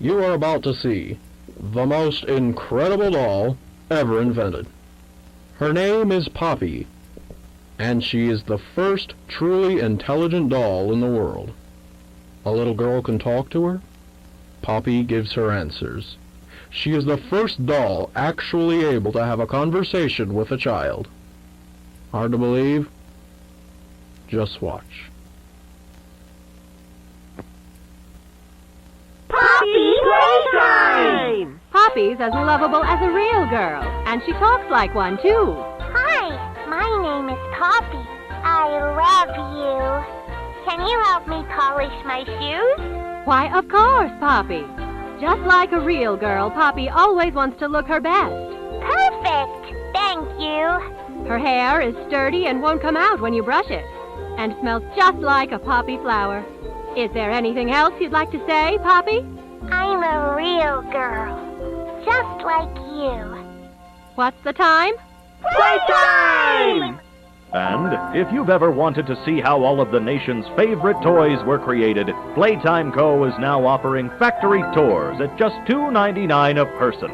You are about to see the most incredible doll ever invented. Her name is Poppy, and she is the first truly intelligent doll in the world. A little girl can talk to her. Poppy gives her answers. She is the first doll actually able to have a conversation with a child. Hard to believe? Just watch. Poppy Playtime! Poppy's as lovable as a real girl, and she talks like one, too. Hi, my name is Poppy. I love you. Can you help me polish my shoes? Why, of course, Poppy. Just like a real girl, Poppy always wants to look her best. Perfect! Thank you. Her hair is sturdy and won't come out when you brush it, and smells just like a poppy flower. Is there anything else you'd like to say, Poppy? I'm a real girl, just like you. What's the time? Playtime! And if you've ever wanted to see how all of the nation's favorite toys were created, Playtime Co. is now offering factory tours at just $2.99 a person.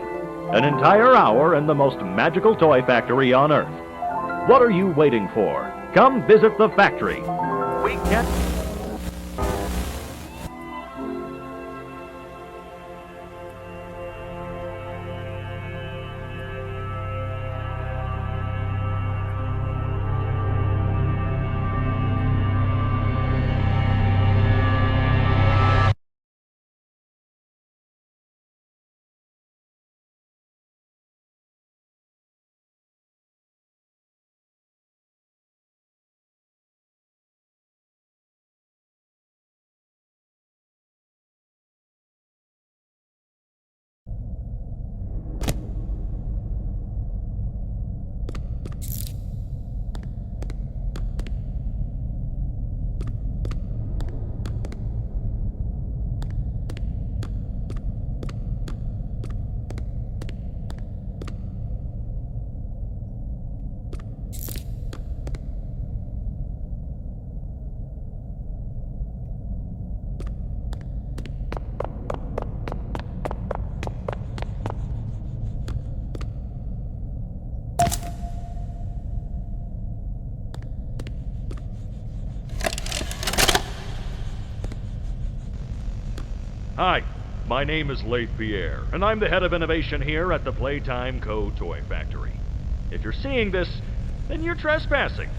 An entire hour in the most magical toy factory on Earth. What are you waiting for? Come visit the factory. We can't... Hi, my name is Leith Pierre, and I'm the head of innovation here at the Playtime Co. Toy Factory. If you're seeing this, then you're trespassing.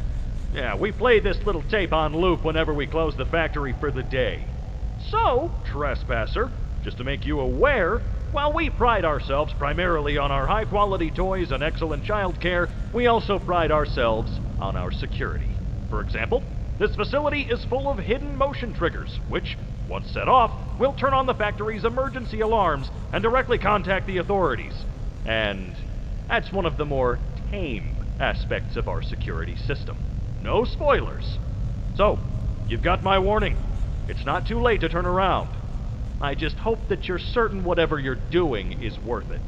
Yeah, we play this little tape on loop whenever we close the factory for the day. So, trespasser, just to make you aware, while we pride ourselves primarily on our high-quality toys and excellent child care, we also pride ourselves on our security. For example, this facility is full of hidden motion triggers, which, once set off, will turn on the factory's emergency alarms and directly contact the authorities. And that's one of the more tame aspects of our security system. No spoilers. So, you've got my warning. It's not too late to turn around. I just hope that you're certain whatever you're doing is worth it.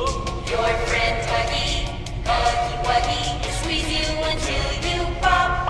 Your friend Huggy, Huggy Wuggy, squeeze you until you pop.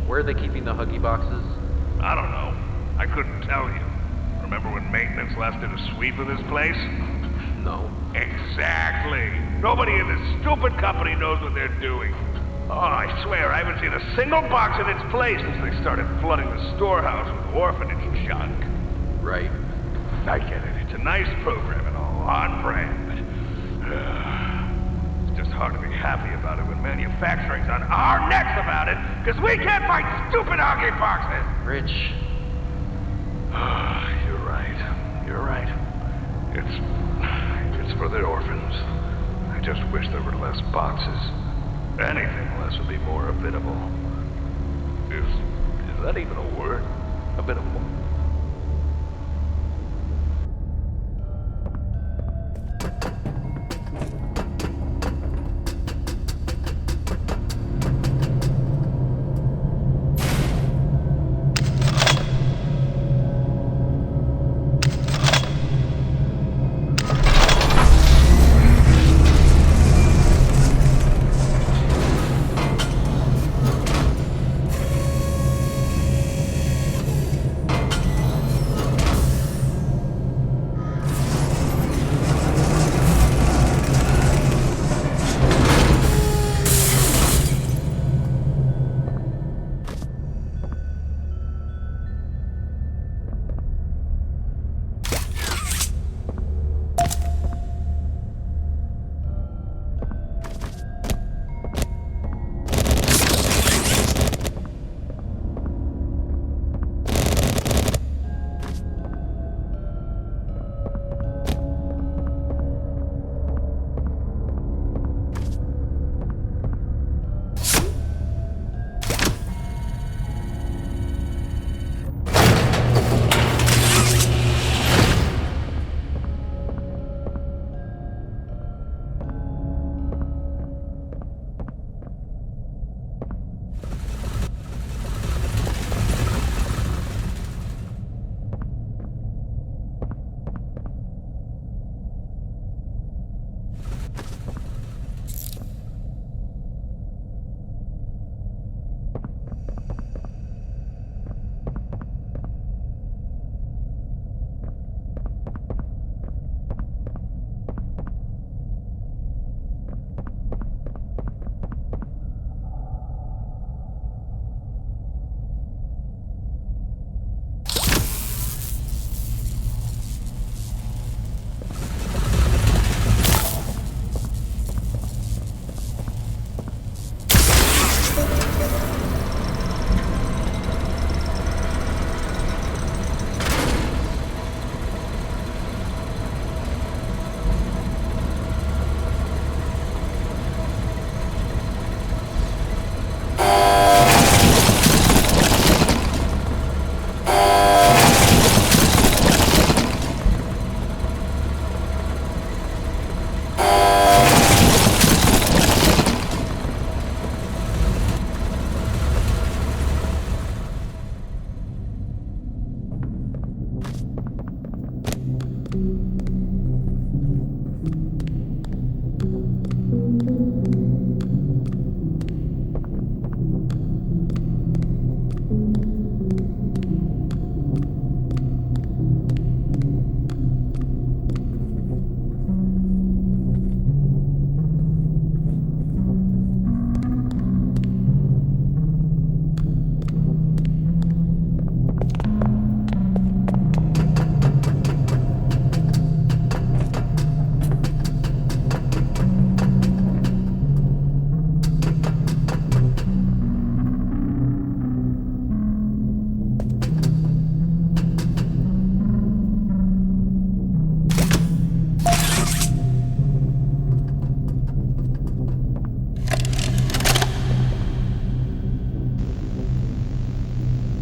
Where are they keeping the Huggy boxes? I don't know. I couldn't tell you. Remember when maintenance left did a sweep of this place? No. Exactly. Nobody in this stupid company knows what they're doing. Oh, I swear, I haven't seen a single box in its place since they started flooding the storehouse with orphanage junk. Right. I get it. It's a nice program and all, on brand, but... hard to be happy about it when manufacturing's on our necks about it, because we can't fight stupid hockey boxes! Rich, You're right. You're right. It's for the orphans. I just wish there were less boxes. Anything less would be more habitable. Is that even a word? Habitable?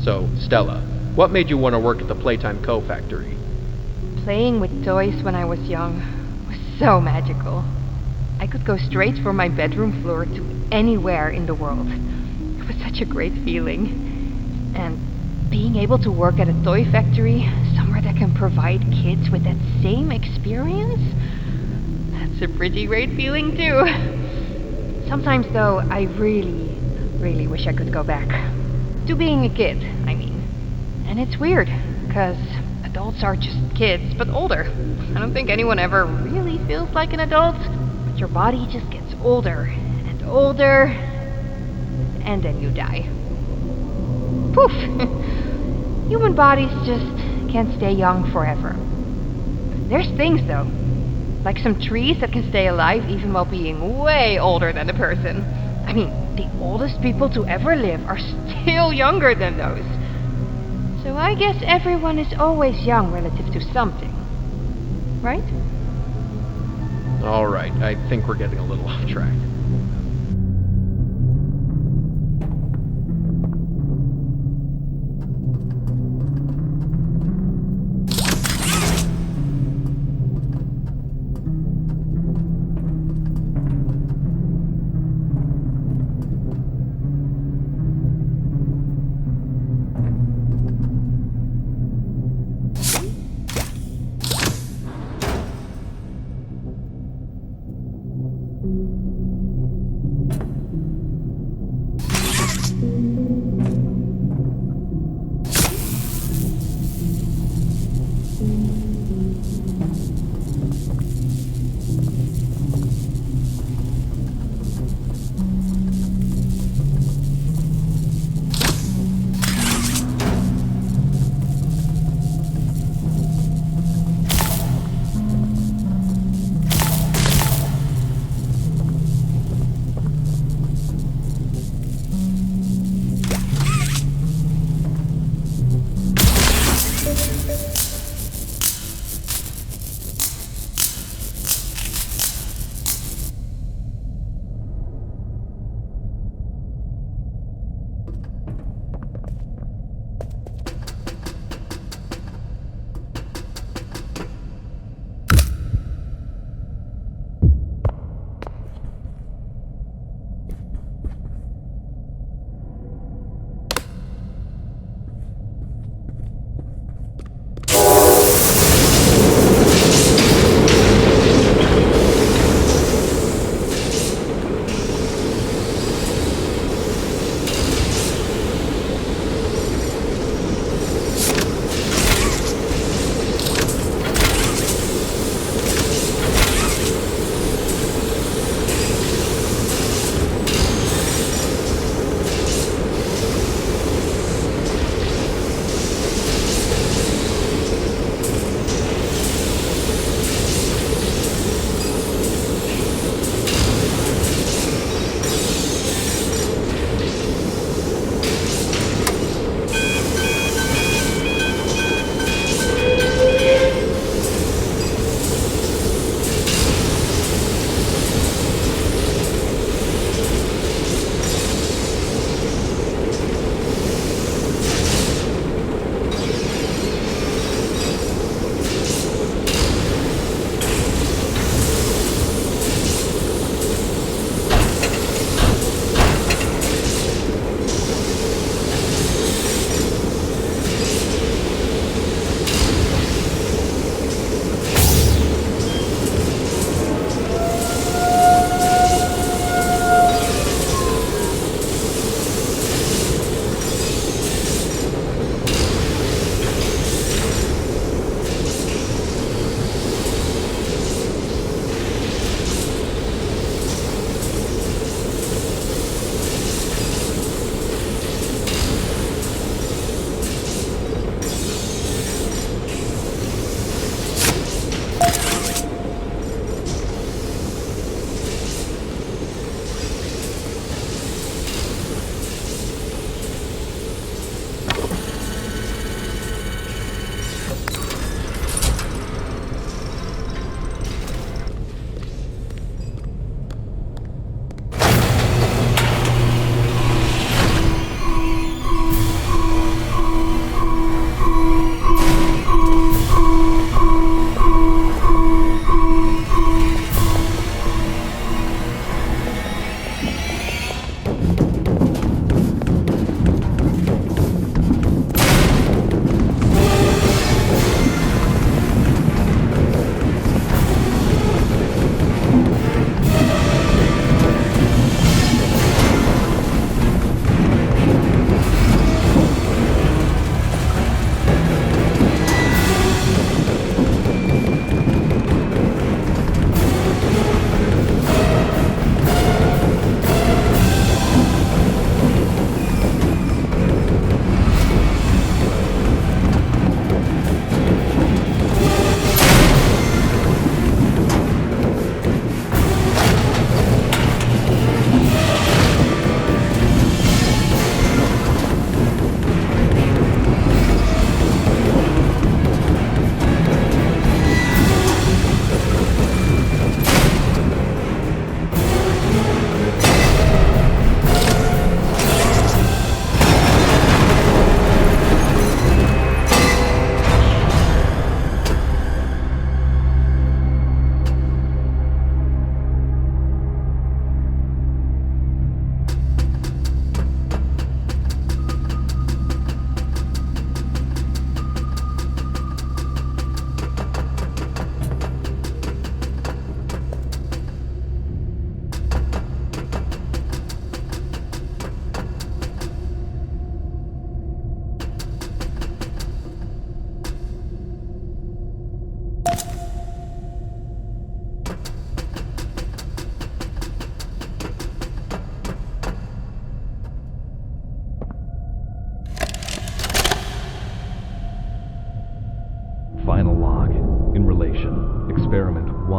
So, Stella, what made you want to work at the Playtime Co. factory? Playing with toys when I was young was so magical. I could go straight from my bedroom floor to anywhere in the world. It was such a great feeling. And being able to work at a toy factory, somewhere that can provide kids with that same experience, that's a pretty great feeling too. Sometimes though, I really wish I could go back. To being a kid, I mean. And it's weird, because adults are just kids, but older. I don't think anyone ever really feels like an adult, but your body just gets older and older, and then you die. Poof! Human bodies just can't stay young forever. There's things, though. Like some trees that can stay alive even while being way older than the person. I mean, the oldest people to ever live are still younger than those. So I guess everyone is always young relative to something. Right? Alright, I think we're getting a little off track.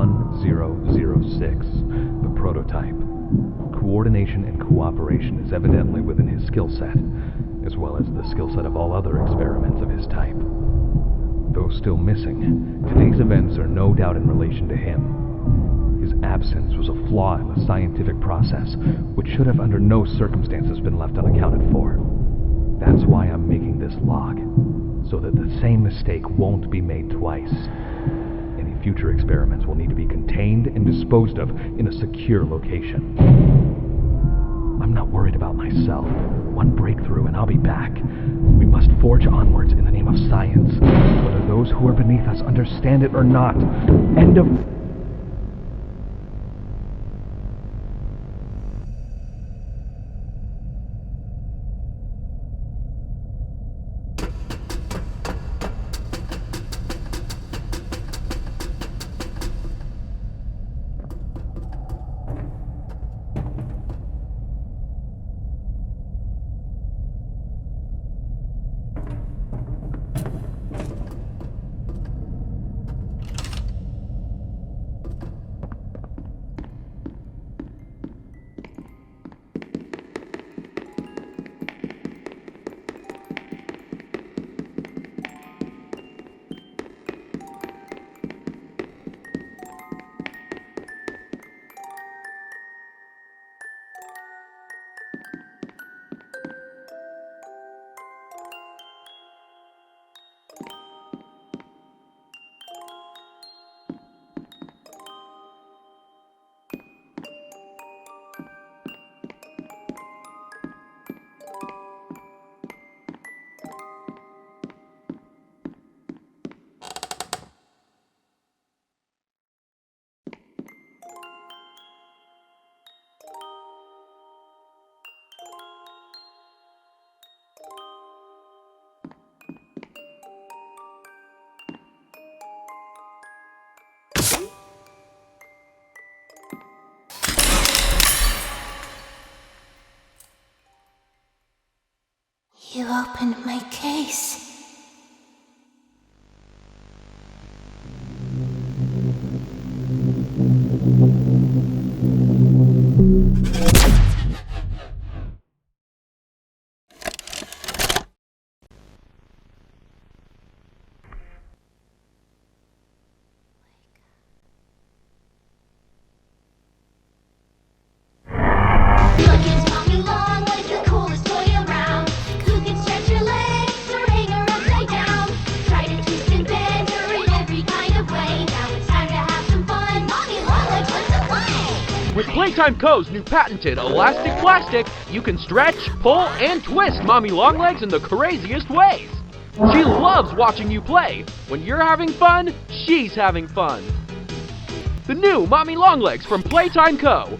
1006, the prototype. Coordination and cooperation is evidently within his skill set, as well as the skill set of all other experiments of his type. Though still missing, today's events are no doubt in relation to him. His absence was a flaw in the scientific process, which should have under no circumstances been left unaccounted for. That's why I'm making this log, so that the same mistake won't be made twice. Any future experiments will need to be contained and disposed of in a secure location. I'm not worried about myself. One breakthrough and I'll be back. We must forge onwards in the name of science, whether those who are beneath us understand it or not. End of... You opened my case. With Playtime Co.'s new patented elastic plastic, you can stretch, pull, and twist Mommy Longlegs in the craziest ways. She loves watching you play. When you're having fun, she's having fun. The new Mommy Longlegs from Playtime Co.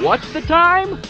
What's the time?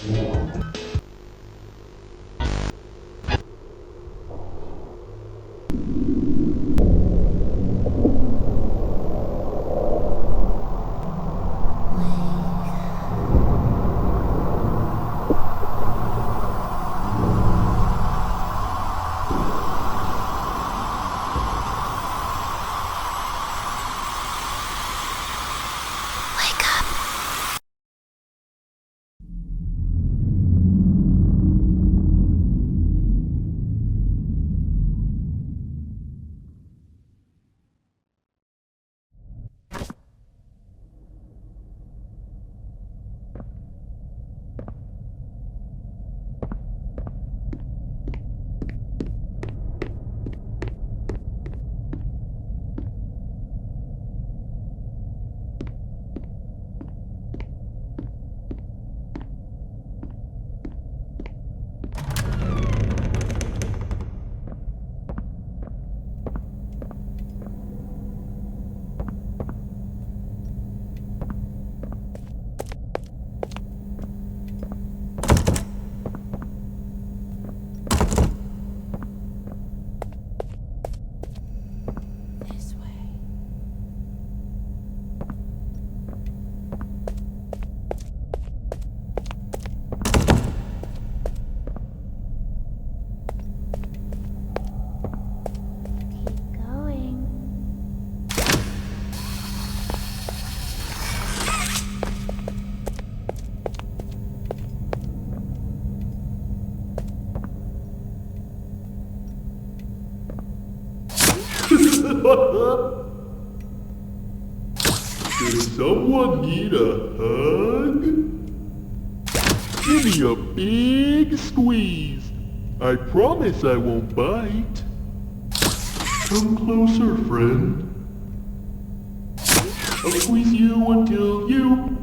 Does someone need a hug? Give me a big squeeze. I promise I won't bite. Come closer, friend. I'll squeeze you until you...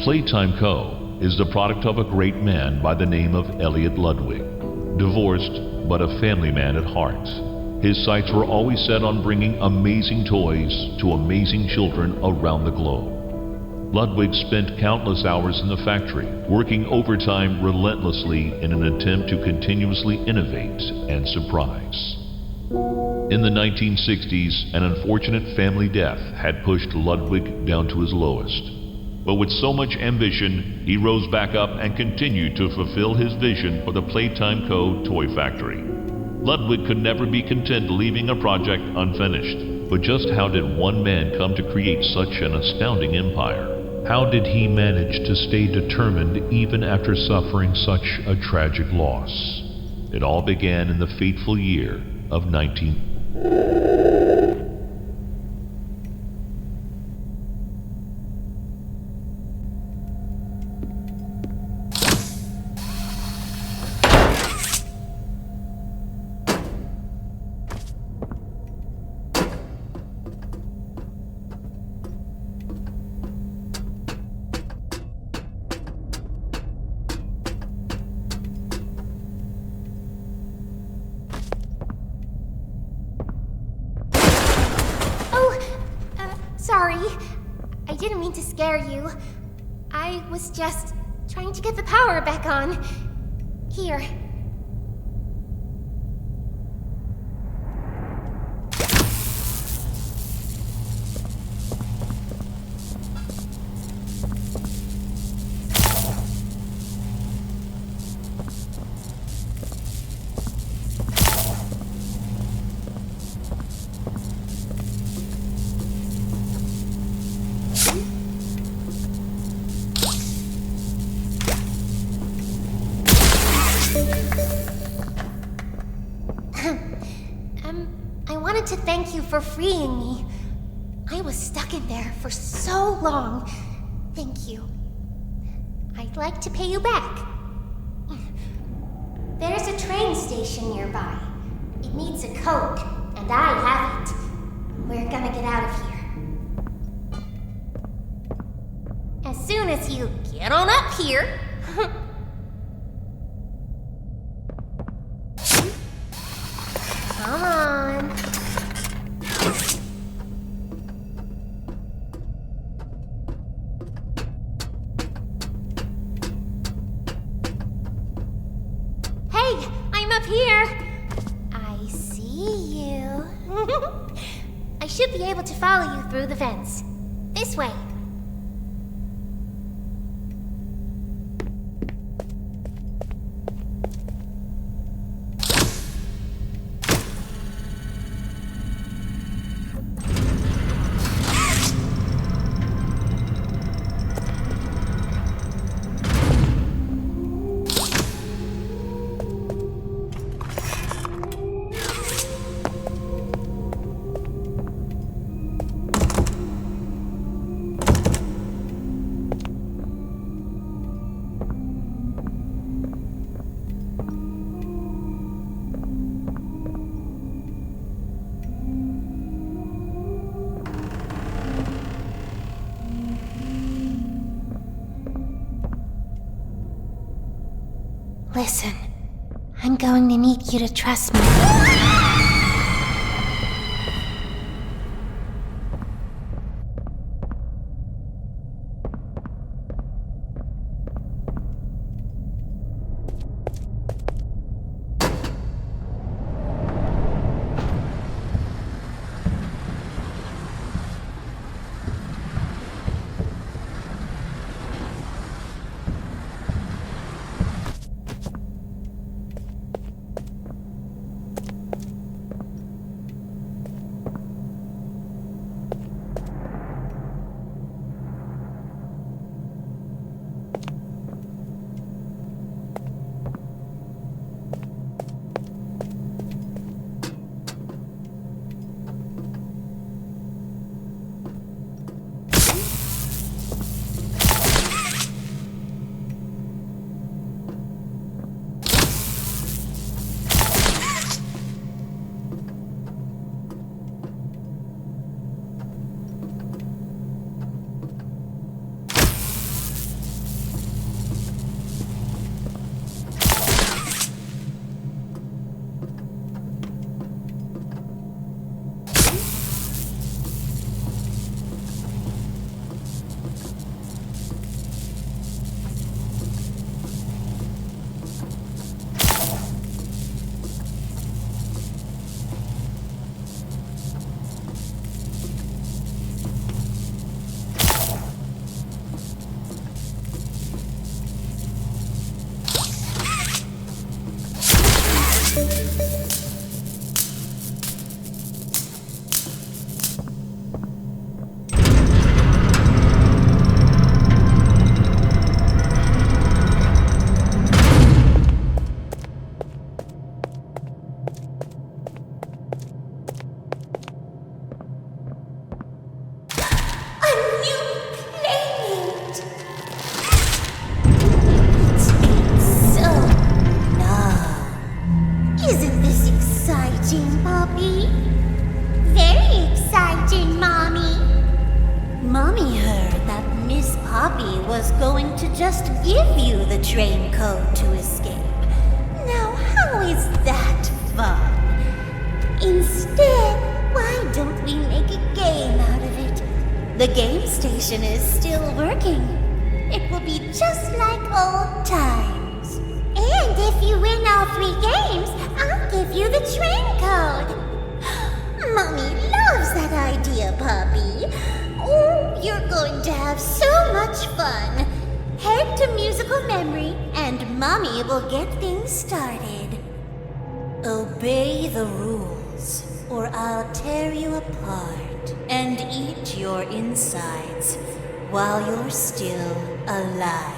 Playtime Co. is the product of a great man by the name of Elliot Ludwig. Divorced, but a family man at heart. His sights were always set on bringing amazing toys to amazing children around the globe. Ludwig spent countless hours in the factory, working overtime relentlessly in an attempt to continuously innovate and surprise. In the 1960s, an unfortunate family death had pushed Ludwig down to his lowest. But with so much ambition, he rose back up and continued to fulfill his vision for the Playtime Co. toy factory. Ludwig could never be content leaving a project unfinished. But just how did one man come to create such an astounding empire? How did he manage to stay determined even after suffering such a tragic loss? It all began in the fateful year of 19... Sorry. I didn't mean to scare you. I was just trying to get the power back on. Here. I wanted to thank you for freeing me. I was stuck in there for so long. Thank you. I'd like to pay you back. There's a train station nearby. It needs a code, and I have it. We're gonna get out of here. As soon as you get on up here. Come on. Hey, I'm up here. I see you. I should be able to follow you through the fence. This way. Listen, I'm going to need you to trust me. was going to just give you the train code to escape. Now, how is that fun? Instead, why don't we make a game out of it? The game station is still working. It will be just like old times. And if you win all 3 games, I'll give you the train code. Mommy loves that idea, Puppy. Oh, you're going to have so much fun. Head to musical memory, and Mommy will get things started. Obey the rules, or I'll tear you apart and eat your insides while you're still alive.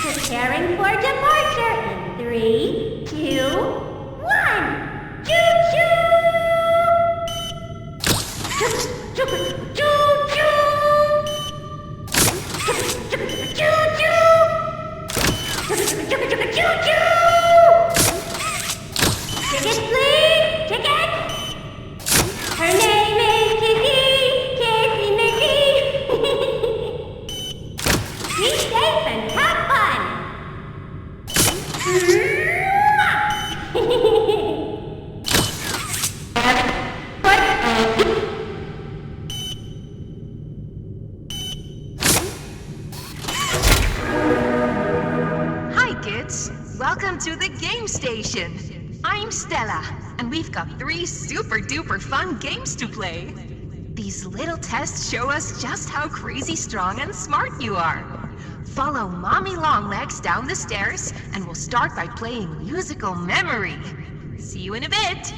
Preparing for departure in 3, 2, 1. Choo-choo! Choo-choo! Tickets, please! Tickets! Her name is Kiki! Kissy Mickey! Be safe and have fun! Hi, kids. Welcome to the game station. I'm Stella, and we've got 3 super-duper fun games to play. These little tests show us just how crazy strong and smart you are. Follow Mommy Longlegs down the stairs, and we'll start by playing Musical Memory. See you in a bit.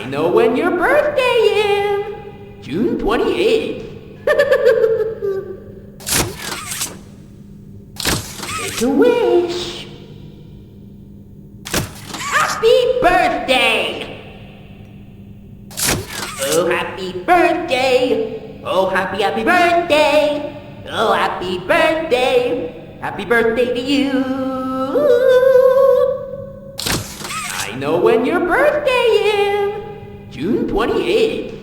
know when your birthday is. June 28th. Make a wish. Happy birthday! Oh, happy birthday! Oh, happy birthday! Oh, happy birthday! Happy birthday to you! I know when your birthday is! June 28th.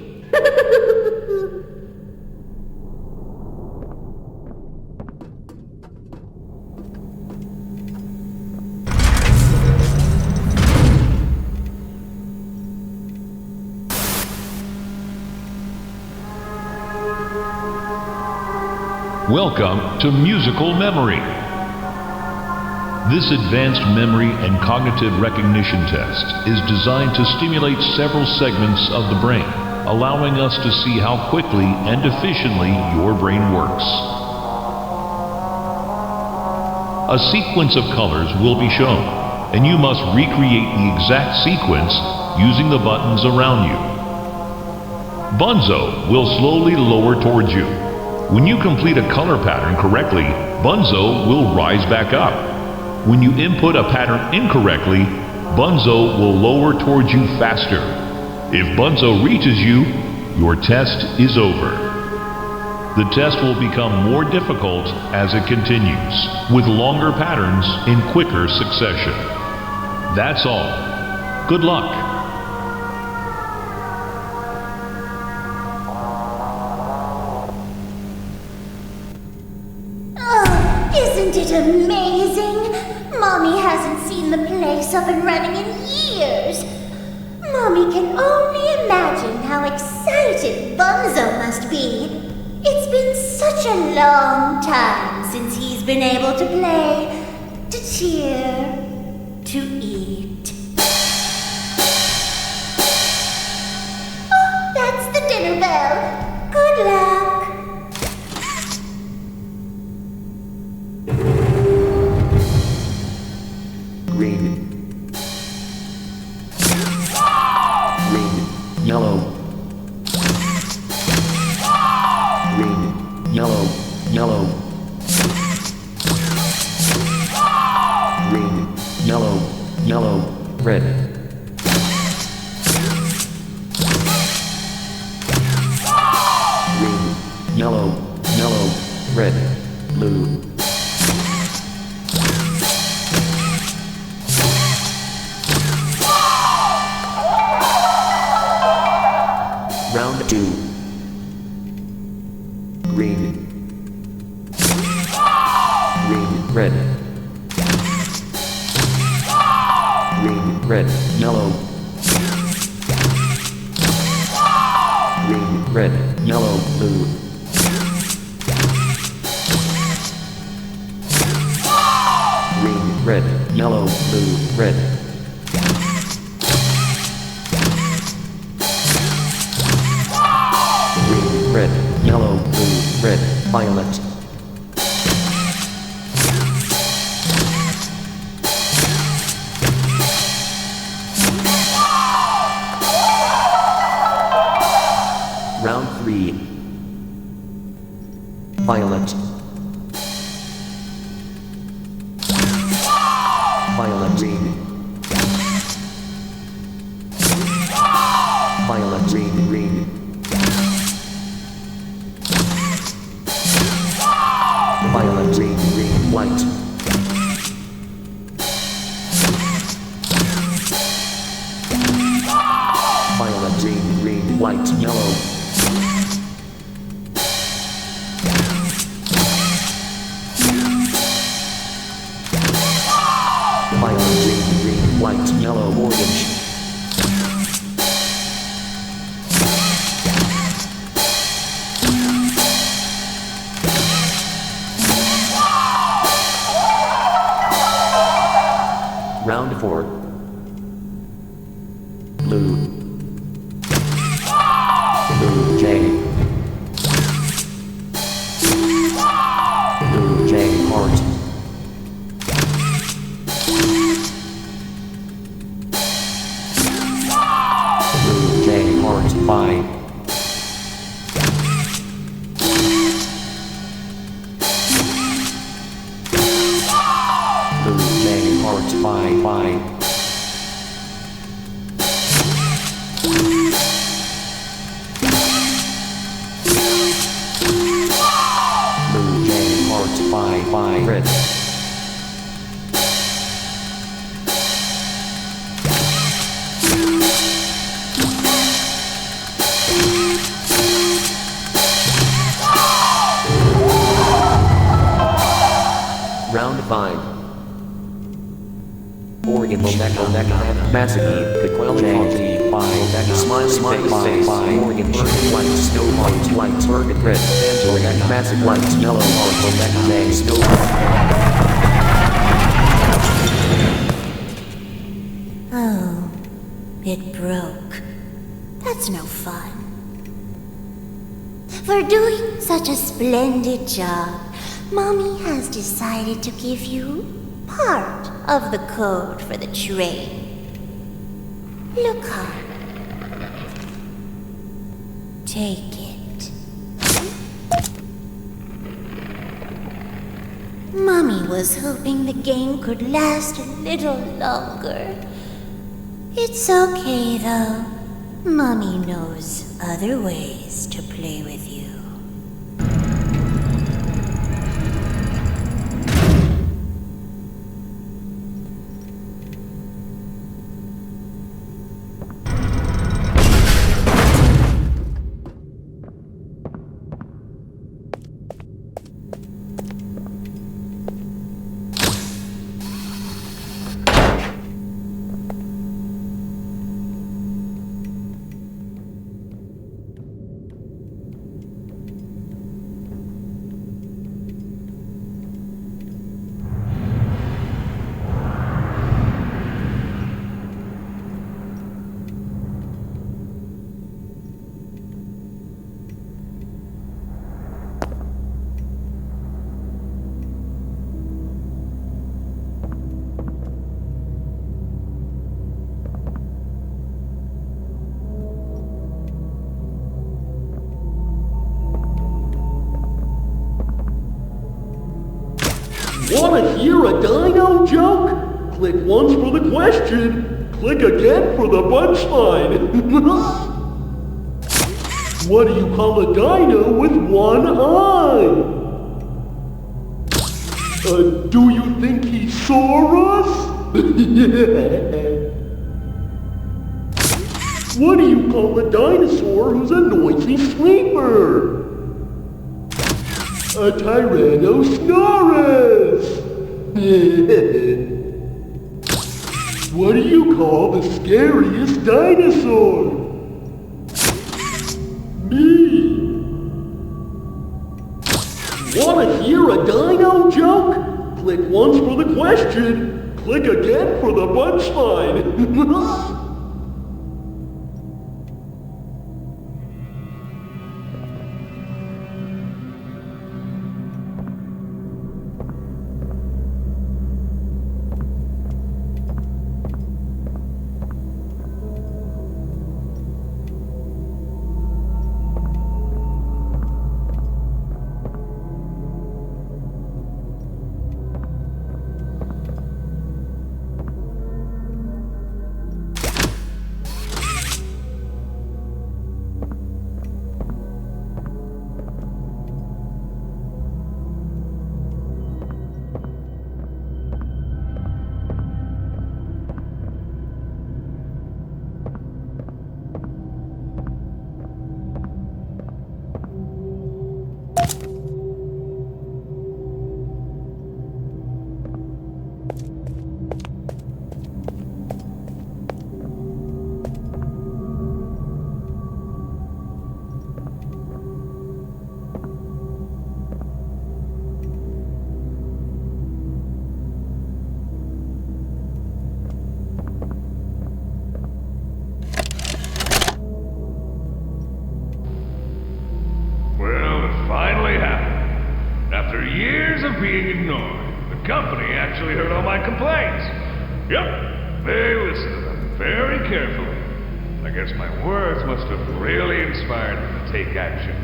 Welcome to Musical Memory. This advanced memory and cognitive recognition test is designed to stimulate several segments of the brain, allowing us to see how quickly and efficiently your brain works. A sequence of colors will be shown, and you must recreate the exact sequence using the buttons around you. Bunzo will slowly lower towards you. When you complete a color pattern correctly, Bunzo will rise back up. When you input a pattern incorrectly, Bunzo will lower towards you faster. If Bunzo reaches you, your test is over. The test will become more difficult as it continues, with longer patterns in quicker succession. That's all. Good luck. Isn't it amazing? Mommy hasn't seen the place up and running in years. Mommy can only imagine how excited Bunzo must be. It's been such a long time since he's been able to play, to cheer, to eat. Oh, that's the dinner bell. Good luck. Green. Green. Yellow. Green. Yellow. Yellow. Green. Yellow. Yellow. Red. Green. Yellow. Yellow. Red. Blue. Round 2. Green. Green, red. Green, red, yellow. Green, red, yellow, blue. Green, red, yellow, blue, red. Red, yellow, blue, red, violet. Round 3. Violet. Violet, green. Violet, green, green. Violet, green, green, white. Violet, green, green, white, yellow. Violet, green, green, white, yellow, orange. Round 4. Blue. Blue J. Blue J heart. Blue by Freddy. Round 5. Oregon Massacre, the quality by Smiley face by Morgan White, Snow White, Burger Red, Oregon Massacre, White, Mellow Oregon Snow Oh, it broke. That's no fun. For doing such a splendid job, Mommy has decided to give you part of the code for the train. Look up. Take it. Mommy was hoping the game could last a little longer. It's okay though. Mommy knows other ways to play with you. Wanna hear a dino joke? Click once for the question, click again for the punchline. What do you call a dino with one eye? Do you think he saw us? What do you call a dinosaur who's a noisy sleeper? A Tyrannosaurus! What do you call the scariest dinosaur? Me! Wanna hear a dino joke? Click once for the question, click again for the punchline. Being ignored. The company actually heard all my complaints. Yep, they listened to them very carefully. I guess my words must have really inspired them to take action.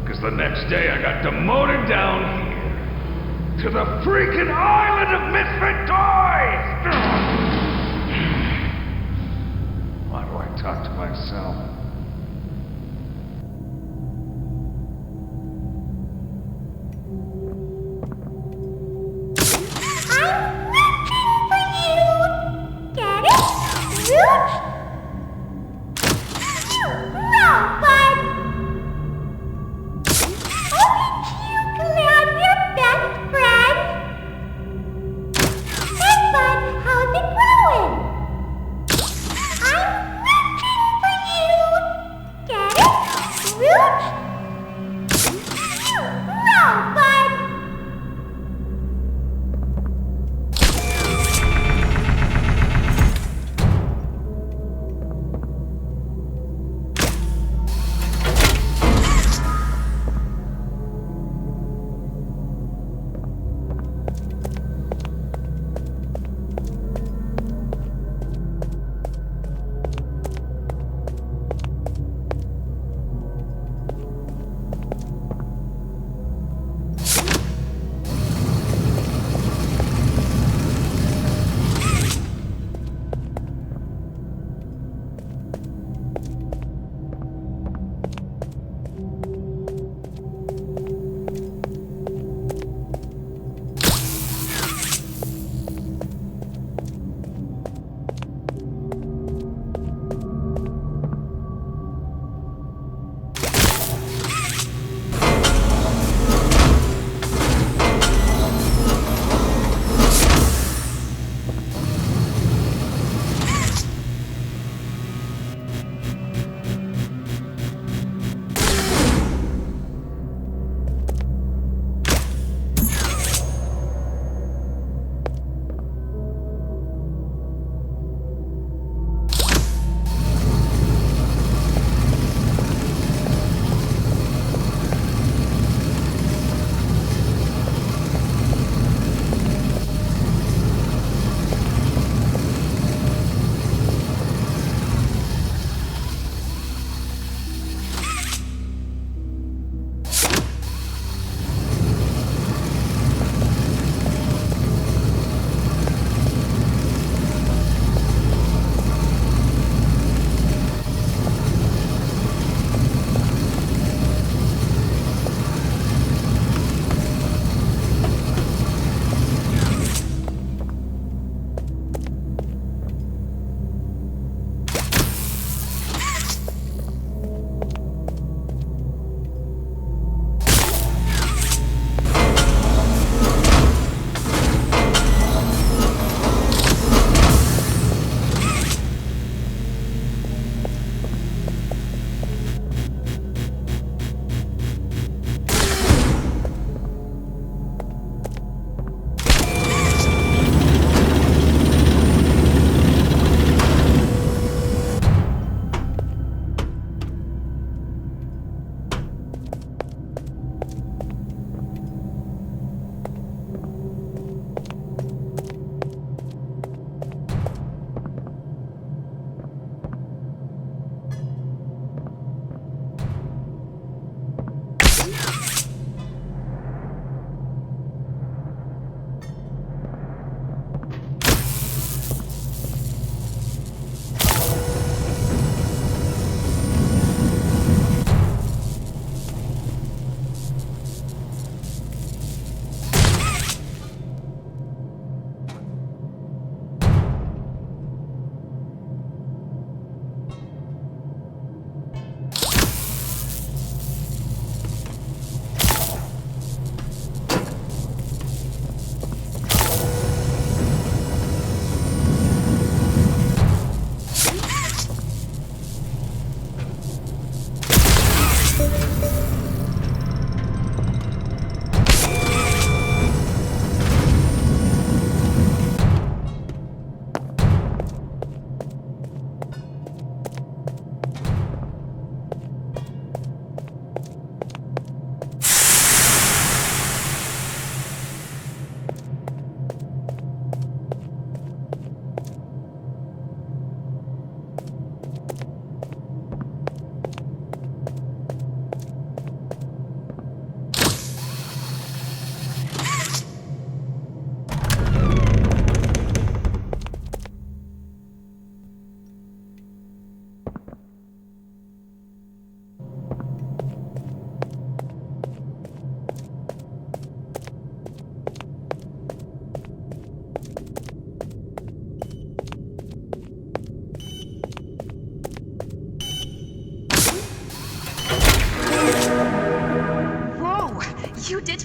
Because the next day I got demoted down here to the freaking island of misfit toys! Why do I talk to myself?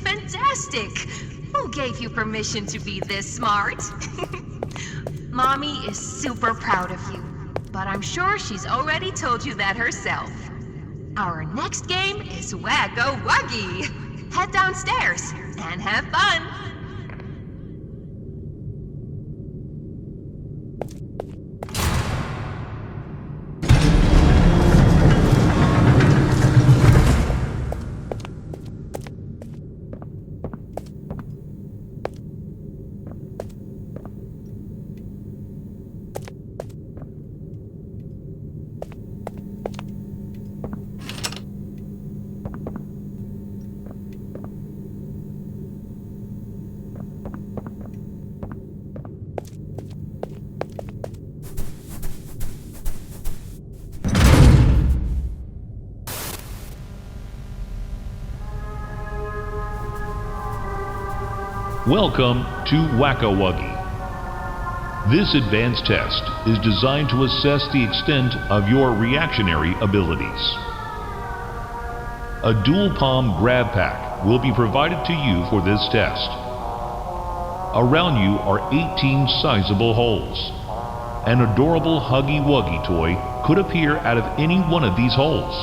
fantastic! Who gave you permission to be this smart? Mommy is super proud of you, but I'm sure she's already told you that herself. Our next game is Wacko Wuggy. Head downstairs and have fun. Welcome to Wacko Wuggy. This advanced test is designed to assess the extent of your reactionary abilities. A dual palm grab pack will be provided to you for this test. Around you are 18 sizable holes. An adorable Huggy Wuggy toy could appear out of any one of these holes.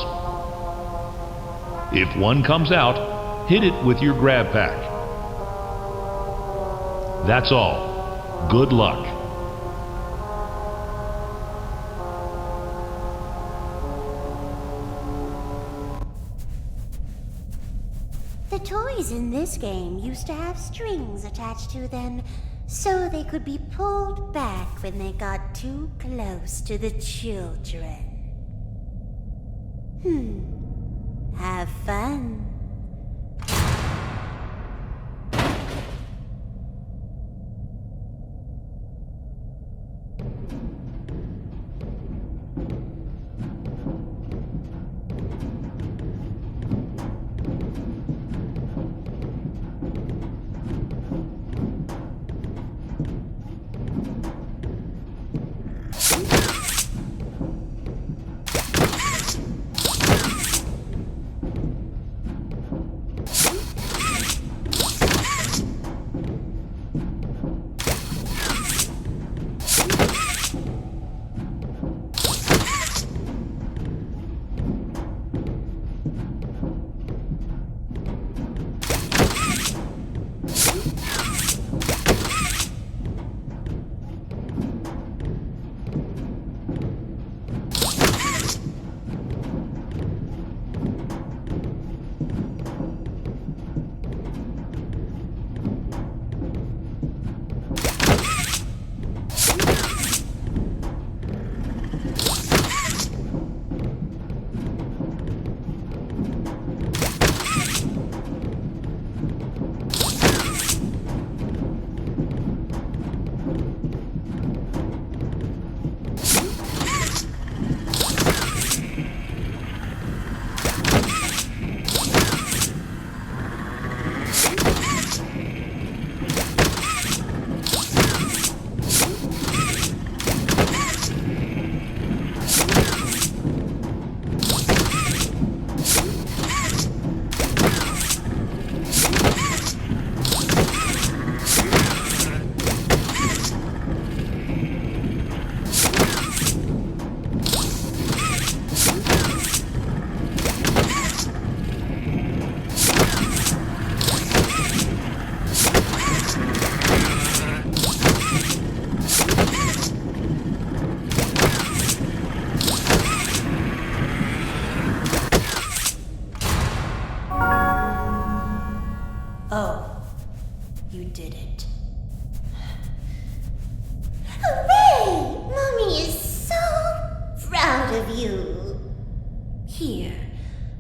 If one comes out, hit it with your grab pack. That's all. Good luck. The toys in this game used to have strings attached to them so they could be pulled back when they got too close to the children. Have fun.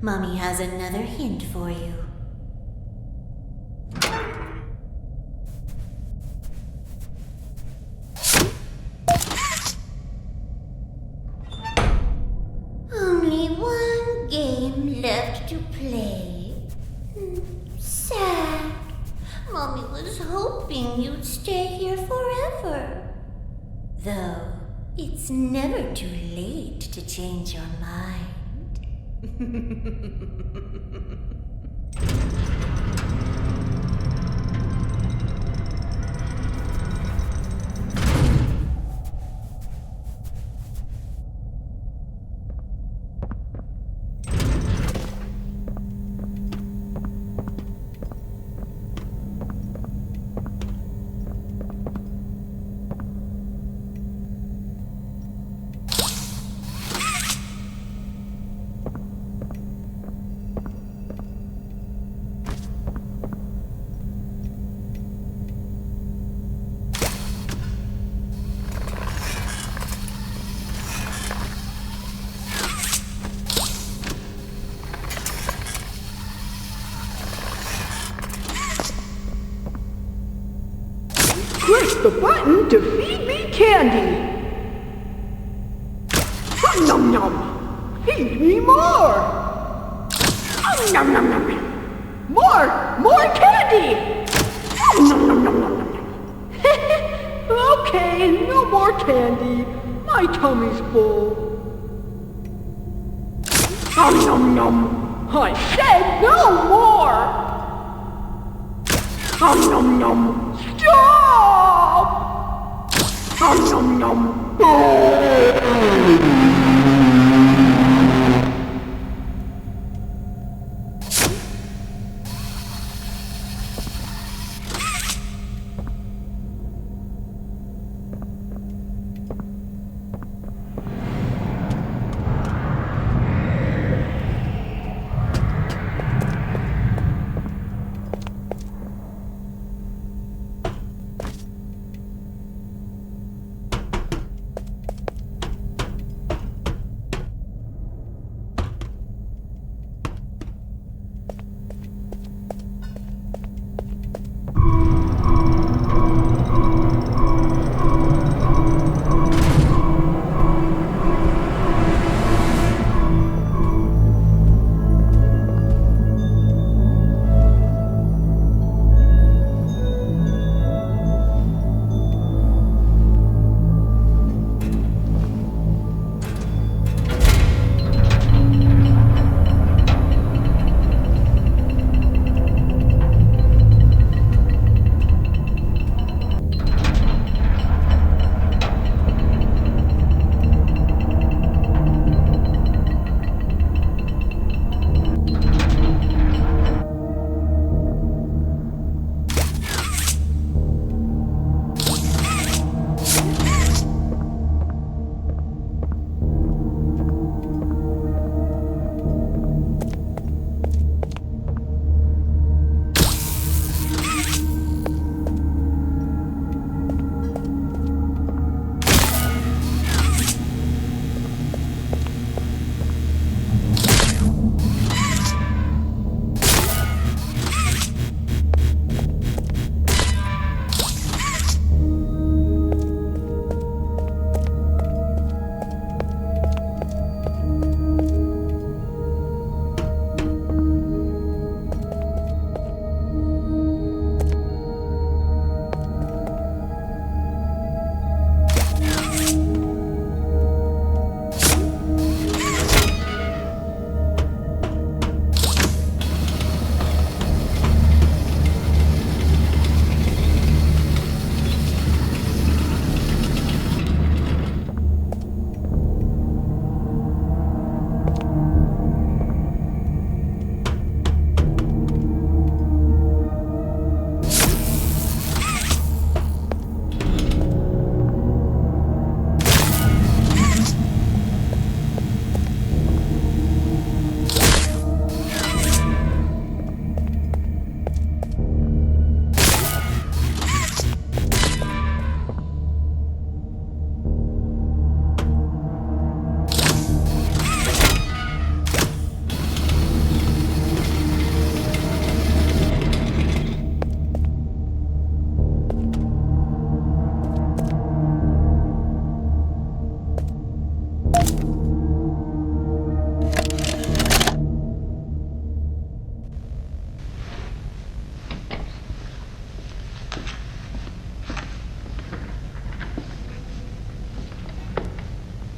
Mommy has another hint for you. Only one game left to play. Sad. Mommy was hoping you'd stay here forever. Though, it's never too late to change your mind. 。 . 。 . 。 . 。 . 。 . 。 . 。 . 。 . 。 . 。 . 。 。 。 。 . 。 。 . 。 。 。 . 。 。 。 . 。 。 . 。 . 。 。 . 。 。 . 。 。 . 。 。 . 。 . 。 . 。the button to feed me candy. Nom nom. Feed me more. Nom nom nom. More candy. Nom nom nom nom. Okay, no more candy. My tummy's full. Nom nom nom. I said no more. Nom nom nom. Stop. Nom nom nom.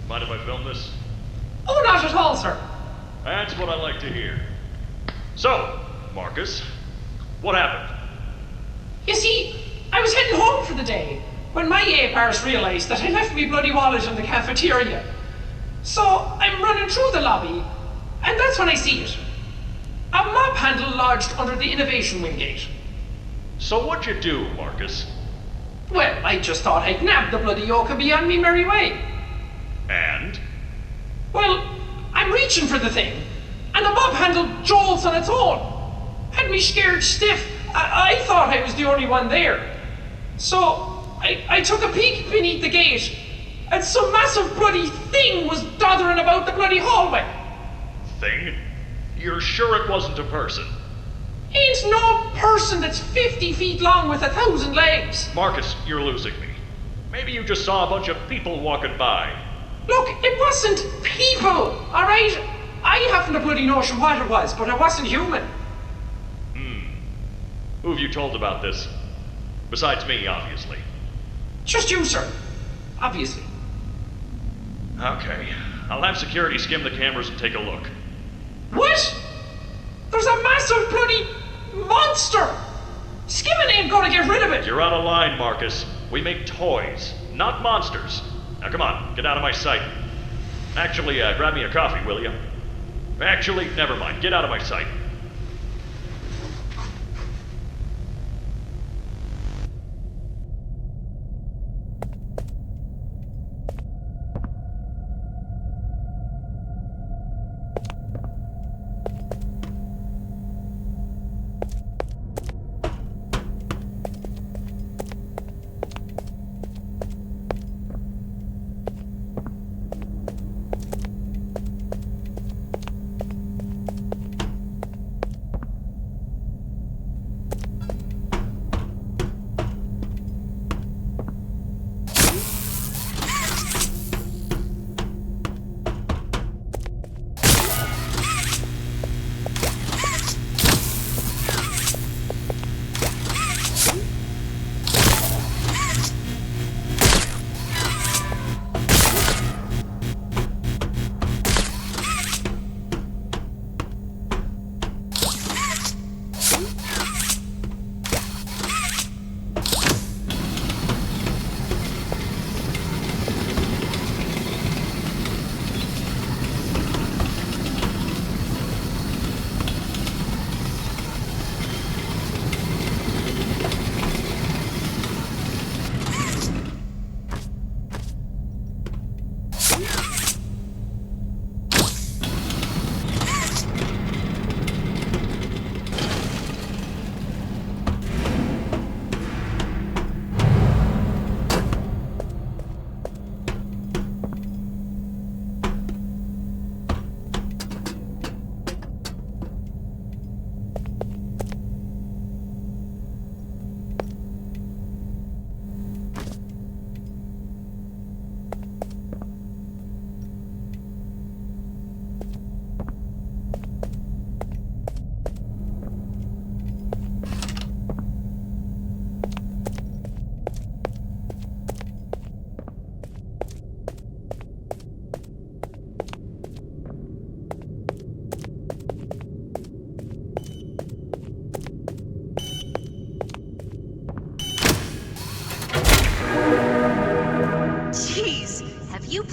Mind if I film this? Oh, not at all, sir. That's what I like to hear. So, Marcus, what happened? You see, I was heading home for the day when my apars realised that I left me bloody wallet in the cafeteria. So I'm running through the lobby, and that's when I see it. A mop handle lodged under the innovation wing gate. So what'd you do, Marcus? Well, I just thought I'd nab the bloody yoke and be on me merry way. And? Well, I'm reaching for the thing, and the mop handle jolts on its own. Had me scared stiff. I thought I was the only one there. So I took a peek beneath the gate, and some massive bloody thing was doddering about the bloody hallway. Thing? You're sure it wasn't a person? Ain't There's no person that's 50 feet long with 1,000 legs. Marcus, you're losing me. Maybe you just saw a bunch of people walking by. Look, it wasn't people, alright? I haven't a bloody notion what it was, but it wasn't human. Who have you told about this? Besides me, obviously. Just you, sir. Obviously. Okay. I'll have security skim the cameras and take a look. What? There's a massive bloody monster! Skimming ain't gonna get rid of it! You're out of line, Marcus. We make toys, not monsters. Now come on, get out of my sight. Actually, grab me a coffee, will you? Actually, never mind. Get out of my sight.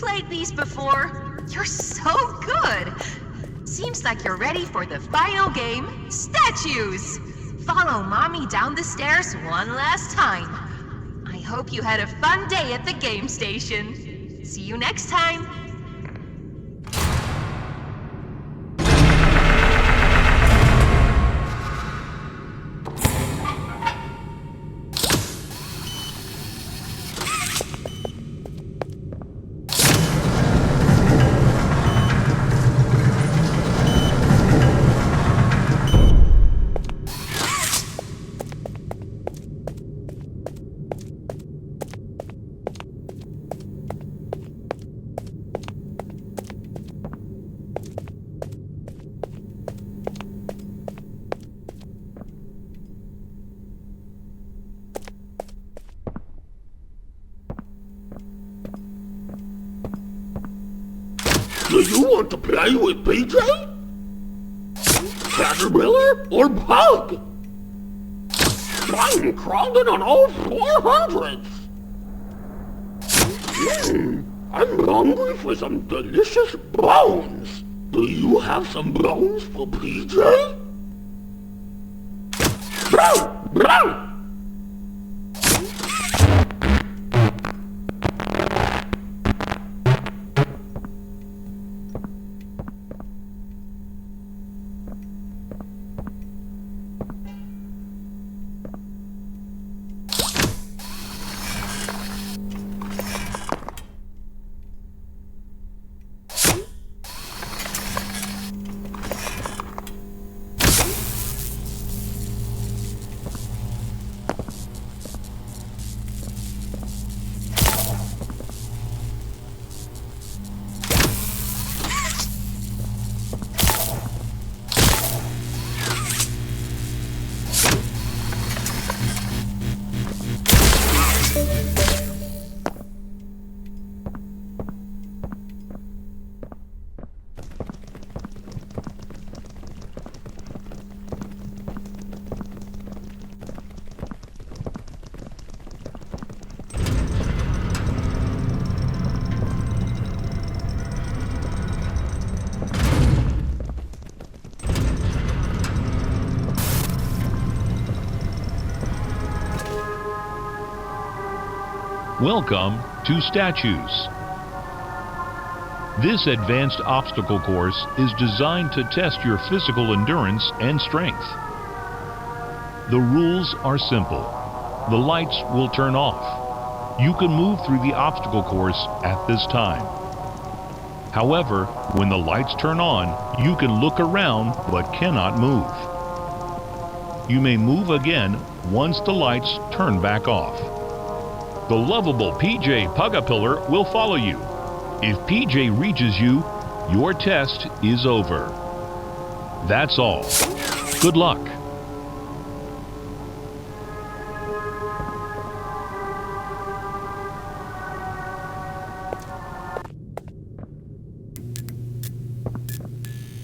played these before? You're so good! Seems like you're ready for the final game, Statues! Follow Mommy down the stairs one last time. I hope you had a fun day at the game station. See you next time! Do you want to play with PJ? Caterpillar or Bug? I'm crawling on all 400s! I'm hungry for some delicious bones! Do you have some bones for PJ? Bro! Bro! Welcome to Statues. This advanced obstacle course is designed to test your physical endurance and strength. The rules are simple. The lights will turn off. You can move through the obstacle course at this time. However, when the lights turn on, you can look around but cannot move. You may move again once the lights turn back off. The lovable PJ Pugapillar will follow you. If PJ reaches you, your test is over. That's all. Good luck.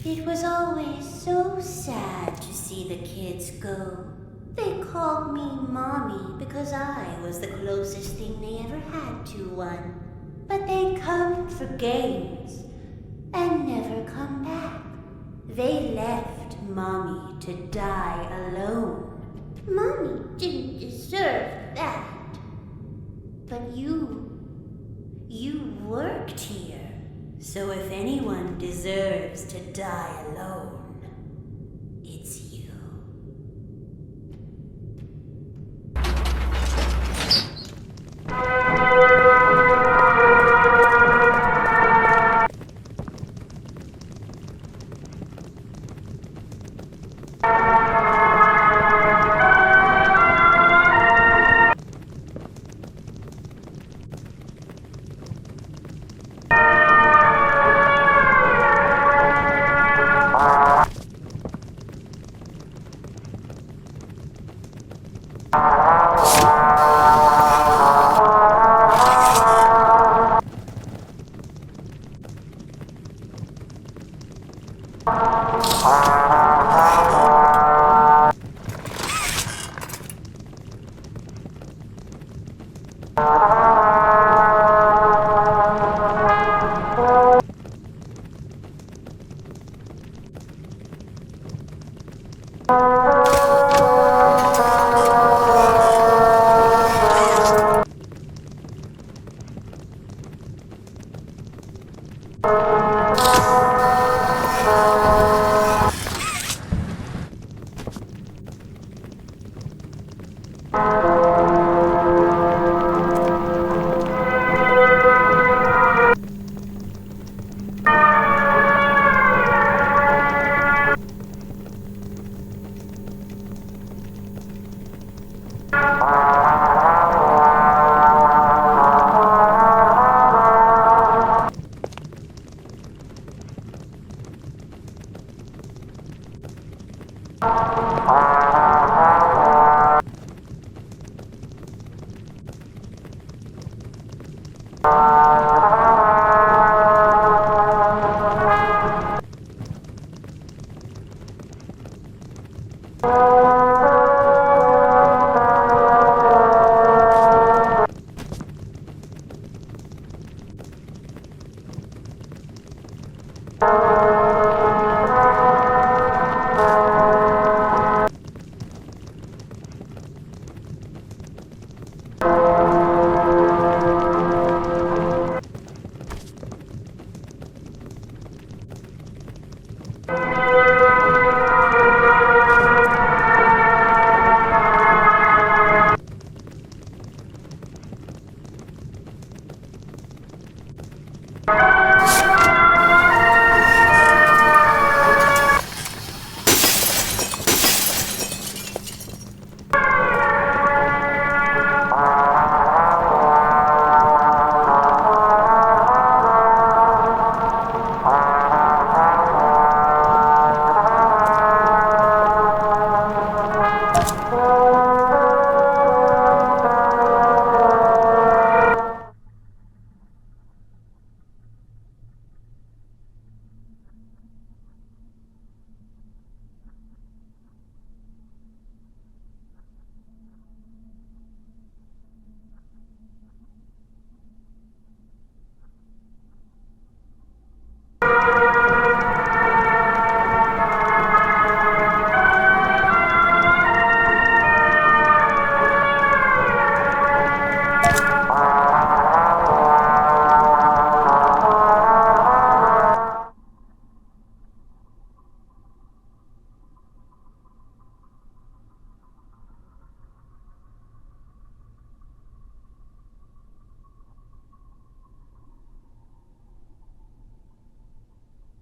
It was always so sad to see the kids go. They called me Mommy because I was the closest thing they ever had to one. But they'd come for games and never come back. They left Mommy to die alone. Mommy didn't deserve that. But you worked here. So if anyone deserves to die alone, it's you.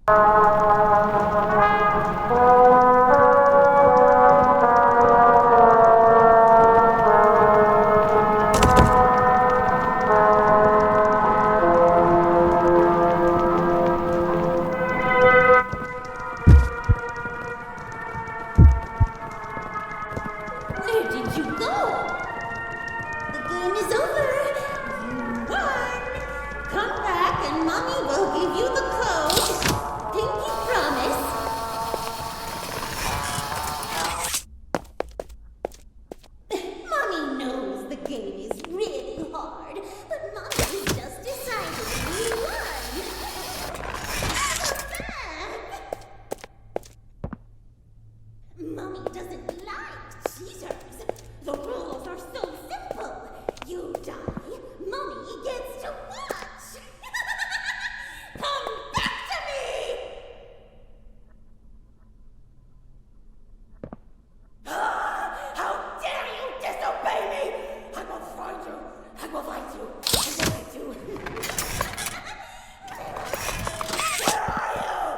Where did you go? The game is over. You won. Come back and Mommy will give you the code. Pinky promise. Mommy knows the game is really hard, but Mommy has just decided you won. Come back. Mommy doesn't like cheaters. The rules are so simple. You die, Mommy gets to watch. Come back to me! How dare you disobey me! I will find you. I will find you. I will find you. Where are you?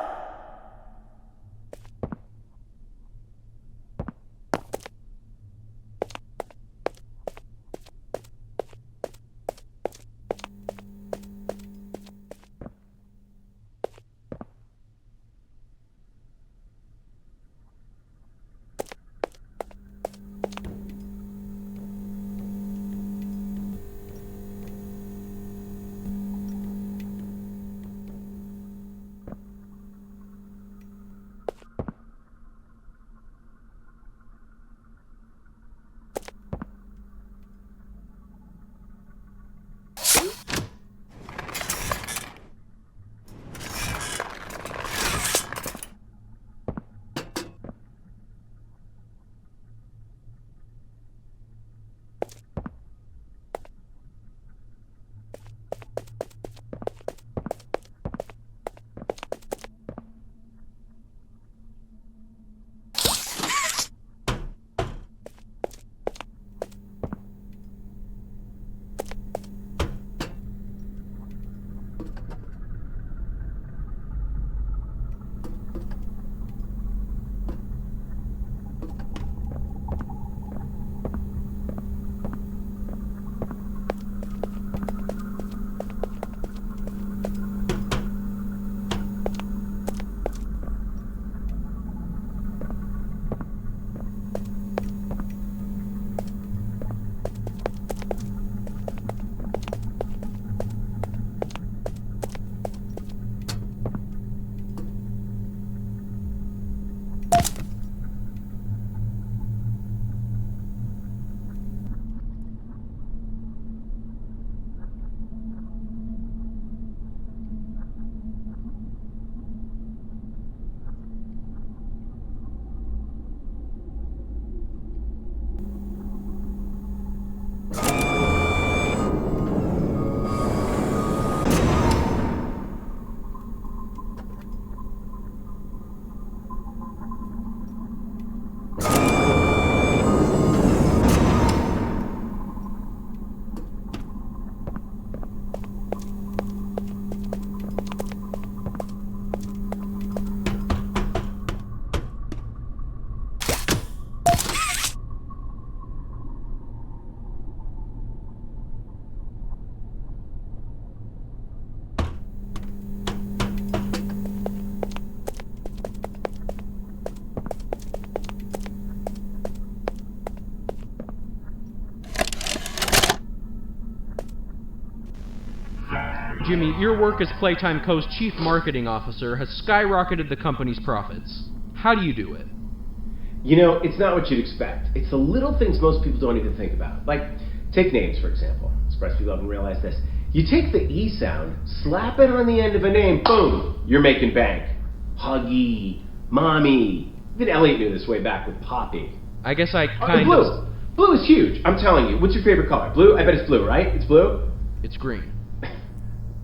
Jimmy, your work as Playtime Co.'s Chief Marketing Officer has skyrocketed the company's profits. How do you do it? You know, it's not what you'd expect. It's the little things most people don't even think about. Like, take names, for example. I'm surprised people haven't realized this. You take the E sound, slap it on the end of a name, boom, you're making bank. Huggy, Mommy. Even Elliot knew this way back with Poppy. I guess I Blue. Blue is huge, I'm telling you. What's your favorite color? Blue? I bet it's blue, right? It's blue? It's green.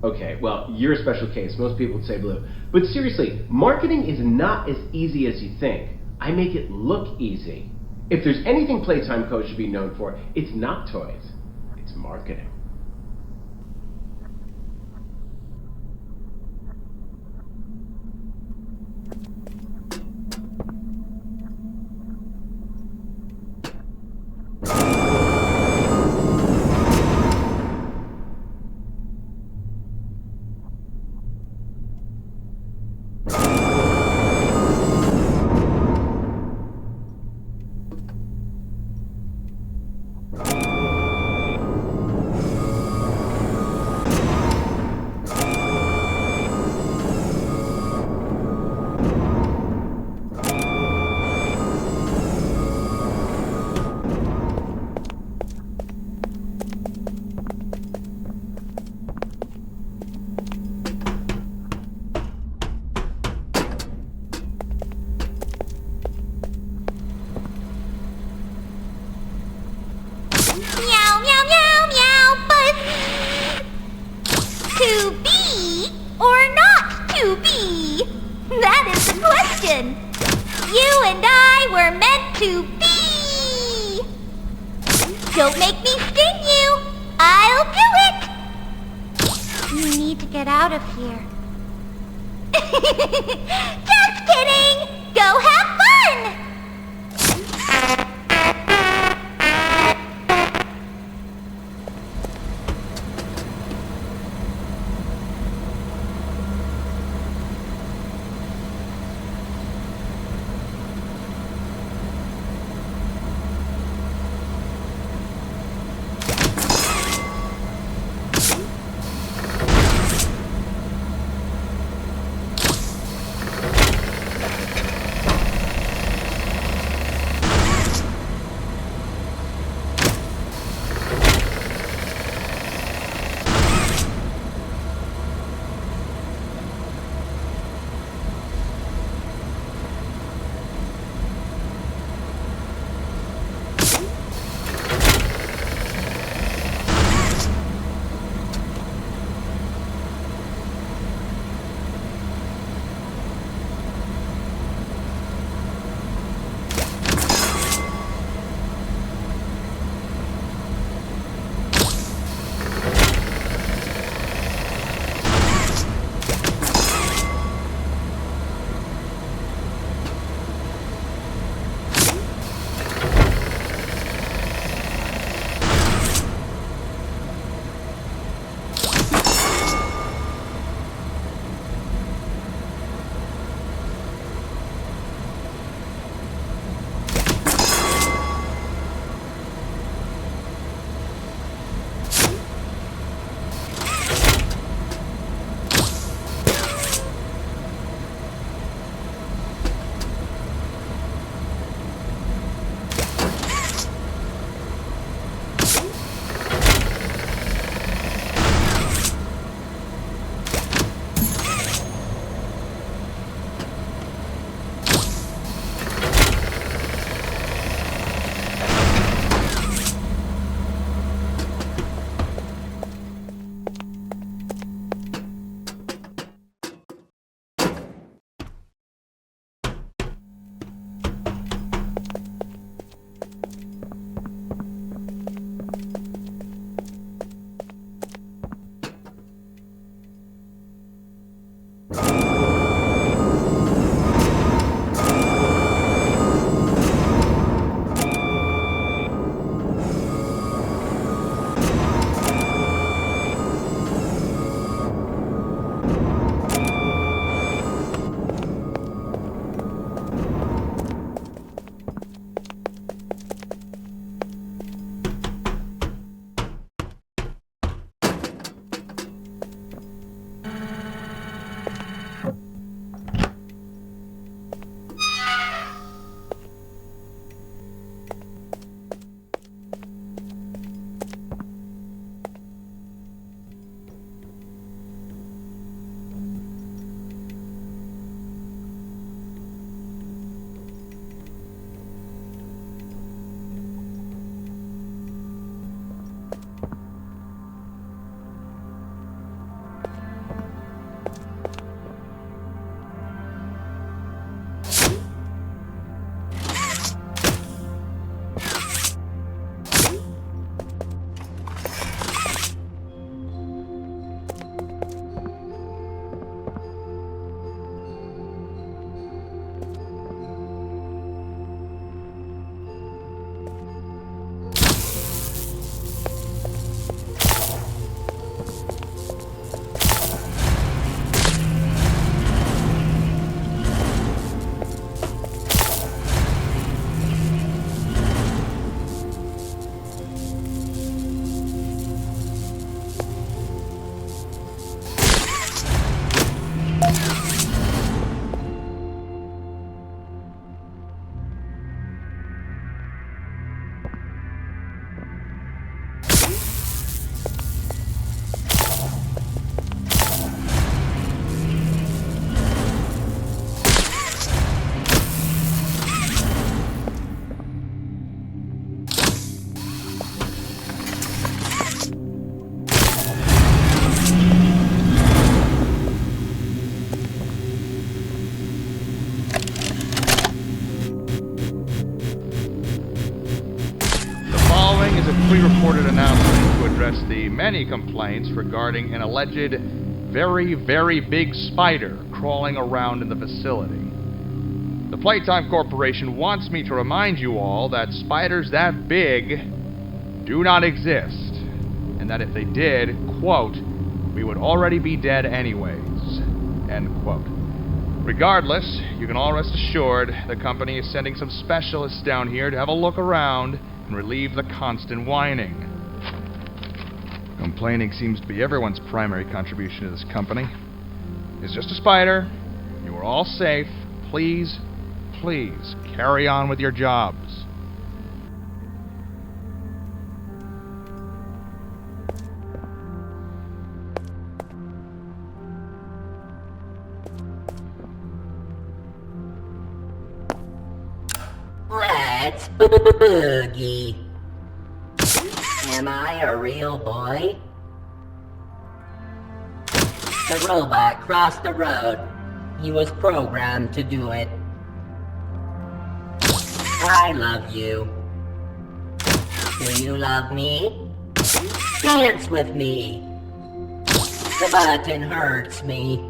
Okay, well, you're a special case. Most people would say blue. But seriously, marketing is not as easy as you think. I make it look easy. If there's anything Playtime Co. should be known for, it's not toys. It's marketing. happen. You and I were meant to be. Don't make me sting you. I'll do it. You need to get out of here. Just kidding. Go have fun. following is a pre-recorded announcement to address the many complaints regarding an alleged very, very big spider crawling around in the facility. The Playtime Corporation wants me to remind you all that spiders that big do not exist, and that if they did, quote, we would already be dead anyways, end quote. Regardless, you can all rest assured the company is sending some specialists down here to have a look around and relieve the constant whining. Complaining seems to be everyone's primary contribution to this company. It's just a spider. You are all safe. Please, please, carry on with your jobs. Let's boogie. Am I a real boy? The robot crossed the road. He was programmed to do it. I love you. Do you love me? Dance with me. The button hurts me.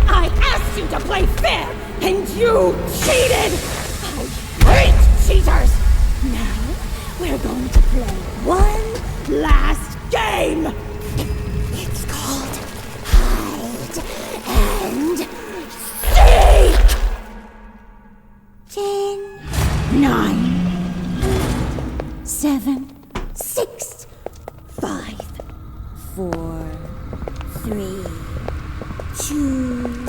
I asked you to play fair, and you cheated! I hate cheaters! Now, we're going to play one last game! It's called Hide and Seek! 10, 9, 8, 7, 6, 5, 4, 3, 2...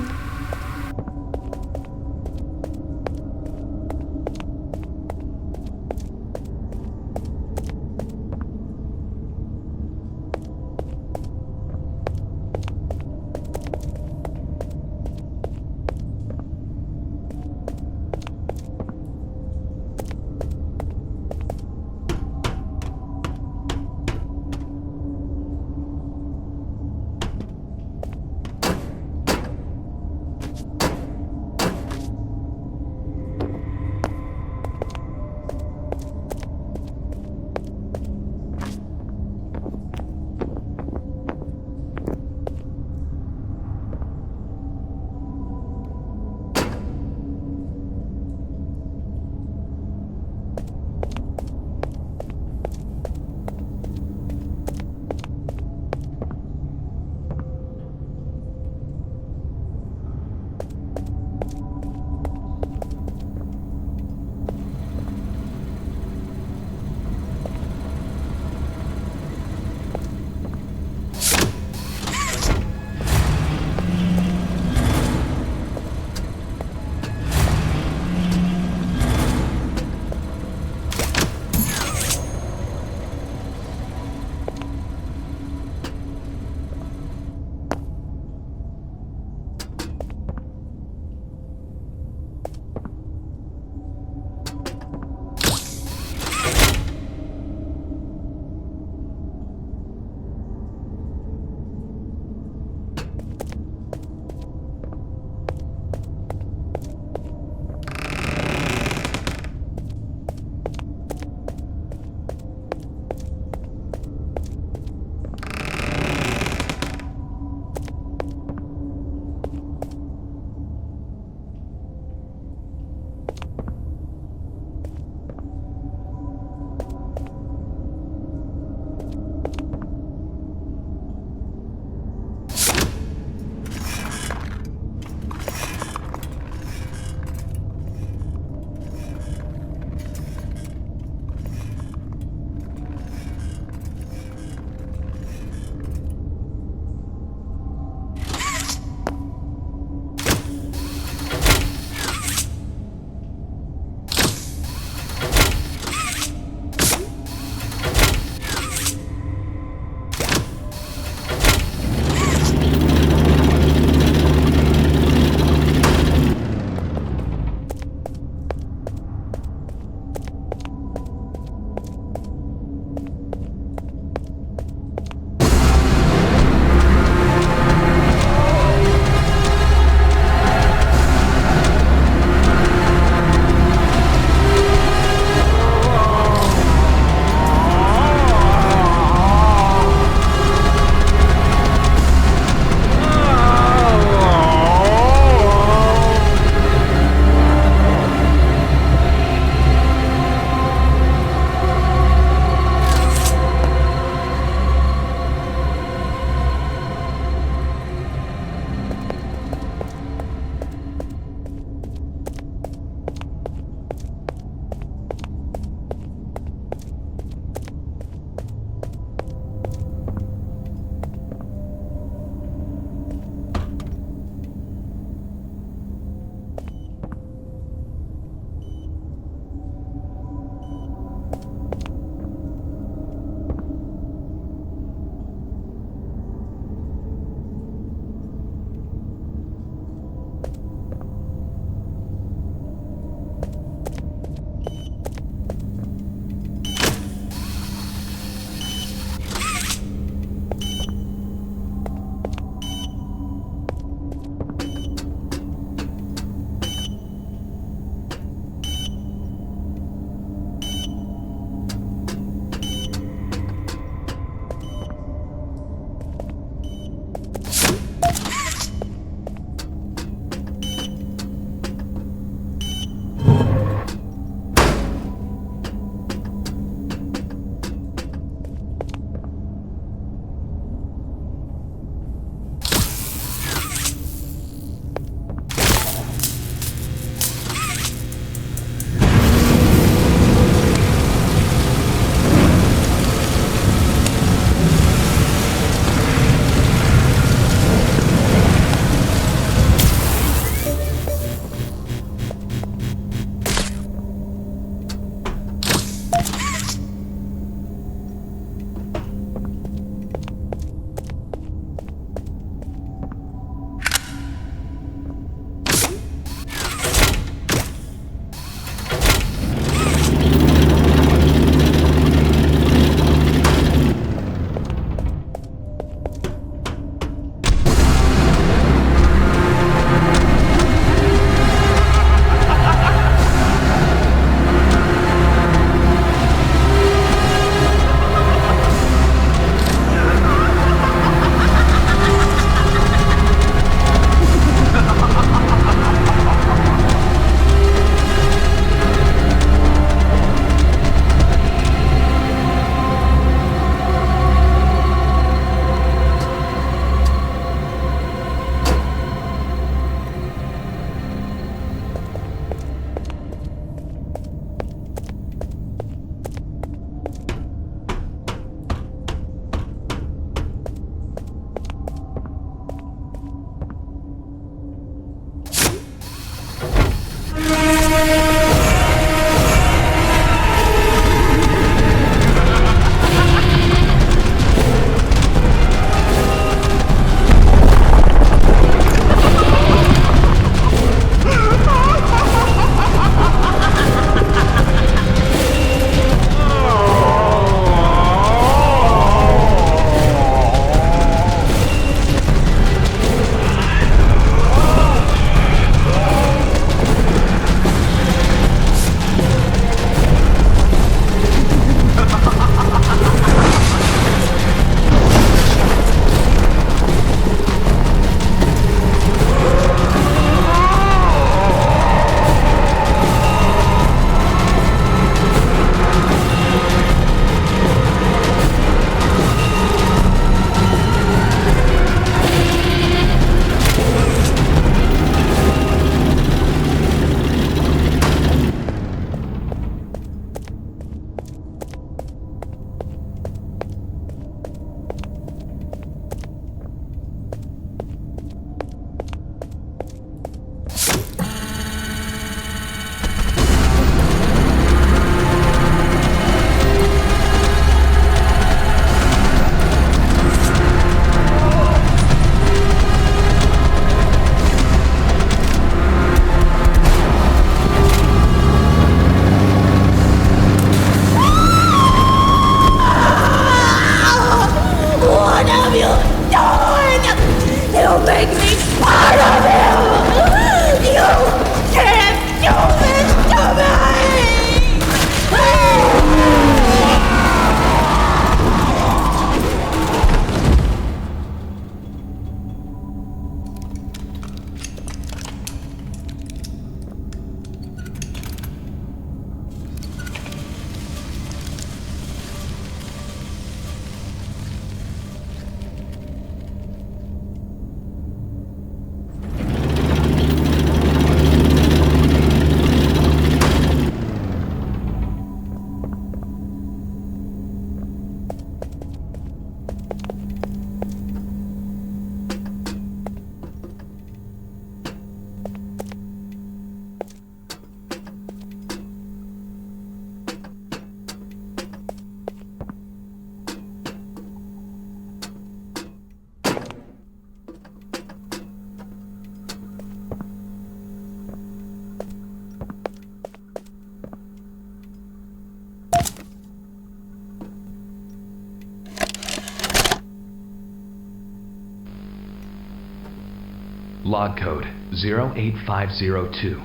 Log code 08502.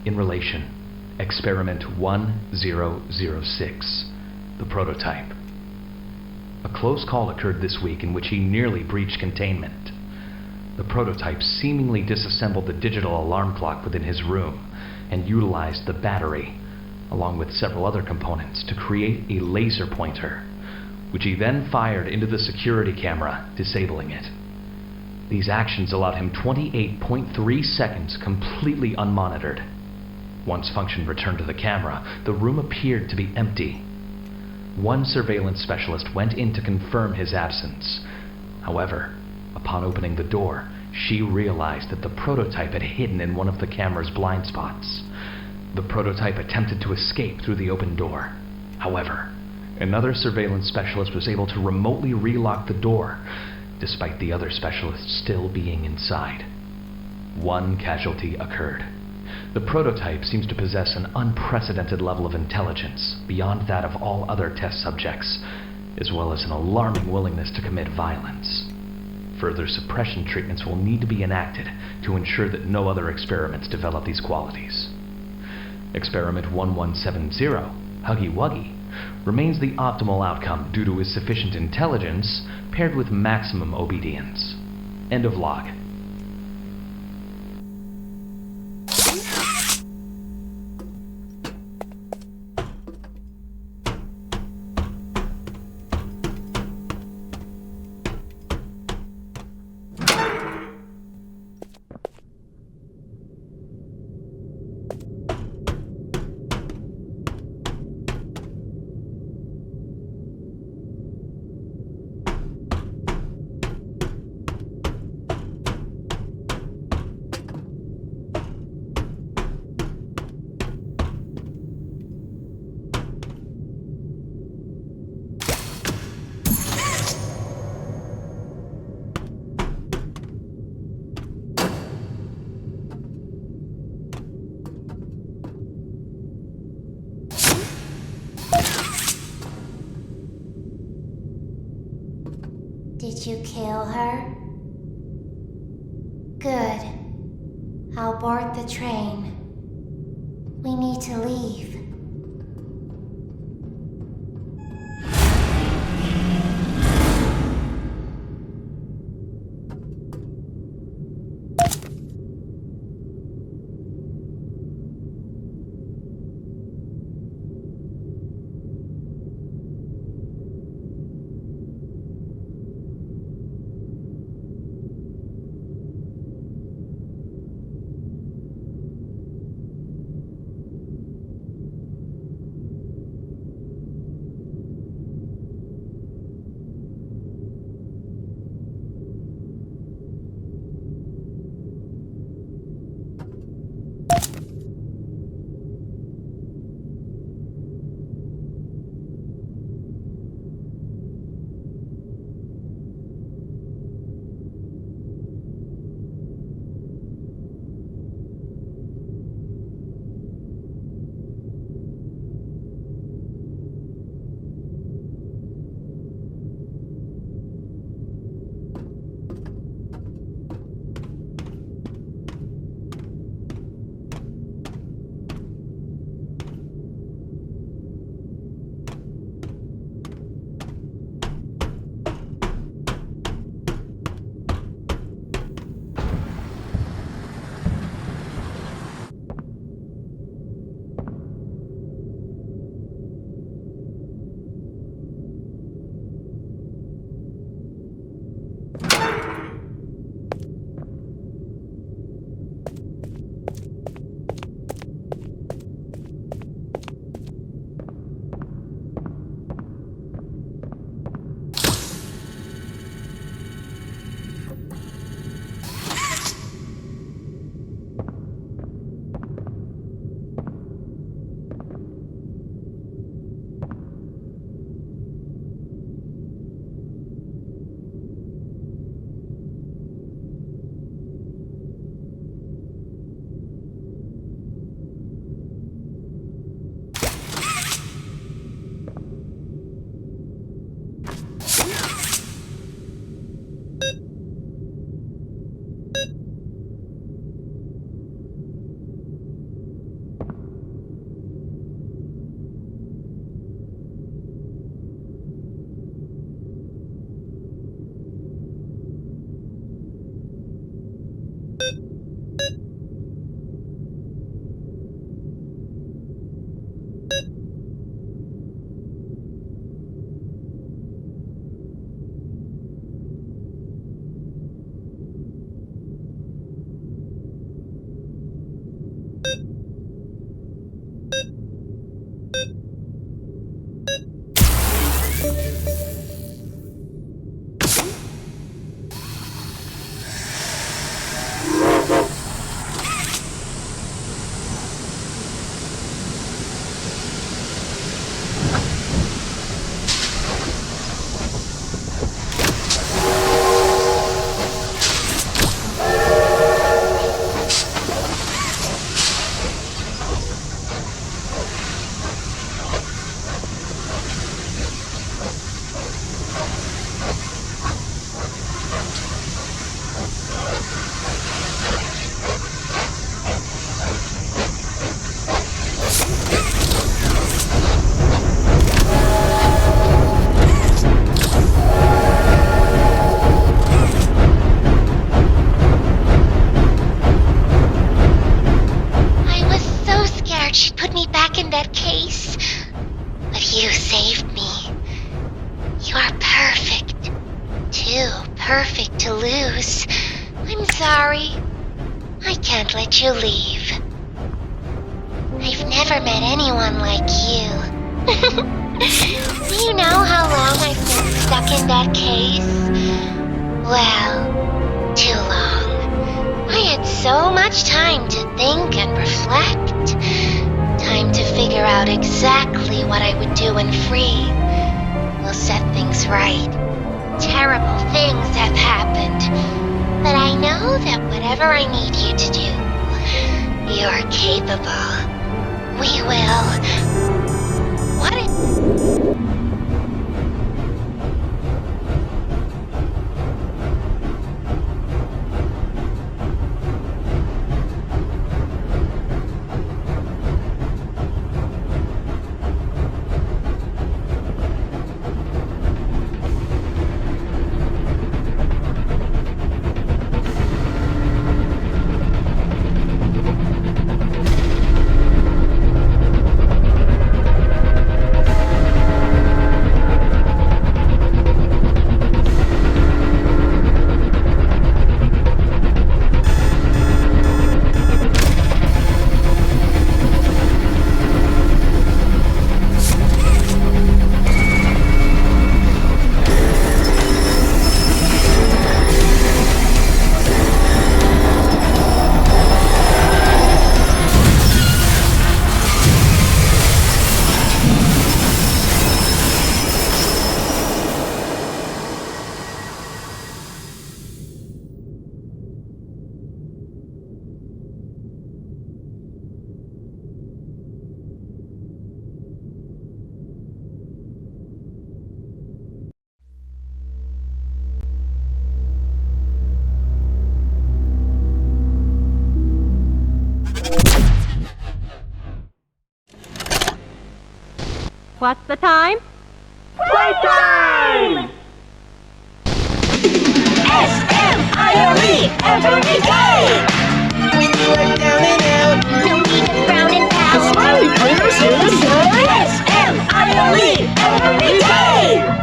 In relation, Experiment 1006, the prototype. A close call occurred this week in which he nearly breached containment. The prototype seemingly disassembled the digital alarm clock within his room and utilized the battery, along with several other components, to create a laser pointer, which he then fired into the security camera, disabling it. These actions allowed him 28.3 seconds completely unmonitored. Once function returned to the camera, the room appeared to be empty. One surveillance specialist went in to confirm his absence. However, upon opening the door, she realized that the prototype had hidden in one of the camera's blind spots. The prototype attempted to escape through the open door. However, another surveillance specialist was able to remotely relock the door, despite the other specialists still being inside. One casualty occurred. The prototype seems to possess an unprecedented level of intelligence, beyond that of all other test subjects, as well as an alarming willingness to commit violence. Further suppression treatments will need to be enacted to ensure that no other experiments develop these qualities. Experiment 1170, Huggy Wuggy, remains the optimal outcome due to his sufficient intelligence paired with maximum obedience. End of log. Did you kill her? Good. I'll board the train. We need to leave. Perfect to lose. I'm sorry. I can't let you leave. I've never met anyone like you. Do you know how long I've been stuck in that case? Well, too long. I had so much time to think and reflect. Time to figure out exactly what I would do when free. We'll set things right. Terrible things have happened. But I know that whatever I need you to do, you're capable. We will. What if... What's the time? Playtime! S-M-I-O-E every day! When you are down and out, don't need to frown and pout. The smiley players here to say S-M-I-O-E every day!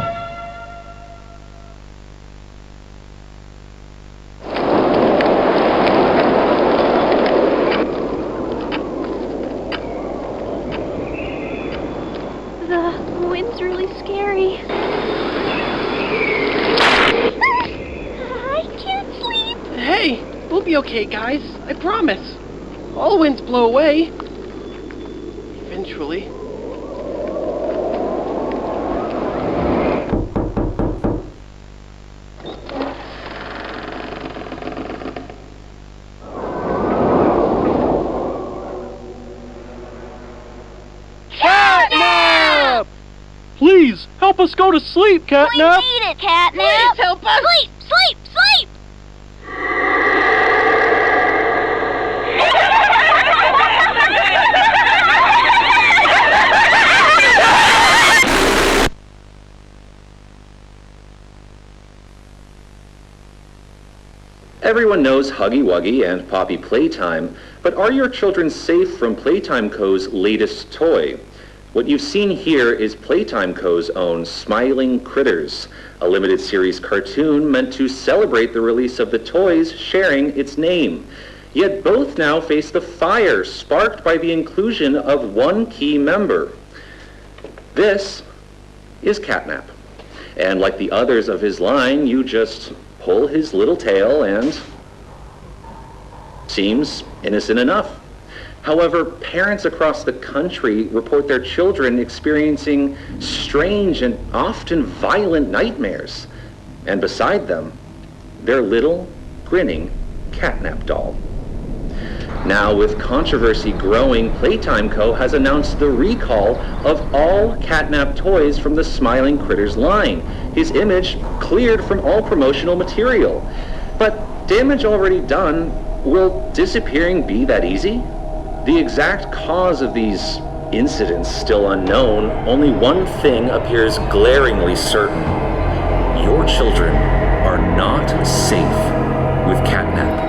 The wind's really scary. I can't sleep. Hey, we'll be okay, guys. I promise. All winds blow away. Eventually. Catnap! Please, help us go to sleep, Catnap! We need it, Catnap! Please help us! Sleep! Sleep! Sleep! Everyone knows Huggy Wuggy and Poppy Playtime, but are your children safe from Playtime Co.'s latest toy? What you've seen here is Playtime Co.'s own Smiling Critters, a limited series cartoon meant to celebrate the release of the toys sharing its name. Yet both now face the fire sparked by the inclusion of one key member. This is Catnap. And like the others of his line, you just pull his little tail and seems innocent enough. However, parents across the country report their children experiencing strange and often violent nightmares. And beside them, their little, grinning Catnap doll. Now, with controversy growing, Playtime Co. has announced the recall of all Catnap toys from the Smiling Critters line. His image cleared from all promotional material. But damage already done, will disappearing be that easy? The exact cause of these incidents still unknown, only one thing appears glaringly certain. Your children are not safe with Catnap.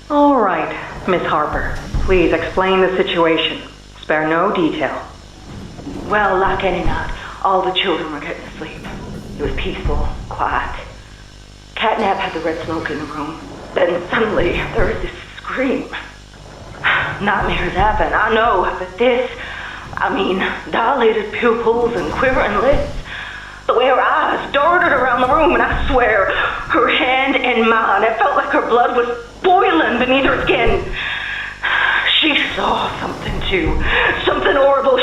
All right, Miss Harper, please explain the situation. Spare no detail. Well, like any night, all the children were getting to sleep. It was peaceful, quiet. Catnap had the red smoke in the room. Then suddenly, there was this scream. Nightmares happen, I know, but this... I mean, dilated pupils and quivering lips. The way her eyes darted around the room, and I swear, her hand in mine, it felt like her blood was boiling beneath her skin. She saw something too. Something horrible.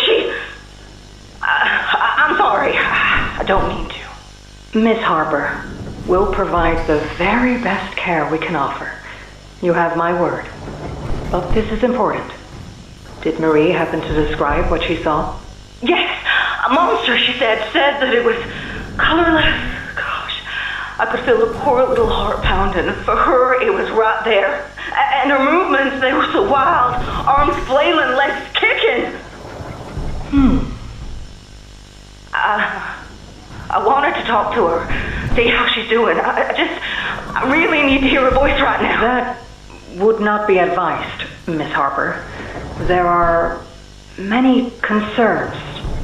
I'm sorry. I don't mean to. Miss Harper, we'll provide the very best care we can offer. You have my word. But this is important. Did Marie happen to describe what she saw? Yes, a monster, she said that it was colorless. Gosh, I could feel the poor little heart pounding. For her, it was right there. And her movements, they were so wild. Arms flailing, legs kicking. I wanted to talk to her, see how she's doing. I really need to hear her voice right now. That would not be advised, Miss Harper. There are many concerns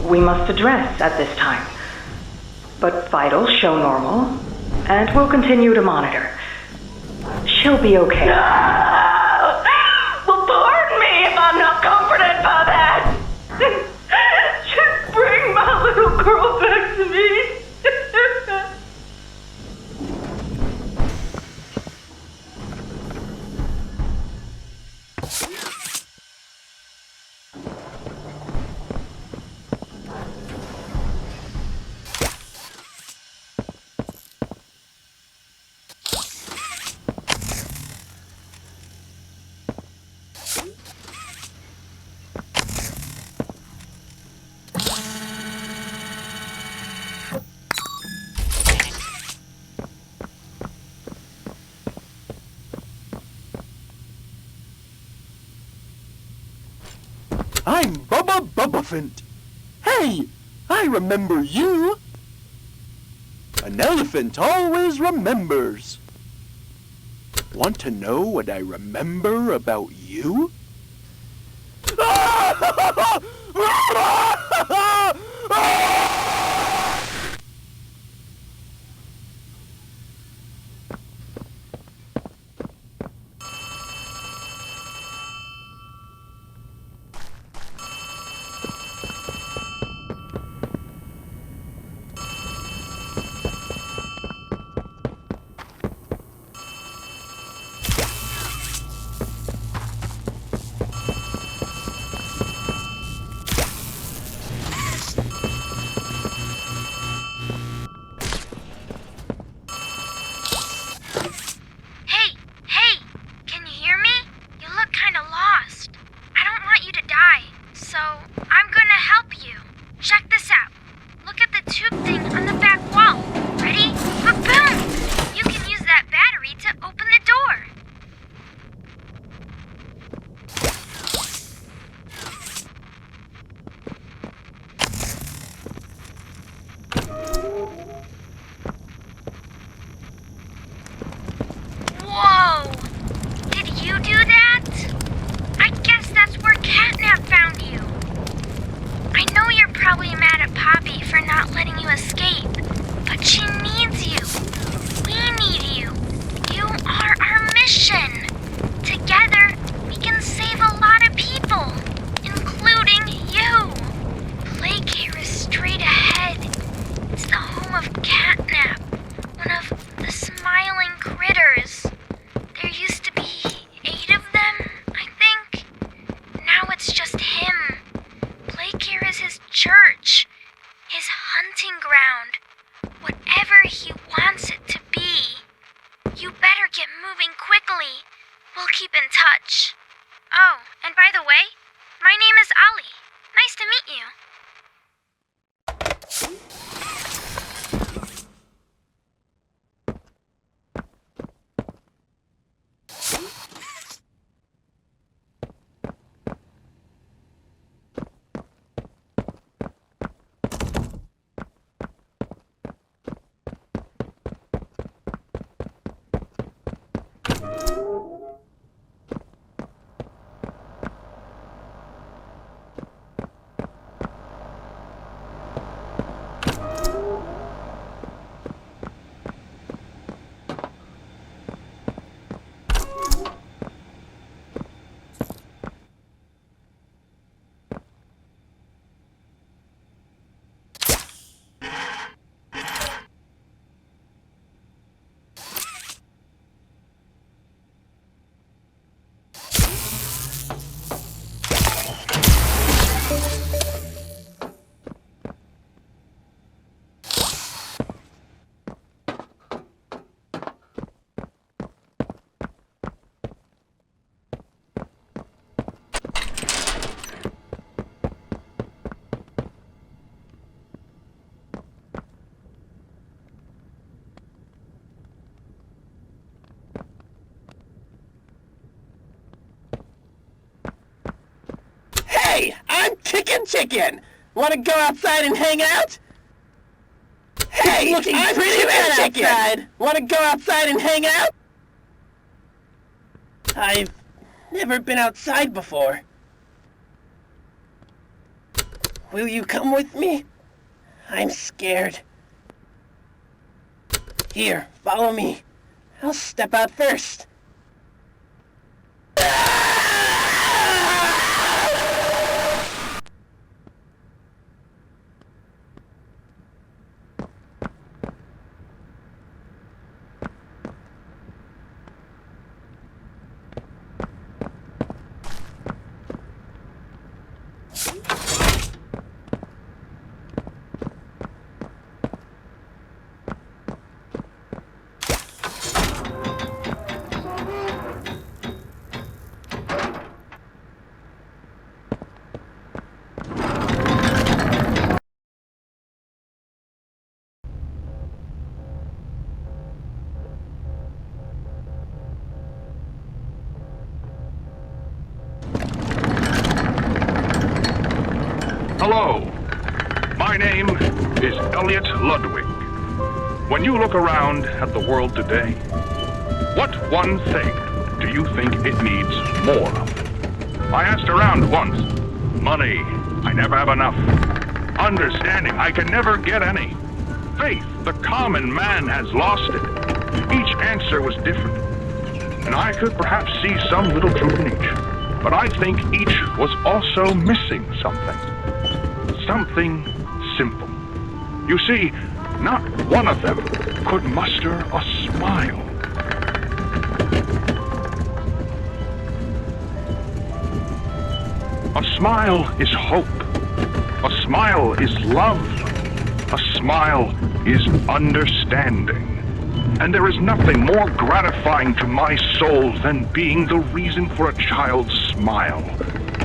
we must address at this time. But vitals show normal, and we'll continue to monitor. She'll be okay. No! Well, pardon me if I'm not comforted by that. Just bring my little girl back to me. I'm Bubba Bubbaphant. Hey, I remember you. An elephant always remembers. Want to know what I remember about you? Chicken Chicken! Wanna go outside and hang out? Hey, I'm Chicken Chicken! Outside. Wanna go outside and hang out? I've never been outside before. Will you come with me? I'm scared. Here, follow me. I'll step out first. Hello, my name is Elliot Ludwig. When you look around at the world today, what one thing do you think it needs more of? I asked around once. Money, I never have enough. Understanding, I can never get any. Faith, the common man has lost it. Each answer was different, and I could perhaps see some little truth in each. But I think each was also missing something. Something simple. You see, not one of them could muster a smile. A smile is hope. A smile is love. A smile is understanding. And there is nothing more gratifying to my soul than being the reason for a child's smile.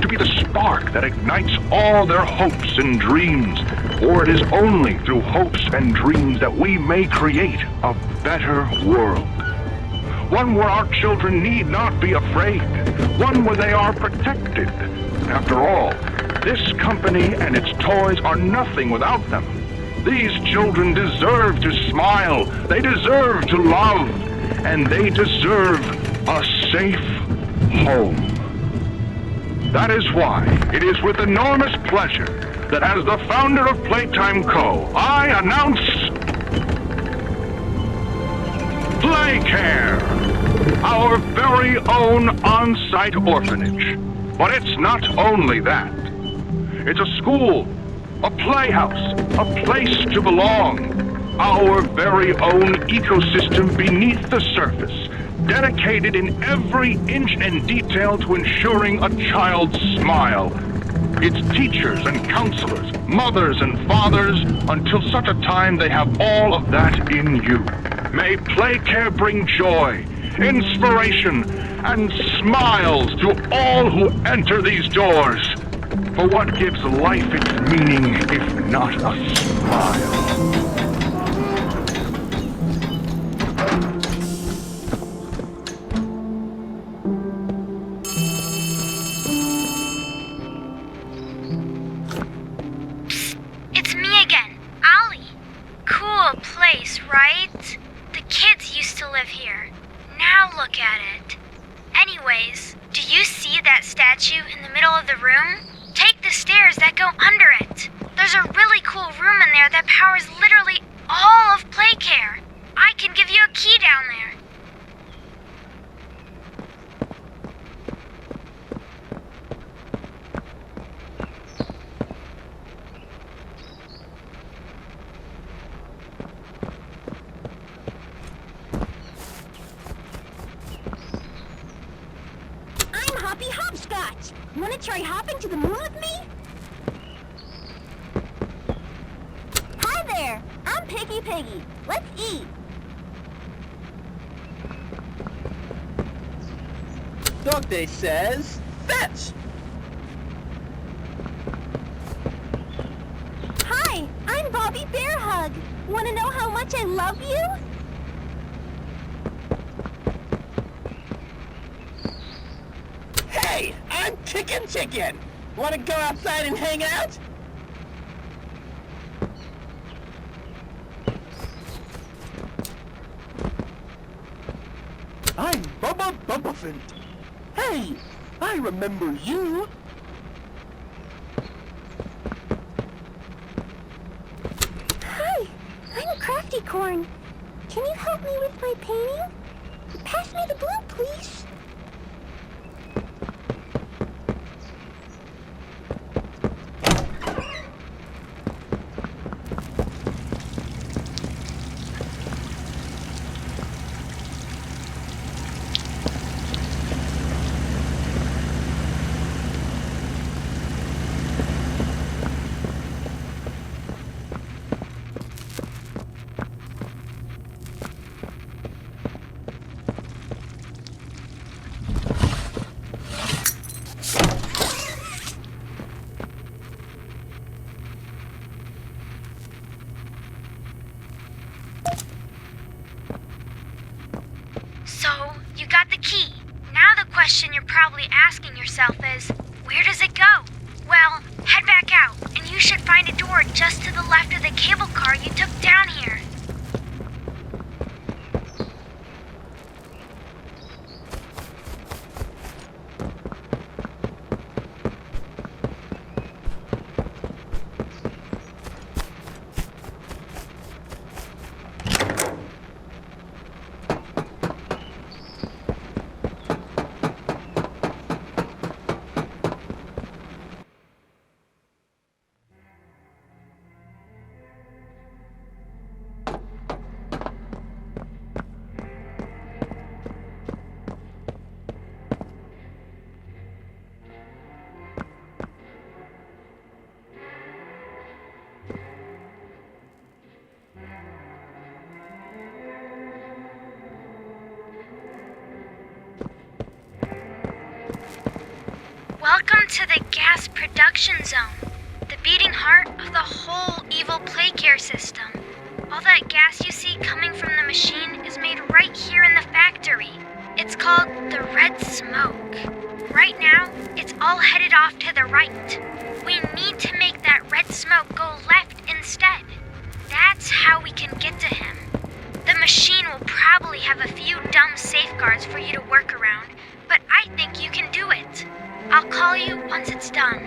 To be the spark that ignites all their hopes and dreams, for it is only through hopes and dreams that we may create a better world. One where our children need not be afraid, one where they are protected. After all, this company and its toys are nothing without them. These children deserve to smile, they deserve to love, and they deserve a safe home. That is why it is with enormous pleasure that as the founder of Playtime Co., I announce Playcare, our very own on-site orphanage. But it's not only that. It's a school, a playhouse, a place to belong, our very own ecosystem beneath the surface, dedicated in every inch and detail to ensuring a child's smile. Its teachers and counselors, mothers and fathers, until such a time they have all of that in you. May Playcare bring joy, inspiration, and smiles to all who enter these doors. For what gives life its meaning if not a smile? It's me again, Ollie. Cool place, right? The kids used to live here. Now look at it. Anyways, do you see that statue in the middle of the room? Take the stairs that go under it. There's a really cool room in there that powers literally all of Playcare. I can give you a key down there. Hoppy Hopscotch! Wanna try hopping to the moon with me? Hi there! I'm Piggy Piggy. Let's eat! Dog Day says, fetch! Hi, I'm Bobby Bear Hug. Wanna know how much I love you? Hey, I'm Chicken Chicken! Wanna go outside and hang out? I'm Bubba Bubbaphant. Hey, I remember you. Hi, I'm Crafty Corn. Can you help me with my painting? Pass me the blue, please. So, you got the key. Now the question you're probably asking yourself is, where does it go? Well, head back out, and you should find a door just to the left of the cable car you took down here. Welcome to the gas production zone, the beating heart of the whole evil play care system. All that gas you see coming from the machine is made right here in the factory. It's called the red smoke. Right now, it's all headed off to the right. We need to make that red smoke go left instead. That's how we can get to him. The machine will probably have a few dumb safeguards for you to work around, but I think you can do it. I'll call you once it's done.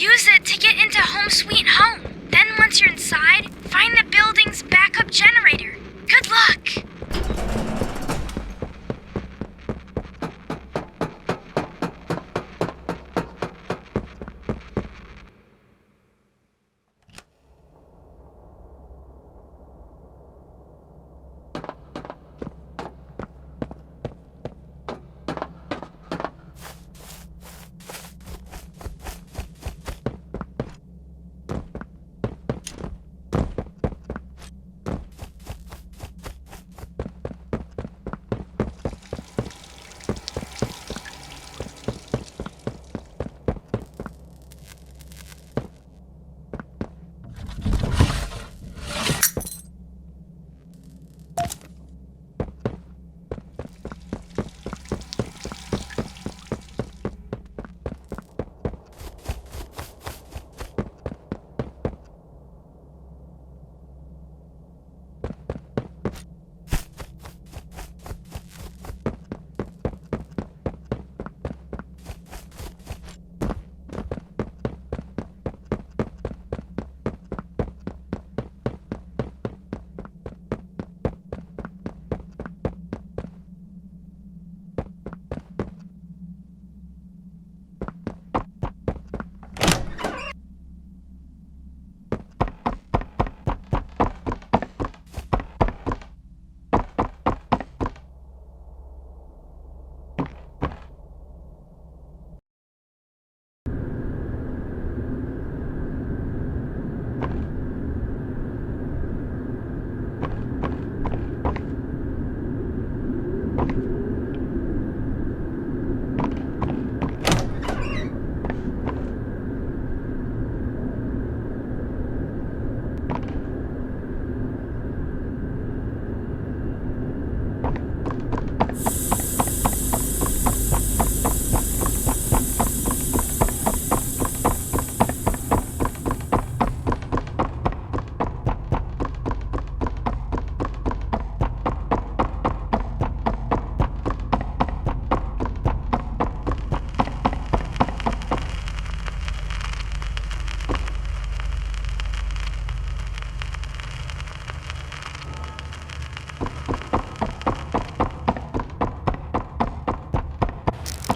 Use it to get into Home Sweet Home. Then once you're inside, find the building's backup generator. Good luck!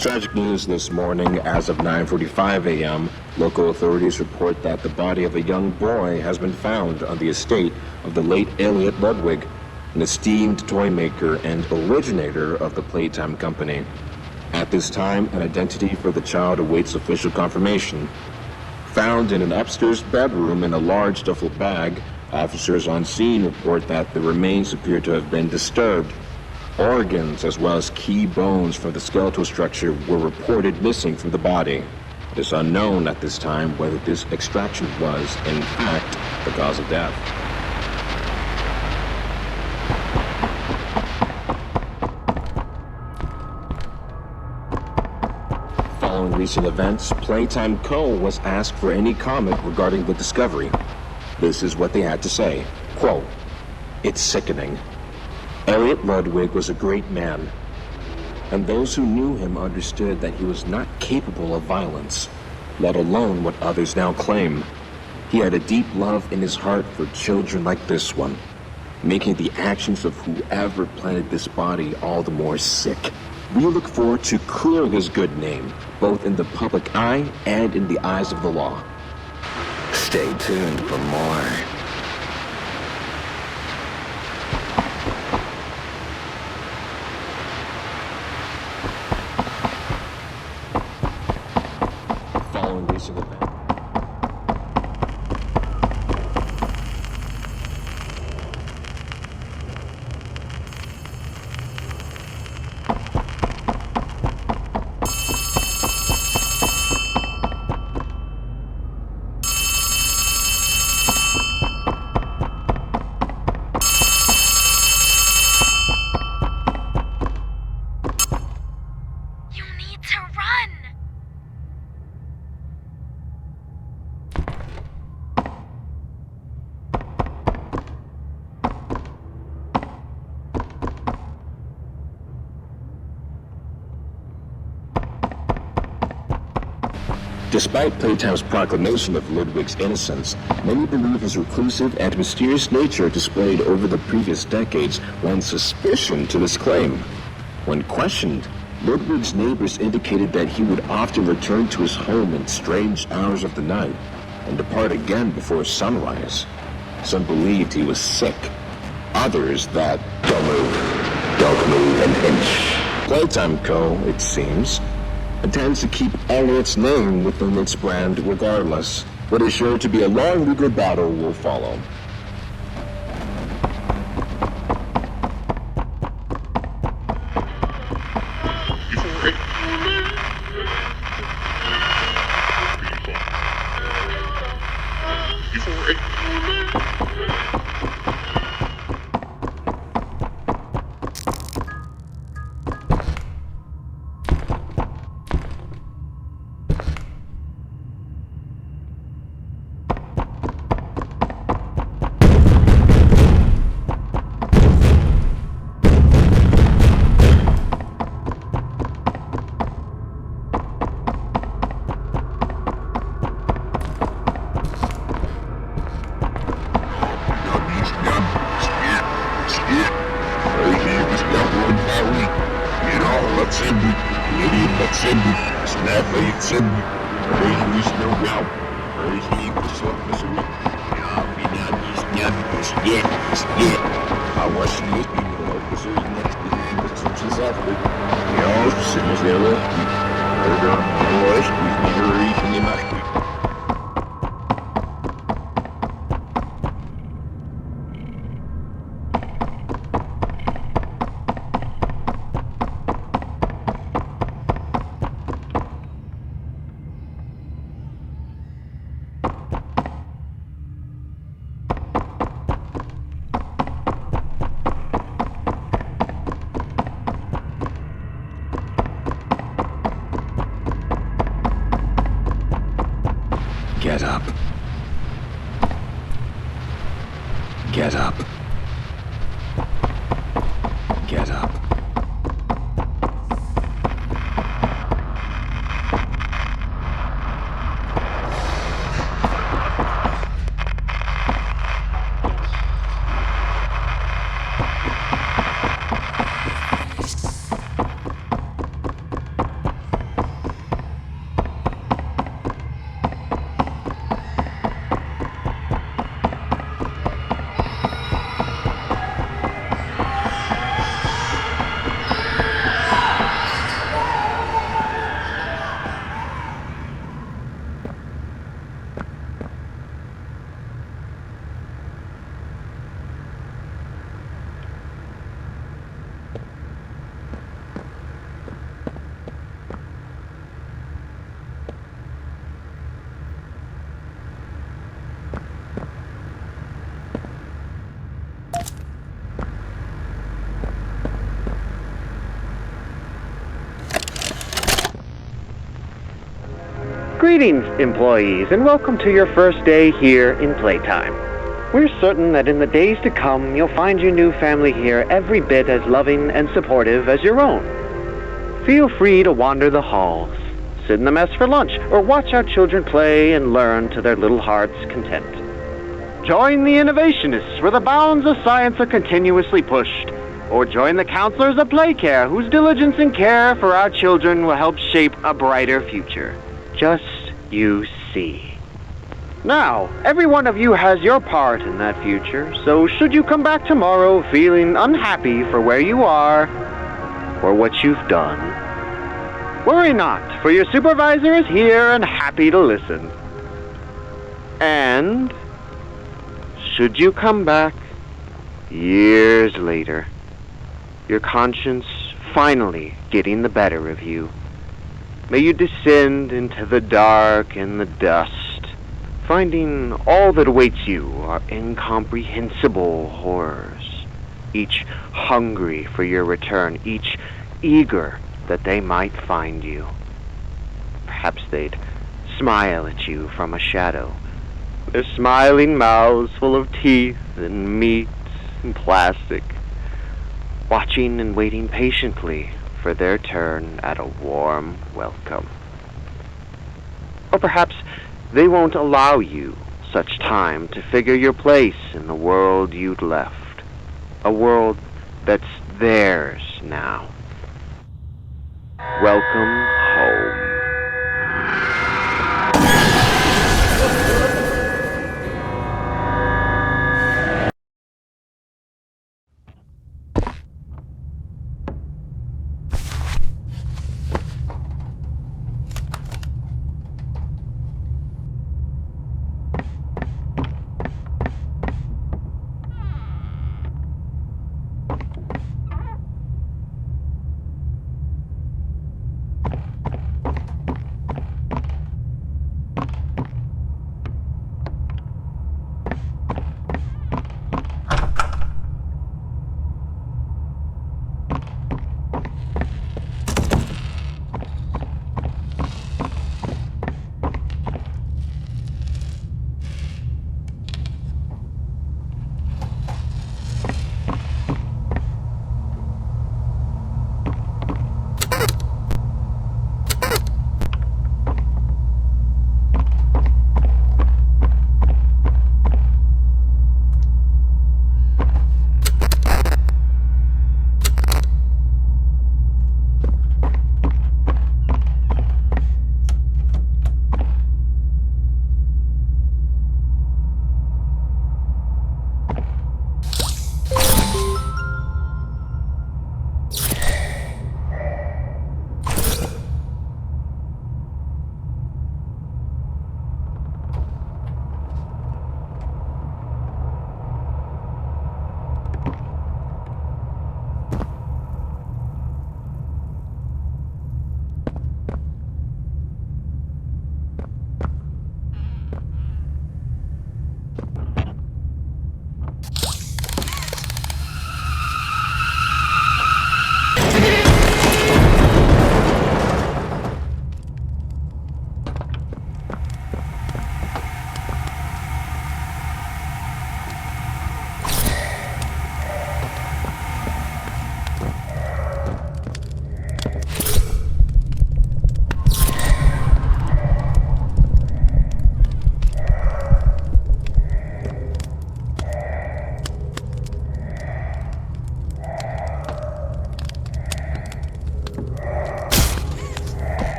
Tragic news this morning. As of 9:45 a.m., local authorities report that the body of a young boy has been found on the estate of the late Elliot Ludwig, an esteemed toy maker and originator of the Playtime company. At this time, an identity for the child awaits official confirmation. Found in an upstairs bedroom in a large duffel bag, officers on scene report that the remains appear to have been disturbed. Organs as well as key bones from the skeletal structure were reported missing from the body. It is unknown at this time whether this extraction was, in fact, the cause of death. Following recent events, Playtime Co. was asked for any comment regarding the discovery. This is what they had to say. Quote, "It's sickening. Elliot Ludwig was a great man, and those who knew him understood that he was not capable of violence, let alone what others now claim. He had a deep love in his heart for children like this one, making the actions of whoever planted this body all the more sick. We look forward to clearing his good name, both in the public eye and in the eyes of the law. Stay tuned for more." Following recent events. Despite Playtime's proclamation of Ludwig's innocence, many believe his reclusive and mysterious nature displayed over the previous decades lends suspicion to this claim. When questioned, Ludwig's neighbors indicated that he would often return to his home in strange hours of the night and depart again before sunrise. Some believed he was sick. Others that, don't move an inch. Playtime Co., it seems, intends to keep Elliot's name within its brand regardless. What is sure to be a long legal battle will follow. Get up. Get up. Get up. Greetings, employees, and welcome to your first day here in Playtime. We're certain that in the days to come, you'll find your new family here every bit as loving and supportive as your own. Feel free to wander the halls, sit in the mess for lunch, or watch our children play and learn to their little hearts' content. Join the innovationists where the bounds of science are continuously pushed, or join the counselors of Playcare whose diligence and care for our children will help shape a brighter future. Just you see. Now, every one of you has your part in that future, so should you come back tomorrow feeling unhappy for where you are or what you've done, worry not, for your supervisor is here and happy to listen. And should you come back years later, your conscience finally getting the better of you, may you descend into the dark and the dust, finding all that awaits you are incomprehensible horrors, each hungry for your return, each eager that they might find you. Perhaps they'd smile at you from a shadow, their smiling mouths full of teeth and meat and plastic, watching and waiting patiently for their turn at a warm welcome. Or perhaps they won't allow you such time to figure your place in the world you'd left. A world that's theirs now. Welcome home.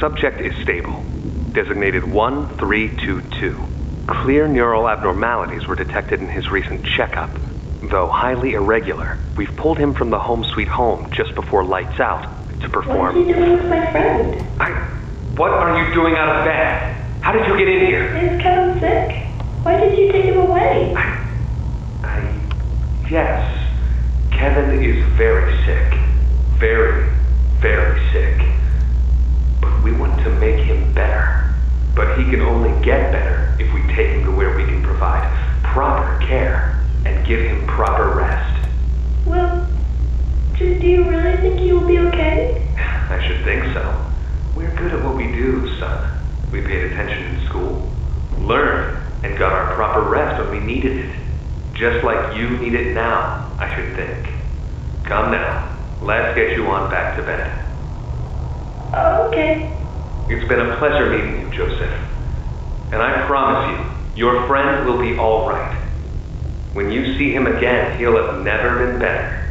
Subject is stable. Designated 1322. Clear neural abnormalities were detected in his recent checkup. Though highly irregular, we've pulled him from the home sweet home just before lights out to perform... What is he doing with my friend? What are you doing out of bed? How did you get in here? Is Kevin sick? Why did you take him away? Yes. Kevin is very sick. Very, very sick. But we want to make him better. But he can only get better if we take him to where we can provide proper care and give him proper rest. Well, do you really think he will be okay? I should think so. We're good at what we do, son. We paid attention in school, learned, and got our proper rest when we needed it. Just like you need it now, I should think. Come now, let's get you on back to bed. Okay. It's been a pleasure meeting you, Joseph. And I promise you, your friend will be all right. When you see him again, he'll have never been better.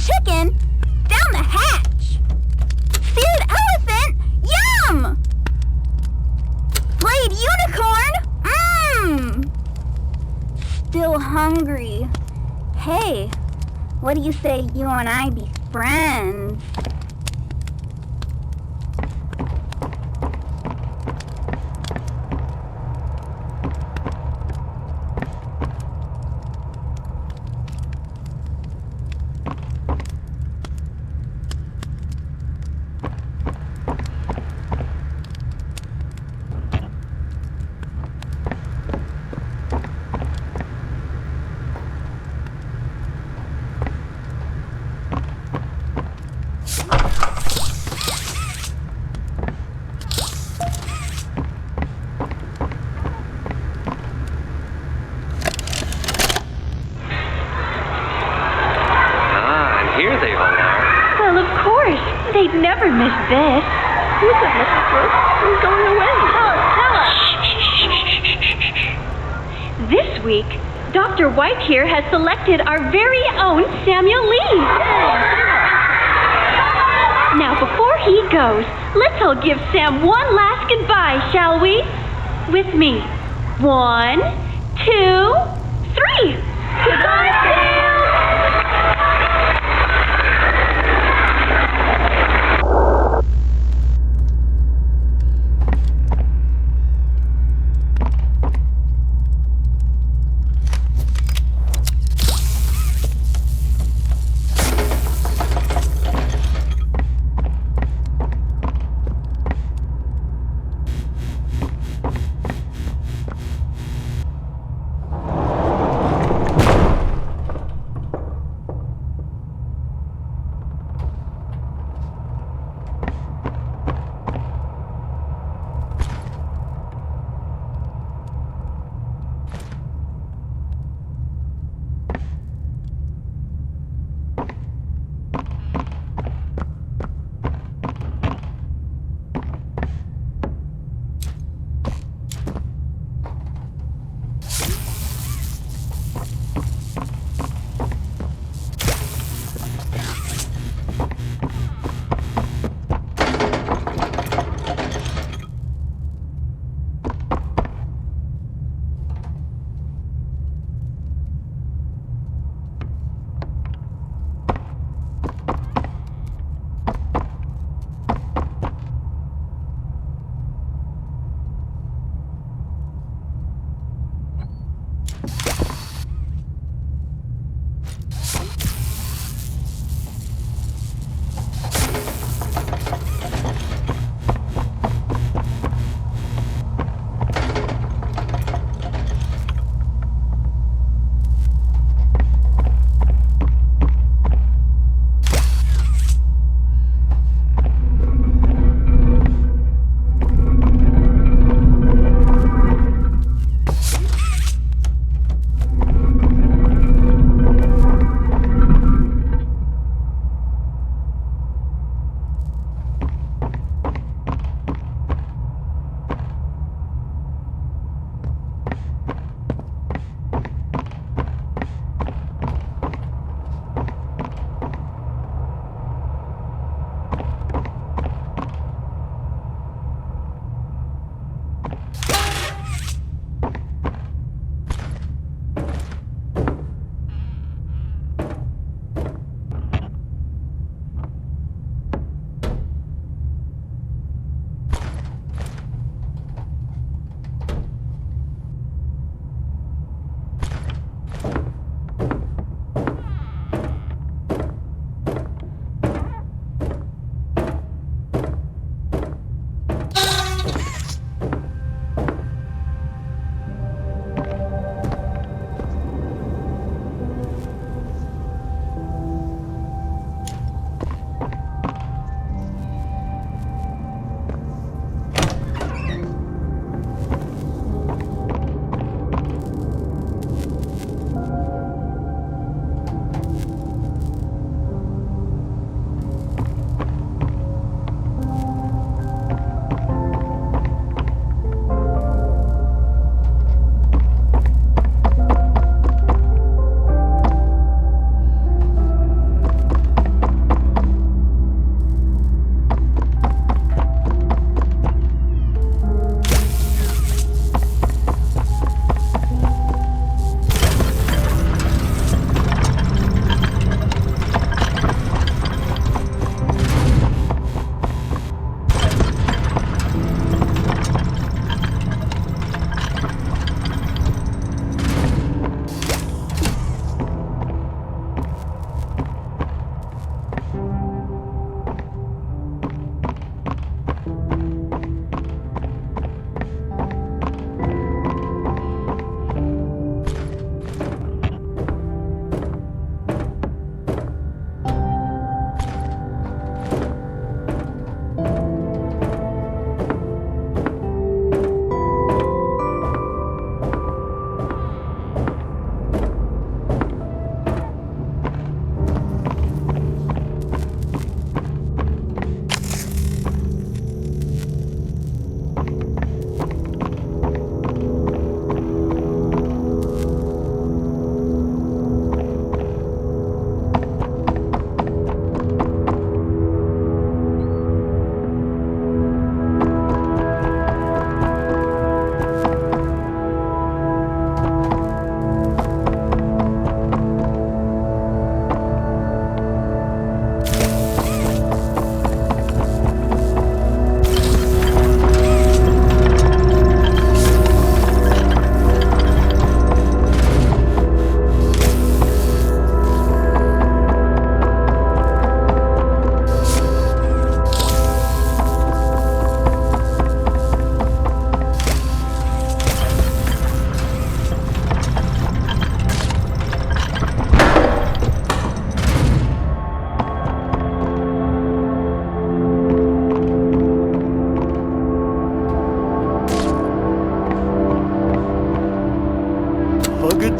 chicken down the hatch. Seared elephant still hungry. Hey, what do you say you and I be friends? They'd never miss this. Who's that, Mr. Brooks? Who's going away? Tell us. This week, Dr. White here has selected our very own Samuel Lee. Now, before he goes, let's all give Sam one last goodbye, shall we? With me. 1, 2, 3. Goodbye, Sam!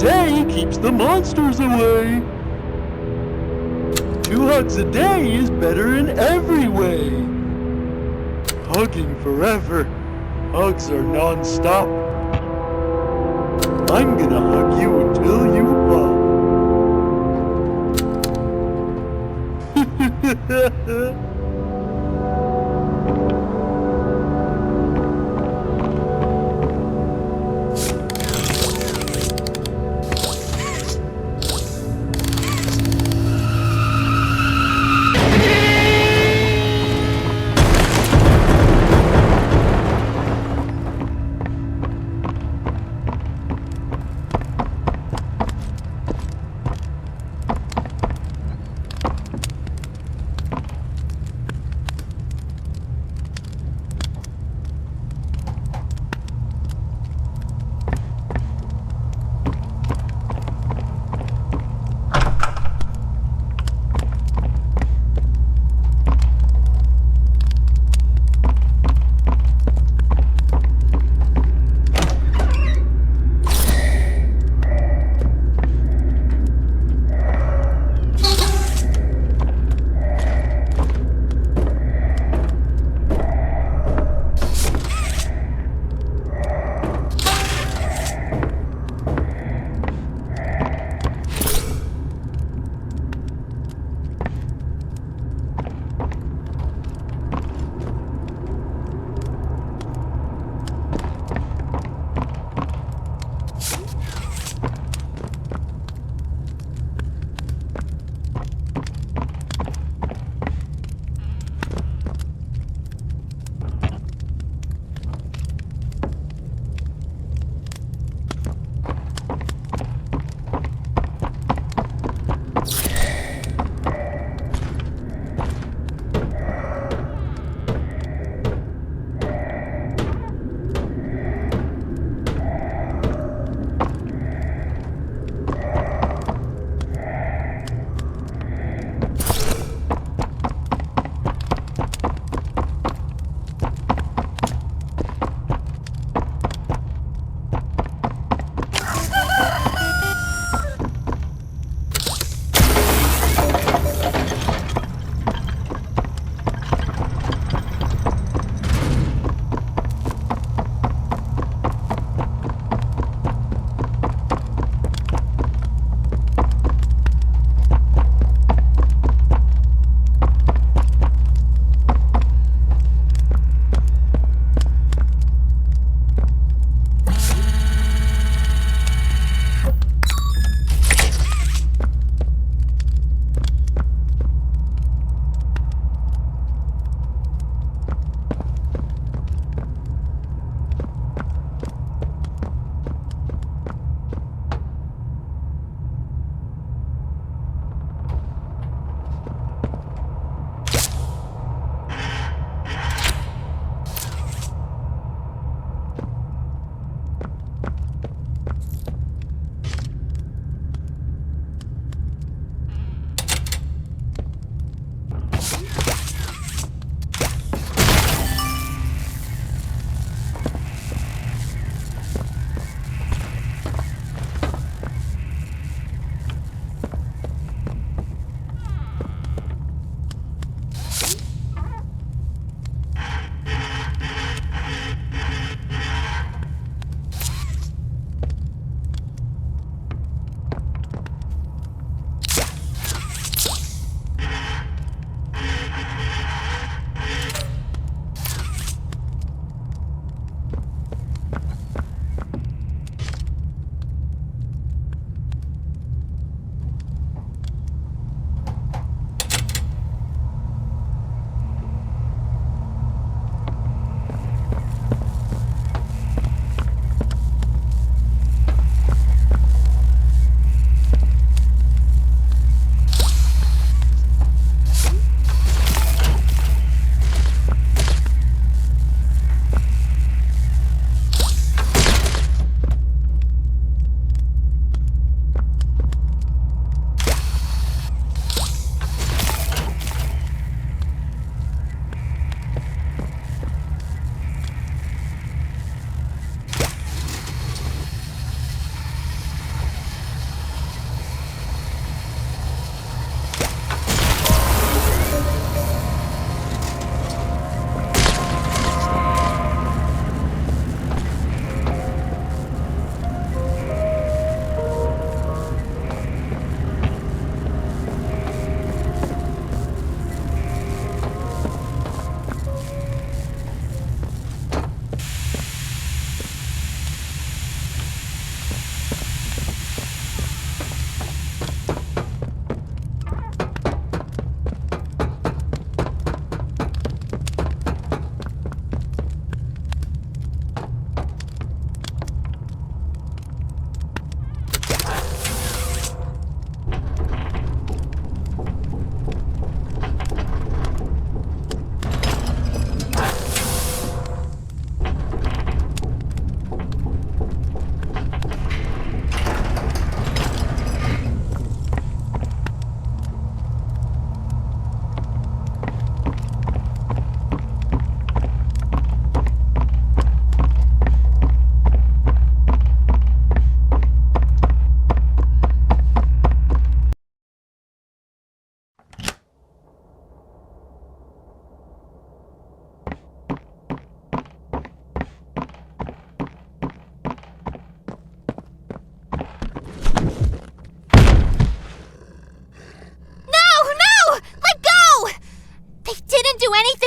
day keeps the monsters away. 2 hugs a day is better in every way. Hugging forever. Hugs are non-stop. I'm gonna hug you until you pop.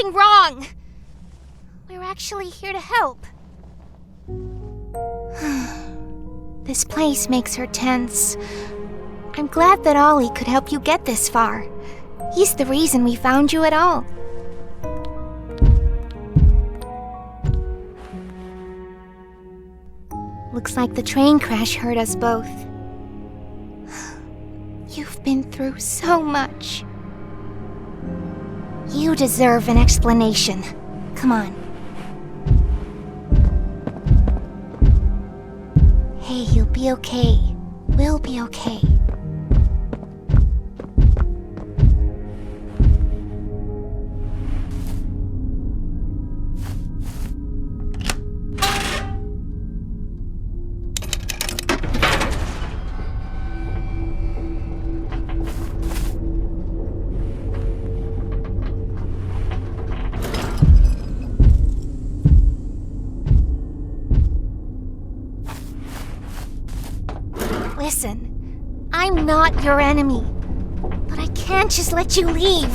something wrong. We're actually here to help. This place makes her tense. I'm glad that Ollie could help you get this far. He's the reason we found you at all. Looks like the train crash hurt us both. You've been through so much. You deserve an explanation. Come on. Hey, you'll be okay. We'll be okay. Listen, I'm not your enemy, but I can't just let you leave.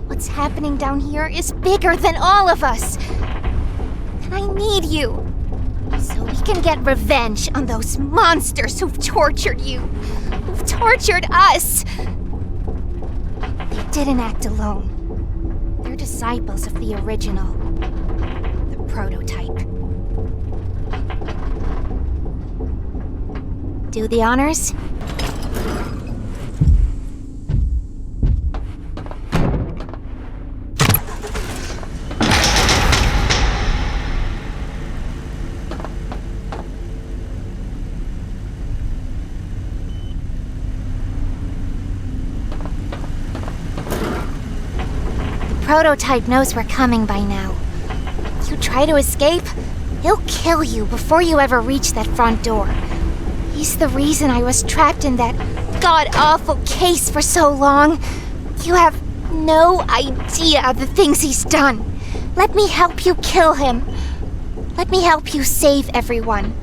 What's happening down here is bigger than all of us, and I need you, so we can get revenge on those monsters who've tortured you, who've tortured us. They didn't act alone. They're disciples of the original, the prototype. Do the honors? The prototype knows we're coming by now. You try to escape, he'll kill you before you ever reach that front door. He's the reason I was trapped in that god-awful case for so long. You have no idea the things he's done. Let me help you kill him. Let me help you save everyone.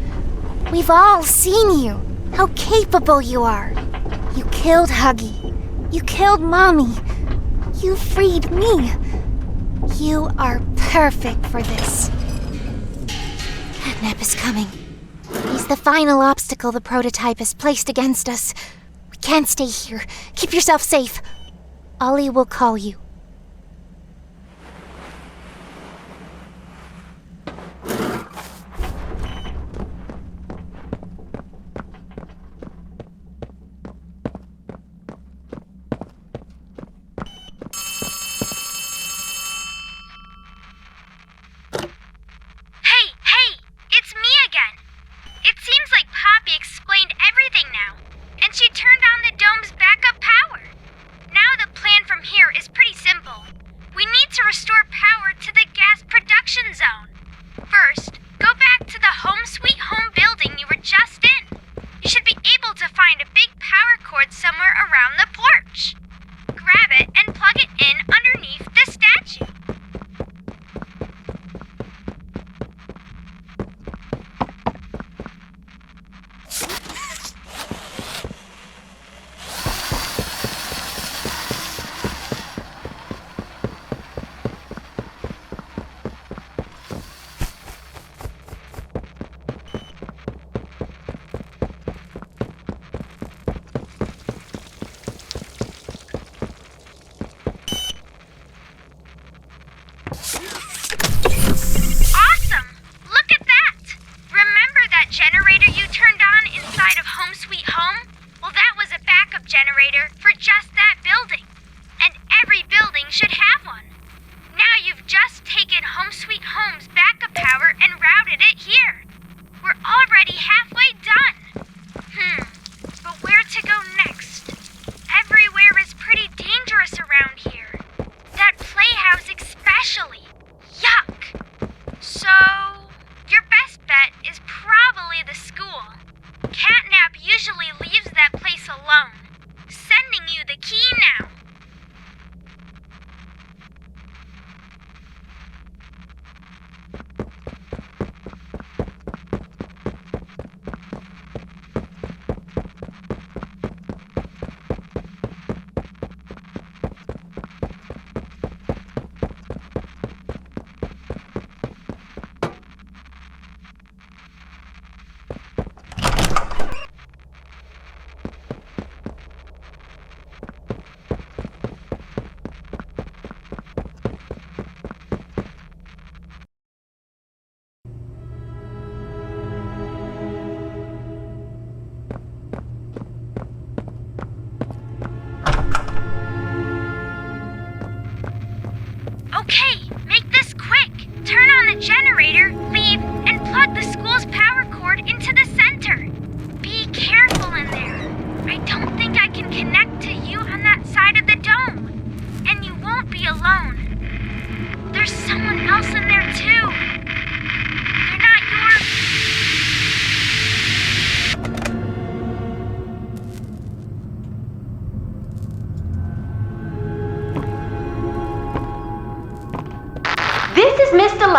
We've all seen you, how capable you are. You killed Huggy. You killed Mommy. You freed me. You are perfect for this. Catnap is coming. He's the final obstacle the prototype has placed against us. We can't stay here. Keep yourself safe. Ollie will call you.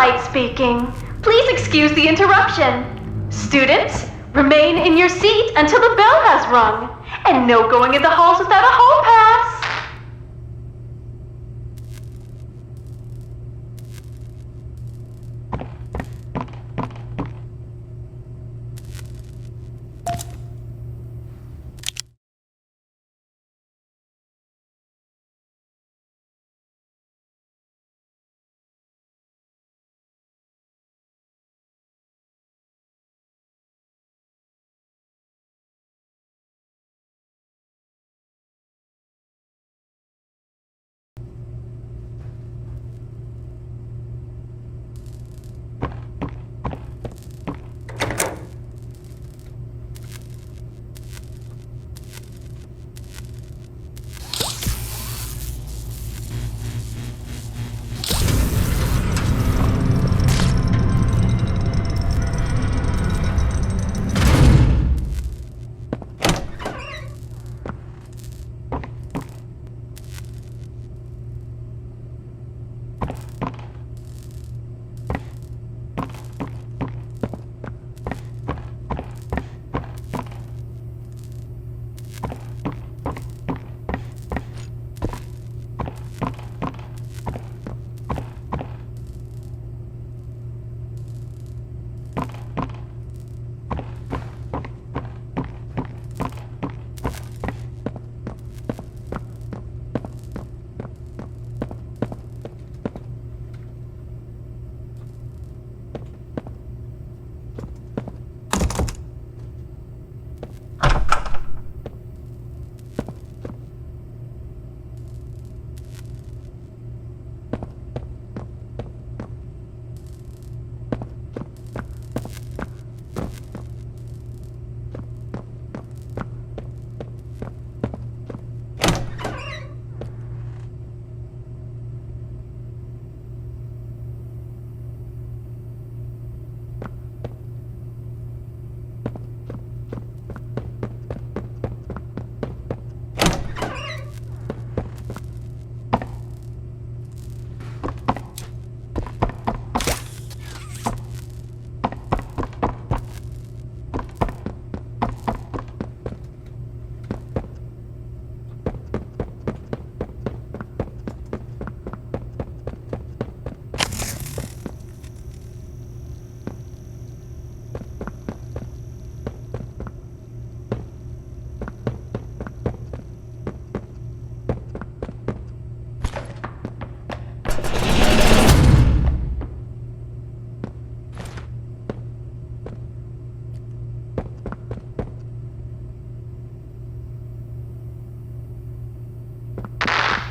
Starlight speaking. Please excuse the interruption. Students, remain in your seat until the bell has rung. And no going in the halls without a hall pass.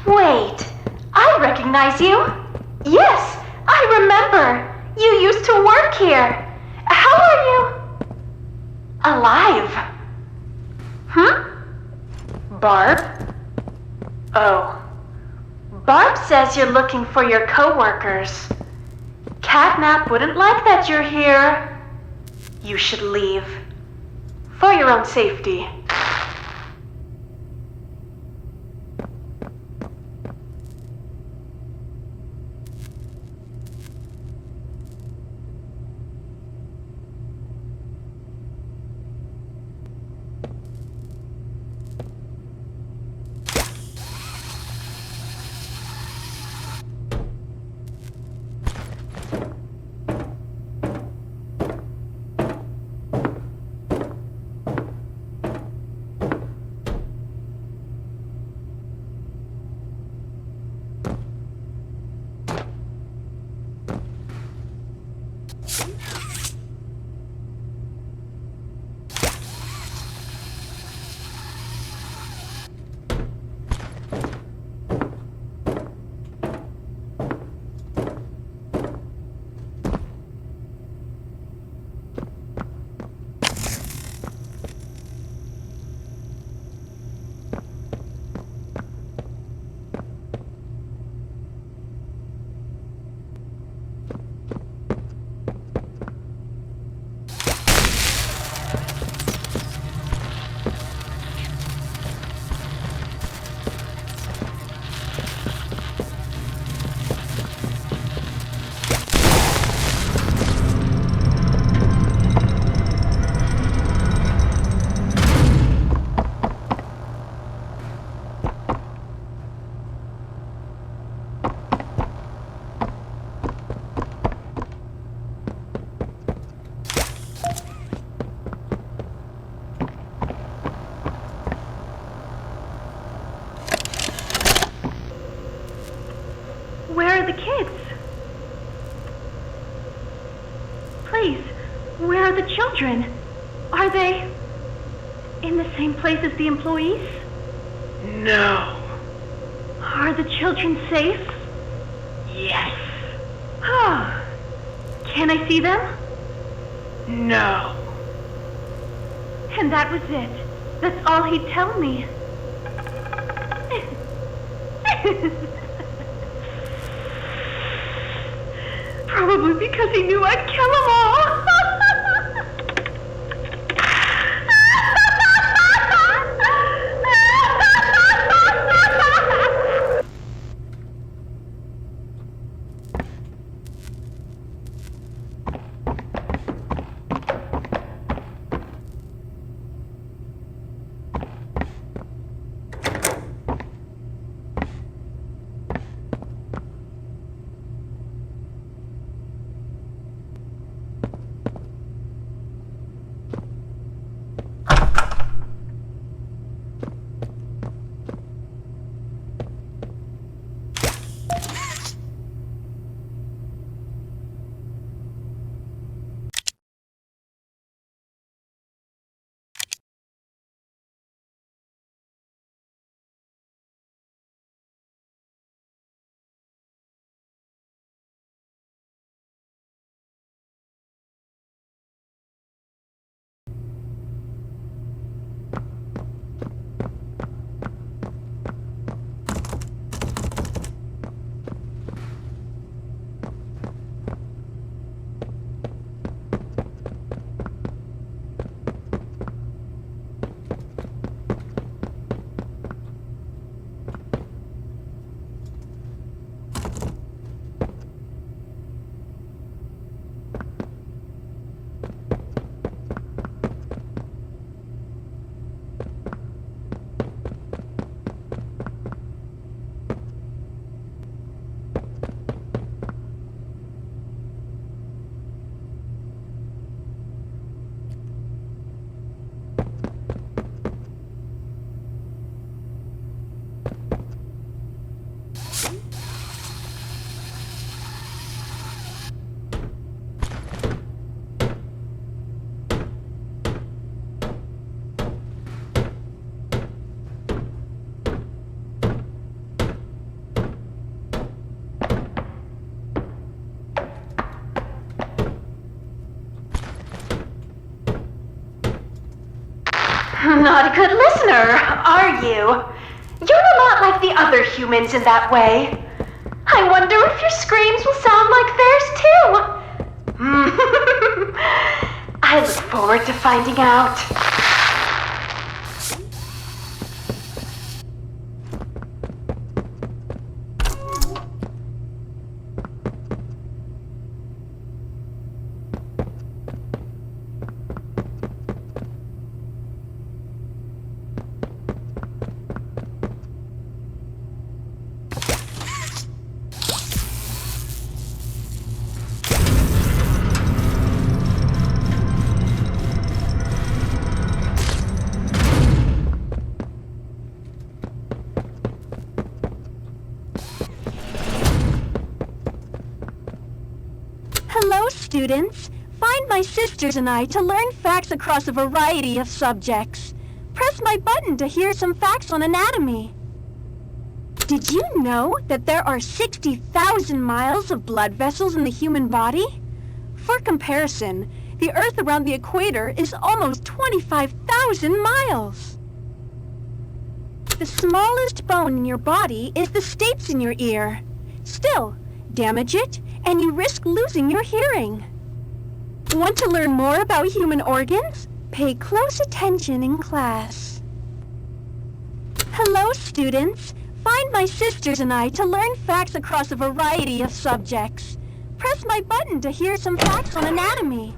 Wait, I recognize you. Yes, I remember. You used to work here. How are you? Alive. Barb? Oh. Barb says you're looking for your co-workers. Catnap wouldn't like that you're here. You should leave. For your own safety. are the kids? Please, where are the children? Are they in the same place as the employees? No. Are the children safe? Yes. Oh. Can I see them? No. And that was it. That's all he'd tell me. Probably because he knew I'd kill them all. Not a good listener, are you? You're a lot like the other humans in that way. I wonder if your screams will sound like theirs too. I look forward to finding out. Hello, students. Find my sisters and I to learn facts across a variety of subjects. Press my button to hear some facts on anatomy. Did you know that there are 60,000 miles of blood vessels in the human body? For comparison, the Earth around the equator is almost 25,000 miles. The smallest bone in your body is the stapes in your ear. Still, damage it, and you risk losing your hearing. Want to learn more about human organs? Pay close attention in class. Hello, students. Find my sisters and I to learn facts across a variety of subjects. Press my button to hear some facts on anatomy.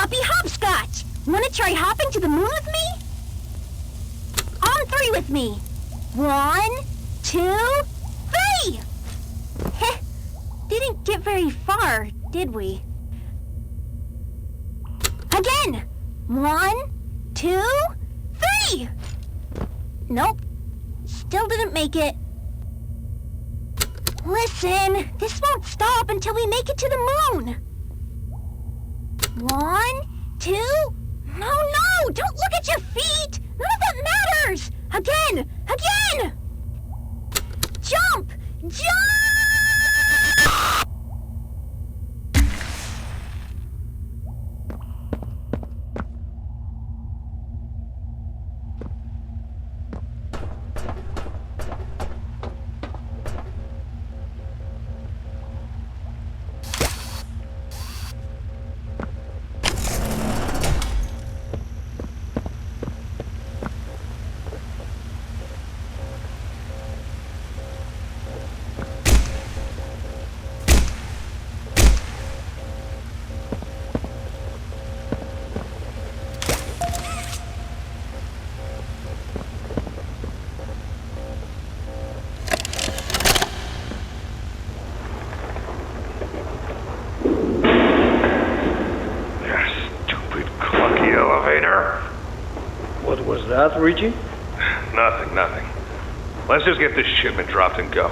Hoppy hopscotch! Wanna try hopping to the moon with me? On 3 with me. 1, 2, 3! Heh, didn't get very far, did we? Again! 1, 2, 3! Nope, still didn't make it. Listen, this won't stop until we make it to the moon. 1, 2... No, don't look at your feet! None of that matters! Again! Jump! What was that, Richie? Nothing. Let's just get this shipment dropped and go.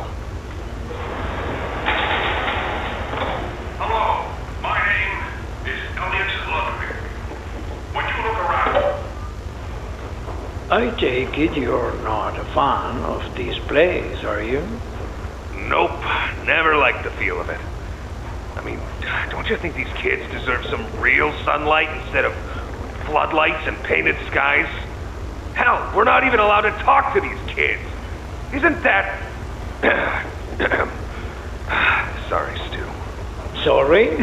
Hello, my name is Ambience. Would you look around? I take it you're not a fan of this place, are you? Nope, never liked the feel of it. I mean, don't you think these kids deserve some real sunlight instead of floodlights and painted skies? Hell, we're not even allowed to talk to these kids. Isn't that... Sorry, Stu. Sorry?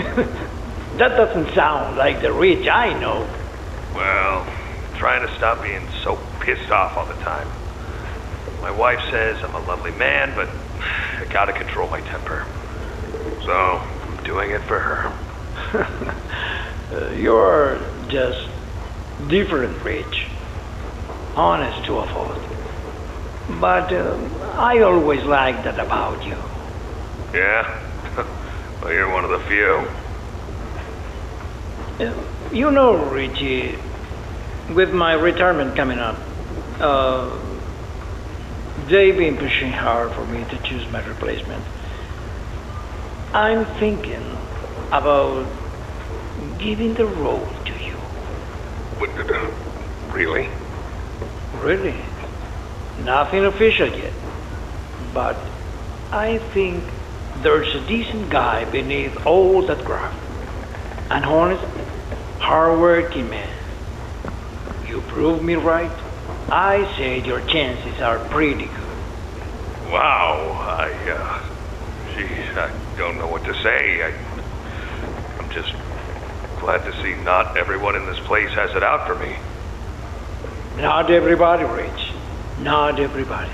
That doesn't sound like the Rich I know. Well, trying to stop being so pissed off all the time. My wife says I'm a lovely man, but I gotta control my temper. So, I'm doing it for her. You're just different, Rich. Honest to a fault. But I always liked that about you. Yeah? Well, you're one of the few. You know, Richie, with my retirement coming up, they've been pushing hard for me to choose my replacement. I'm thinking about giving the role to you. Really? Really? Nothing official yet. But I think there's a decent guy beneath all that graft. An honest, hard-working man. You proved me right. I say your chances are pretty good. Wow, I don't know what to say. I'm just glad to see not everyone in this place has it out for me. Not everybody, Rich. Not everybody.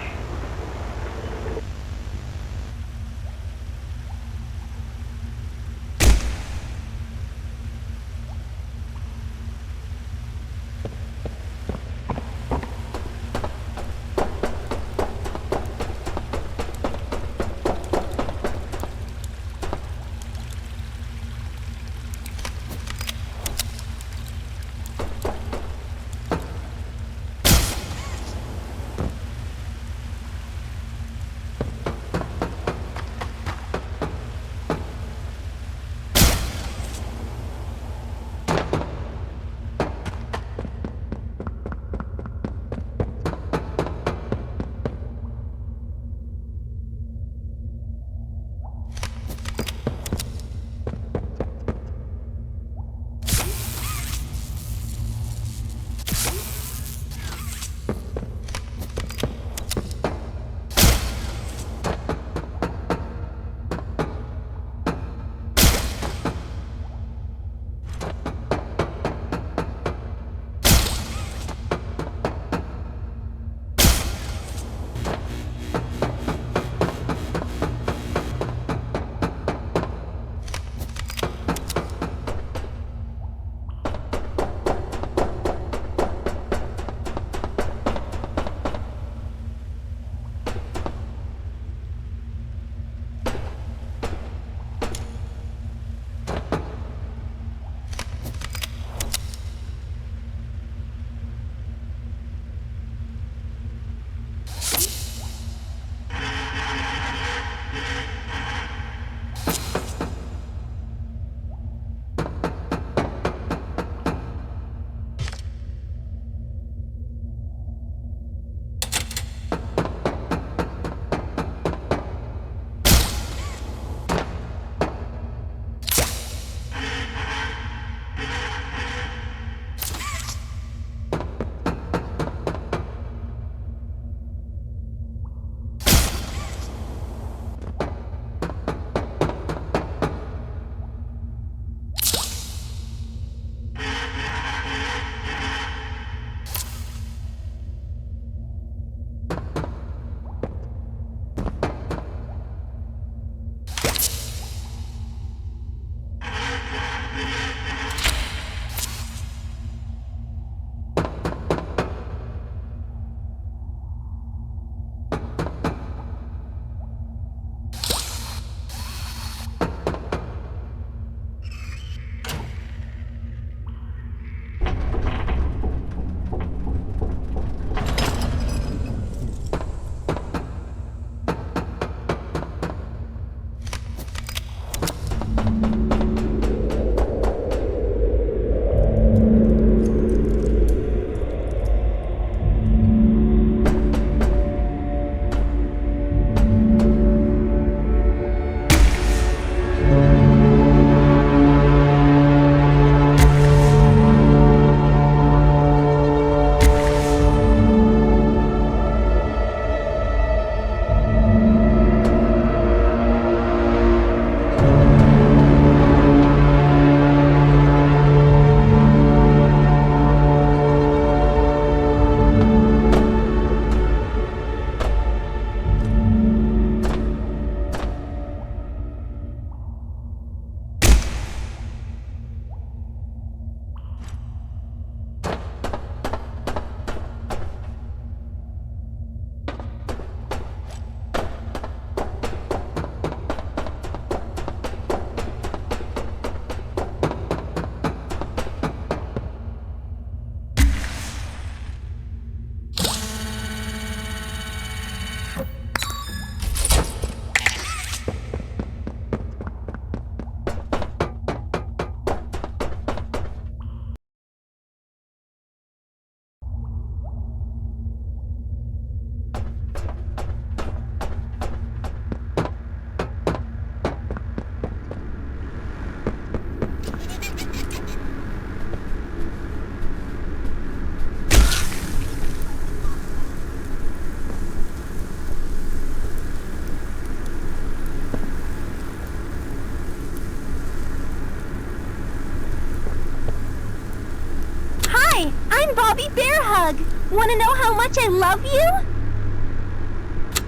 Want to know how much I love you?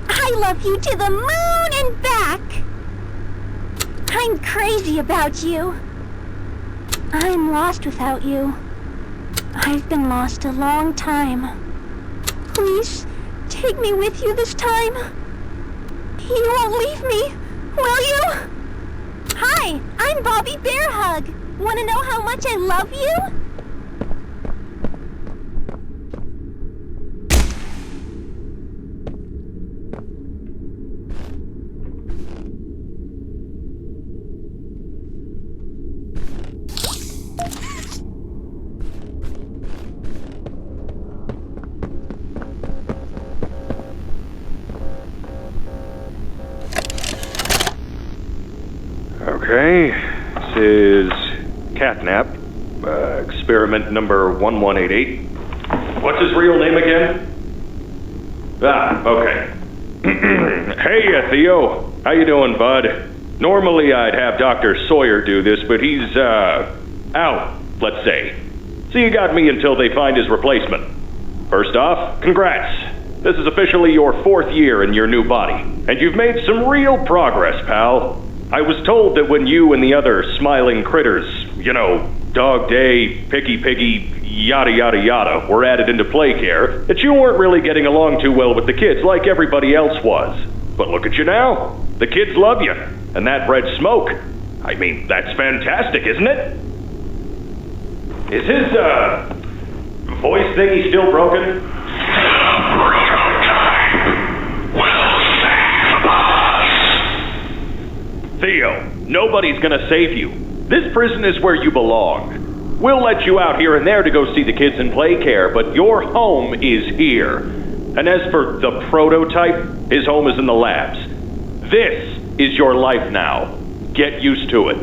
I love you to the moon and back. I'm crazy about you. I'm lost without you. I've been lost a long time. Please, take me with you this time. You won't leave me, will you? Hi, I'm Bobby Bearhug. Want to know how much I love you? Okay, this is Catnap, experiment number 1188. What's his real name again? Ah, okay. Hey, Theo. How you doing, bud? Normally I'd have Dr. Sawyer do this, but he's, out, let's say. So you got me until they find his replacement. First off, congrats. This is officially your 4th year in your new body, and you've made some real progress, pal. I was told that when you and the other smiling critters, you know, Dog Day, Picky Piggy, yada yada yada, were added into play care, that you weren't really getting along too well with the kids like everybody else was. But look at you now. The kids love you. And that red smoke, I mean, that's fantastic, isn't it? Is his, voice thingy still broken? Theo, nobody's gonna save you. This prison is where you belong. We'll let you out here and there to go see the kids in play care, but your home is here. And as for the prototype, his home is in the labs. This is your life now. Get used to it.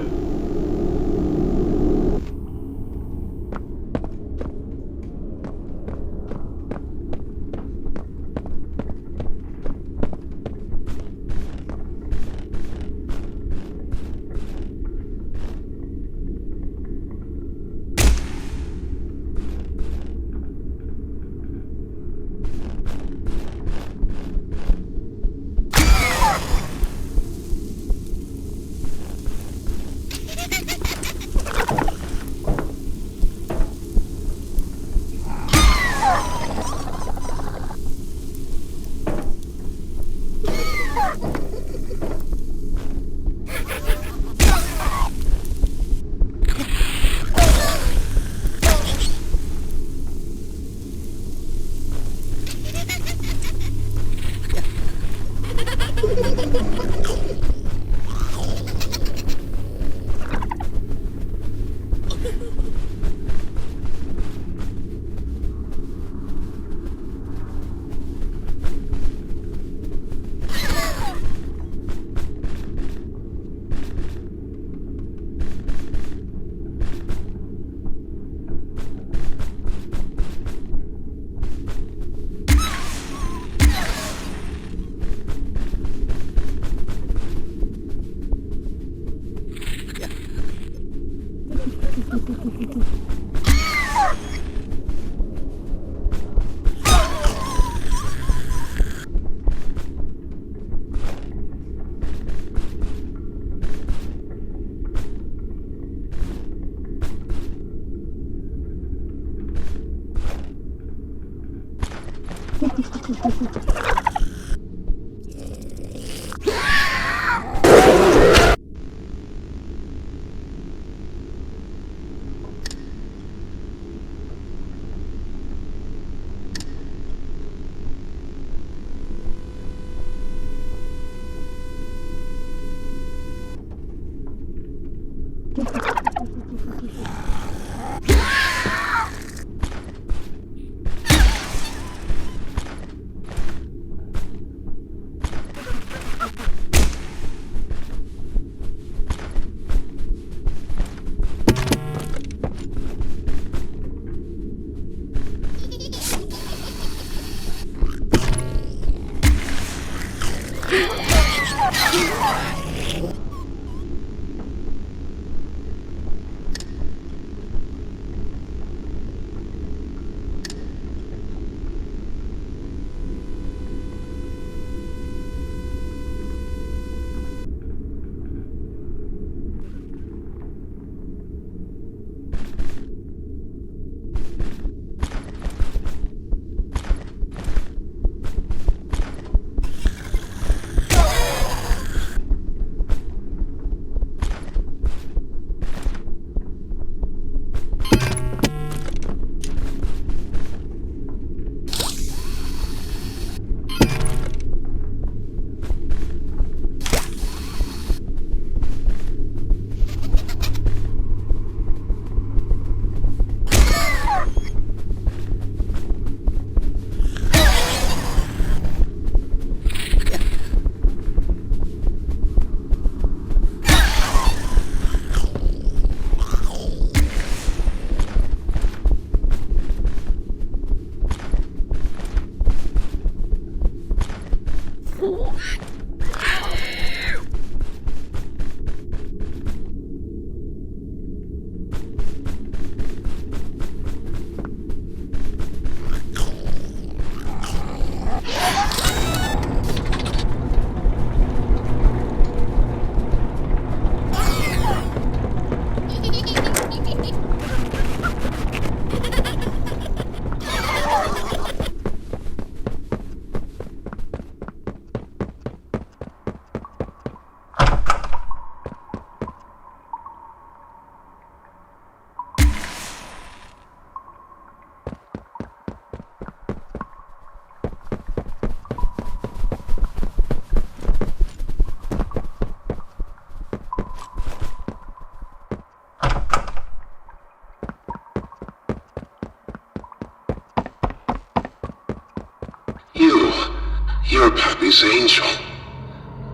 Freddy's angel.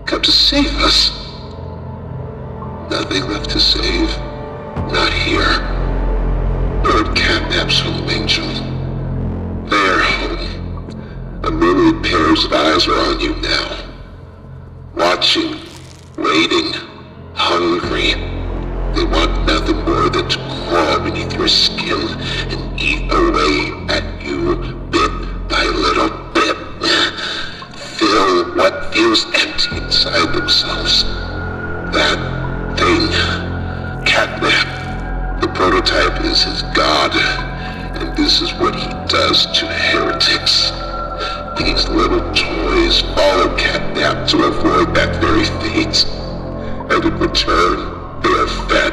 Come to save us. Nothing left to save. Not here. Nor at Catnap's home, Angel. Their home. A myriad pairs of eyes are on you now. Watching, waiting, hungry. They want nothing more than to crawl beneath your skin and eat away at you bit by little bit. Fill what feels empty inside themselves. That thing. Catnap. The prototype is his god, and this is what he does to heretics. These little toys follow Catnap to avoid that very fate. And in return, they are fed.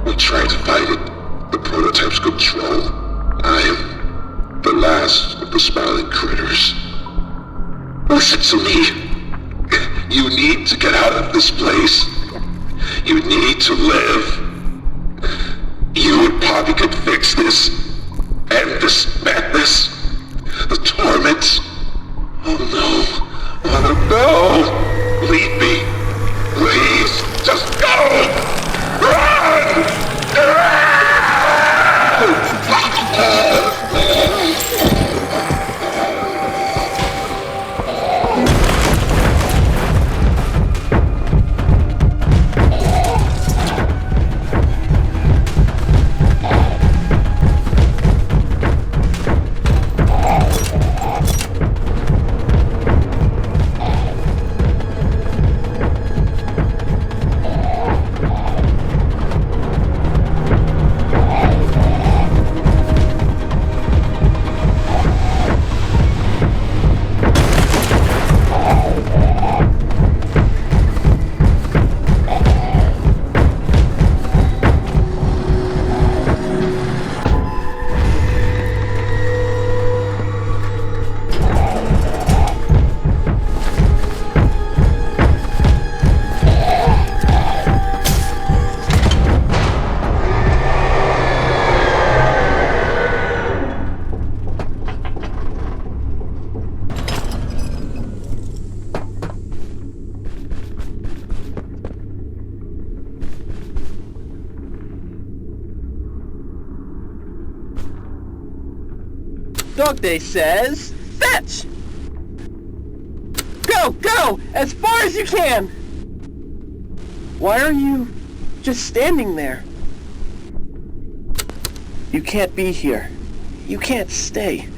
We try to fight it. The prototype's control. I am the last of the smiling critters. Listen to me. You need to get out of this place. You need to live. You and Poppy can fix this. End this madness. The torment. Oh no. Oh no. Leave me. Please. Just go. Run. Dog Day says, fetch! Go, go! As far as you can! Why are you just standing there? You can't be here. You can't stay.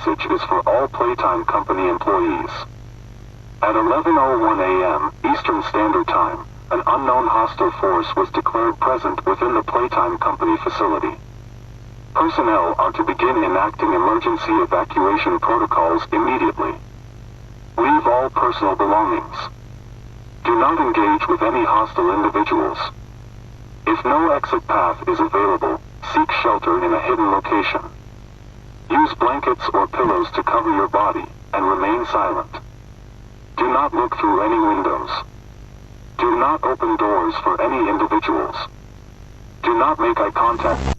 message is for all Playtime Company employees. At 11:01 a.m. Eastern Standard Time, an unknown hostile force was declared present within the Playtime Company facility. Personnel are to begin enacting emergency evacuation protocols immediately. Leave all personal belongings. Do not engage with any hostile individuals. If no exit path is available, seek shelter in a hidden location. Use blankets or pillows to cover your body, and remain silent. Do not look through any windows. Do not open doors for any individuals. Do not make eye contact.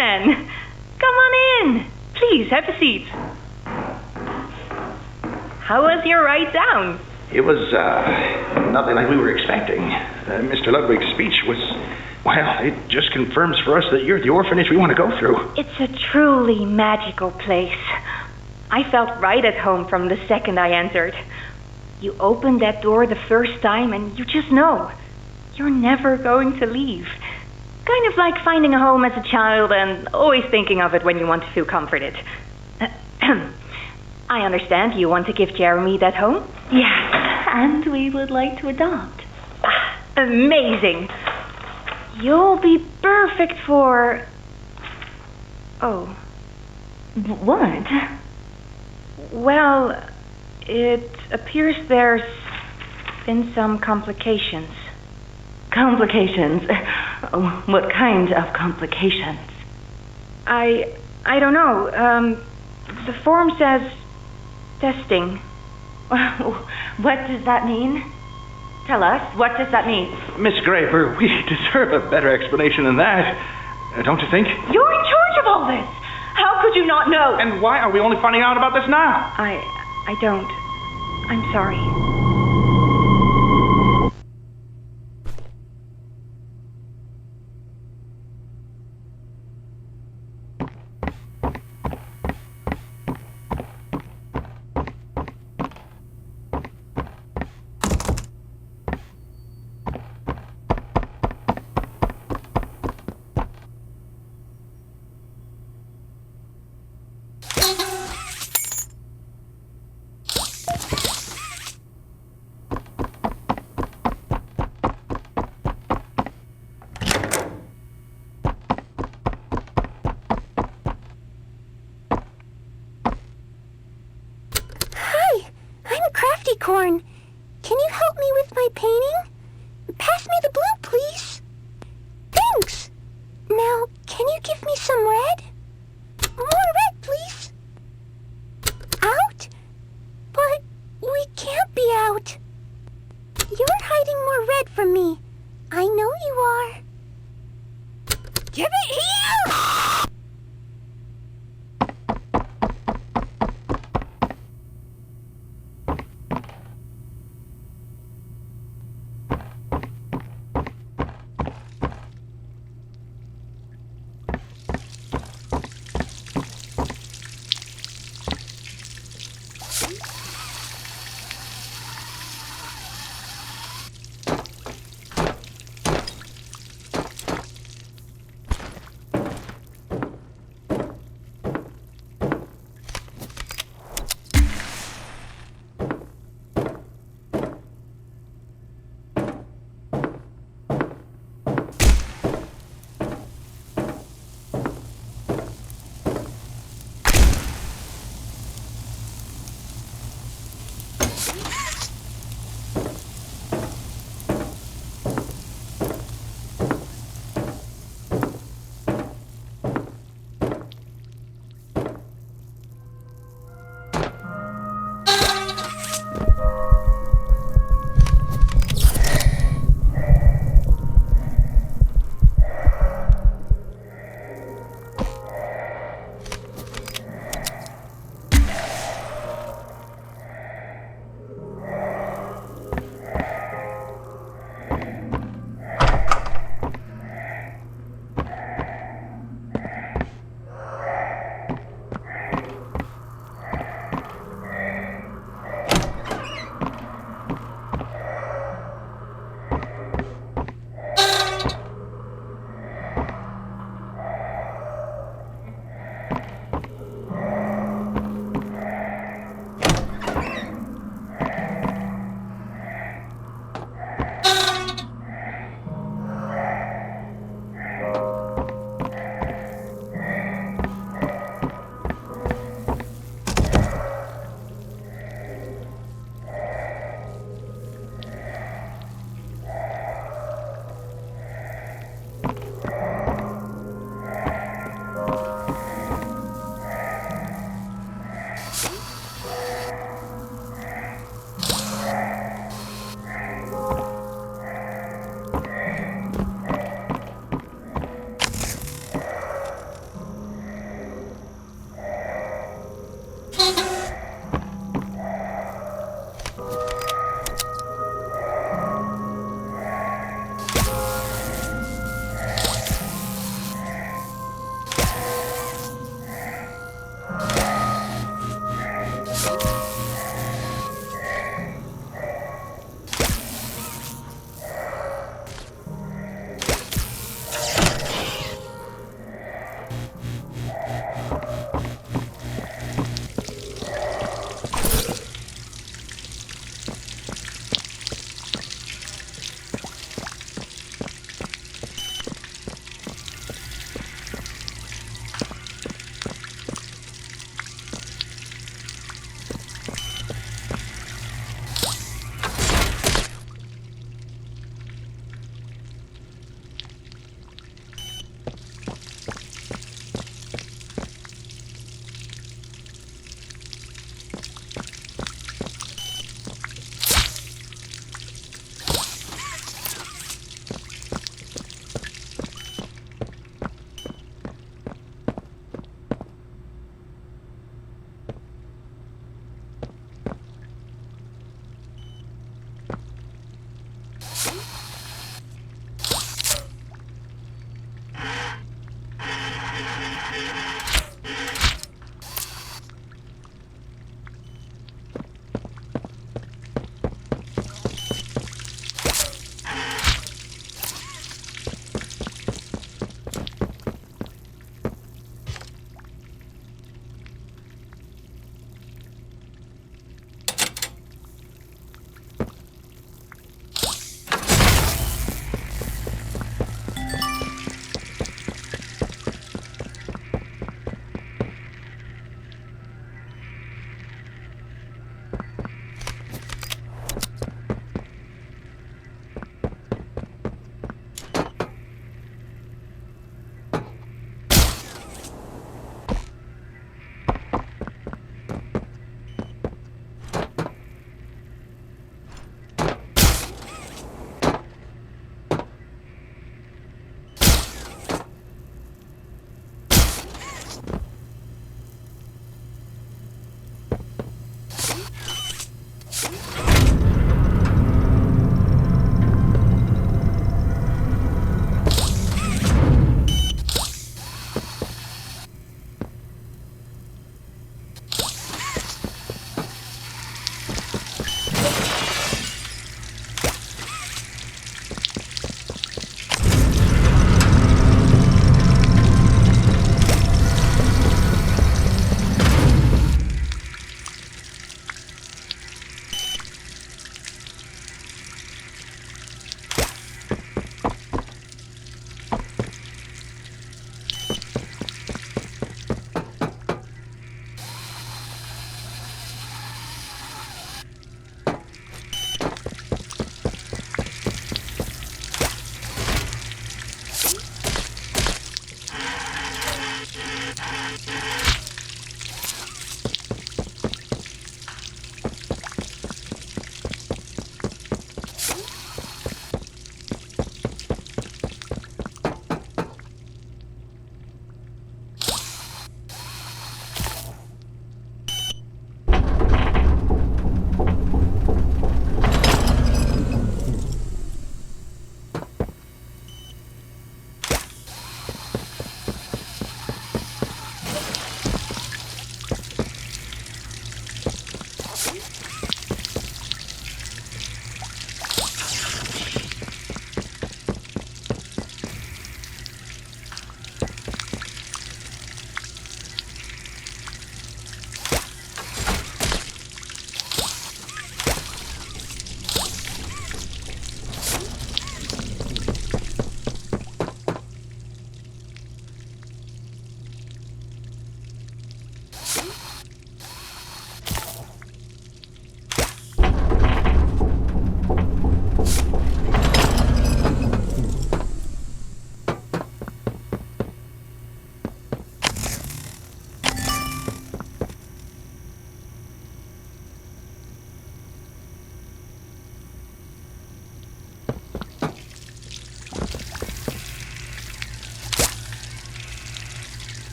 Spider-Man. Come on in. Please, have a seat. How was your ride down? It was, nothing like we were expecting. Mr. Ludwig's speech was, well, it just confirms for us that you're the orphanage we want to go through. It's a truly magical place. I felt right at home from the second I entered. You open that door the first time and you just know. You're never going to leave. Kind of like finding a home as a child and always thinking of it when you want to feel comforted. I understand you want to give Jeremy that home? Yes, and we would like to adopt. Amazing. You'll be perfect for... Oh. What? Well, it appears there's been some complications. Complications? What kind of complications? I don't know. The form says testing. What does that mean? Tell us, what does that mean? Miss Graper, we deserve a better explanation than that. Don't you think? You're in charge of all this. How could you not know? And why are we only finding out about this now? I don't. I'm sorry. Corn, can you help me with my painting? Pass me the blue, please. Thanks. Now, can you give me some red? More red, please. Out? But we can't be out. You're hiding more red from me. I know you are. Give it here!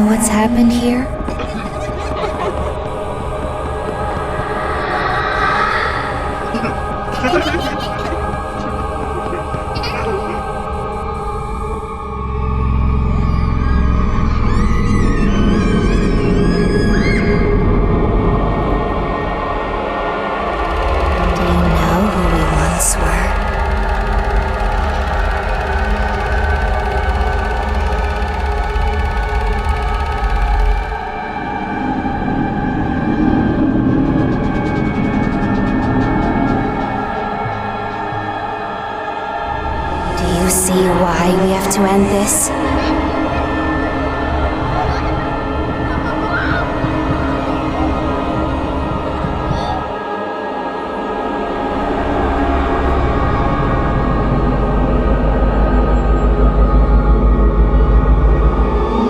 What's happened here? Do you know who we once were? See why we have to end this?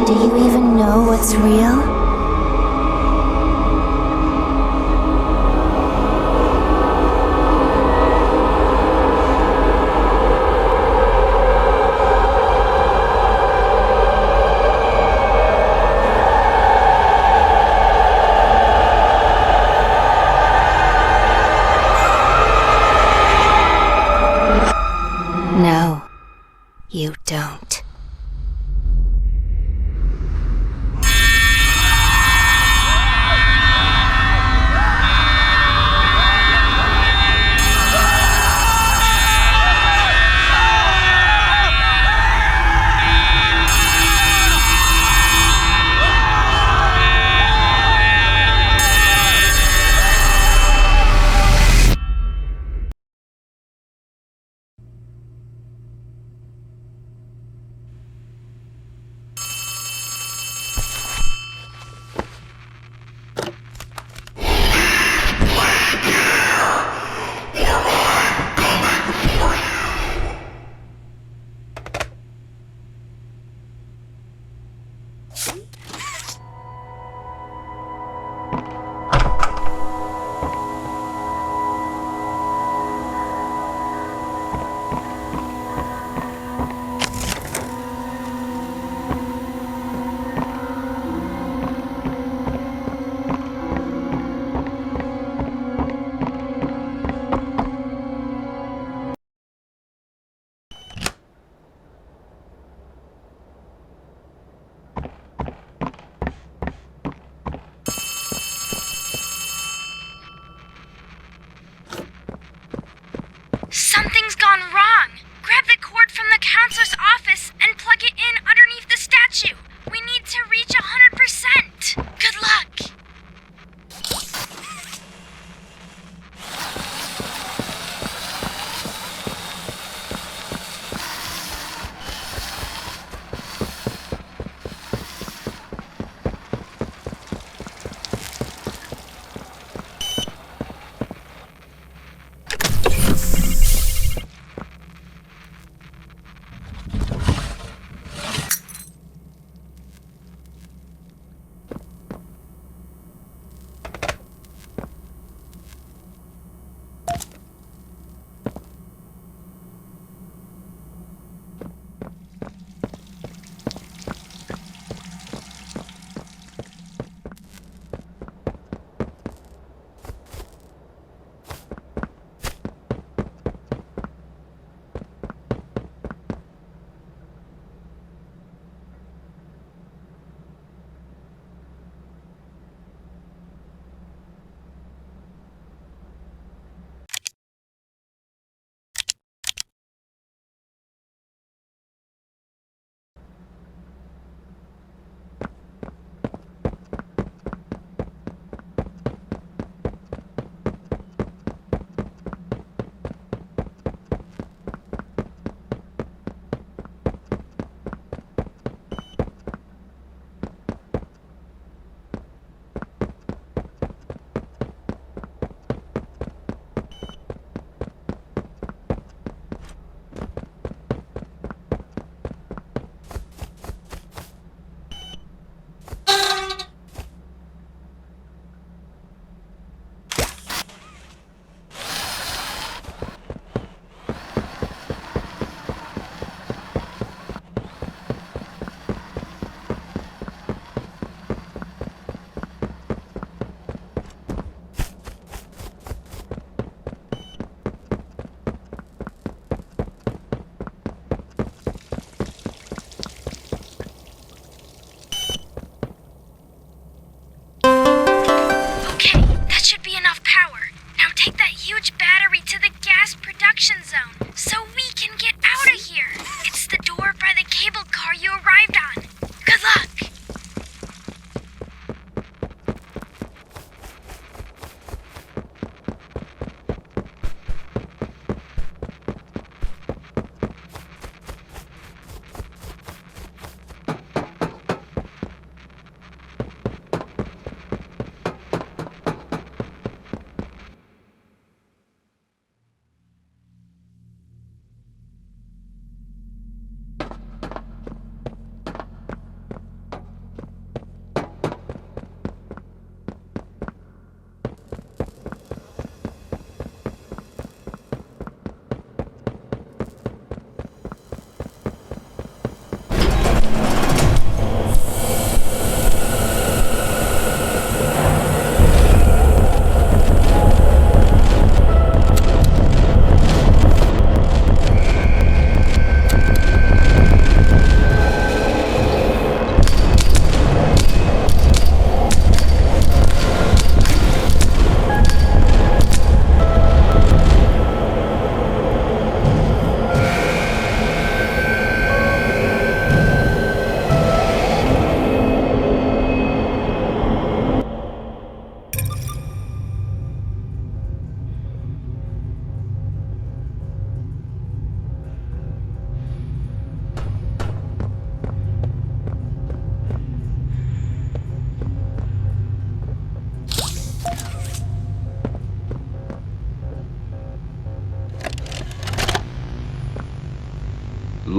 Do you even know what's real? No, you don't.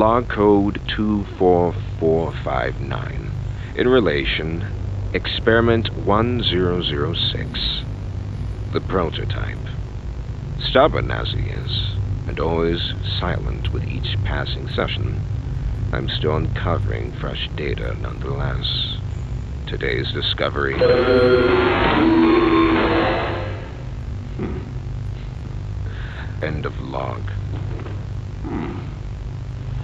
log code 24459. In relation, Experiment 1006. The prototype. Stubborn as he is, and always silent with each passing session, I'm still uncovering fresh data nonetheless. Today's discovery. End of log.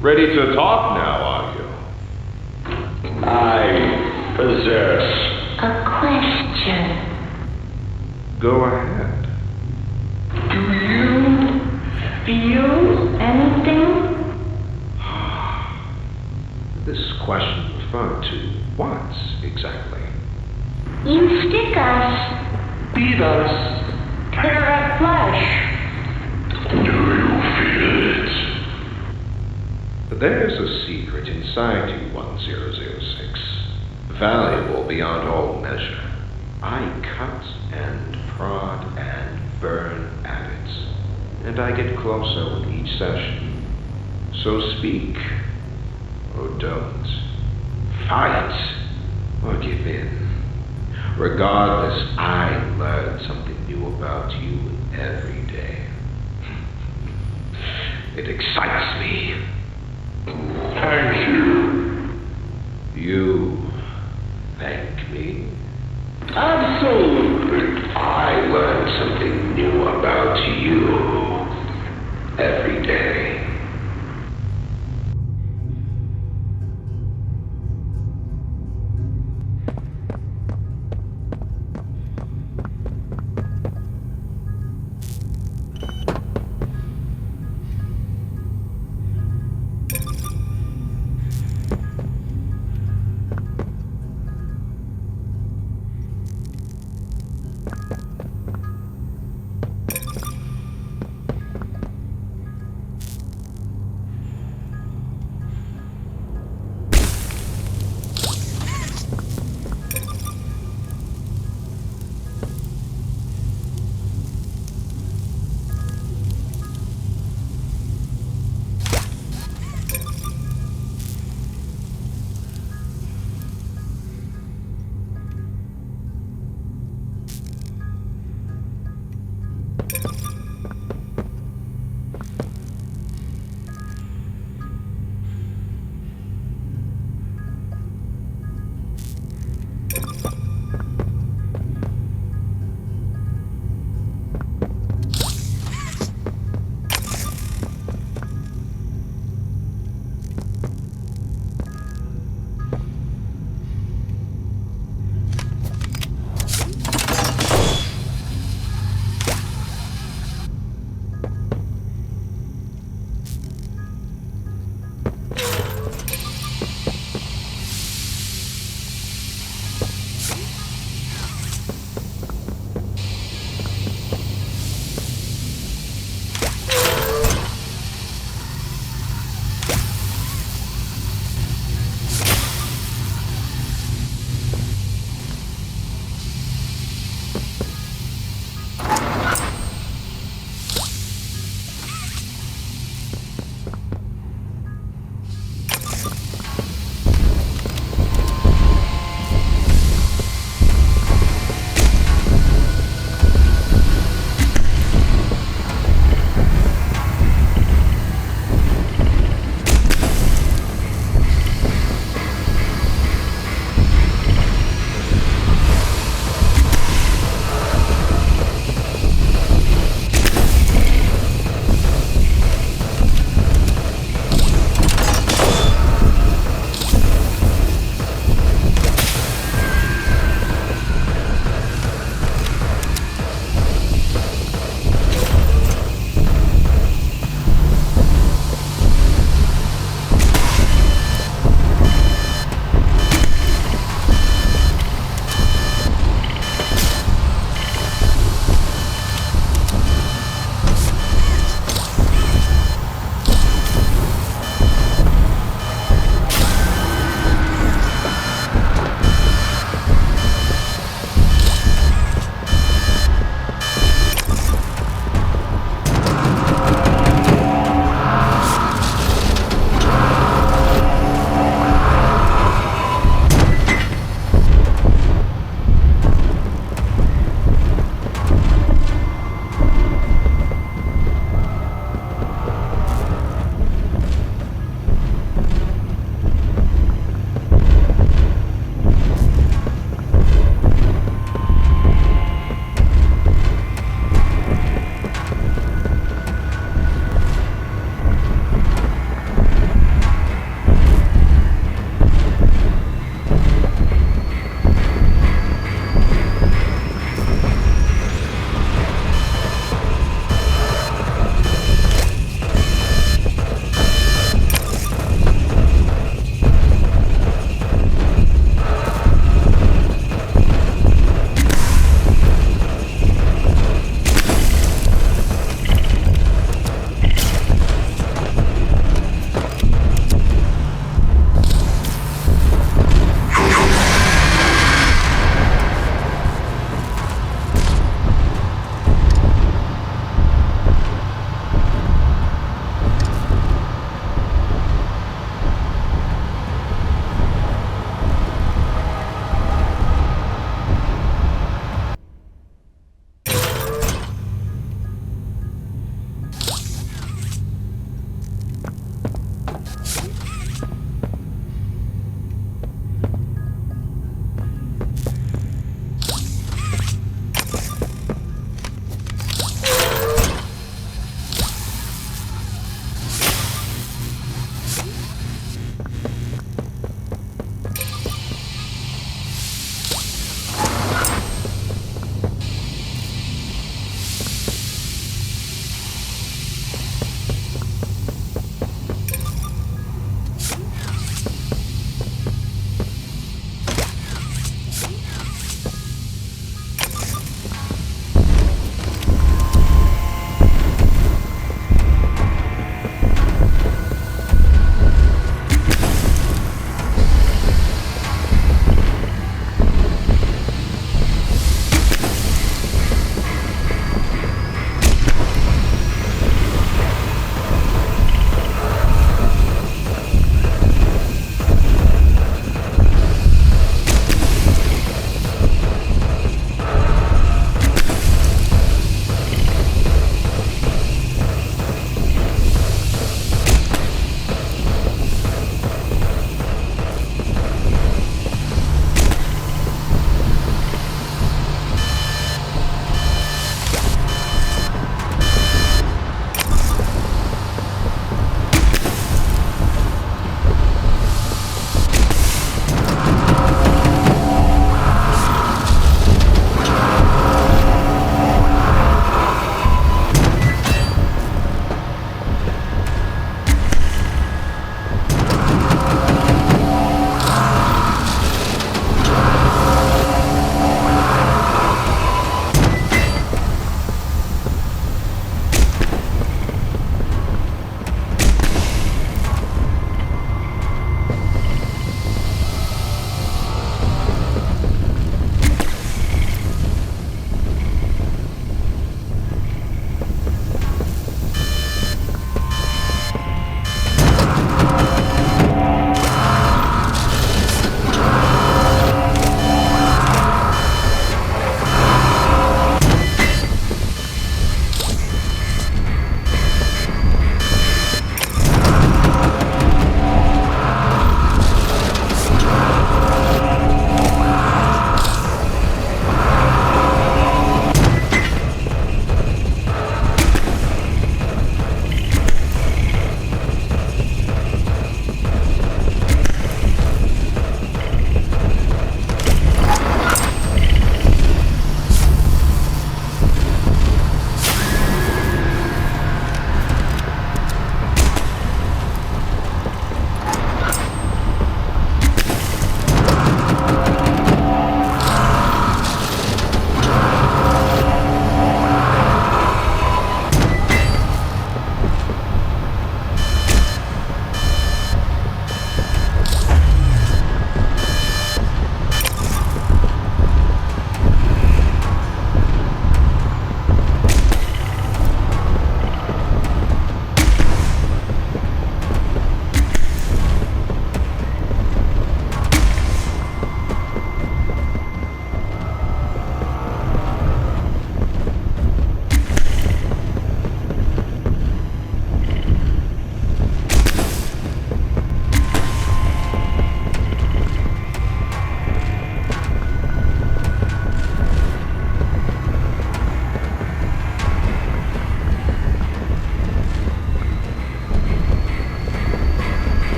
Ready to talk now, are you? I possess a question. Go ahead. Do you feel anything? This question referred to what exactly? You stick us, beat us, tear at flesh. Do you feel it? There's a secret inside you, 1006. Valuable beyond all measure. I cut and prod and burn at it, and I get closer with each session. So speak, or don't. Fight, or give in. Regardless, I learn something new about you every day. It excites me. Thank you. You thank me? Absolutely. I learn something new about you every day.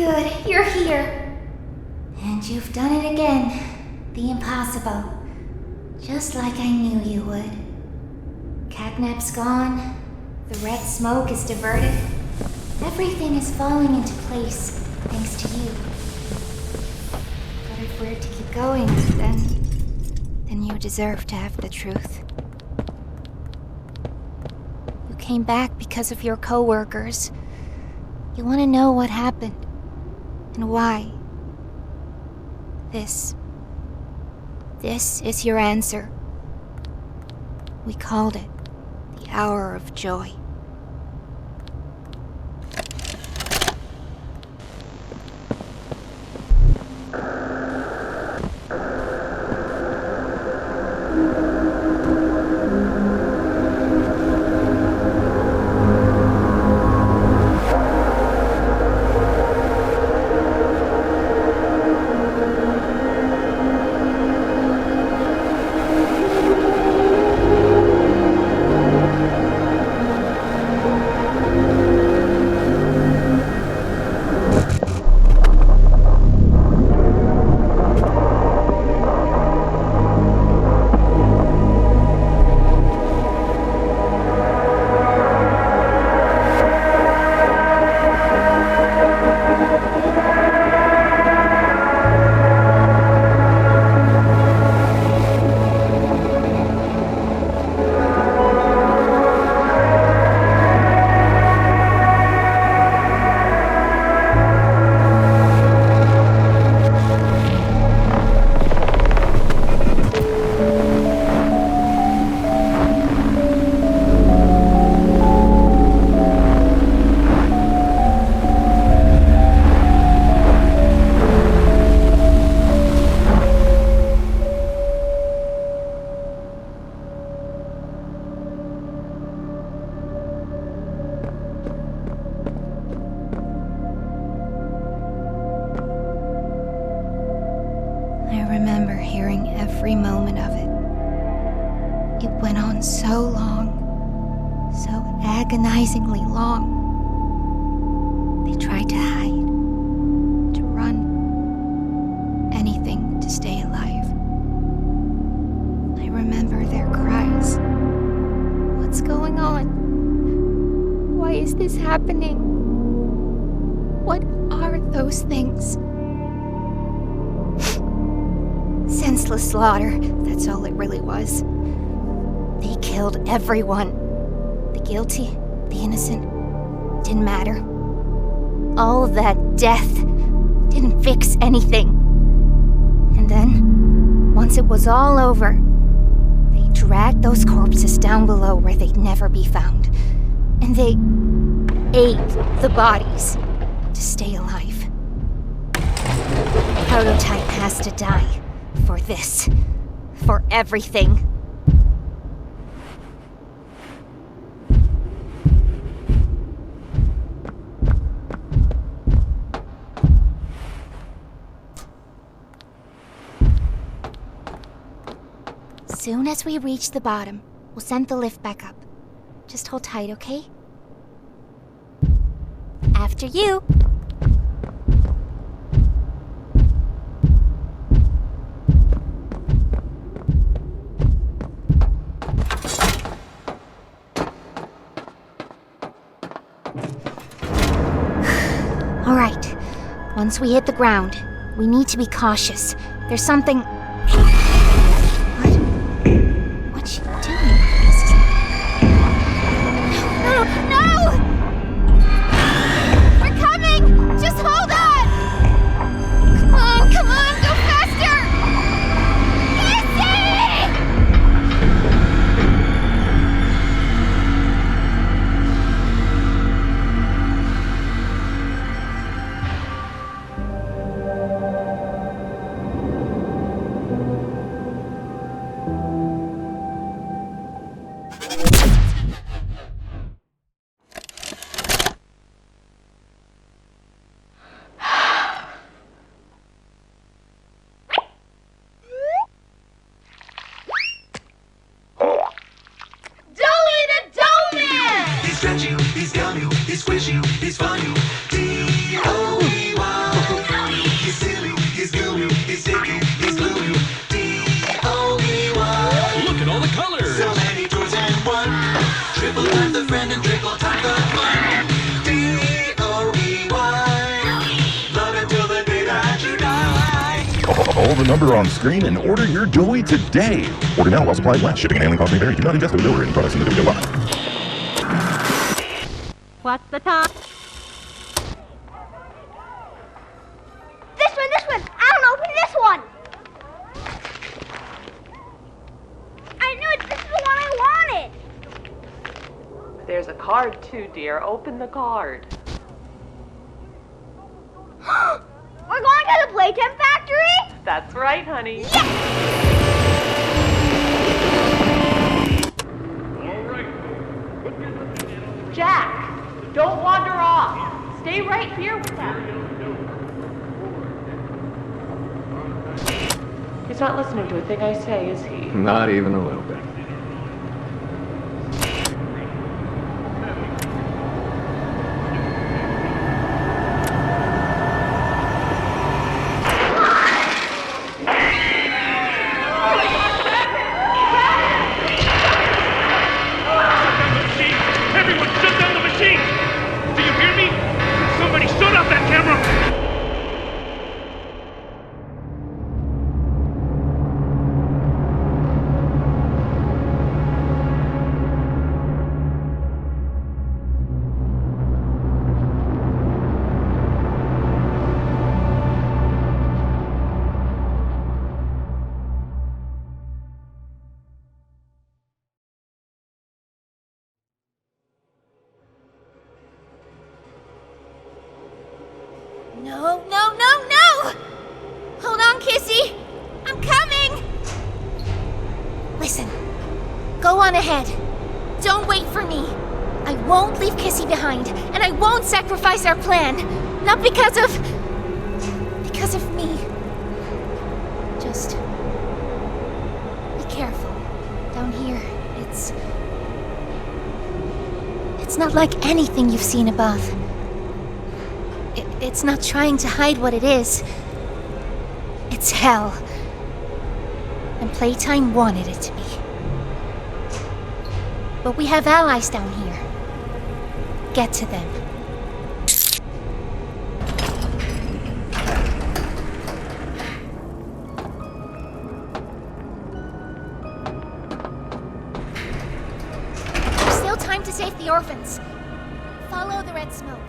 Good, you're here. And you've done it again. The impossible. Just like I knew you would. Catnap's gone. The red smoke is diverted. Everything is falling into place, thanks to you. But if we're to keep going, then you deserve to have the truth. You came back because of your co-workers. You want to know what happened, and why. This is your answer. We called it the Hour of Joy. Every moment of it. It went on so long, so agonizingly long. They tried to hide, to run, anything to stay alive. I remember their cries. What's going on? Why is this happening? What are those things? Senseless slaughter, that's all it really was. They killed everyone. The guilty, the innocent, didn't matter. All of that death didn't fix anything. And then, once it was all over, they dragged those corpses down below where they'd never be found. And they ate the bodies to stay alive. Prototype has to die. For this. For everything. Soon as we reach the bottom, we'll send the lift back up. Just hold tight, okay? After you. All right. Once we hit the ground, we need to be cautious. There's something... What's she doing? No! We're coming! Just hold on! Come on, go faster! He's stretch you, he's gum you, he's squish you, he's fun you. D-O-E-Y. Call the number on screen and order your joy today. Order now while supplies last. Shipping and handling costs may vary. Do not ingest or any products in the video box. What's the time? This one! I don't open this one! I knew it! This is the one I wanted! There's a card too, dear. Open the card. We're going to the Playtime factory? That's right, honey. Jack, don't wander off. Stay right here with them. He's not listening to a thing I say, is he? Not even a little bit. No! Hold on, Kissy! I'm coming! Listen, go on ahead. Don't wait for me. I won't leave Kissy behind, and I won't sacrifice our plan. Not because of me. Just be careful. Down here, it's not like anything you've seen above. It's not trying to hide what it is. It's hell. And Playtime wanted it to be. But we have allies down here. Get to them. There's still time to save the orphans. Follow the red smoke.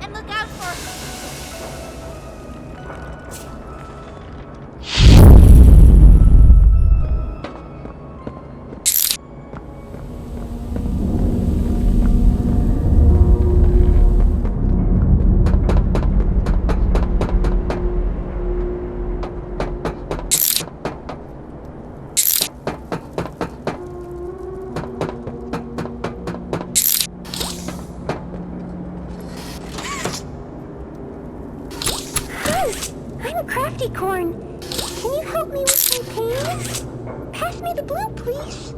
And look out for... Corn, can you help me with my pain? Pass me the blue, please.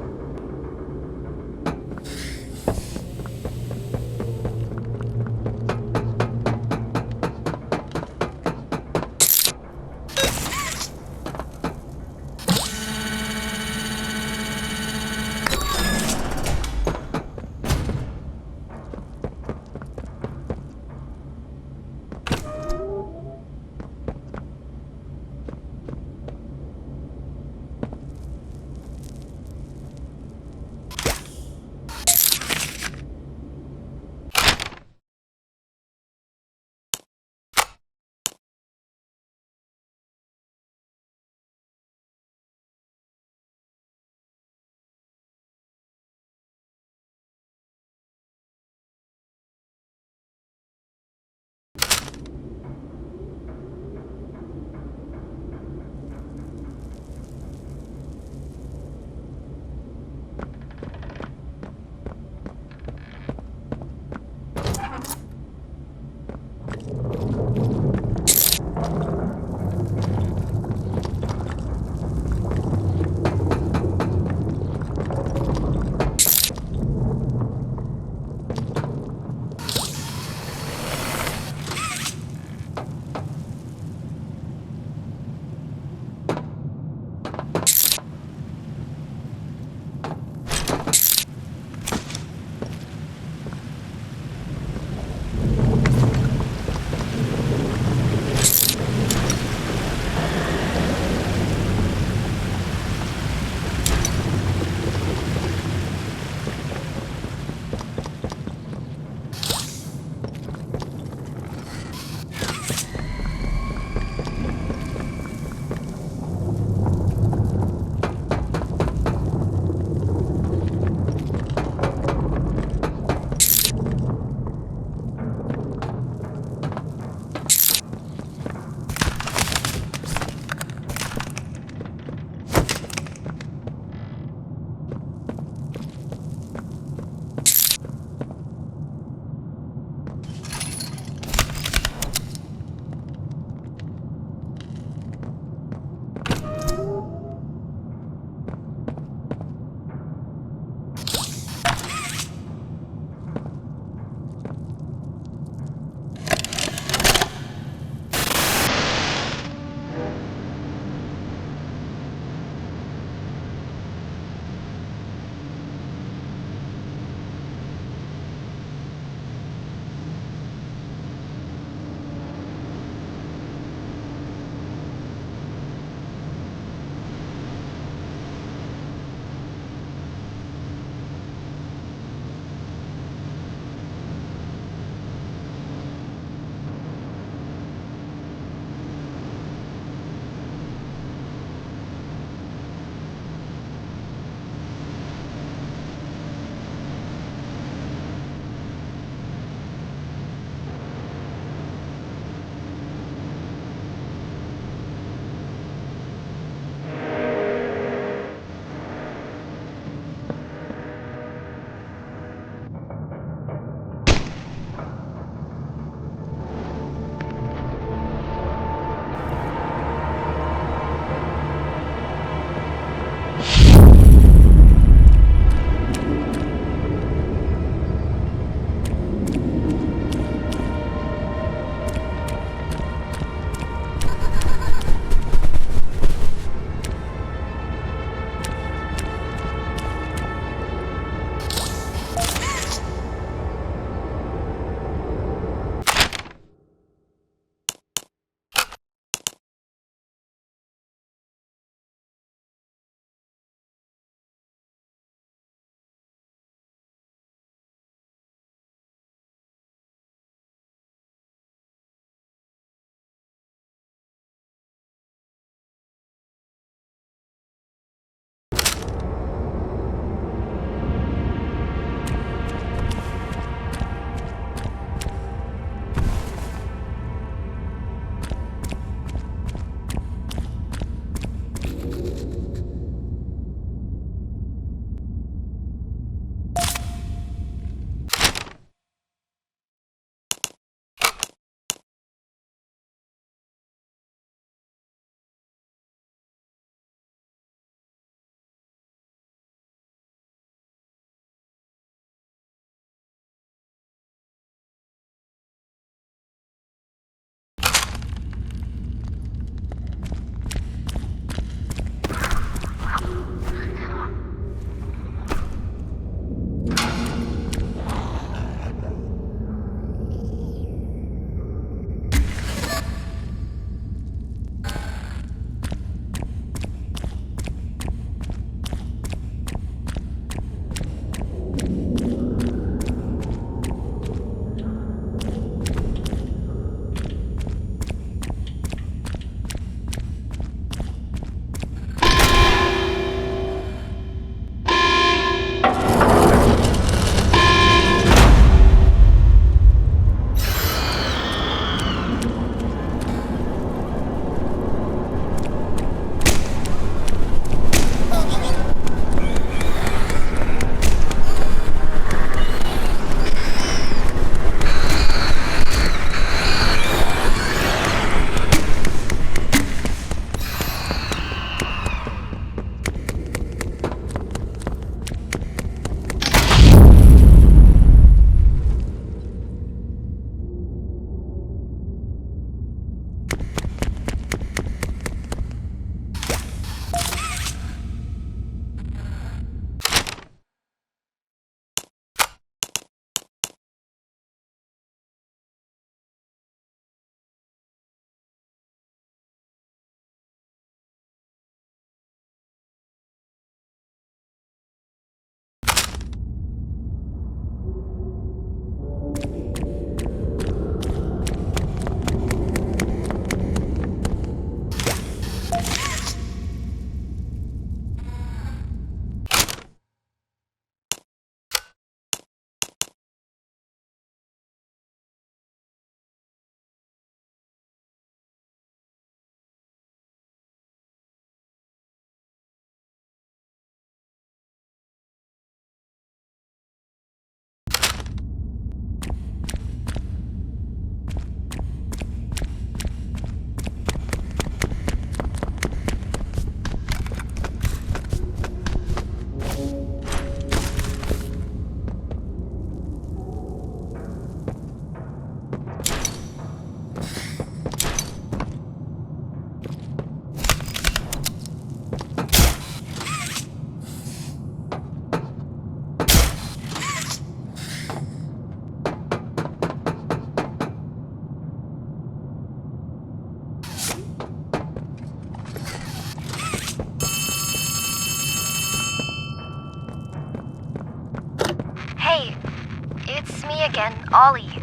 It's me again, Ollie.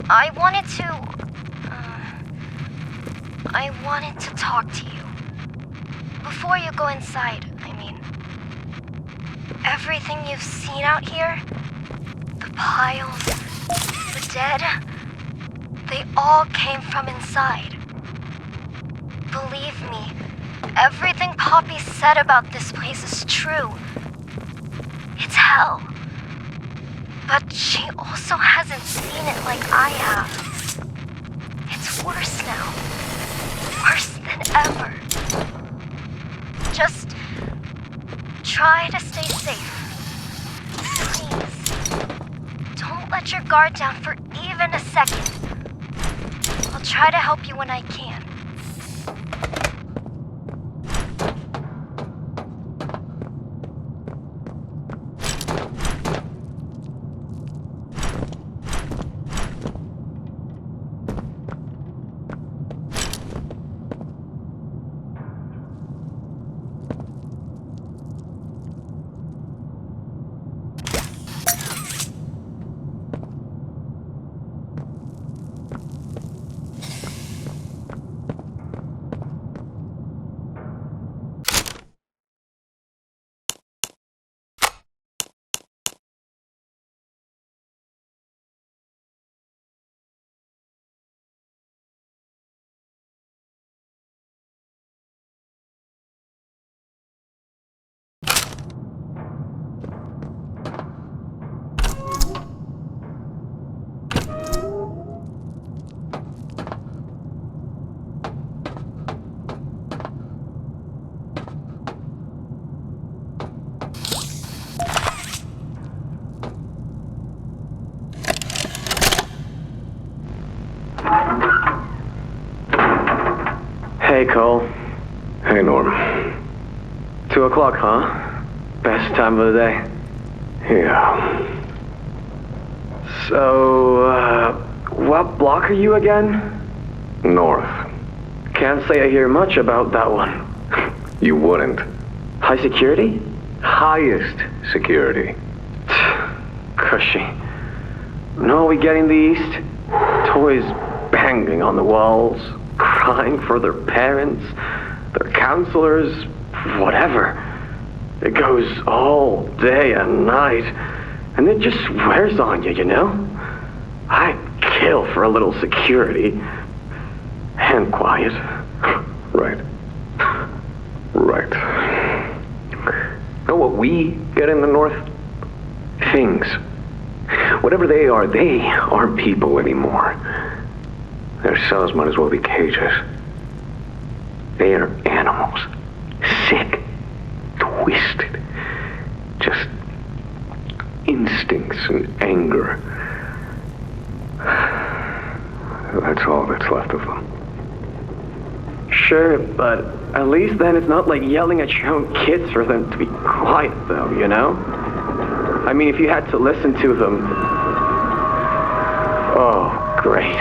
I wanted to talk to you. Before you go inside, I mean. Everything you've seen out here, the piles, the dead, they all came from inside. Believe me, everything Poppy said about this place is true. It's hell. But she also hasn't seen it like I have. It's worse now. Worse than ever. Just try to stay safe. Please. Don't let your guard down for even a second. I'll try to help you when I can. Hey, Cole. Hey, Norm. 2 o'clock, huh? Best time of the day. Yeah. So, what block are you again? North. Can't say I hear much about that one. You wouldn't. High security? Highest security. Cushy. No, we get in the east. Toys banging on the walls, crying for their parents, their counselors, whatever. It goes all day and night, and it just wears on you, you know? I'd kill for a little security. And quiet. Right. Right. Know what we get in the north? Things. Whatever they aren't people anymore. Their cells might as well be cages. They are animals. Sick. Twisted. Just instincts and anger. That's all that's left of them. Sure, but at least then it's not like yelling at your own kids for them to be quiet, though, you know? I mean, if you had to listen to them... Oh, great.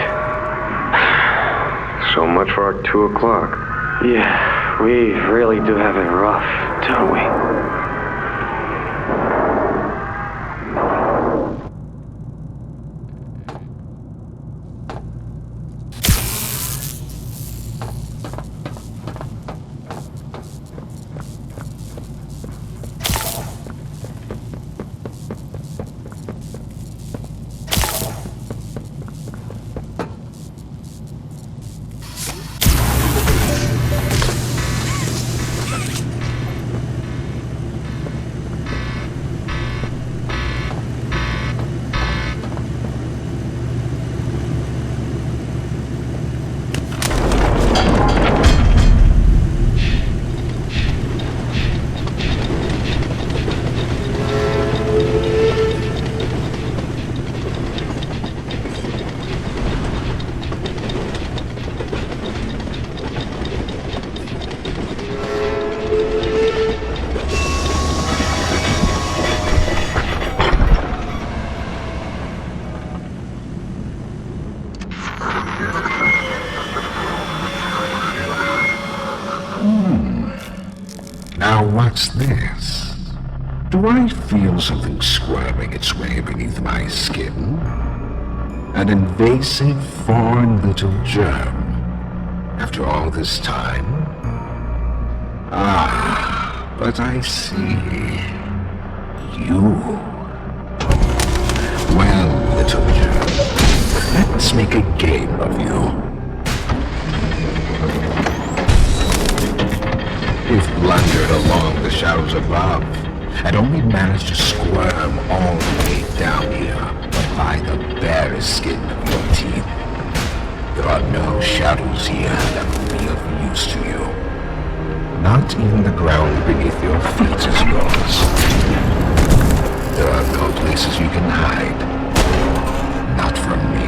So much for our 2 o'clock. Yeah, we really do have it rough, don't we? Now what's this? Do I feel something squirming its way beneath my skin? An invasive foreign little germ. After all this time? Ah, but I see. You. Well, little germ, let's make a game of you. We've blundered along the shadows above, and only managed to squirm all the way down here by the barest skin of your teeth. There are no shadows here that will be of use to you. Not even the ground beneath your feet is yours. There are no places you can hide. Not from me.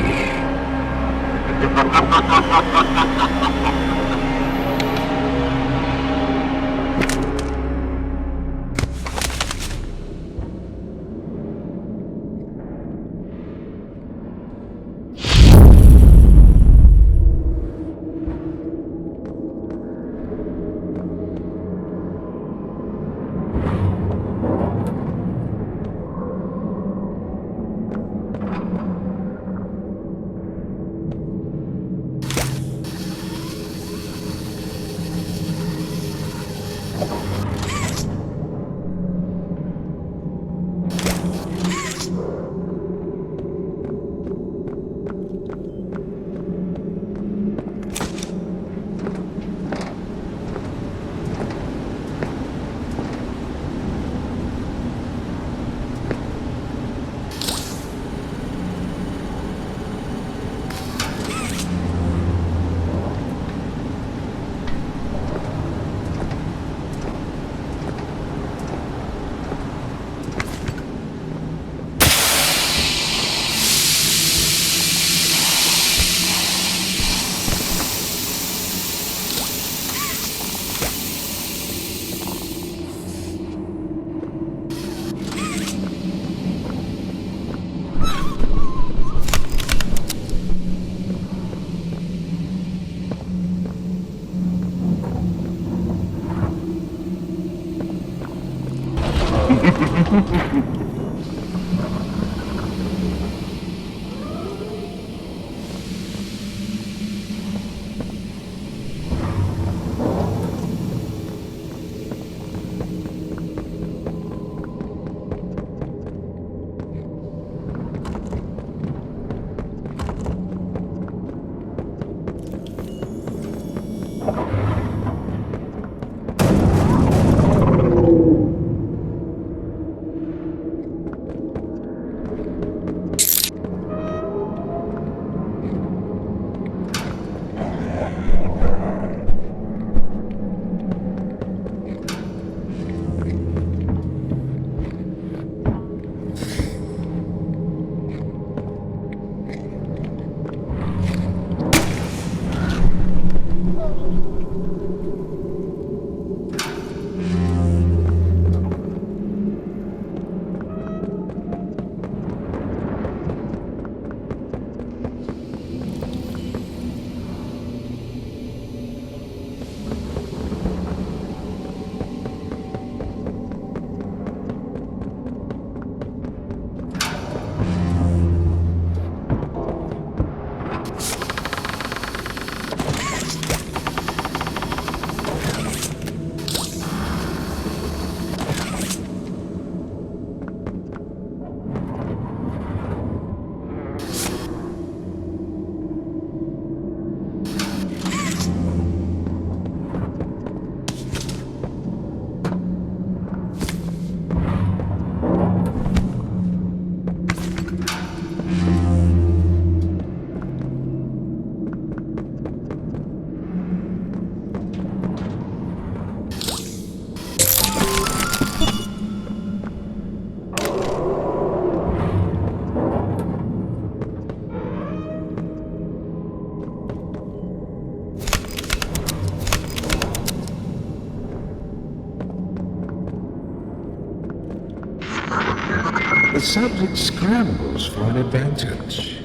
The subject scrambles for an advantage.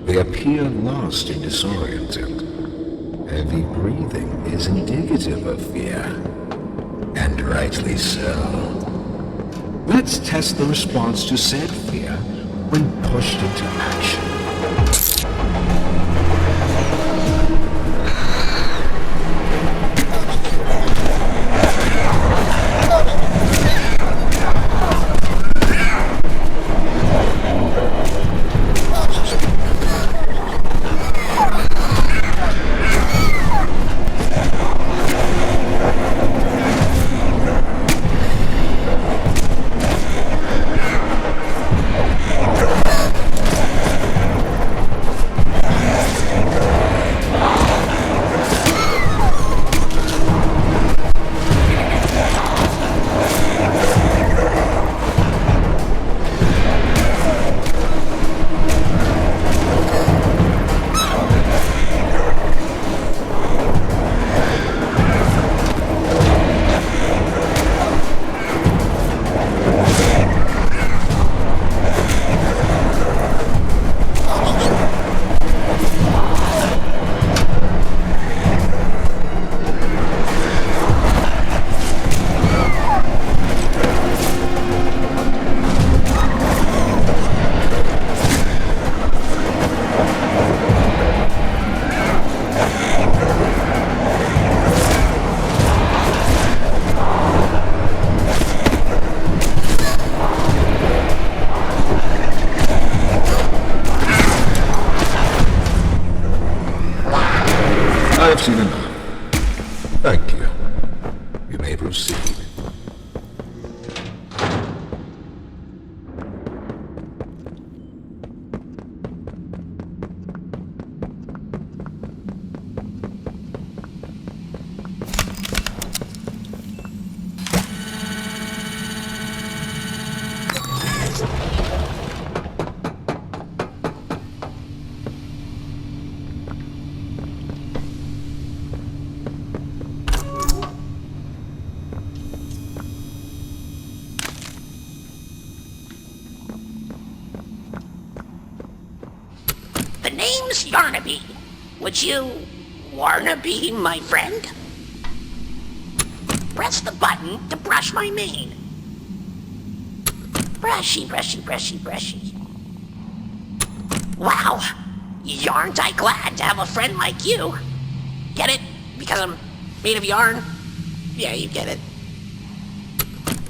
They appear lost and disoriented. Heavy breathing is indicative of fear, and rightly so. Let's test the response to said fear when pushed into action. I've seen enough. Thank you. You may proceed. The name's Yarnaby. Would you wanna be my friend? Press the button to brush my mane. Brushy, brushy, brushy, brushy. Wow, yarn't I glad to have a friend like you. Get it? Because I'm made of yarn? Yeah, you get it.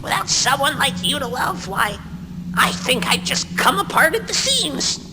Without someone like you to love, why, I think I'd just come apart at the seams.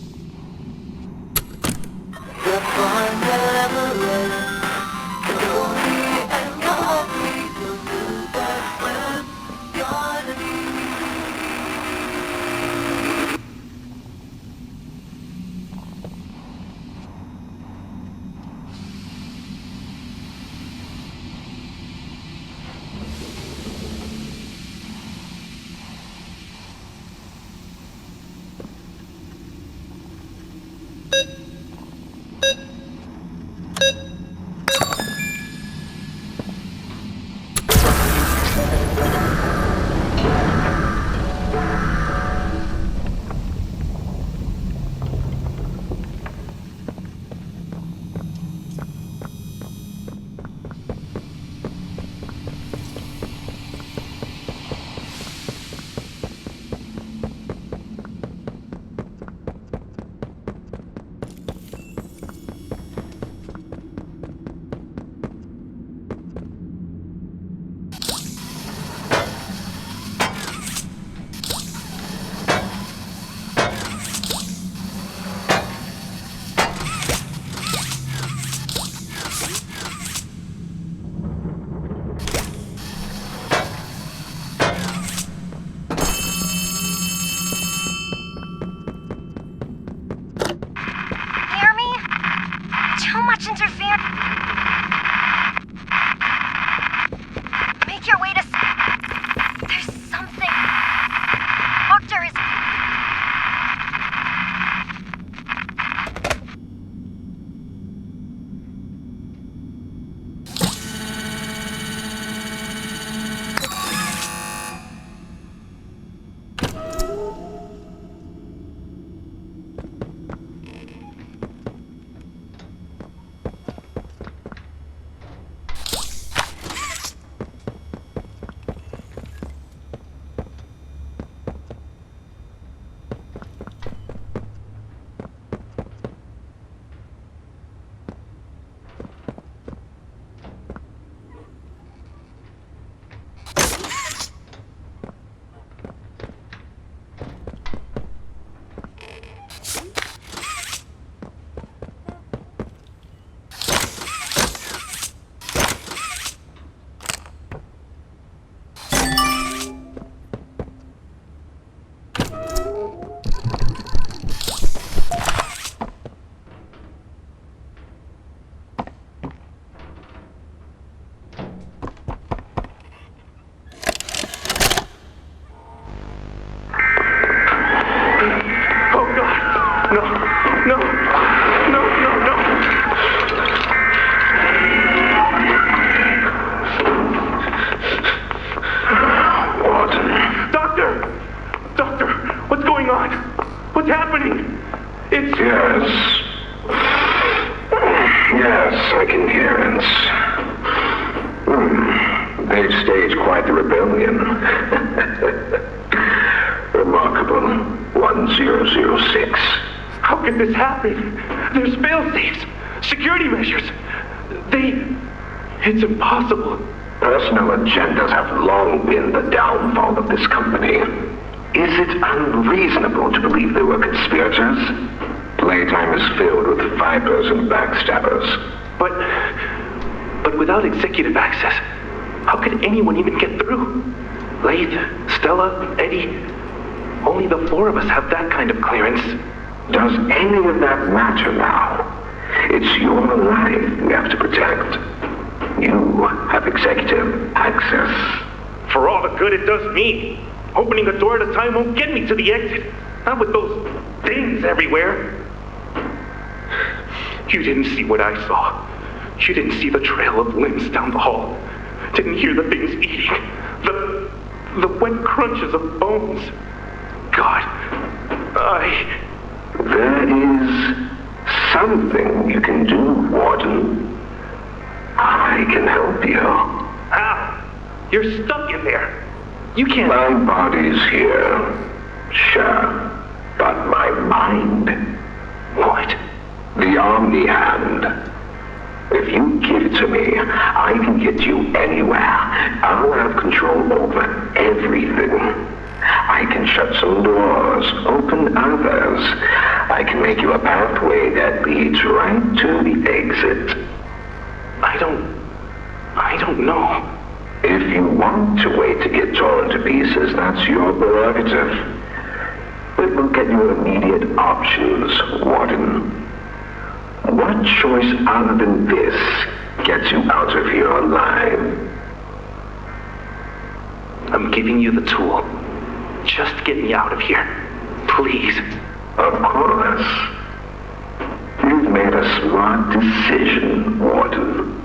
what's happening? It's... Yes. Yes, I can hear it. They've staged quite the rebellion. Remarkable. 1006. How could this happen? There's fail-safes, security measures. It's impossible. Personal agendas have long been the downfall of this company. Is it unreasonable to believe they were conspirators? Playtime is filled with vipers and backstabbers. But without executive access, how could anyone even get through? Lathe, Stella, Eddie, only the four of us have that kind of clearance. Does any of that matter now? It's your life we have to protect. You have executive access. For all the good it does me, opening a door at a time won't get me to the exit. Not with those things everywhere. You didn't see what I saw. You didn't see the trail of limbs down the hall. Didn't hear the things eating. The wet crunches of bones. God, There is something you can do, Warden. I can help you. How? You're stuck in there. You can't... My body's here. Sure. But my mind... What? The Omni Hand. If you give it to me, I can get you anywhere. I'll have control over everything. I can shut some doors, open others. I can make you a pathway that leads right to the exit. I don't know. If you want to wait to get torn to pieces, that's your prerogative. But we'll get you immediate options, Warden. What choice other than this gets you out of here alive? I'm giving you the tool. Just get me out of here. Please. Of course. You've made a smart decision, Warden.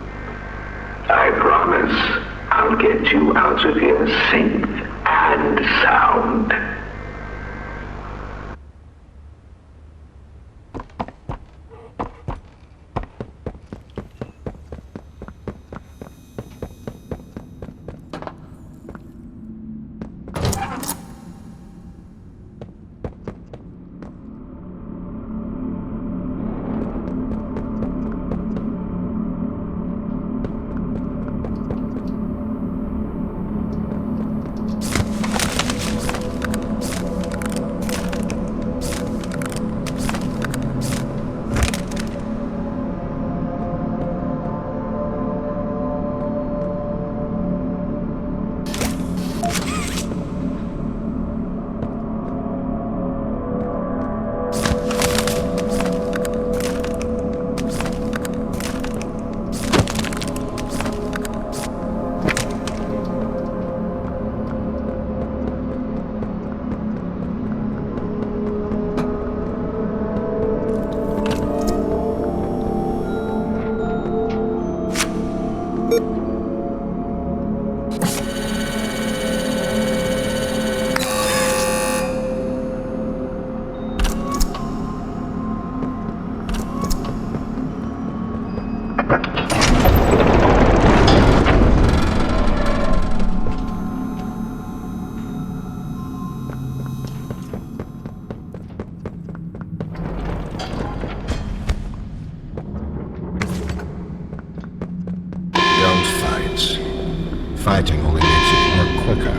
I promise I'll get you out of here safe and sound. Fighting only makes it work quicker.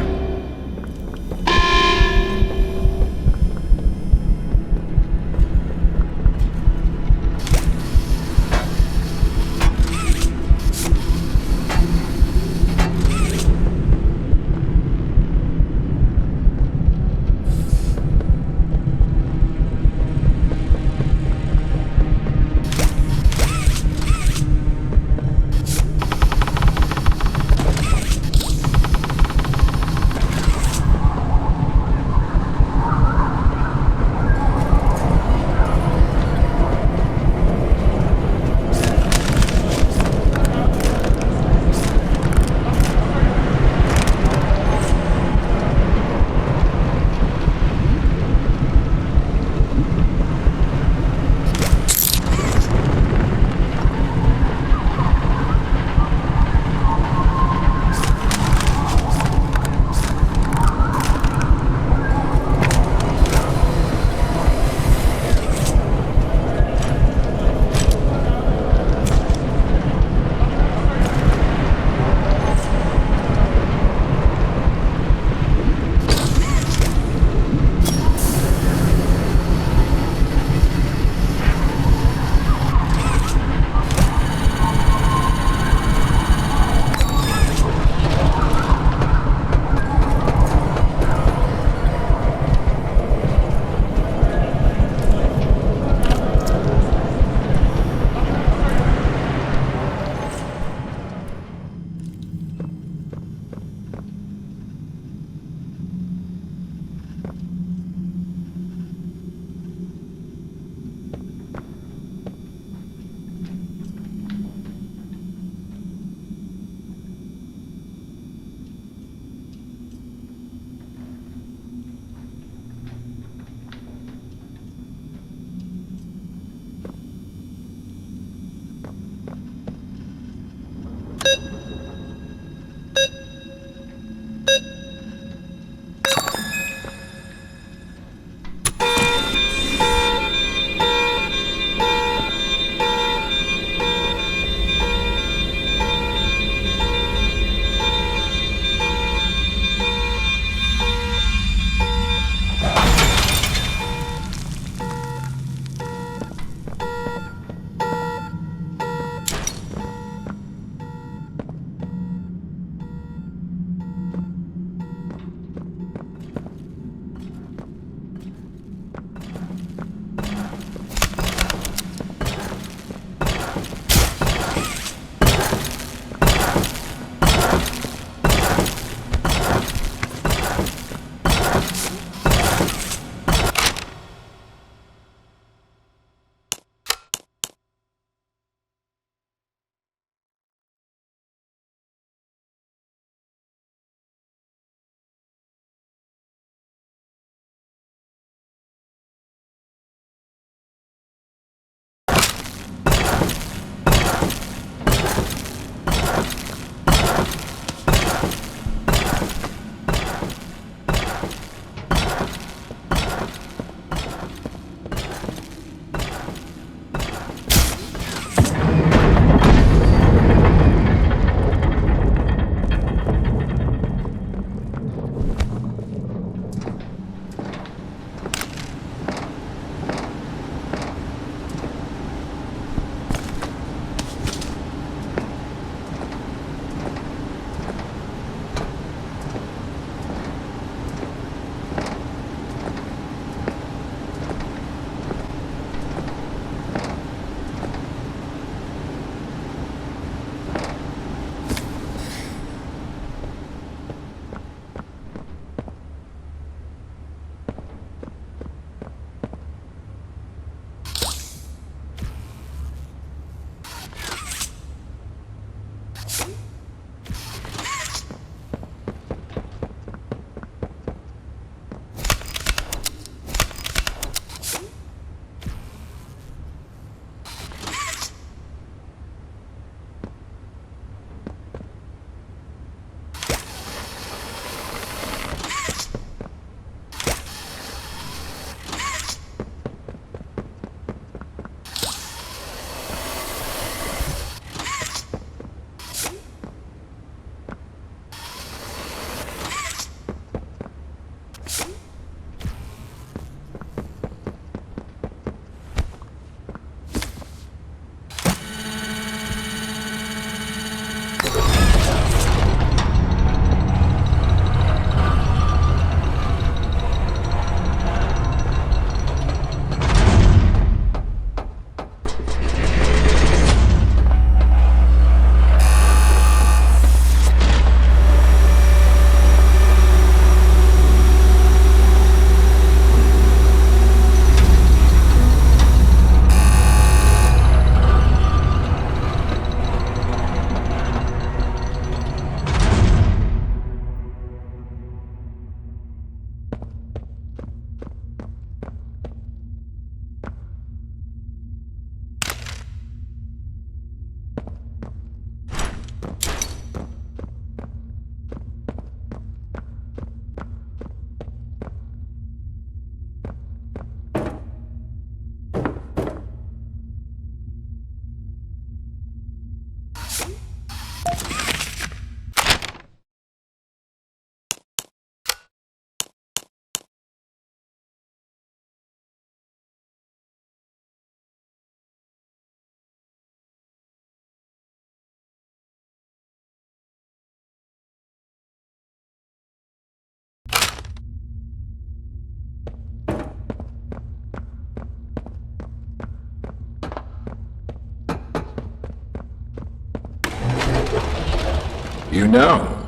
you know,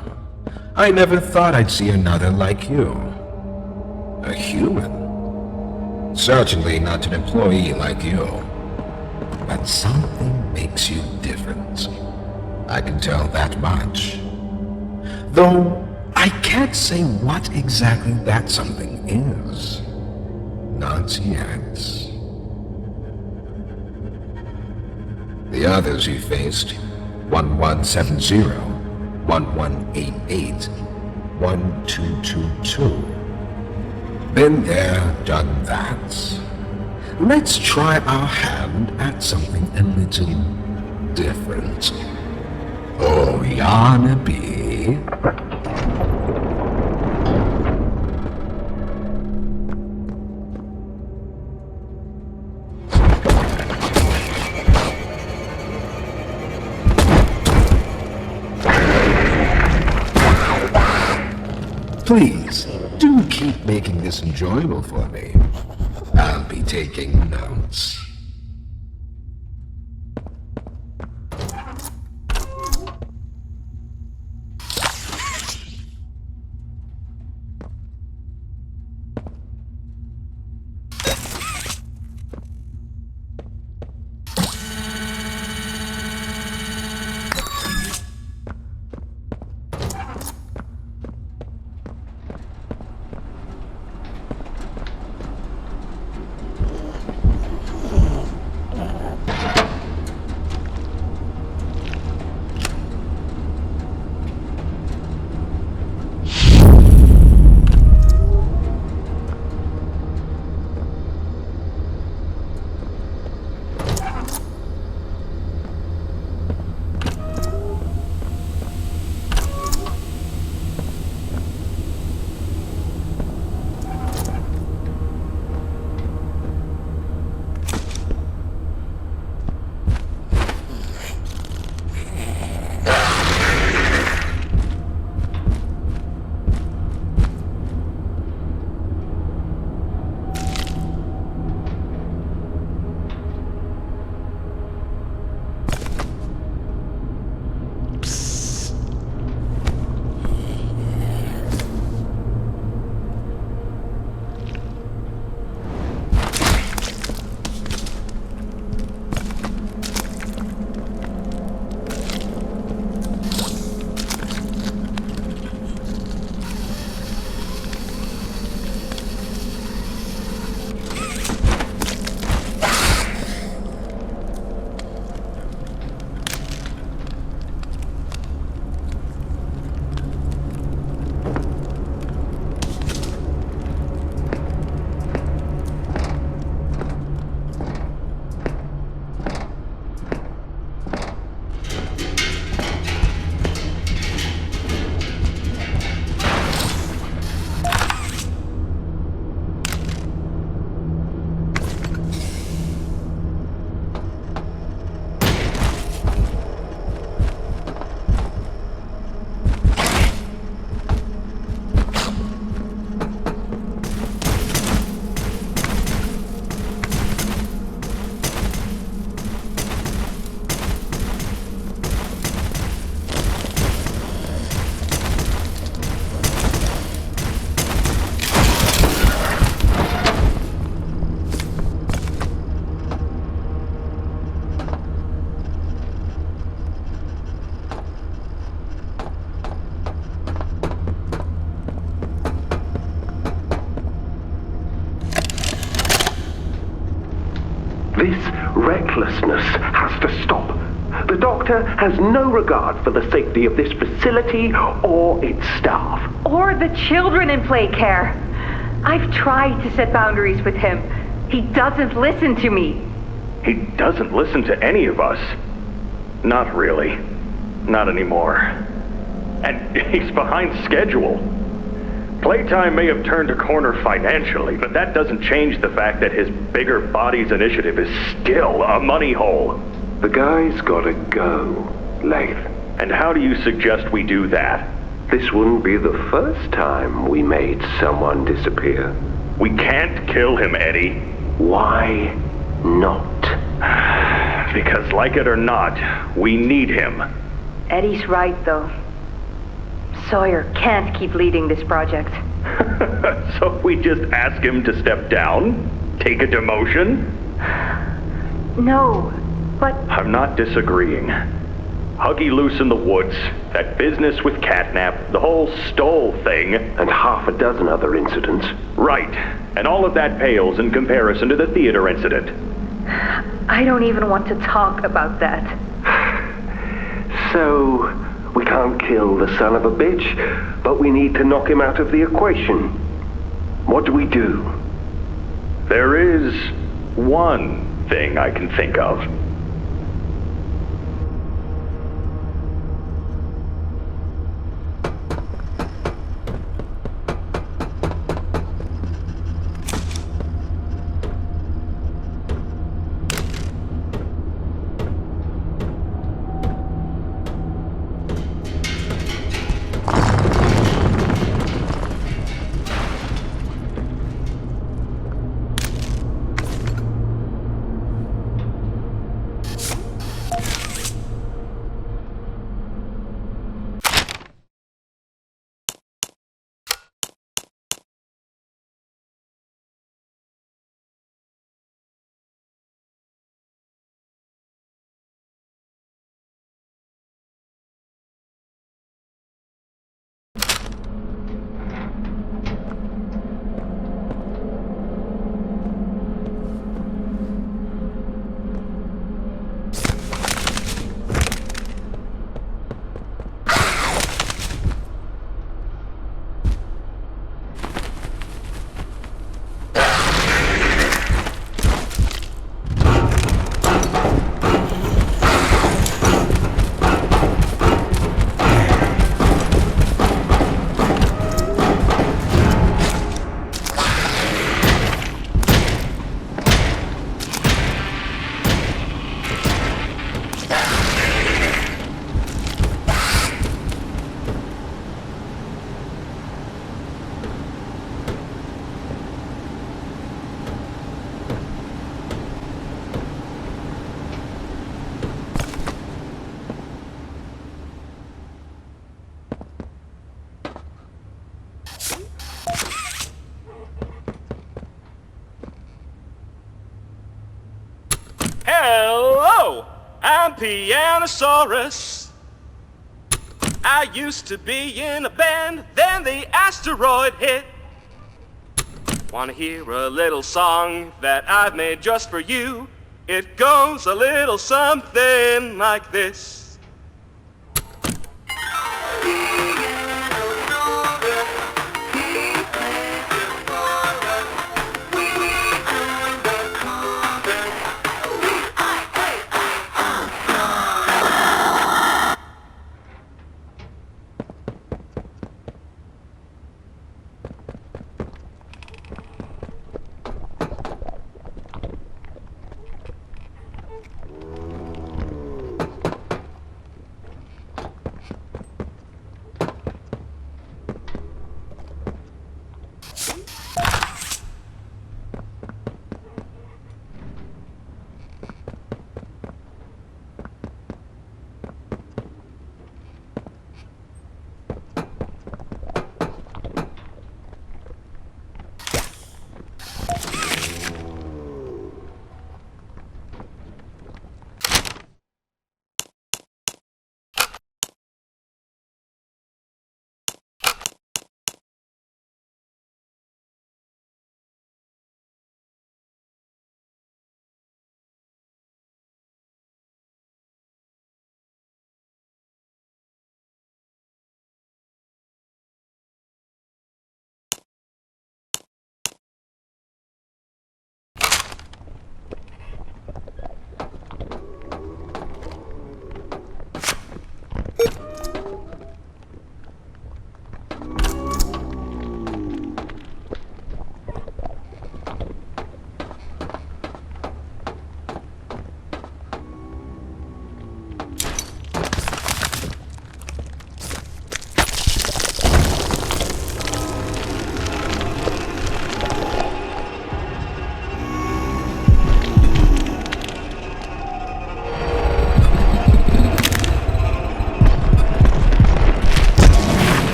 I never thought I'd see another like you. A human. Certainly not an employee like you. But something makes you different. I can tell that much. Though, I can't say what exactly that something is. Not yet. The others you faced, 1170, 1188, 1222. Been there, done that. Let's try our hand at something a little different. Oh, Yarnaby. Please, do keep making this enjoyable for me. I'll be taking notes. This recklessness has to stop. The doctor has no regard for the safety of this facility or its staff. Or the children in play care. I've tried to set boundaries with him. He doesn't listen to me. He doesn't listen to any of us. Not really. Not anymore. And he's behind schedule. Playtime may have turned a corner financially, but that doesn't change the fact that his bigger bodies initiative is still a money hole. The guy's gotta go, Lath. And how do you suggest we do that? This wouldn't be the first time we made someone disappear. We can't kill him, Eddie. Why not? Because like it or not, we need him. Eddie's right, though. Sawyer can't keep leading this project. So we just ask him to step down? Take a demotion? No, but... I'm not disagreeing. Huggy Loose in the Woods, that business with Catnap, the whole Stoll thing... And half a dozen other incidents. Right. And all of that pales in comparison to the theater incident. I don't even want to talk about that. So, we can't kill the son of a bitch, but we need to knock him out of the equation. What do we do? There is one thing I can think of. Hello, I'm Pianosaurus. I used to be in a band, then the asteroid hit. Wanna hear a little song that I've made just for you? It goes a little something like this.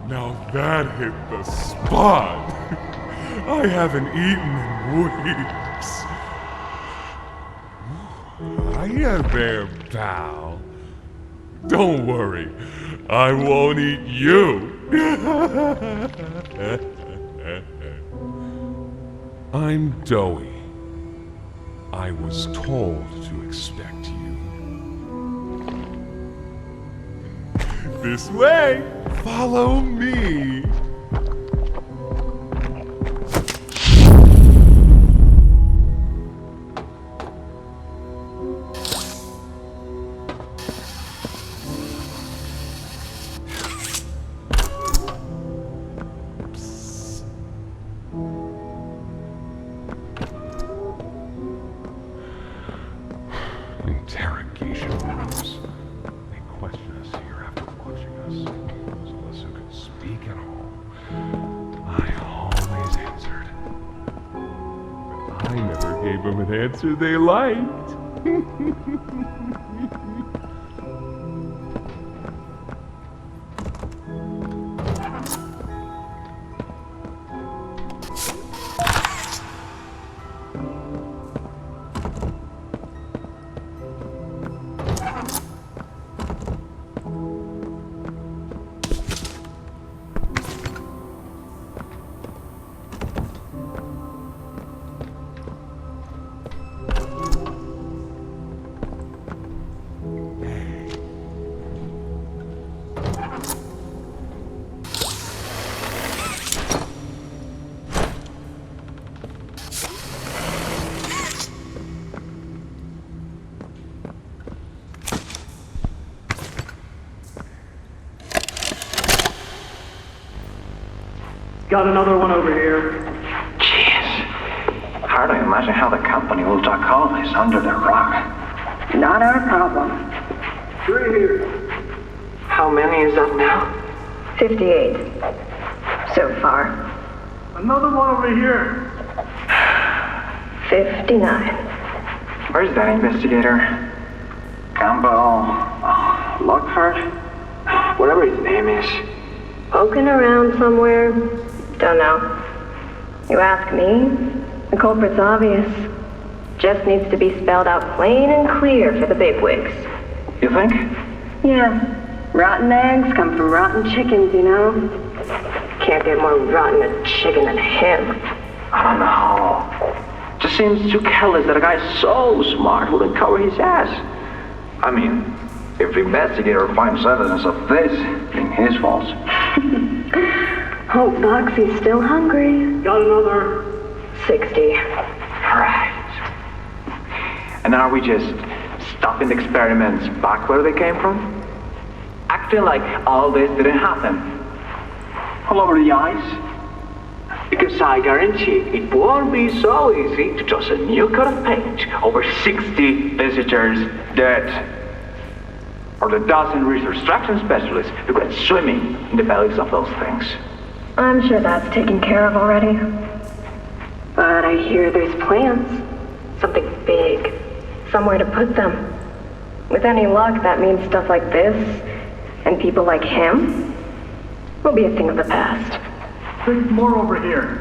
Now that hit the spot. I haven't eaten in weeks. Hiya there, pal. Don't worry, I won't eat you. I'm Doughy. I was told to expect you. This way! Follow me! Interrogation rooms. They question us here after watching us. Those of us who could speak at all. I always answered. But I never gave them an answer they liked. Got another one over here. Jeez. Hard to imagine how the company will duck all this under the rug. Not our problem. 3 here. How many is that now? 58. So far. Another one over here. 59. Where's that investigator? Campbell... Lockhart? Whatever his name is. Poking around somewhere? Don't know. You ask me, the culprit's obvious. Just needs to be spelled out plain and clear for the bigwigs. You think? Yeah. Rotten eggs come from rotten chickens, you know? Can't get more rotten a chicken than him. I don't know. Just seems too careless that a guy so smart wouldn't cover his ass. I mean, if the investigator finds evidence of this, then his fault. Hope Boxy's still hungry. Got another. 60. Right. And are we just stopping the experiments back where they came from? Acting like all this didn't happen. All over the ice. Because I guarantee it won't be so easy to toss a new coat of paint over 60 visitors dead. Or the dozen research extraction specialists who went swimming in the bellies of those things. I'm sure that's taken care of already. But I hear there's plans. Something big. Somewhere to put them. With any luck, that means stuff like this, and people like him, will be a thing of the past. There's more over here.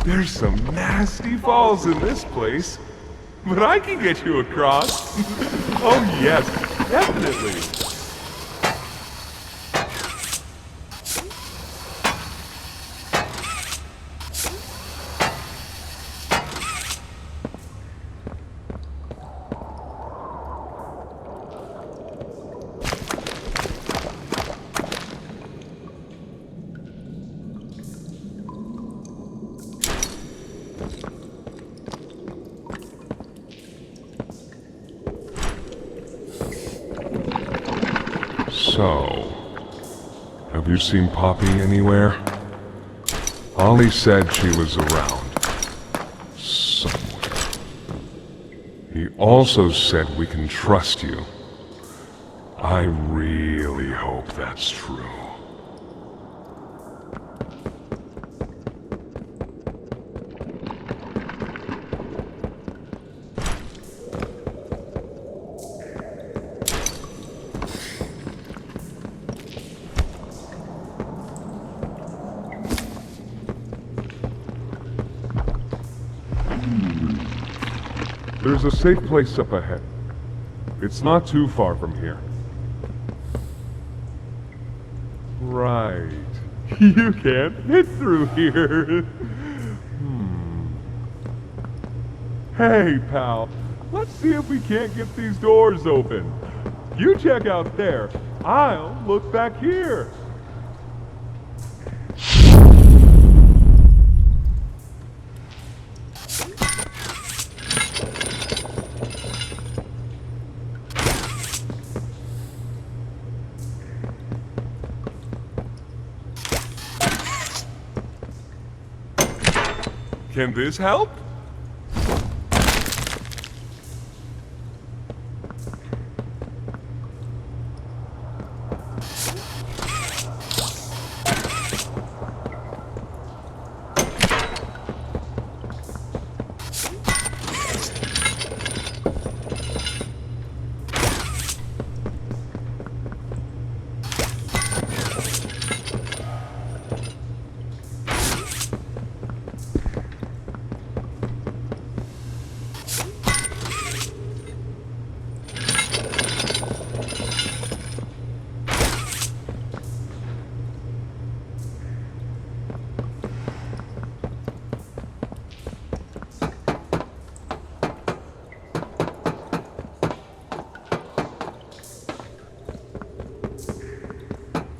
There's some nasty falls in this place, but I can get you across. Oh yes, definitely. So, have you seen Poppy anywhere? Ollie said she was around. Somewhere. He also said we can trust you. I really hope that's true. There's a safe place up ahead. It's not too far from here. Right. You can't fit through here. Hey, pal. Let's see if we can't get these doors open. You check out there. I'll look back here. Can this help?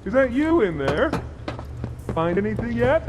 Is that you in there? Find anything yet?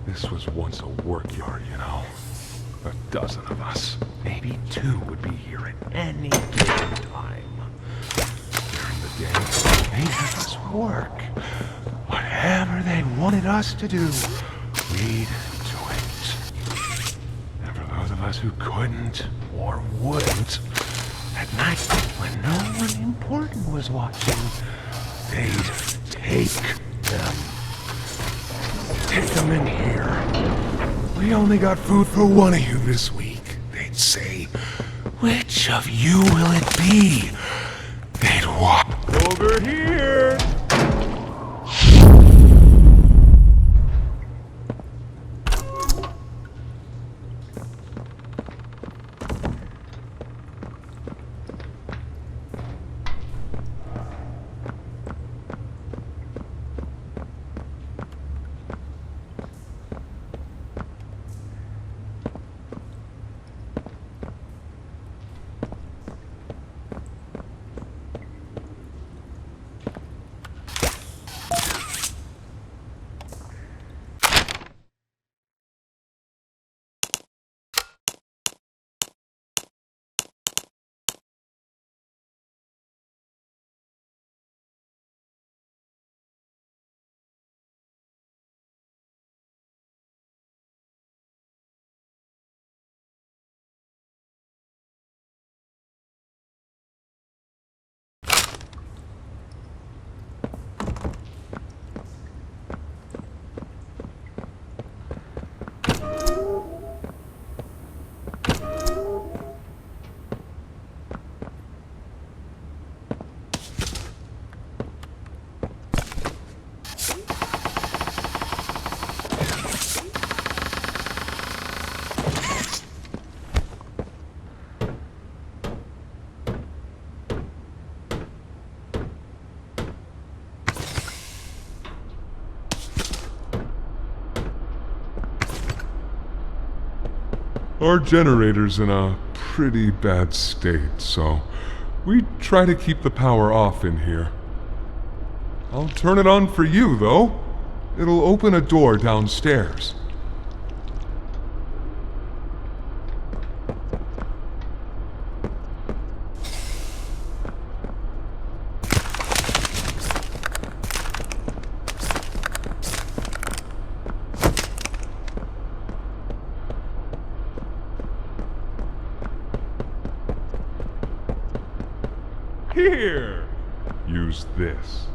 This was once a work yard, you know. A dozen of us. Maybe 2 would be here at any given time. During the day, they'd have us work. Whatever they wanted us to do, we'd do it. And for those of us who couldn't, or wouldn't, at night, when no one important was watching, they'd take them. Take them in here. We only got food for one of you this week. They'd say, which of you will it be? They'd walk over here. Our generator's in a pretty bad state, so we try to keep the power off in here. I'll turn it on for you, though. It'll open a door downstairs. Here! Use this.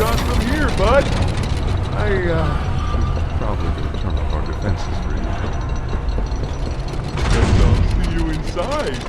Shot from here, bud. I probably gonna turn off our defenses for you. And I'll see you inside.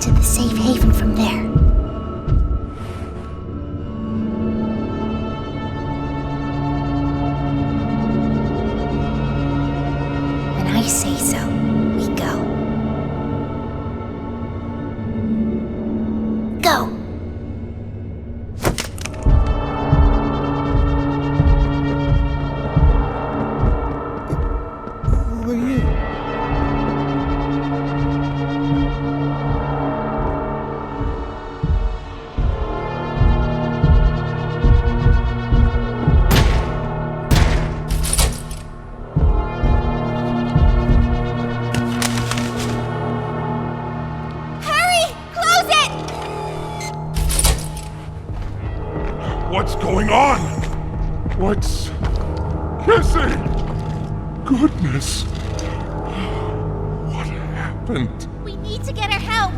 To the safe haven from there. When I say so, we go. Go! Who are you? What's going on? What's kissing? Goodness. What happened? We need to get her help.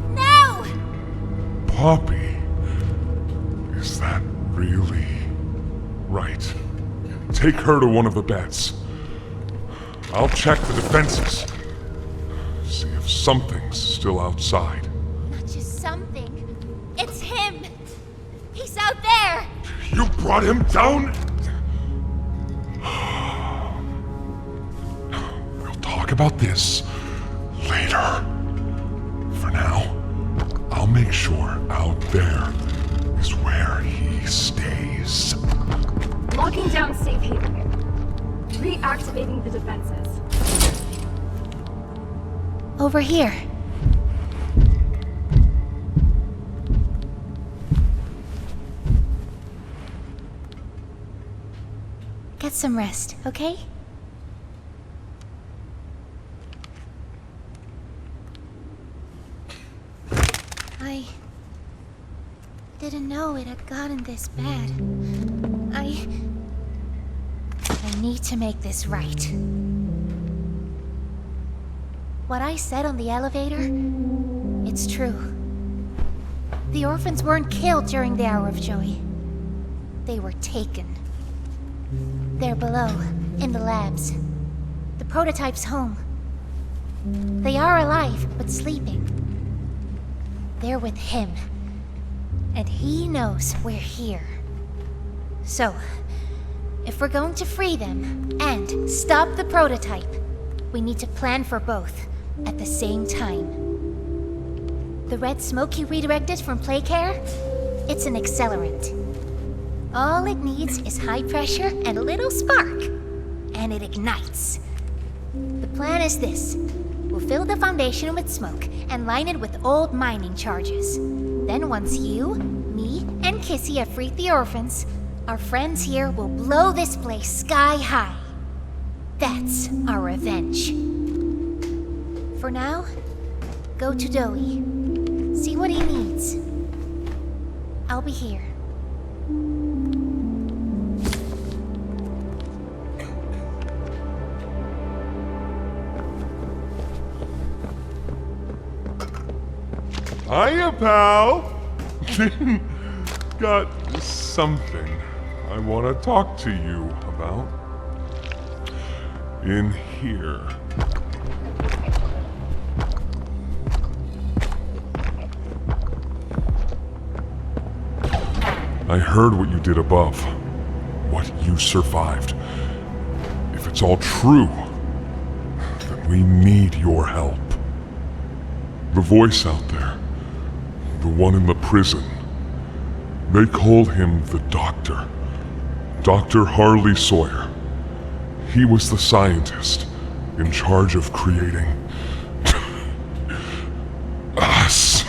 Now! Poppy. Is that really right? Take her to one of the beds. I'll check the defenses. See if something's still outside. Not just something. It's him. He's out there. You brought him down? We'll talk about this later. For now, I'll make sure out there is where he stays. Locking down safe haven. Reactivating the defenses. Over here. Get some rest, okay? I didn't know it had gotten this bad. I need to make this right. What I said on the elevator, it's true. The orphans weren't killed during the Hour of Joy. They were taken. They're below, in the labs. The prototype's home. They are alive, but sleeping. They're with him. And he knows we're here. So, if we're going to free them and stop the prototype, we need to plan for both at the same time. The red smoke you redirected from Playcare? It's an accelerant. All it needs is high pressure and a little spark, and it ignites. The plan is this. We'll fill the foundation with smoke and line it with old mining charges. Then once you, me, and Kissy have freed the orphans, our friends here will blow this place sky high. That's our revenge. For now, go to Doey. See what he needs. I'll be here. Hiya, pal! Got something I want to talk to you about. In here. I heard what you did above. What you survived. If it's all true, then we need your help. The voice out there. The one in the prison. They call him the Doctor. Dr. Harley Sawyer. He was the scientist in charge of creating us.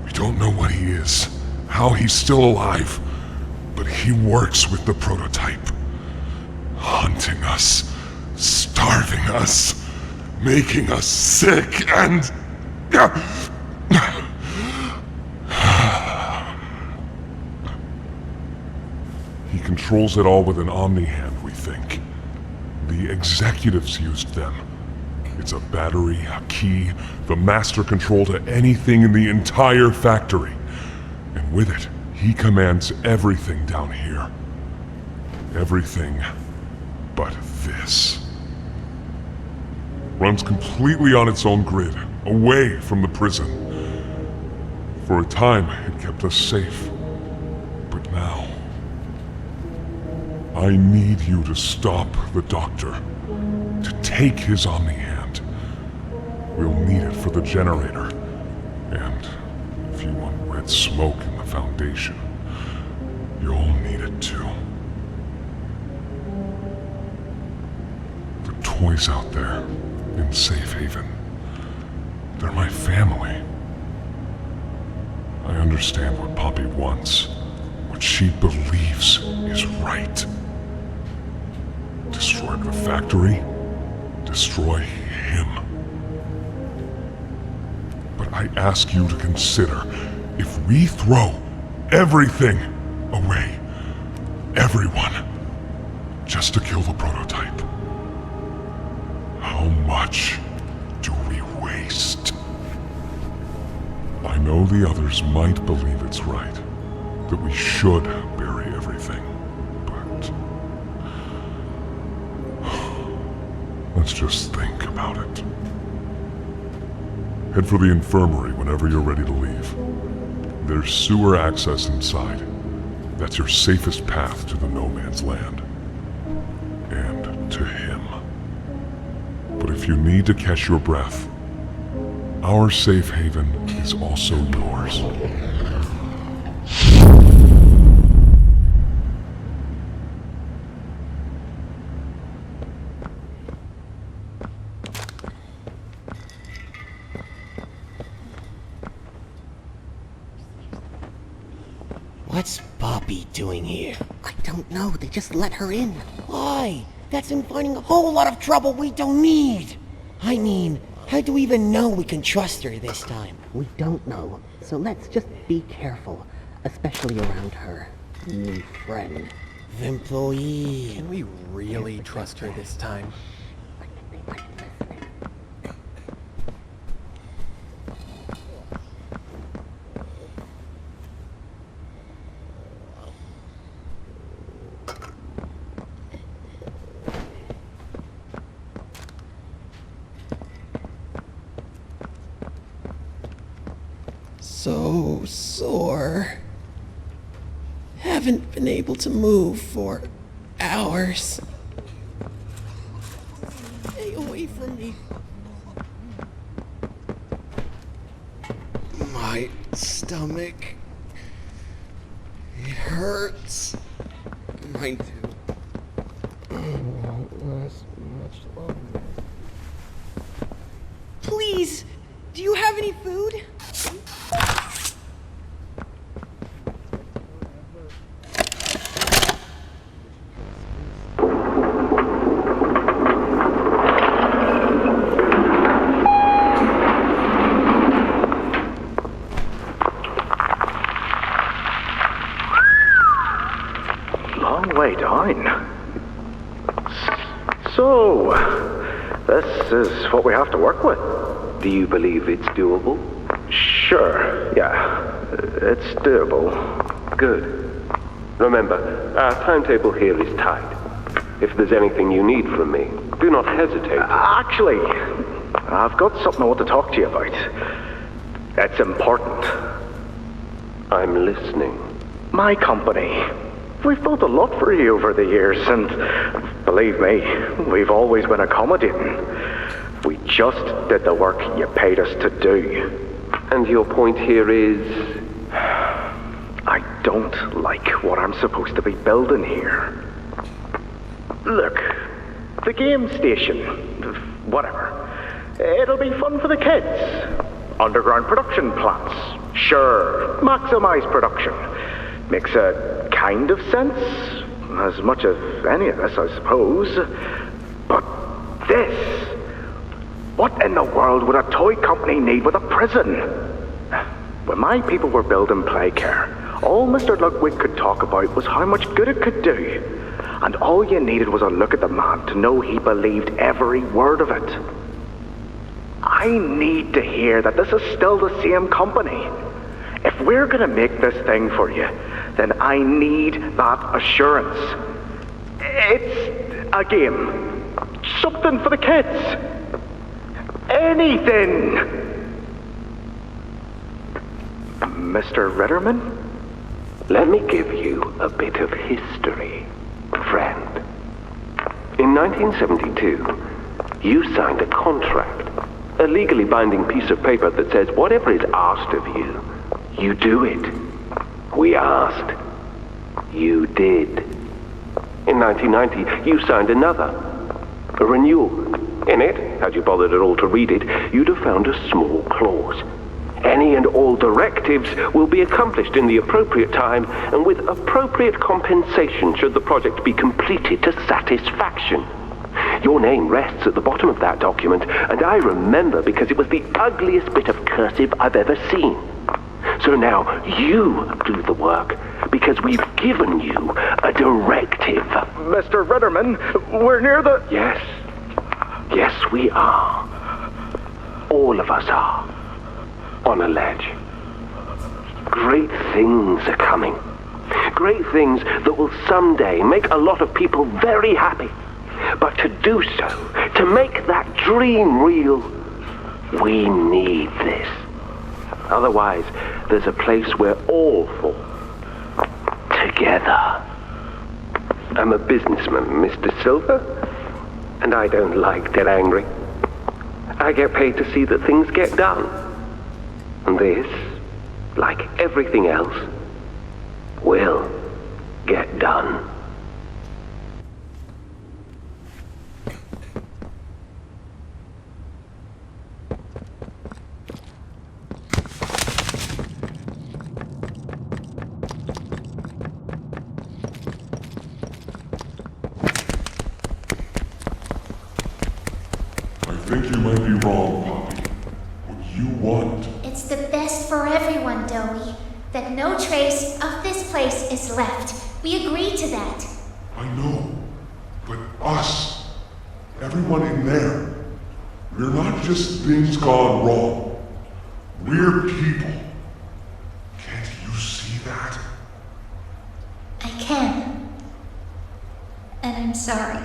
We don't know what he is, how he's still alive, but he works with the prototype. Hunting us, starving us, making us sick, and... He controls it all with an Omni-Hand, we think. The executives used them. It's a battery, a key, the master control to anything in the entire factory. And with it, he commands everything down here. Everything but this. Runs completely on its own grid, away from the prison. For a time, it kept us safe. But now... I need you to stop the Doctor. To take his Omni-Hand. We'll need it for the generator. And if you want red smoke in the Foundation, you'll need it too. The toys out there, in Safe Haven, they're my family. I understand what Poppy wants, what she believes is right. Destroy the factory, destroy him. But I ask you to consider, if we throw everything away, everyone, just to kill the prototype, how much do we waste? I know the others might believe it's right, that we should bury everything, but let's just think about it. Head for the infirmary whenever you're ready to leave. There's sewer access inside. That's your safest path to the no man's land. And to him. But if you need to catch your breath, our safe haven is also yours. What's Poppy doing here? I don't know. They just let her in. Why? That's inviting a whole lot of trouble we don't need. I mean, how do we even know we can trust her this time? We don't know. So let's just be careful, especially around her new friend. The employee. Can we really trust her this time? So sore. Haven't been able to move for hours. Stay away from me. My stomach. It hurts. Mine too. Won't last much longer. Please, do you have any food? Long way down. So, this is what we have to work with. Do you believe it's doable? Sure, yeah. It's doable. Good. Remember, our timetable here is tight. If there's anything you need from me, do not hesitate. Actually, I've got something I want to talk to you about. It's important. I'm listening. My company. We've built a lot for you over the years, and believe me, we've always been accommodating. We just did the work you paid us to do. And your point here is? I don't like what I'm supposed to be building here. Look, the game station, whatever. It'll be fun for the kids. Underground production plants. Sure, maximize production. Makes a kind of sense. As much of any of this, I suppose. But this... What in the world would a toy company need with a prison? When my people were building Playcare, all Mr. Ludwig could talk about was how much good it could do. And all you needed was a look at the man to know he believed every word of it. I need to hear that this is still the same company. If we're gonna make this thing for you, then I need that assurance. It's a game. Something for the kids. Anything! Mr. Ritterman? Let me give you a bit of history, friend. In 1972, you signed a contract, a legally binding piece of paper that says whatever is asked of you, you do it. We asked. You did. In 1990, you signed another, a renewal. In it, had you bothered at all to read it, you'd have found a small clause. Any and all directives will be accomplished in the appropriate time and with appropriate compensation should the project be completed to satisfaction. Your name rests at the bottom of that document, and I remember because it was the ugliest bit of cursive I've ever seen. So now you do the work, because we've given you a directive. Mr. Ritterman, we're near the... Yes. Yes, we are. All of us are. On a ledge. Great things are coming. Great things that will someday make a lot of people very happy. But to do so, to make that dream real, We need this. Otherwise, there's a place we're all for. Together. I'm a businessman, Mr. Silver, and I don't like get angry. I get paid to see that things get done. And this, like everything else, will get done. I think you might be wrong, Poppy. What you want. It's the best for everyone, Dowie. That no trace of this place is left. We agreed to that. I know. But us, everyone in there, we're not just things gone wrong. We're people. Can't you see that? I can. And I'm sorry.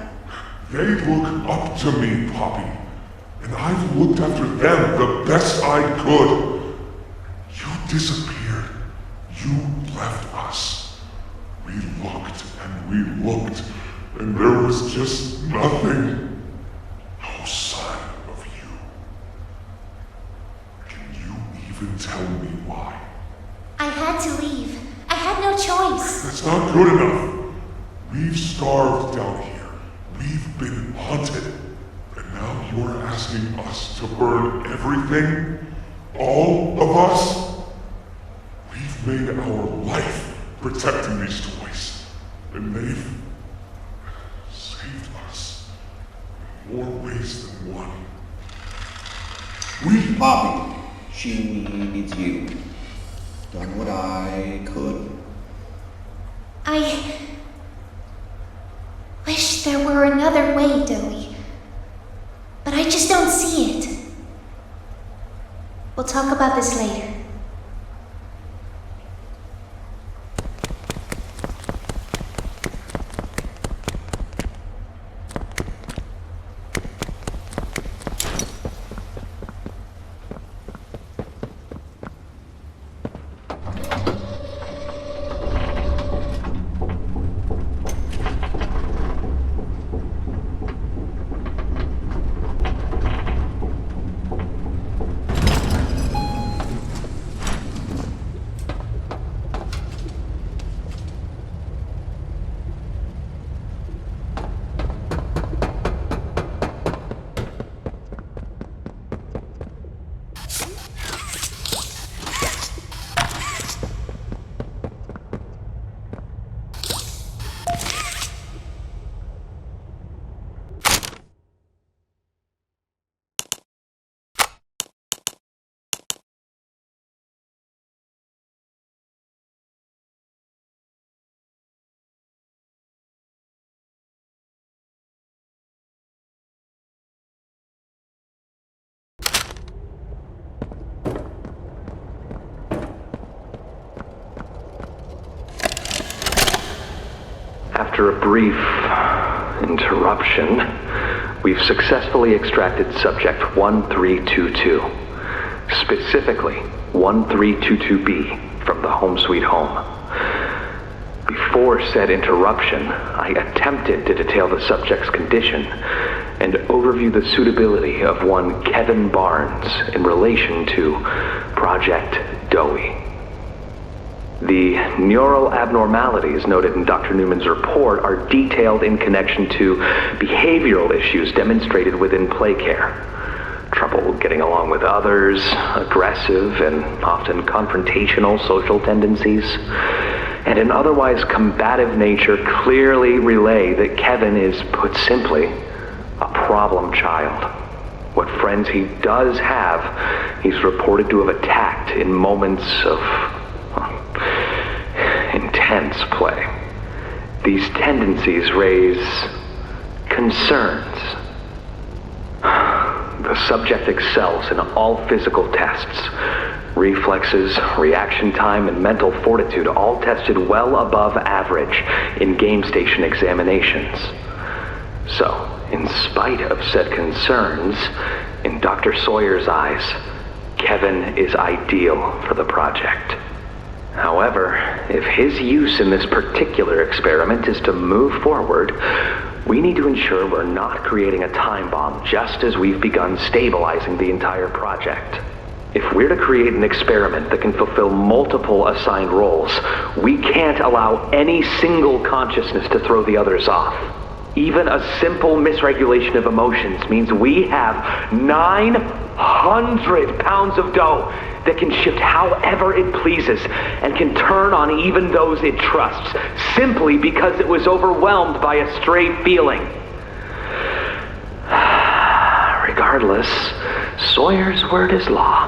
They look up to me, Poppy. And I've looked after them the best I could. You disappeared. You left us. We looked and we looked, and there was just nothing. No sign of you. Can you even tell me why? I had to leave. I had no choice. That's not good enough. We've starved down here. We've been haunted. And now you're asking us to burn everything? All of us? We've made our life protecting these toys. And they've saved us in more ways than one. We, Poppy, she needs you. Done what I could. I wish there were another way, Dowie. But I just don't see it. We'll talk about this later. After a brief interruption, we've successfully extracted subject 1322, specifically 1322B, from the Home Sweet Home. Before said interruption, I attempted to detail the subject's condition and overview the suitability of one Kevin Barnes in relation to Project Dowie. The neural abnormalities noted in Dr. Newman's report are detailed in connection to behavioral issues demonstrated within play care. Trouble getting along with others, aggressive and often confrontational social tendencies, and an otherwise combative nature clearly relay that Kevin is, put simply, a problem child. What friends he does have, he's reported to have attacked in moments of intense play. These tendencies raise concerns. The subject excels in all physical tests. Reflexes, reaction time, and mental fortitude all tested well above average in game station examinations. So, in spite of said concerns, In Dr. Sawyer's eyes, Kevin is ideal for the project. However, if his use in this particular experiment is to move forward, we need to ensure we're not creating a time bomb just as we've begun stabilizing the entire project. If we're to create an experiment that can fulfill multiple assigned roles, we can't allow any single consciousness to throw the others off. Even a simple misregulation of emotions means we have 900 pounds of dough that can shift however it pleases and can turn on even those it trusts, simply because it was overwhelmed by a stray feeling. Regardless, Sawyer's word is law,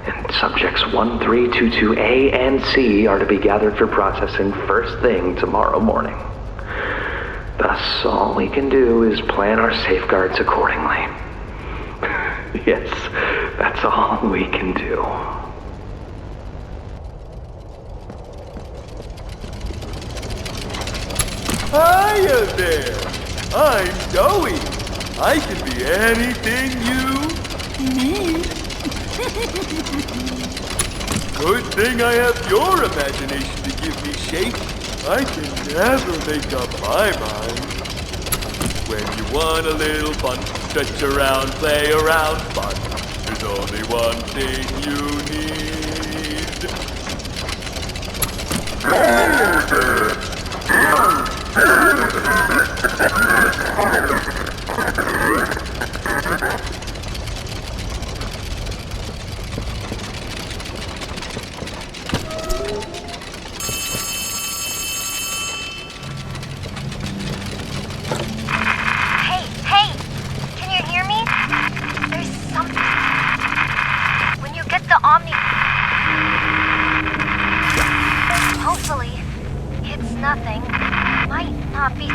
and subjects 1322A and C are to be gathered for processing first thing tomorrow morning. Thus, all we can do is plan our safeguards accordingly. Yes, that's all we can do. Hiya there! I'm Joey. I can be anything you need. Good thing I have your imagination to give me shape. I can never make up my mind. When you want a little fun, stretch around, play around, fun. There's only one thing you need. Hey, can you hear me? There's something. When you get the Omni... Hopefully, it's nothing. Might not be...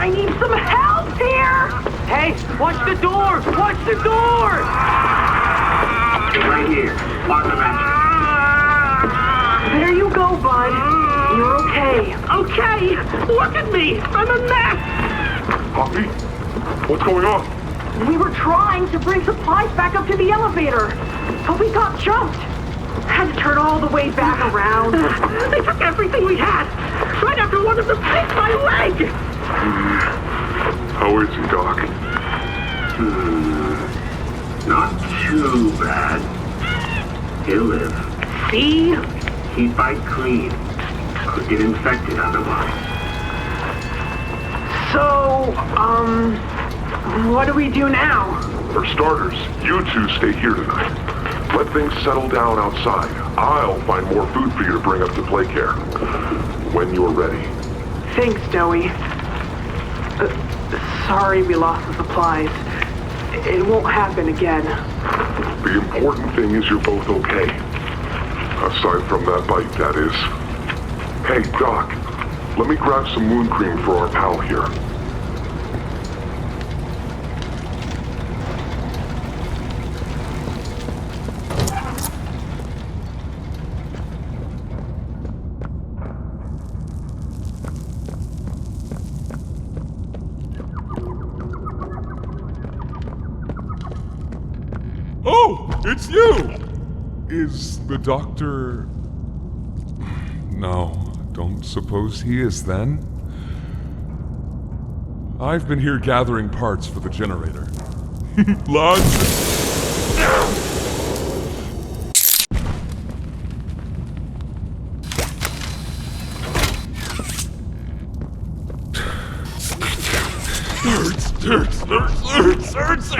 I need some help here! Hey, watch the doors! Watch the doors! Right here. On the mattress. There you go, bud. You're okay. Okay! Look at me! I'm a mess! Poppy? What's going on? We were trying to bring supplies back up to the elevator, but we got jumped. Had to turn all the way back around. They took everything we had, right after one of them bit my leg! How is he, Doc? Not too bad. He'll live. See? He'd bite clean. Could get infected otherwise. So, what do we do now? For starters, you two stay here tonight. Let things settle down outside. I'll find more food for you to bring up to play care. When you're ready. Thanks, Joey. Sorry we lost the supplies. It won't happen again. The important thing is you're both okay. Aside from that bite, that is. Hey, Doc, let me grab some moon cream for our pal here. Oh, it's you! Is the doctor... No, don't suppose he is then. I've been here gathering parts for the generator. Lots... Hurts!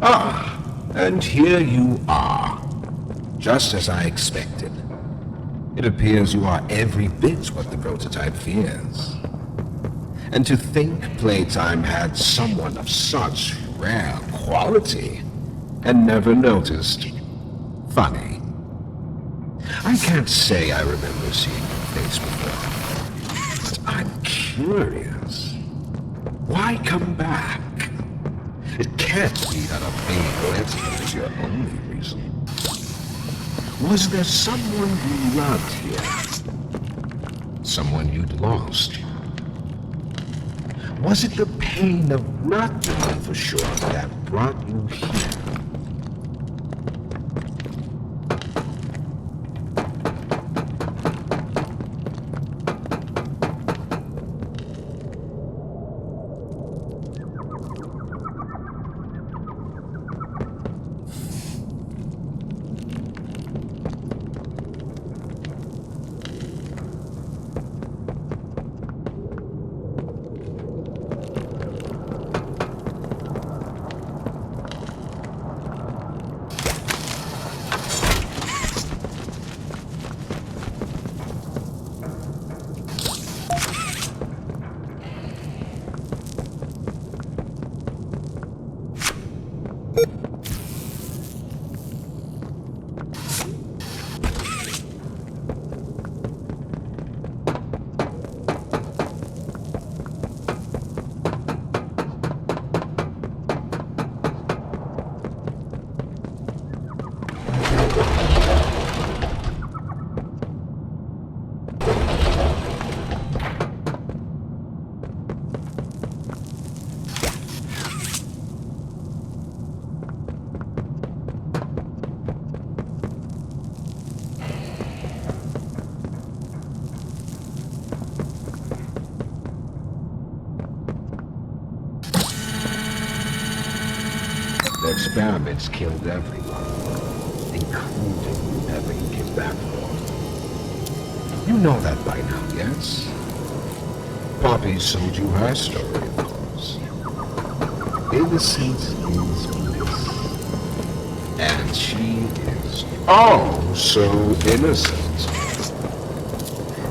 Ah, and here you are, just as I expected. It appears you are every bit what the prototype fears. And to think Playtime had someone of such rare quality and never noticed. Funny. I can't say I remember seeing your face before, but I'm curious. Why come back? It can't be that a vague legend is your only reason. Was there someone you loved here? Someone you'd lost? Was it the pain of not knowing for sure that brought you here? bullets killed everyone, including whoever you came back for. You know that by now, yes? Poppy sold you her story, of course. Innocence is bliss. And she is oh so innocent.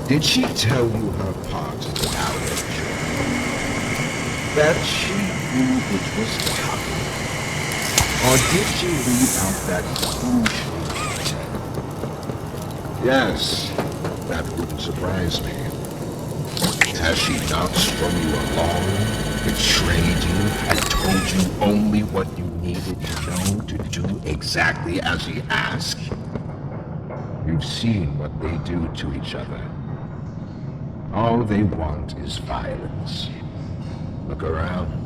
Did she tell you her part in the marriage? That she knew it was coming? Or did she leave out that crucial detail? Yes, that wouldn't surprise me. Has she not strung you along, betrayed you, and told you only what you needed to know to do exactly as she asked? You've seen what they do to each other. All they want is violence. Look around.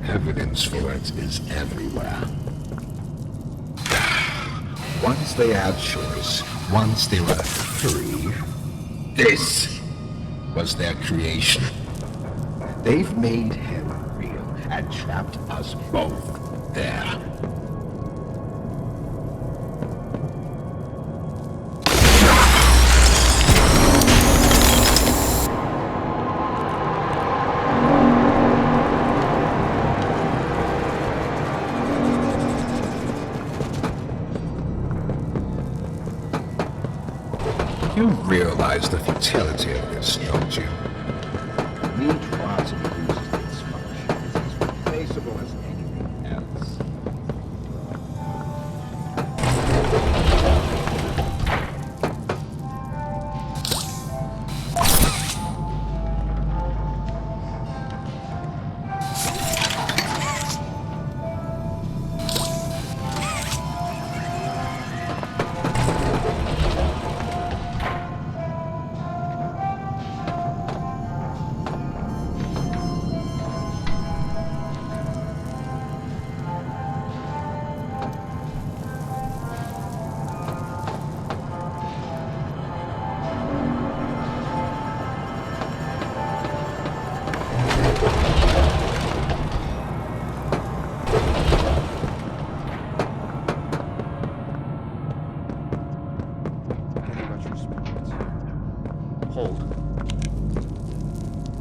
Evidence for it is everywhere. Once they had choice, once they were free, this was their creation. They've made him real and trapped us both there. You realize the futility of this, don't you? Meat rots and loses its function is as replaceable as anything else.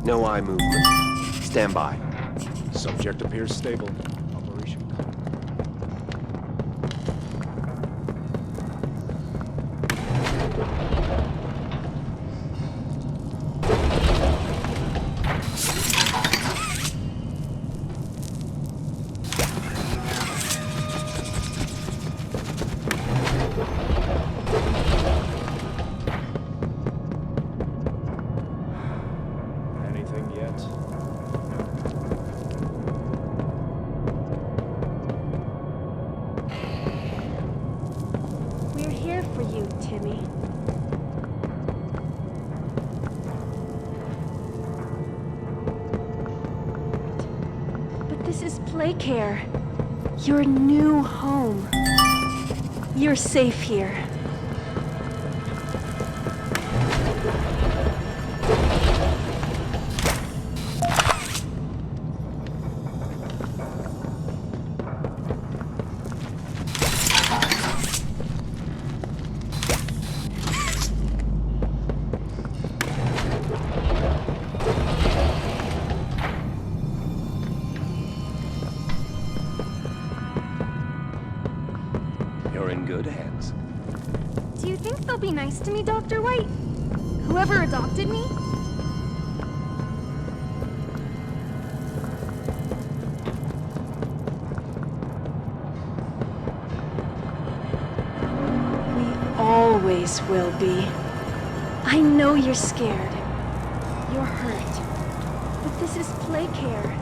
No eye movement. Stand by. Subject appears stable. Operation Playcare, your new home. You're safe here. You're in good hands. Do you think they'll be nice to me, Dr. White? Whoever adopted me? We always will be. I know you're scared. You're hurt. But this is Playcare.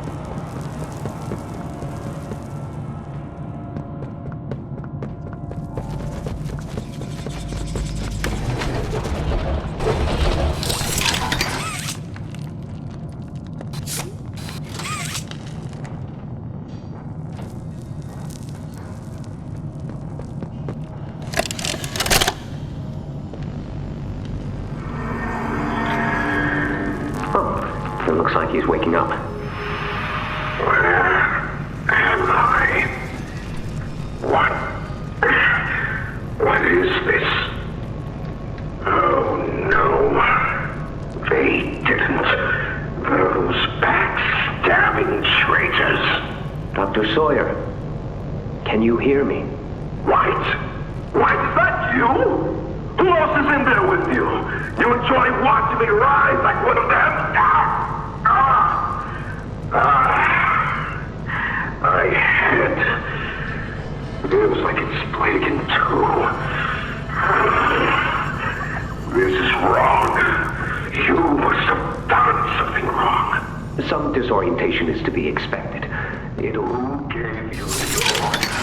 It looks like he's waking up. Where am I? White? White, is that you? Who else is in there with you? You enjoy watching me rise like one of them? My head. It was like it's split in two. This is wrong. You must have done something wrong. Some disorientation is to be expected. Who gave you the order?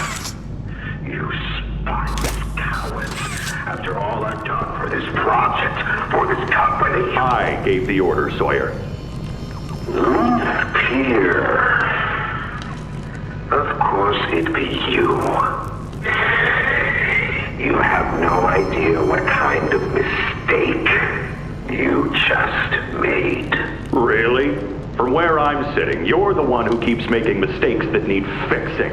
You spineless cowards. After all I've done for this project, for this company. I gave the order, Sawyer. Peter. Of course it'd be you. You have no idea what kind of mistake you just made. Really? From where I'm sitting, you're the one who keeps making mistakes that need fixing.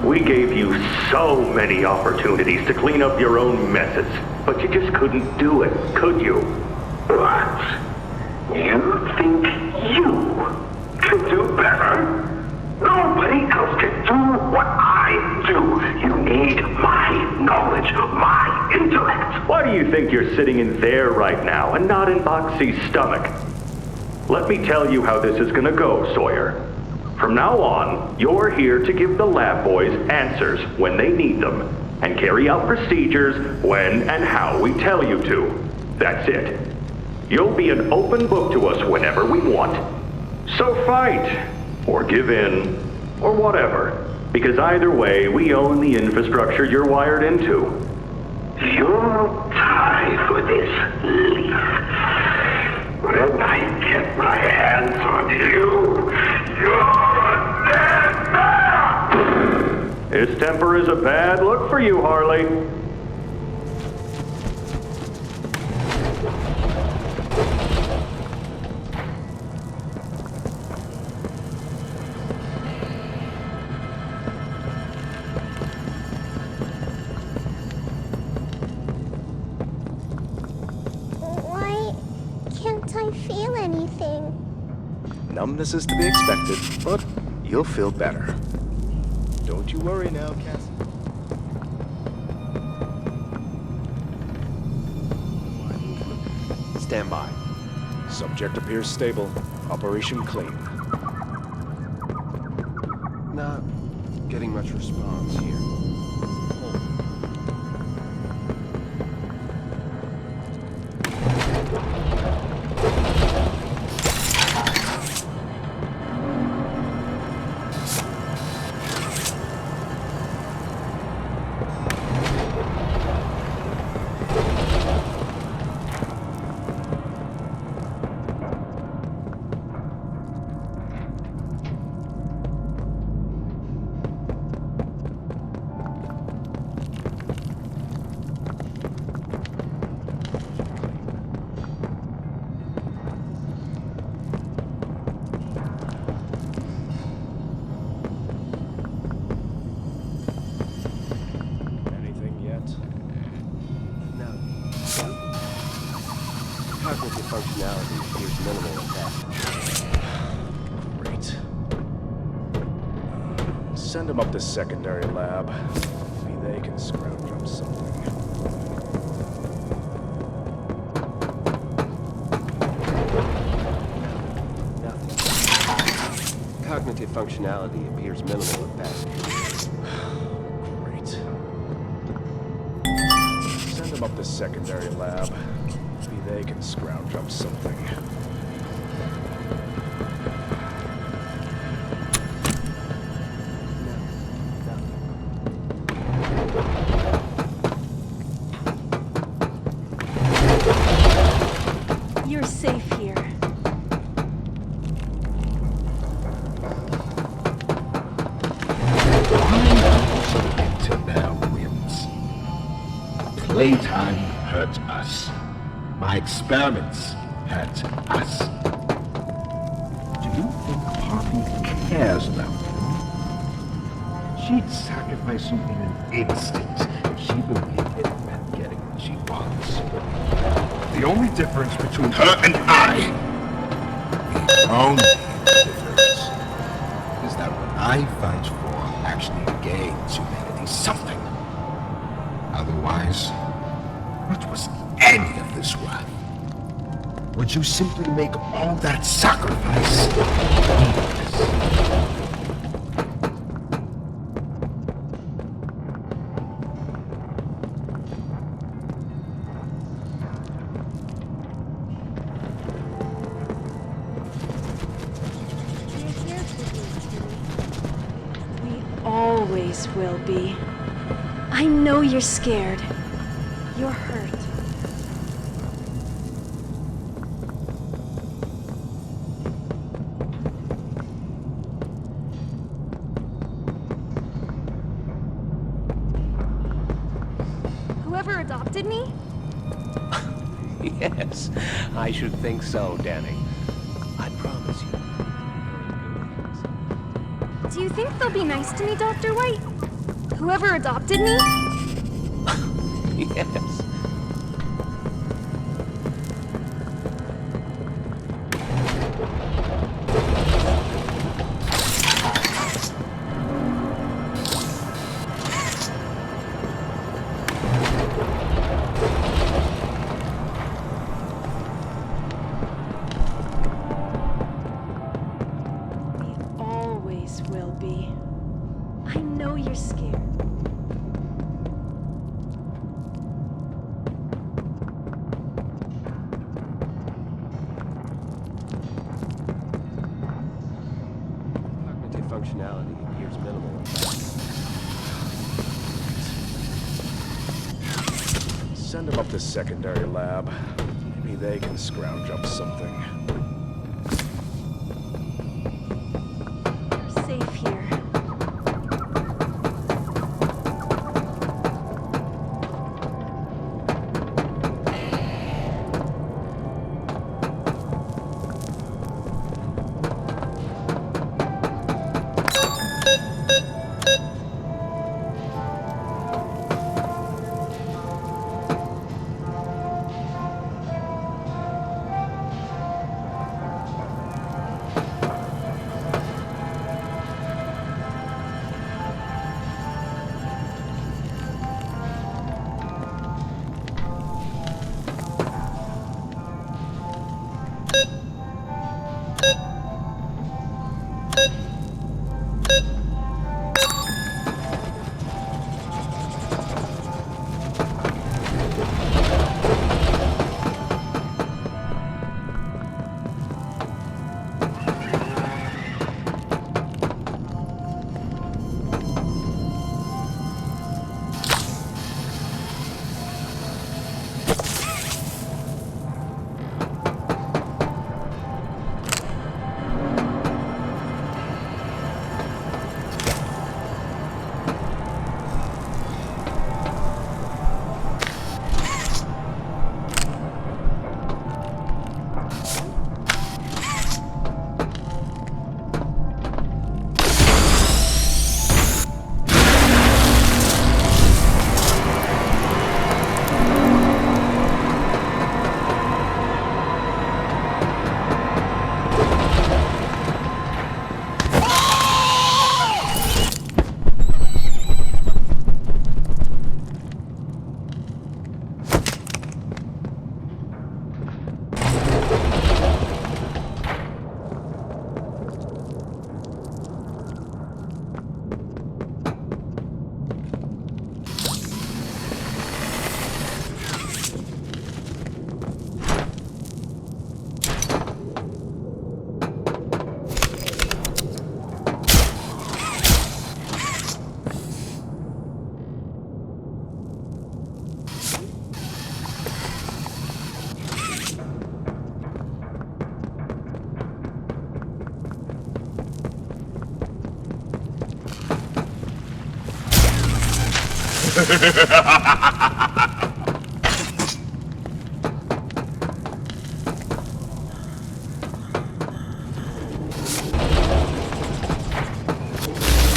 We gave you so many opportunities to clean up your own messes, but you just couldn't do it, could you? What? You think you can do better? Nobody else can do what I do. You need my knowledge, my intellect. Why do you think you're sitting in there right now and not in Boxy's stomach? Let me tell you how this is gonna go, Sawyer. From now on, you're here to give the lab boys answers when they need them, and carry out procedures when and how we tell you to. That's it. You'll be an open book to us whenever we want. So fight, or give in, or whatever, because either way, we own the infrastructure you're wired into. You'll die for this leaf. When I get my hands on you, you're a dead man! His temper is a bad look for you, Harley. Numbness is to be expected, but you'll feel better. Don't you worry now, Cass. Stand by. Subject appears stable. Operation clean. Not getting much response here. Cognitive functionality appears minimal at best. Great. Send them up to secondary lab. Maybe they can scrounge up something. Nothing. Cognitive functionality appears minimal at best. Great. Send them up to secondary lab. They can scrounge up something. You're safe here. Until now wins. Playtime hurt us. My experiments hurt us. Do you think Poppy cares about you? She'd sacrifice you in an instant if she believed it meant getting what she wants. The only difference between her and I, the only difference, is that what I fight for actually gains humanity something. otherwise, what was any of this worth? Would you simply make all that sacrifice needless? Always will be. I know you're scared. You're hurt. Whoever adopted me? Yes, I should think so, Danny. I promise you. Do you think they'll be nice to me, Dr. White? Whoever adopted me? Yes. Always will be. I know you're scared. Cognitive functionality appears minimal. Send them up to secondary lab. Maybe they can scrounge up something. You're safe here.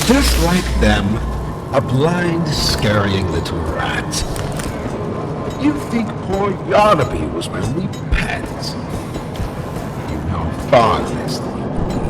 Just like them, a blind, scaring little rat. You think poor Yarnaby was really pet? You know far less than you believe.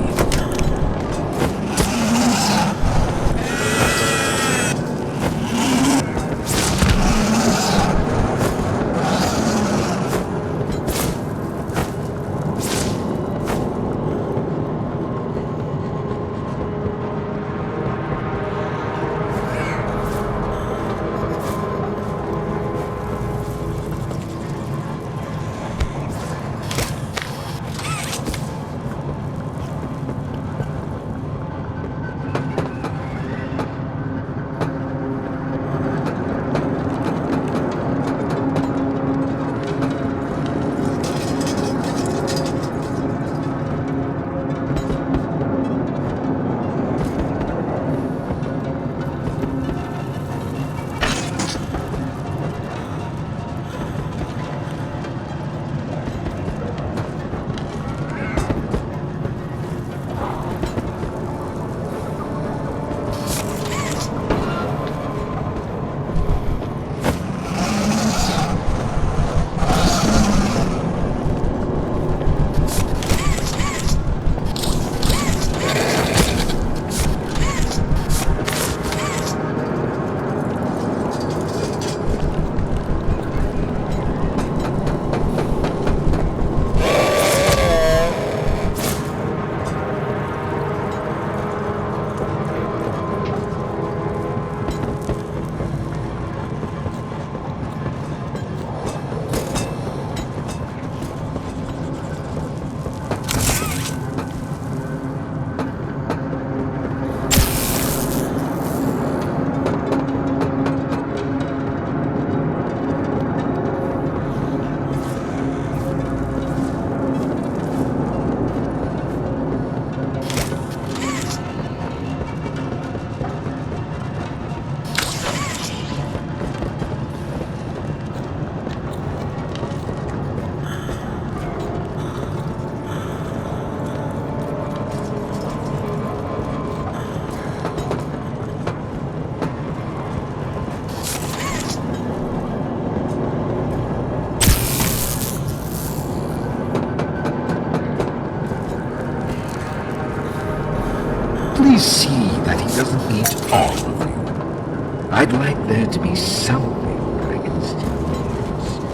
me see that he doesn't need all of you. I'd like there to be something that I can still use.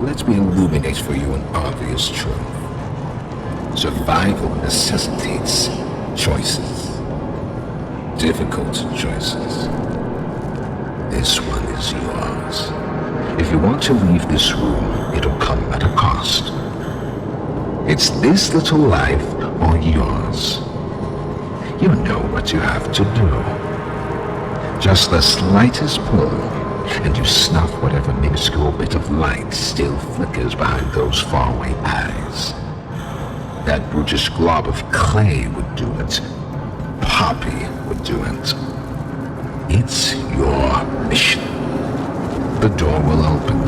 Let me illuminate for you an obvious truth. Survival necessitates choices. Difficult choices. This one is yours. If you want to leave this room, it'll come at a cost. It's this little life or yours. You know what you have to do. Just the slightest pull, and you snuff whatever minuscule bit of light still flickers behind those faraway eyes. That brutish glob of clay would do it. Poppy would do it. It's your mission. The door will open.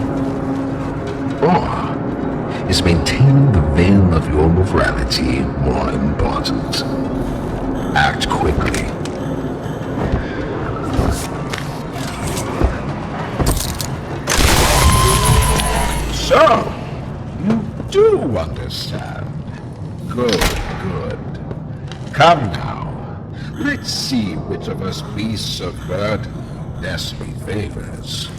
Or is maintaining the veil of your morality more important? Act quickly. So, you do understand. Good, good. Come now. Let's see which of us beasts of burden does me favors.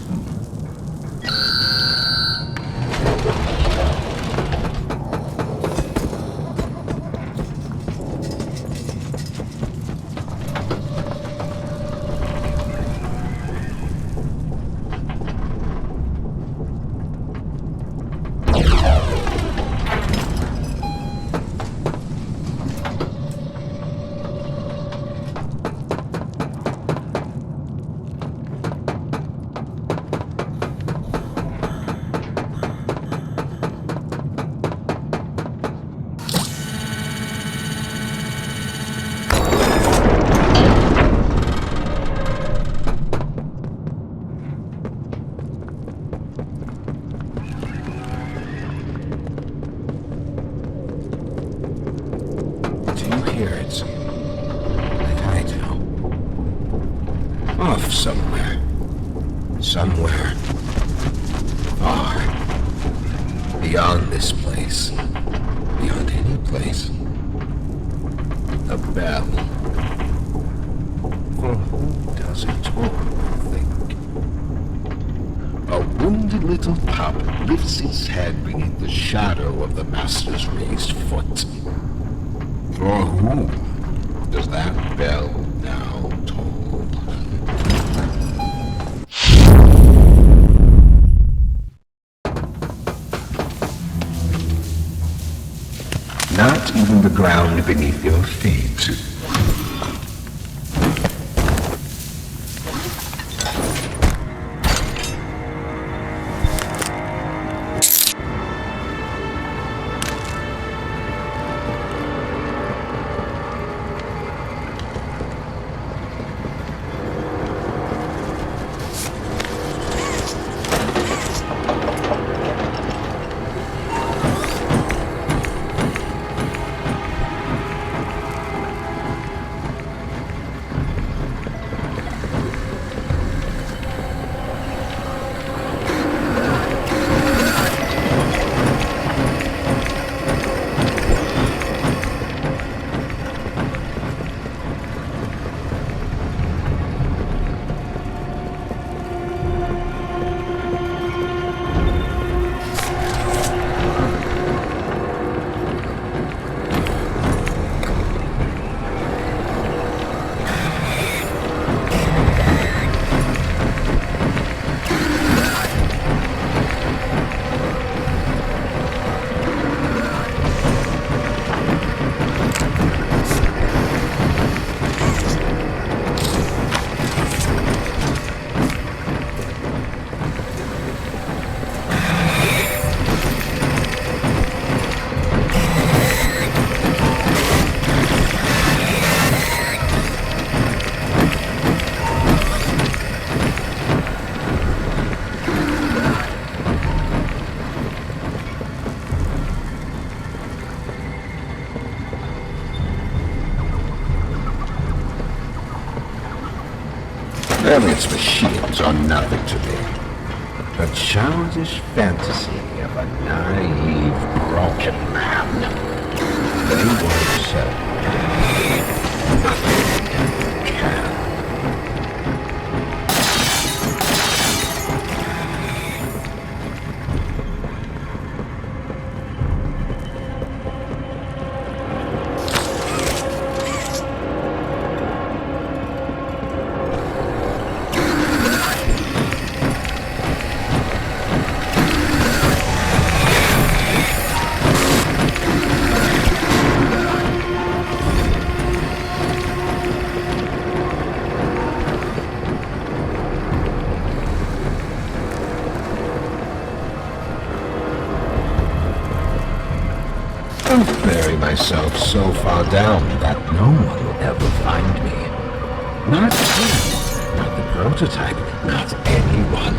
Somewhere. Far. Beyond this place. Beyond any place. A bell. For who does it all, think? A wounded little pup lifts its head beneath the shadow of the master's raised foot. For whom does that bell now toll? Not even the ground beneath your feet. Elliot's machines are nothing to me. A childish fantasy of a naive, broken man. They won't sell nothing can. I'll bury myself so far down that no one will ever find me. Not you, not the prototype, not anyone.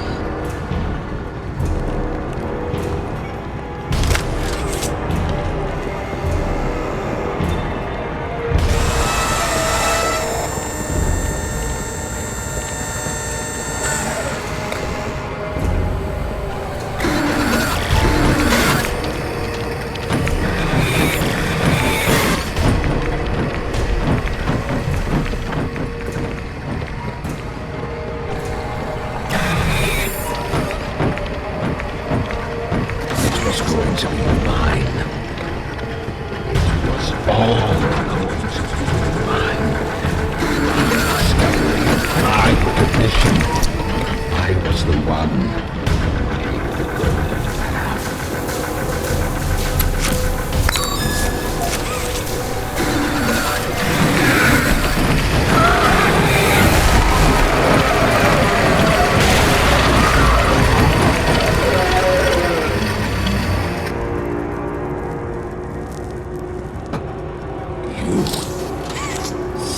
To be mine. It was all going to be mine. Discovery, my recognition. I was the one.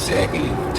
Saved.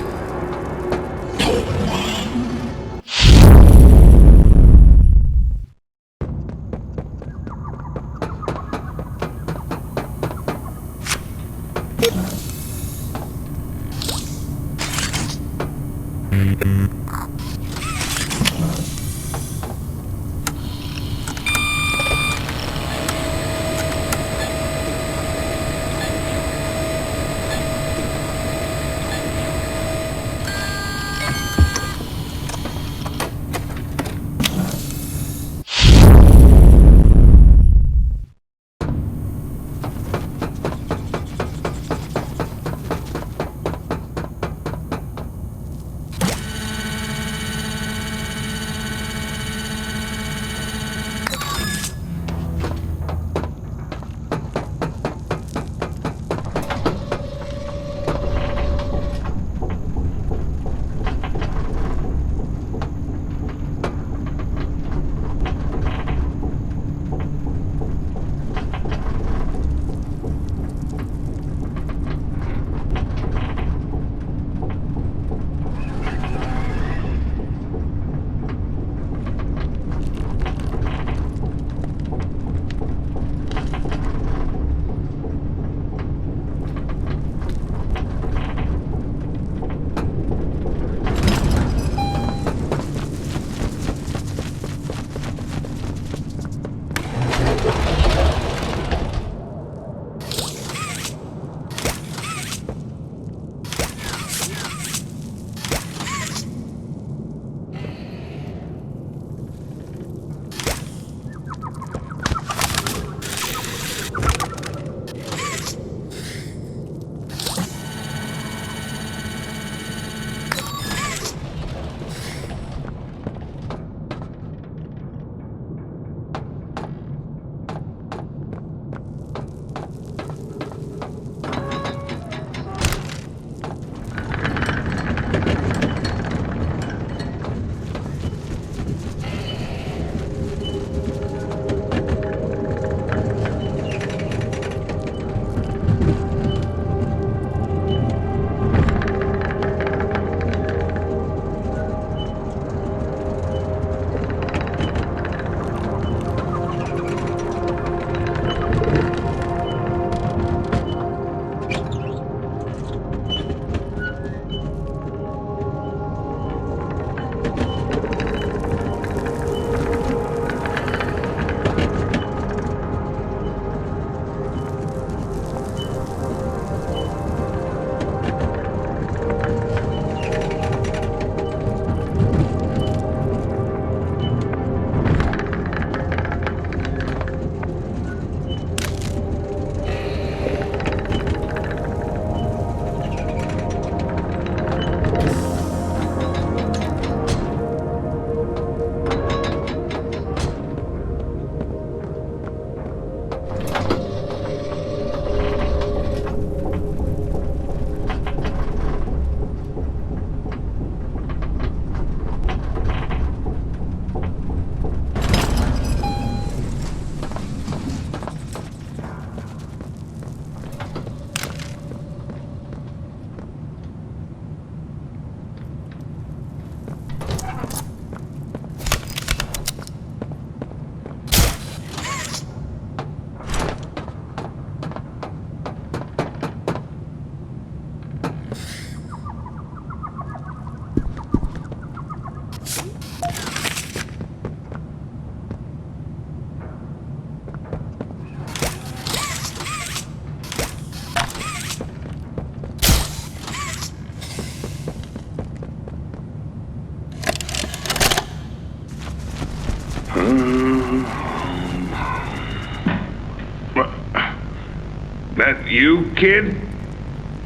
you, kid?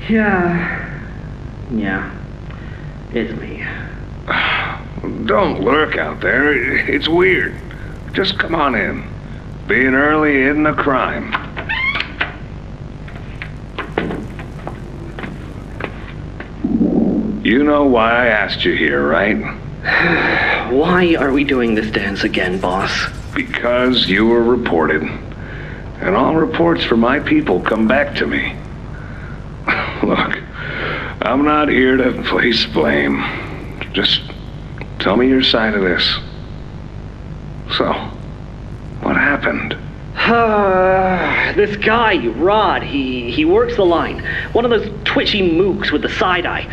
Yeah, it's me. Don't lurk out there. It's weird. Just come on in. Being early isn't a crime. You know why I asked you here, right? Why are we doing this dance again, boss? Because you were reported. And all reports from my people come back to me. Look, I'm not here to place blame. Just tell me your side of this. So, what happened? This guy, Rod, he works the line. One of those twitchy mooks with the side eye.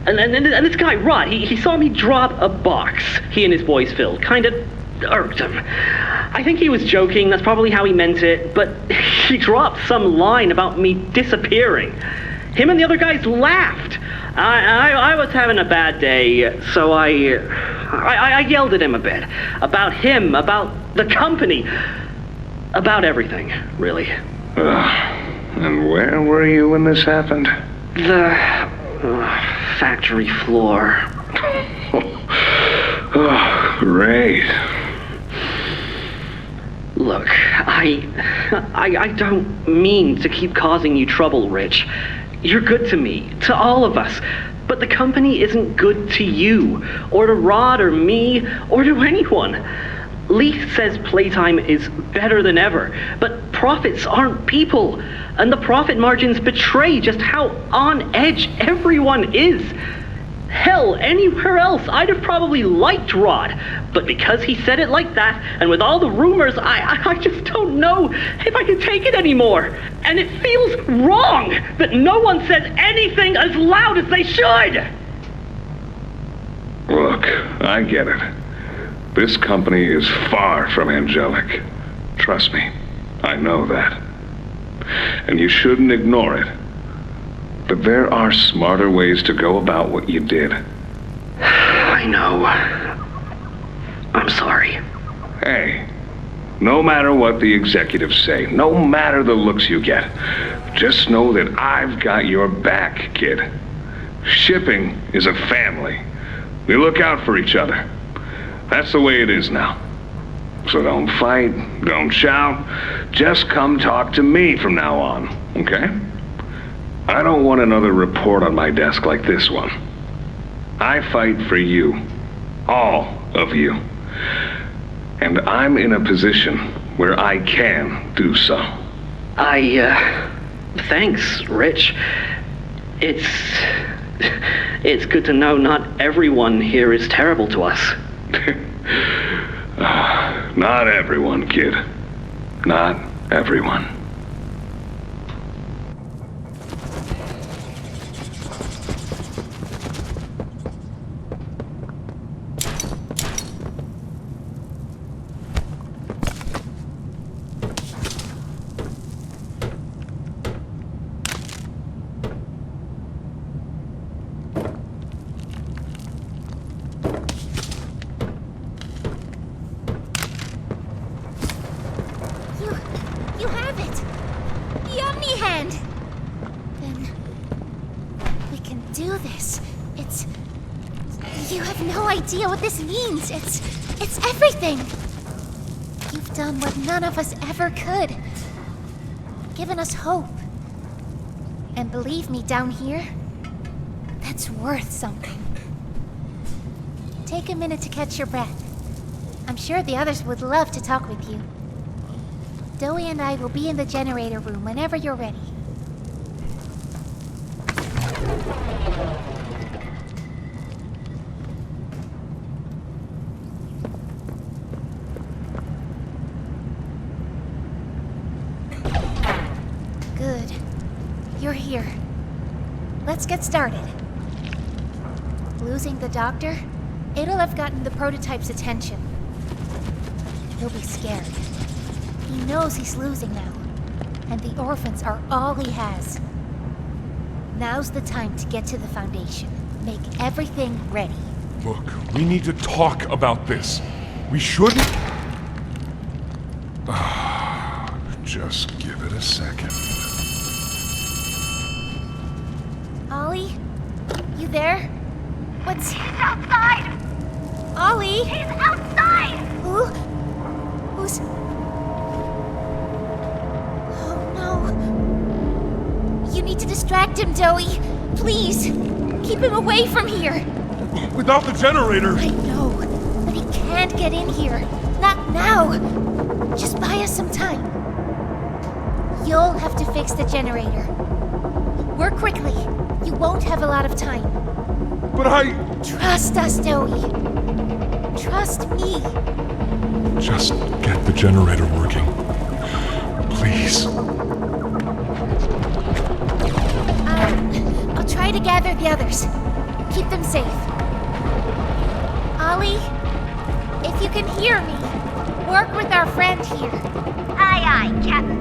And this guy, Rod, he saw me drop a box he and his boys filled. Kinda irked him. I think he was joking, that's probably how he meant it, but he dropped some line about me disappearing. Him and the other guys laughed. I was having a bad day, so I yelled at him a bit. About him, about the company, about everything, really. And where were you when this happened? The factory floor. Oh, great. Look, I don't mean to keep causing you trouble, Rich. You're good to me, to all of us. But the company isn't good to you, or to Rod, or me, or to anyone. Leith says Playtime is better than ever, but profits aren't people. And the profit margins betray just how on edge everyone is. Hell, anywhere else, I'd have probably liked Rod. But because he said it like that, and with all the rumors, I just don't know if I can take it anymore. And it feels wrong that no one says anything as loud as they should. Look, I get it. This company is far from angelic. Trust me, I know that. And you shouldn't ignore it. But there are smarter ways to go about what you did. I know. I'm sorry. Hey, no matter what the executives say, no matter the looks you get, just know that I've got your back, kid. Shipping is a family. We look out for each other. That's the way it is now. So don't fight, don't shout, just come talk to me from now on, okay? I don't want another report on my desk like this one. I fight for you. All of you. And I'm in a position where I can do so. Thanks, Rich. It's good to know not everyone here is terrible to us. Not everyone, kid. Not everyone. You have it! The Omni Hand! Then we can do this. You have no idea what this means. It's everything! You've done what none of us ever could. Given us hope. And believe me, down here, that's worth something. Take a minute to catch your breath. I'm sure the others would love to talk with you. Dowie and I will be in the generator room whenever you're ready. Good. You're here. Let's get started. Losing the doctor? It'll have gotten the prototype's attention. He'll be scared. He knows he's losing now, and the orphans are all he has. Now's the time to get to the Foundation. Make everything ready. Look, we need to talk about this. We shouldn't... Just give it a second. Ollie? You there? What's... He's outside! Ollie? He's outside! Who's... Oh no. You need to distract him, Joey. Please. Keep him away from here. Without the generator! I know, but he can't get in here. Not now. Just buy us some time. You'll have to fix the generator. Work quickly. You won't have a lot of time. But I... Trust us, Joey. Trust me. Just get the generator working. Please. I'll try to gather the others. Keep them safe. Ollie, if you can hear me, work with our friend here. Aye, aye, Captain.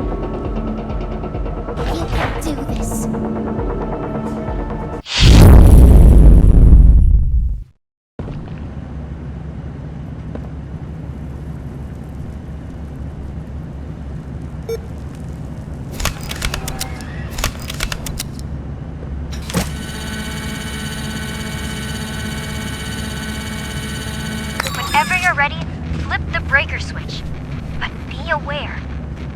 You can do this. Whenever you're ready, flip the breaker switch. But be aware,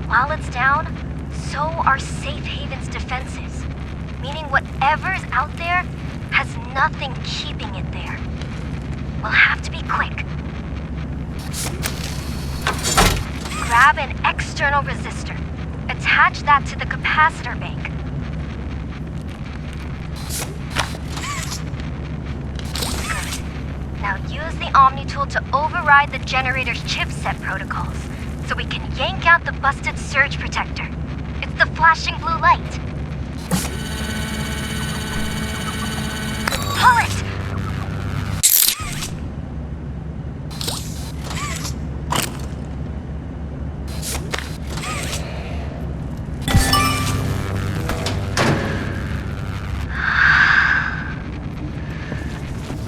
while it's down, so are Safe Haven's defenses. Meaning whatever's out there has nothing keeping it there. We'll have to be quick. Grab an external resistor. Attach that to the capacitor bank. Now use the Omni tool to override the generator's chipset protocols, so we can yank out the busted surge protector. It's the flashing blue light. Pull it!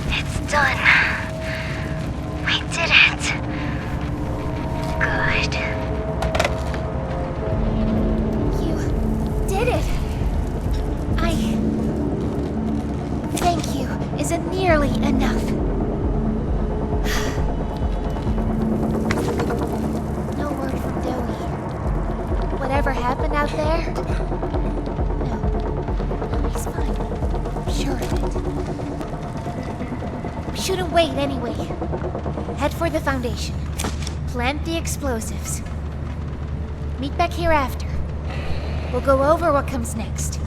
It's done. We did it. Good. You did it. Thank you isn't nearly enough. No word from Joey. Whatever happened out there? No, he's fine. I'm sure of it. We shouldn't wait anyway. Head for the foundation. Plant the explosives. Meet back here after. We'll go over what comes next.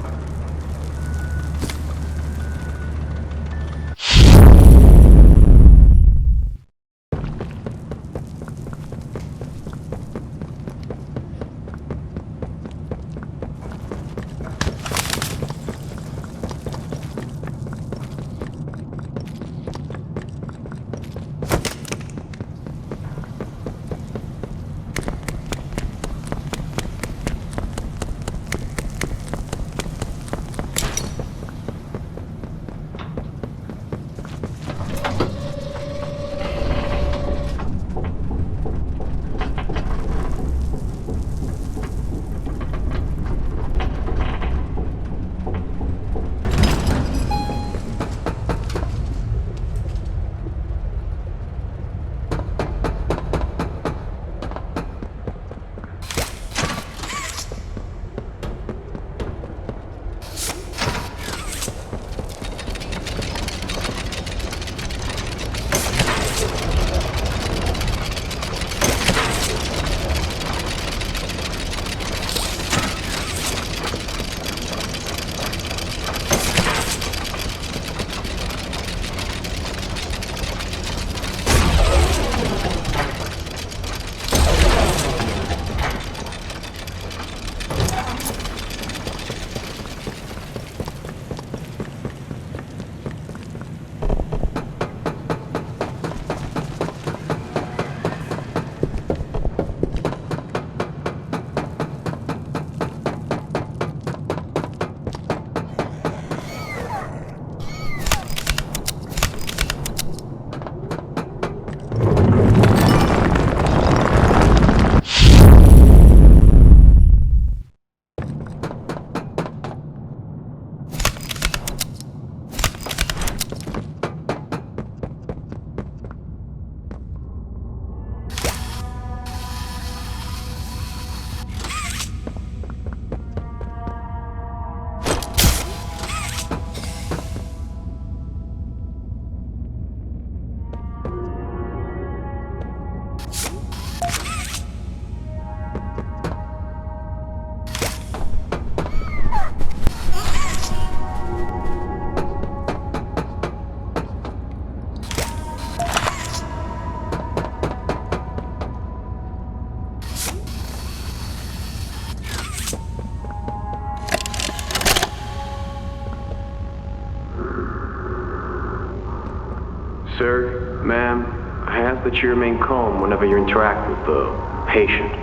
Sir, ma'am, I ask that you remain calm whenever you interact with the patient.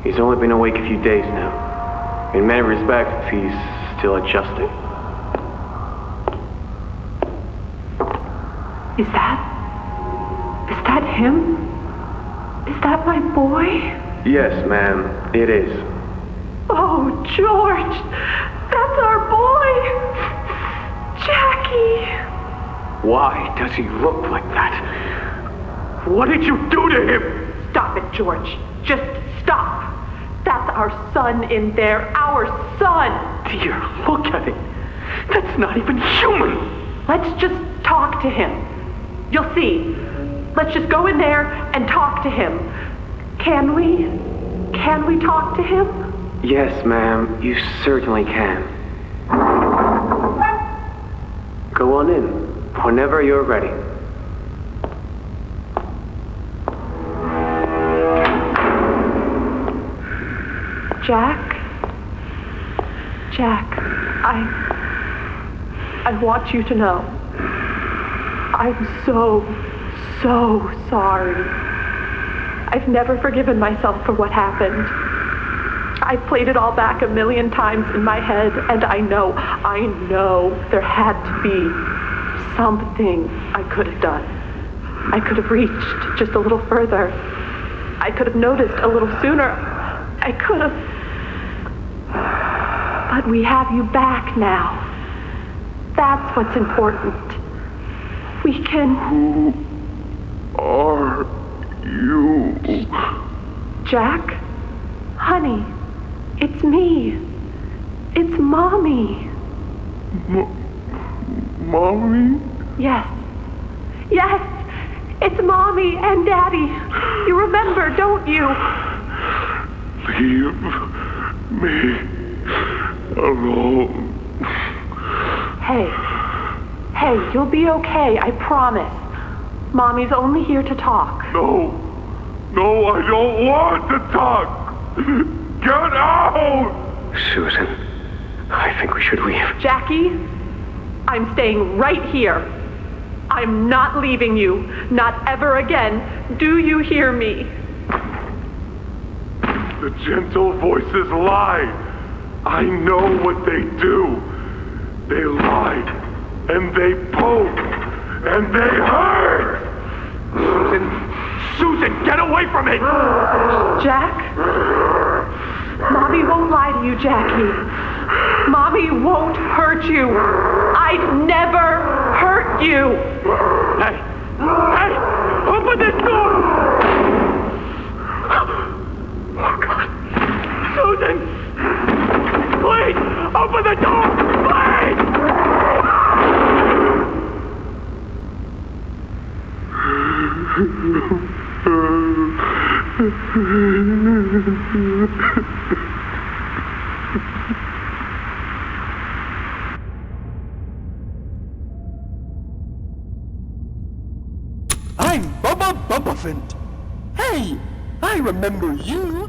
He's only been awake a few days now. In many respects, he's still adjusting. Is that him? Is that my boy? Yes, ma'am, it is. Oh, George! That's our boy! Jackie! Why does he look like that? What did you do to him? Stop it, George. Just stop. That's our son in there. Our son! Dear, look at it. That's not even human. Let's just talk to him. You'll see. Let's just go in there and talk to him. Can we? Can we talk to him? Yes, ma'am, you certainly can. Go on in, whenever you're ready. Jack, I want you to know, I'm so sorry. I've never forgiven myself for what happened. I've played it all back 1,000,000 times in my head, and I know there had to be something I could have done. I could have reached just a little further. I could have noticed a little sooner. I could have... But we have you back now. That's what's important. We can... Who are you? Jack? Honey, it's me. It's Mommy. Mommy? Yes. Yes! It's Mommy and Daddy. You remember, don't you? Leave me alone. Hey, you'll be okay, I promise. Mommy's only here to talk. No, I don't want to talk. Get out! Susan, I think we should leave. Jackie, I'm staying right here. I'm not leaving you. Not ever again. Do you hear me? The gentle voices lie. I know what they do. They lie, and they poke, and they hurt. Susan, get away from it! Jack? Mommy won't lie to you, Jackie. Mommy won't hurt you. I'd never hurt you. Hey! Open this door! Oh, God. Susan! Please! Open the door! Please! I'm Bubba Bubbaphant. Hey, I remember you.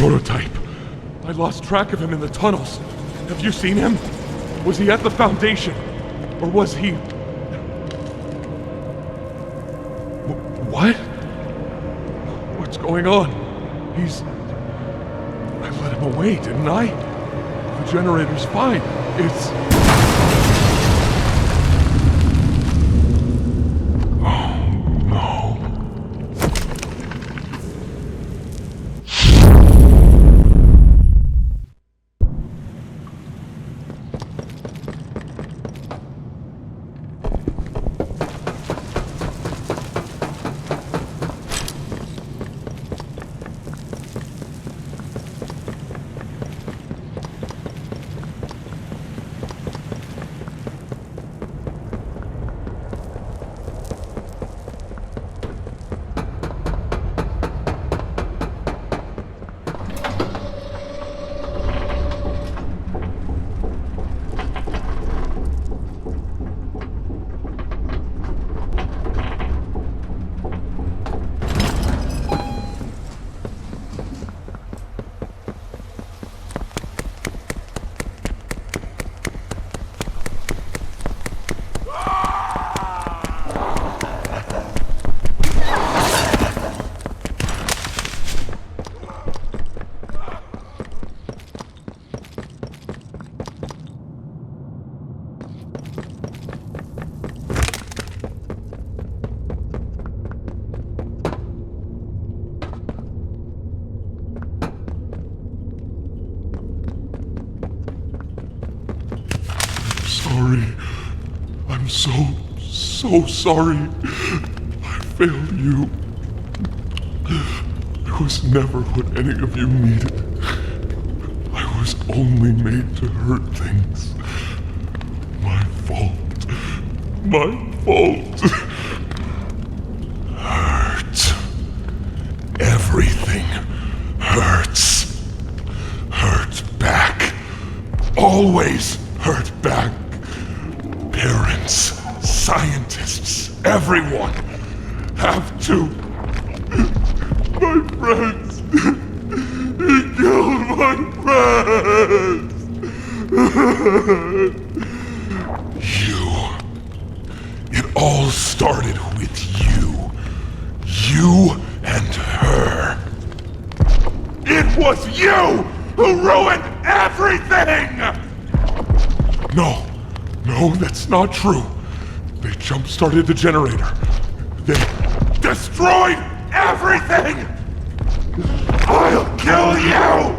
prototype. I lost track of him in the tunnels. Have you seen him? Was he at the Foundation? Or was he... What? What's going on? He's... I let him away, didn't I? The generator's fine. It's... sorry. I'm so sorry. I failed you. I was never what any of you needed. I was only made to hurt things. My fault. My fault. Hurt. Everything hurts. Hurt back. Always hurt back. Parents, scientists, everyone have to. My friends. He killed my friends. You. It all started with you. You and her. It was you who ruined everything! No, that's not true. They jump-started the generator. They destroyed everything! I'll kill you!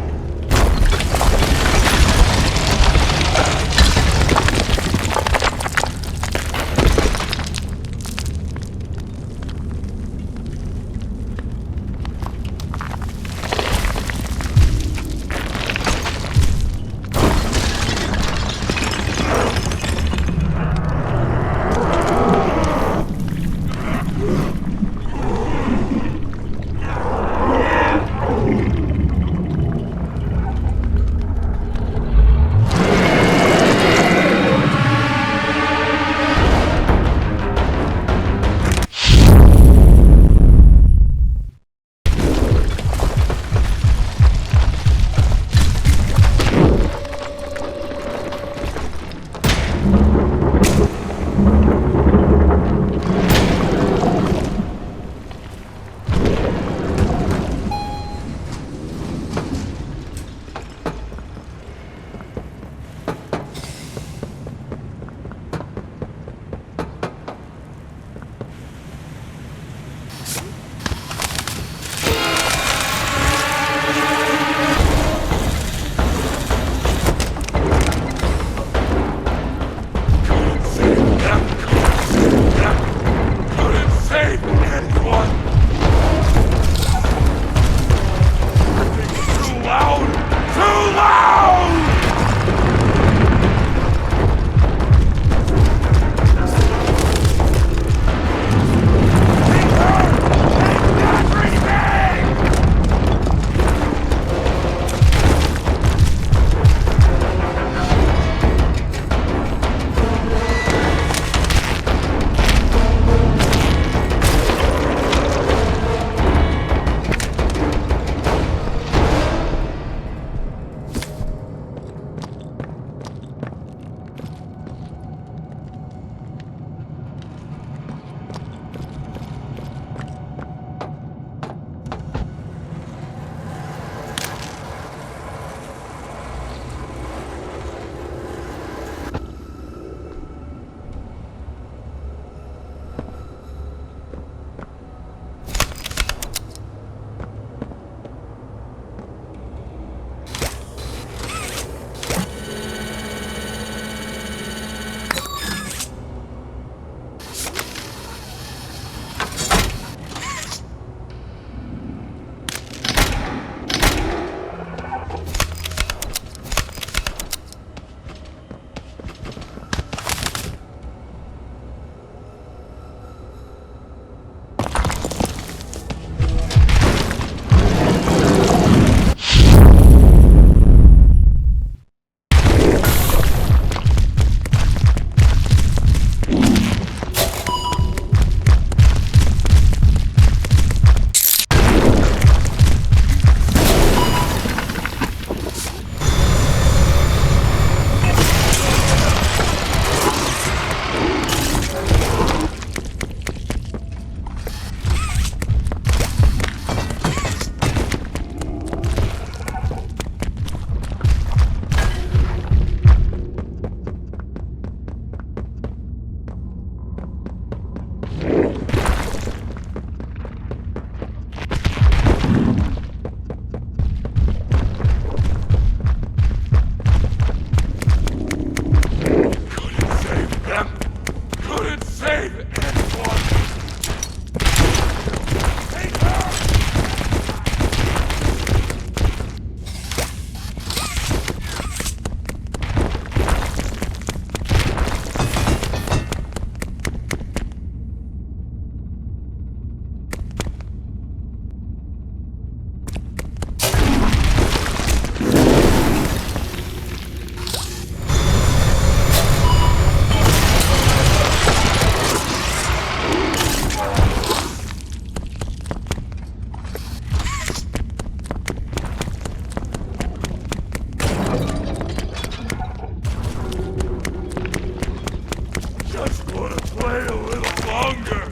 want to play a little longer.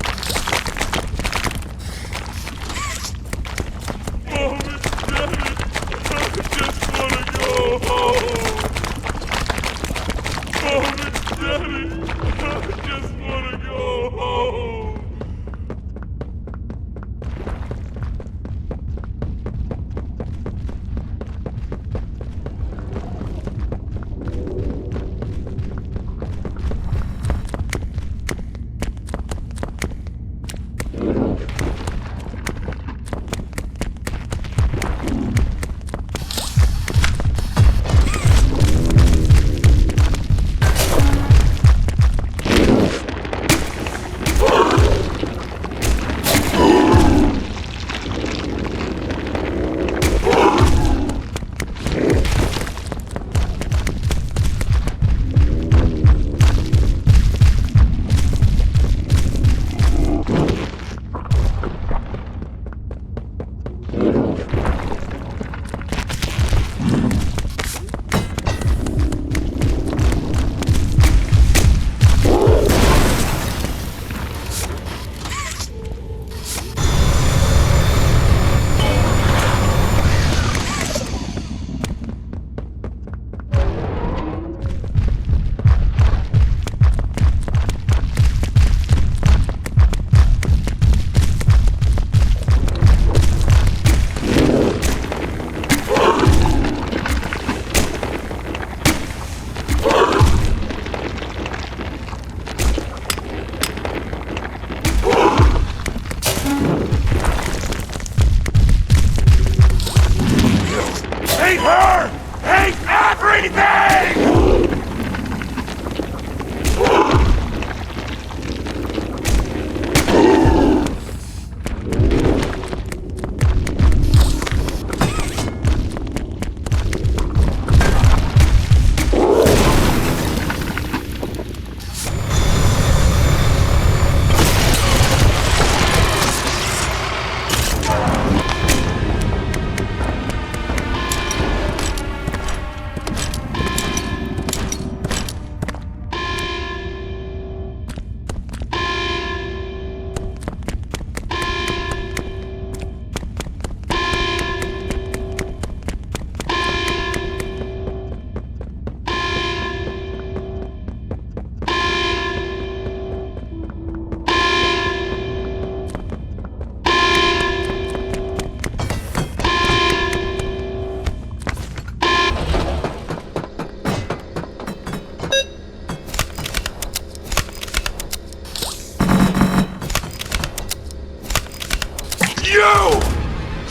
Oh, Miss Jenny, I just want to go home. Oh, Miss Jenny, I just want to go home.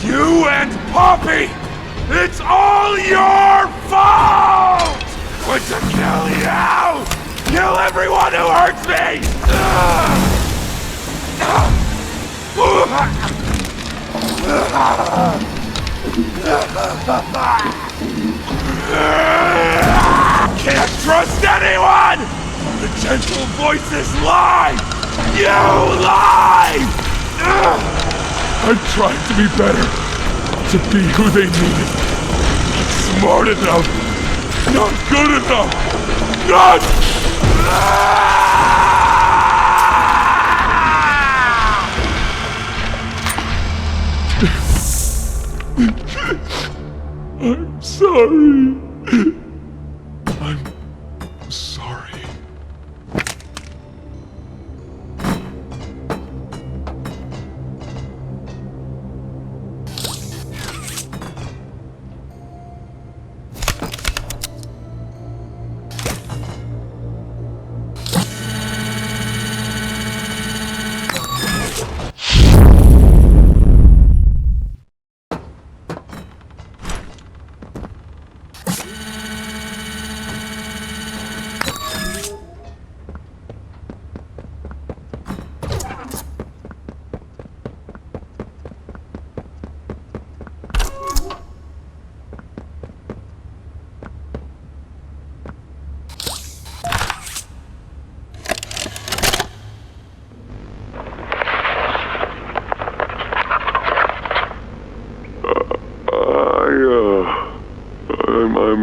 You and Poppy! It's all your fault! We're to kill you! Kill everyone who hurts me! Can't trust anyone! The gentle voices lie! You lie! I'm trying to be better, to be who they needed. Not smart enough, not good enough, not... I'm sorry. I'm sorry.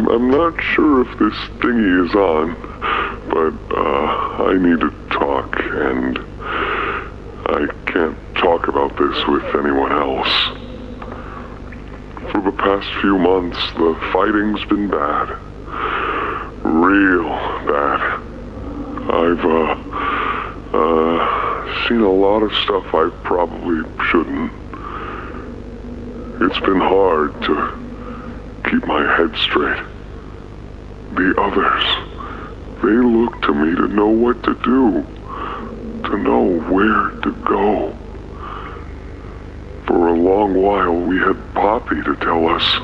I'm not sure if this thingy is on, but I need to talk talk, and I can't talk about this with anyone else. For the past few months, the fighting's been bad. Real bad. I've, seen a lot of stuff I probably shouldn't. It's been hard to keep my head straight. The others, they look to me to know what to do, to know where to go. For a long while, we had Poppy to tell us,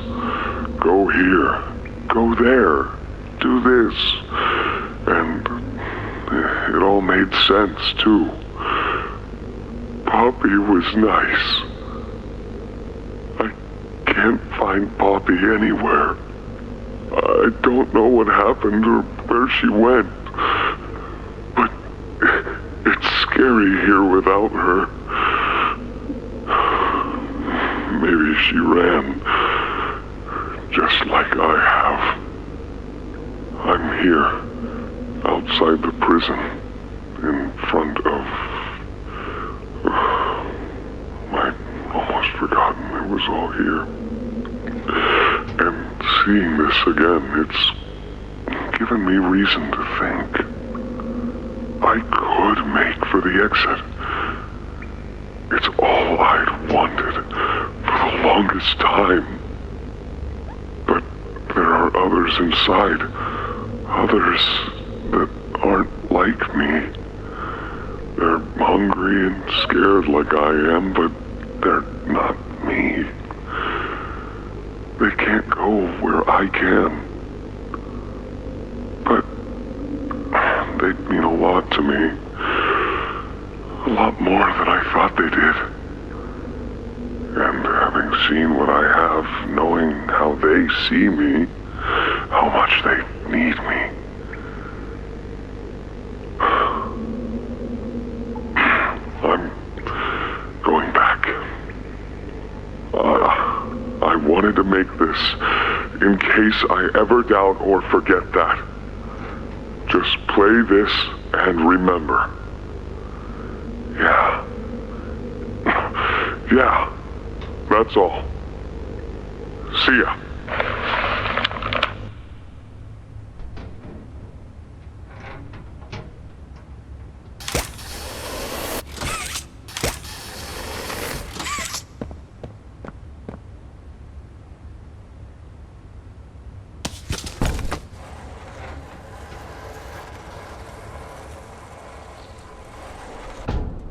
go here, go there, do this, and it all made sense, too. Poppy was nice. I can't find Poppy anywhere. I don't know what happened or where she went, but it's scary here without her. Maybe she ran, just like I have. I'm here, outside the prison, in front of... I'd almost forgotten it was all here. And seeing this again, it's given me reason to think. I could make for the exit. It's all I'd wanted for the longest time. But there are others inside. Others that aren't like me. They're hungry and scared like I am, but they're not me. They can't go where I can. But they'd mean a lot to me. A lot more than I thought they did. And having seen what I have, knowing how they see me, how much they need me. I'm going back. I wanted to make this in case I ever doubt or forget that. Just play this and remember. Yeah. Yeah. That's all. See ya.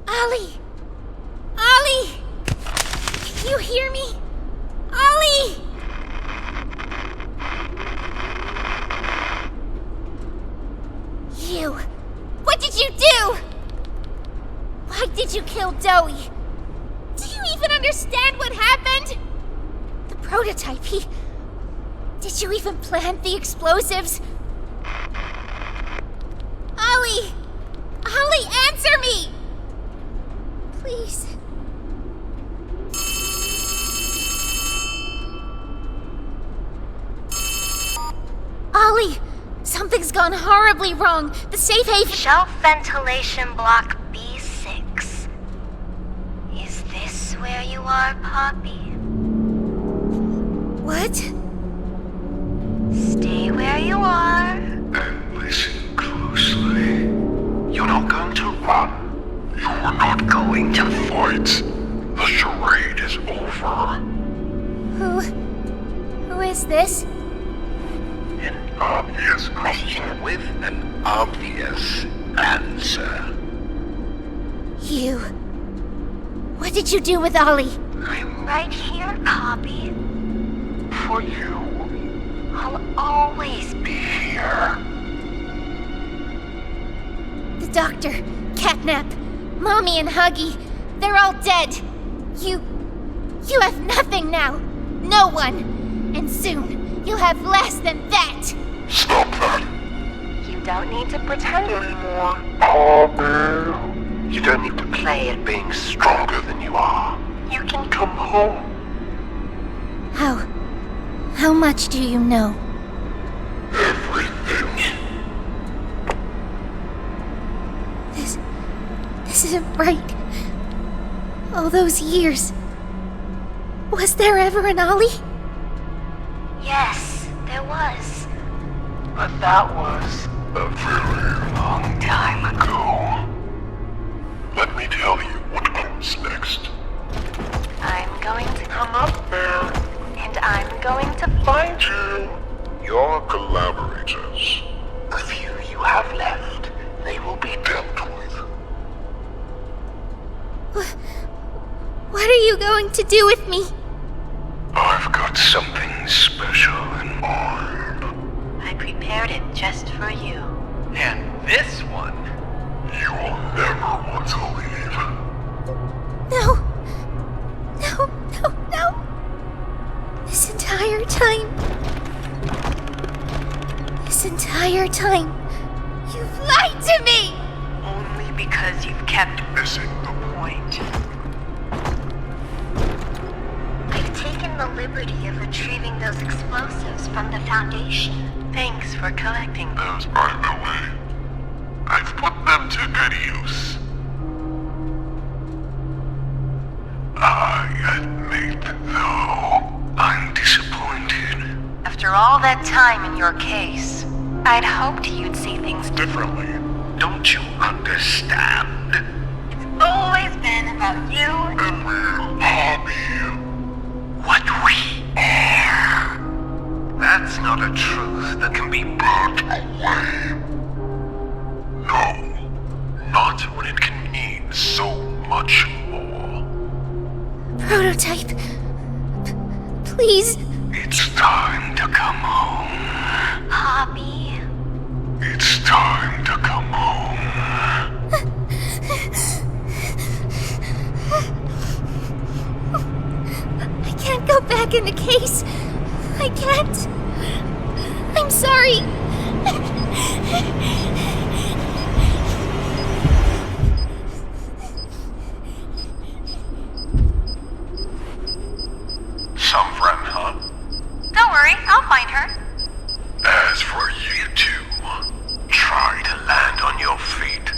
Ollie! Ollie! Can you hear me? Ollie! You! What did you do? Why did you kill Dowie? Do you even understand what happened? The prototype, Did you even plant the explosives? Ollie! Ollie, answer me! Please. Ollie! Something's gone horribly wrong. The safe haven... Shelf ventilation block B6. Is this where you are, Poppy? What? Stay where you are. And listen closely. You're not going to run. You're not going to fight. The charade is over. Who is this? An obvious question with an obvious answer. You... What did you do with Ollie? I'm right here, Poppy. For you. I'll always be here. The doctor, Catnap, Mommy and Huggy, they're all dead. You have nothing now. No one. And soon, you'll have less than that. Stop that. You don't need to pretend anymore. Poppy. You don't need to play at being stronger than you are. You can come home. How much do you know? Everything. This isn't right. All those years. Was there ever an Ollie? Yes, there was. But that was a very long time ago. Let me tell you what comes next. I'm going to come up there, and I'm going to find you. Your collaborators, the few you have left, they will be dealt with. What are you going to do with me? I've got something special in mind. I prepared it just for you. And this one, you will never want to leave. No. This entire time, you've lied to me! Only because you've kept missing the point. I've taken the liberty of retrieving those explosives from the Foundation. Thanks for collecting them. Those, by the way, I've put them to good use. I admit, though, I'm disappointed. After all that time in your case, I'd hoped you'd see things differently. Don't you understand? It's always been about you and me, Hobby. What we are. That's not a truth that can be burnt away. No, not when it can mean so much more. Prototype. Please. It's time to come home. Hobby. It's time to come home. I can't go back in the case. I can't. I'm sorry. Some friend, huh? Don't worry, I'll find her. As for you two, try to land on your feet.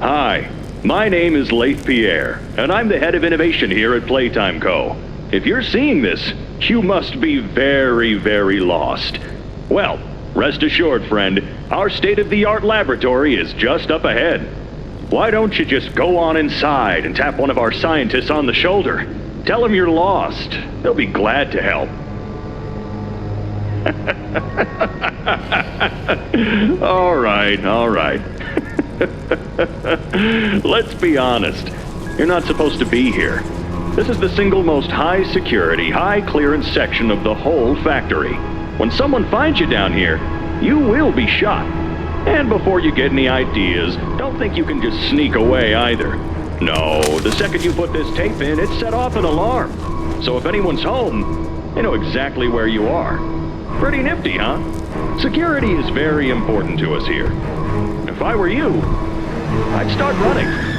Hi, my name is Leif Pierre, and I'm the head of innovation here at Playtime Co. If you're seeing this, you must be very, very lost. Well, rest assured, friend, our state-of-the-art laboratory is just up ahead. Why don't you just go on inside and tap one of our scientists on the shoulder? Tell them you're lost. They'll be glad to help. All right. Let's be honest. You're not supposed to be here. This is the single most high-security, high-clearance section of the whole factory. When someone finds you down here, you will be shot. And before you get any ideas, don't think you can just sneak away either. No, the second you put this tape in, it set off an alarm. So if anyone's home, they know exactly where you are. Pretty nifty, huh? Security is very important to us here. If I were you, I'd start running.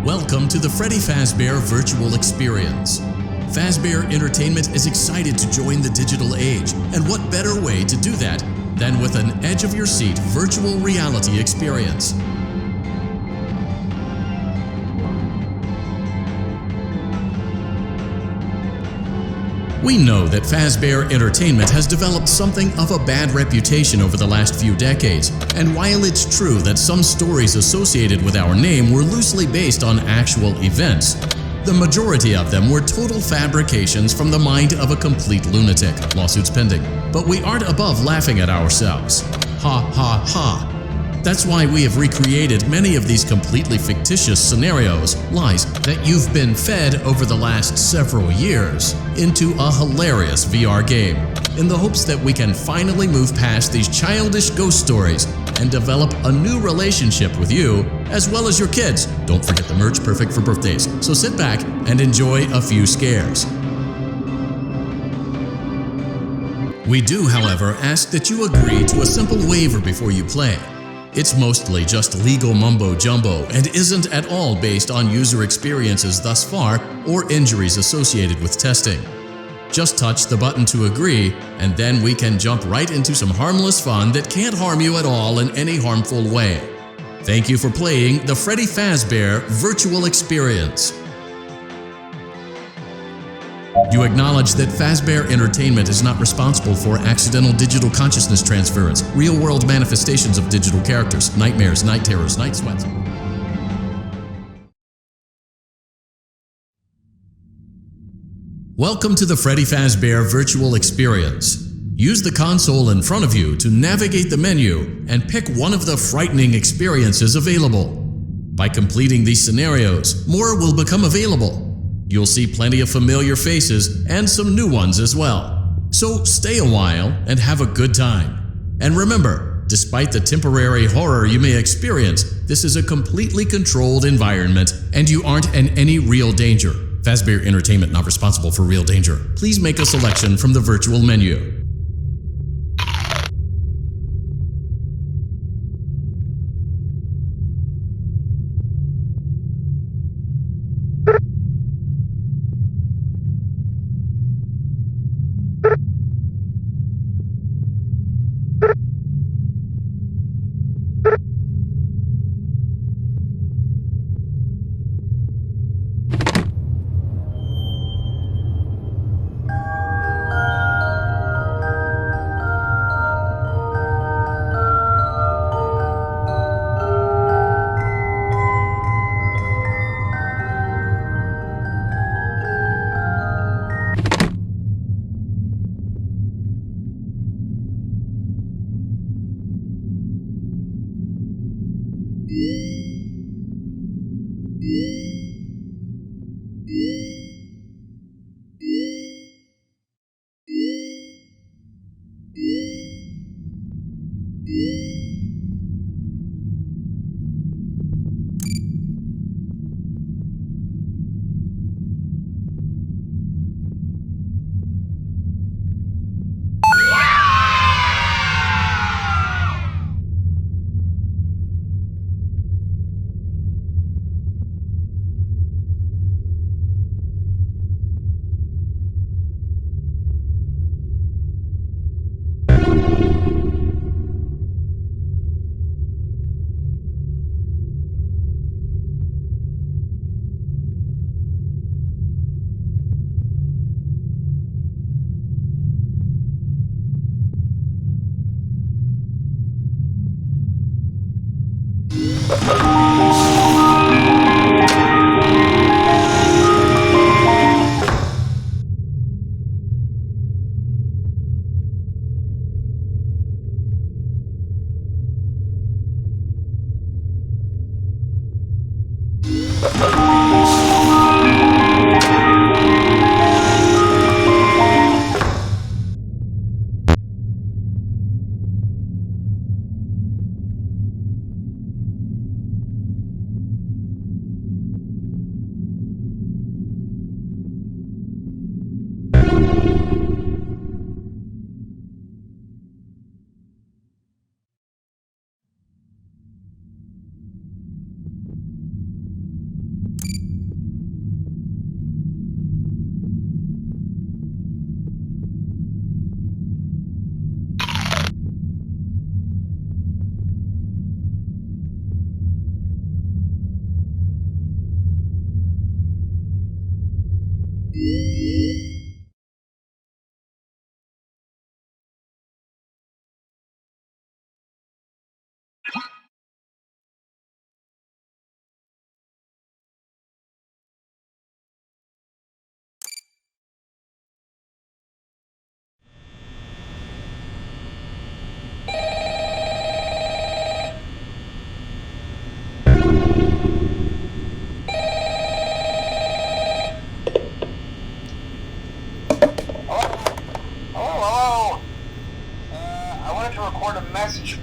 Welcome to the Freddy Fazbear Virtual Experience. Fazbear Entertainment is excited to join the digital age, and what better way to do that than with an edge-of-your-seat virtual reality experience. We know that Fazbear Entertainment has developed something of a bad reputation over the last few decades, and while it's true that some stories associated with our name were loosely based on actual events, the majority of them were total fabrications from the mind of a complete lunatic, lawsuits pending. But we aren't above laughing at ourselves. Ha ha ha. That's why we have recreated many of these completely fictitious scenarios, lies that you've been fed over the last several years, into a hilarious VR game, in the hopes that we can finally move past these childish ghost stories and develop a new relationship with you, as well as your kids. Don't forget the merch, perfect for birthdays. So sit back and enjoy a few scares. We do, however, ask that you agree to a simple waiver before you play. It's mostly just legal mumbo-jumbo and isn't at all based on user experiences thus far or injuries associated with testing. Just touch the button to agree, and then we can jump right into some harmless fun that can't harm you at all in any harmful way. Thank you for playing the Freddy Fazbear Virtual Experience. You acknowledge that Fazbear Entertainment is not responsible for accidental digital consciousness transference, real-world manifestations of digital characters, nightmares, night terrors, night sweats. Welcome to the Freddy Fazbear Virtual Experience. Use the console in front of you to navigate the menu and pick one of the frightening experiences available. By completing these scenarios, more will become available. You'll see plenty of familiar faces and some new ones as well. So stay a while and have a good time. And remember, despite the temporary horror you may experience, this is a completely controlled environment and you aren't in any real danger. Fazbear Entertainment not responsible for real danger. Please make a selection from the virtual menu.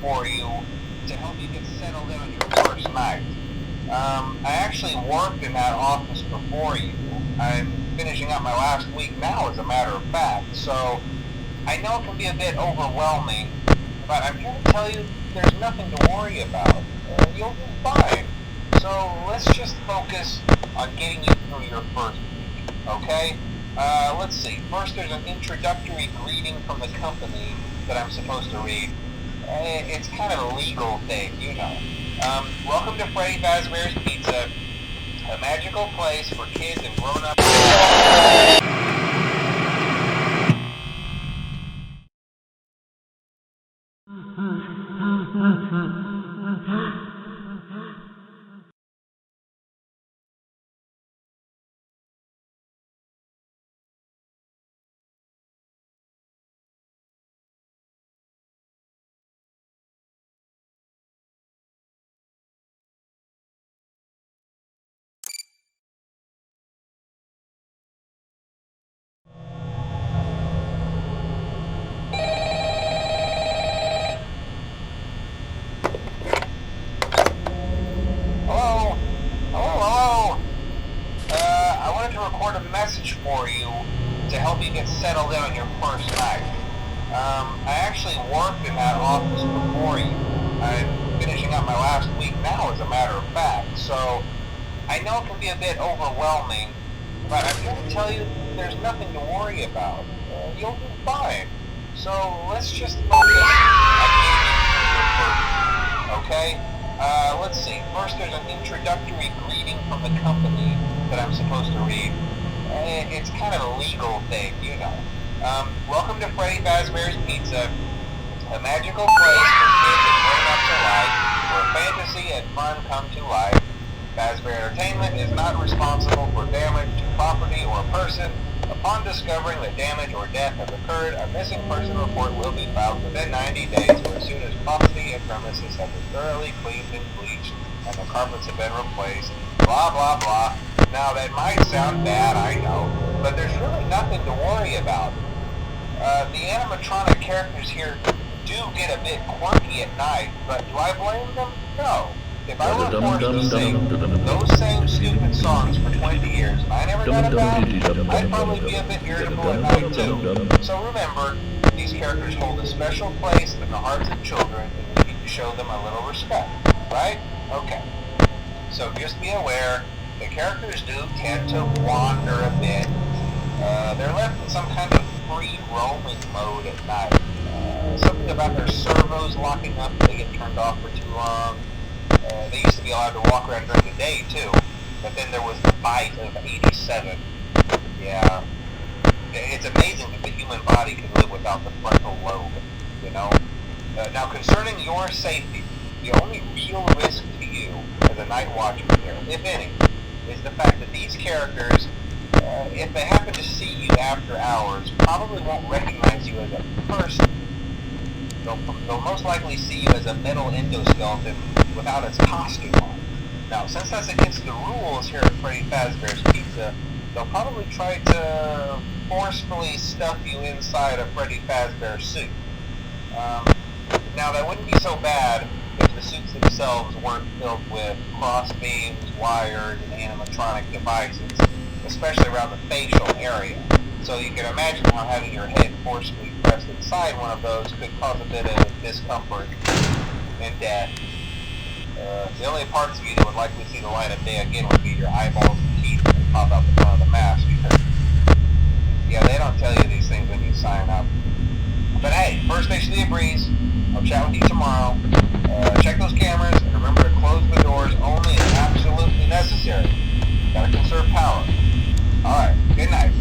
For you to help you get settled in on your first night. I actually worked in that office before you. I'm finishing up my last week now, as a matter of fact, so I know it can be a bit overwhelming, but I'm here to tell you there's nothing to worry about. You'll be fine. So let's just focus on getting you through your first week, okay? Let's see. First, there's an introductory greeting from the company that I'm supposed to read. It's kind of a legal thing, you know. Welcome to Freddy Fazbear's Pizza, a magical place for kids and grown-ups. For you to help you get settled in on your first night. I actually worked in that office before you. I'm finishing up my last week now, as a matter of fact, so I know it can be a bit overwhelming, but I'm here to tell you there's nothing to worry about. You'll be fine. So let's just focus on getting you through your first week, okay? Let's see. First, there's an introductory greeting from the company that I'm supposed to read. It's kind of a legal thing, you know. Welcome to Freddy Fazbear's Pizza, a magical place for kids and grown-ups alike, where fantasy and fun come to life. Fazbear Entertainment is not responsible for damage to property or person. Upon discovering that damage or death has occurred, a missing person report will be filed within 90 days, or as soon as property and premises have been thoroughly cleaned and bleached, and the carpets have been replaced. Blah, blah, blah. Now, that might sound bad, I know, but there's really nothing to worry about. The animatronic characters here do get a bit quirky at night, but do I blame them? No. If I were forced to sing those same stupid songs for 20 years and I never got it back, I'd probably be a bit irritable at night too. So remember, these characters hold a special place in the hearts of children, and we need to show them a little respect, right? Okay. So just be aware, the characters do tend to wander a bit. They're left in some kind of free roaming mode at night. Something about their servos locking up if they get turned off for too long. They used to be allowed to walk around during the day too, but then there was the bite of 87. Yeah. It's amazing that the human body can live without the frontal lobe, you know? Now concerning your safety, the only real risk to you as a night watchman here, if any, is the fact that these characters, if they happen to see you after hours, probably won't recognize you as a person. They'll most likely see you as a metal endoskeleton without its costume on. Now, since that's against the rules here at Freddy Fazbear's Pizza, they'll probably try to forcefully stuff you inside a Freddy Fazbear suit. Now, that wouldn't be so bad if the suits themselves weren't filled with cross beams, wires, and animatronic devices, especially around the facial area. So you can imagine how having your head forcefully pressed inside one of those could cause a bit of discomfort and death. The only parts of you that would likely see the light of day again would be your eyeballs and teeth that pop out the front of the mask, because, yeah, they don't tell you these things when you sign up. But hey, first station of the breeze. I'll chat with you tomorrow. Check those cameras, and remember to close the doors only if absolutely necessary. Gotta conserve power. Alright, good night.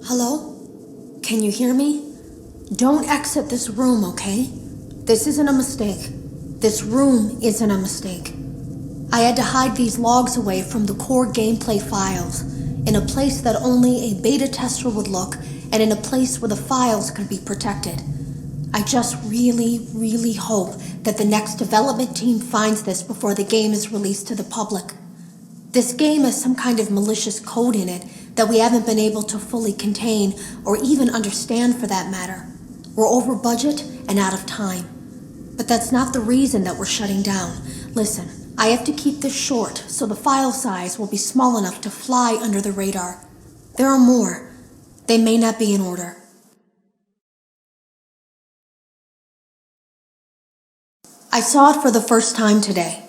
Hello? Can you hear me? Don't exit this room, okay? This isn't a mistake. This room isn't a mistake. I had to hide these logs away from the core gameplay files, in a place that only a beta tester would look, and in a place where the files could be protected. I just really hope that the next development team finds this before the game is released to the public. This game has some kind of malicious code in it that we haven't been able to fully contain or even understand for that matter. We're over budget and out of time. But that's not the reason that we're shutting down. Listen, I have to keep this short so the file size will be small enough to fly under the radar. There are more. They may not be in order. I saw it for the first time today.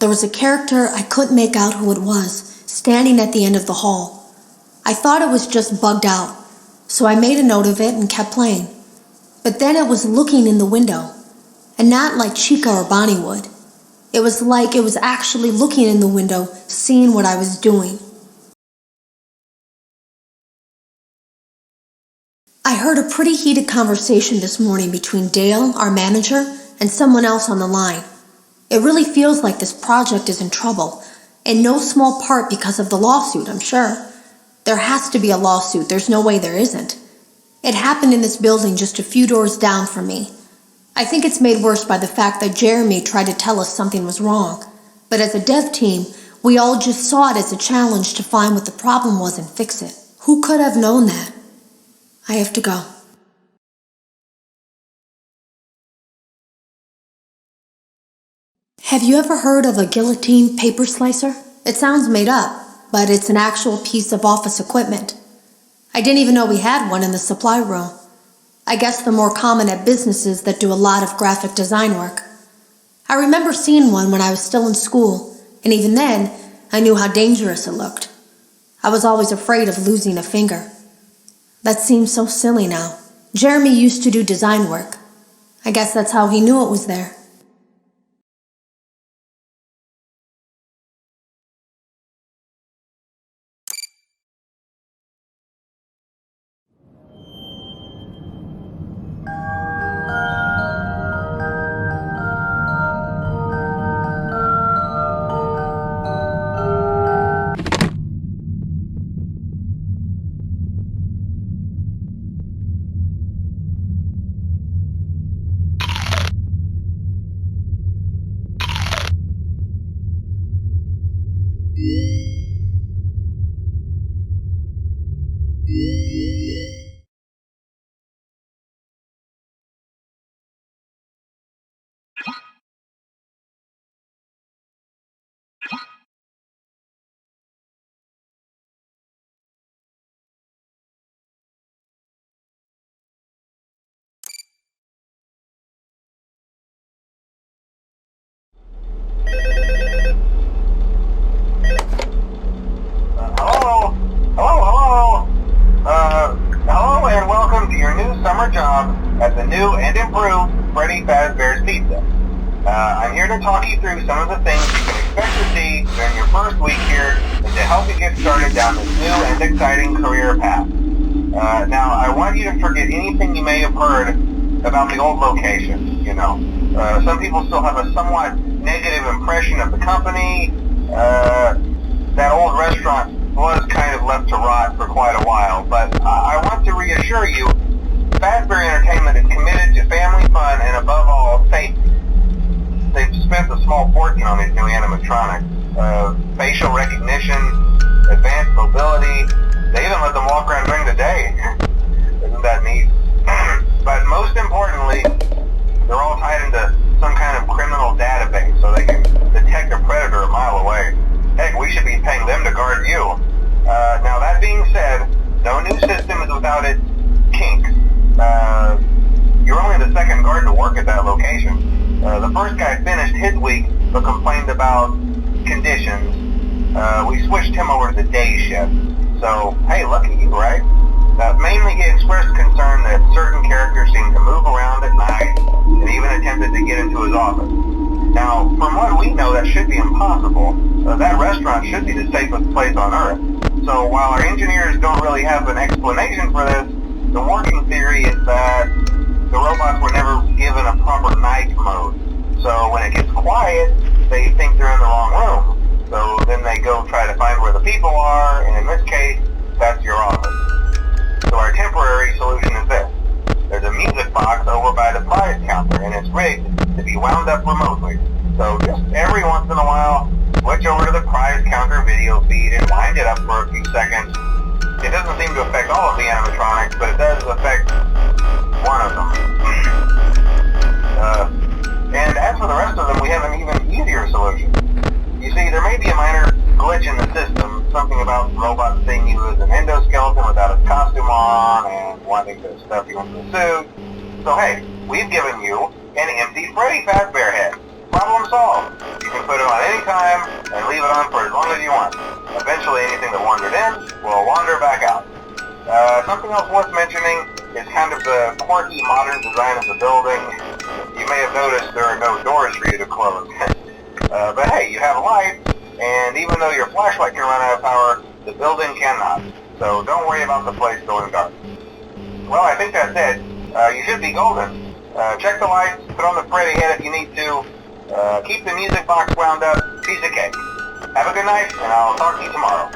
There was a character I couldn't make out who it was, standing at the end of the hall. I thought it was just bugged out, so I made a note of it and kept playing. But then it was looking in the window, and not like Chica or Bonnie would. It was like it was actually looking in the window, seeing what I was doing. I heard a pretty heated conversation this morning between Dale, our manager, and someone else on the line. It really feels like this project is in trouble, in no small part because of the lawsuit, I'm sure. There has to be a lawsuit, there's no way there isn't. It happened in this building just a few doors down from me. I think it's made worse by the fact that Jeremy tried to tell us something was wrong. But as a dev team, we all just saw it as a challenge to find what the problem was and fix it. Who could have known that? I have to go. Have you ever heard of a guillotine paper slicer? It sounds made up, but it's an actual piece of office equipment. I didn't even know we had one in the supply room. I guess they're more common at businesses that do a lot of graphic design work. I remember seeing one when I was still in school, and even then, I knew how dangerous it looked. I was always afraid of losing a finger. That seems so silly now. Jeremy used to do design work. I guess that's how he knew it was there. Hello and welcome to your new summer job at the new and improved Freddy Fazbear's Pizza. I'm here to talk you through some of the things you can expect to see during your first week here and to help you get started down this new and exciting career path. Now, I want you to forget anything you may have heard about the old location, you know. Some people still have a somewhat negative impression of the company. That old restaurant was kind of left to rot for quite a while, but I want to reassure you, Fazbear Entertainment is committed to family fun and above all, safety. They've spent a small fortune on these new animatronics. Facial recognition, advanced mobility, they even let them walk around during the day. Isn't that neat? But most importantly, they're all tied into some kind of criminal database so they can detect a predator a mile away. Heck, we should be paying them to guard you. Now that being said, no new system is without its kinks. You're only the second guard to work at that location. The first guy finished his week but complained about conditions. We switched him over to the day shift. So, hey, lucky you, right? Mainly he expressed concern that certain characters seemed to move around at night and even attempted to get into his office. Now, from what we know, that should be impossible. That restaurant should be the safest place on Earth. So while our engineers don't really have an explanation for this, the working theory is that the robots were never given a proper night mode. So when it gets quiet, they think they're in the wrong room. So then they go try to find where the people are, and in this case, that's your office. So our temporary solution is this. There's a music box over by the prize counter, and it's rigged to be wound up remotely. So just every once in a while, switch over to the prize counter video feed and wind it up for a few seconds. It doesn't seem to affect all of the animatronics, but it does affect one one of them. And as for the rest of them, we have an even easier solution. You see, there may be a minor glitch in the system, something about the robot seeing you as an endoskeleton without its costume on and wanting to stuff you into the suit. So hey, we've given you an empty Freddy Fazbear head. Problem solved. You can put it on any time and leave it on for as long as you want. Eventually anything that wandered in will wander back out. Something else worth mentioning is kind of the quirky modern design of the building. You may have noticed there are no doors for you to close. But hey, you have a light, and even though your flashlight can run out of power, the building cannot. So don't worry about the place going dark. Well, I think that's it. You should be golden. Check the lights, put on the Freddy head if you need to. Keep the music box wound up. Piece of cake. Have a good night, and I'll talk to you tomorrow.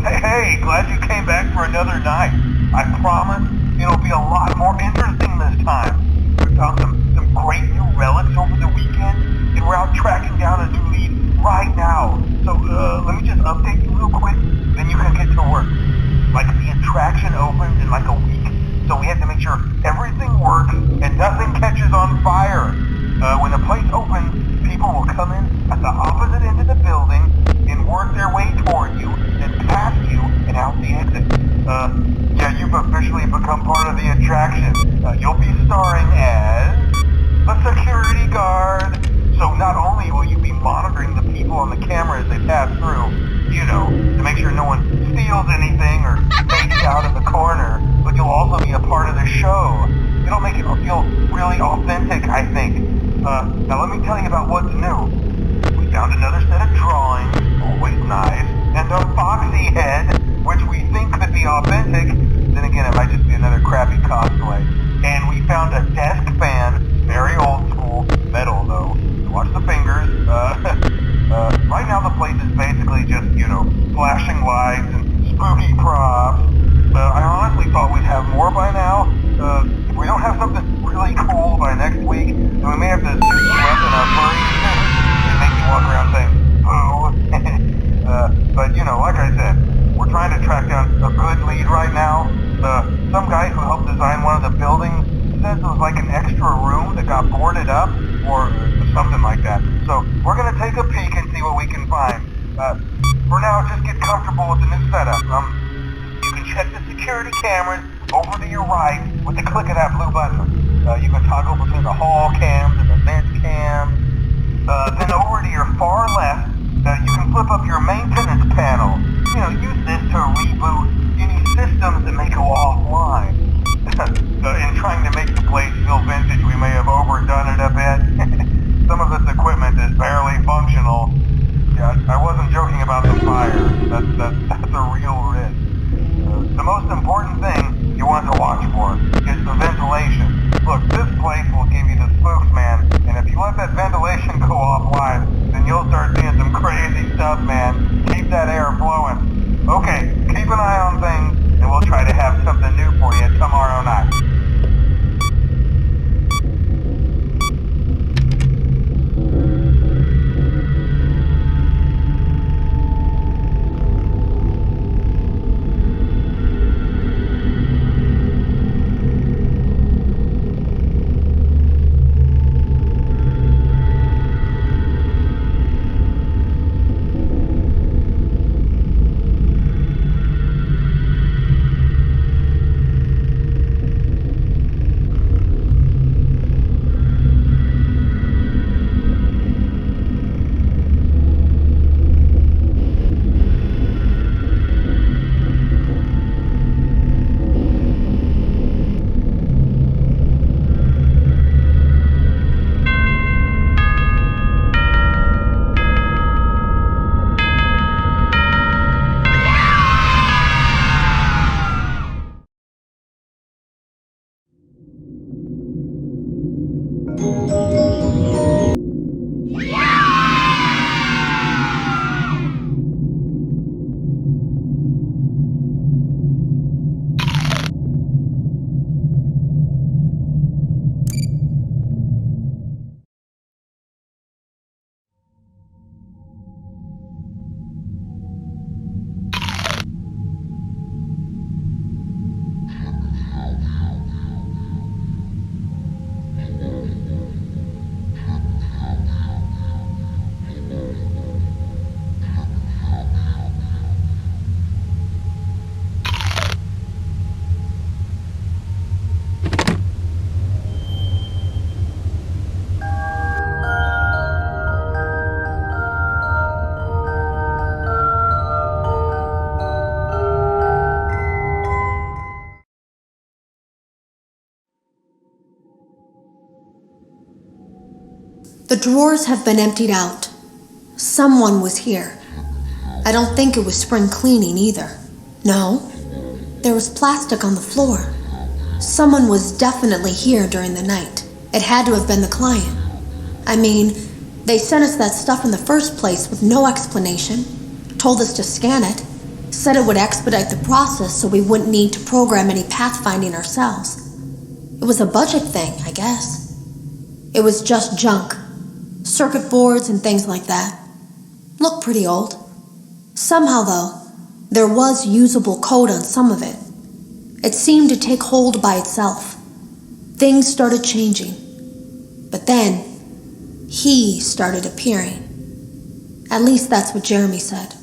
Hey, glad you came back for another night. I promise it'll be a lot more interesting this time. We found some great new relics over the weekend, and we're out tracking down a new lead right now. So, Yeah, you've officially become part of the attraction. You'll be starring as a security guard. So not only will you be monitoring the people on the camera as they pass through, you know, to make sure no one steals anything or fakes out in the corner, but you'll also be a part of the show. It'll make it feel really authentic, I think. Now let me tell you about what's new. We found another set of drawings, always nice, and a foxy head, which we think could be authentic. Then again, it might just be another crappy cosplay. And we found a desk fan, very old school, metal though. So watch the fingers. Right now the place is basically just, you know, flashing lights and spooky props. I honestly thought we'd have more by now. If we don't have something really cool by next week, then we may have to suit you up in our furry suits and make you walk around saying, boo. But, you know, like I said, we're trying to track down a good lead right now. Some guy who helped design one of the buildings says it was like an extra room that got boarded up, or something like that. So, we're gonna take a peek and see what we can find. For now, just get comfortable with the new setup. You can check the security cameras over to your right with the click of that blue button. You can toggle between the hall cams and the vent cams. Then over to your far left, you can flip up your maintenance panel. You know, use this to reboot any systems that may go offline. In trying to make the place feel vintage, we may have overdone it a bit. Some of this equipment is barely functional. Yeah, I wasn't joking about the fire. That's a real risk. The most important thing you want to watch for is the ventilation. Look, this place will give you the spooks, man, and if you let that ventilation go offline, then you'll start seeing some crazy stuff, man. Keep that air flowing. Okay, keep an eye on things, and we'll try to have something new for you tomorrow night. The drawers have been emptied out. Someone was here. I don't think it was spring cleaning either. No, there was plastic on the floor. Someone was definitely here during the night. It had to have been the client. I mean, they sent us that stuff in the first place with no explanation, told us to scan it, said it would expedite the process so we wouldn't need to program any pathfinding ourselves. It was a budget thing, I guess. It was just junk. Circuit boards and things like that. Looked pretty old. Somehow, though, there was usable code on some of it. It seemed to take hold by itself. Things started changing. But then, he started appearing. At least that's what Jeremy said.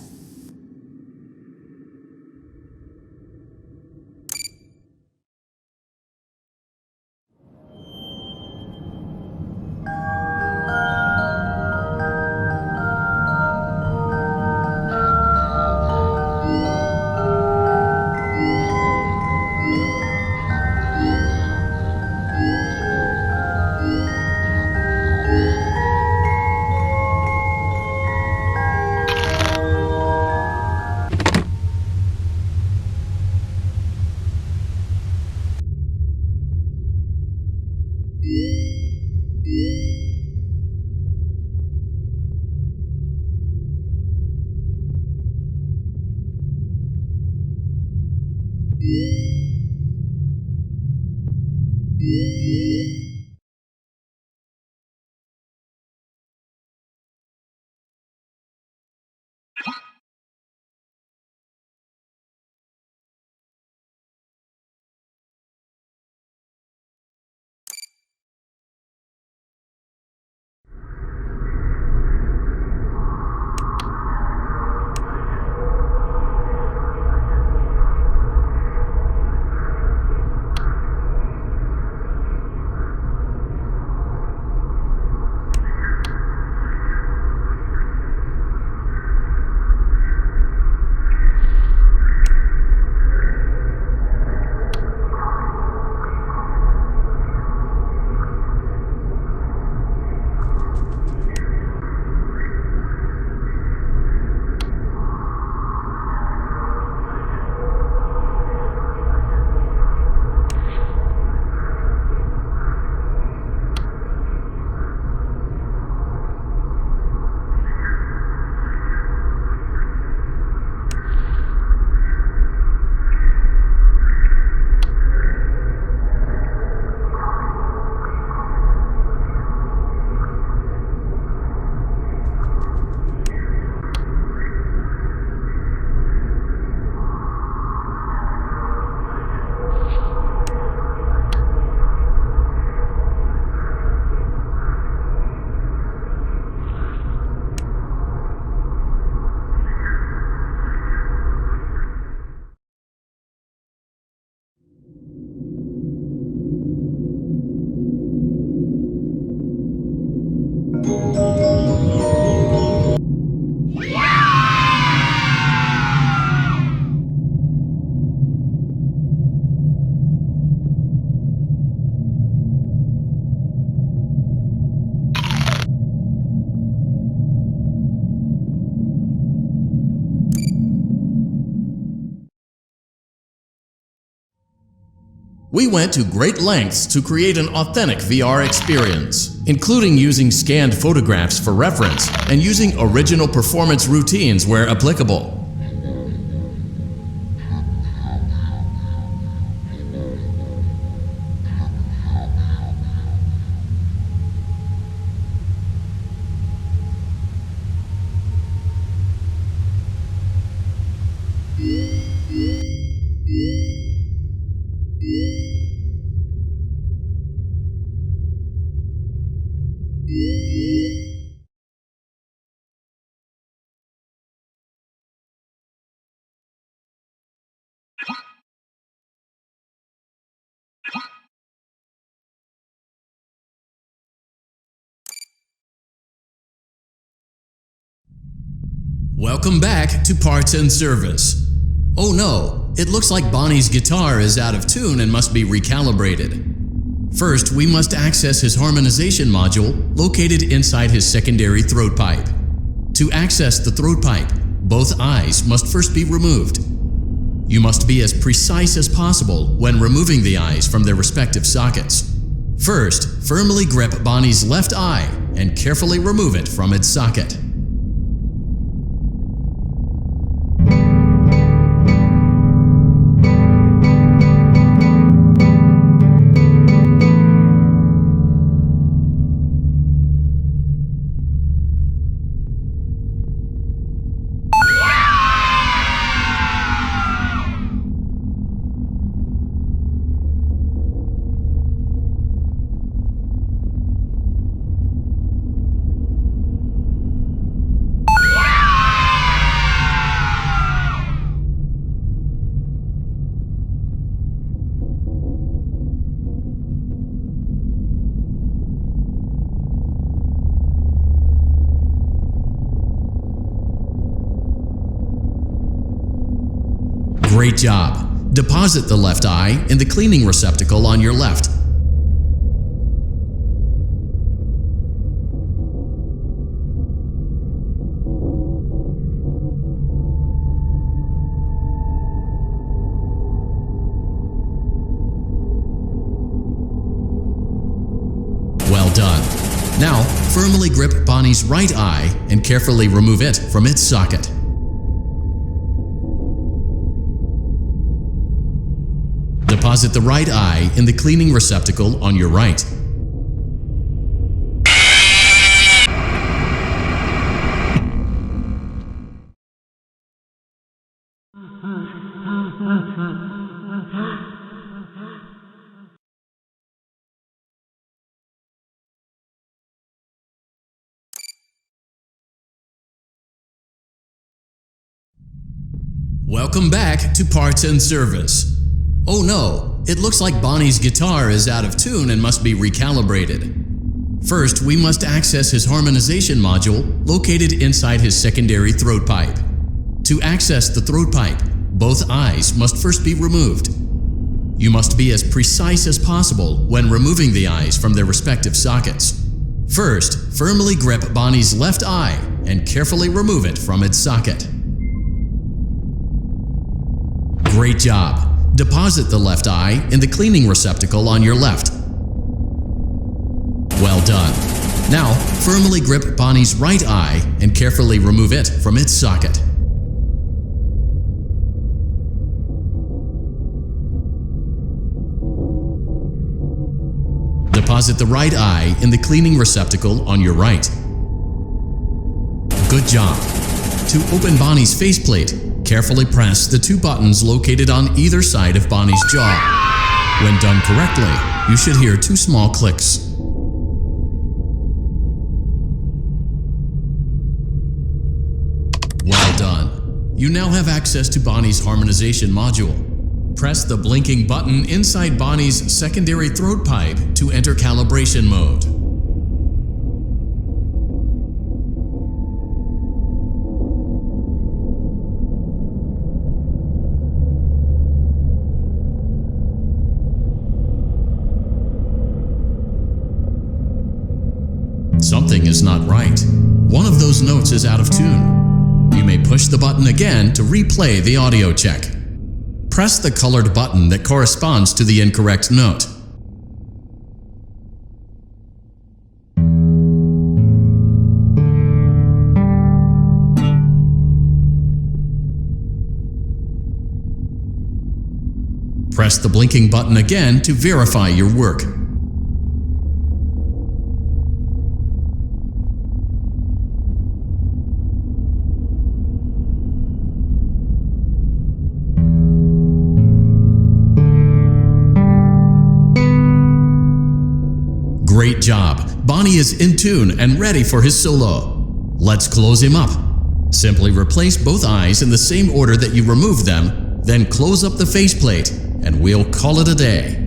We went to great lengths to create an authentic VR experience, including using scanned photographs for reference and using original performance routines where applicable. Welcome back to Parts and Service. Oh no, it looks like Bonnie's guitar is out of tune and must be recalibrated. First, we must access his harmonization module located inside his secondary throat pipe. To access the throat pipe, both eyes must first be removed. You must be as precise as possible when removing the eyes from their respective sockets. First, firmly grip Bonnie's left eye and carefully remove it from its socket. Great job. Deposit the left eye in the cleaning receptacle on your left. Well done. Now, firmly grip Bonnie's right eye and carefully remove it from its socket. Deposit the right eye in the cleaning receptacle on your right. Welcome back to Parts and Service. Oh no, it looks like Bonnie's guitar is out of tune and must be recalibrated. First, we must access his harmonization module located inside his secondary throat pipe. To access the throat pipe, both eyes must first be removed. You must be as precise as possible when removing the eyes from their respective sockets. First, firmly grip Bonnie's left eye and carefully remove it from its socket. Great job! Deposit the left eye in the cleaning receptacle on your left. Well done. Now, firmly grip Bonnie's right eye and carefully remove it from its socket. Deposit the right eye in the cleaning receptacle on your right. Good job. To open Bonnie's faceplate, carefully press the two buttons located on either side of Bonnie's jaw. When done correctly, you should hear two small clicks. Well done. You now have access to Bonnie's harmonization module. Press the blinking button inside Bonnie's secondary throat pipe to enter calibration mode. Something is not right. One of those notes is out of tune. You may push the button again to replay the audio check. Press the colored button that corresponds to the incorrect note. Press the blinking button again to verify your work. Great job! Bonnie is in tune and ready for his solo. Let's close him up. Simply replace both eyes in the same order that you removed them, then close up the faceplate, and we'll call it a day.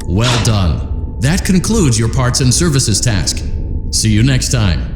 Well done. That concludes your parts and services task. See you next time.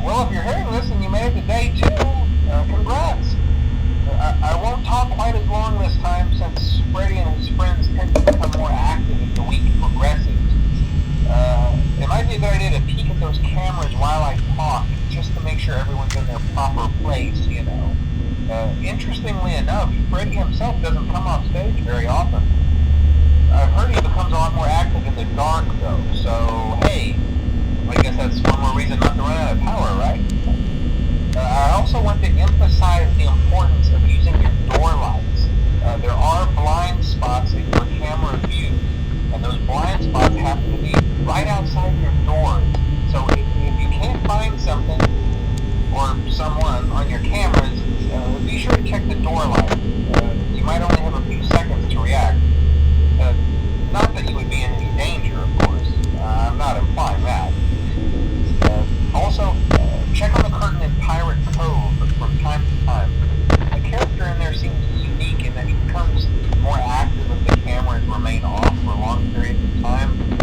Well, if you're hearing this and you made it to day 2, congrats. I won't talk quite as long this time since Freddy and his friends tend to become more active as the week progresses. It might be a good idea to peek at those cameras while I talk, just to make sure everyone's in their proper place, you know. Interestingly enough, Freddy himself doesn't come off stage very often. I've heard he becomes a lot more active in the dark, though, so hey, I guess that's one more reason not to run out of power, right? I also want to emphasize the importance of using your door lights. There are blind spots in your camera view, and those blind spots happen to be right outside your doors. So if you can't find something or someone on your cameras, be sure to check the door light. You might only have a few seconds to react. Not that you would be in any danger, of course. I'm not implying that. Also, check on the curtain in Pirate Cove from time to time. The character in there seems unique in that he becomes more active if the cameras remain off for long periods of time.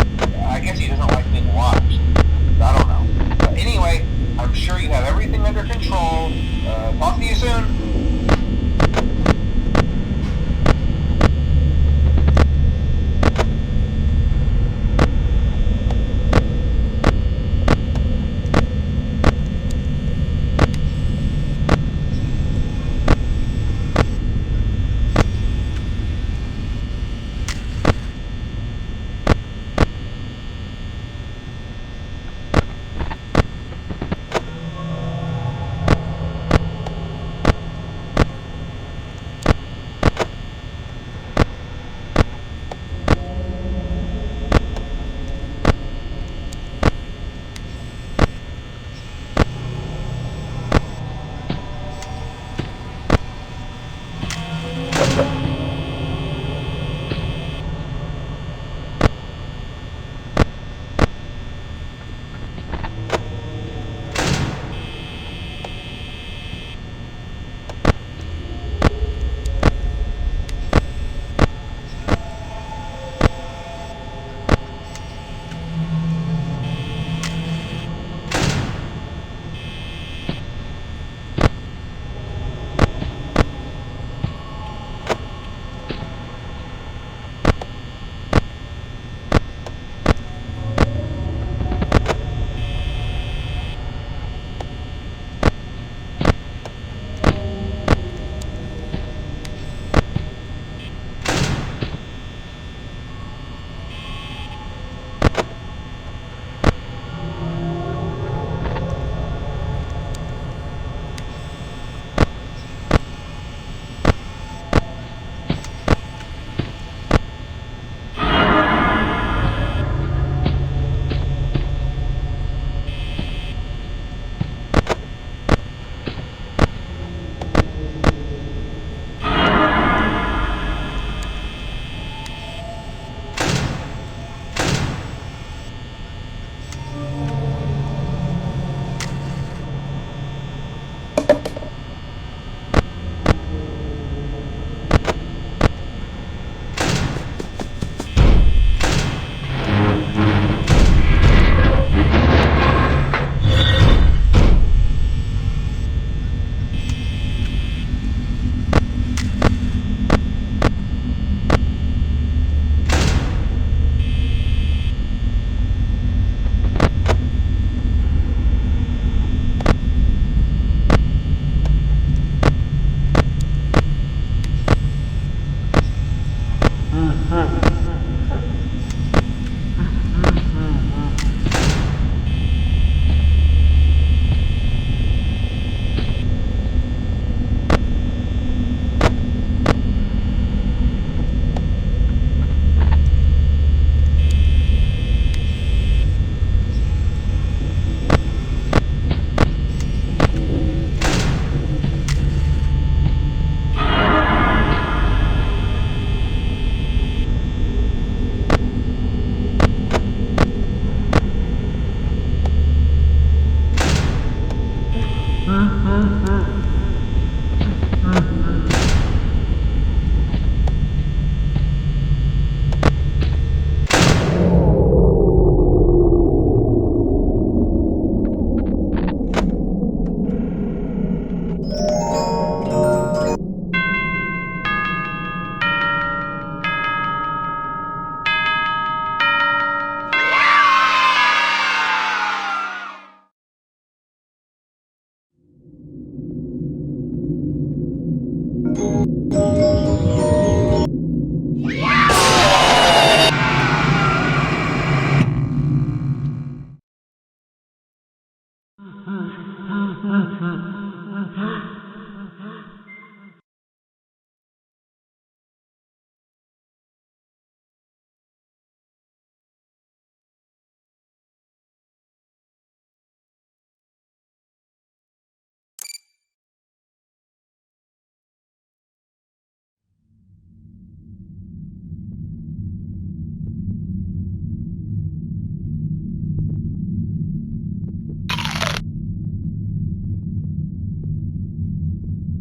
I guess he doesn't like being watched. I don't know. Anyway, I'm sure you have everything under control. Talk to you soon.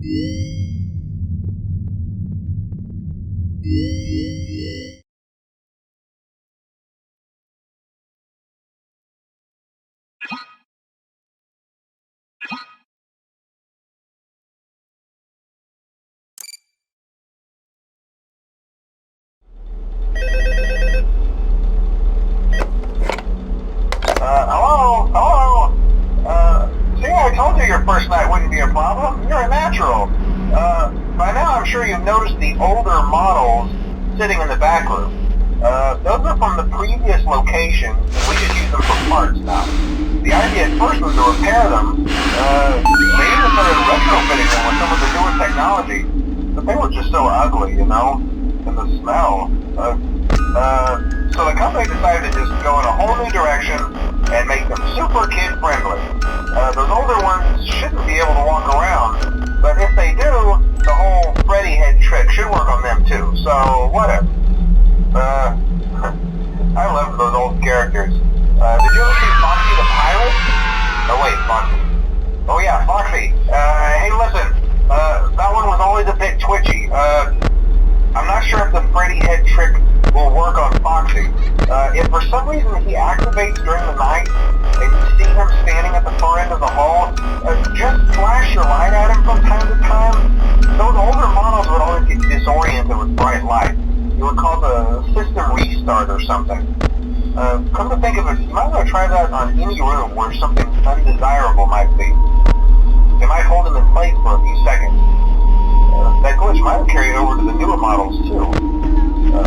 See, I told you your first night wouldn't be a problem. You're a natural. By now I'm sure you've noticed the older models sitting in the back room. Those are from the previous location, and we just use them for parts now. The idea at first was to repair them. They even started retrofitting them with some of the newer technology, but they were just so ugly, you know? And the smell. So the company decided to just go in a whole new direction and make them super kid-friendly. Those older ones shouldn't be able to walk around, but if they do, the whole Freddy head trick should work on them too, so whatever. I love those old characters. Did you ever see Foxy the Pirate? Oh wait, Foxy. Oh yeah, Foxy. Hey listen, that one was always a bit twitchy. I'm not sure if the Freddy head trick will work on Foxy. If for some reason he activates during the night and you see him standing at the far end of the hall, just flash your light at him from time to time. Those older models would always get disoriented with bright light. You would call the system restart or something. Come to think of it, you might want to try that on any room where something undesirable might be. It might hold him in place for a few seconds. That glitch might carry over to the newer models too.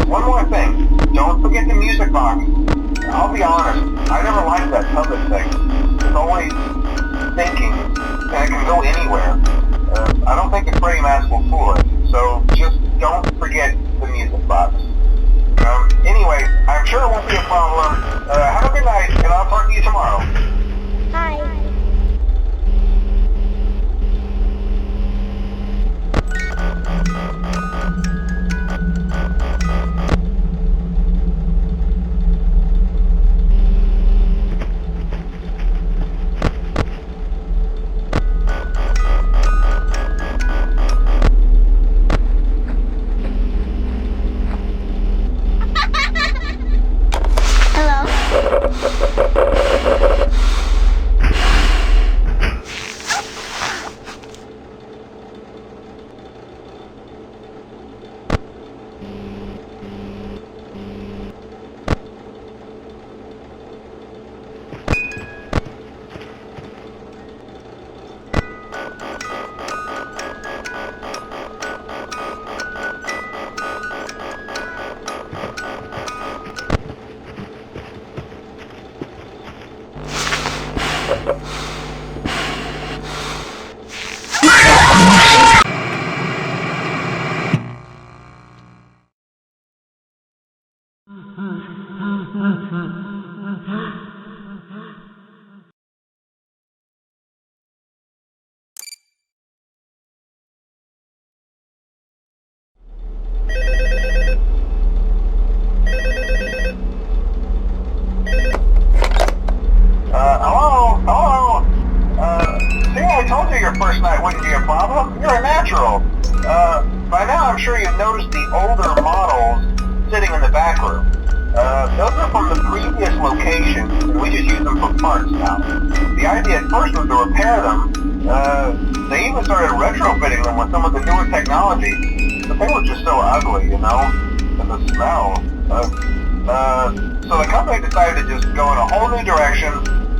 One more thing, don't forget the music box. I'll be honest, I never liked that puppet thing. It's always thinking, and it can go anywhere. I don't think the Freddy mask will fool it, so just don't forget the music box. Anyway, I'm sure it won't be a problem. Have a good night, and I'll talk to you tomorrow. Hi. First night wouldn't be a problem. You're a natural. By now I'm sure you've noticed the older models sitting in the back room. Those are from the previous location, and we just use them for parts now. The idea at first was to repair them. They even started retrofitting them with some of the newer technology, but they were just so ugly, you know? And the smell. So the company decided to just go in a whole new direction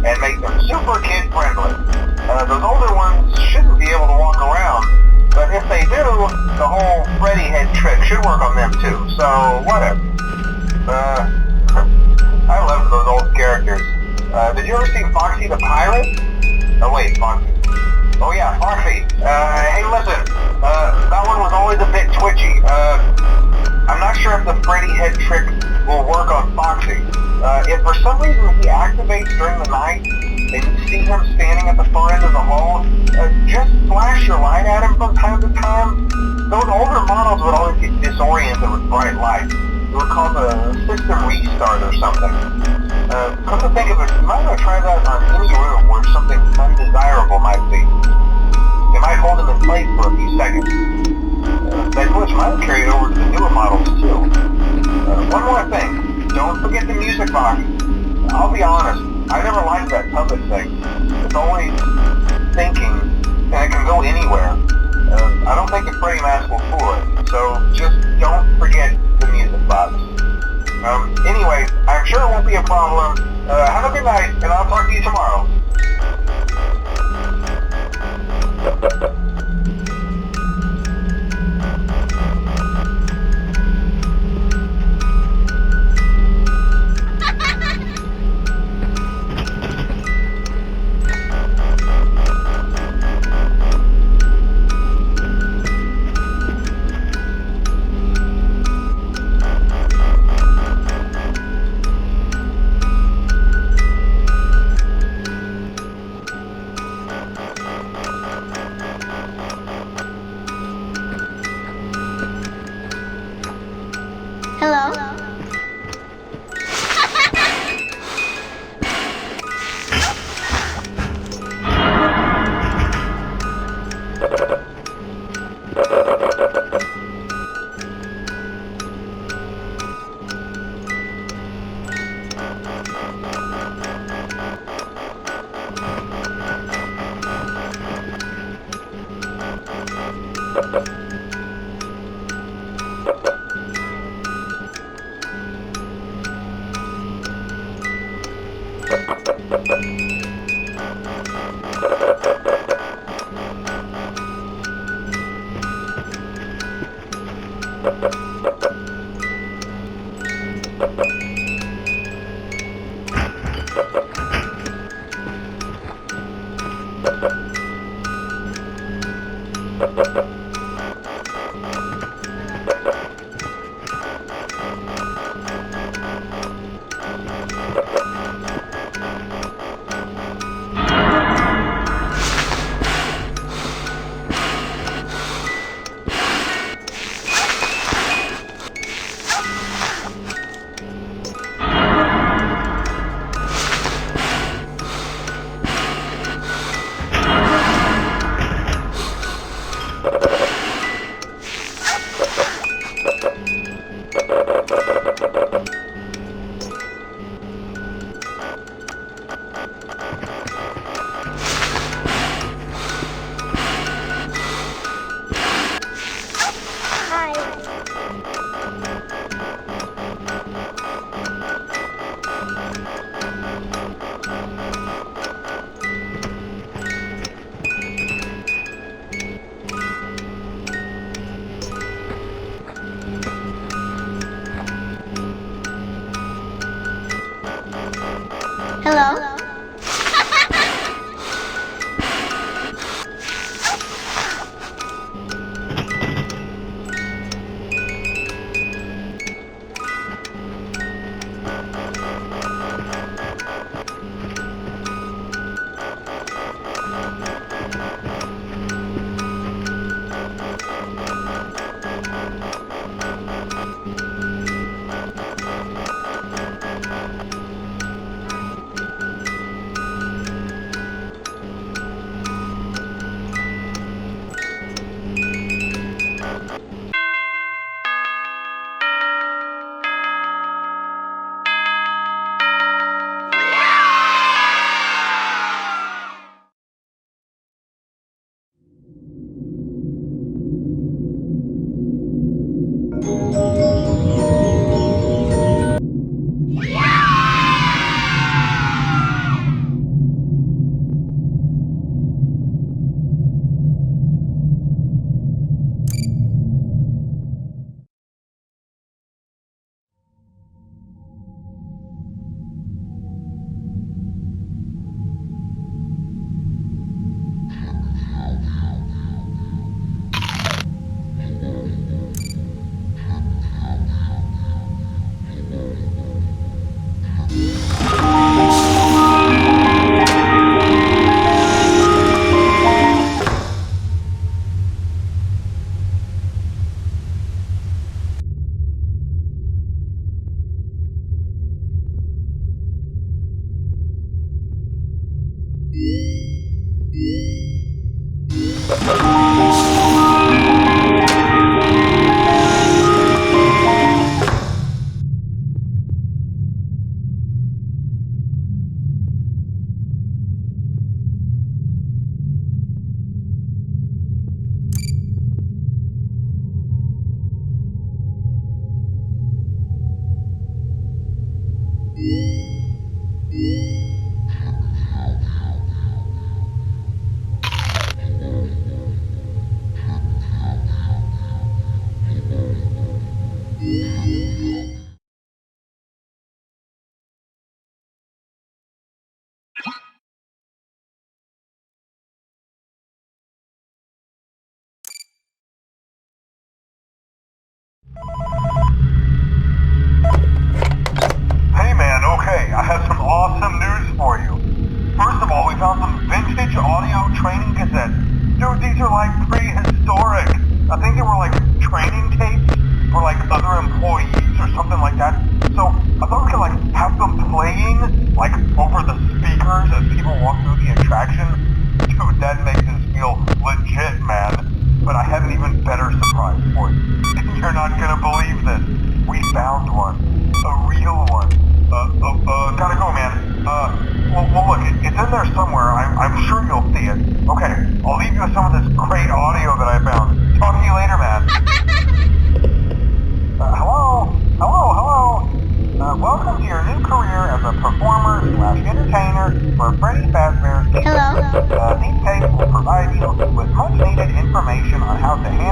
and make them super kid-friendly. Those older ones shouldn't be able to walk around, but if they do, the whole Freddy head trick should work on them too, so whatever. I love those old characters. Did you ever see Foxy the Pirate? Oh wait, Foxy. Oh yeah, Foxy. Hey listen, that one was always a bit twitchy. I'm not sure if the Freddy head trick will work on Foxy. If for some reason he activates during the night, and you see him standing at the far end of the hall, just flash your light at him from time to time. Those older models would always get disoriented with bright light. It would call the system restart or something. Come to think of it, you might want to try that on any room where something undesirable might be. It might hold him in place late for a few seconds. That glitch might have carried over to the newer models too. One more thing, don't forget the music box. I'll be honest, I never liked that puppet thing. It's always thinking, and it can go anywhere. I don't think the Freddy mask will fool it, so just don't forget the music box. Anyway, I'm sure it won't be a problem. Have a good night, and I'll talk to you tomorrow. Hello? Hello?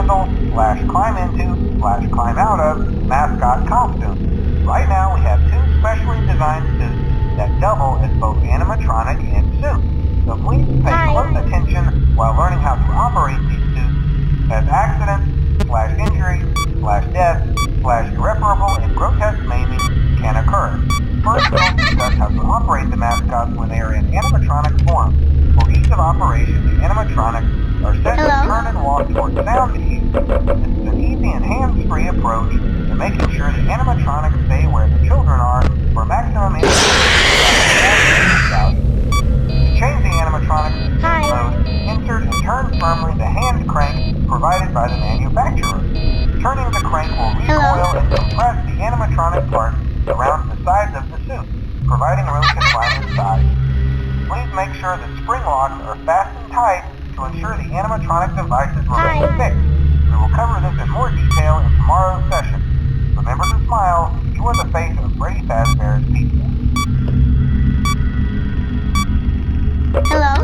handle/climb into/climb out of mascot costume. Right now we have two specially designed suits that double as both animatronic and suit. So please pay close attention while learning how to operate these suits, as accidents/injury/death/irreparable and grotesque maiming can occur. First, we'll discuss how to operate the mascots when they are in animatronic form. For ease of operation, the animatronics are set to turn and walk towards sound cues. This is an easy and hands-free approach to making sure the animatronics stay where the children are for maximum impact. To change the animatronics to suit mode, insert and turn firmly the hand crank provided by the manufacturer. Turning the crank will recoil and compress the animatronic parts around the sides of the suit, providing room to climb inside. Please make sure the spring locks are fastened tight to ensure the animatronic devices remain fixed. We will cover this in more detail in tomorrow's session. Remember to smile. You are the face of Freddy Fazbear's Pizza. Hello?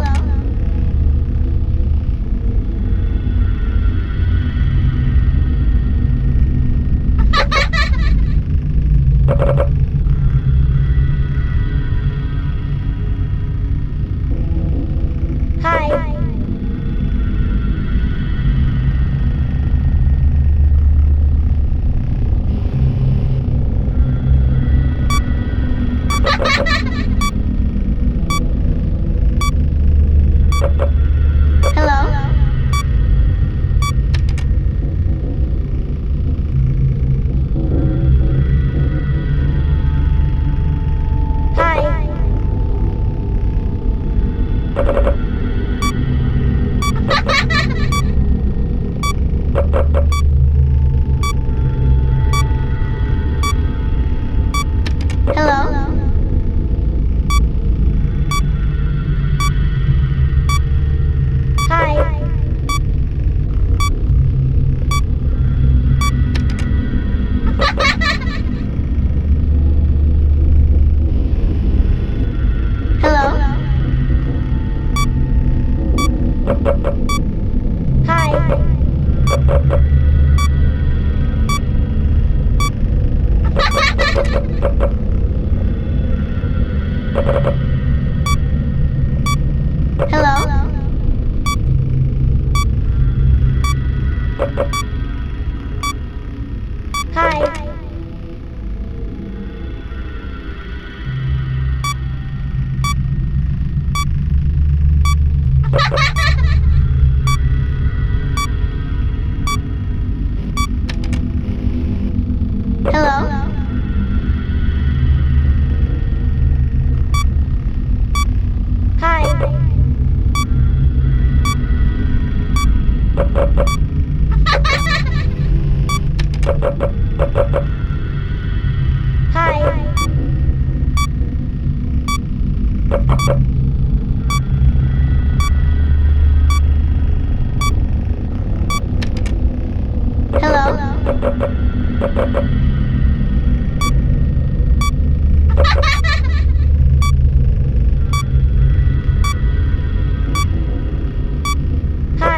Hi. Hello? Hi. Hello? Hi. Hello? Hello? Hi. Hello? Hi. Hi.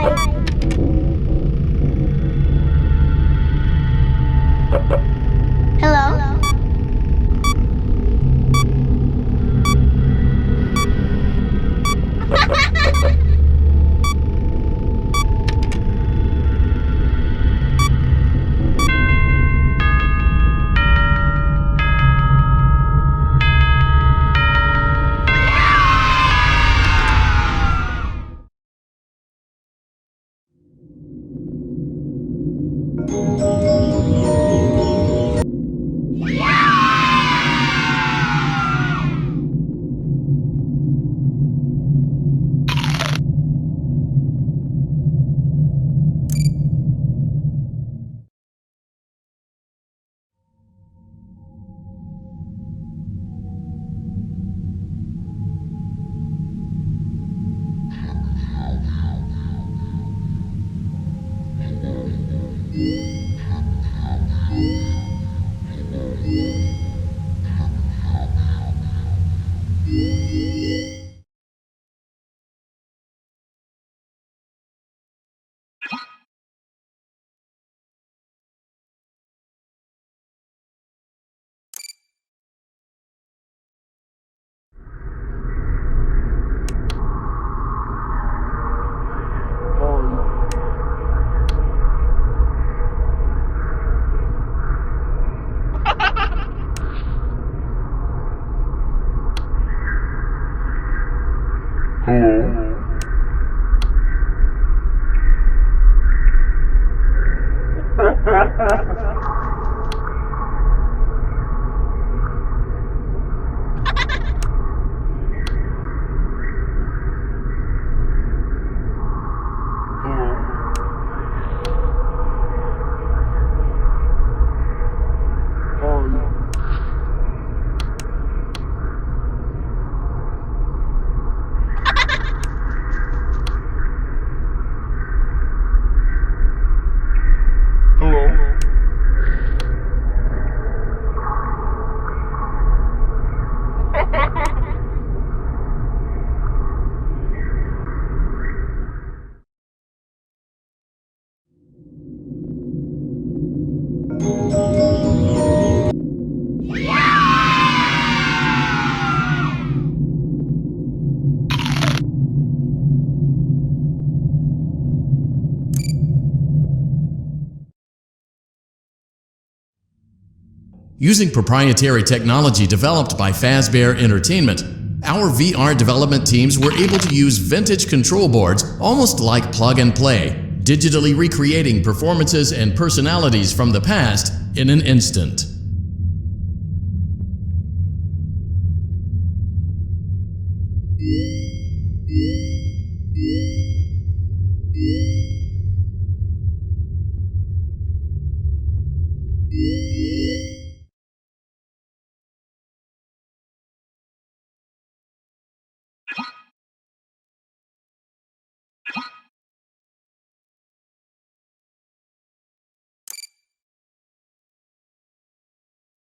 Using proprietary technology developed by Fazbear Entertainment, our VR development teams were able to use vintage control boards almost like plug and play, digitally recreating performances and personalities from the past in an instant.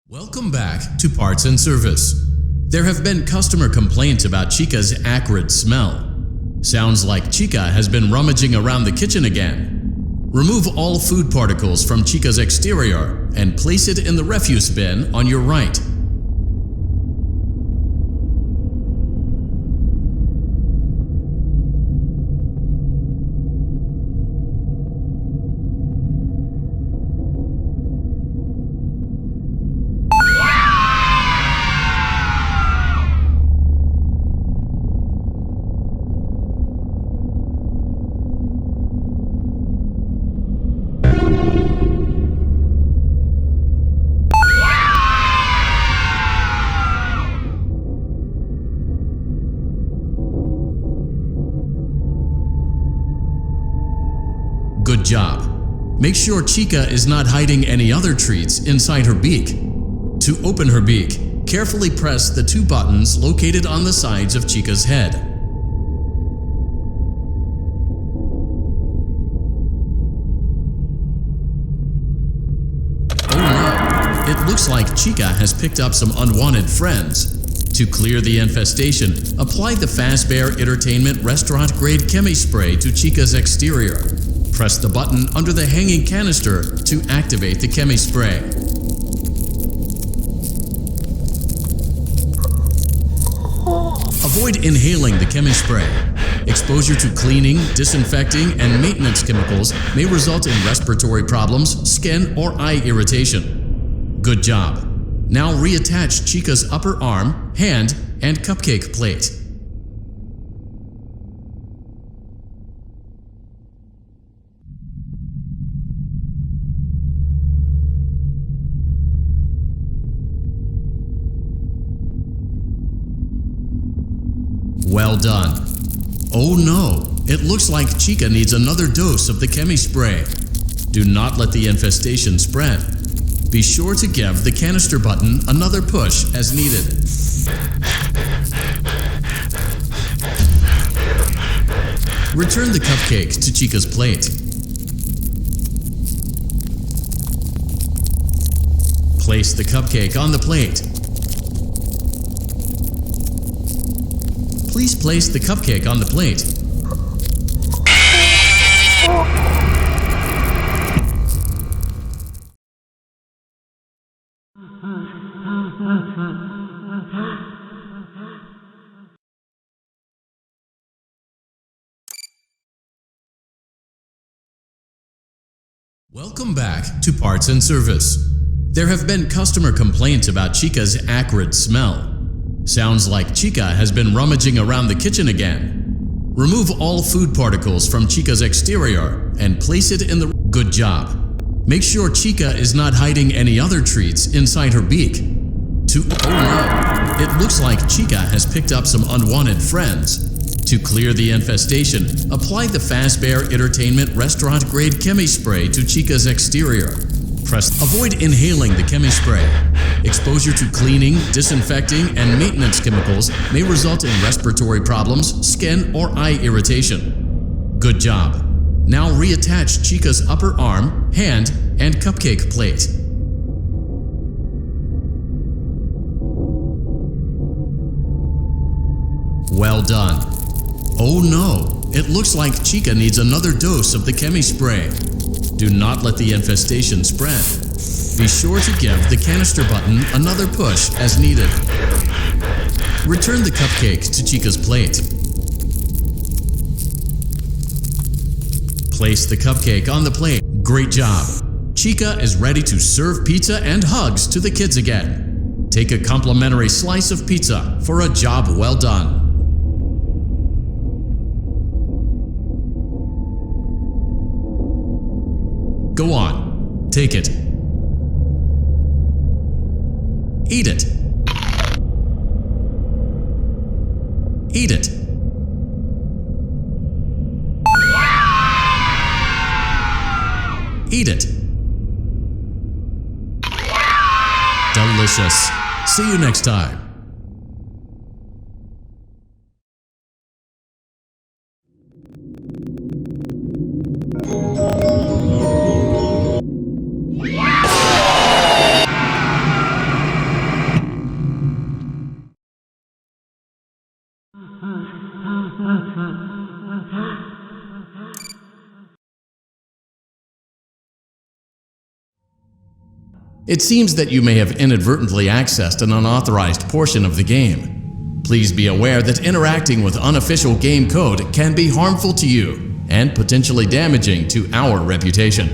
Welcome back to Parts and Service. There have been customer complaints about Chica's acrid smell. Sounds like Chica has been rummaging around the kitchen again. Remove all food particles from Chica's exterior and place it in the refuse bin on your right. Good job. Make sure Chica is not hiding any other treats inside her beak. To open her beak, carefully press the two buttons located on the sides of Chica's head. Oh no, it looks like Chica has picked up some unwanted friends. To clear the infestation, apply the Fazbear Entertainment restaurant-grade chemi spray to Chica's exterior. Press the button under the hanging canister to activate the chemi spray. Avoid inhaling the chemi spray. Exposure to cleaning, disinfecting, and maintenance chemicals may result in respiratory problems, skin, or eye irritation. Good job. Now reattach Chica's upper arm, hand, and cupcake plate. Well done. Oh no, it looks like Chica needs another dose of the chemi spray. Do not let the infestation spread. Be sure to give the canister button another push as needed. Return the cupcake to Chica's plate. Place the cupcake on the plate. Please place the cupcake on the plate. Welcome back to Parts and Service. There have been customer complaints about Chica's acrid smell. Sounds like Chica has been rummaging around the kitchen again. Remove all food particles from Chica's exterior and place it in the... Good job. Make sure Chica is not hiding any other treats inside her beak. Oh no, it looks like Chica has picked up some unwanted friends. To clear the infestation, apply the Fazbear Entertainment restaurant-grade chemi spray to Chica's exterior. Avoid inhaling the chemi spray. Exposure to cleaning, disinfecting, and maintenance chemicals may result in respiratory problems, skin, or eye irritation. Good job. Now reattach Chica's upper arm, hand, and cupcake plate. Well done. Oh no, it looks like Chica needs another dose of the chemi spray. Do not let the infestation spread. Be sure to give the canister button another push as needed. Return the cupcake to Chica's plate. Place the cupcake on the plate. Great job. Chica is ready to serve pizza and hugs to the kids again. Take a complimentary slice of pizza for a job well done. Go on, take it. Eat it. Eat it. Eat it. Delicious. See you next time. It seems that you may have inadvertently accessed an unauthorized portion of the game. Please be aware that interacting with unofficial game code can be harmful to you and potentially damaging to our reputation.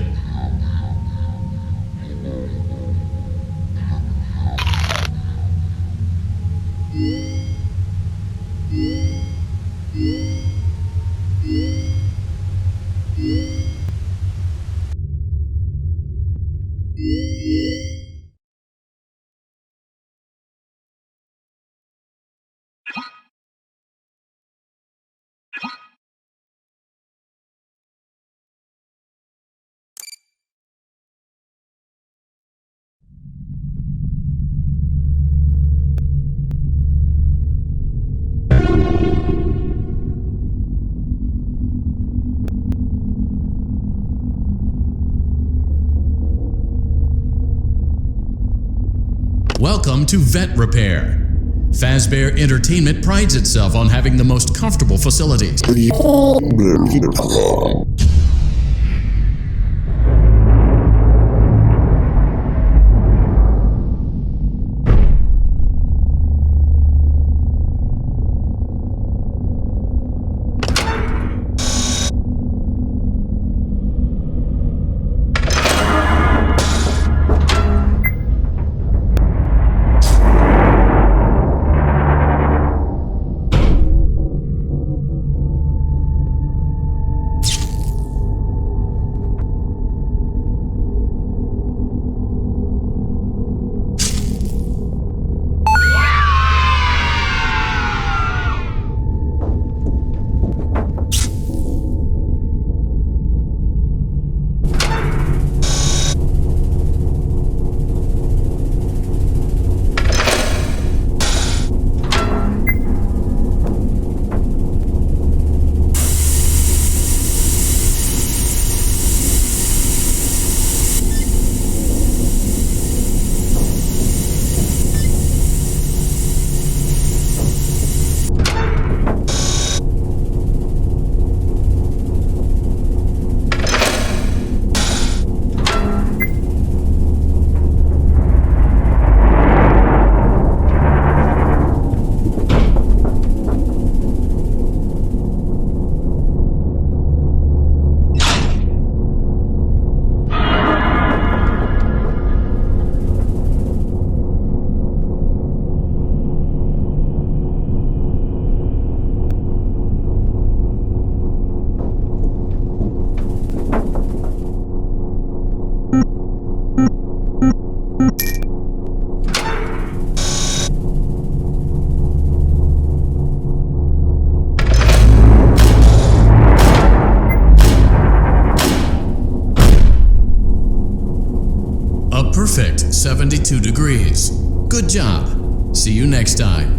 Welcome to Vet Repair. Fazbear Entertainment prides itself on having the most comfortable facilities. Perfect 72 degrees. Good job. See you next time.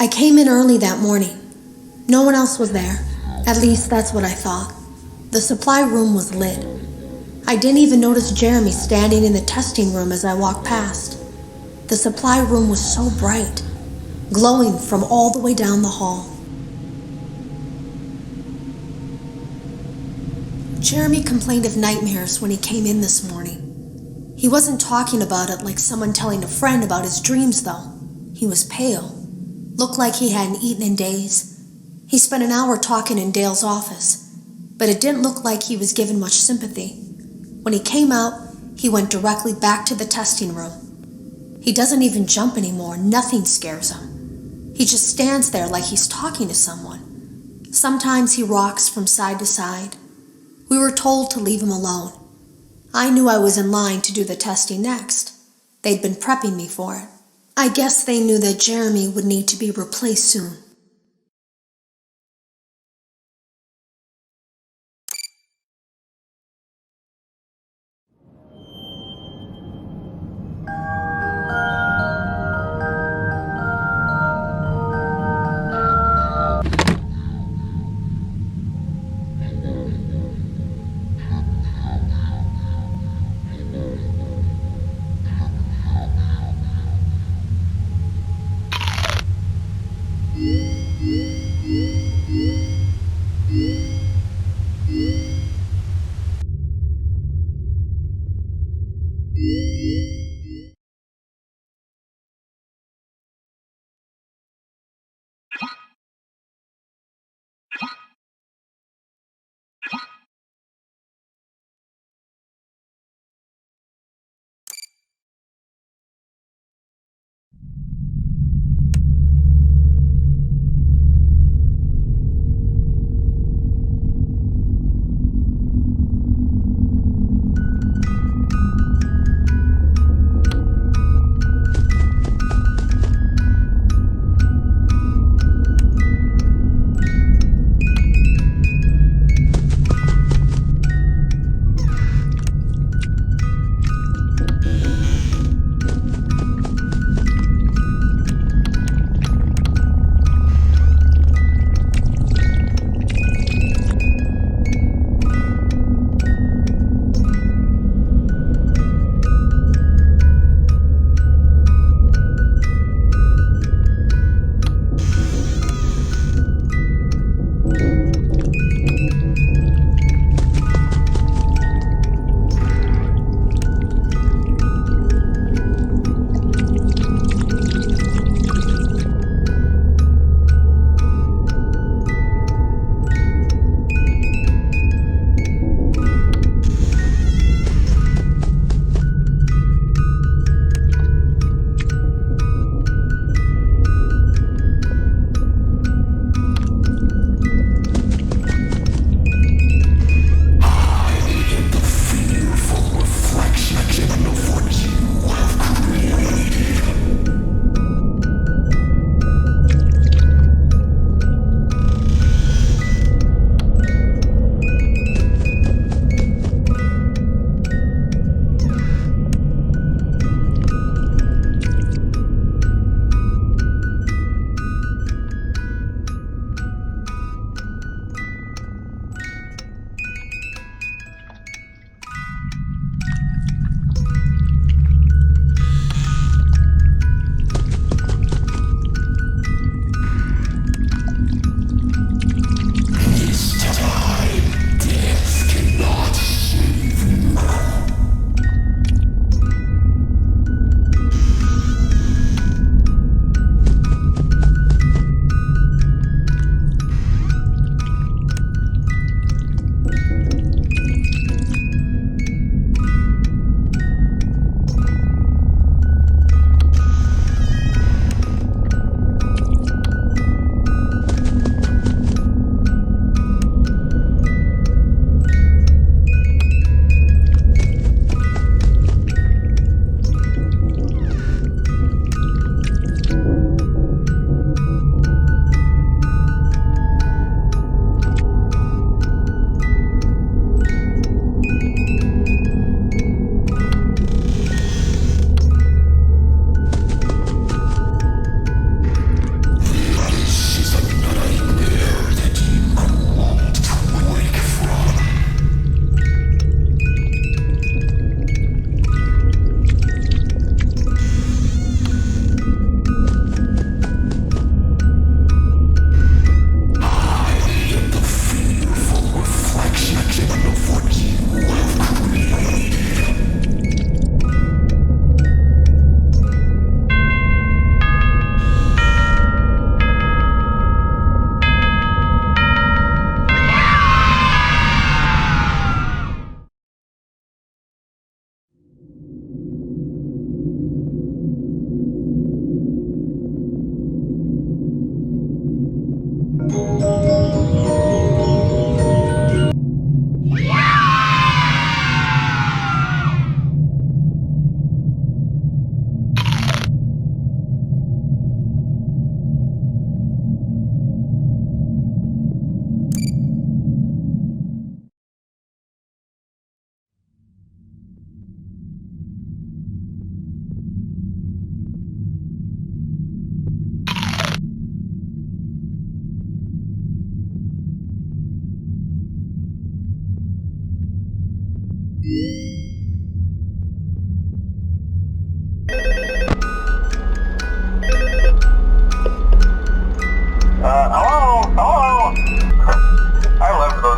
I came in early that morning. No one else was there. At least that's what I thought. The supply room was lit. I didn't even notice Jeremy standing in the testing room as I walked past. The supply room was so bright, glowing from all the way down the hall. Jeremy complained of nightmares when he came in this morning. He wasn't talking about it like someone telling a friend about his dreams, though. He was pale. Looked like he hadn't eaten in days. He spent an hour talking in Dale's office, but it didn't look like he was given much sympathy. When he came out, he went directly back to the testing room. He doesn't even jump anymore. Nothing scares him. He just stands there like he's talking to someone. Sometimes he rocks from side to side. We were told to leave him alone. I knew I was in line to do the testing next. They'd been prepping me for it. I guess they knew that Jeremy would need to be replaced soon.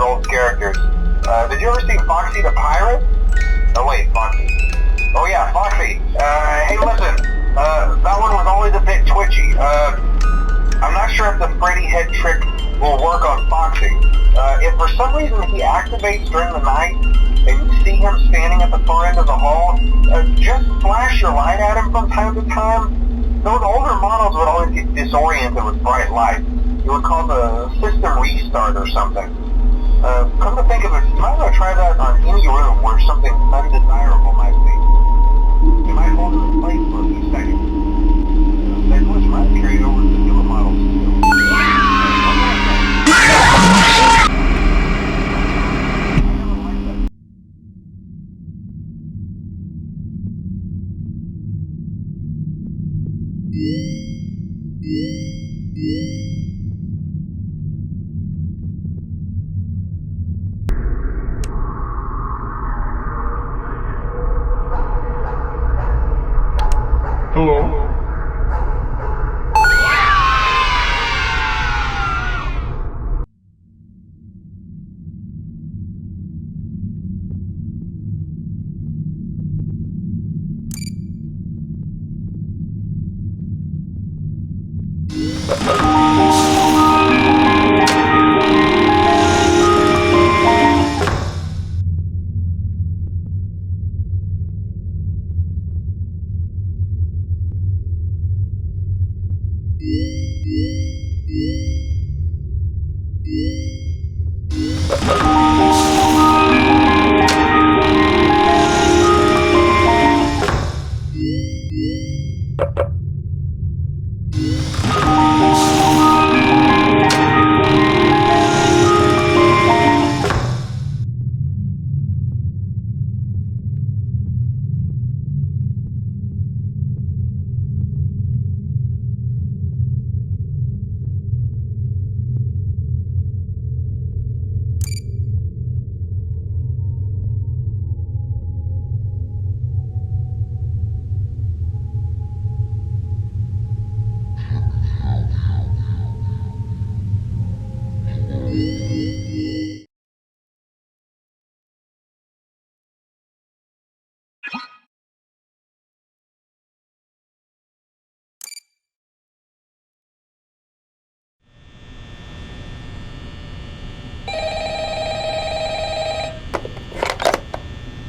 old characters. Did you ever see Foxy the Pirate? Oh wait, Foxy. Oh yeah, Foxy. Hey listen, that one was always a bit twitchy. I'm not sure if the Freddy head trick will work on Foxy. If for some reason he activates during the night, and you see him standing at the far end of the hall, just flash your light at him from time to time. Those older models would always get disoriented with bright light. It would cause a system restart or something. Come to think of it, you might want to try that on any room where something undesirable might be. You might hold it in place for a few seconds. That glitch might carry over to the newer models too. Hello?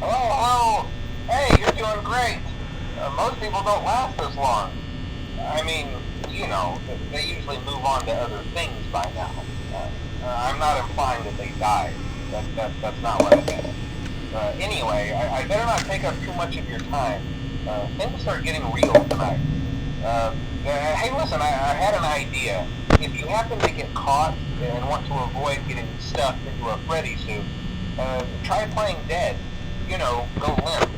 Hello? Hey, you're doing great. Most people don't last this long. I mean, you know, they usually move on to other things by now. I'm not implying that they died. That's not what I meant. Anyway, I better not take up too much of your time. Things start getting real tonight. Hey, listen, I had an idea. If you happen to get caught and want to avoid getting stuffed into a Freddy suit, try playing dead. You know, go limp.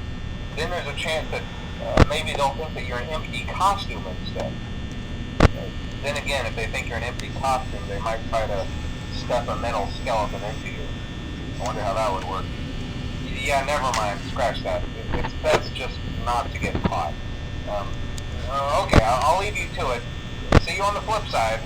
Then there's a chance that maybe they'll think that you're an empty costume instead. Then again, if they think you're an empty costume, they might try to stuff a metal skeleton into you. I wonder how that would work. Yeah, never mind. Scratch that. It's best just not to get caught. Okay, I'll leave you to it. See you on the flip side.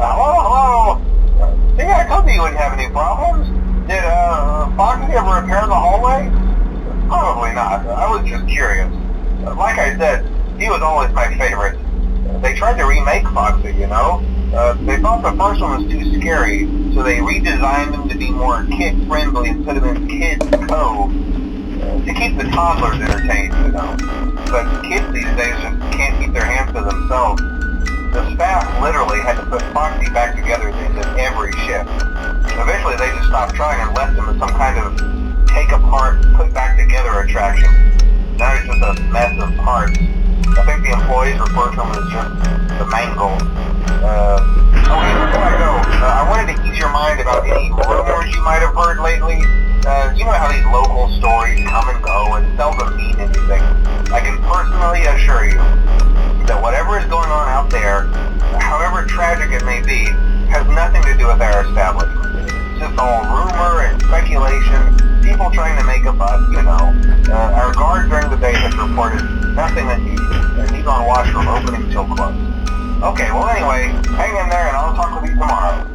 Hello? See, I told you you wouldn't have any problems. Did, Foxy ever repair the hallway? Probably not. I was just curious. Like I said, he was always my favorite. They tried to remake Foxy, you know? They thought the first one was too scary, so they redesigned him to be more kid-friendly and put him in Kids Cove to keep the toddlers entertained, you know? But kids these days just can't keep their hands to themselves. The staff literally had to put Foxy back together at the end of every shift. Eventually they just stopped trying and left him as some kind of take-apart, put-back-together attraction. Now he's just a mess of parts. I think the employees refer to him as just the mangle. Before I go, I wanted to ease your mind about any rumors you might have heard lately. You know how these local stories come and go and seldom mean anything. Like in person it may be, has nothing to do with our establishment. It's just all rumor and speculation, people trying to make a buck, you know. Our guard during the day has reported nothing unusual, and he's on watch from opening till close. Okay, well anyway, hang in there and I'll talk with you tomorrow.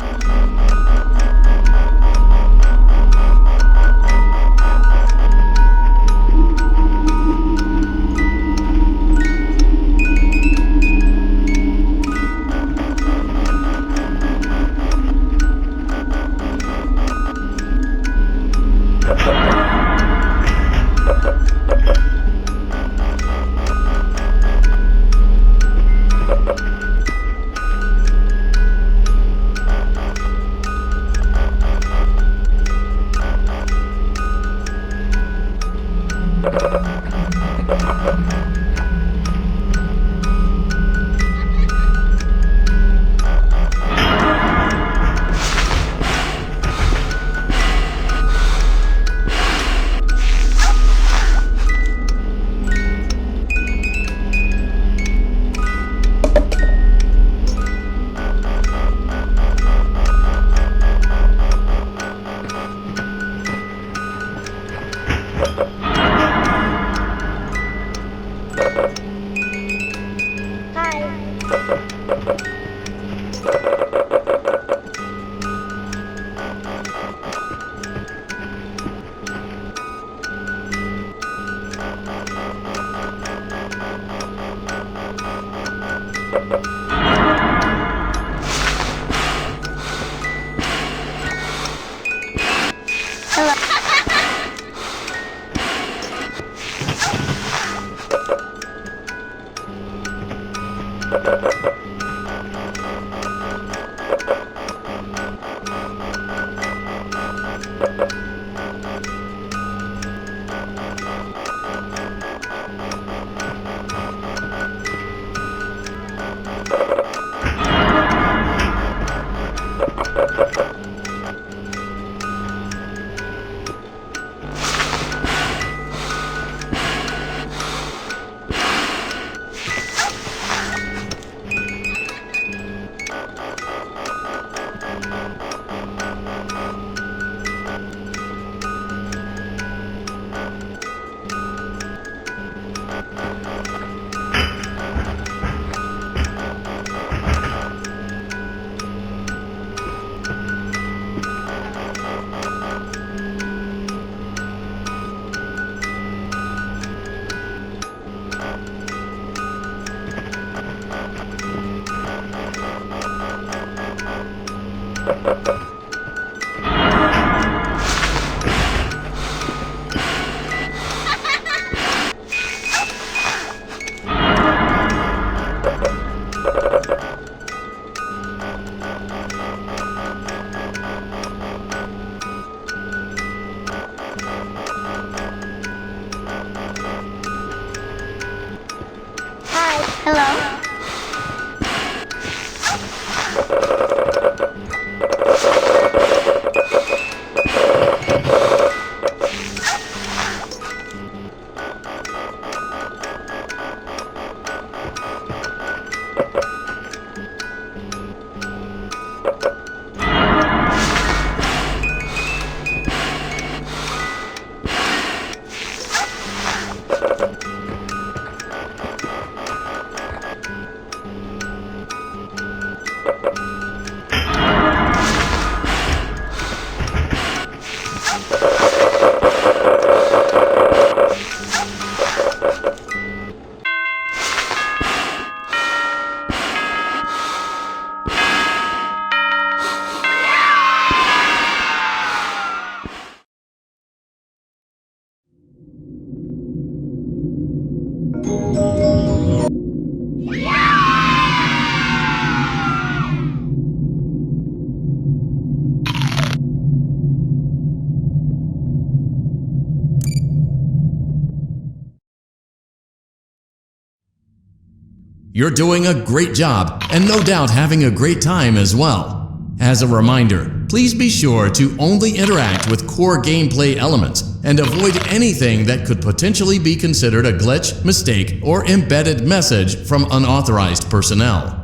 You're doing a great job, and no doubt having a great time as well. As a reminder, please be sure to only interact with core gameplay elements and avoid anything that could potentially be considered a glitch, mistake, or embedded message from unauthorized personnel.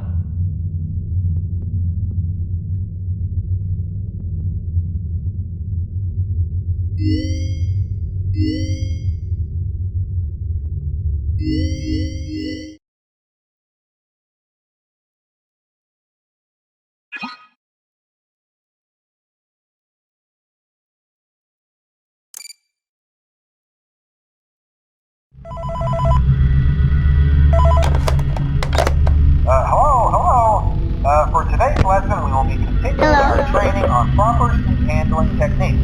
particularly our training on proper suit handling techniques.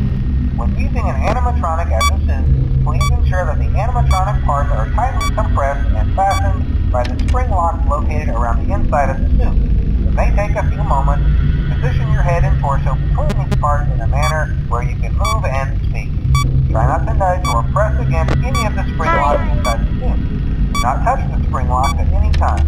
When using an animatronic as a suit, please ensure that the animatronic parts are tightly compressed and fastened by the spring locks located around the inside of the suit. It may take a few moments to position your head and torso between these parts in a manner where you can move and speak. Try not to nudge or press against any of the spring locks inside the suit. Do not touch the spring locks at any time.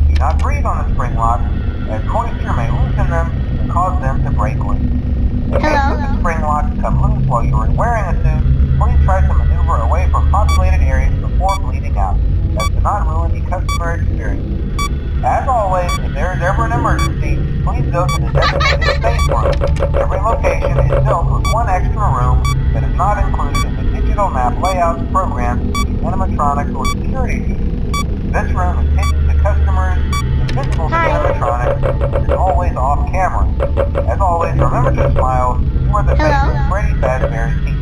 Do not breathe on the spring locks, as moisture may loosen them and cause them to break loose. In the case that the spring locks come loose while you are wearing a suit, please try to maneuver away from populated areas before bleeding out, as to not ruin the customer experience. As always, if there is ever an emergency, please go to the designated safe room. Every location is built with one extra room that is not included in the digital map layouts programmed into the animatronics or security features. This room is hidden to customers, invisible to animatronics, and is always off camera. As always, remember to smile. You are the face of Freddy Fazbear's Pizza.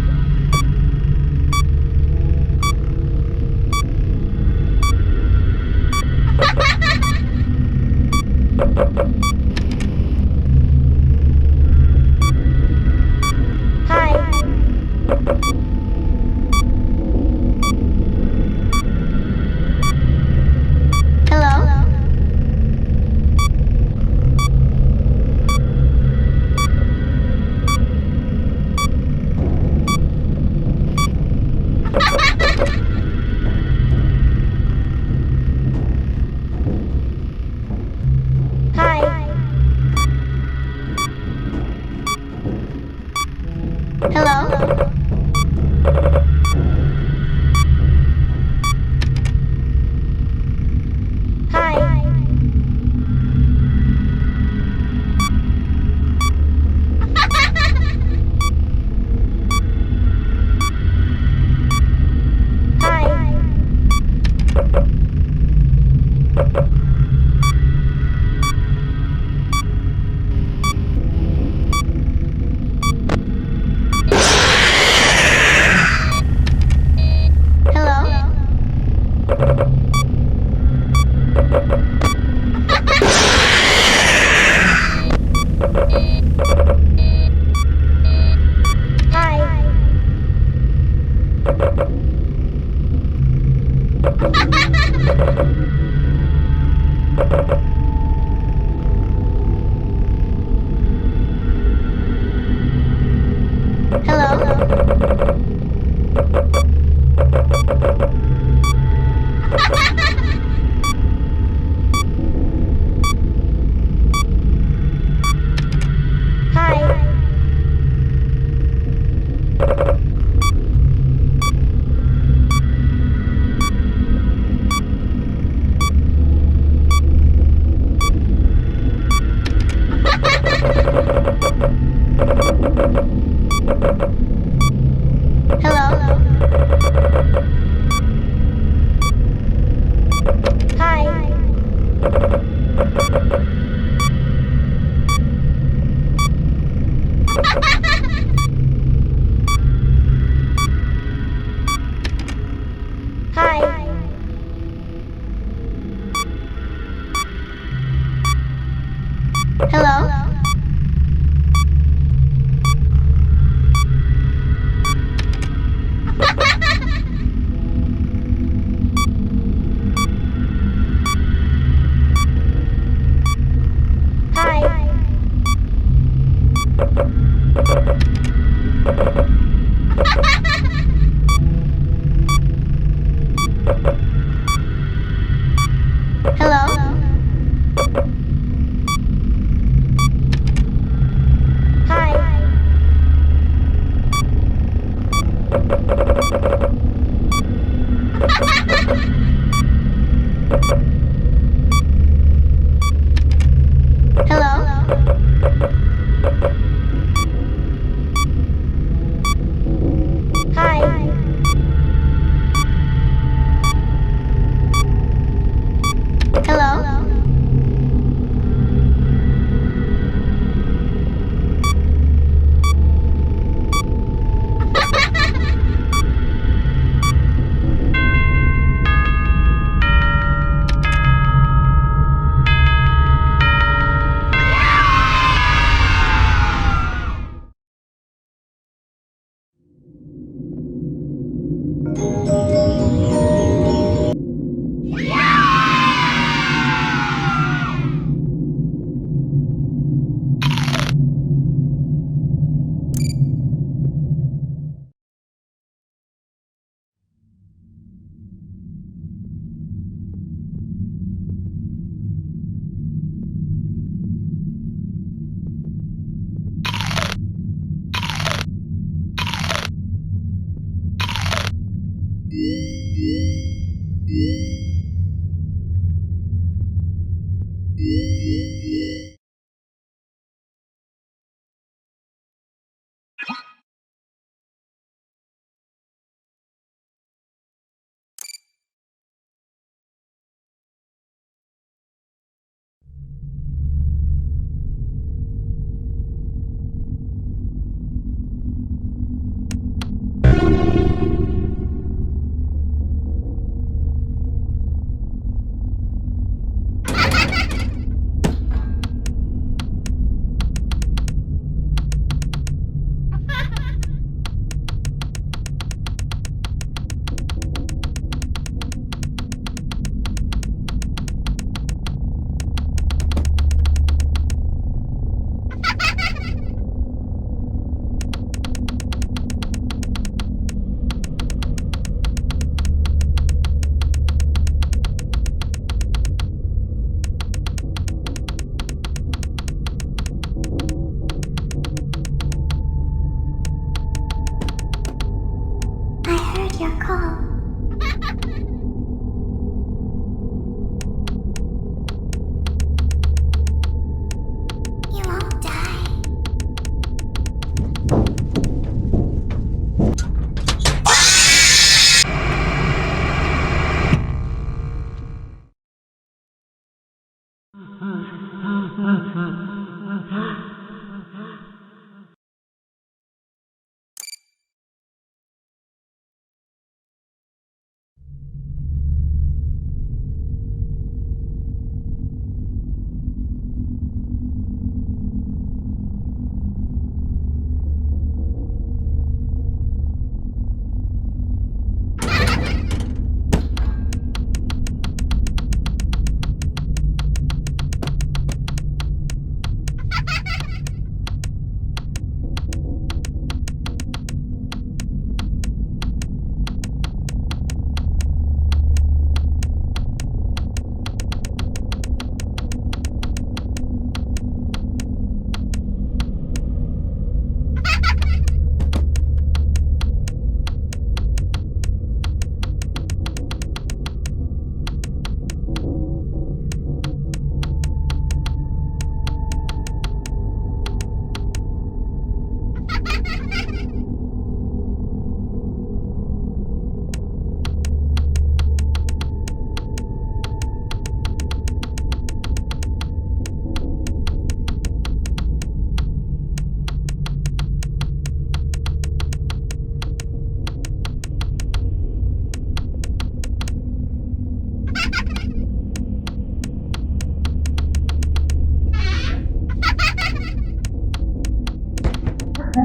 You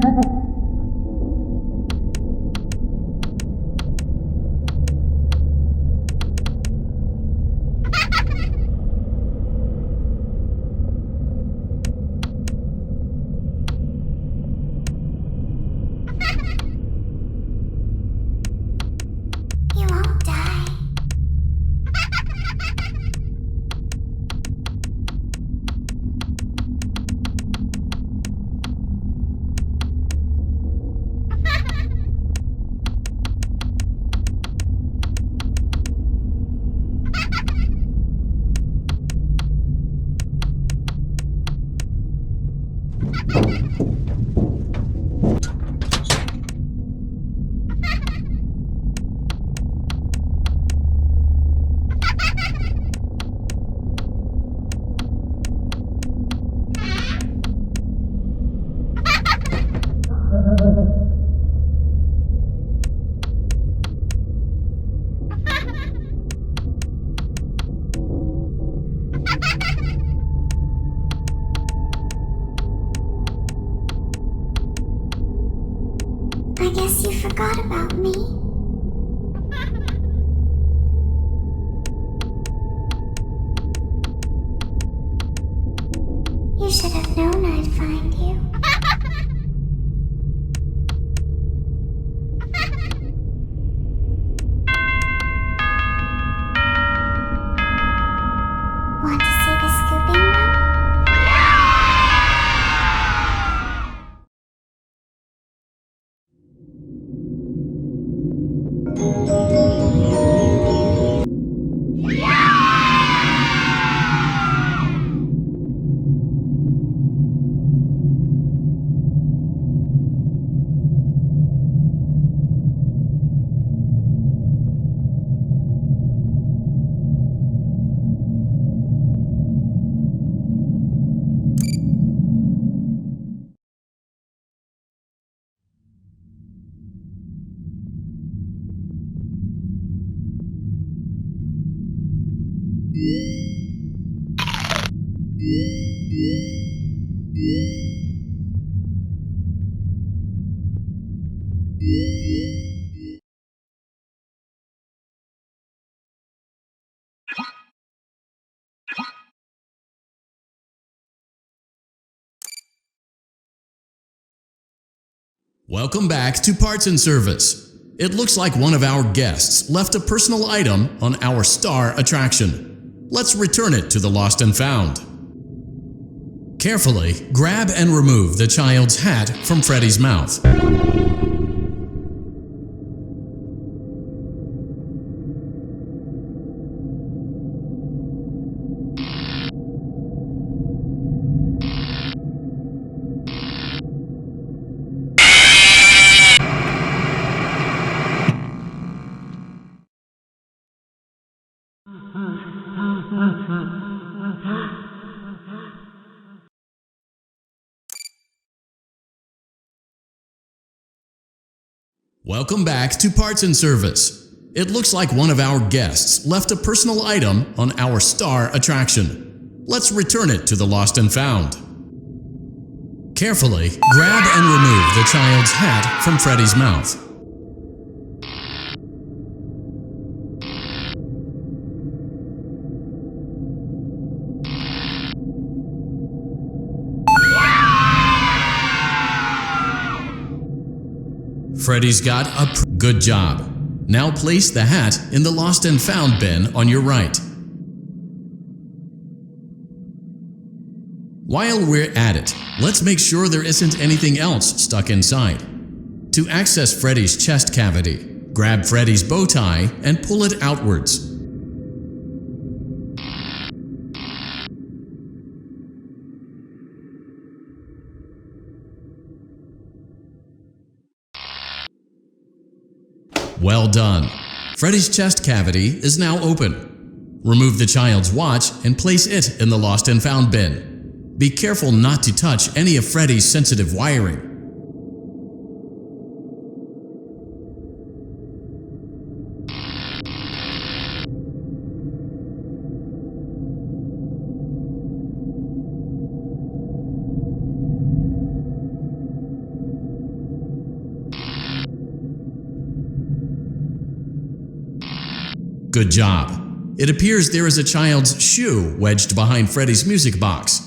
won't die. I guess you forgot about me. You should have known I'd find you. Want to see the scooping room? Welcome back to Parts and Service. It looks like one of our guests left a personal item on our star attraction. Let's return it to the Lost and Found. Carefully grab and remove the child's hat from Freddy's mouth. Welcome back to Parts and Service. It looks like one of our guests left a personal item on our star attraction. Let's return it to the Lost and Found. Carefully grab and remove the child's hat from Freddy's mouth. Freddy's got a good job. Now place the hat in the Lost and Found bin on your right. While we're at it, let's make sure there isn't anything else stuck inside. To access Freddy's chest cavity, grab Freddy's bow tie and pull it outwards. Well done. Freddy's chest cavity is now open. Remove the child's watch and place it in the Lost and Found bin. Be careful not to touch any of Freddy's sensitive wiring. Good job. It appears there is a child's shoe wedged behind Freddy's music box.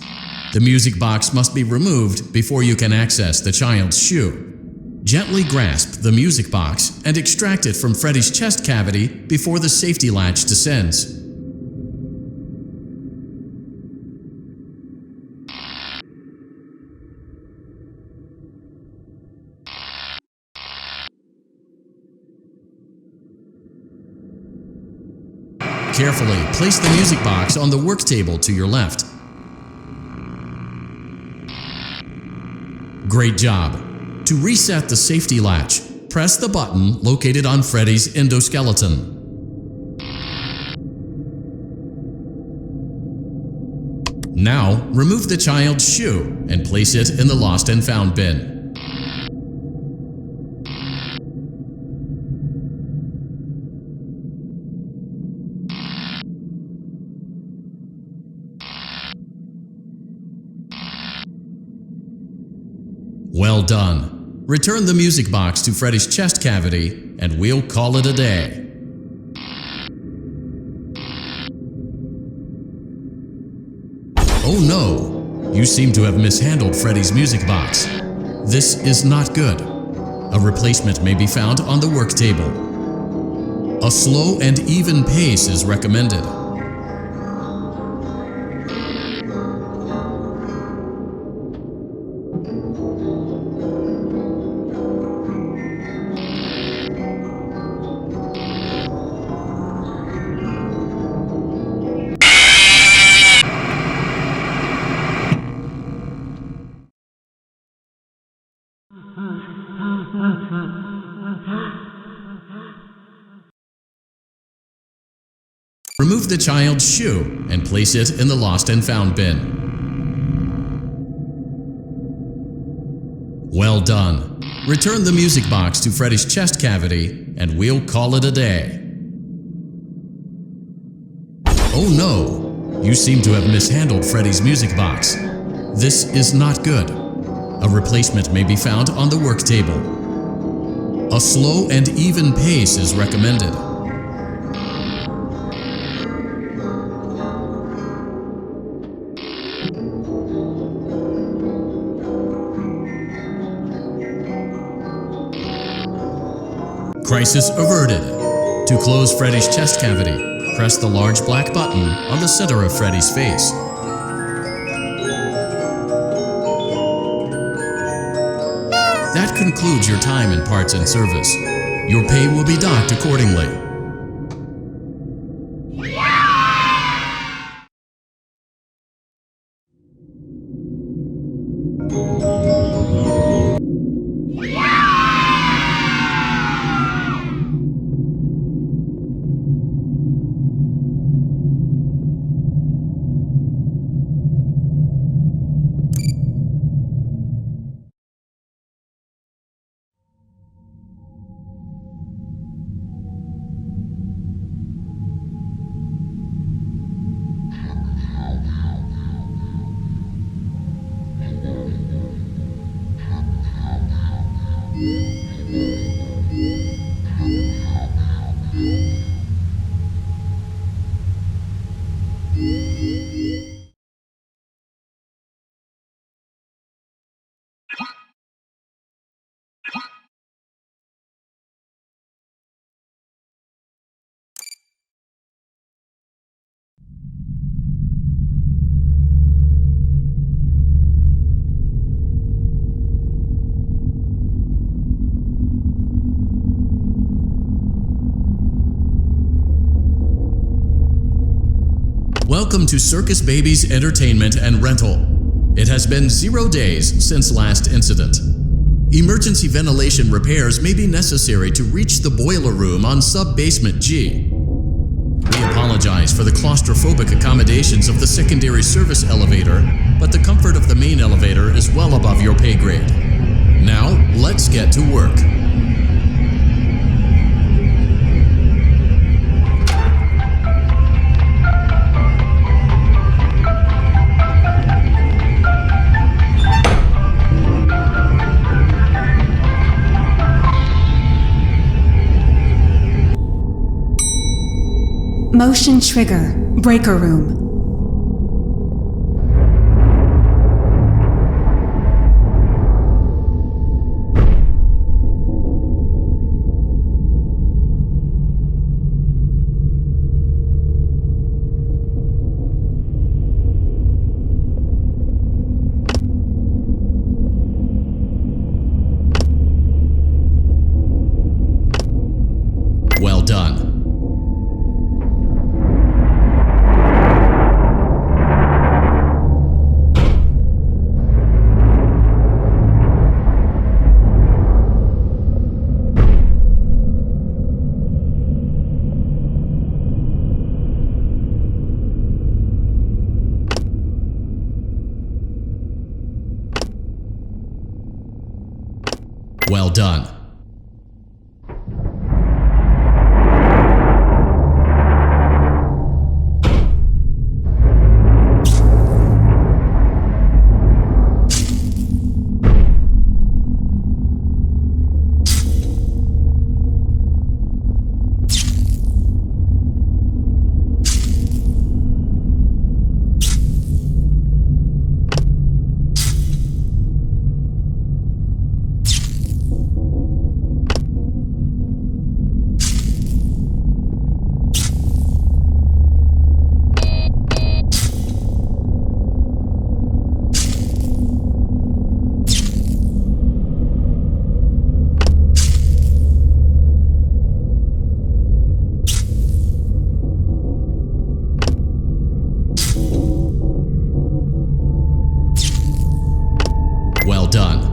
The music box must be removed before you can access the child's shoe. Gently grasp the music box and extract it from Freddy's chest cavity before the safety latch descends. Carefully place the music box on the work table to your left. Great job. To reset the safety latch, press the button located on Freddy's endoskeleton. Now, remove the child's shoe and place it in the lost and found bin. Well done. Return the music box to Freddy's chest cavity, and we'll call it a day. Oh no! You seem to have mishandled Freddy's music box. This is not good. A replacement may be found on the work table. A slow and even pace is recommended. Remove the child's shoe and place it in the lost and found bin. Well done. Return the music box to Freddy's chest cavity, and we'll call it a day. Oh no! You seem to have mishandled Freddy's music box. This is not good. A replacement may be found on the work table. A slow and even pace is recommended. Crisis averted. To close Freddy's chest cavity, press the large black button on the center of Freddy's face. That concludes your time in parts and service. Your pay will be docked accordingly. Welcome to Circus Baby's Entertainment and Rental. It has been 0 days since last incident. Emergency ventilation repairs may be necessary to reach the boiler room on sub-basement G. We apologize for the claustrophobic accommodations of the secondary service elevator, but the comfort of the main elevator is well above your pay grade. Now, let's get to work. Motion trigger. Breaker room. Well done. Well done. Well done.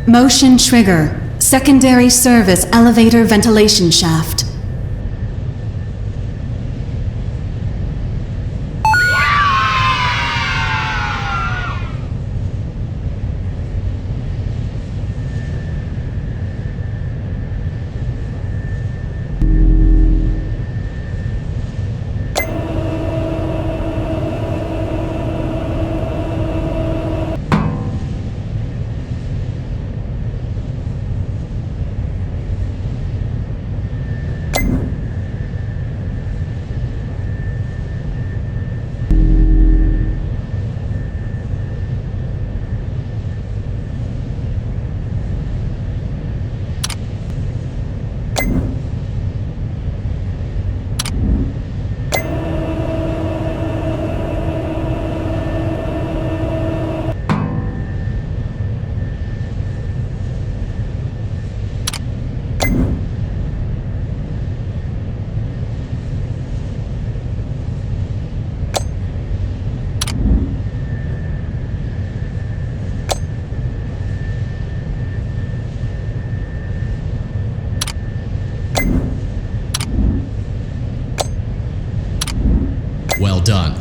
Motion trigger. Secondary service elevator ventilation shaft. Well done.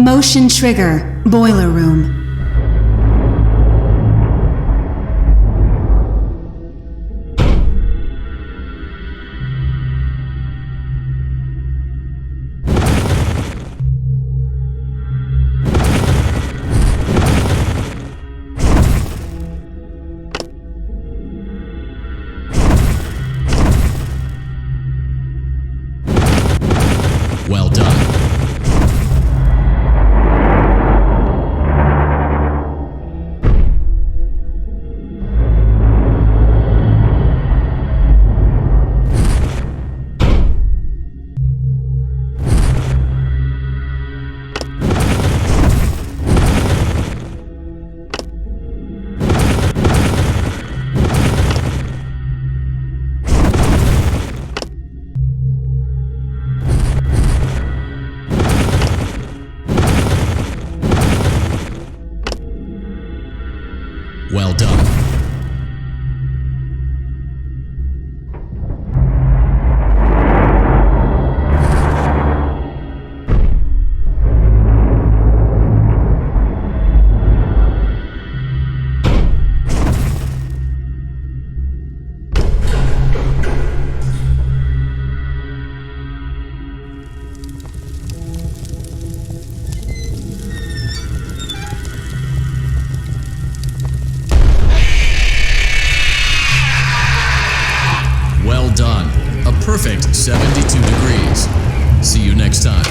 Motion trigger, boiler room. Well done. Well done. Well done. A perfect 72 degrees. See you next time.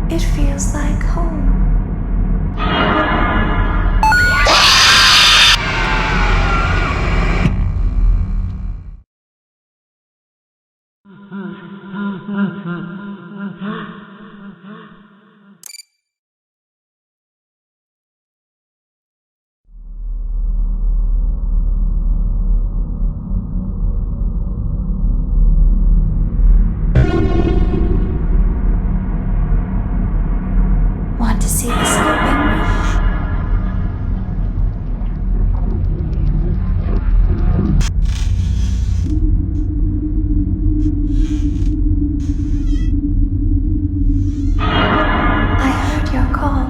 It feels like home. Want to see the sleeping room? I heard your call.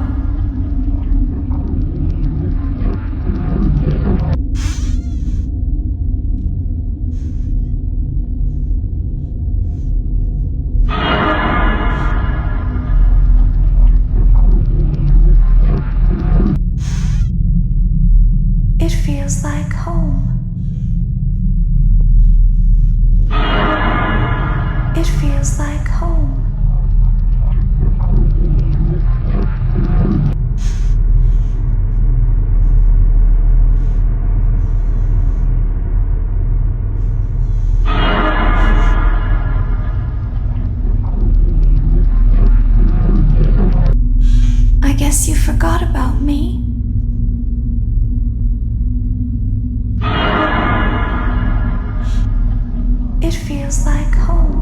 It feels like home. It feels like home. I guess you forgot about me. It feels like home.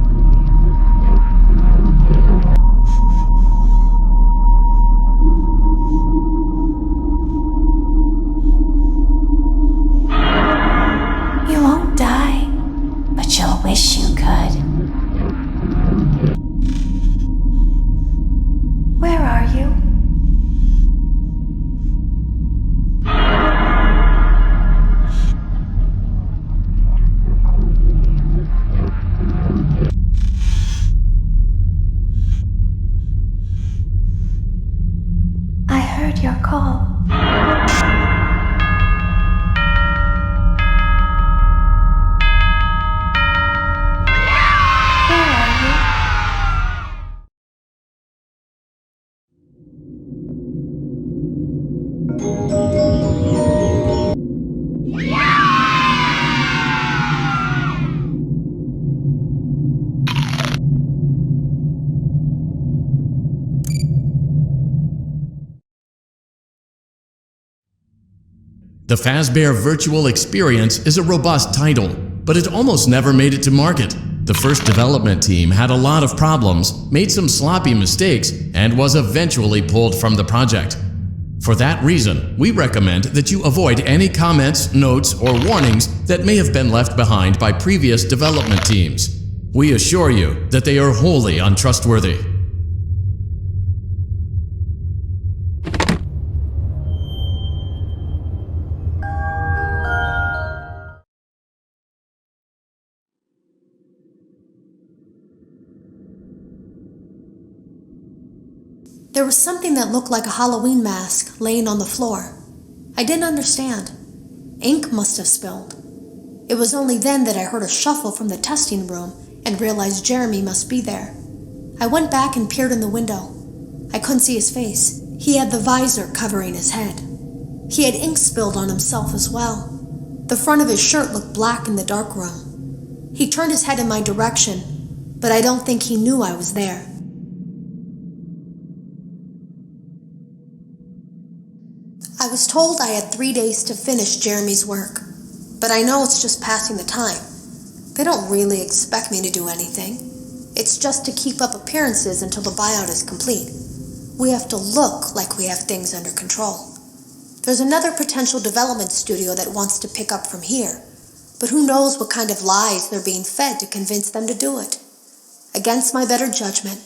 You won't die, but you'll wish you could. Where are you? The Fazbear Virtual Experience is a robust title, but it almost never made it to market. The first development team had a lot of problems, made some sloppy mistakes, and was eventually pulled from the project. For that reason, we recommend that you avoid any comments, notes, or warnings that may have been left behind by previous development teams. We assure you that they are wholly untrustworthy. There was something that looked like a Halloween mask laying on the floor. I didn't understand. Ink must have spilled. It was only then that I heard a shuffle from the testing room and realized Jeremy must be there. I went back and peered in the window. I couldn't see his face. He had the visor covering his head. He had ink spilled on himself as well. The front of his shirt looked black in the dark room. He turned his head in my direction, but I don't think he knew I was there. I was told I had 3 days to finish Jeremy's work, but I know it's just passing the time. They don't really expect me to do anything. It's just to keep up appearances until the buyout is complete. We have to look like we have things under control. There's another potential development studio that wants to pick up from here, but who knows what kind of lies they're being fed to convince them to do it. Against my better judgment,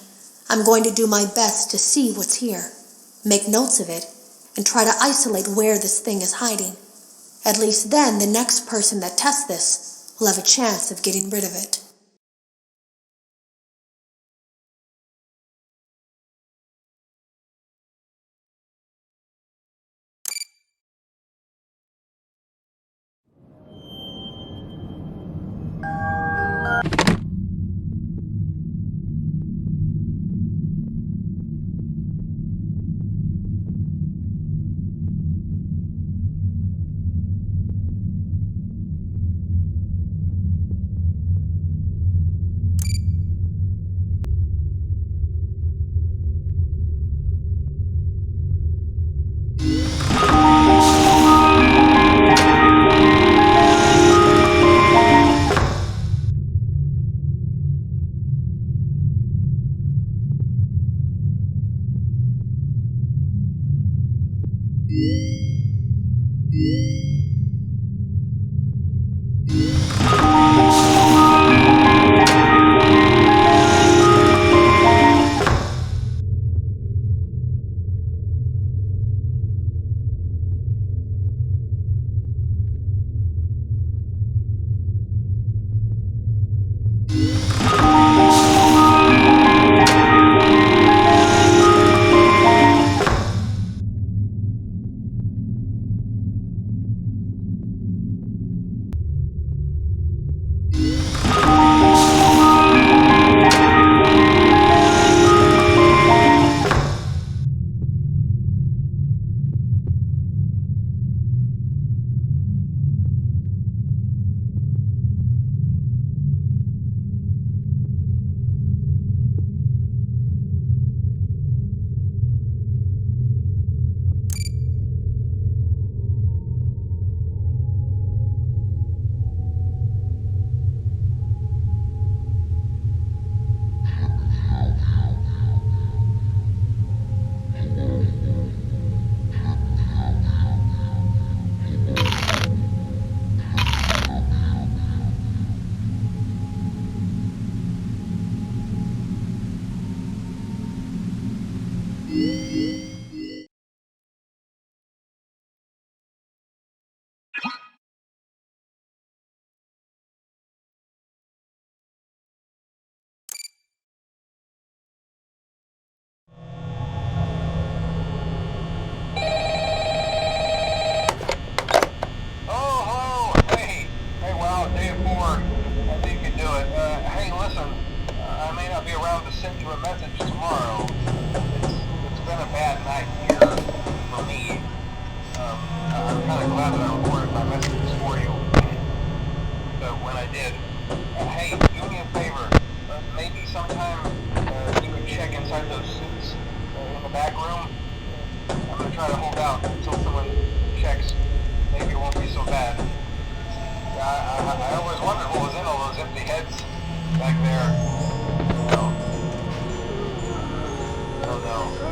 I'm going to do my best to see what's here, make notes of it, and try to isolate where this thing is hiding. At least then, the next person that tests this will have a chance of getting rid of it. Try to hold out until someone checks. Maybe bad. I always wondered what was in all those empty heads back there. Oh no.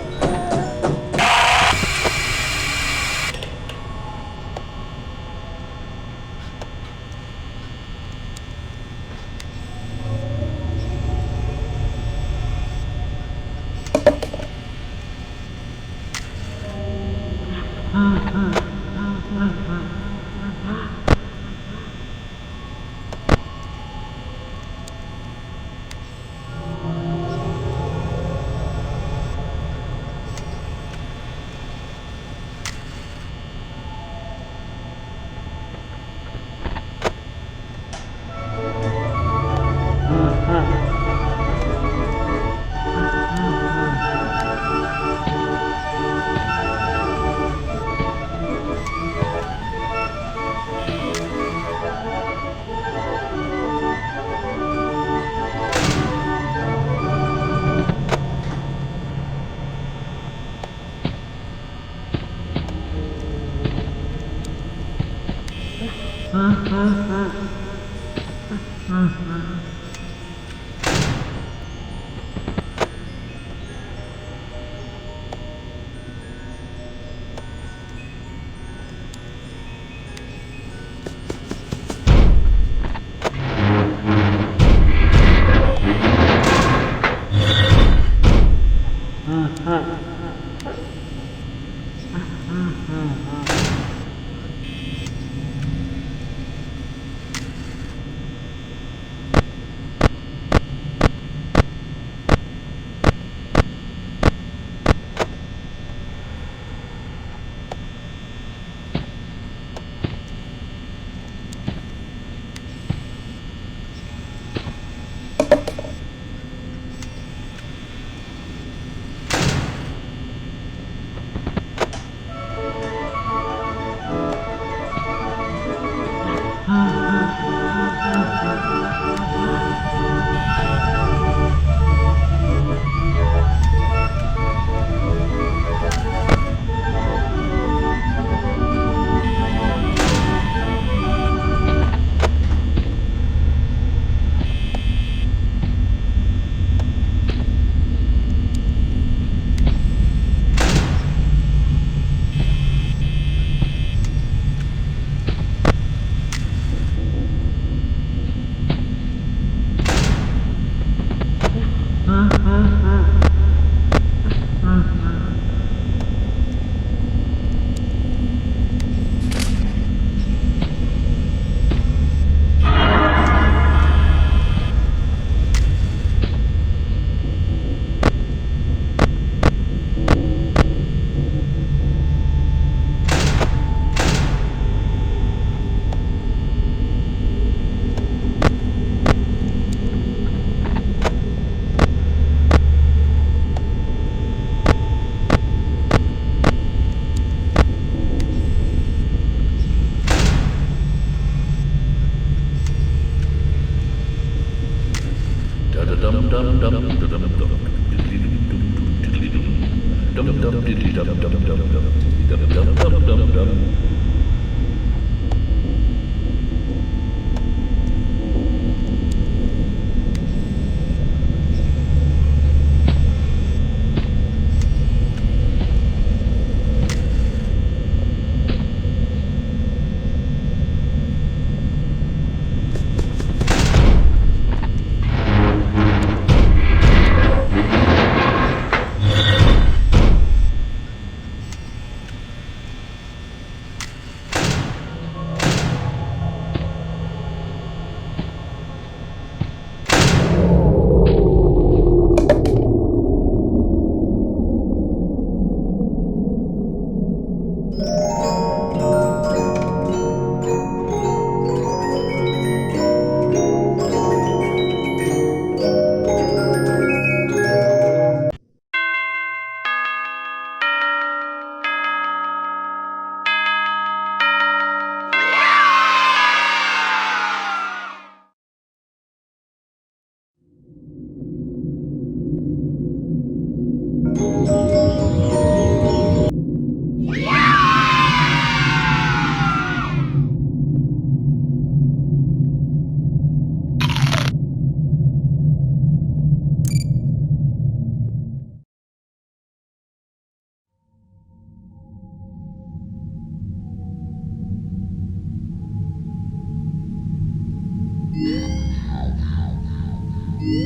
Hello?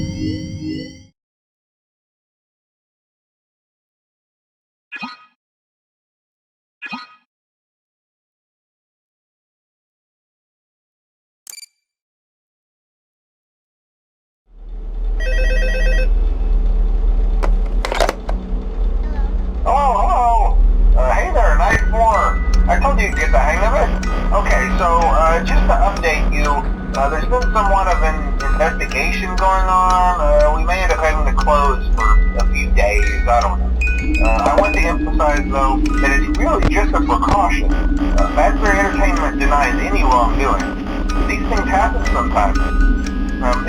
Hey there, Night 4. I told you to get the hang of it. Okay, so, just to update you, there's been somewhat of an investigation going on. We may end up having to close for a few days, I don't know. I want to emphasize, though, that it's really just a precaution. Fazbear Entertainment denies any wrongdoing. These things happen sometimes.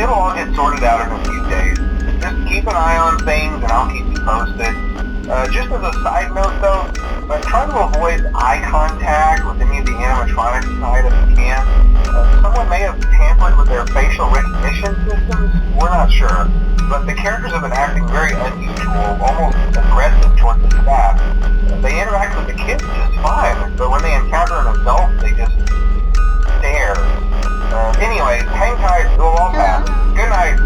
It'll all get sorted out in a few days. Just keep an eye on things and I'll keep you posted. Just as a side note though, try to avoid eye contact with any of the animatronics side if you can. Someone may have tampered with their facial recognition systems, we're not sure. But the characters have been acting very unusual, almost aggressive towards the staff. They interact with the kids just fine, but when they encounter an adult, they just stare. Anyways, hang tight, it'll all pass. Good night.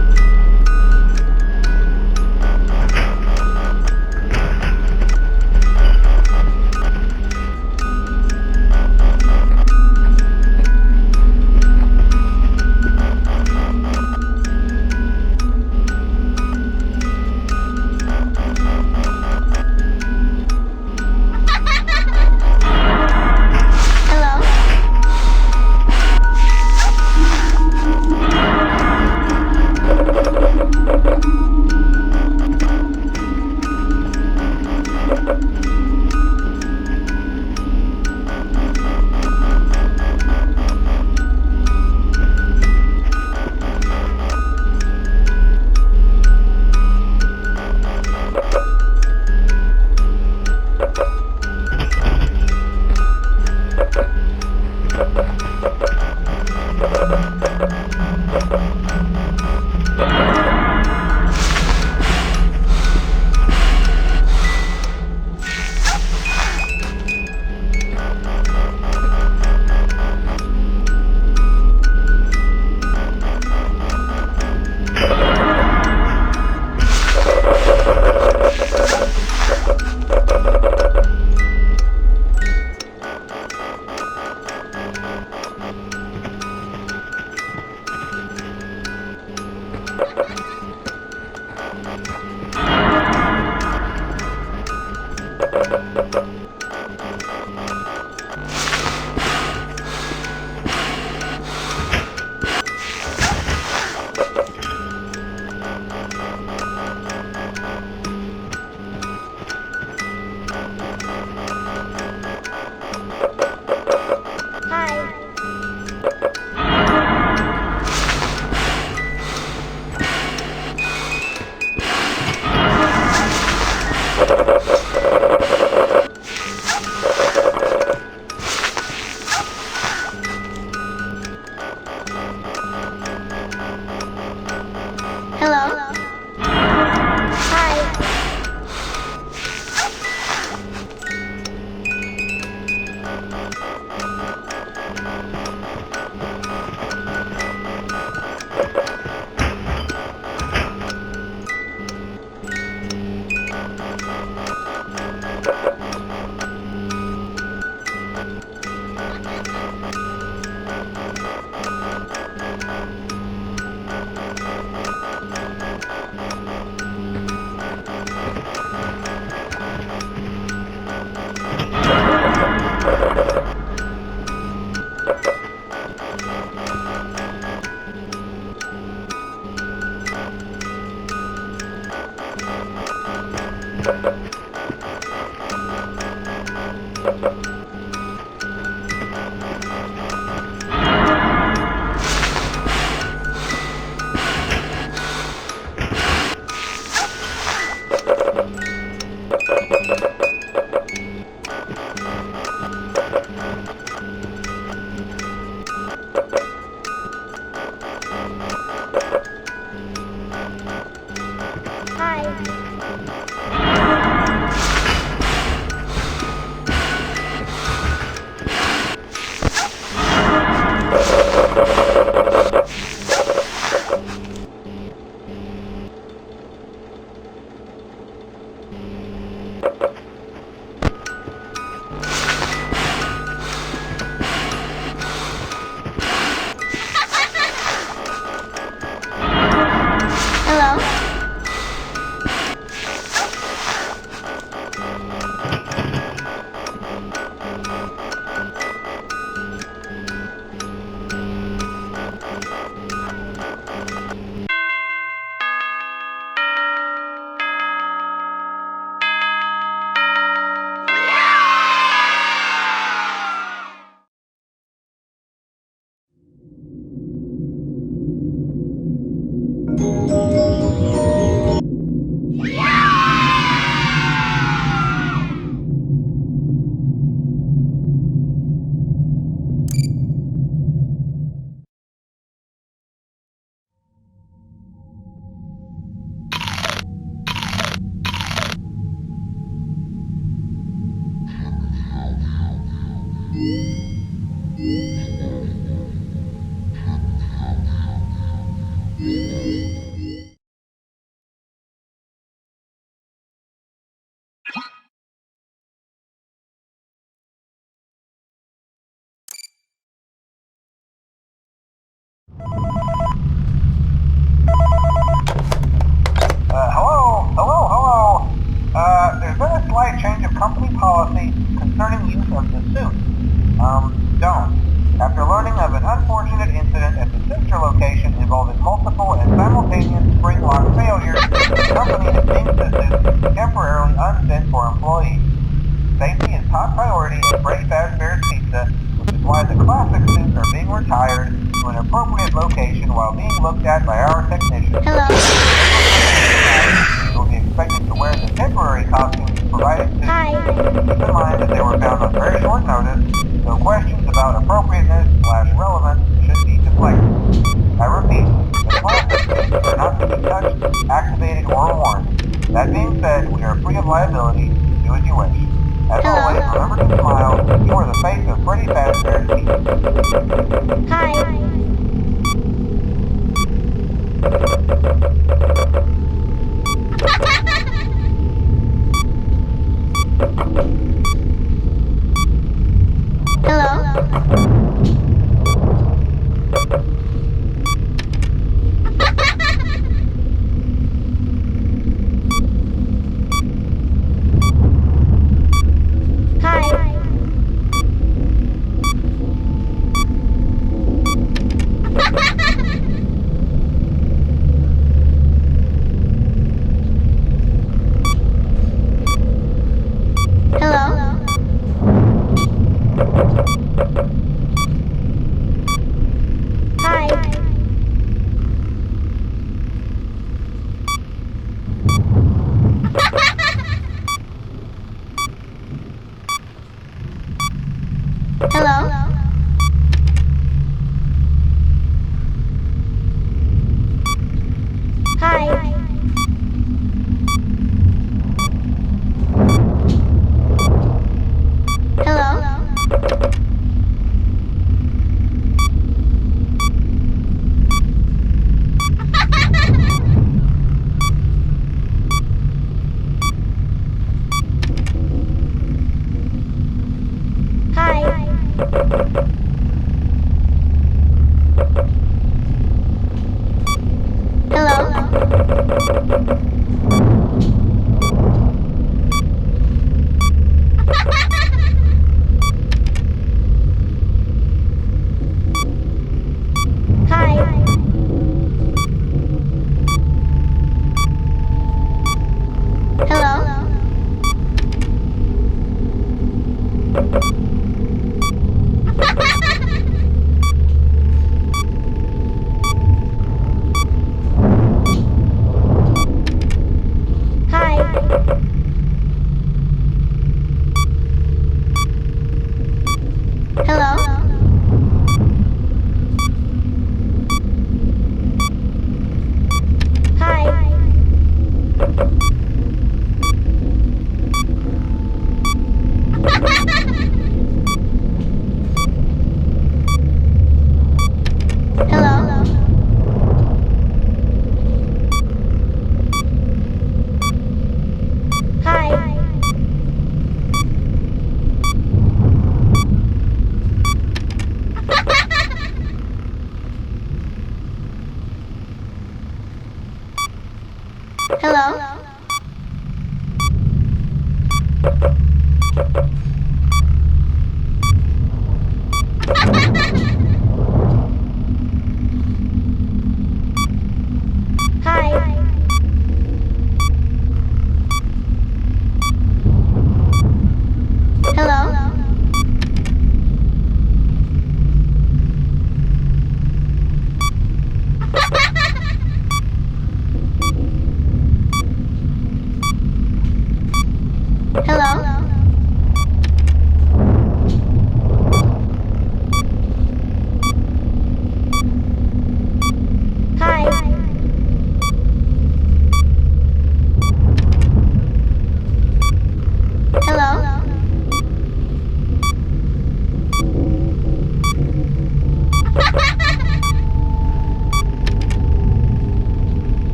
company policy concerning use of the suit. Don't. After learning of an unfortunate incident at the sister location involving multiple and simultaneous spring lock failures, the company has deemed the suit temporarily unfit for employees. Safety is top priority at Freddy Fazbear's Pizza, which is why the classic suits are being retired to an appropriate location while being looked at by our technicians. Hello? You will be expected to wear the temporary costumes provided to you. Keep in mind that they were found on very short notice, so questions about appropriateness/relevance should be deflected. I repeat, the classic suits are not to be touched, activated, or worn. That being said, we are free of liability. Do as you wish. As always, remember to smile. You are the face of Freddy Fazbear's Pizza. Hi. Hello?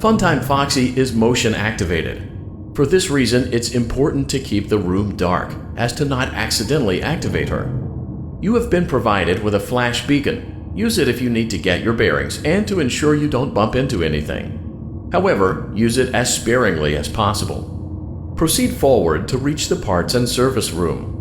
Funtime Foxy is motion activated. For this reason, it's important to keep the room dark, as to not accidentally activate her. You have been provided with a flash beacon. Use it if you need to get your bearings and to ensure you don't bump into anything. However, use it as sparingly as possible. Proceed forward to reach the parts and service room.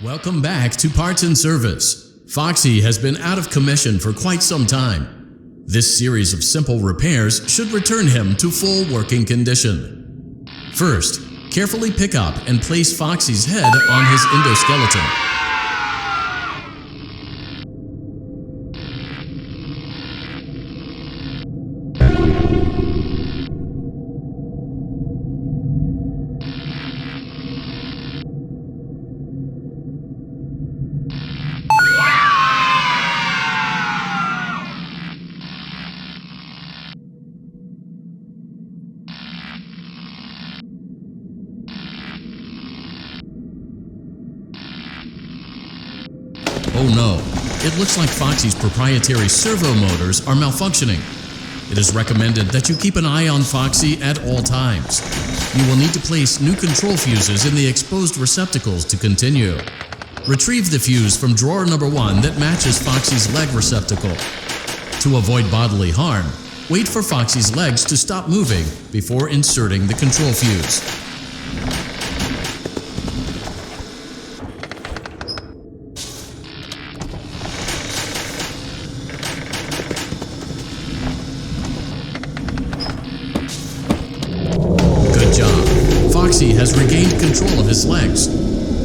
Welcome back to Parts and Service. Foxy has been out of commission for quite some time. This series of simple repairs should return him to full working condition. First, carefully pick up and place Foxy's head on his endoskeleton. Oh no, it looks like Foxy's proprietary servo motors are malfunctioning. It is recommended that you keep an eye on Foxy at all times. You will need to place new control fuses in the exposed receptacles to continue. Retrieve the fuse from drawer number 1 that matches Foxy's leg receptacle. To avoid bodily harm, wait for Foxy's legs to stop moving before inserting the control fuse. Good job. Foxy has regained control of his legs.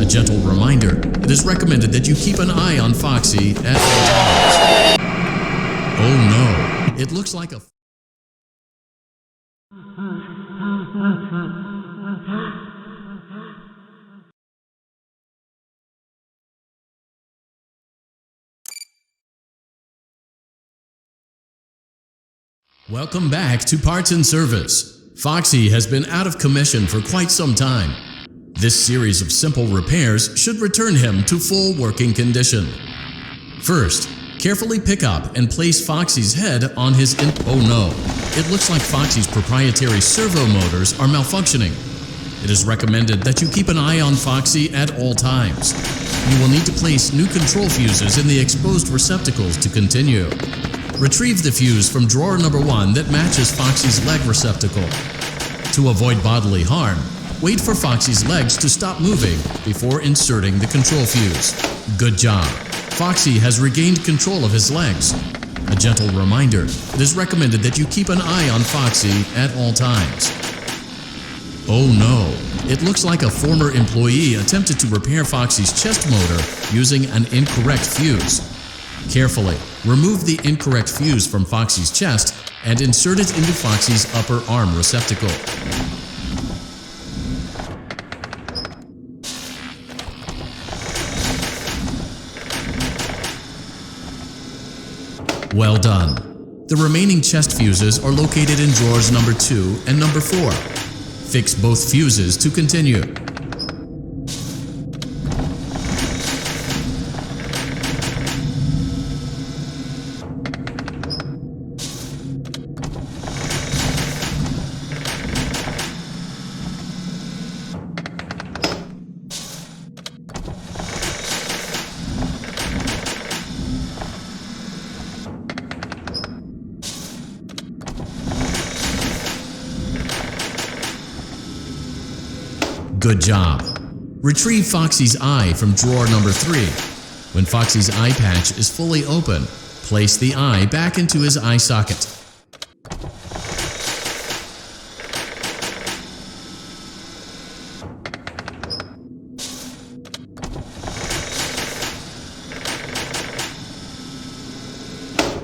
A gentle reminder, it is recommended that you keep an eye on Foxy at all times. Oh no, it looks like a... Welcome back to Parts and Service. Foxy has been out of commission for quite some time. This series of simple repairs should return him to full working condition. First, carefully pick up and place Foxy's head on his oh no, it looks like Foxy's proprietary servo motors are malfunctioning. It is recommended that you keep an eye on Foxy at all times. You will need to place new control fuses in the exposed receptacles to continue. Retrieve the fuse from drawer number 1 that matches Foxy's leg receptacle. To avoid bodily harm, wait for Foxy's legs to stop moving before inserting the control fuse. Good job. Foxy has regained control of his legs. A gentle reminder, it is recommended that you keep an eye on Foxy at all times. Oh no, it looks like a former employee attempted to repair Foxy's chest motor using an incorrect fuse. Carefully, remove the incorrect fuse from Foxy's chest and insert it into Foxy's upper arm receptacle. Well done. The remaining chest fuses are located in drawers number 2 and number 4. Fix both fuses to continue. Good job. Retrieve Foxy's eye from drawer number 3. When Foxy's eye patch is fully open, place the eye back into his eye socket.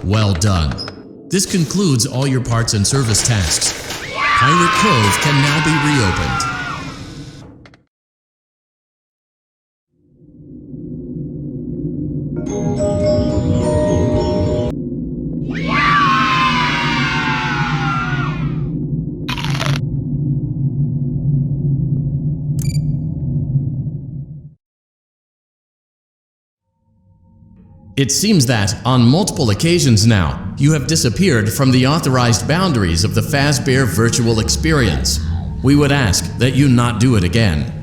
Well done. This concludes all your parts and service tasks. Pirate Cove can now be reopened. It seems that, on multiple occasions now, you have disappeared from the authorized boundaries of the Fazbear virtual experience. We would ask that you not do it again.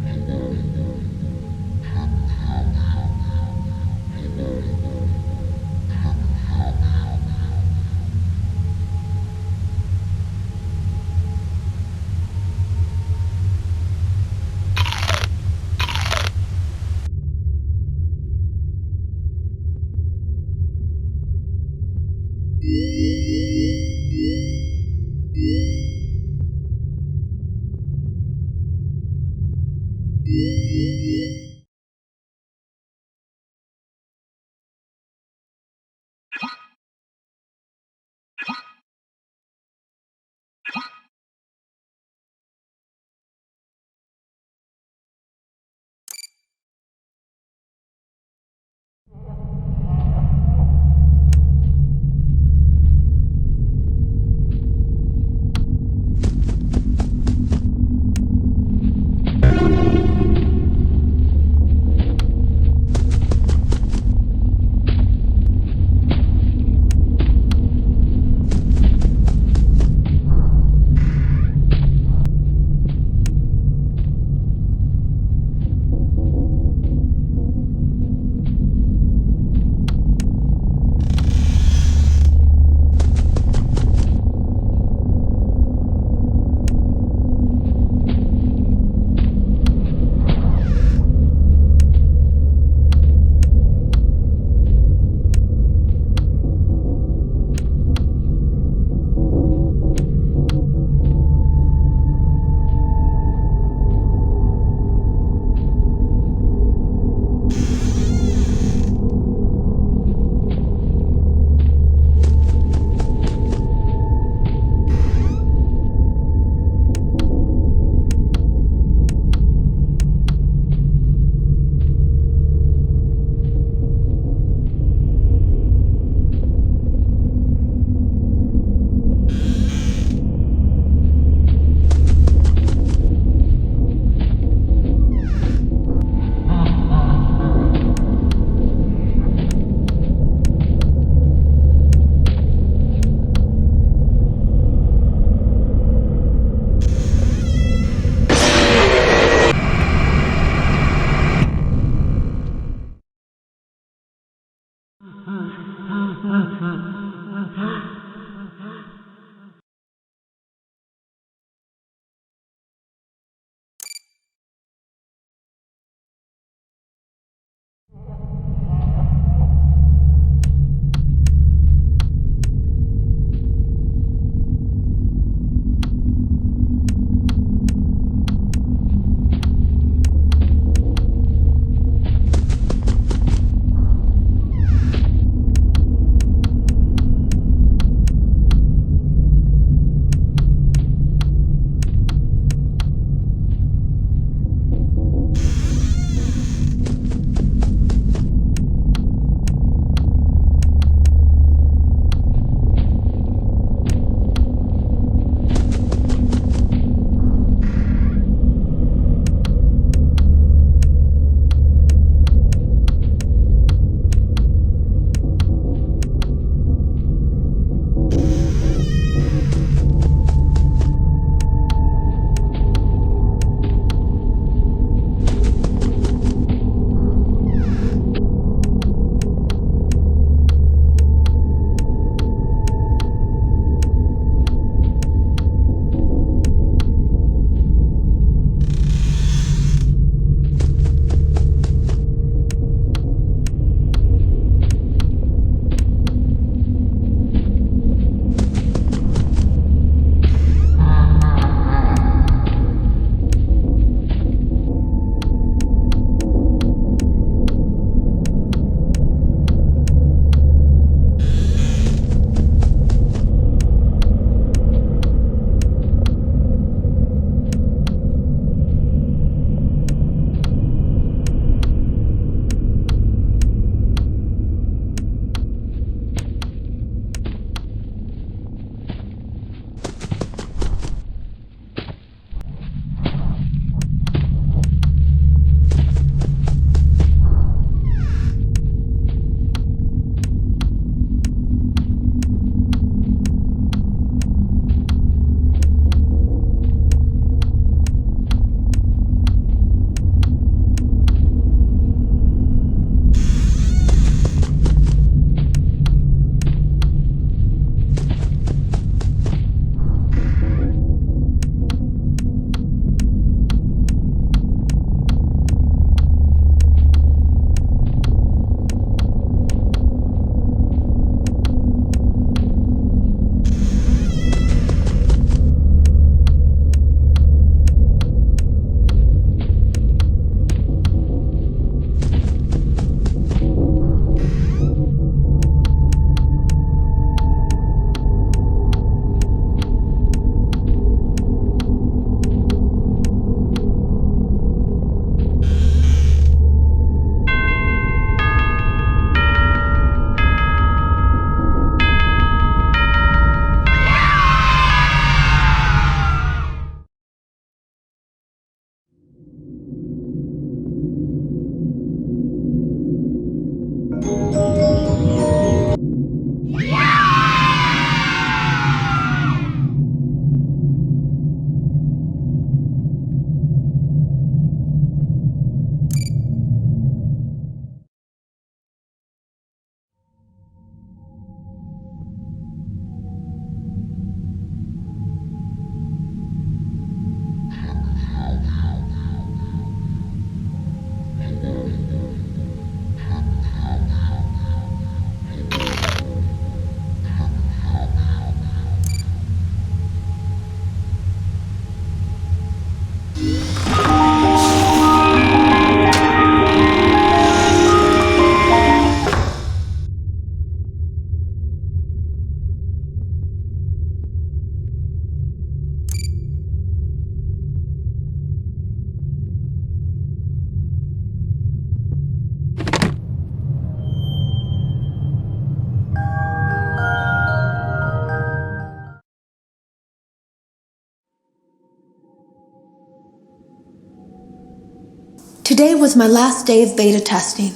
Today was my last day of beta testing,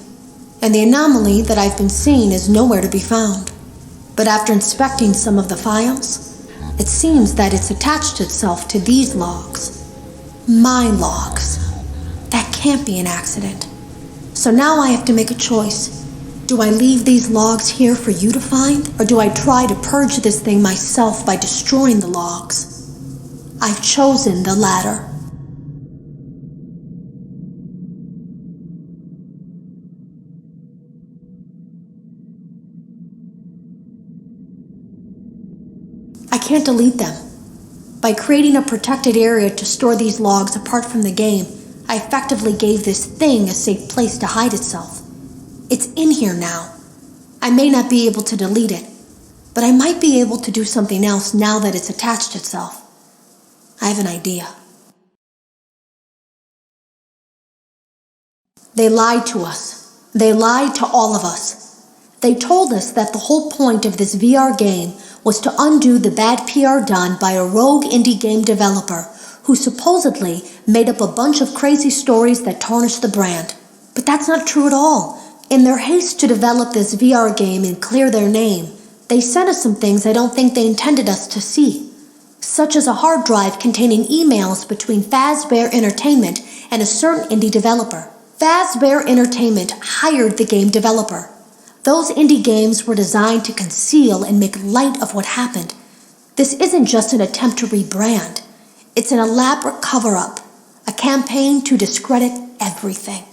and the anomaly that I've been seeing is nowhere to be found. But after inspecting some of the files, it seems that it's attached itself to these logs. My logs. That can't be an accident. So now I have to make a choice. Do I leave these logs here for you to find? Or do I try to purge this thing myself by destroying the logs? I've chosen the latter. I can't delete them. By creating a protected area to store these logs apart from the game, I effectively gave this thing a safe place to hide itself. It's in here now. I may not be able to delete it, but I might be able to do something else now that it's attached itself. I have an idea. They lied to us. They lied to all of us. They told us that the whole point of this VR game was to undo the bad PR done by a rogue indie game developer who supposedly made up a bunch of crazy stories that tarnished the brand. But that's not true at all. In their haste to develop this VR game and clear their name, they sent us some things I don't think they intended us to see, such as a hard drive containing emails between Fazbear Entertainment and a certain indie developer. Fazbear Entertainment hired the game developer. Those indie games were designed to conceal and make light of what happened. This isn't just an attempt to rebrand. It's an elaborate cover-up, a campaign to discredit everything.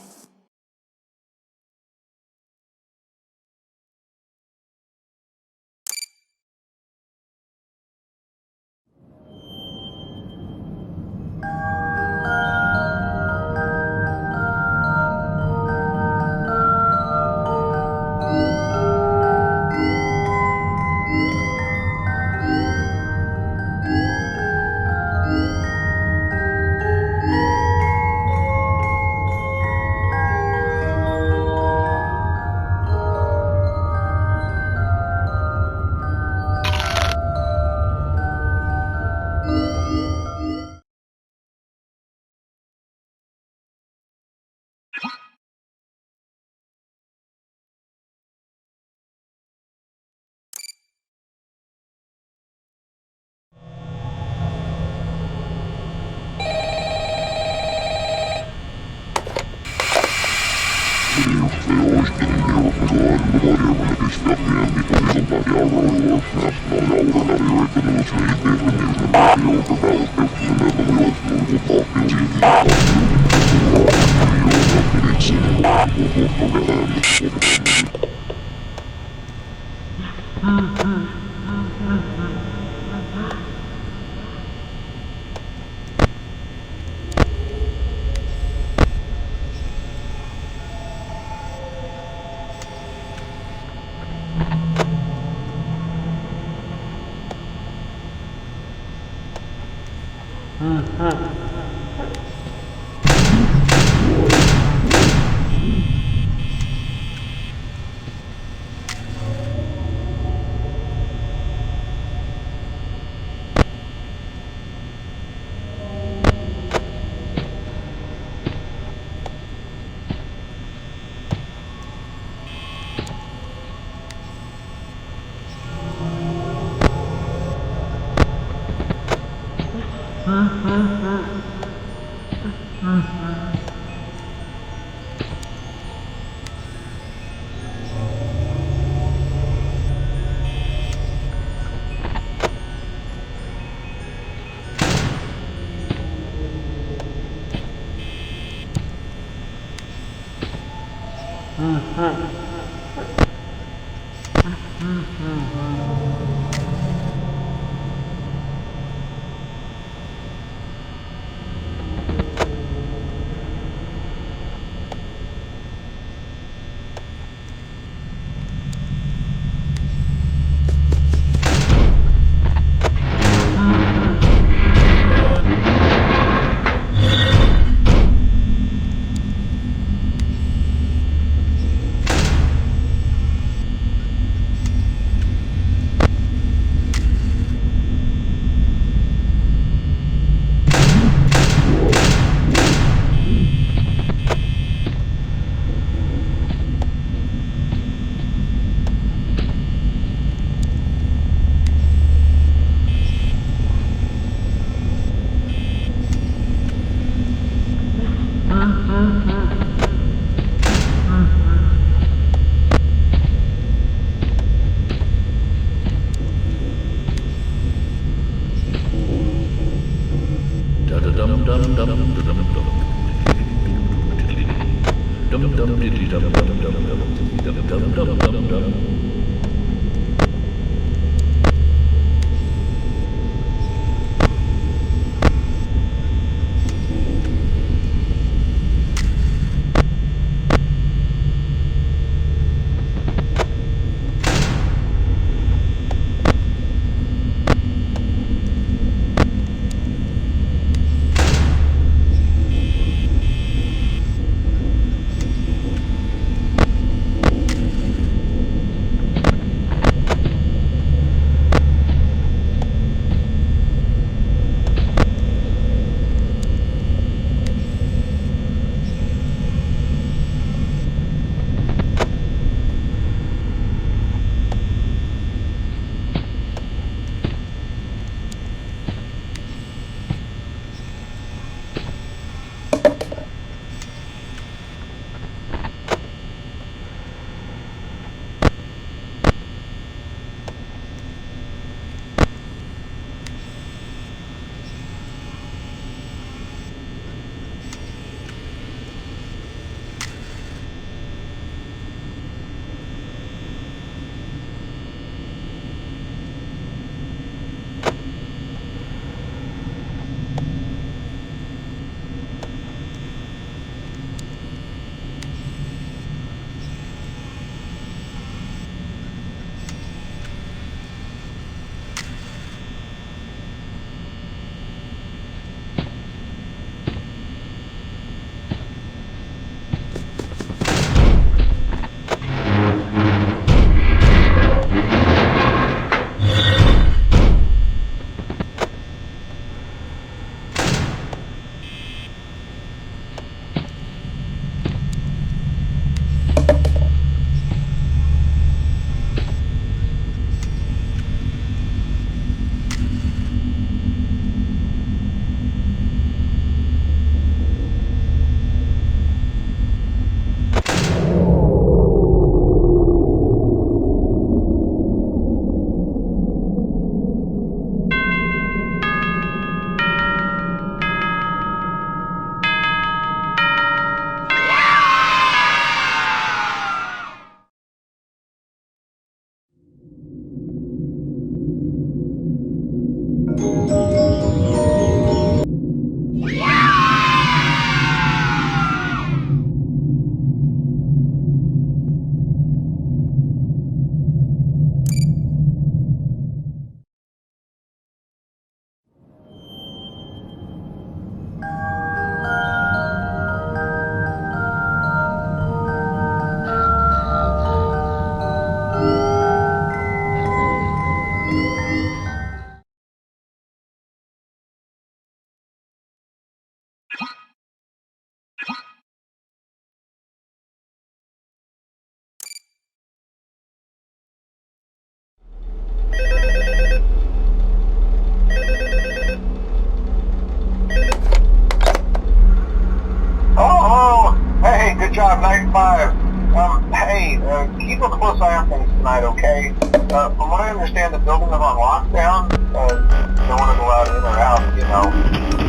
tonight, okay? From what I understand, the building is on lockdown. No one is allowed in or out, you know,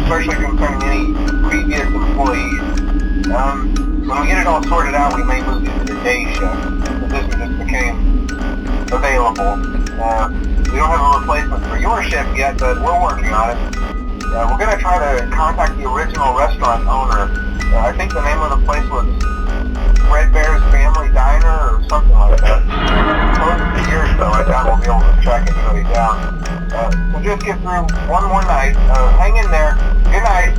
especially concerning any previous employees. When we get it all sorted out, we may move you to the day shift. But this one just became available. We don't have a replacement for your shift yet, but we're working on it. We're going to try to contact the original restaurant owner. I think the name of the place was Dreadbear's Family Diner or something like that. Closed for years, though. I doubt we'll be able to track anybody down. So just get through one more night. Hang in there. Good night.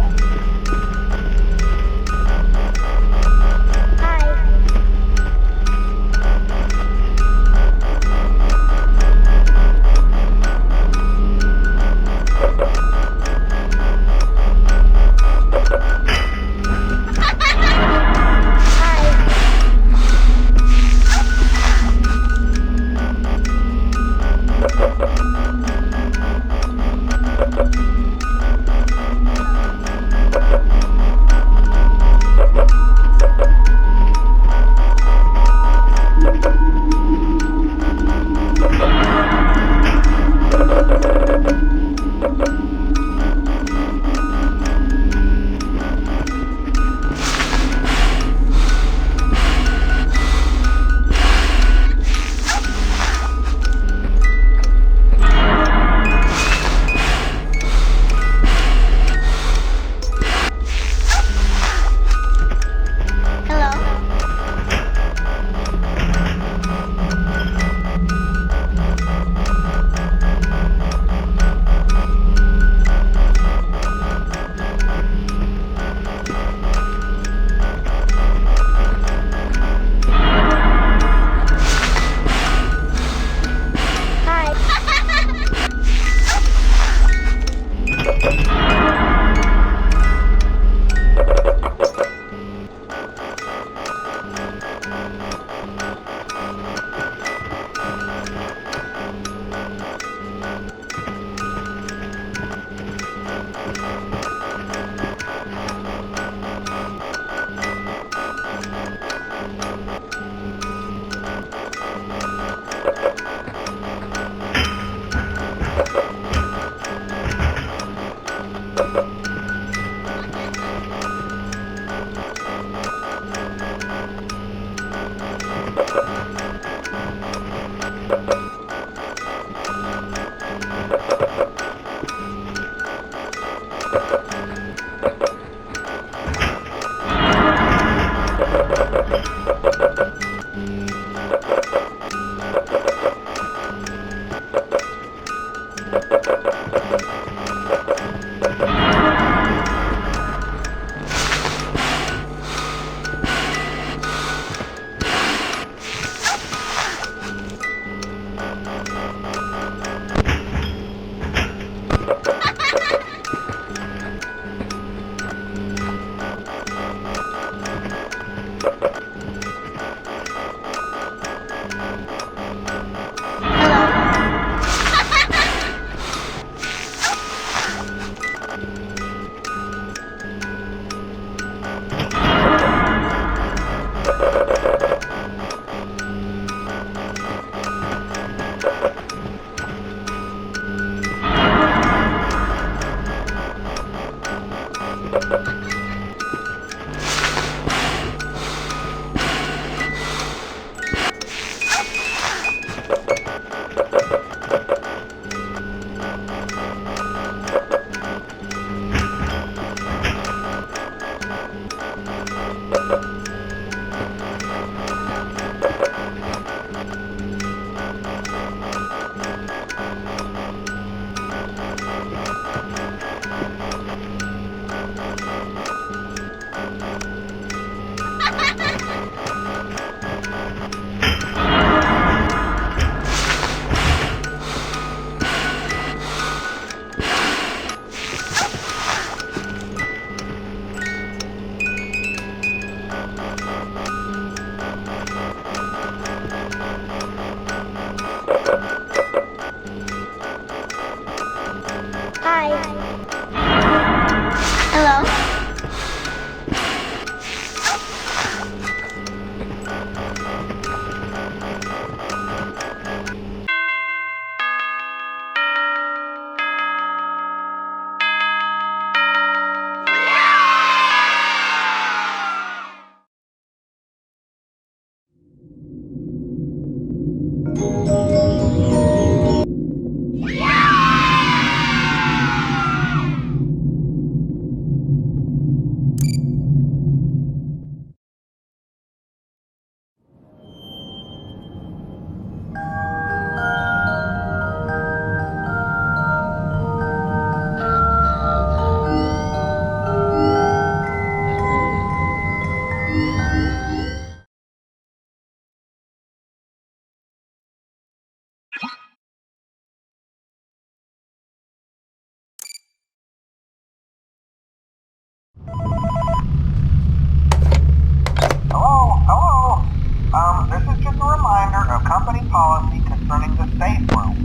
policy concerning the safe room.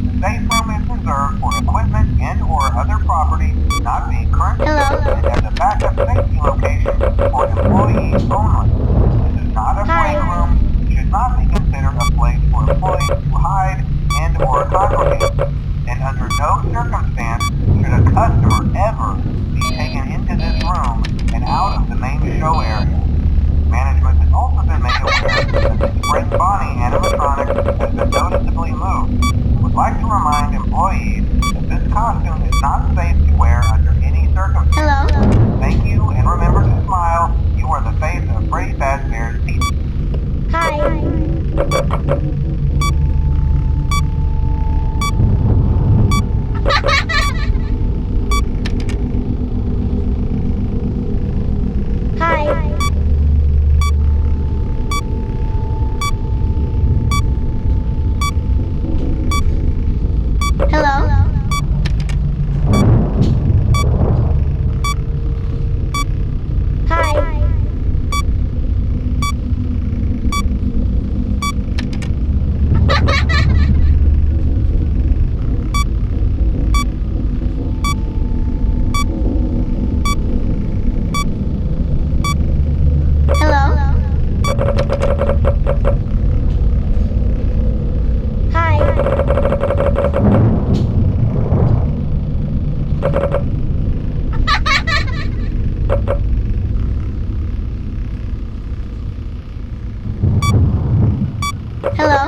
The safe room is reserved for equipment and/or other property not being currently used and as a backup safety location for employees only. This is not a playroom, should not be considered a place for employees to hide and/or congregate, and under no circumstance should a customer ever be taken into this room and out of the main show area. Management has also been made aware that the Spring Bonnie animatronic has been noticeably moved. I would like to remind employees that this costume is not safe to wear under any circumstances. Hello? Thank you, and remember to smile. You are the face of Freddy Fazbear's Pizza. Hi. Hi. Hello? Hi. Hello? Hello?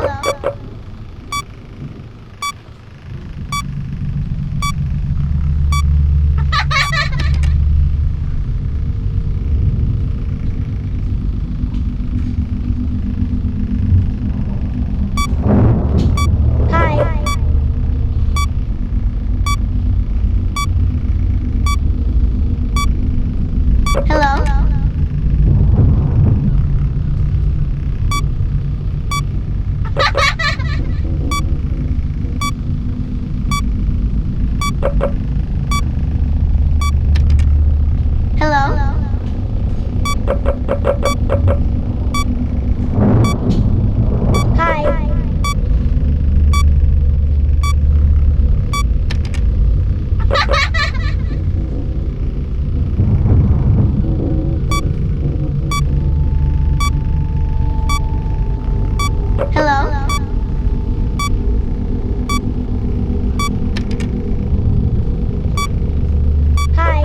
Hello? Hello? Hi. Hello? Hi.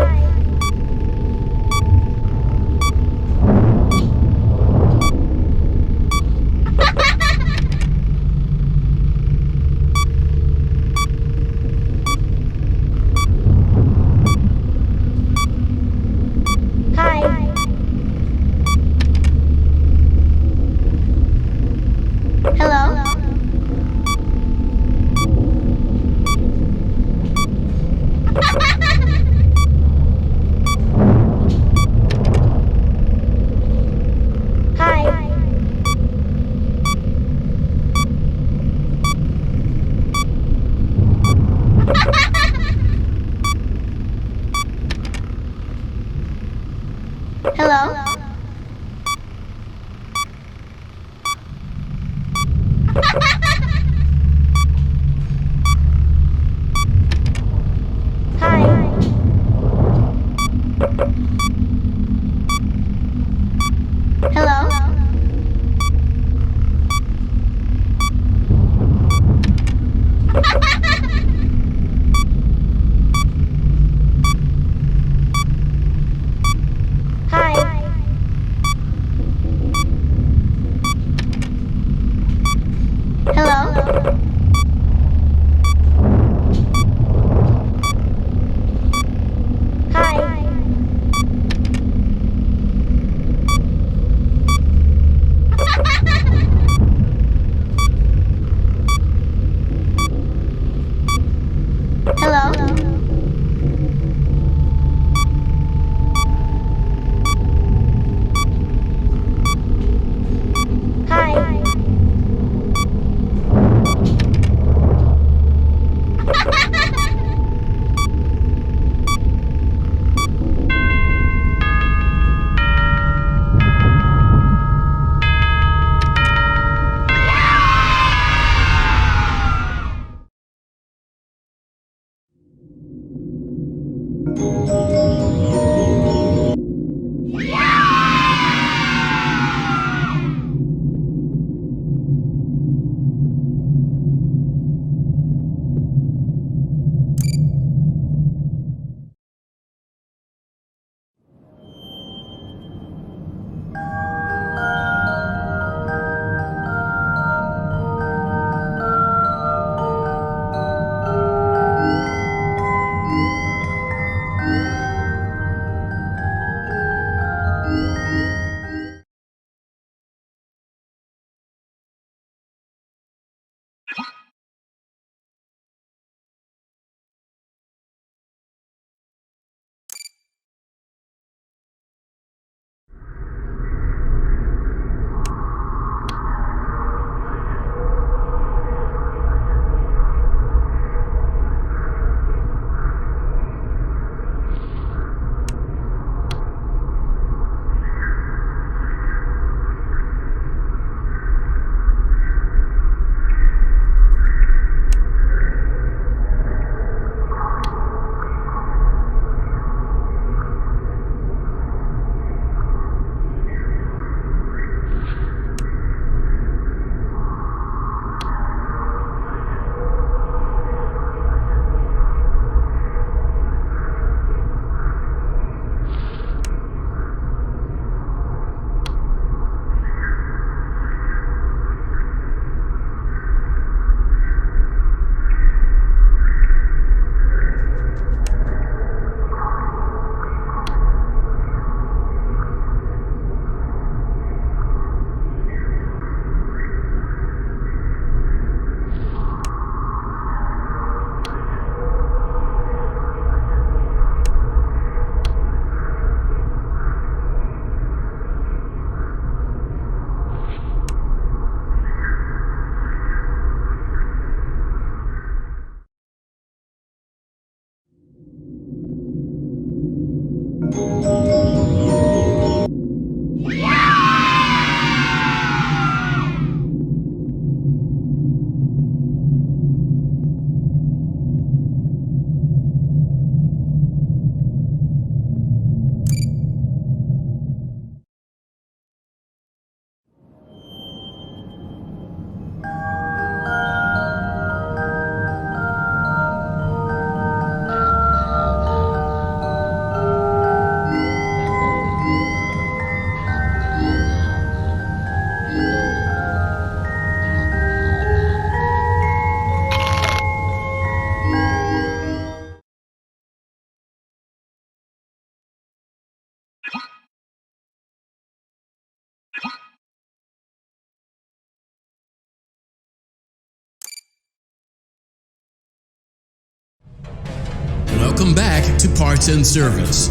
Welcome back to Parts and Service.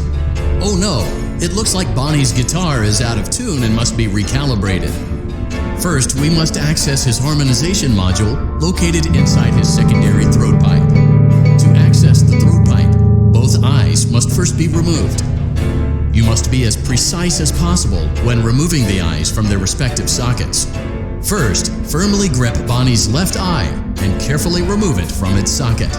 Oh no, it looks like Bonnie's guitar is out of tune and must be recalibrated. First, we must access his harmonization module located inside his secondary throat pipe. To access the throat pipe, both eyes must first be removed. You must be as precise as possible when removing the eyes from their respective sockets. First, firmly grip Bonnie's left eye and carefully remove it from its socket.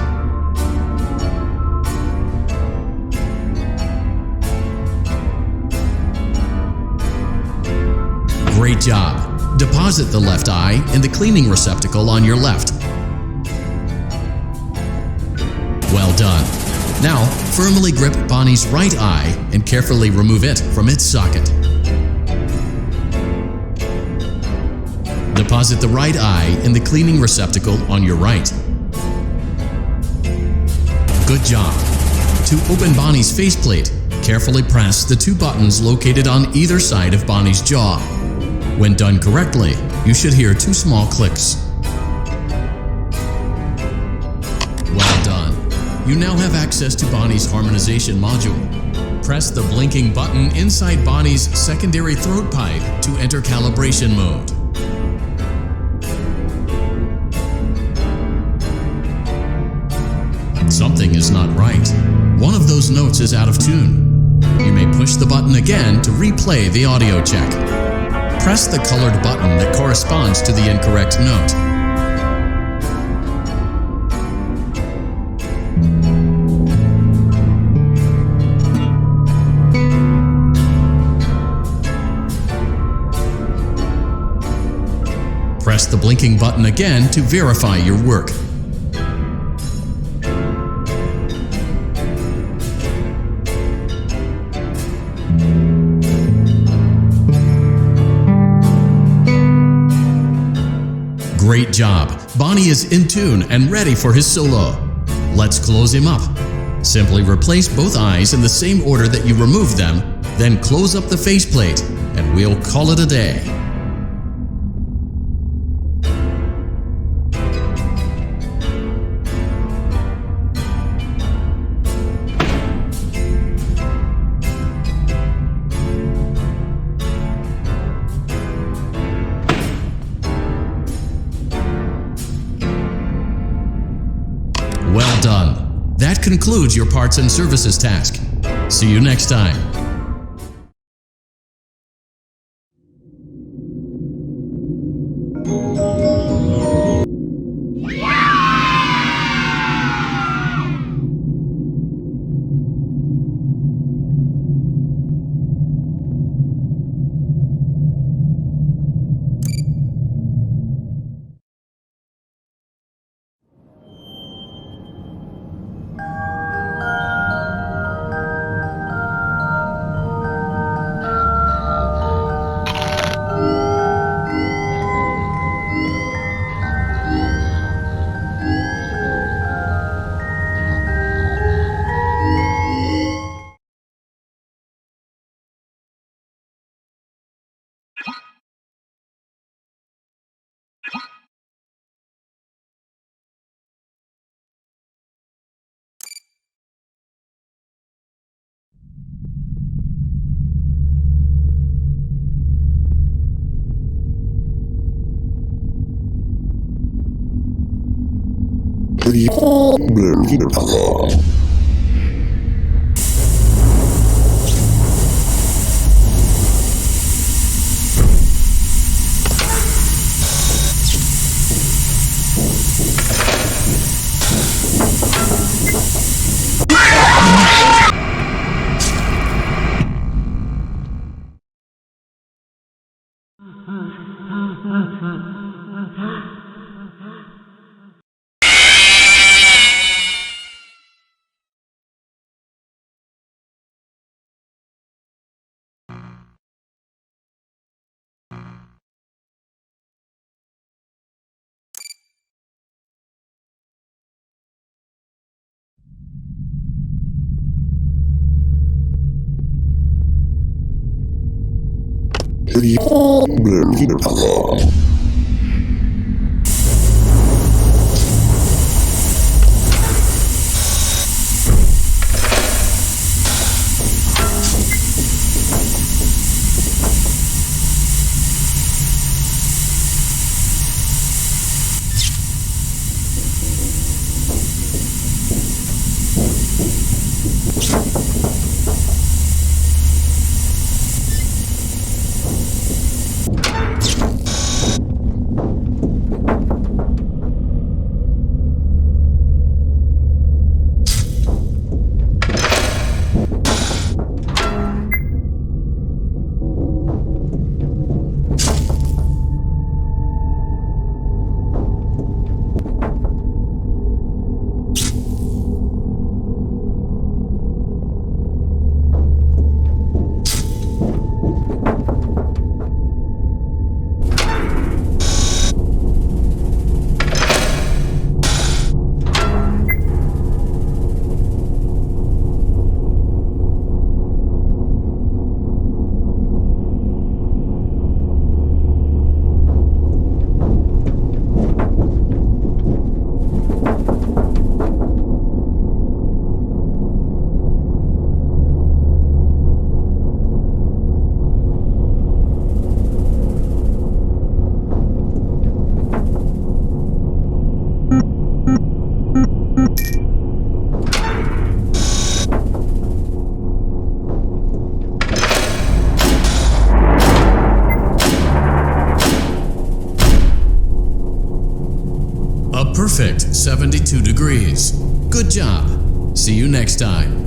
Great job. Deposit the left eye in the cleaning receptacle on your left. Well done. Now, firmly grip Bonnie's right eye and carefully remove it from its socket. Deposit the right eye in the cleaning receptacle on your right. Good job. To open Bonnie's faceplate, carefully press the two buttons located on either side of Bonnie's jaw. When done correctly, you should hear two small clicks. Well done. You now have access to Bonnie's harmonization module. Press the blinking button inside Bonnie's secondary throat pipe to enter calibration mode. Something is not right. One of those notes is out of tune. You may push the button again to replay the audio check. Press the colored button that corresponds to the incorrect note. Press the blinking button again to verify your work. Great job! Bonnie is in tune and ready for his solo. Let's close him up. Simply replace both eyes in the same order that you removed them, then close up the faceplate, and we'll call it a day. Well done. That concludes your parts and services task. See you next time. Perfect 72 degrees. Good job. See you next time.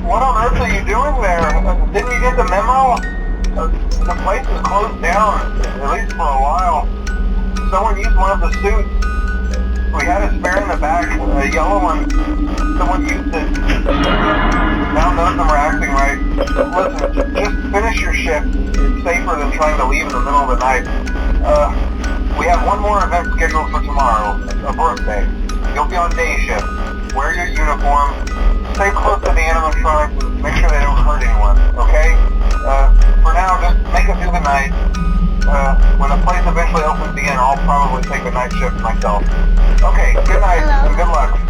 What on earth are you doing there? Didn't you get the memo? The place is closed down, at least for a while. Someone used one of the suits. We had a spare in the back, a yellow one. Someone used it. Now none of them are acting right. Listen, just finish your shift. It's safer than trying to leave in the middle of the night. We have one more event scheduled for tomorrow, a birthday. You'll be on day shift. Wear your uniform. Stay close to the animatronics and make sure they don't hurt anyone, okay? For now, just make it through the night. When the place eventually opens again, I'll probably take the night shift myself. Okay, good night and good luck.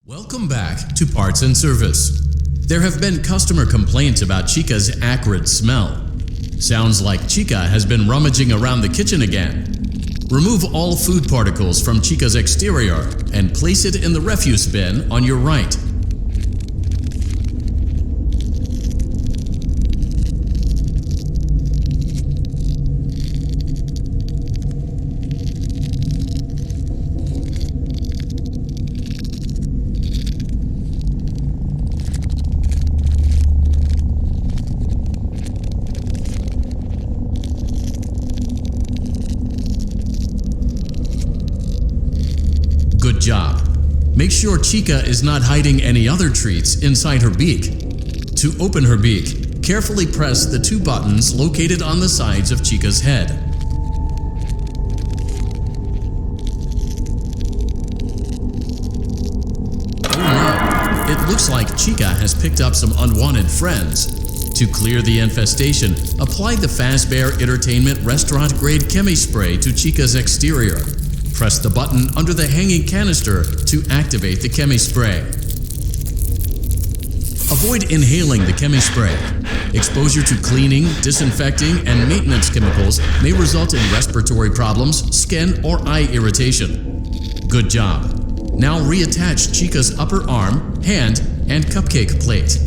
Welcome back to Parts and Service. There have been customer complaints about Chica's acrid smell. Sounds like Chica has been rummaging around the kitchen again. Remove all food particles from Chica's exterior and place it in the refuse bin on your right. Good job. Make sure Chica is not hiding any other treats inside her beak. To open her beak, carefully press the two buttons located on the sides of Chica's head. Oh no, it looks like Chica has picked up some unwanted friends. To clear the infestation, apply the Fazbear Entertainment restaurant grade chemi spray to Chica's exterior. Press the button under the hanging canister to activate the chemi spray. Avoid inhaling the chemi spray. Exposure to cleaning, disinfecting, and maintenance chemicals may result in respiratory problems, skin, or eye irritation. Good job. Now reattach Chica's upper arm, hand, and cupcake plate.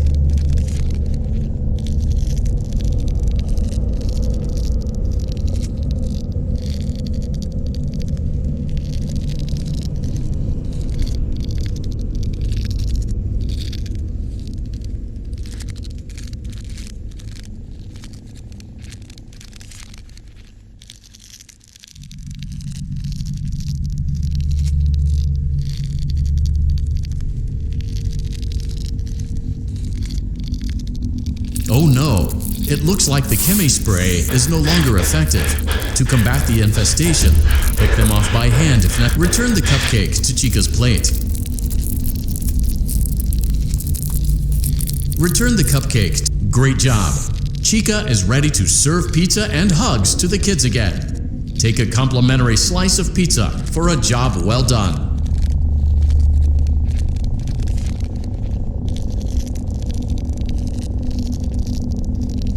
Oh no, it looks like the chemi spray is no longer effective. To combat the infestation, pick them off by hand if not. Return the cupcake to Chica's plate. Return the cupcake. Great job. Chica is ready to serve pizza and hugs to the kids again. Take a complimentary slice of pizza for a job well done.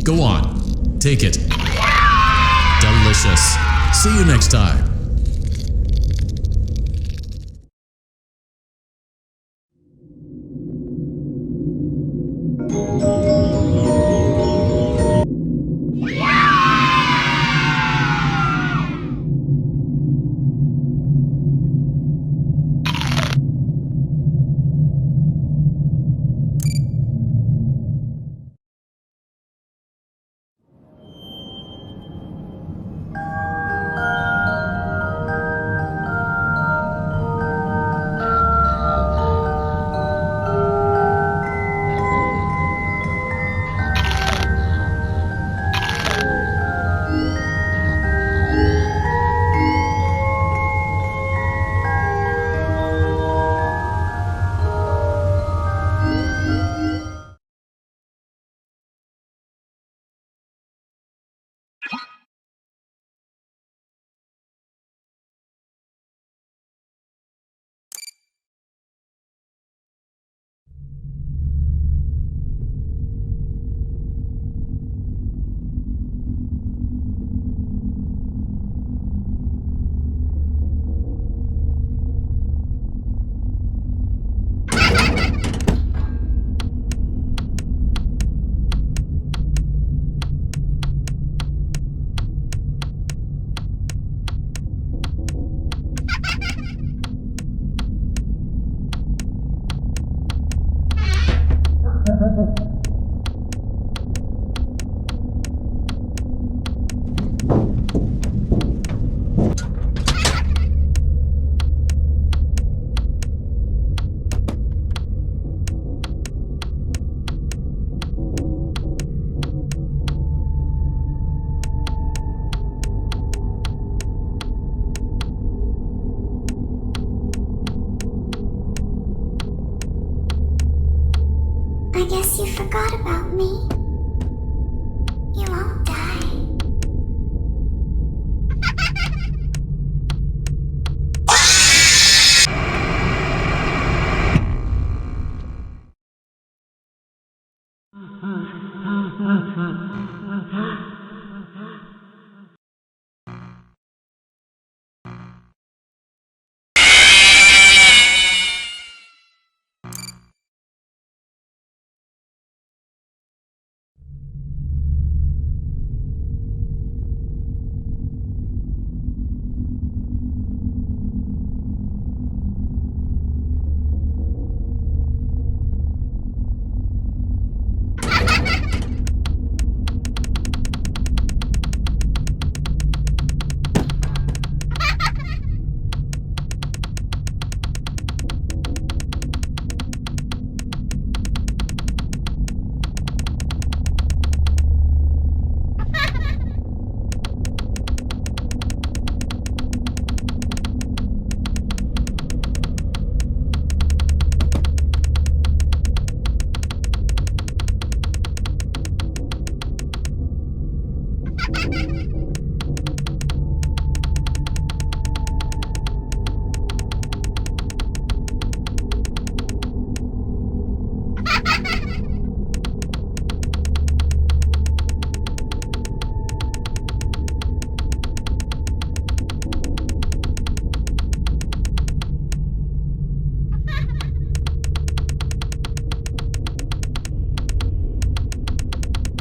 Go on, take it. Delicious. See you next time. you forgot about me. You won't die.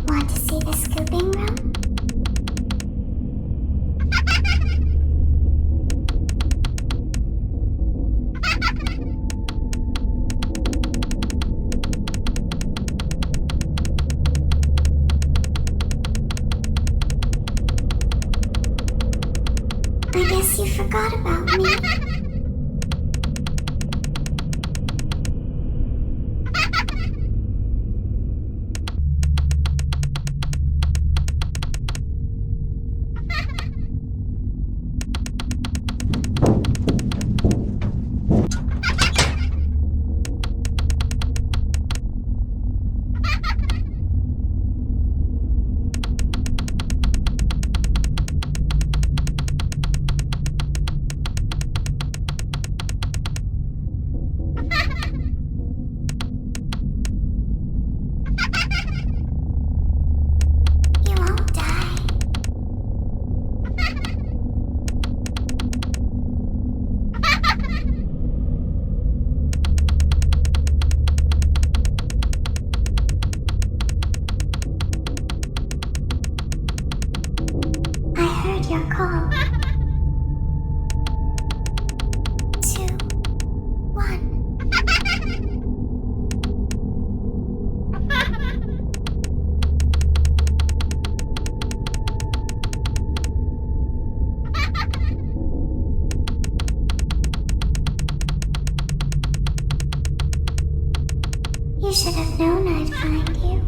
Want to see the scooping room? I guess you forgot about me. Your call. 2, 1. You should have known I'd find you.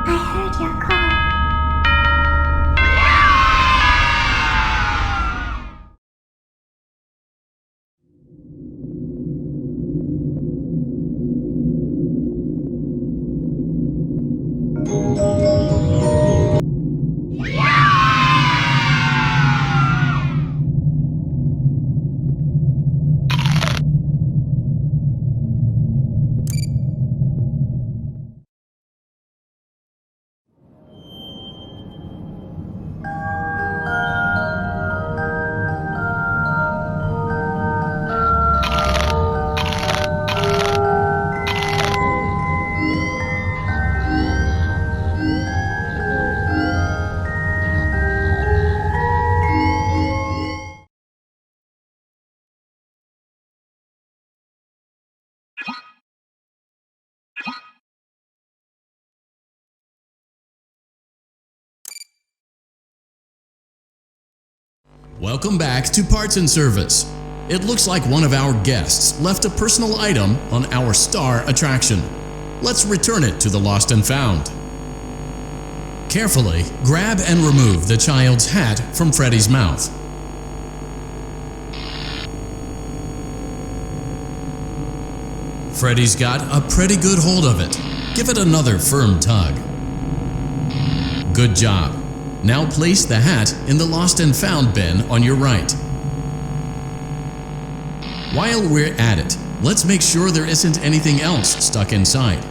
I heard your call. Welcome back to Parts and Service. It looks like one of our guests left a personal item on our star attraction. Let's return it to the Lost and Found. Carefully grab and remove the child's hat from Freddy's mouth. Freddy's got a pretty good hold of it. Give it another firm tug. Good job. Now place the hat in the lost and found bin on your right. While we're at it, let's make sure there isn't anything else stuck inside.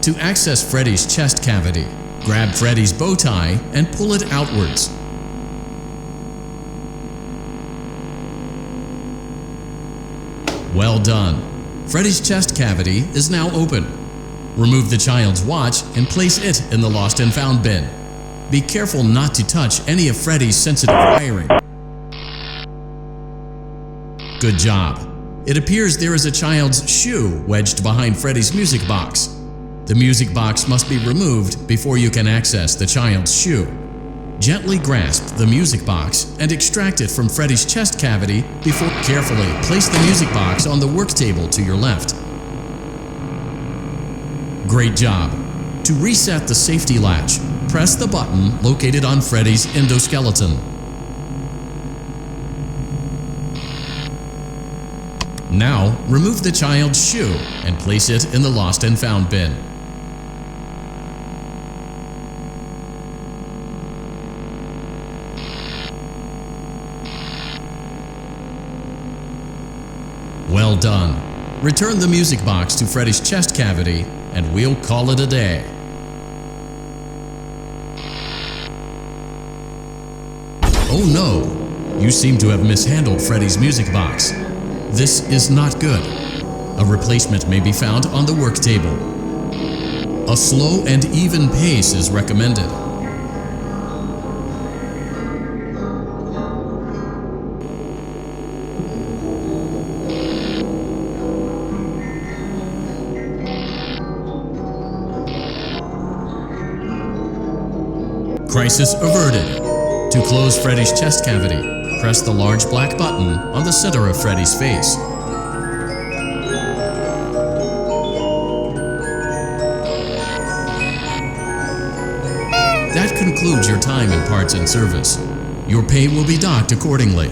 To access Freddy's chest cavity, grab Freddy's bow tie and pull it outwards. Well done. Freddy's chest cavity is now open. Remove the child's watch and place it in the lost and found bin. Be careful not to touch any of Freddy's sensitive wiring. Good job. It appears there is a child's shoe wedged behind Freddy's music box. The music box must be removed before you can access the child's shoe. Gently grasp the music box and extract it from Freddy's chest cavity before carefully place the music box on the work table to your left. Great job. To reset the safety latch, press the button located on Freddy's endoskeleton. Now, remove the child's shoe and place it in the lost and found bin. Well done. Return the music box to Freddy's chest cavity and we'll call it a day. Oh no! You seem to have mishandled Freddy's music box. This is not good. A replacement may be found on the work table. A slow and even pace is recommended. Crisis averted. To close Freddy's chest cavity, press the large black button on the center of Freddy's face. That concludes your time in parts and service. Your pay will be docked accordingly.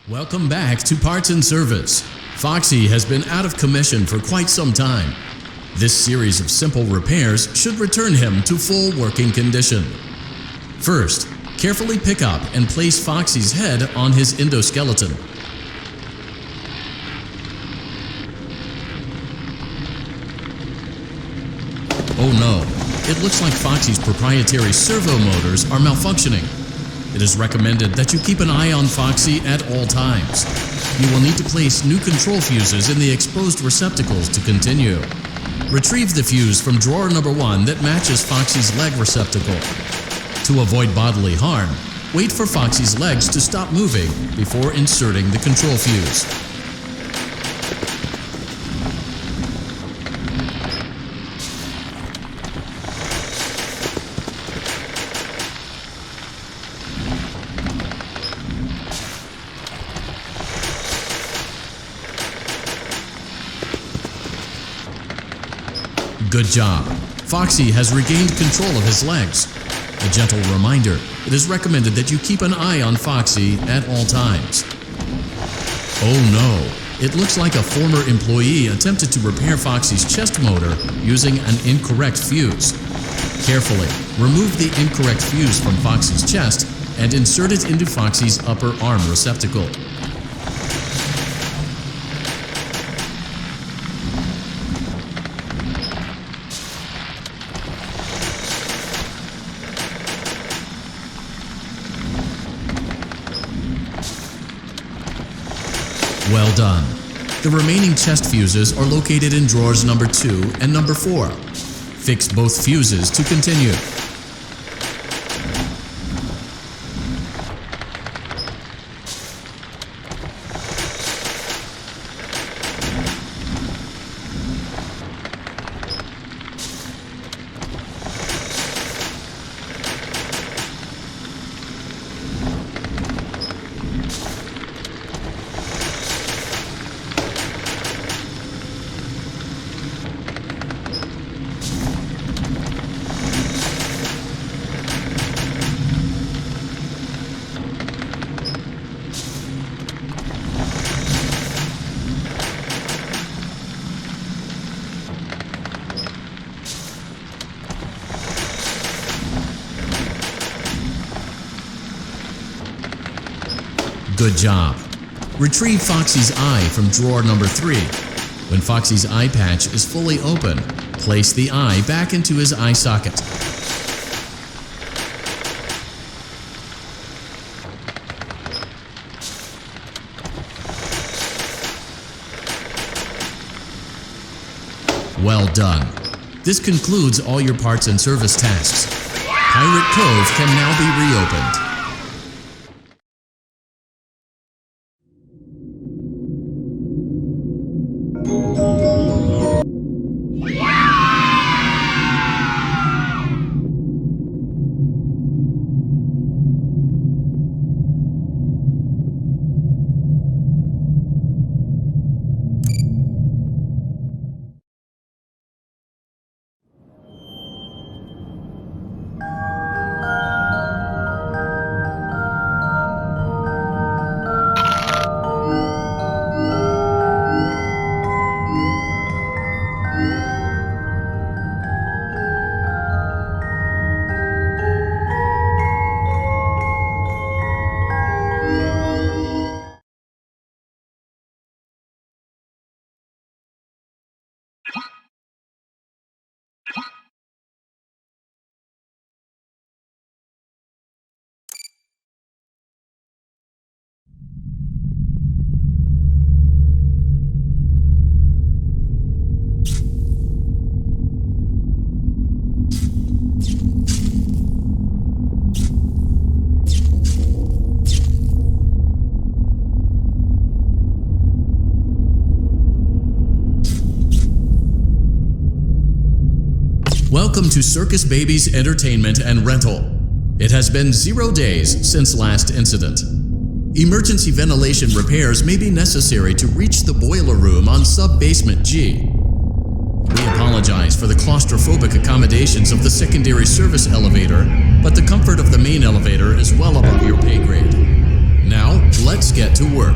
Welcome back to Parts and Service. Foxy has been out of commission for quite some time. This series of simple repairs should return him to full working condition. First, carefully pick up and place Foxy's head on his endoskeleton. Oh no, it looks like Foxy's proprietary servo motors are malfunctioning. It is recommended that you keep an eye on Foxy at all times. You will need to place new control fuses in the exposed receptacles to continue. Retrieve the fuse from drawer number 1 that matches Foxy's leg receptacle. To avoid bodily harm, wait for Foxy's legs to stop moving before inserting the control fuse. Good job. Foxy has regained control of his legs. A gentle reminder, it is recommended that you keep an eye on Foxy at all times. Oh no, it looks like a former employee attempted to repair Foxy's chest motor using an incorrect fuse. Carefully, remove the incorrect fuse from Foxy's chest and insert it into Foxy's upper arm receptacle. Well done. The remaining chest fuses are located in drawers number 2 and number 4. Fix both fuses to continue. Good job. Retrieve Foxy's eye from drawer number 3. When Foxy's eye patch is fully open, place the eye back into his eye socket. Well done. This concludes all your parts and service tasks. Pirate Cove can now be reopened. Welcome to Circus Baby's Entertainment and Rental. It has been 0 days since last incident. Emergency ventilation repairs may be necessary to reach the boiler room on sub-basement G. We apologize for the claustrophobic accommodations of the secondary service elevator, but the comfort of the main elevator is well above your pay grade. Now, let's get get to work.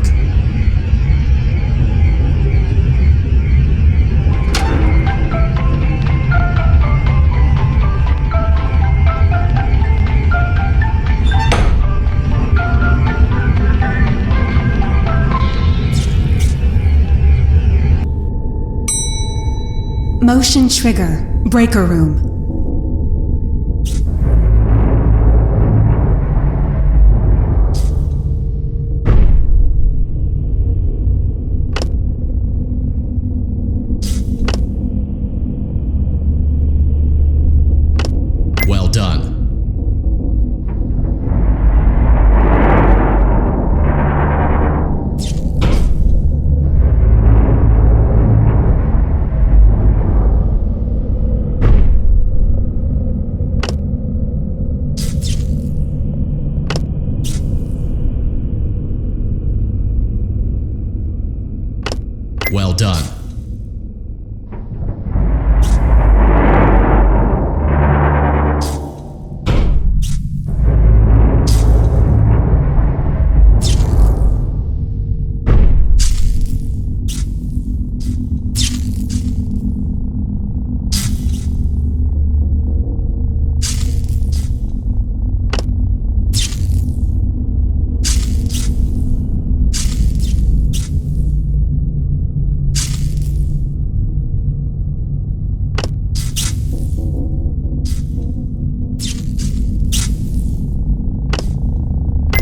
Motion trigger, breaker room. Well done. Well done.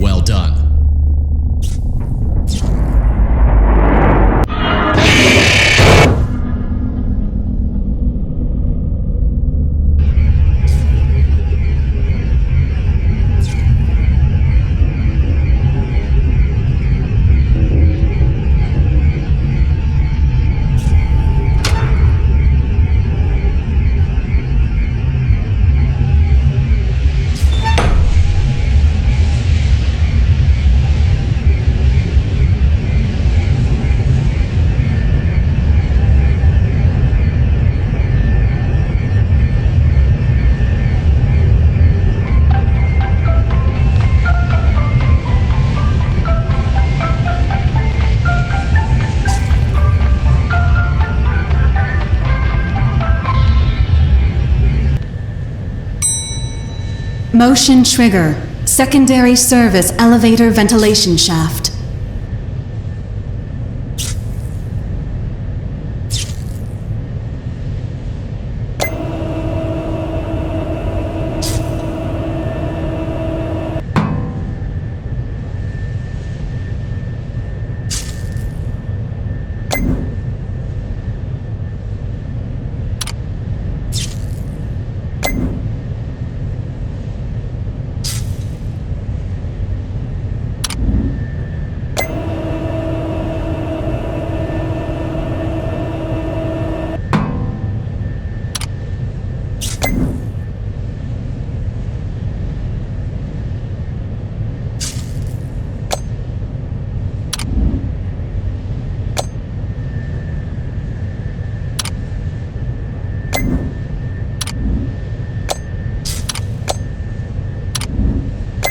Well done. Motion trigger, secondary service elevator ventilation shaft.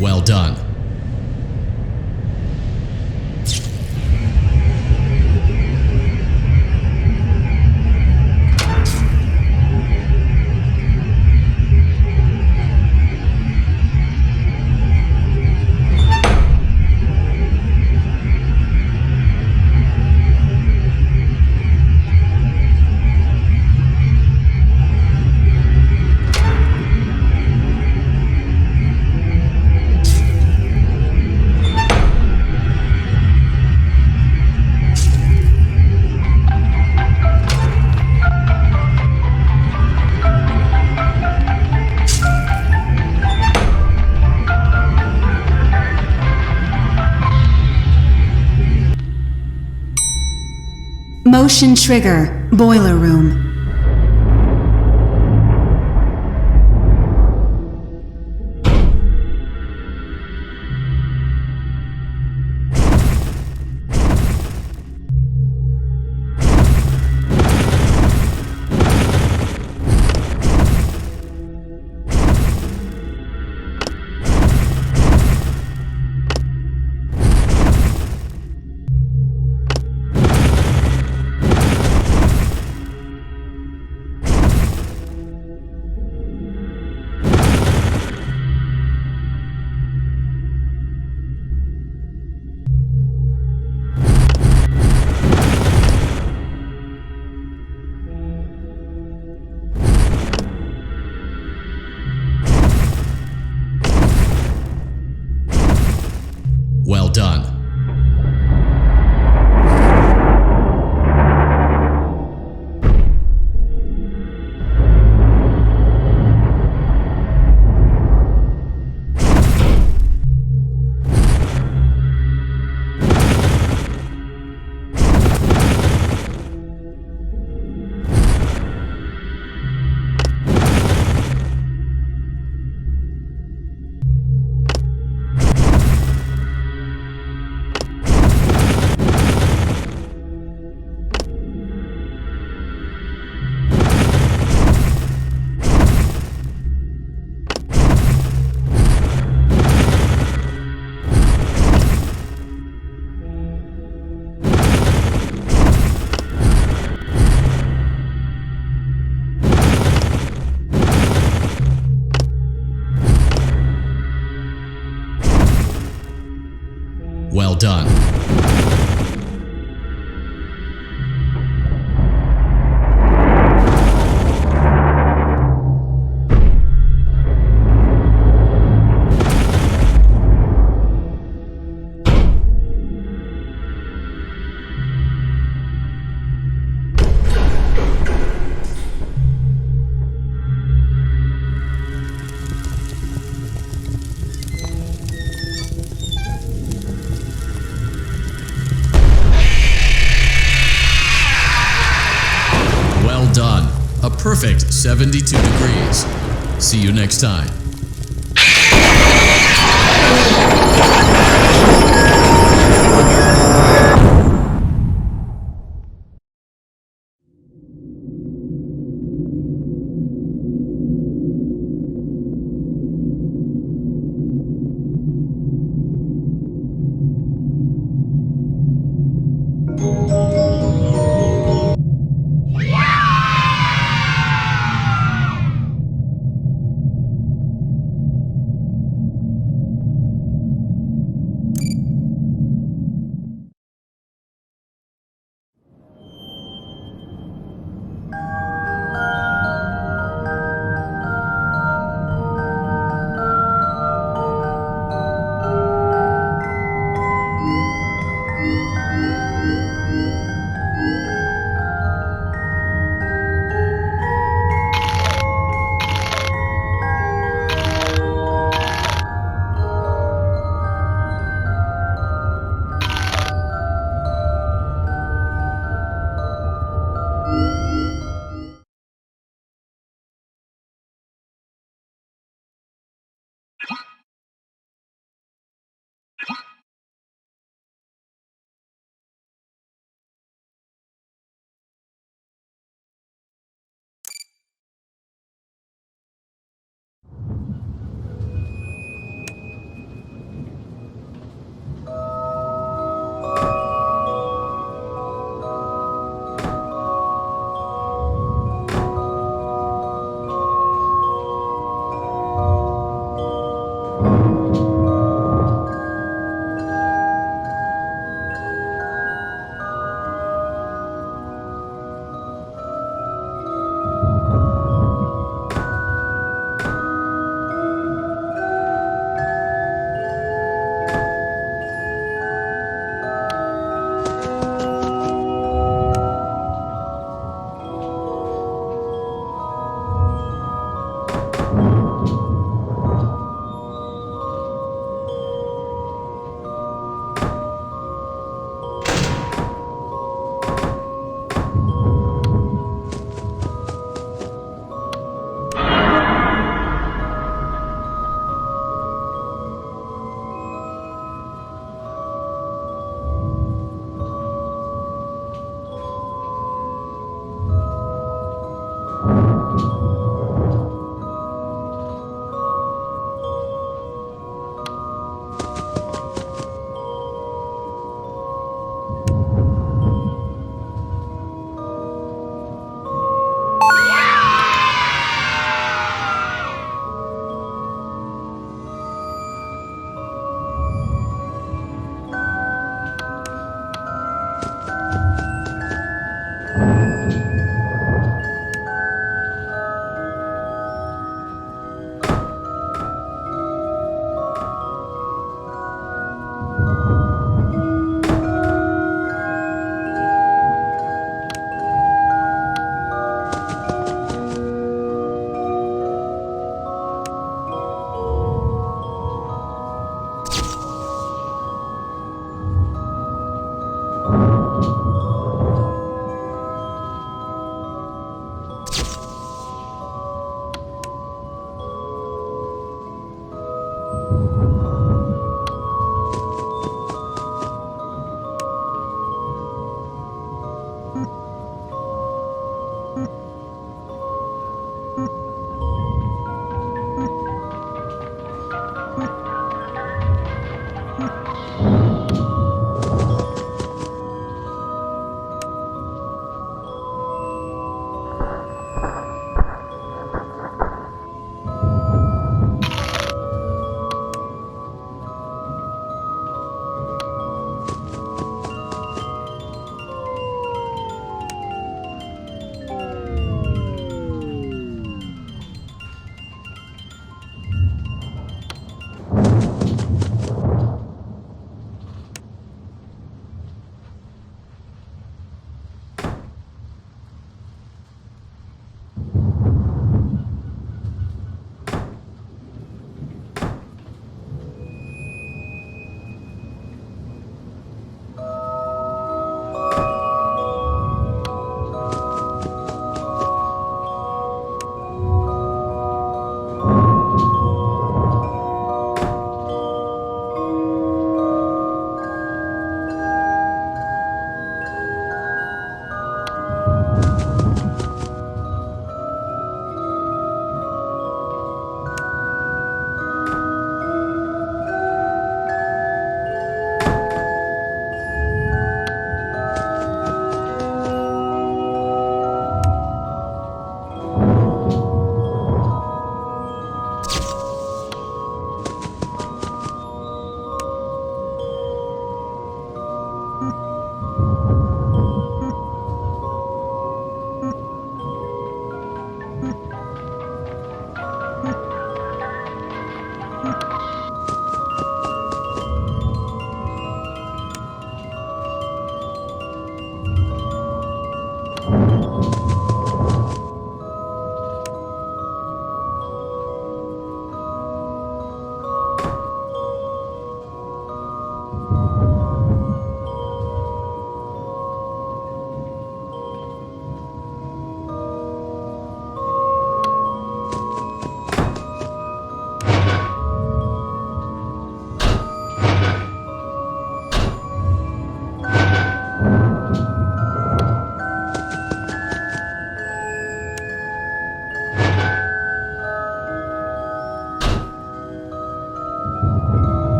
Well done. Motion trigger, boiler room. Well done. Well done. Well done. A perfect 72 degrees. See you next time.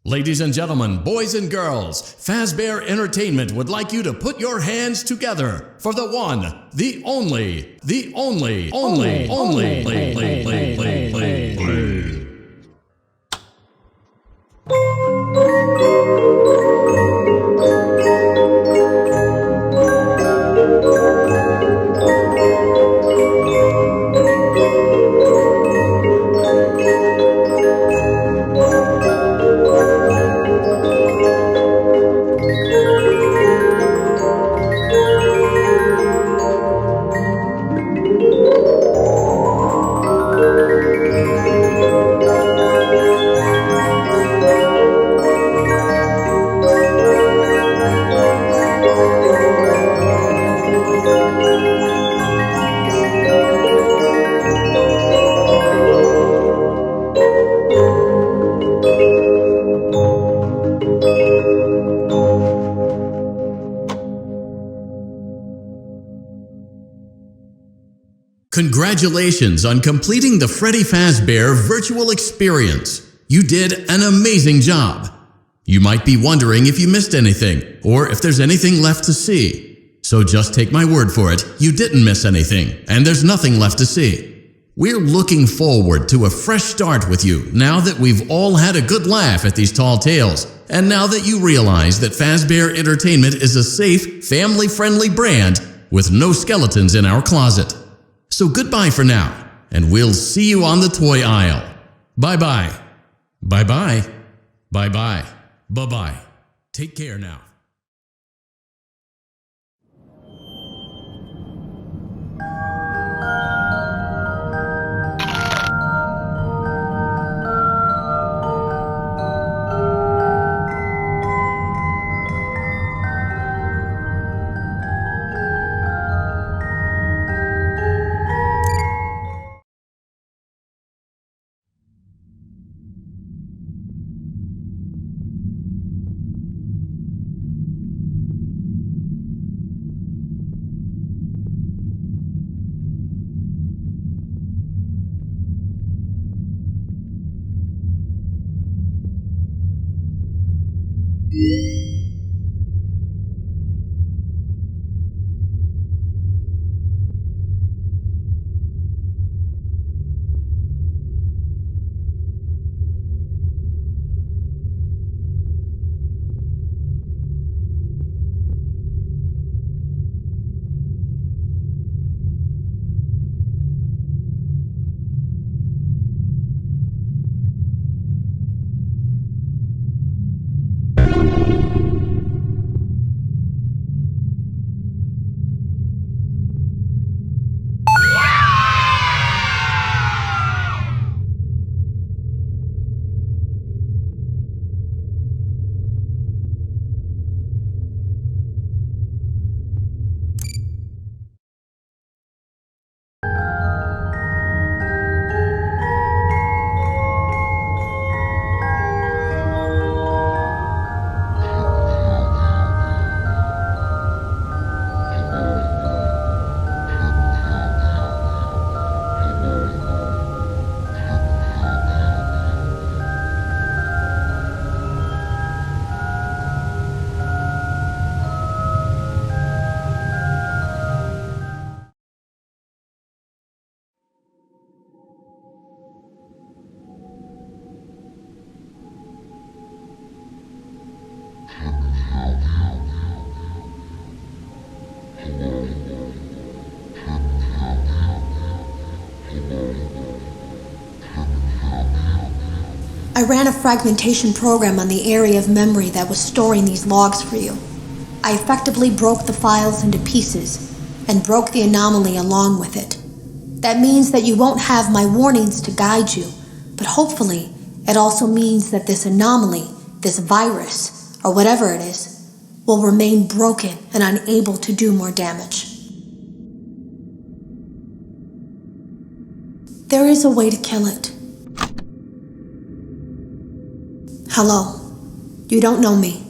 Ladies and gentlemen, boys and girls, Fazbear Entertainment would like you to put your hands together for the one, the only. Congratulations on completing the Freddy Fazbear virtual experience. You did an amazing job. You might be wondering if you missed anything, or if there's anything left to see. So just take my word for it, you didn't miss anything, and there's nothing left to see. We're looking forward to a fresh start with you now that we've all had a good laugh at these tall tales, and now that you realize that Fazbear Entertainment is a safe, family-friendly brand with no skeletons in our closet. So goodbye for now, and we'll see you on the toy aisle. Bye-bye. Bye-bye. Bye-bye. Bye-bye. Take care now. I ran a fragmentation program on the area of memory that was storing these logs for you. I effectively broke the files into pieces and broke the anomaly along with it. That means that you won't have my warnings to guide you, but hopefully it also means that this anomaly, this virus, or whatever it is, will remain broken and unable to do more damage. There is a way to kill it. Hello. You don't know me.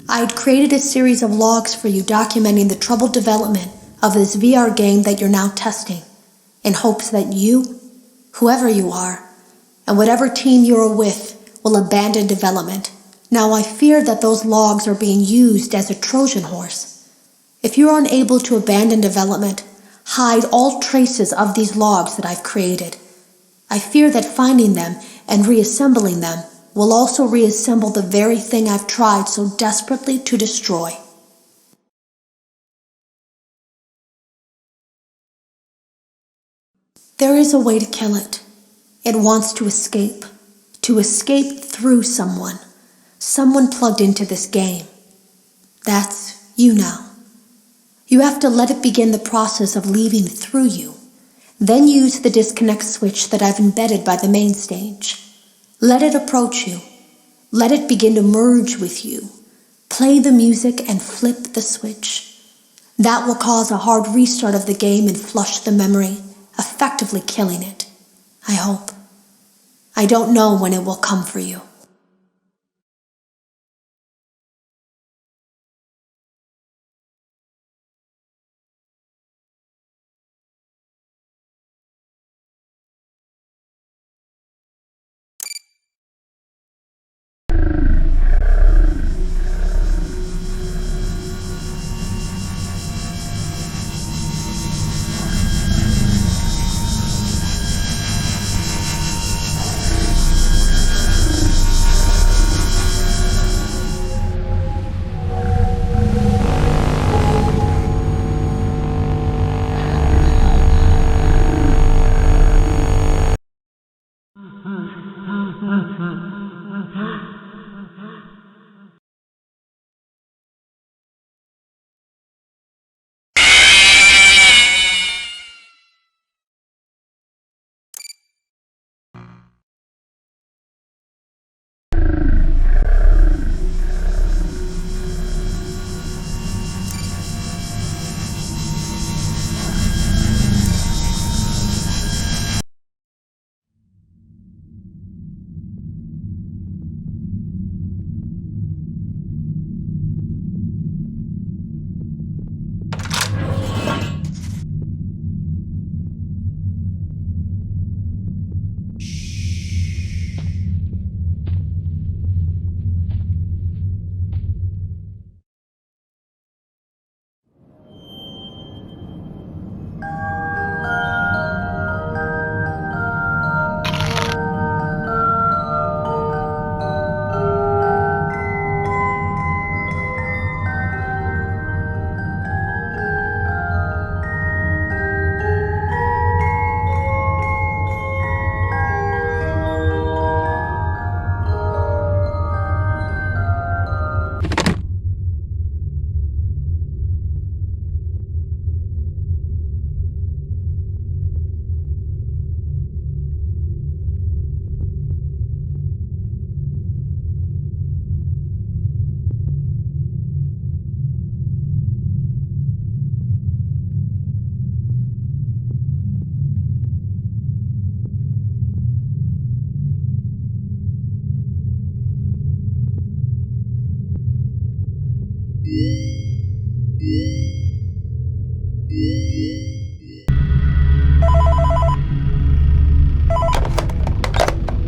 I had created a series of logs for you documenting the troubled development of this VR game that you're now testing, in hopes that you, whoever you are, and whatever team you are with, will abandon development Now I fear that those logs are being used as a Trojan horse. If you're unable to abandon development, hide all traces of these logs that I've created. I fear that finding them and reassembling them will also reassemble the very thing I've tried so desperately to destroy. There is a way to kill it. It wants to escape through someone plugged into this game. That's you now. You have to let it begin the process of leaving through you. Then use the disconnect switch that I've embedded by the main stage. Let it approach you. Let it begin to merge with you. Play the music and flip the switch. That will cause a hard restart of the game and flush the memory, effectively killing it. I hope. I don't know when it will come for you.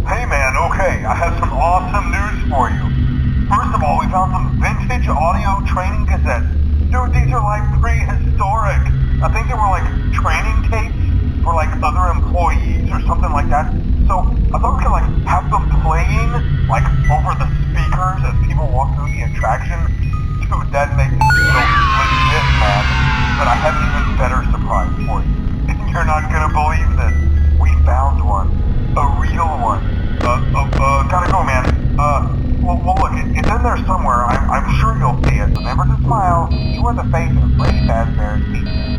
Hey man, okay, I have some awesome news for you. First of all, we found some vintage audio training cassettes. Dude, these are like prehistoric. I think they were like training tapes for like other employees or something like that. So I thought we could like have them playing like over the speakers as people walk through the attraction. Dude, that makes it feel legit, man. But I have an even better surprise for you. You're not gonna believe this. We found one. A real one. Gotta go, man. Well, look, it's in there somewhere. I'm sure you'll see it. Remember to smile. You are the face of Freddy Fazbear's Pizza.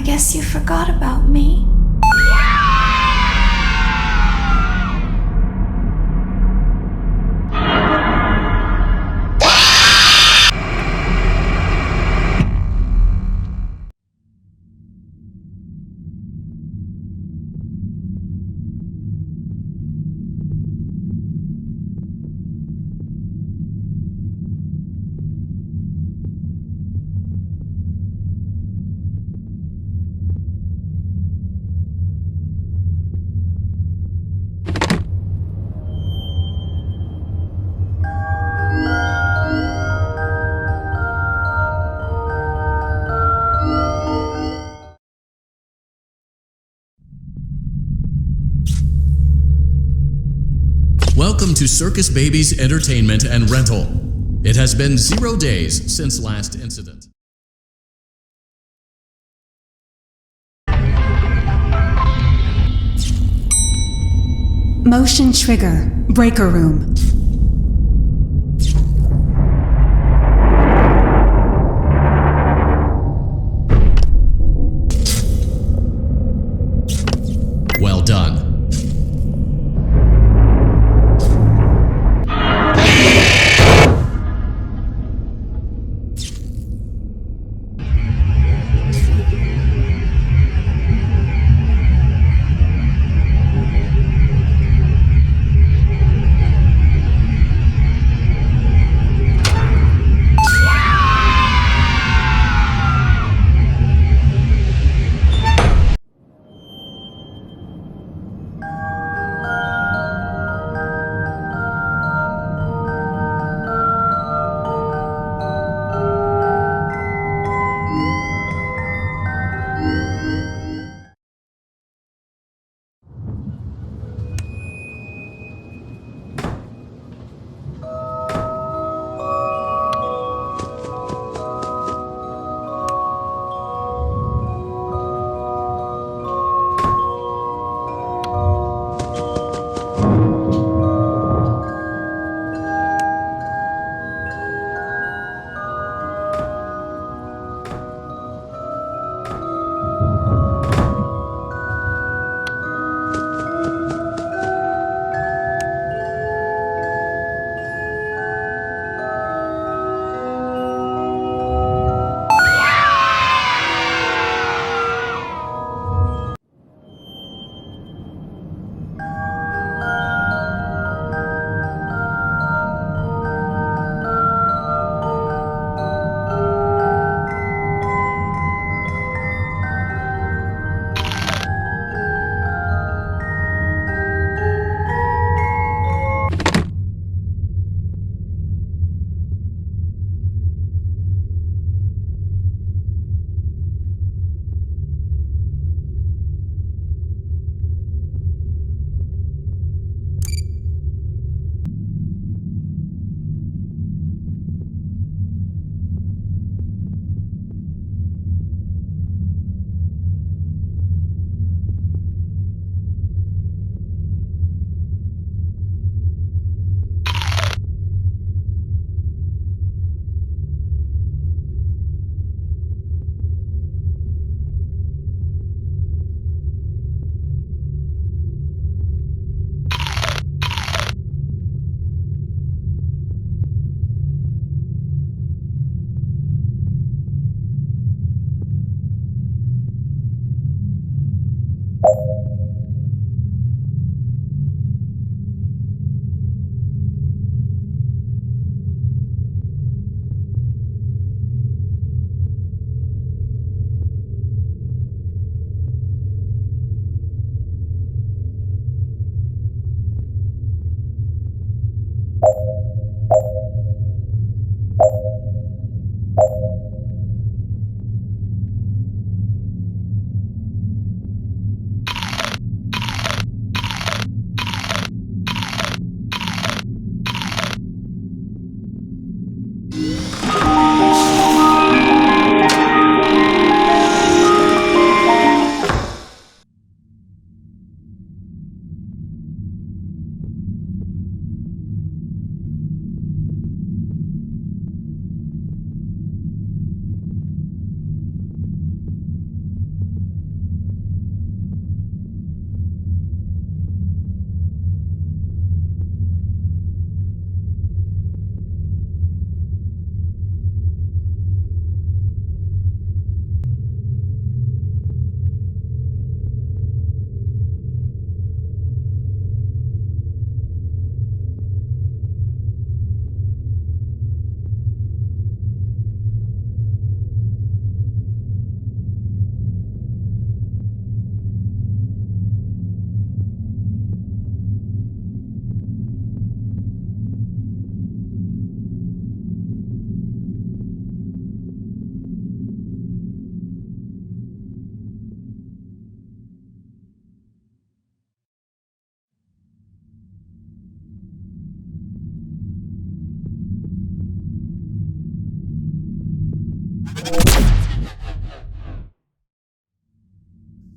I guess you forgot about me. Welcome to Circus Baby's Entertainment and Rental. It has been 0 days since last incident. Motion trigger, breaker room. Well done.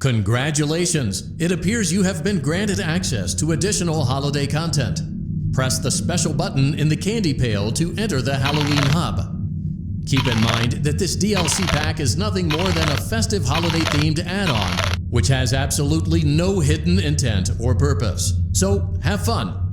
Congratulations! It appears you have been granted access to additional holiday content. Press the special button in the candy pail to enter the Halloween hub. Keep in mind that this DLC pack is nothing more than a festive holiday-themed add-on, which has absolutely no hidden intent or purpose. So, have fun!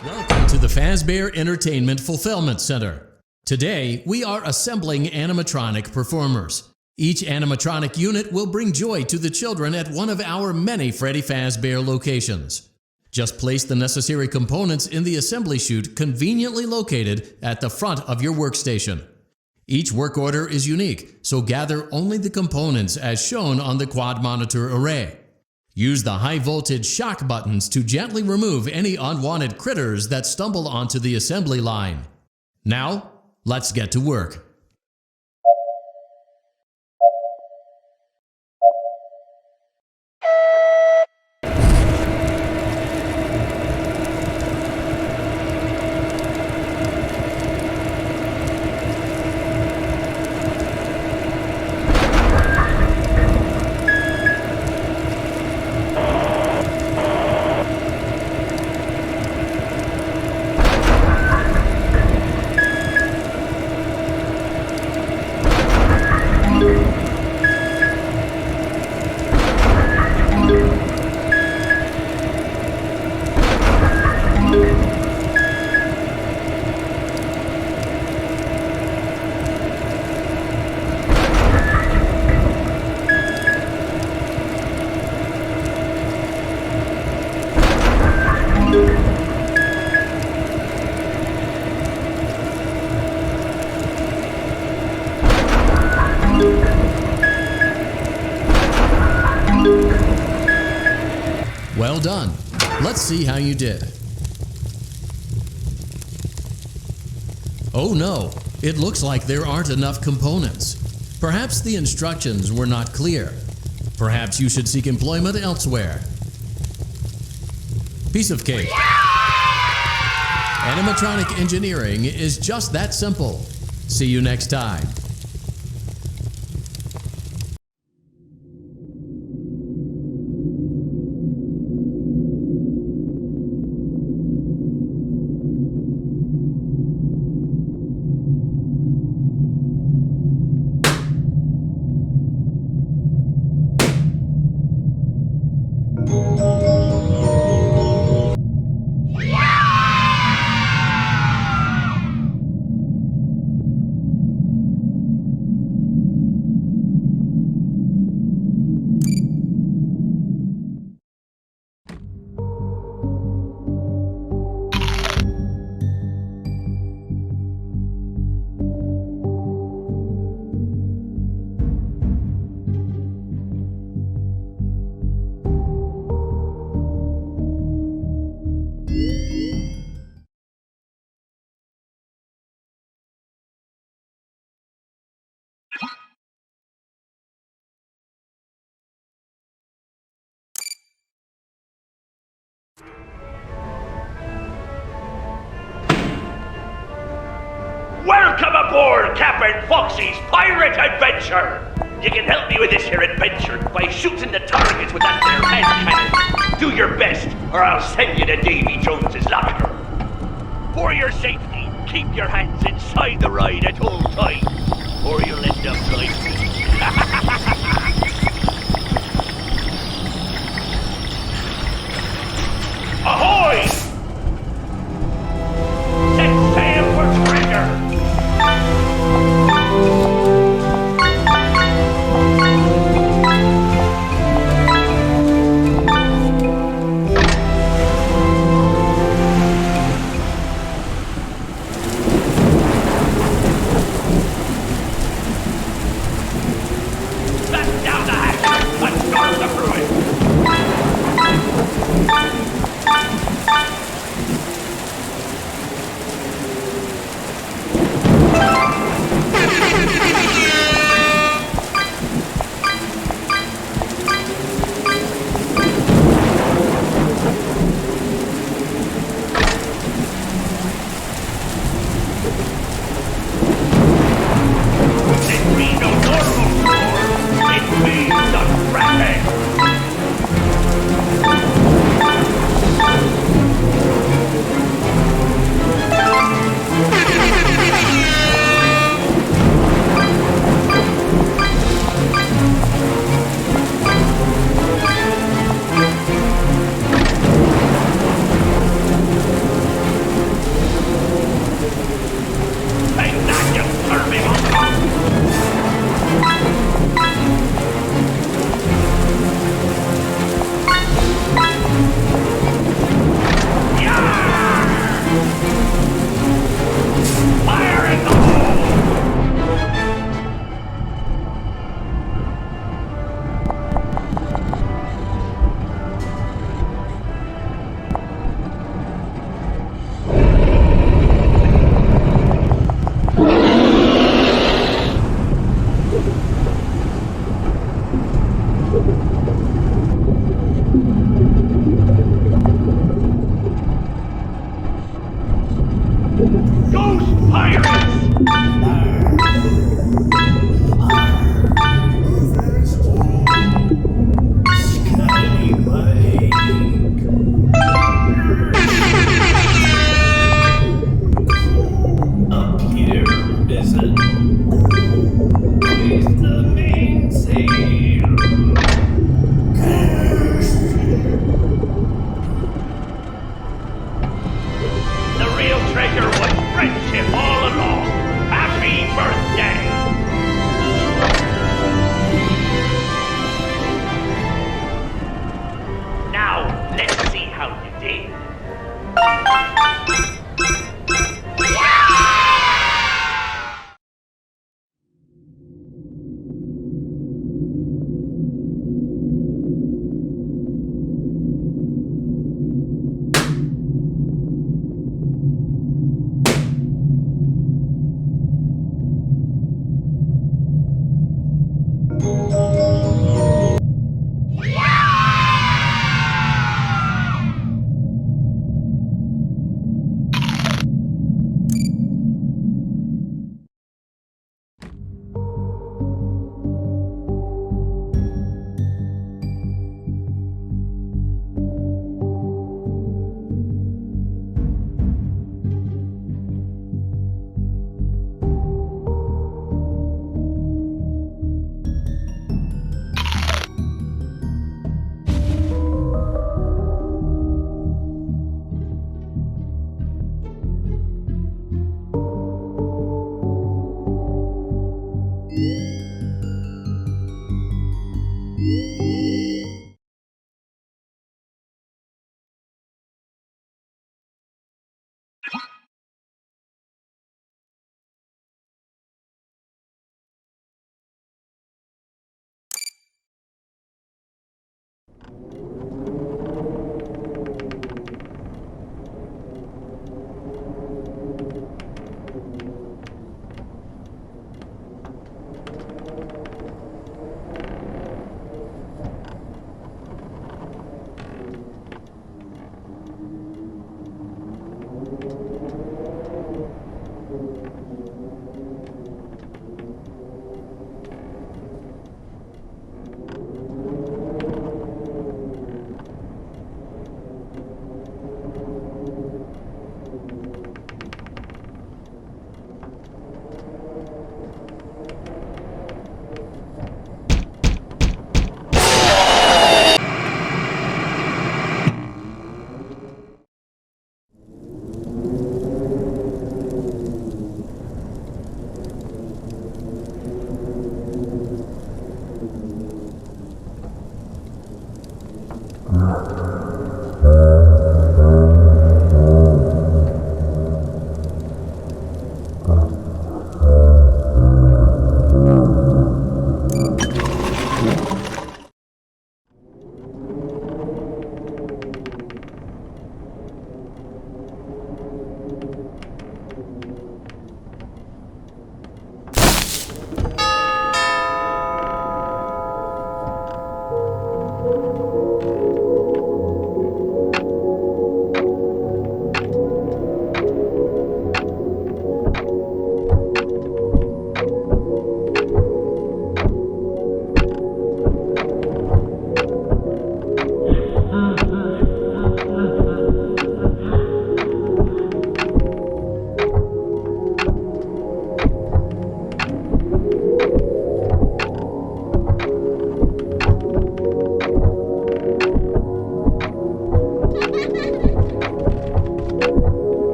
Welcome to the Fazbear Entertainment Fulfillment Center. Today, we are assembling animatronic performers. Each animatronic unit will bring joy to the children at one of our many Freddy Fazbear locations. Just place the necessary components in the assembly chute conveniently located at the front of your workstation. Each work order is unique, so gather only the components as shown on the quad monitor array. Use the high voltage shock buttons to gently remove any unwanted critters that stumble onto the assembly line. Now, let's get to work. Well done. Let's see how you did. Oh no, it looks like there aren't enough components. Perhaps the instructions were not clear. Perhaps you should seek employment elsewhere. Piece of cake. Animatronic engineering is just that simple. See you next time. Welcome aboard Captain Foxy's Pirate Adventure! You can help me with this here adventure by shooting the targets with that there hand cannon. Do your best, or I'll send you to Davy Jones's locker. For your safety, keep your hands inside the ride at all times, or you'll end up like me. Ahoy! Set sail for treasure!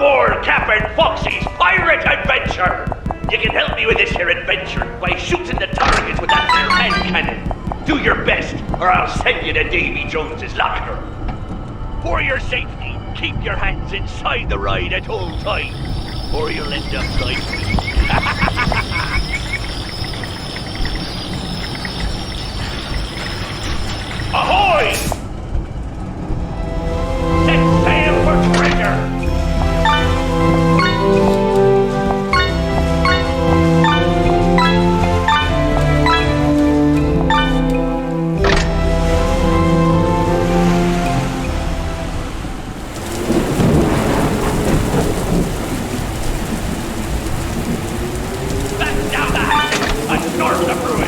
aboard Captain Foxy's pirate adventure! You can help me with this here adventure by shooting the targets with that there hand cannon. Do your best, or I'll send you to Davy Jones's locker. For your safety, keep your hands inside the ride at all times, or you'll end up like me. Ahoy! Set sail for treasure! Back down the hatch and storm the ruin!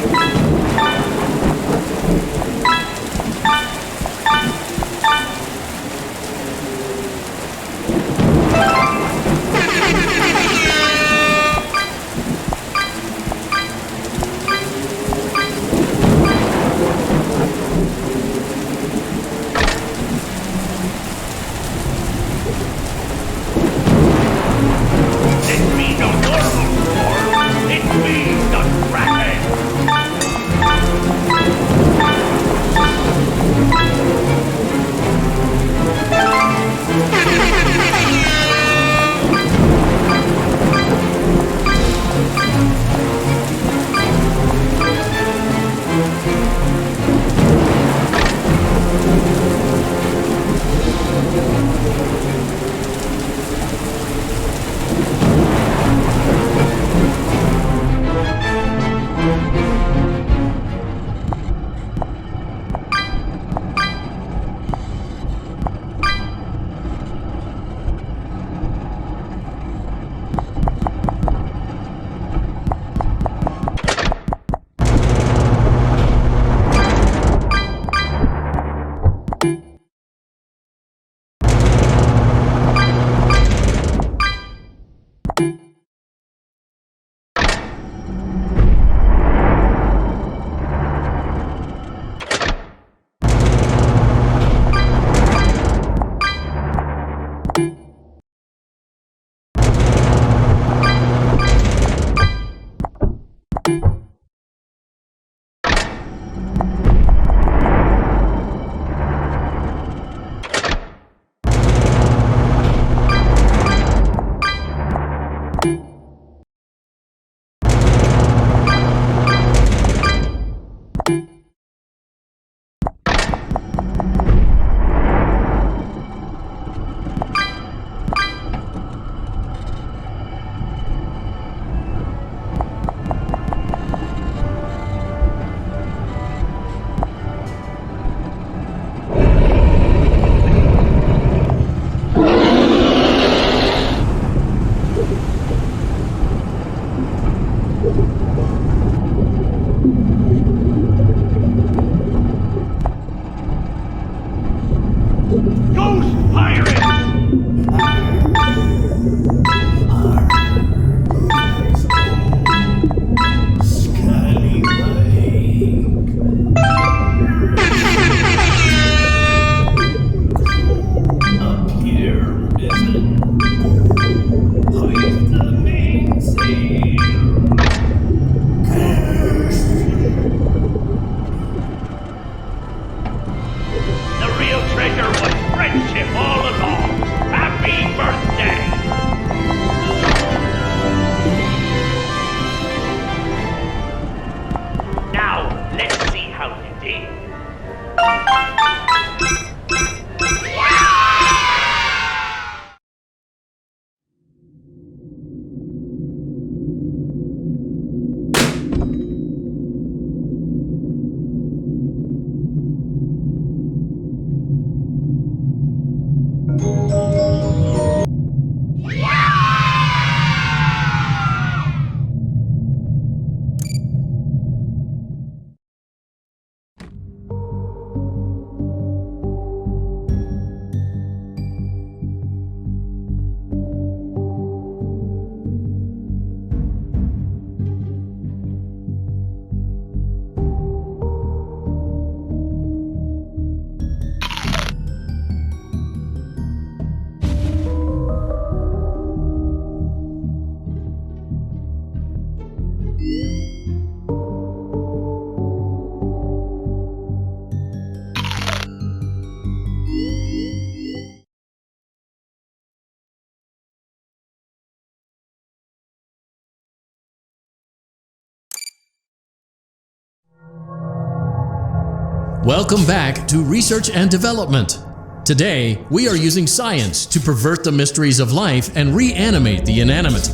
Welcome back to Research and Development. Today, we are using science to pervert the mysteries of life and reanimate the inanimate.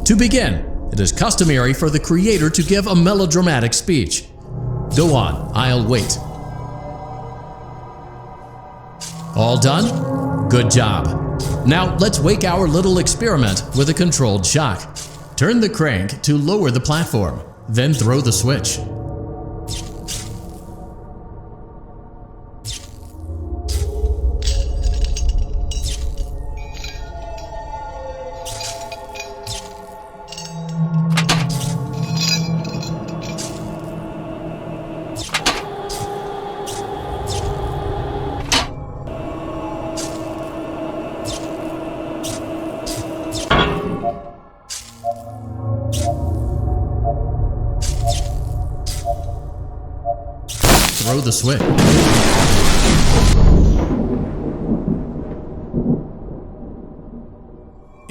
To begin, it is customary for the creator to give a melodramatic speech. Go on, I'll wait. All done? Good job. Now let's wake our little experiment with a controlled shock. Turn the crank to lower the platform, then throw the switch. Throw the switch.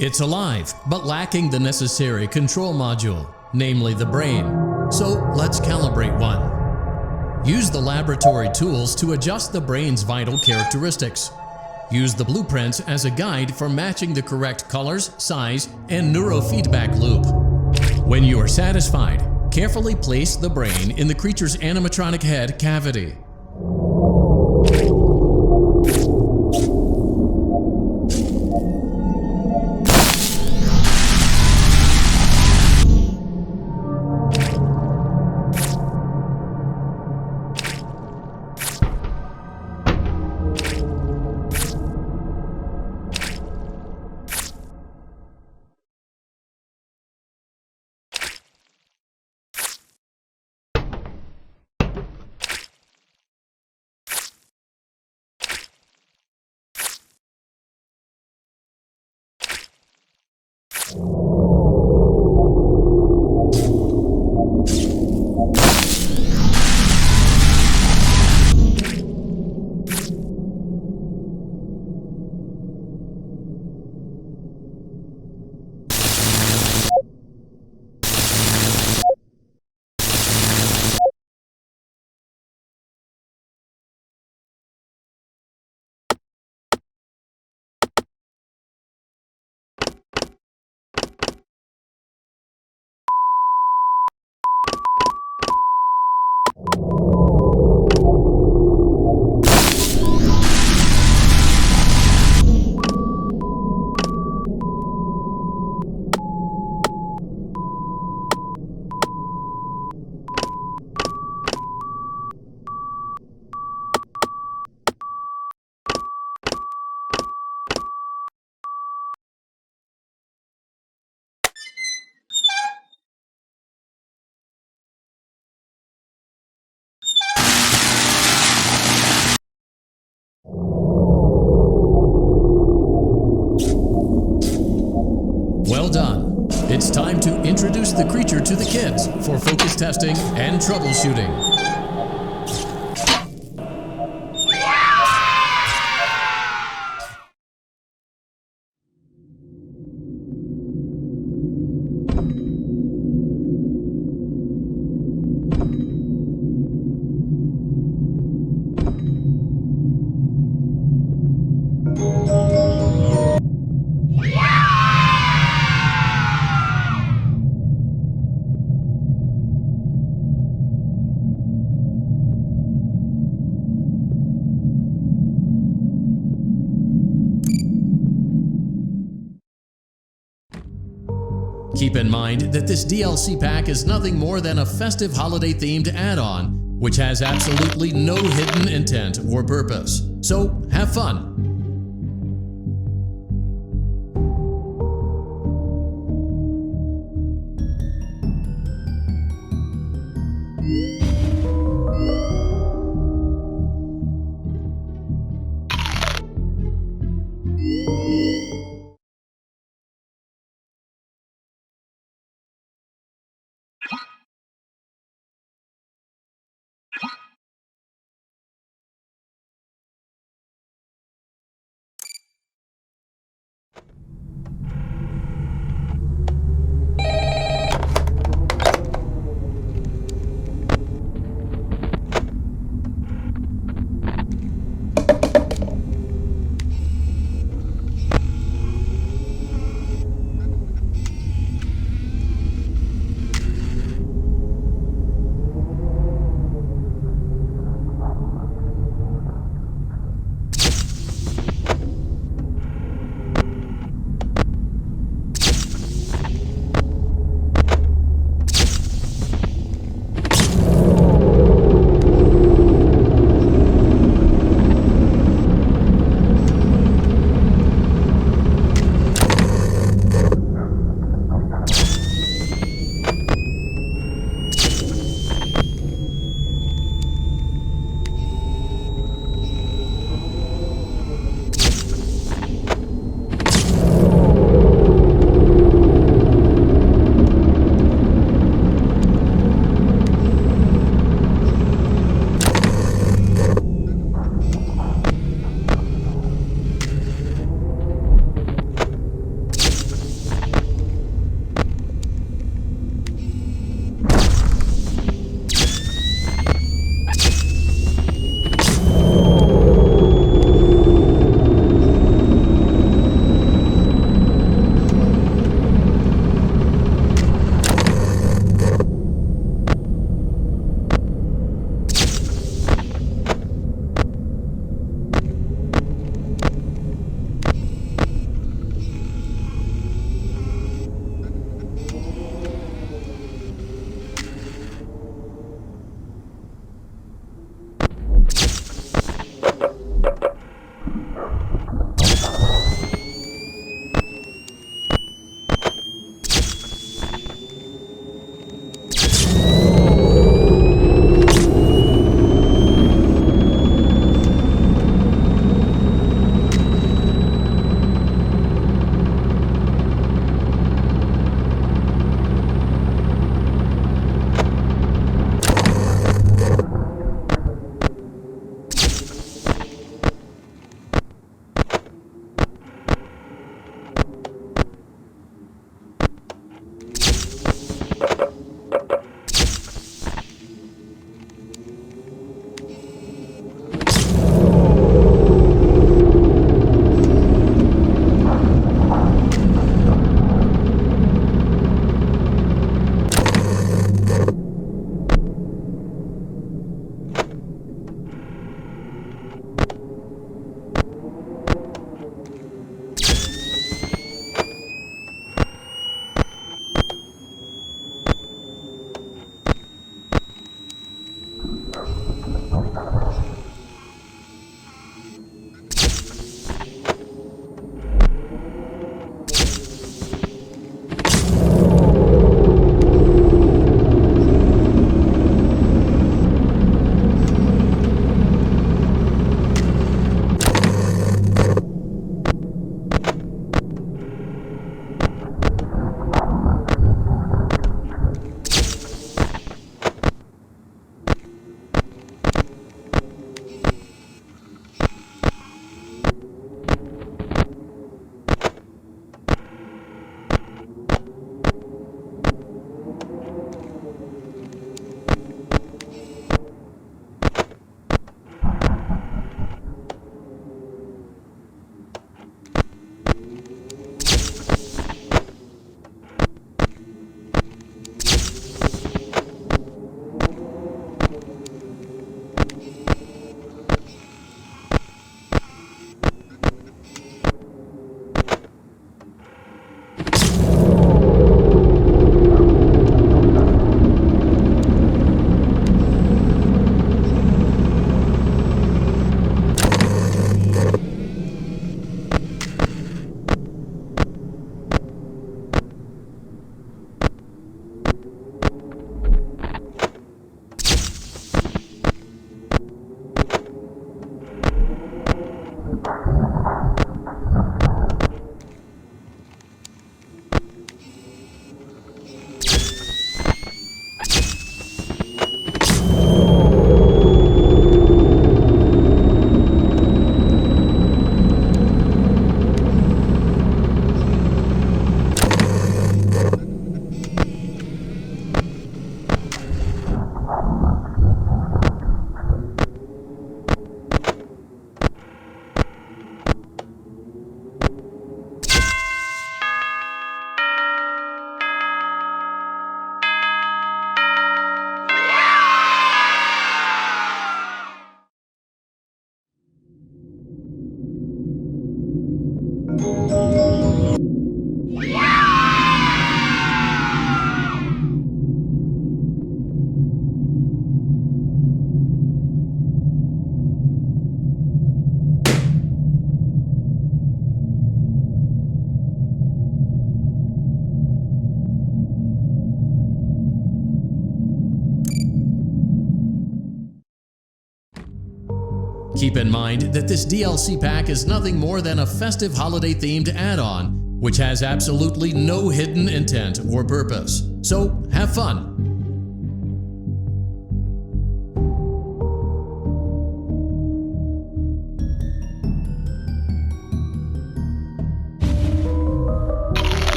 It's alive, but lacking the necessary control module, namely the brain. So let's calibrate one. Use the laboratory tools to adjust the brain's vital characteristics. Use the blueprints as a guide for matching the correct colors, size, and neurofeedback loop. When you are satisfied, carefully place the brain in the creature's animatronic head cavity. Well done. It's time to introduce the creature to the kids for focus testing and troubleshooting. Keep in mind that this DLC pack is nothing more than a festive holiday-themed add-on, which has absolutely no hidden intent or purpose. So, have fun! Keep in mind that this DLC pack is nothing more than a festive holiday-themed add-on, which has absolutely no hidden intent or purpose. So, have fun!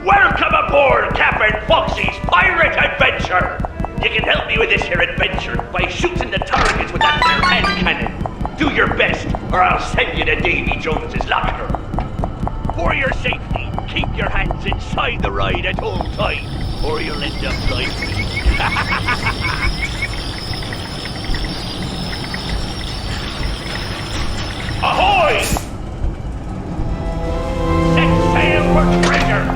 Welcome aboard Captain Foxy's Pirate Adventure! You can help me with this here adventure by shooting the targets with that there hand cannon. Do your best, or I'll send you to Davy Jones's locker. For your safety, keep your hands inside the ride at all times, or you'll end up like me. Ahoy! Set sail for treasure!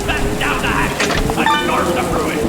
Back down the hatches and north the ruin!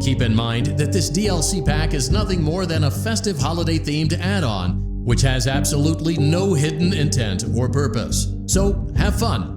Keep in mind that this DLC pack is nothing more than a festive holiday-themed add-on, which has absolutely no hidden intent or purpose. So, have fun!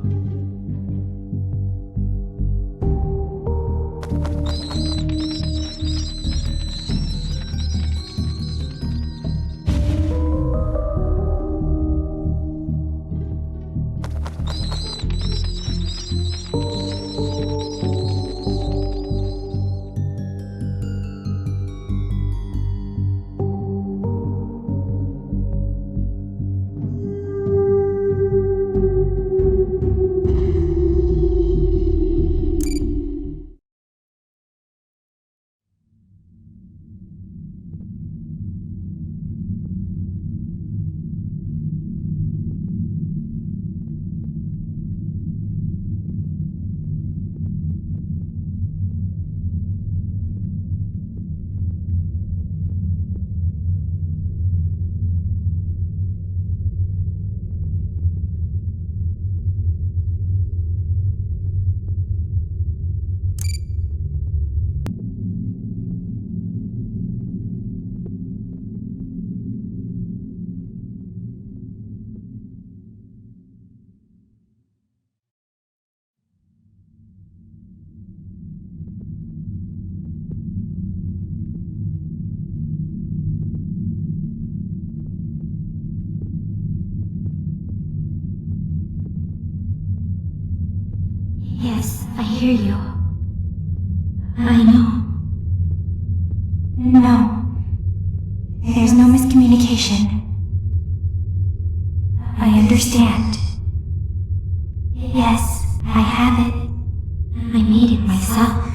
Yes, I hear you. I know. No. There's no miscommunication. I understand. Yes, I have it. I made it myself.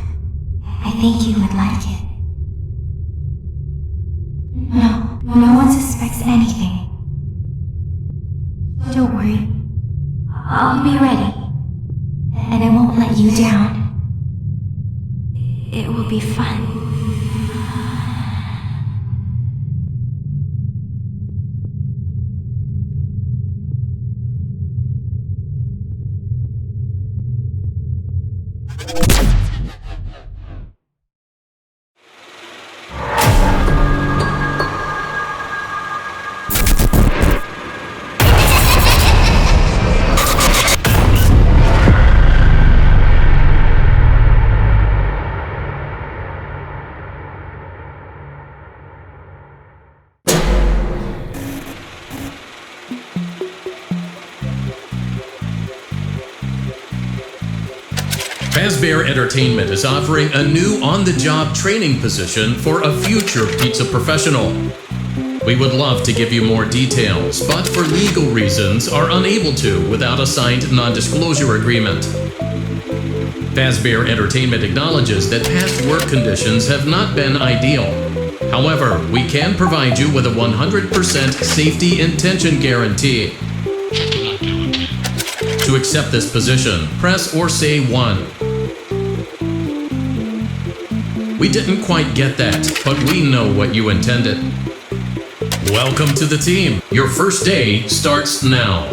I think you would like it. No one suspects anything. Don't worry. I'll be ready. And I won't let you down. It will be fun. Fazbear Entertainment is offering a new on-the-job training position for a future pizza professional. We would love to give you more details, but for legal reasons are unable to without a signed non-disclosure agreement. Fazbear Entertainment acknowledges that past work conditions have not been ideal. However, we can provide you with a 100% safety intention guarantee. To accept this position, press or say 1. We didn't quite get that, but we know what you intended. Welcome to the team. Your first day starts now.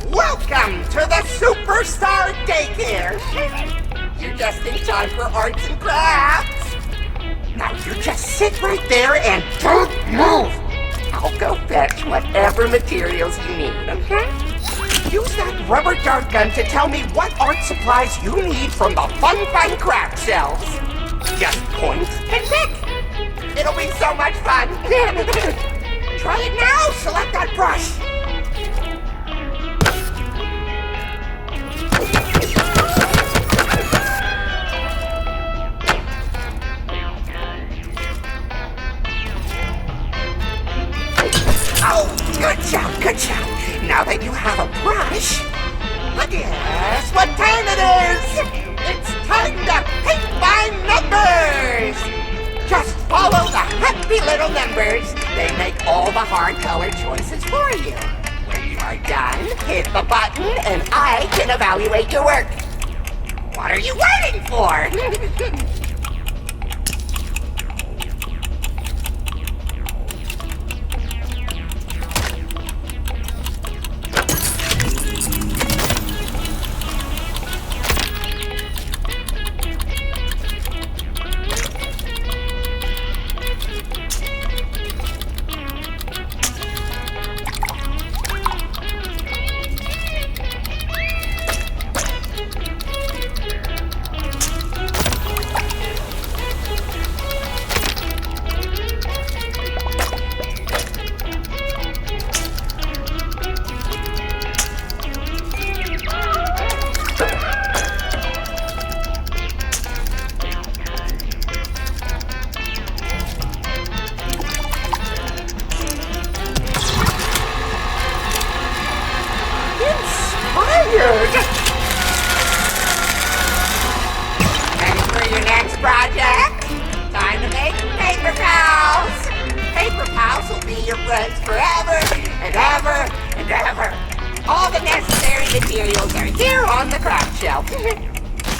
Welcome to the Superstar Daycare! You're just in time for arts and crafts! Now you just sit right there and don't move! I'll go fetch whatever materials you need, okay? Use that rubber dart gun to tell me what art supplies you need from the Fun Craft shelves! Just point and pick! It'll be so much fun! Try it now! Select that brush! Oh, good job, good job. Now that you have a brush, guess what time it is? It's time to paint by numbers! Just follow the happy little numbers. They make all the hard color choices for you. When you are done, hit the button and I can evaluate your work. What are you waiting for? us will be your friends forever and ever and ever. All the necessary materials are here on the craft shelf.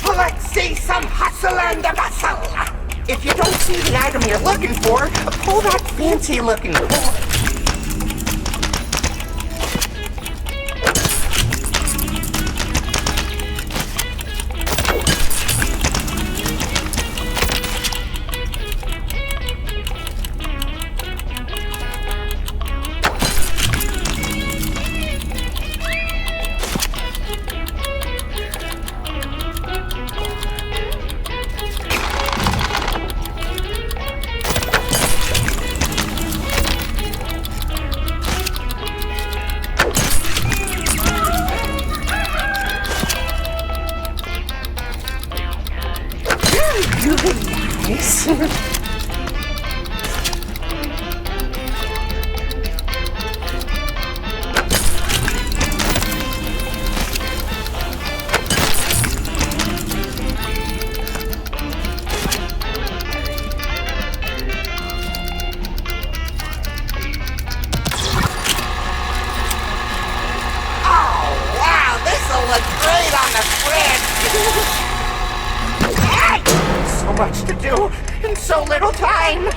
Well, let's see some hustle and a bustle. If you don't see the item you're looking for, pull that fancy-looking cord. So much to do in so little time.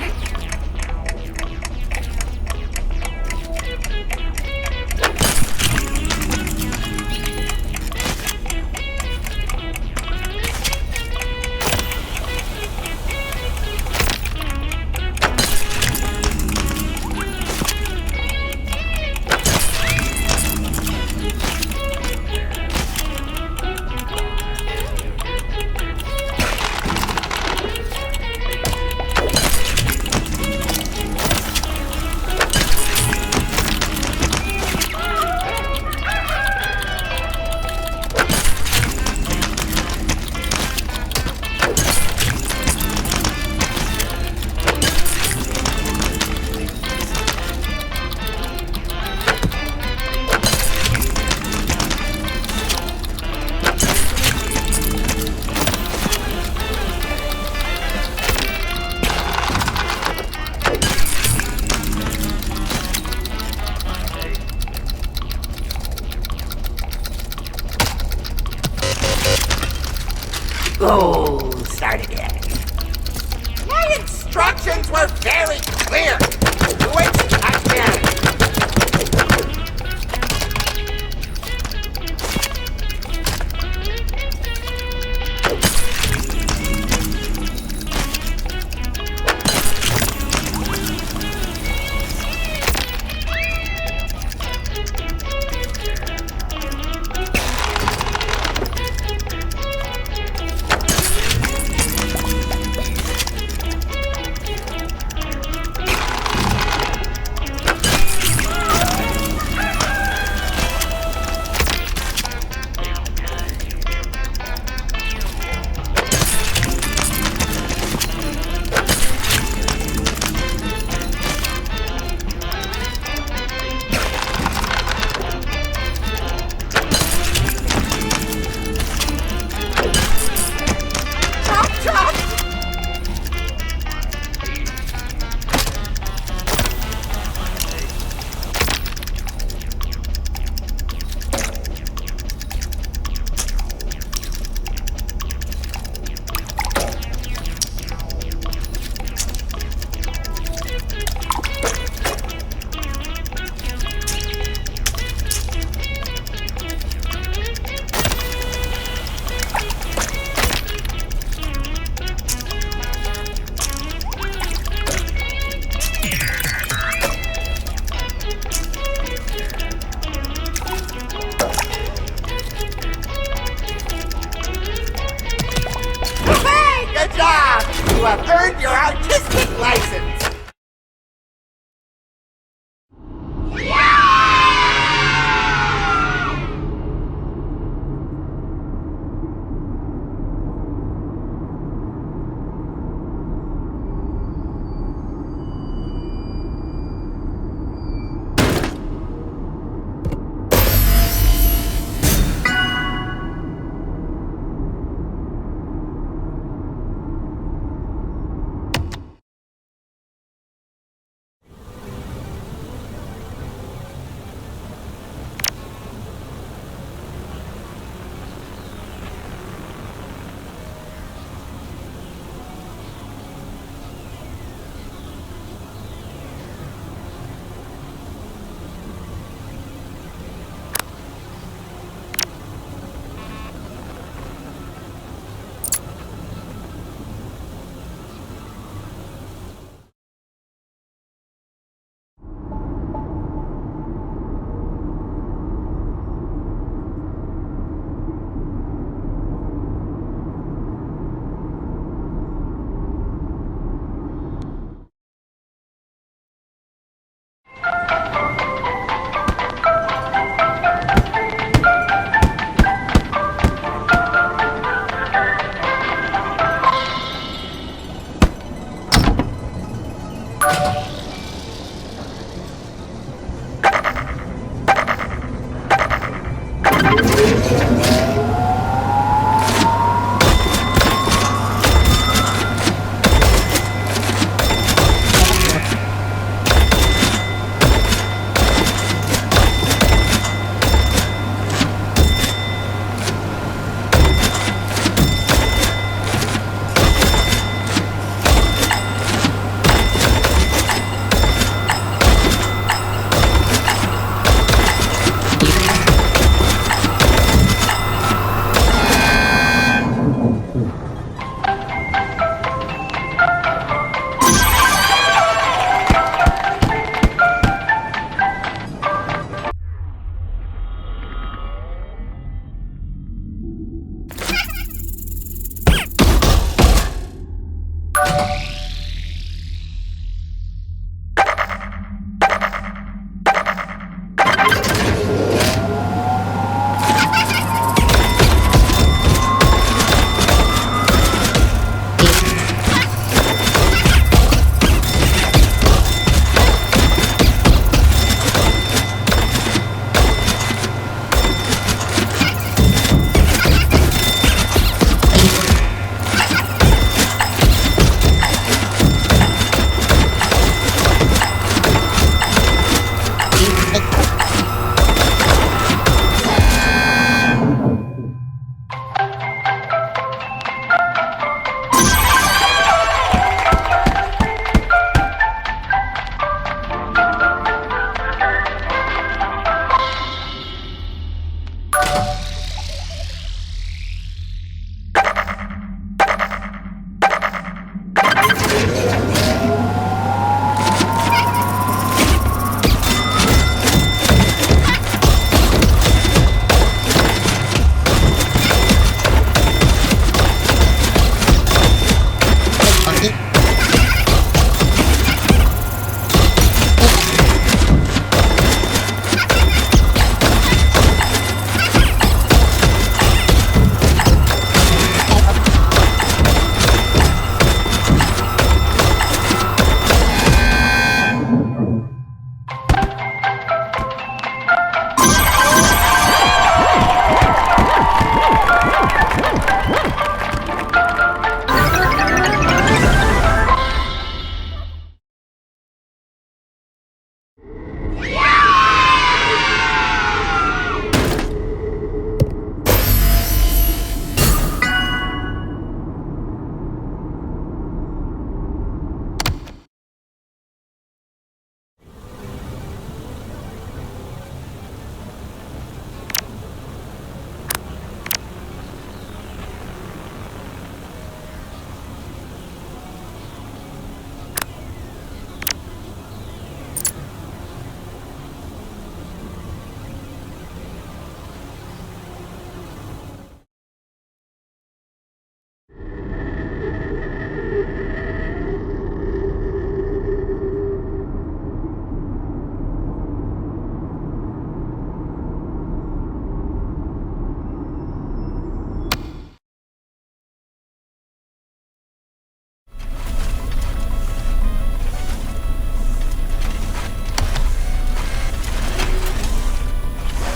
Oh, start again. My instructions were very clear. Which again.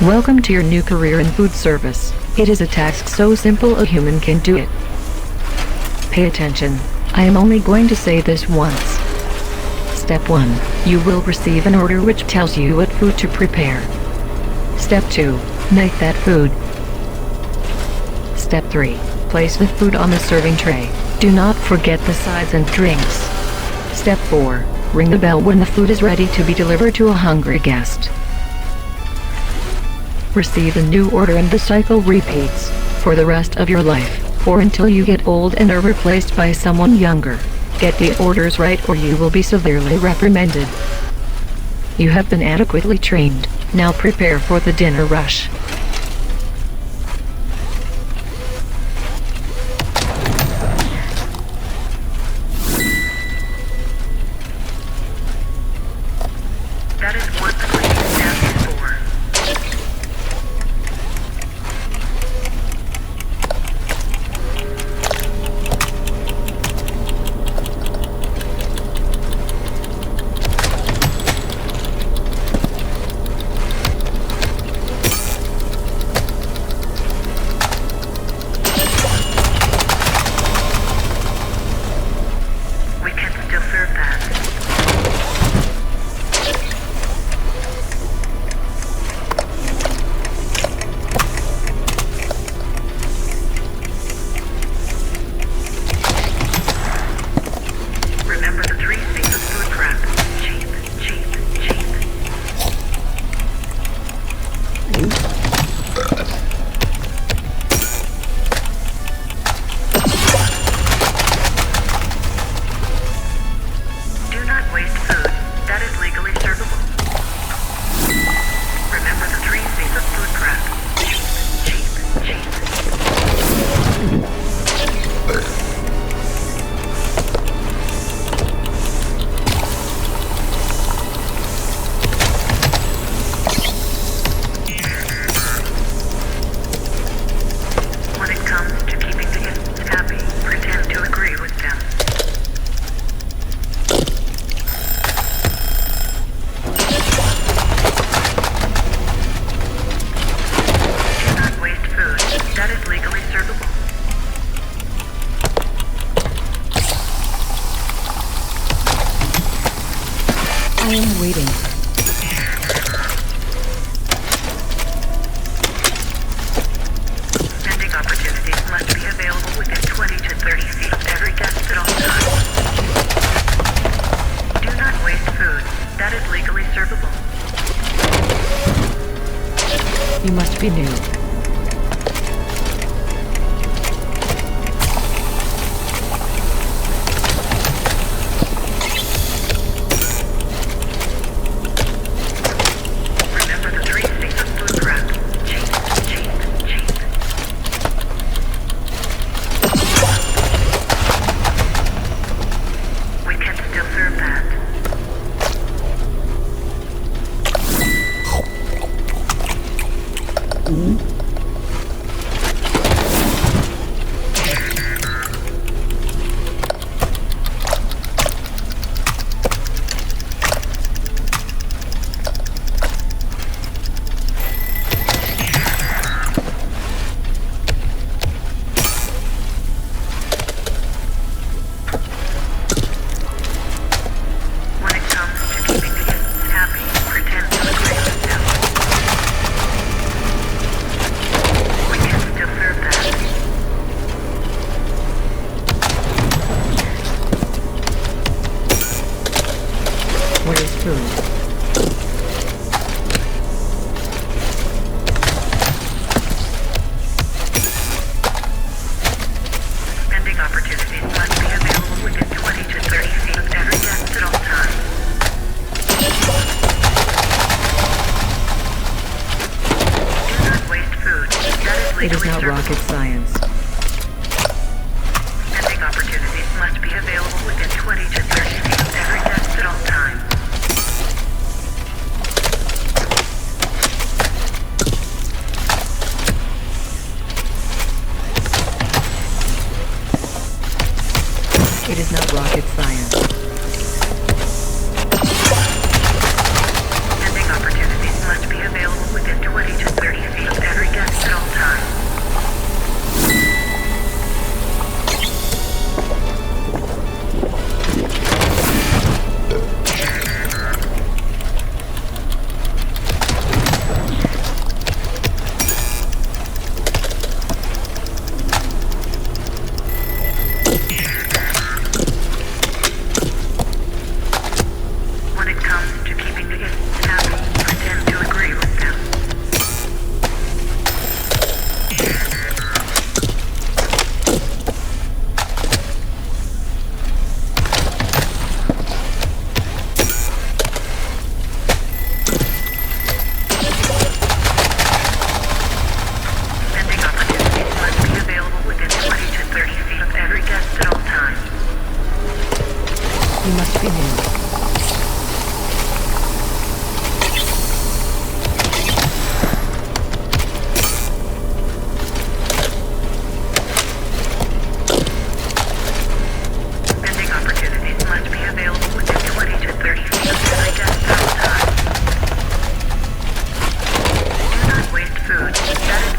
Welcome to your new career in food service. It is a task so simple a human can do it. Pay attention. I am only going to say this once. Step 1. You will receive an order which tells you what food to prepare. Step 2. Make that food. Step 3. Place the food on the serving tray. Do not forget the sides and drinks. Step 4. Ring the bell when the food is ready to be delivered to a hungry guest. Receive a new order and the cycle repeats for the rest of your life, or until you get old and are replaced by someone younger. Get the orders right or you will be severely reprimanded. You have been adequately trained. Now prepare for the dinner rush. That is what the cleaning staff is for. We can still serve that. Remember the 3 C's of food prep. Cheap, cheap, cheap. Do not waste food. That is legally servable. Remember the 3 C's of food prep. Cheap, cheap, cheap. When it comes to keeping the guests happy, pretend to agree with them. Do not waste food. That is legally servable. I am waiting. Vending opportunities must be available within 20 to 30 feet of every guest at all times. Do not waste food. That is legally servable. You must be new. Remember the 3 C's of food prep. Cheap, cheap, cheap. We can still serve that. When it comes to keeping the guests happy, pretend to agree with them. We can still serve that. Where is food? Vending opportunities must be available within 20 to 30 feet of every guest at all times. Do not waste food. That is It is legally not servable. rocket science. Vending opportunities must be available within 20 to 30 feet of every guest at all times. It is not rocket science. Vending opportunities must be available within 20 to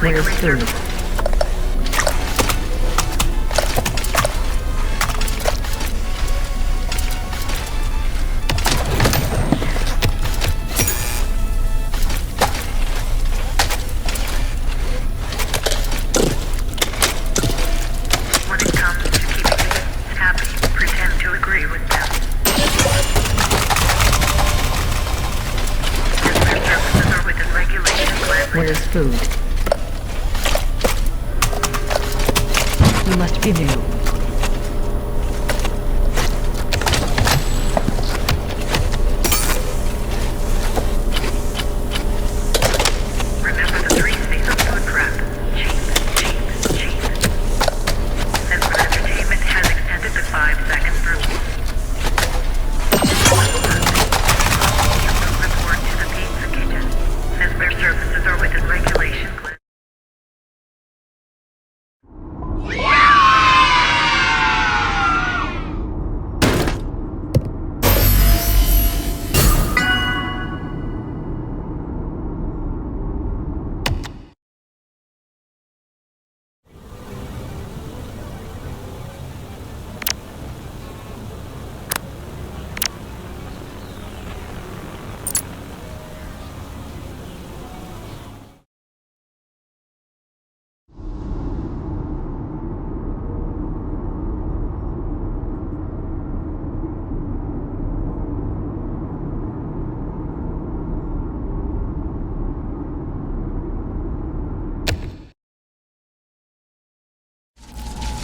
Where's food? When it comes to keeping the guests happy, pretend to agree with them. As their services are within regulation, gladly. Where's food? You must be new. Remember the 3 C's of food prep. Cheap, cheap, cheap. Sensory Entertainment has extended the 5-second rule. You will report to the pizza kitchen. As their services are within regulation.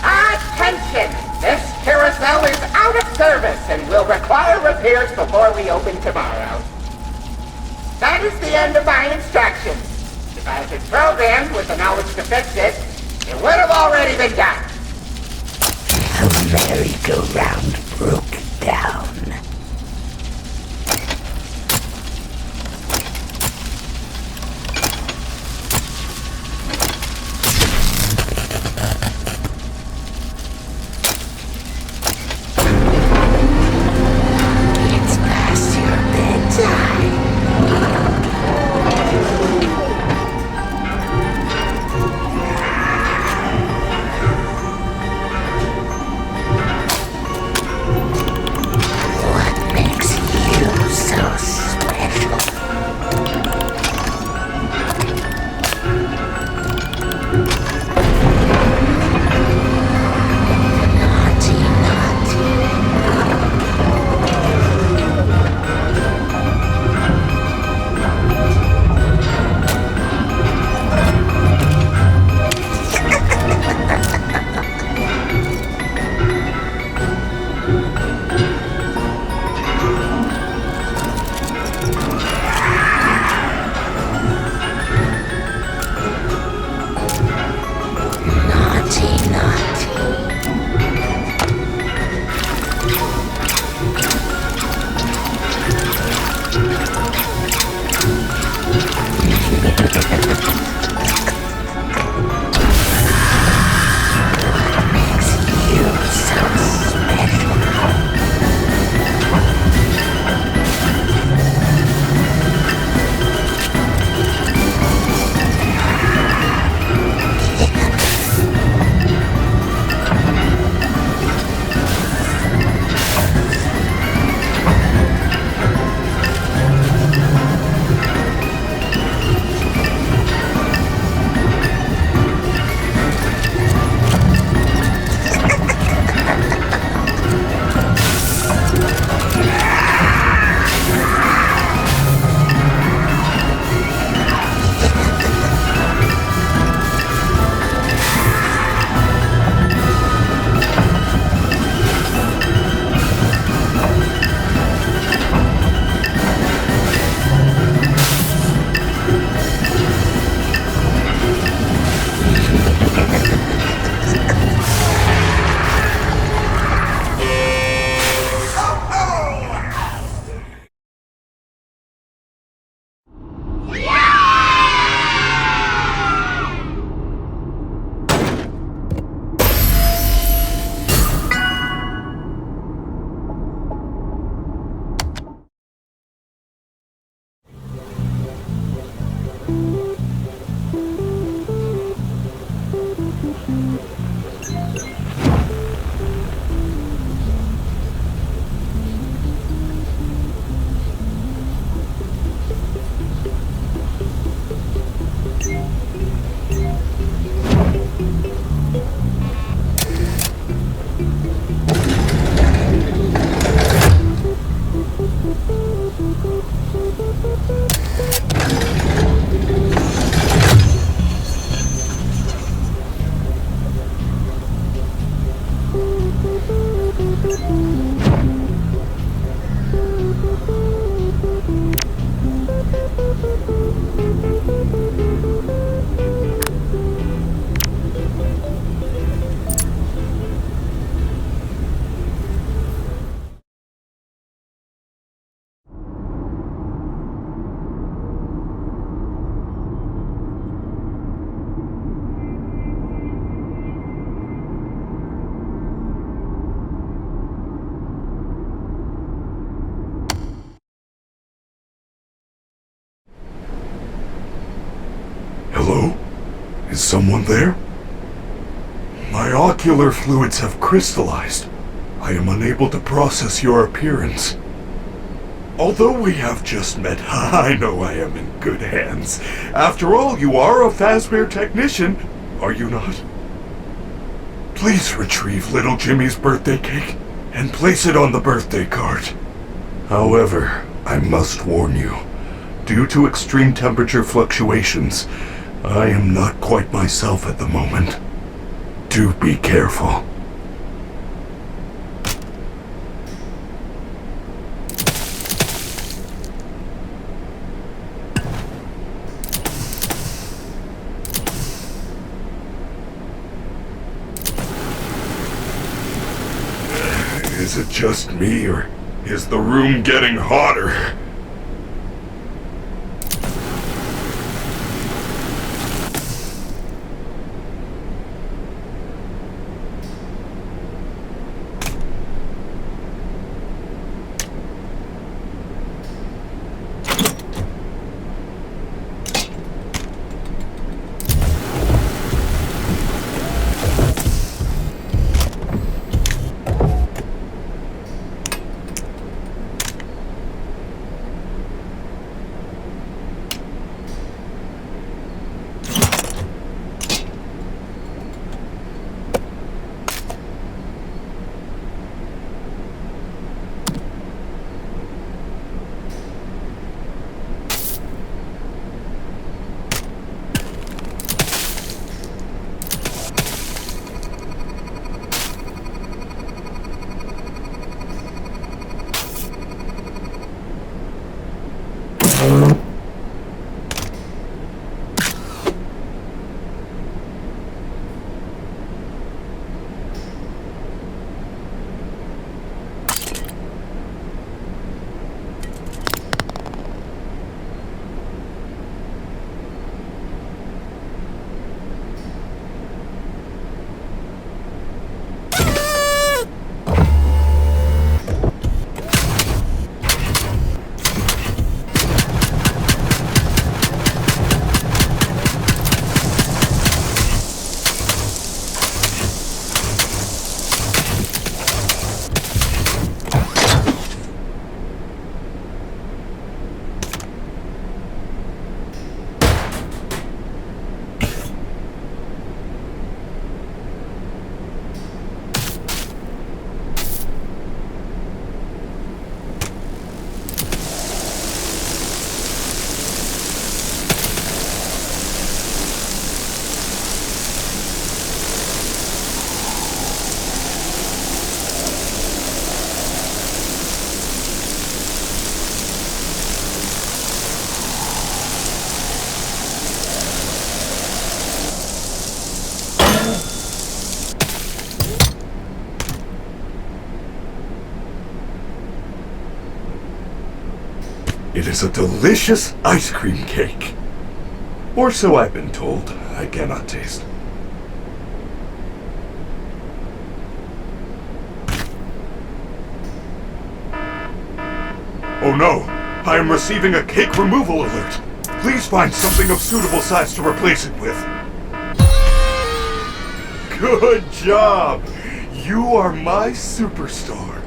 Attention! This carousel is out of service and will require repairs before we open tomorrow. That is the end of my instructions. If I had been programmed with the knowledge to fix it, it would have already been done. The merry-go-round broke down. It's past your bedtime. Is someone there? My ocular fluids have crystallized. I am unable to process your appearance. Although we have just met, I know I am in good hands. After all, you are a Fazbear technician, are you not? Please retrieve little Jimmy's birthday cake and place it on the birthday card. However, I must warn you, due to extreme temperature fluctuations, I am not quite myself at the moment. Do be careful. Is it just me, or is the room getting hotter? It is a delicious ice cream cake. Or so I've been told. I cannot taste. Oh no! I am receiving a cake removal alert. Please find something of suitable size to replace it with. Good job! You are my superstar.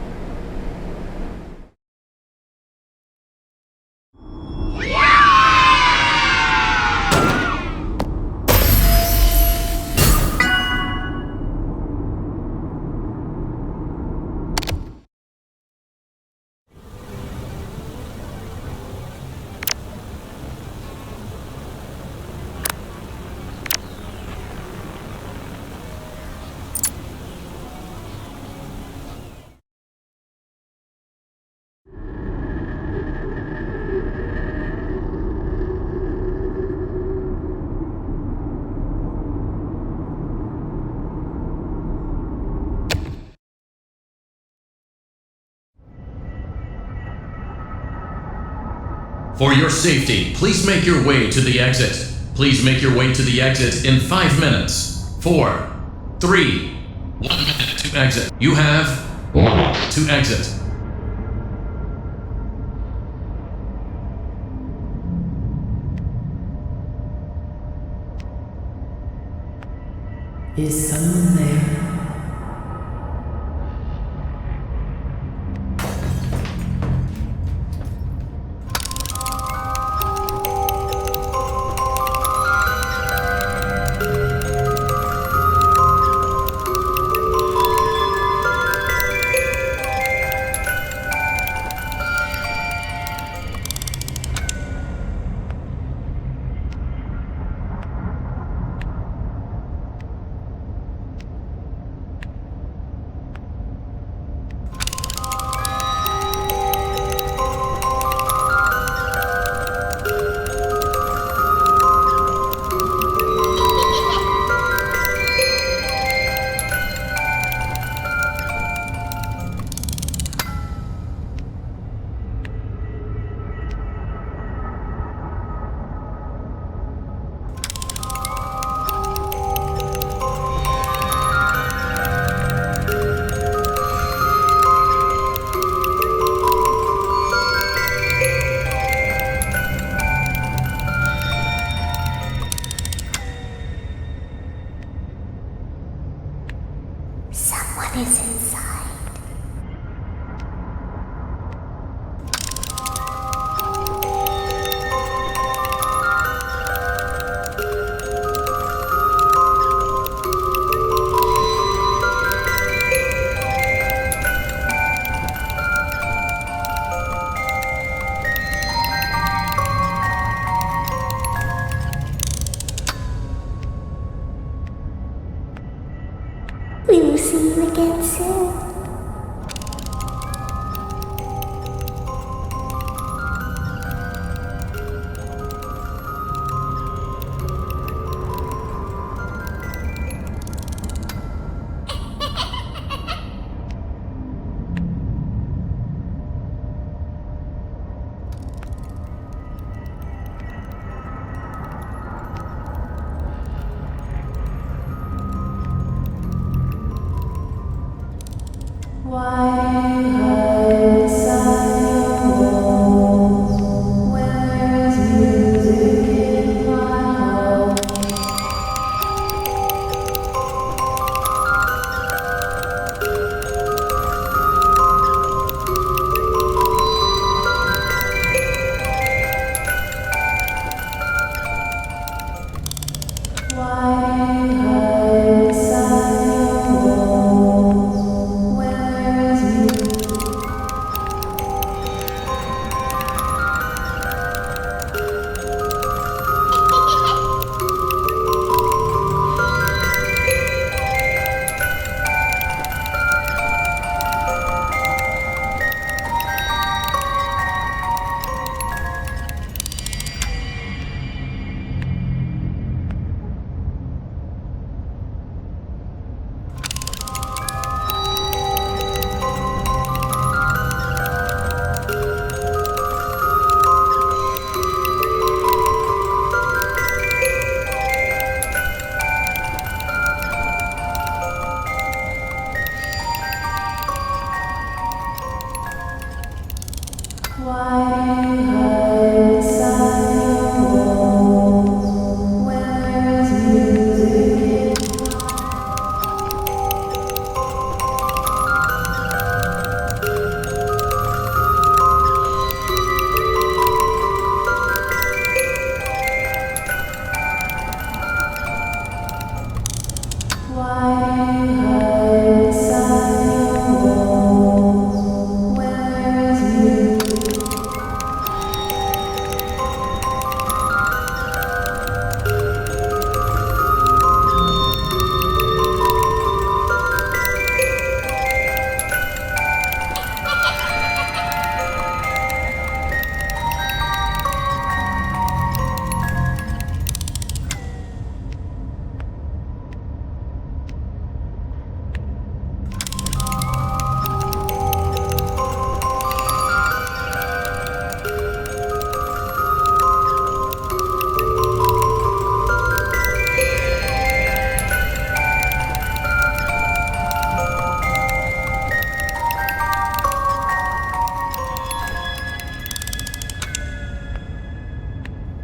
For your safety, please make your way to the exit. Please make your way to the exit in 5 minutes. 4, 3, 1 minute to exit. You have 1 minute to exit. Is someone there? Someone is inside. We will see you again soon.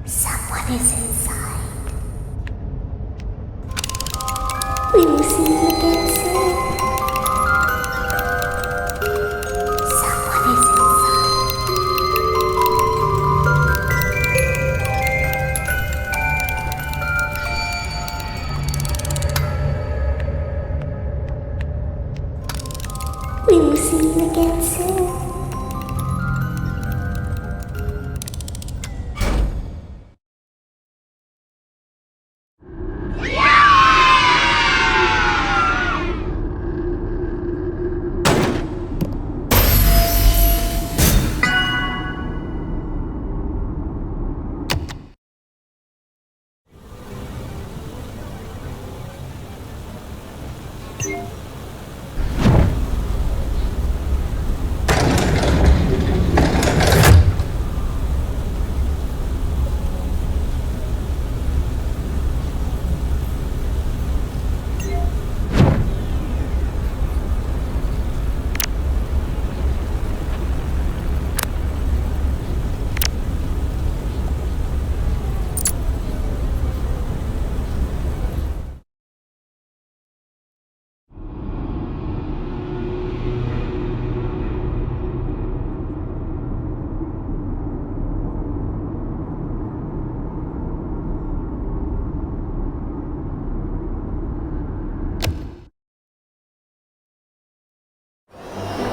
Someone is inside. We will see you again soon. Someone is inside. We will see you again soon.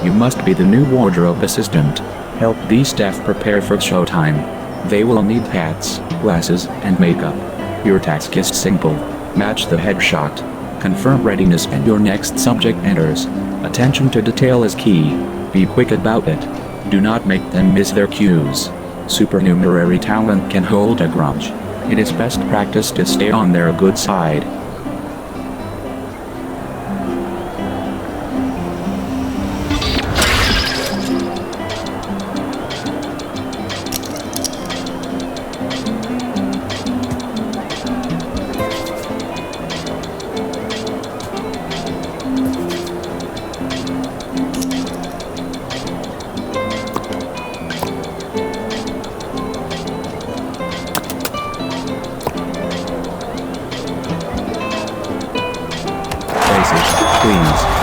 You must be the new wardrobe assistant. Help these staff prepare for showtime. They will need hats, glasses, and makeup. Your task is simple. Match the headshot. Confirm readiness and your next subject enters. Attention to detail is key. Be quick about it. Do not make them miss their cues. Supernumerary talent can hold a grudge. It is best practice to stay on their good side. Please.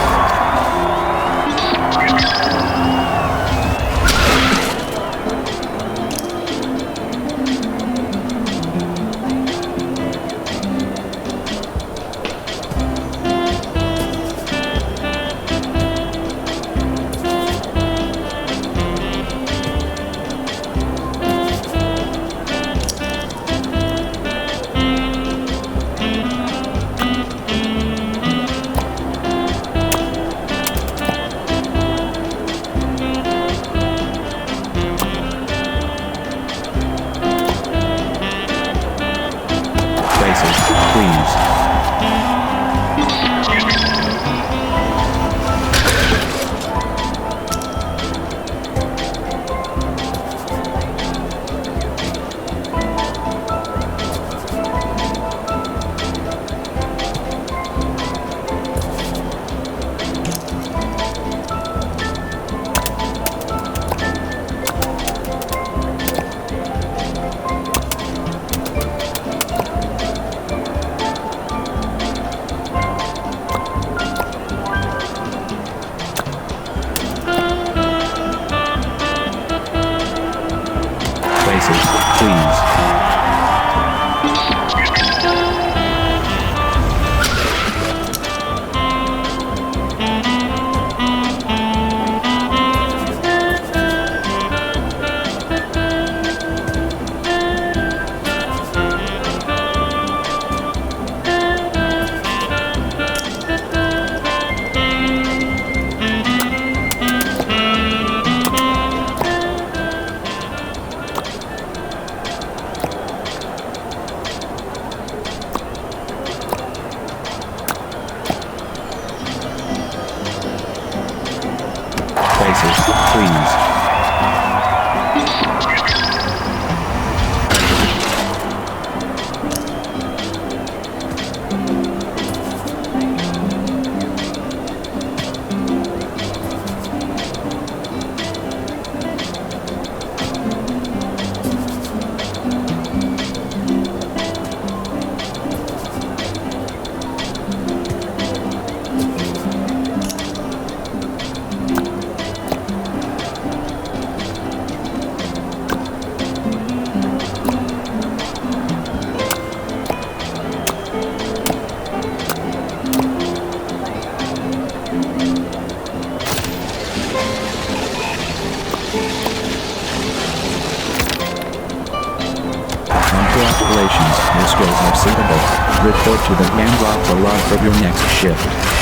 your skills are suitable, report to the and drop the log for your next shift.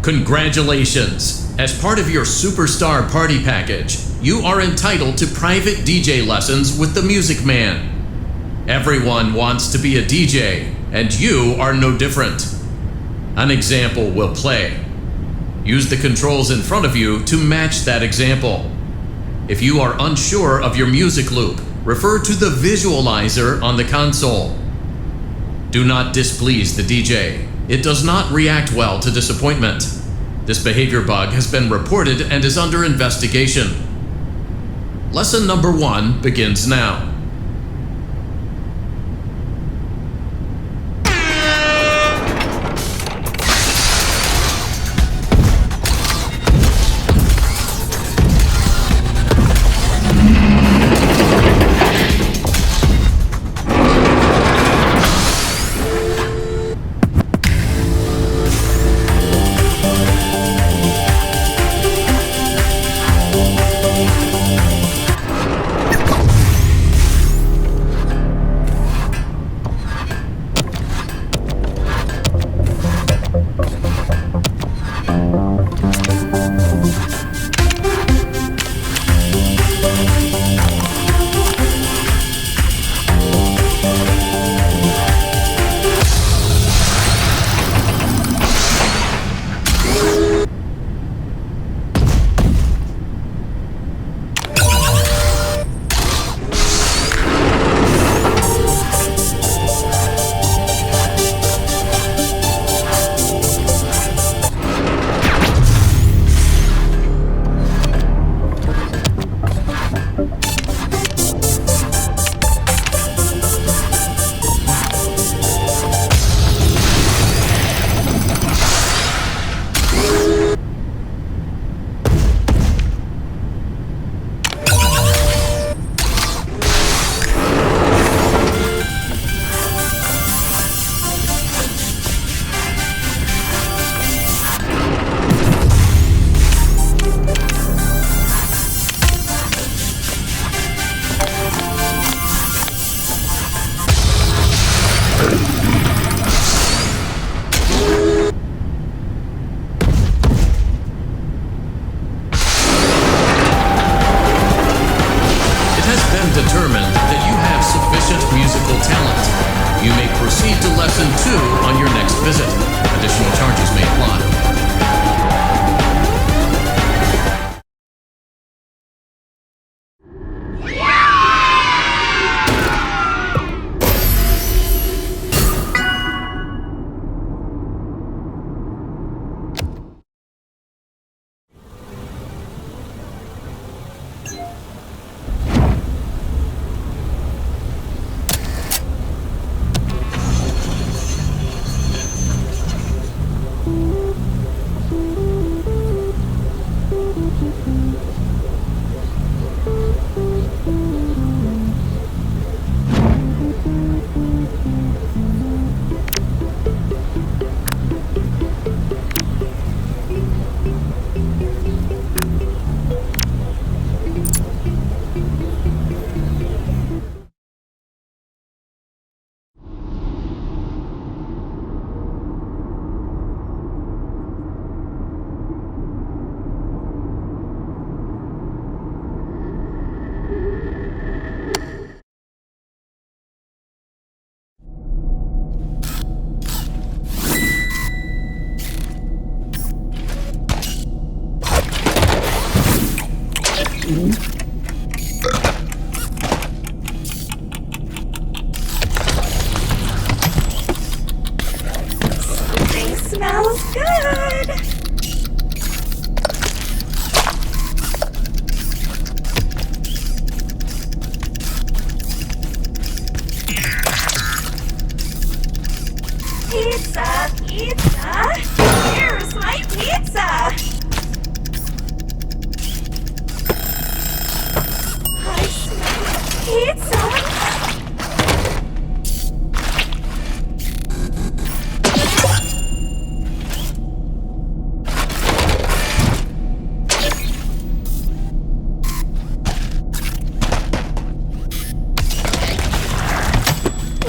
Congratulations! As part of your Superstar Party Package, you are entitled to private DJ lessons with the Music Man. Everyone wants to be a DJ, and you are no different. An example will play. Use the controls in front of you to match that example. If you are unsure of your music loop, refer to the visualizer on the console. Do not displease the DJ. It does not react well to disappointment. This behavior bug has been reported and is under investigation. Lesson number 1 begins now. Determined that you have sufficient musical talent. You may proceed to lesson 2 on your next visit. Additional charges may apply.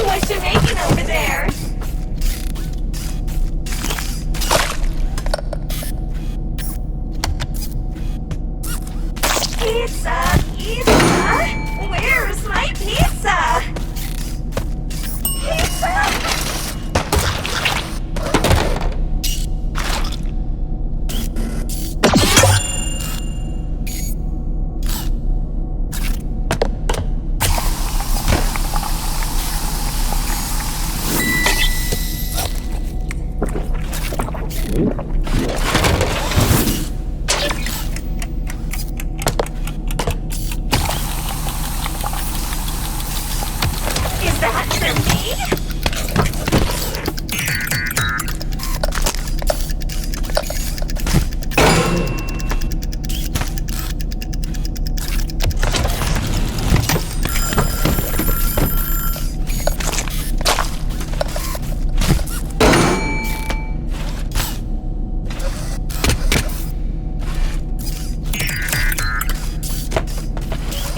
What you making over there? Pizza! Pizza! Where's my pizza? Pizza! Is that for me?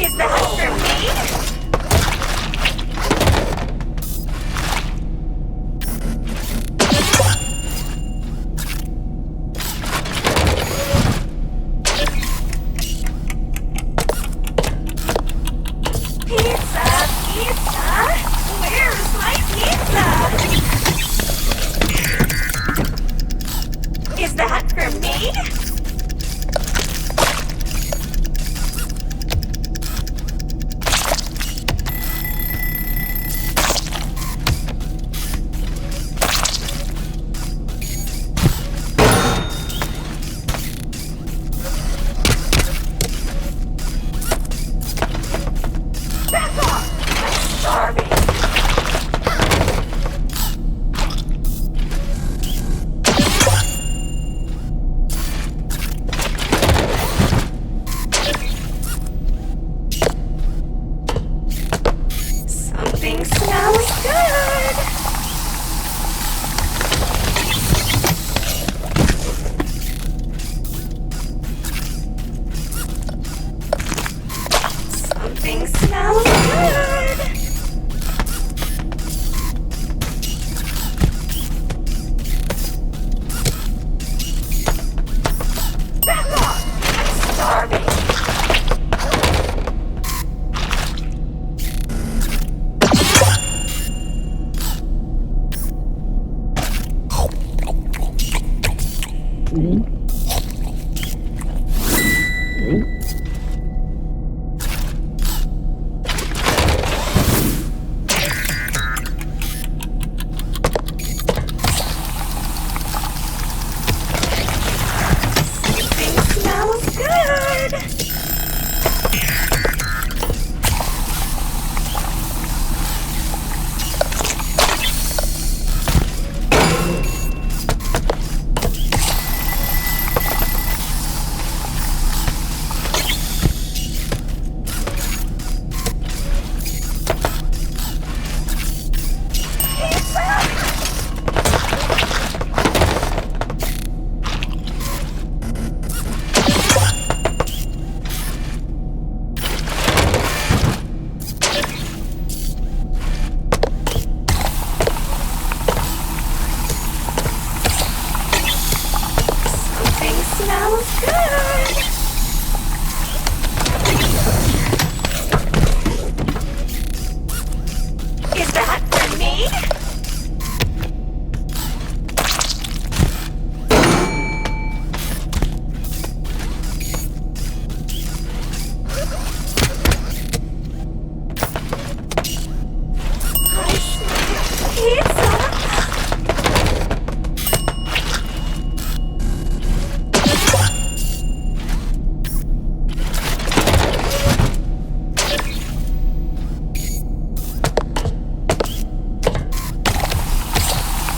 Is that for me? Pizza! Pizza! Where's my pizza? Is that for me? Back off! I'm starving! Something smells good! Something smells good! Back off! I'm starving! Something smells good! Something smells good! Is that for me? I smell pizza!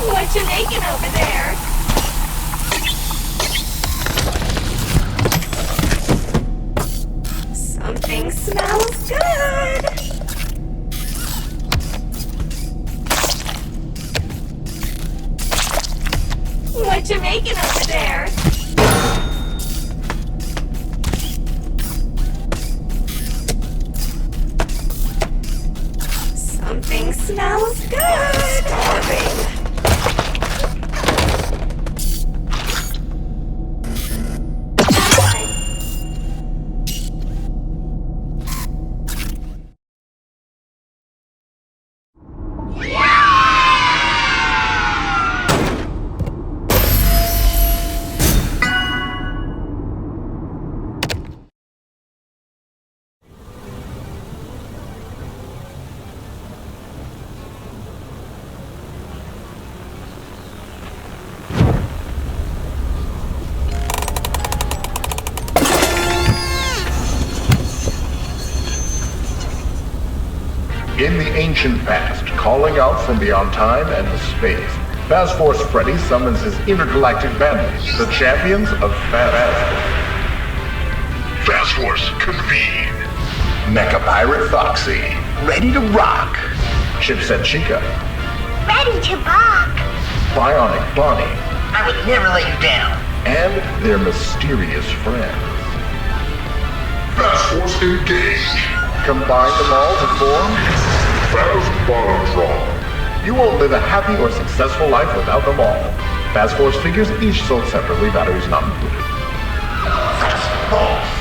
What you making over there? Something smells good! shaking over there? Something smells good. Starving. In the ancient past, calling out from beyond time and space, Fast Force Freddy summons his intergalactic bandits, the champions of Fast Force, convene. Mecha Pirate Foxy, ready to rock. Chipset Chica, Ready to rock. Bionic Bonnie, I would never let you down. and their mysterious friends. Fast Force engage! Combine them all to form Phasbotron. You won't live a happy or successful life without them all. Fast Force figures each sold separately, batteries not included. Fast Force.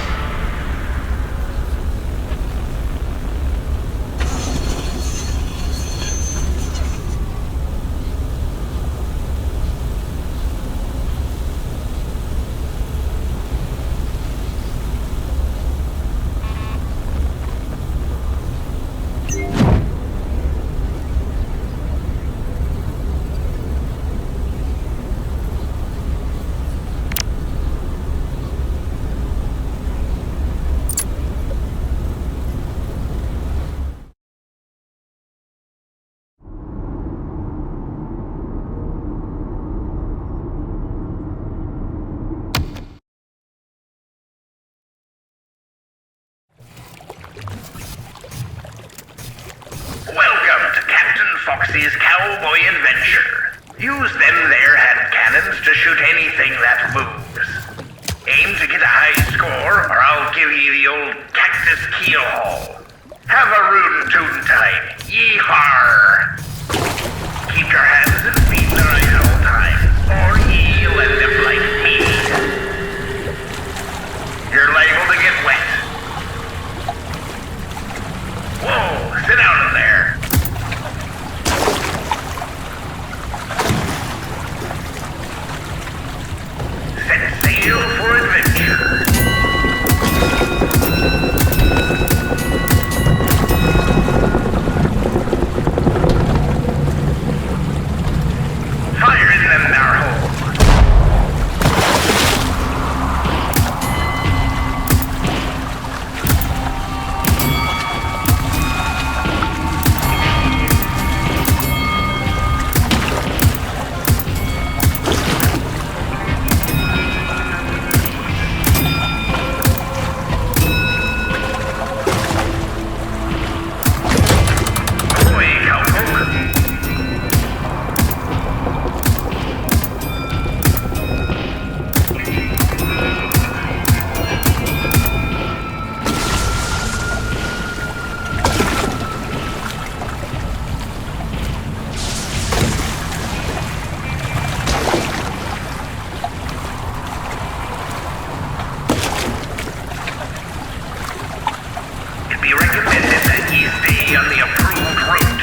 Welcome to Captain Foxy's Cowboy Adventure. Use them there hand cannons to shoot anything that moves. Aim to get a high score, or I'll give you the old cactus keel haul. Have a rune tune time. Yee-har! Keep your hands and feet in the right all times, or you'll end up like me. You're liable to get wet. Whoa, sit down in there. Set sail for adventure. Fire in them narrow. It'd be recommended that you stay on the approved route.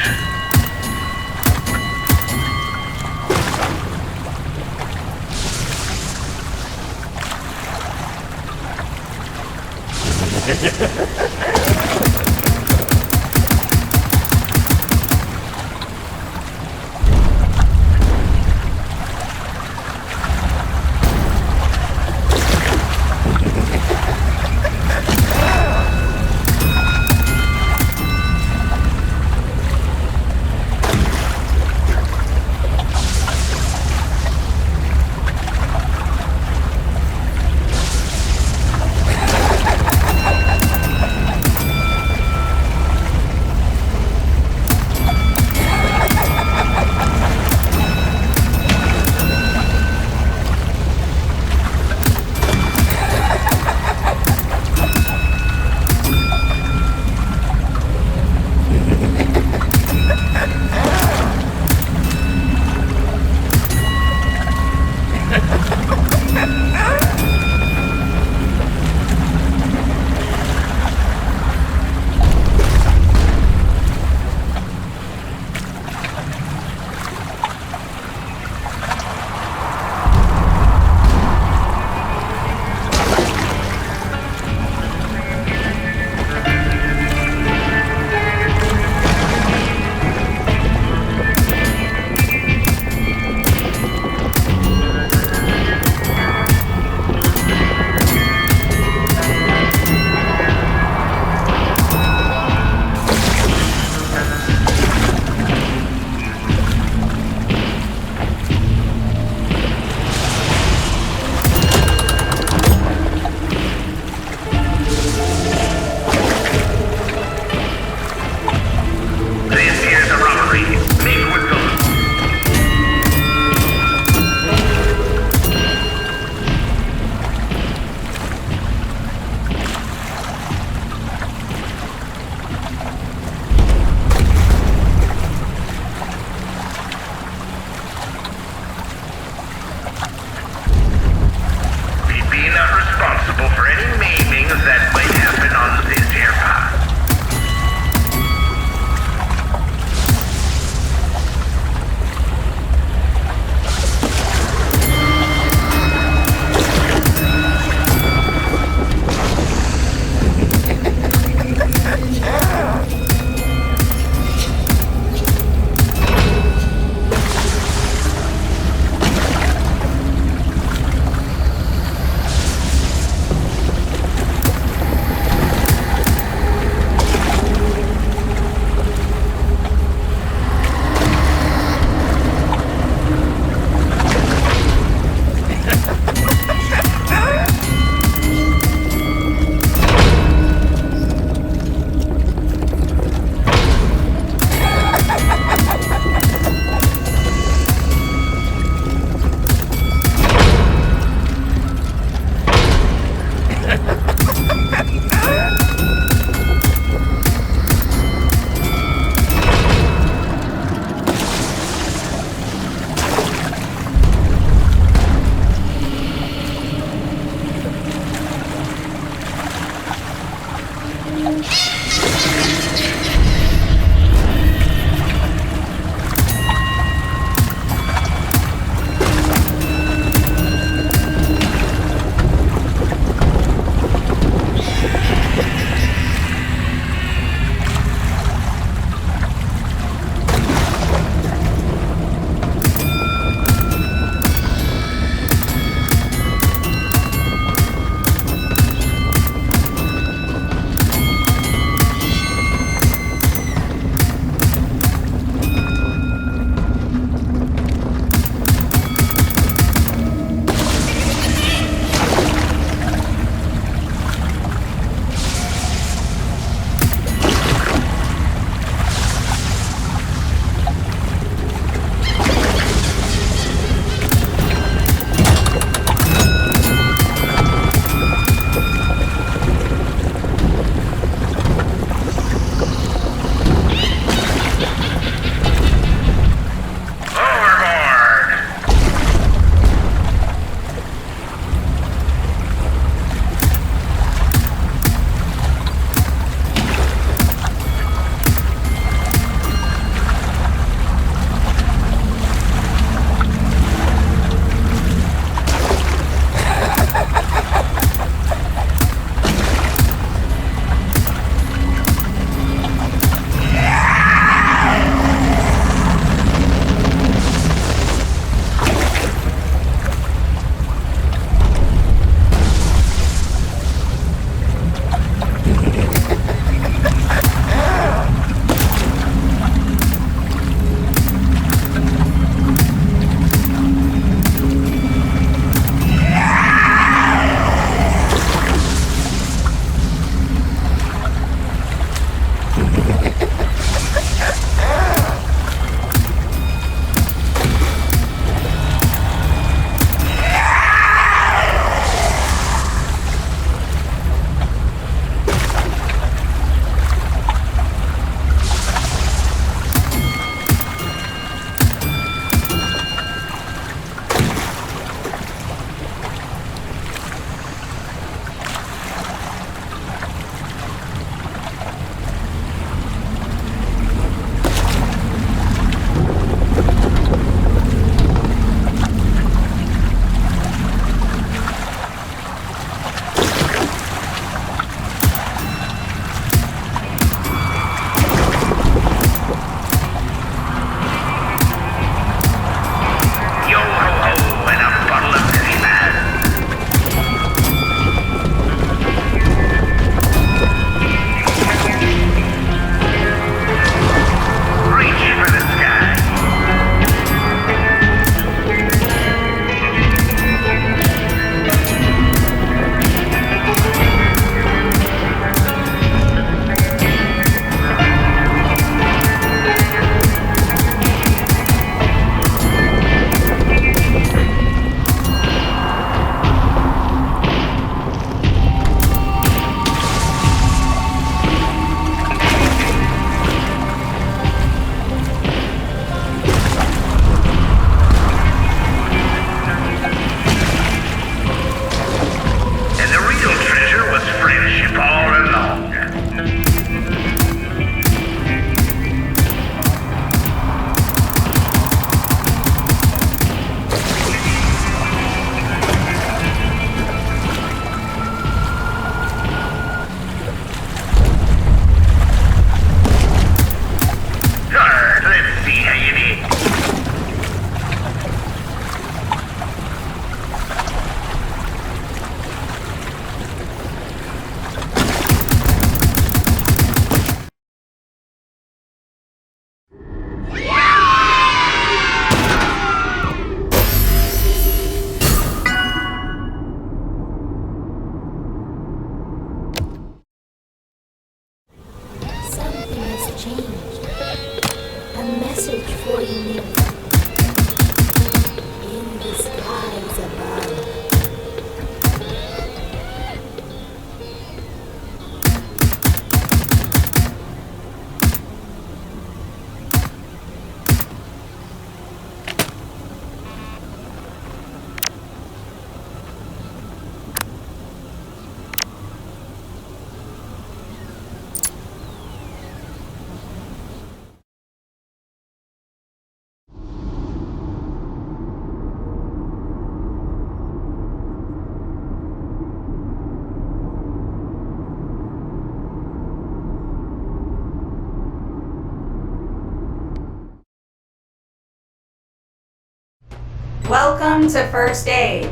Welcome to First Aid.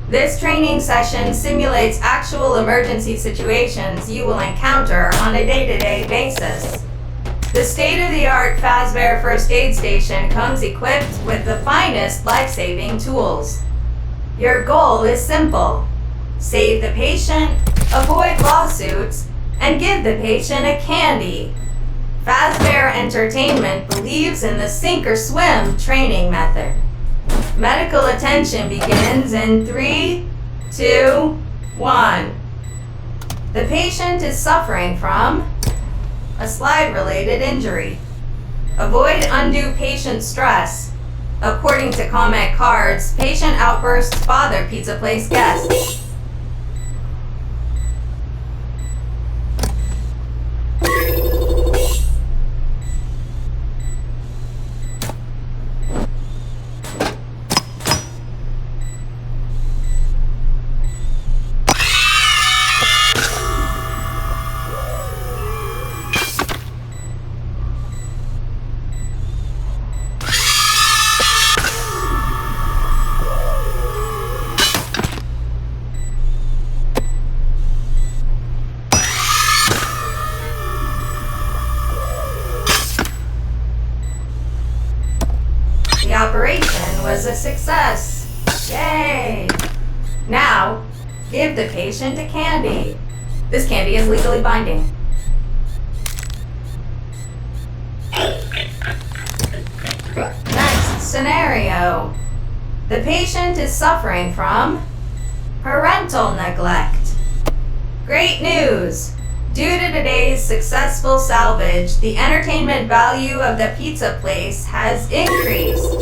This training session simulates actual emergency situations you will encounter on a day-to-day basis. The state-of-the-art Fazbear First Aid Station comes equipped with the finest life-saving tools. Your goal is simple. Save the patient, avoid lawsuits, and give the patient a candy. Fazbear Entertainment believes in the sink or swim training method. Medical attention begins in 3, 2, 1. The patient is suffering from a slide-related injury. Avoid undue patient stress. According to comment cards, patient outbursts bother pizza place guests. The operation was a success. Yay! Now, give the patient a candy. This candy is legally binding. Next scenario. The patient is suffering from parental neglect. Great news! Due to today's successful salvage, the entertainment value of the pizza place has increased.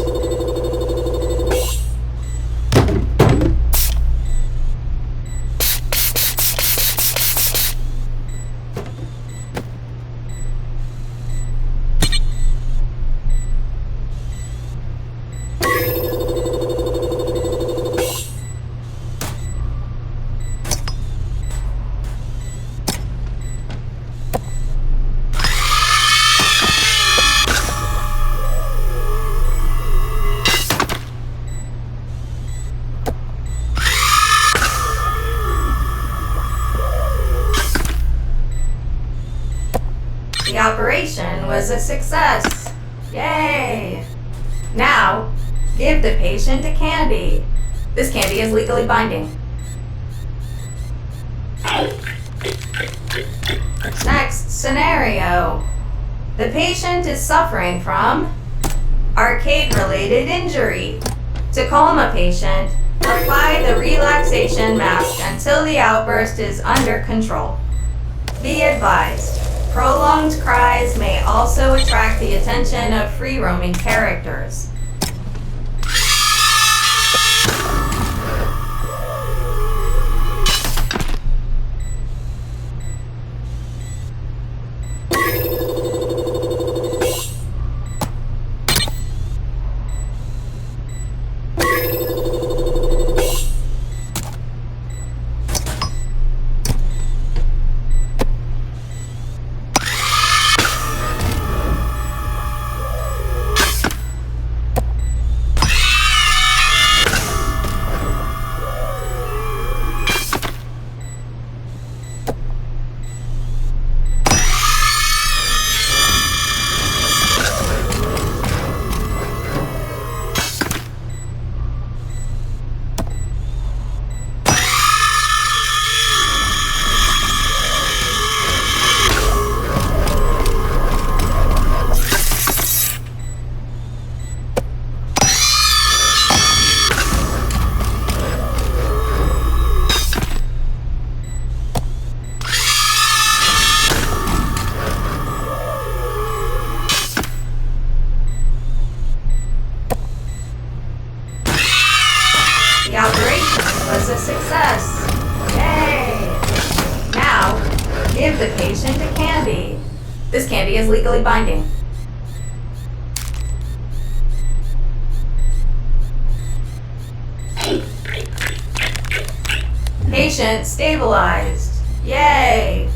The operation was a success. Yay! Now, give the patient a candy. This candy is legally binding. Next scenario. The patient is suffering from arcade-related injury. To calm a patient, apply the relaxation mask until the outburst is under control. Be advised, prolonged cries may also attract the attention of free-roaming characters. The operation was a success. Yay! Now, give the patient a candy. This candy is legally binding. Patient stabilized. Yay!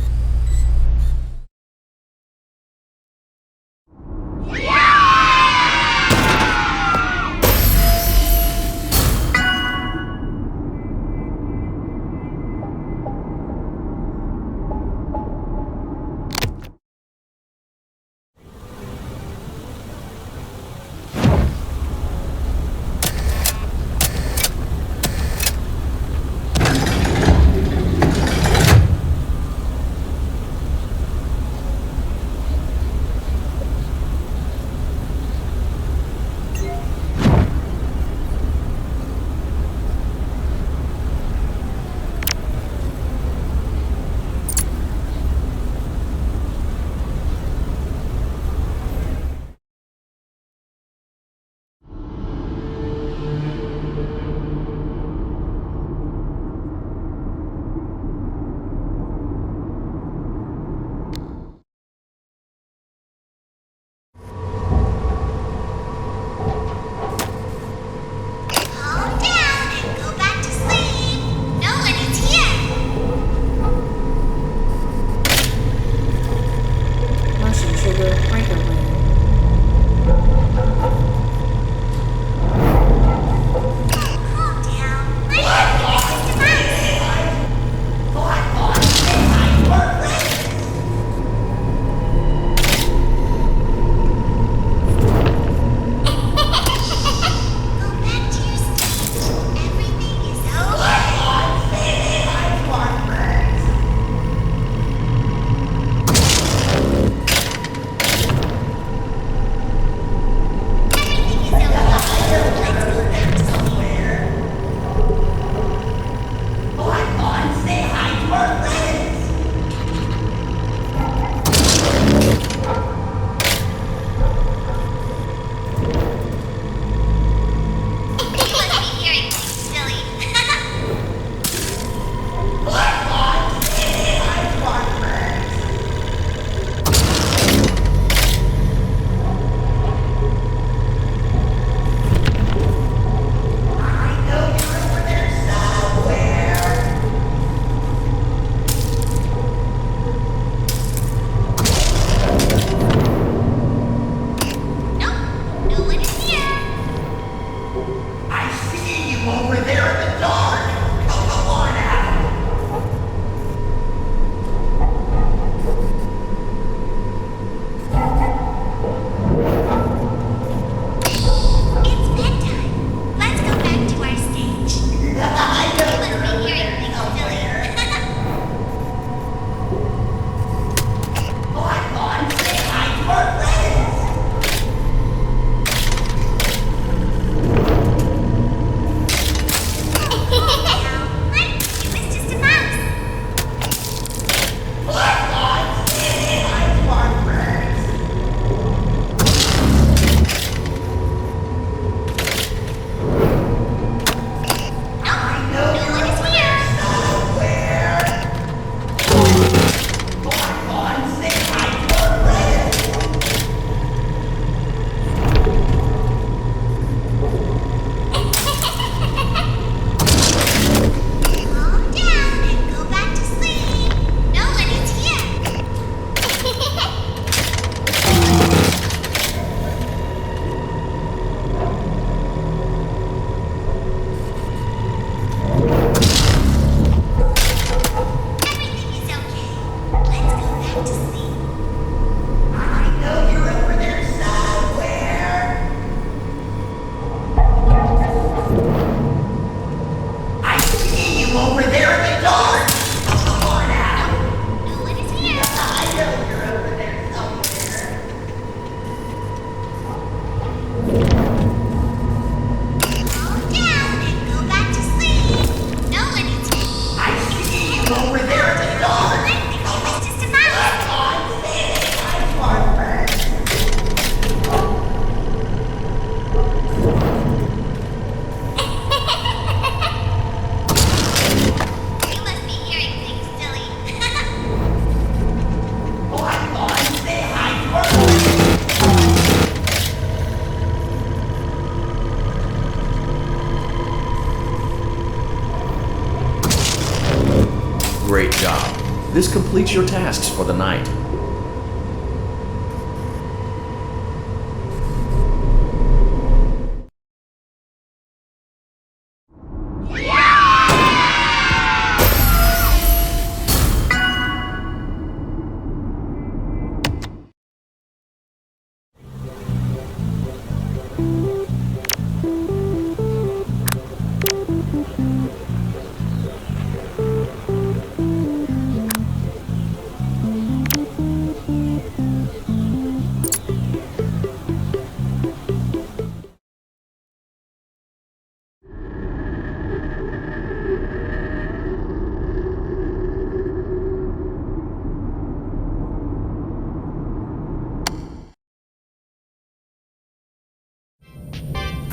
great job. This completes your tasks for the night.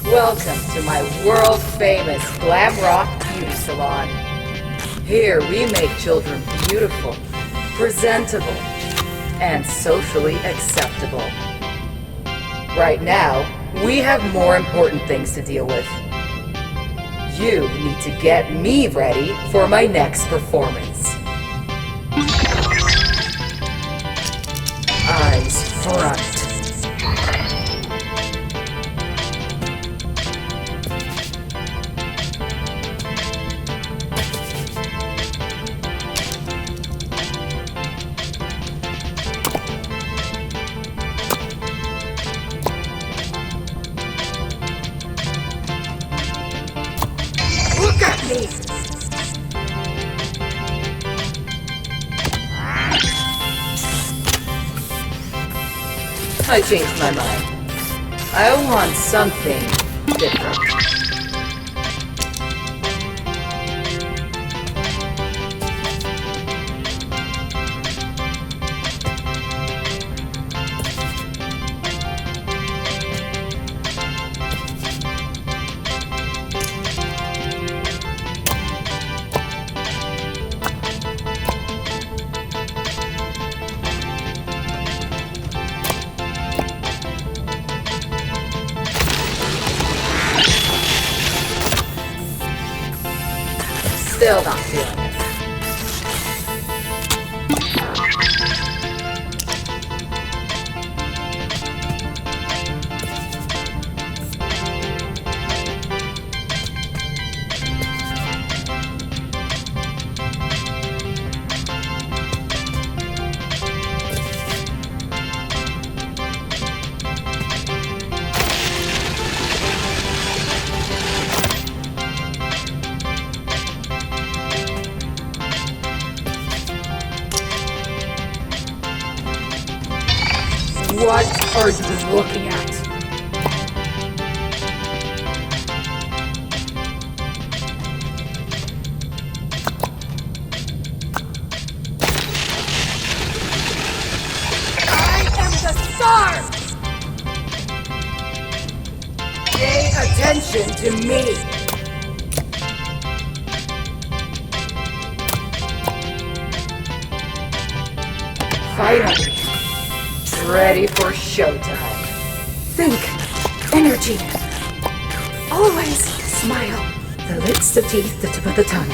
Welcome to my world-famous glam rock beauty salon. Here we make children beautiful, presentable, and socially acceptable. Right now, we have more important things to deal with. You need to get me ready for my next performance. Eyes front. Look at me! I changed my mind. I want something different. Still not feeling it. What are you looking at? I am the star! Pay attention to me! Finally! Ready for showtime. Think. Energy. Always smile. The lips, the teeth, the tip of the tongue.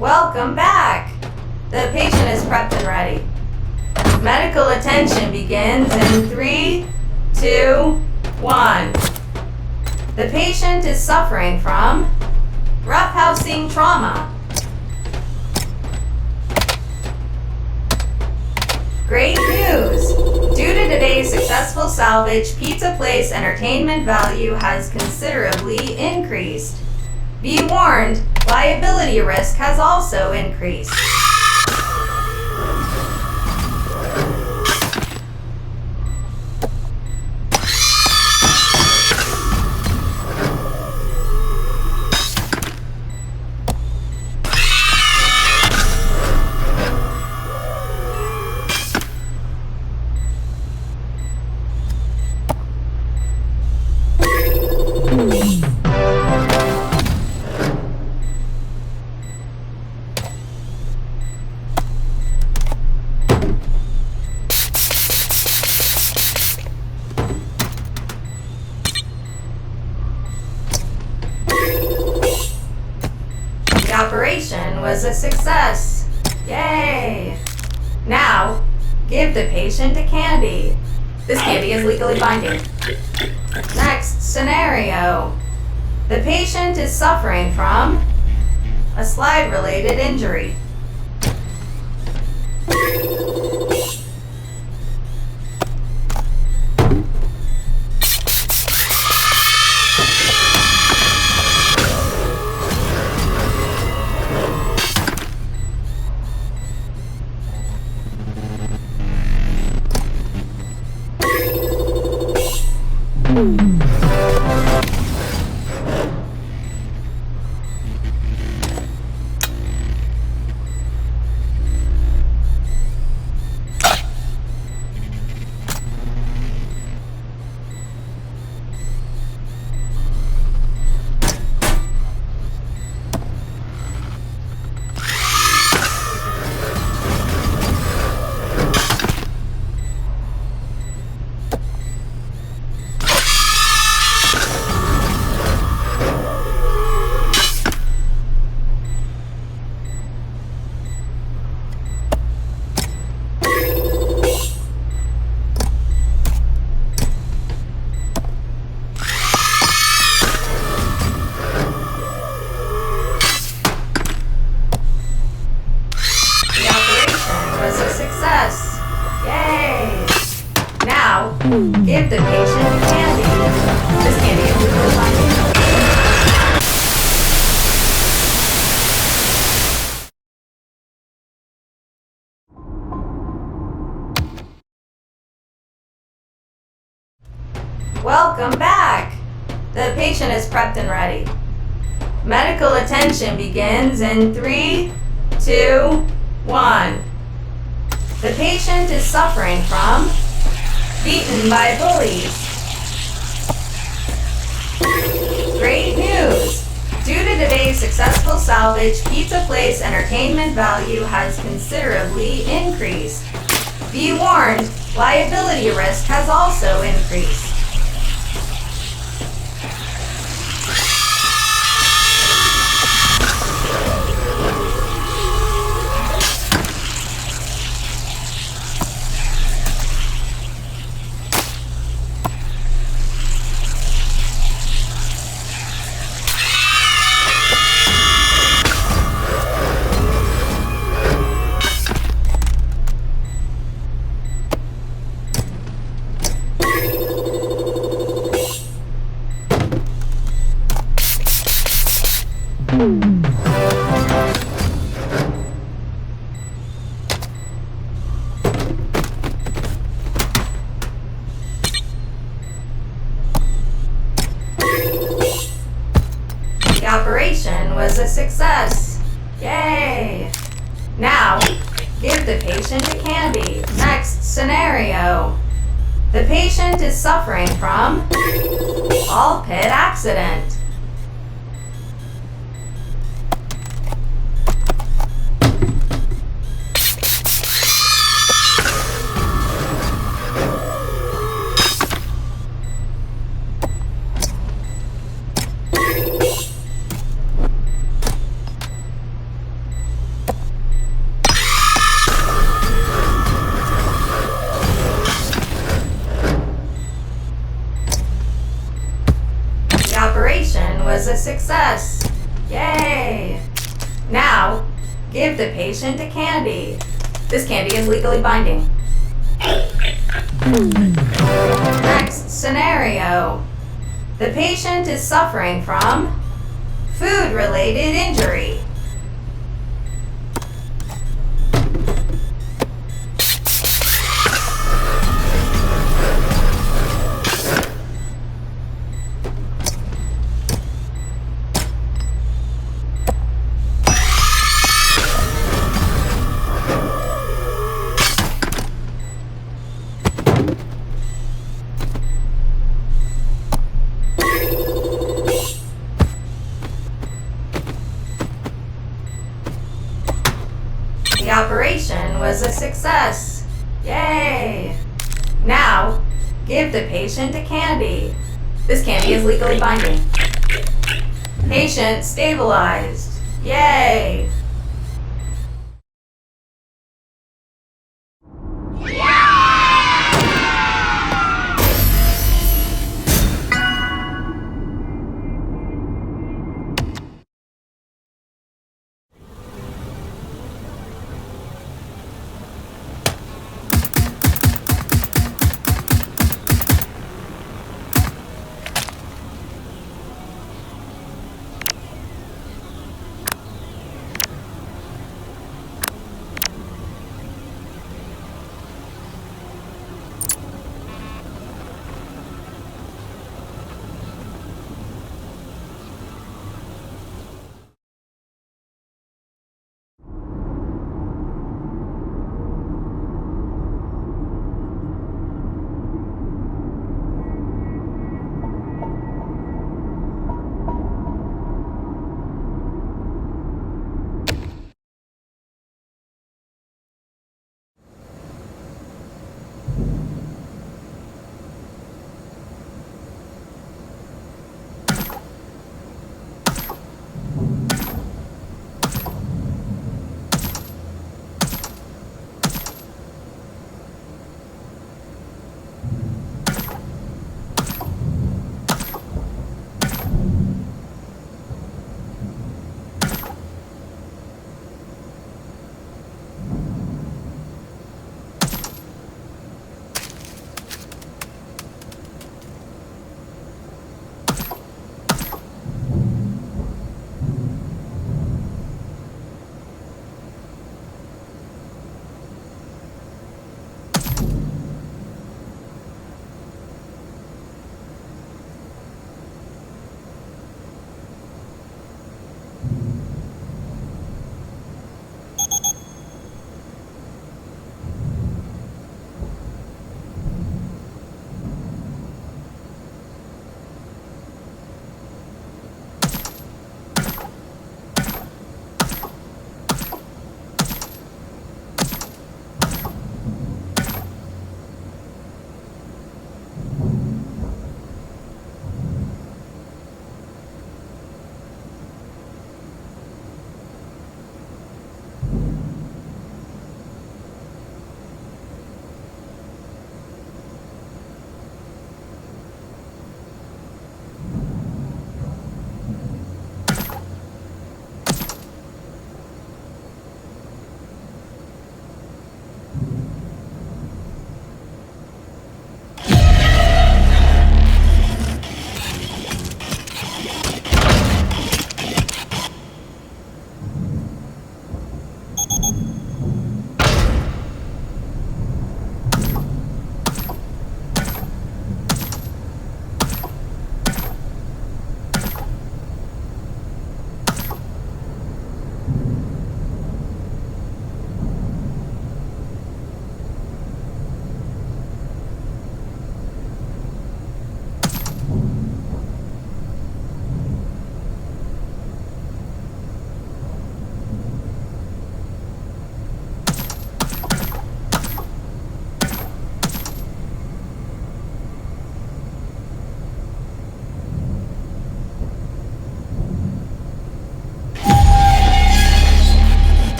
Welcome back! The patient is prepped and ready. Medical attention begins in 3, 2, 1. The patient is suffering from roughhousing trauma. Great news! Due to today's successful salvage, Pizza Place entertainment value has considerably increased. Be warned, liability risk has also increased. Operation was a success. Yay! Now, give the patient a candy. This candy is legally binding. Next scenario. The patient is suffering from a slide-related injury. Give the patient candy. This candy is legally binding. Welcome back! The patient is prepped and ready. Medical attention begins in 3, 2, 1. The patient is suffering from beaten by bullies. Great news! Due to today's successful salvage, Pizza Place entertainment value has considerably increased. Be warned, liability risk has also increased. The operation was a success. Yay! Now, give the patient a candy. Next scenario. The patient is suffering from ball pit accident. success. Yay! Now, give the patient a candy. This candy is legally binding. Next scenario. The patient is suffering from food-related injury. The operation was a success. Yay! Now, give the patient a candy. This candy is legally binding. Patient stabilized. Yay!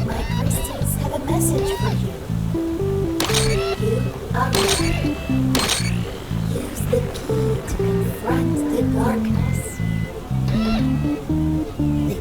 My crystals have a message for you. You are ready. Use the key to confront the darkness. The key is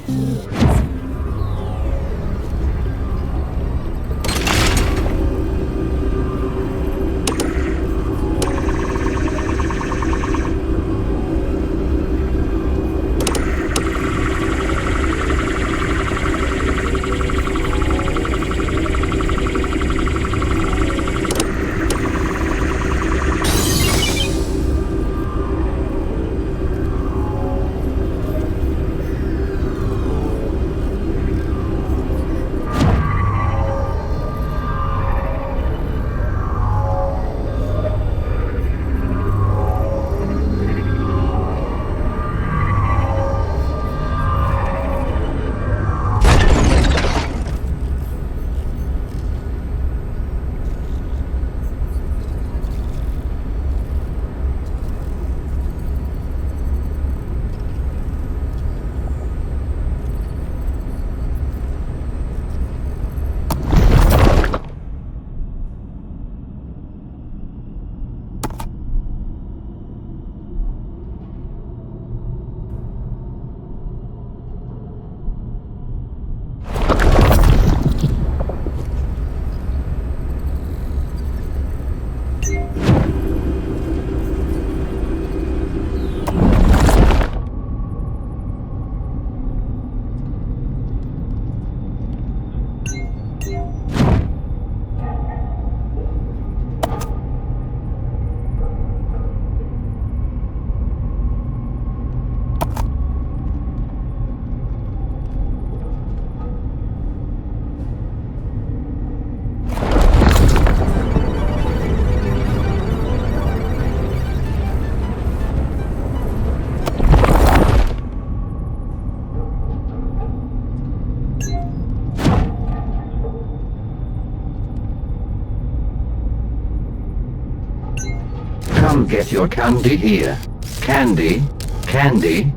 Come get your candy here. Candy, candy,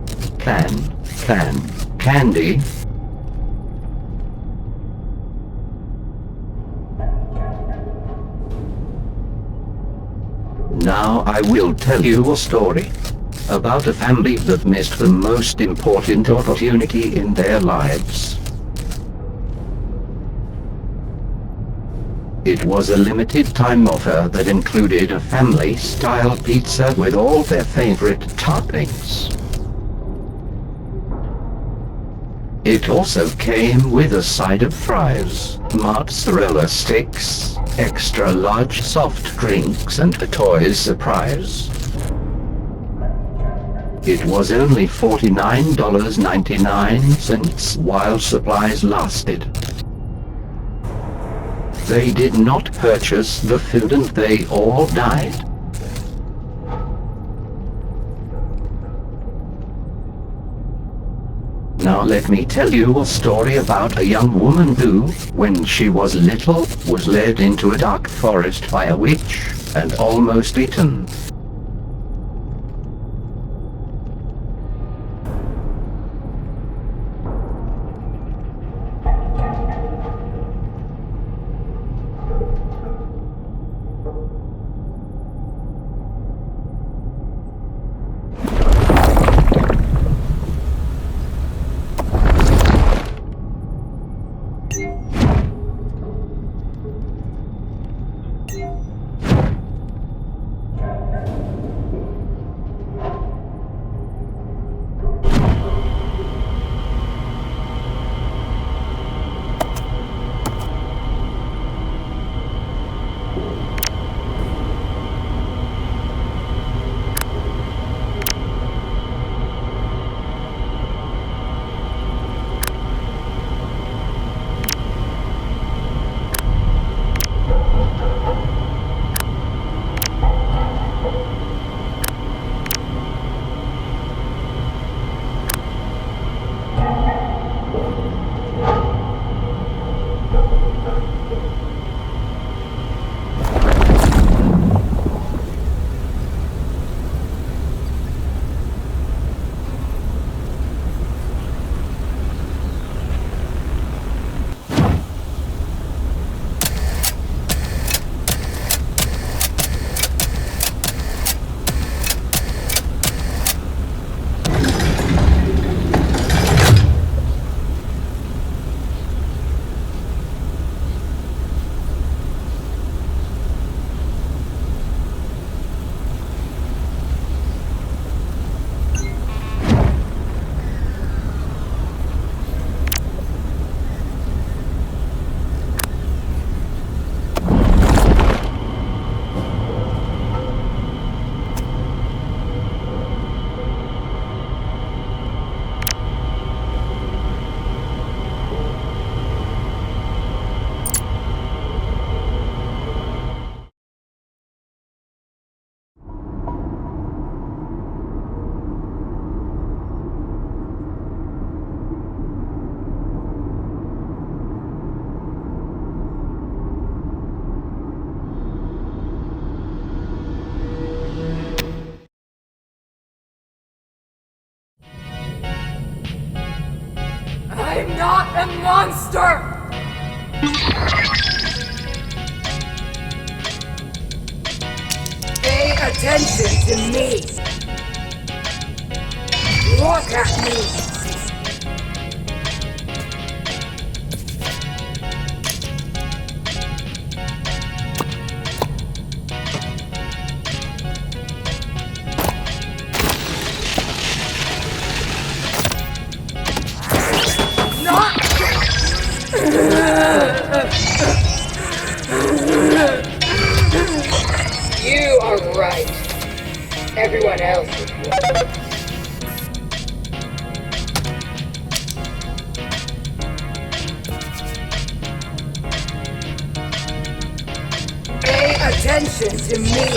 candy. Now I will tell you a story about a family that missed the most important opportunity in their lives. It was a limited time offer that included a family-style pizza with all their favorite toppings. It also came with a side of fries, mozzarella sticks, extra large soft drinks, and a toy surprise. It was only $49.99 while supplies lasted. They did not purchase the food and they all died. Now let me tell you a story about a young woman who, when she was little, was led into a dark forest by a witch and almost eaten. not a monster! Pay attention to me! Look at me! You are right. Everyone else is wrong. Pay attention to me.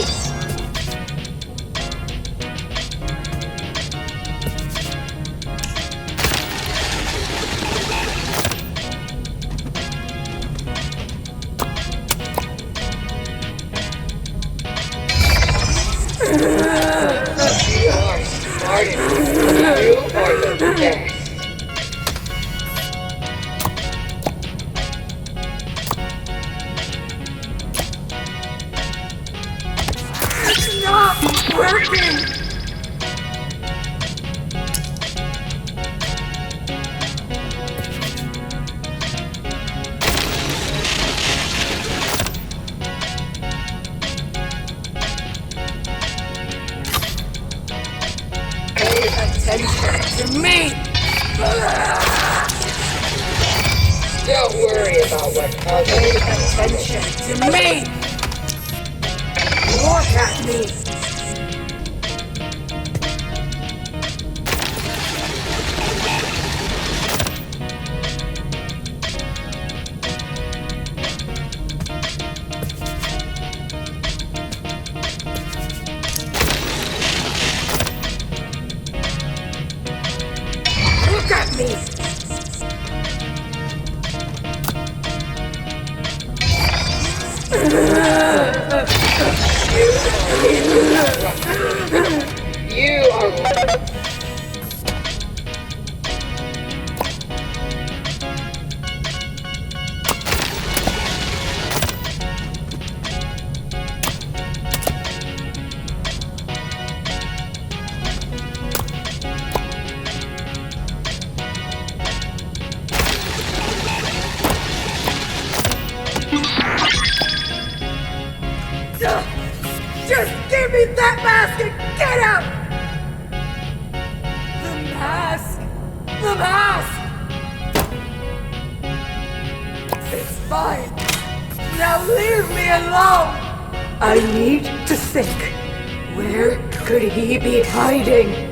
You are smart enough. You are the best. It's not working! Attention to me! Don't worry about what others. Pay attention to me! Look at me! Look at me! You are... Just give me that mask and get out! The mask! The mask! It's fine. Now leave me alone! I need to think. Where could he be hiding?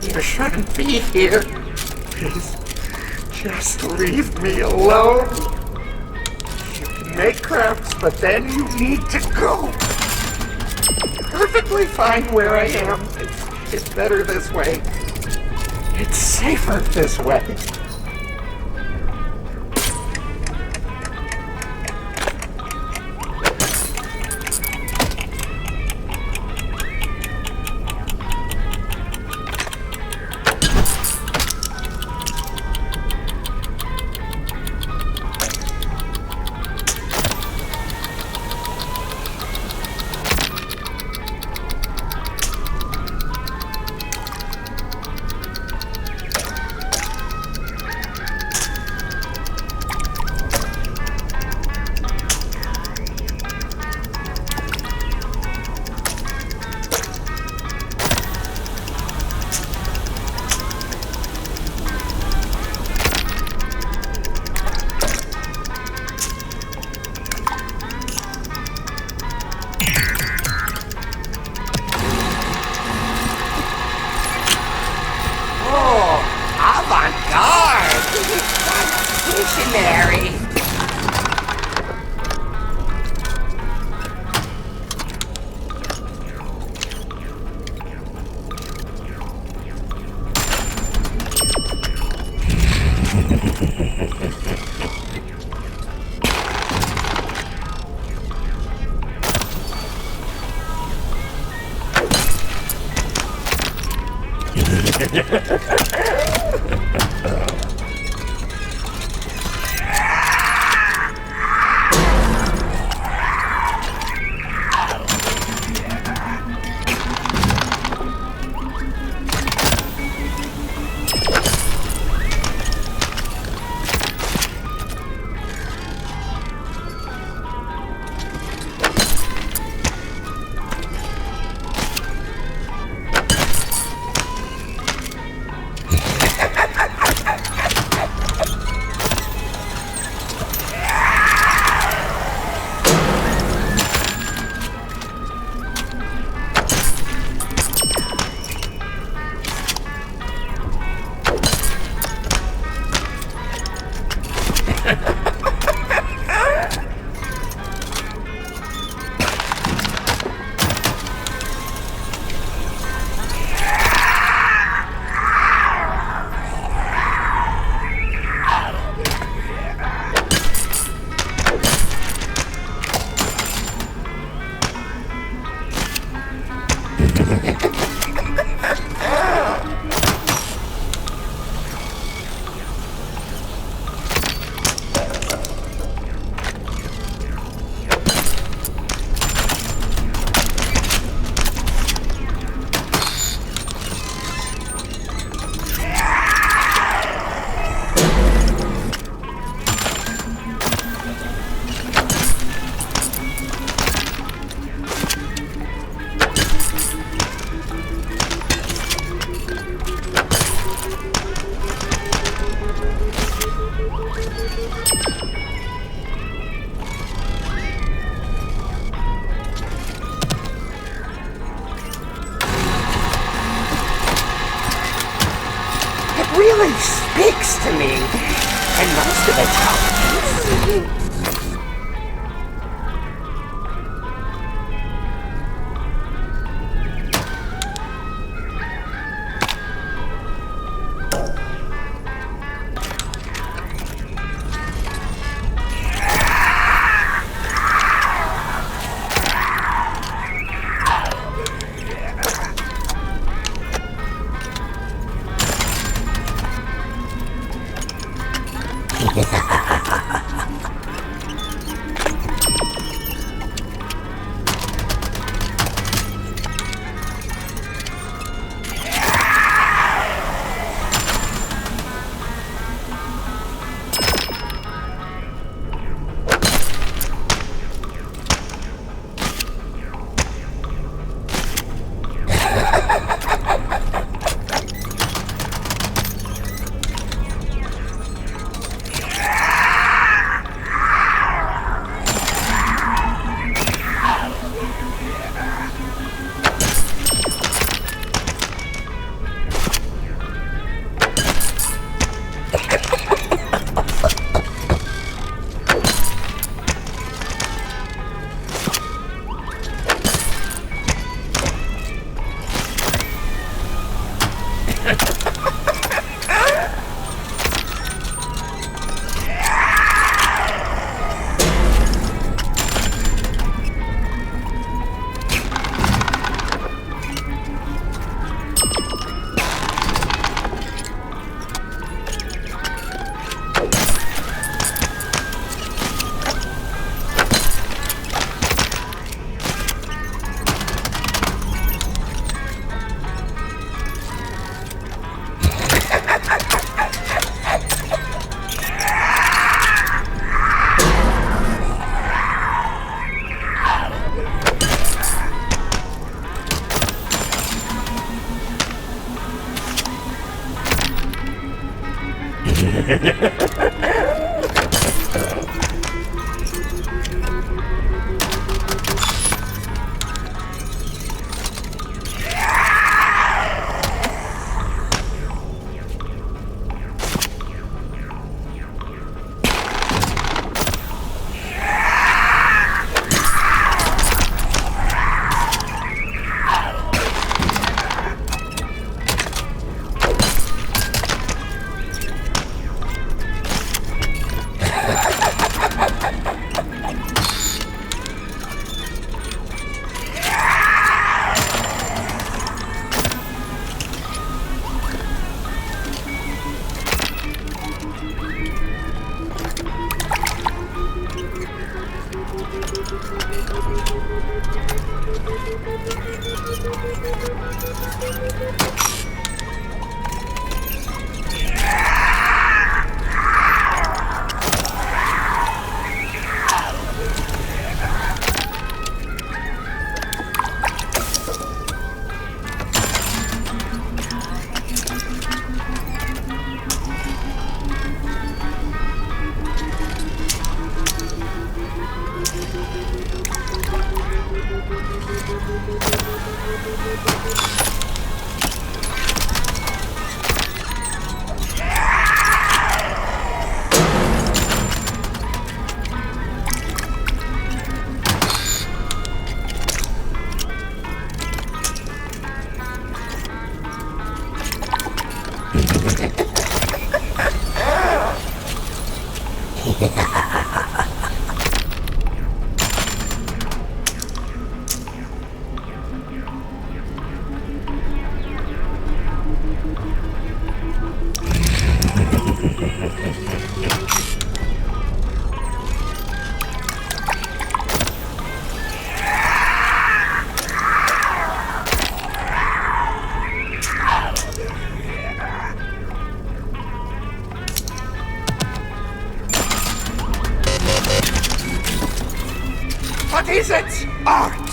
You shouldn't be here. Please, just leave me alone. You can make crafts, but then you need to go. Perfectly fine where I am. It's better this way. It's safer this way. Mary. Really speaks to me, and most of it's how What is it? Art!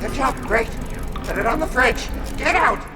Good job, great. Put it on the fridge. Get out!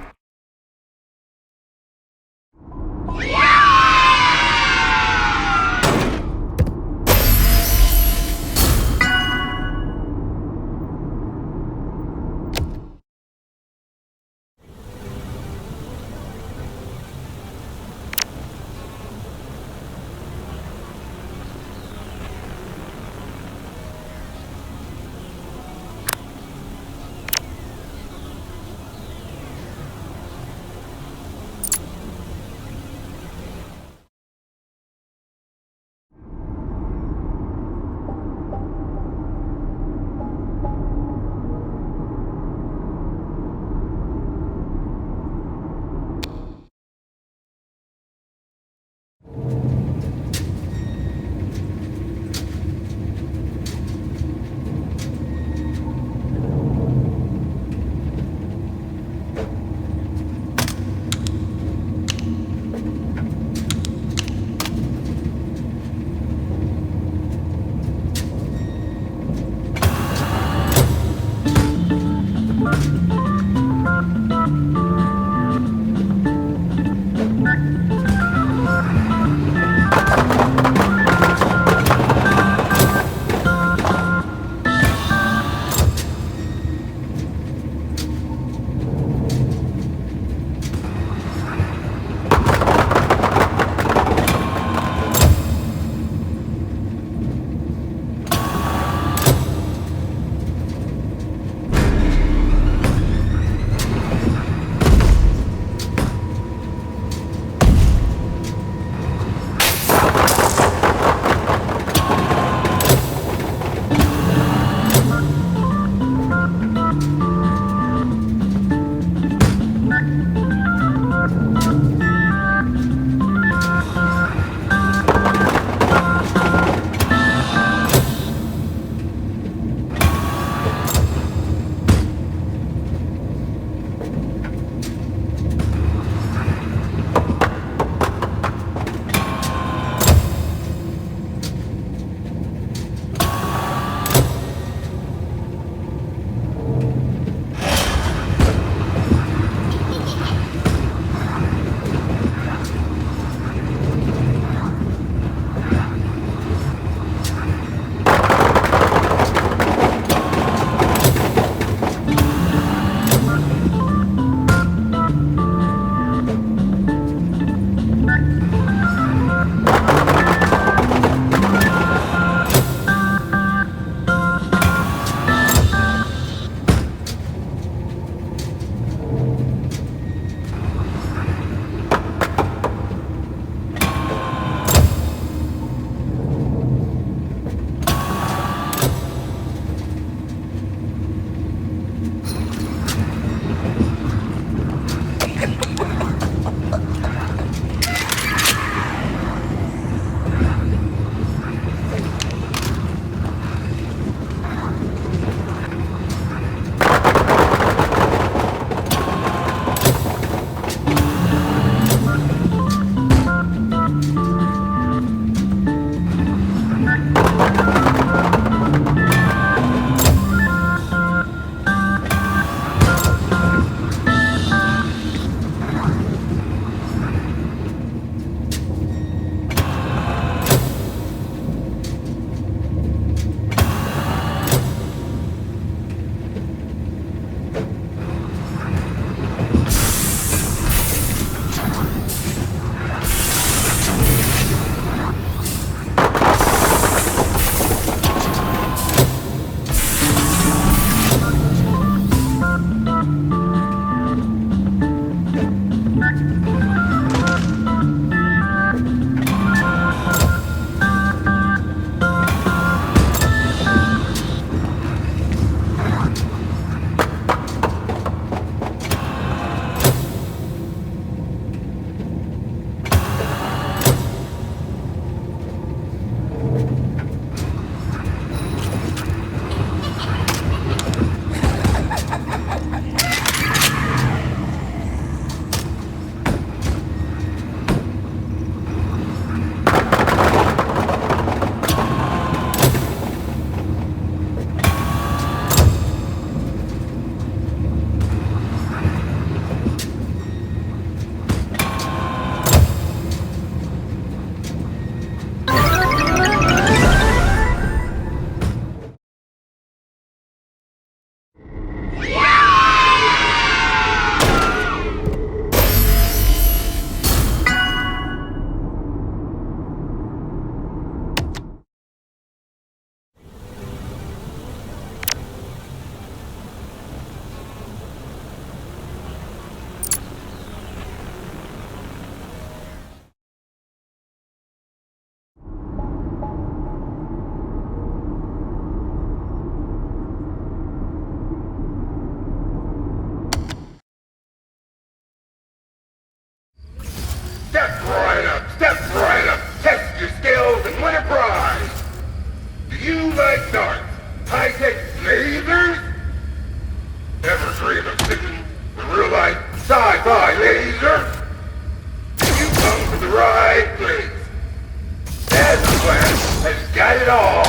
it all.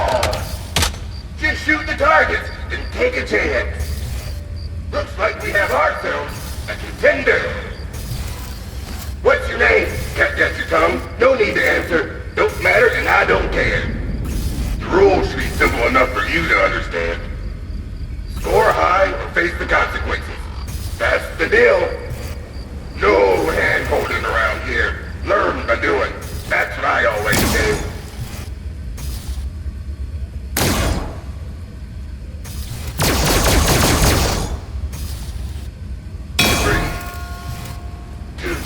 Just shoot the targets and take a chance. Looks like we have ourselves a contender. What's your name? Got your tongue? No need to answer. Don't matter and I don't care. The rules should be simple enough for you to understand. Score high or face the consequences. That's the deal. No hand-holding around here. Learn by doing. That's what I always do.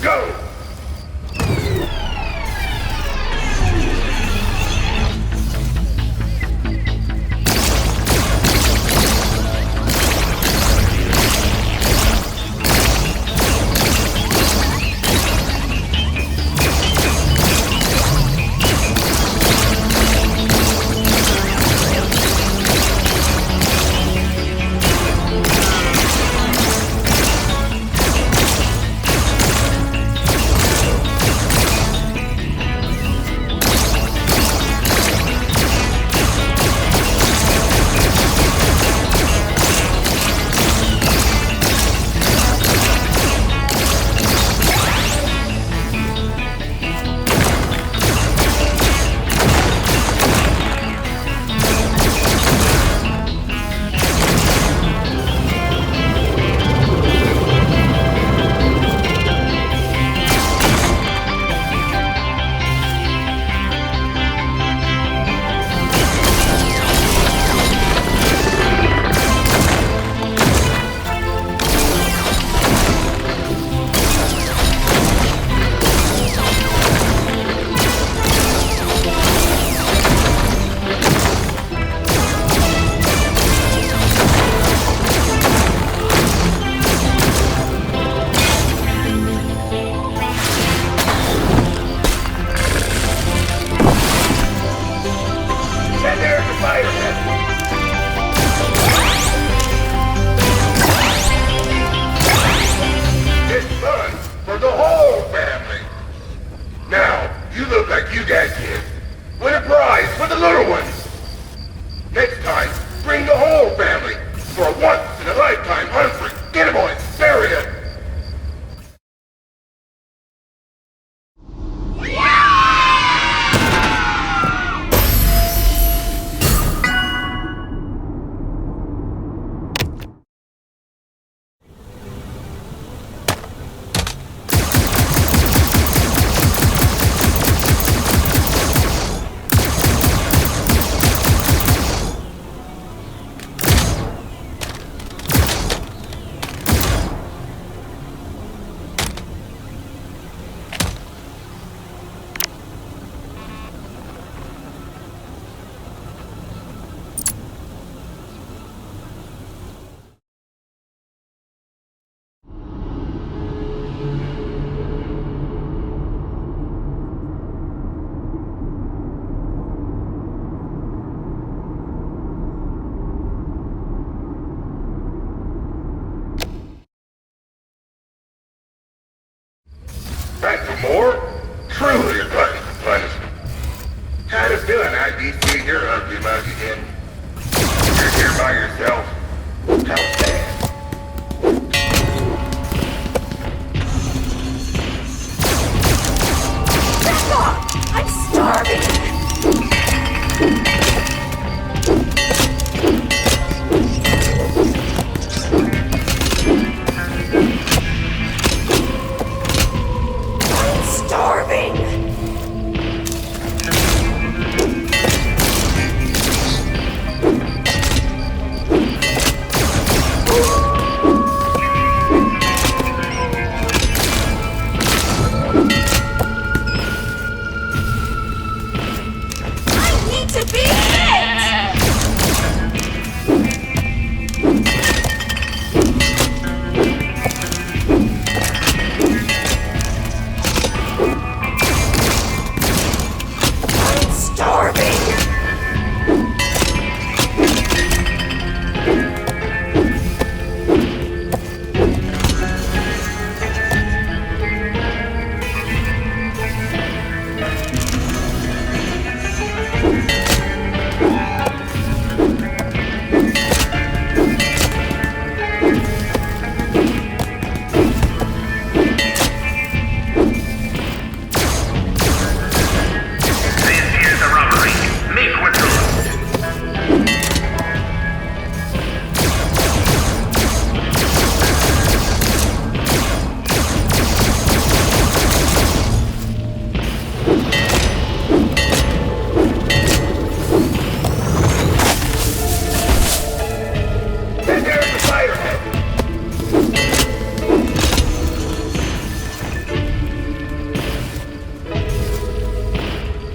Go! Back for more? Truly a glutton for punishment. Had a feeling I'd be seeing your ugly mug again. You're here by yourself. How sad. Back off! I'm starving!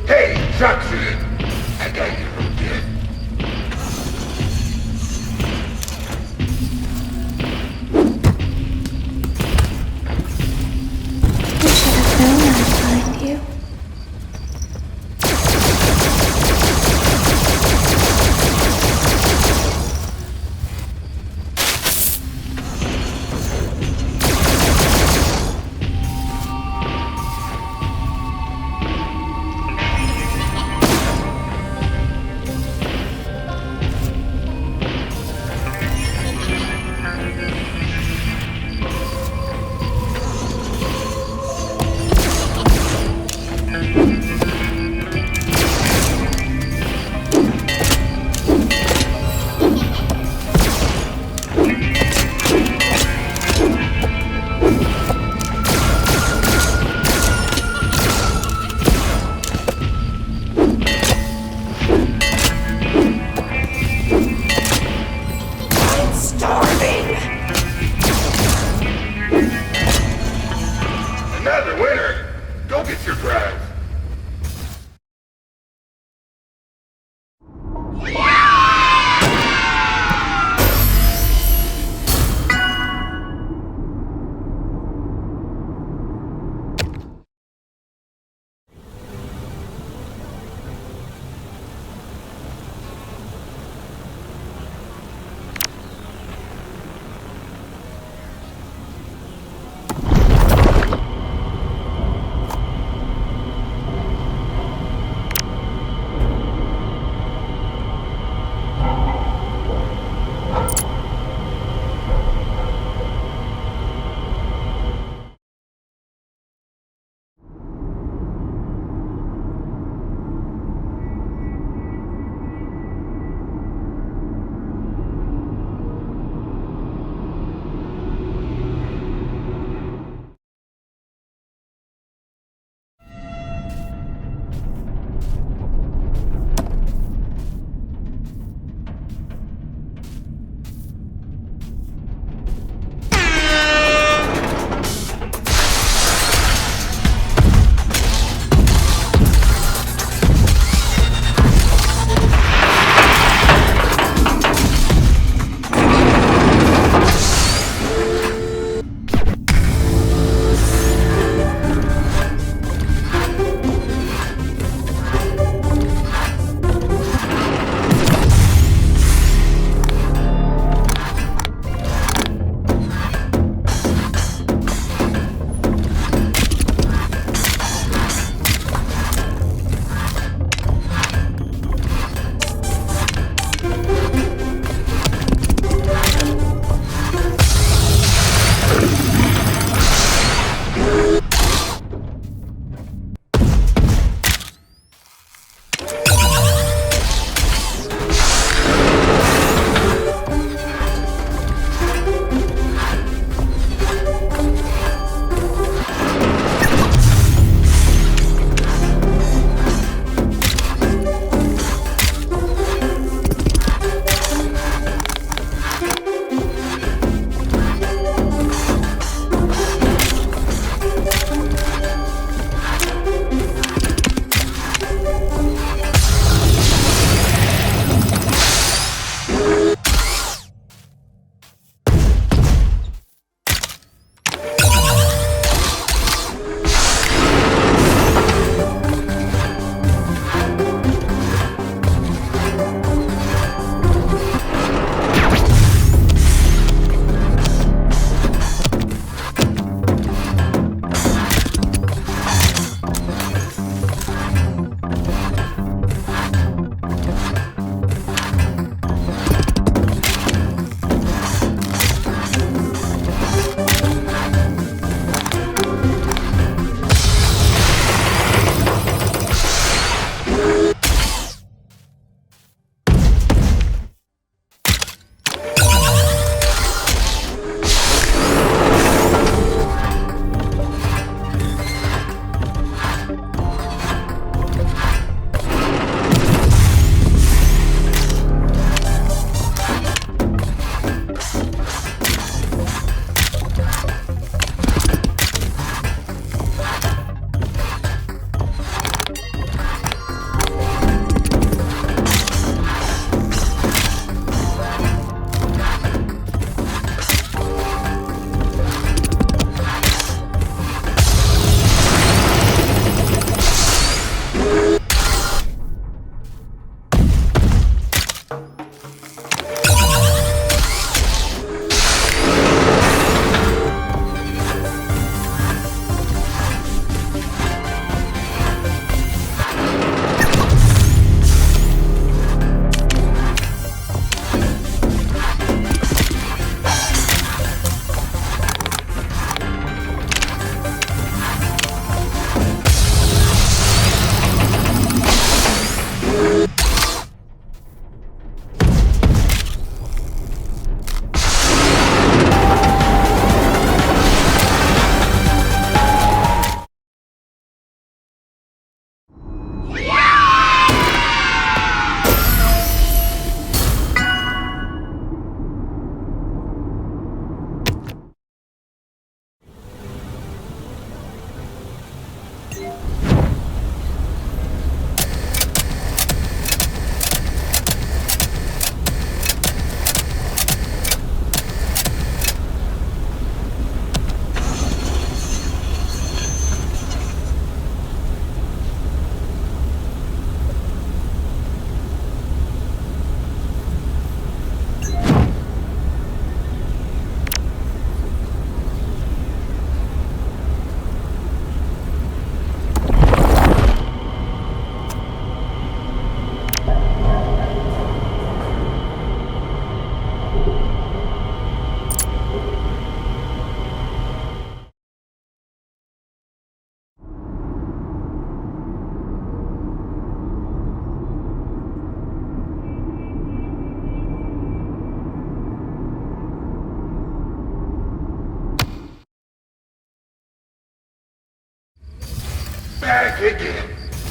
Hey, Jackson! I got you. You should have known I'd find you.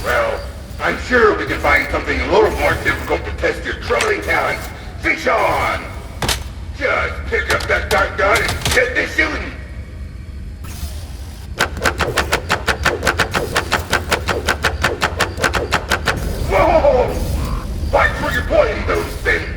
Well, I'm sure we can find something a little more difficult to test your troubling talents. Fish on! Just pick up that dart gun and get this shooting! Whoa! Watch where you're pointing those things!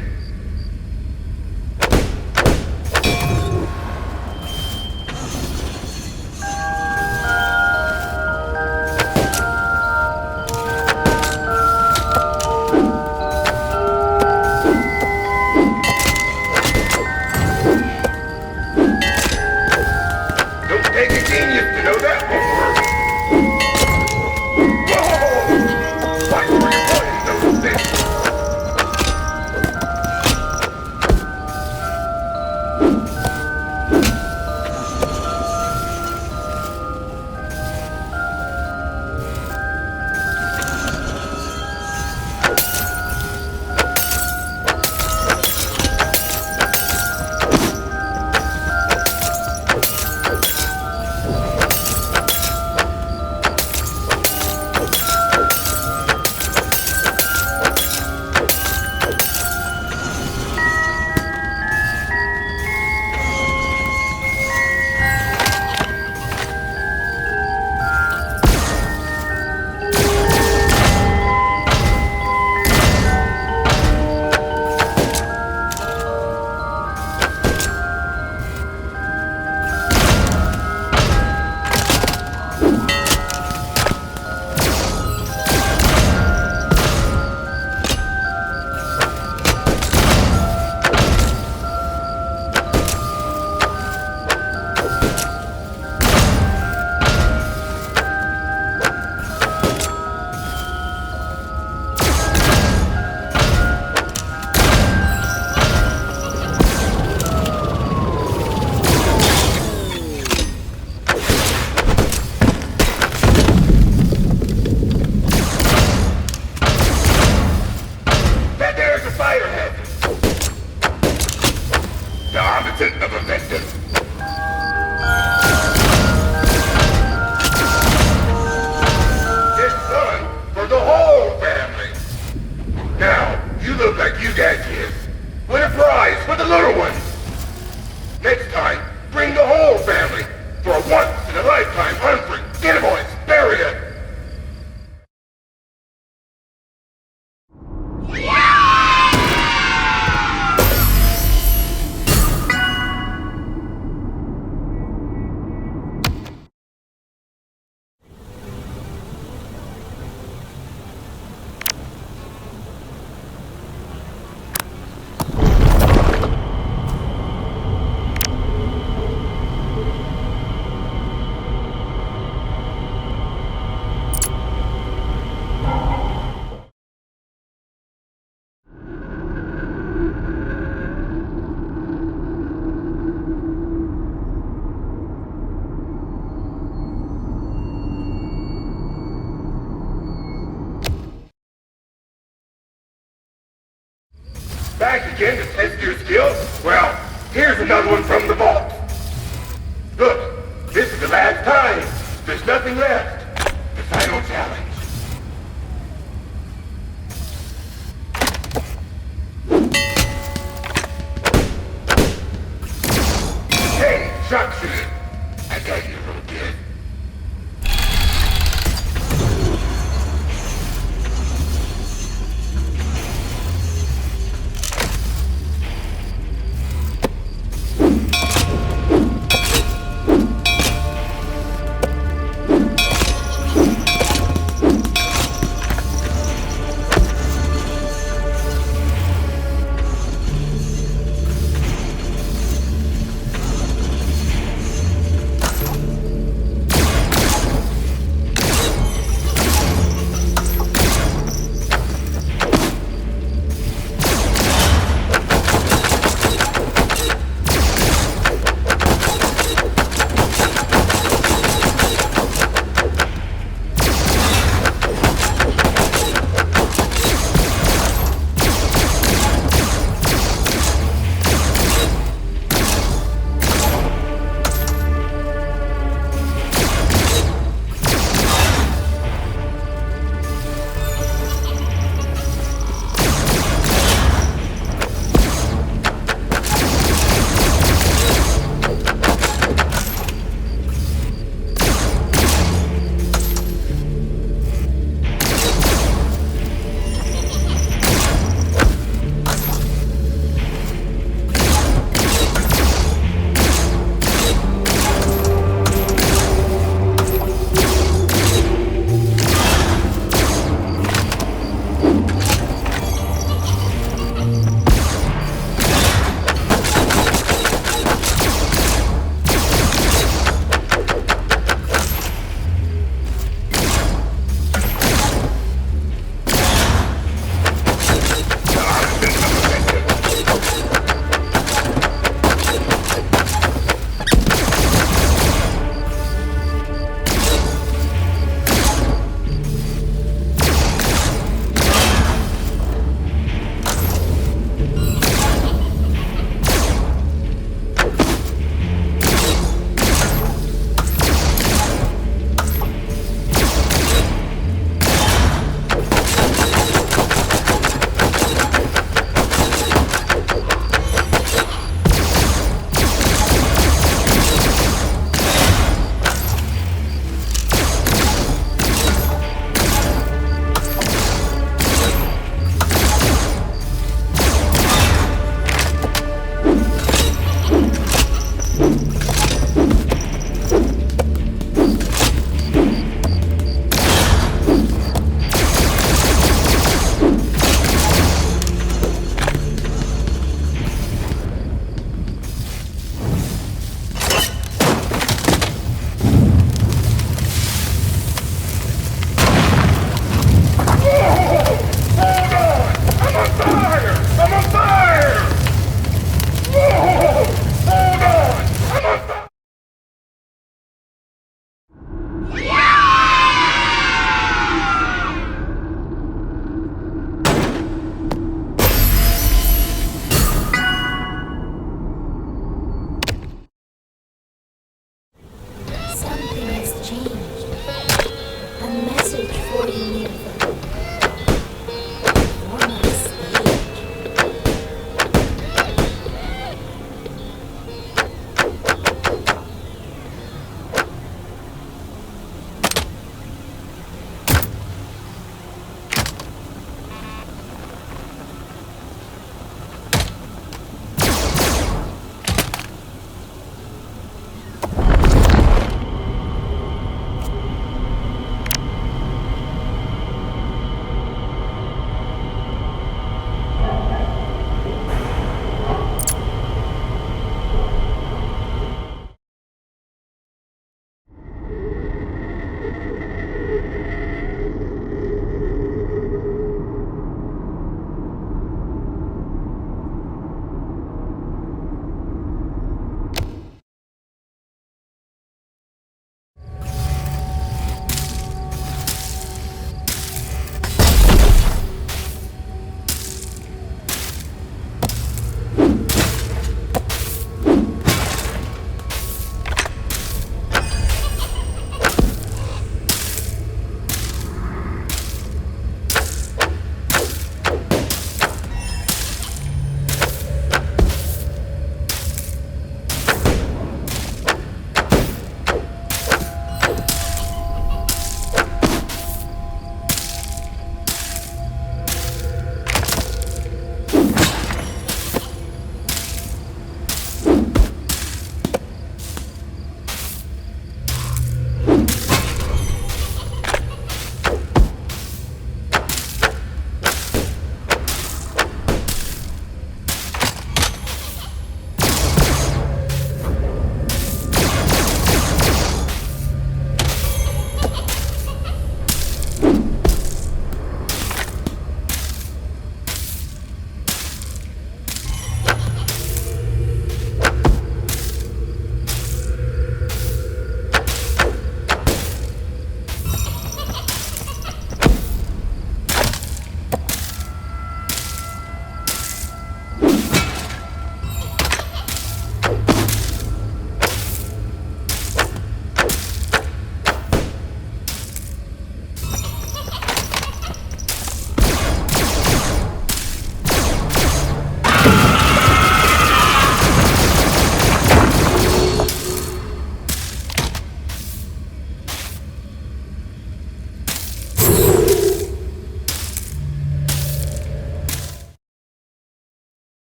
Back again to test your skills? Well, here's another one from the vault. Look, this is the last time. There's nothing left. The final challenge. Hey, sharpshooter. I got you, little kid.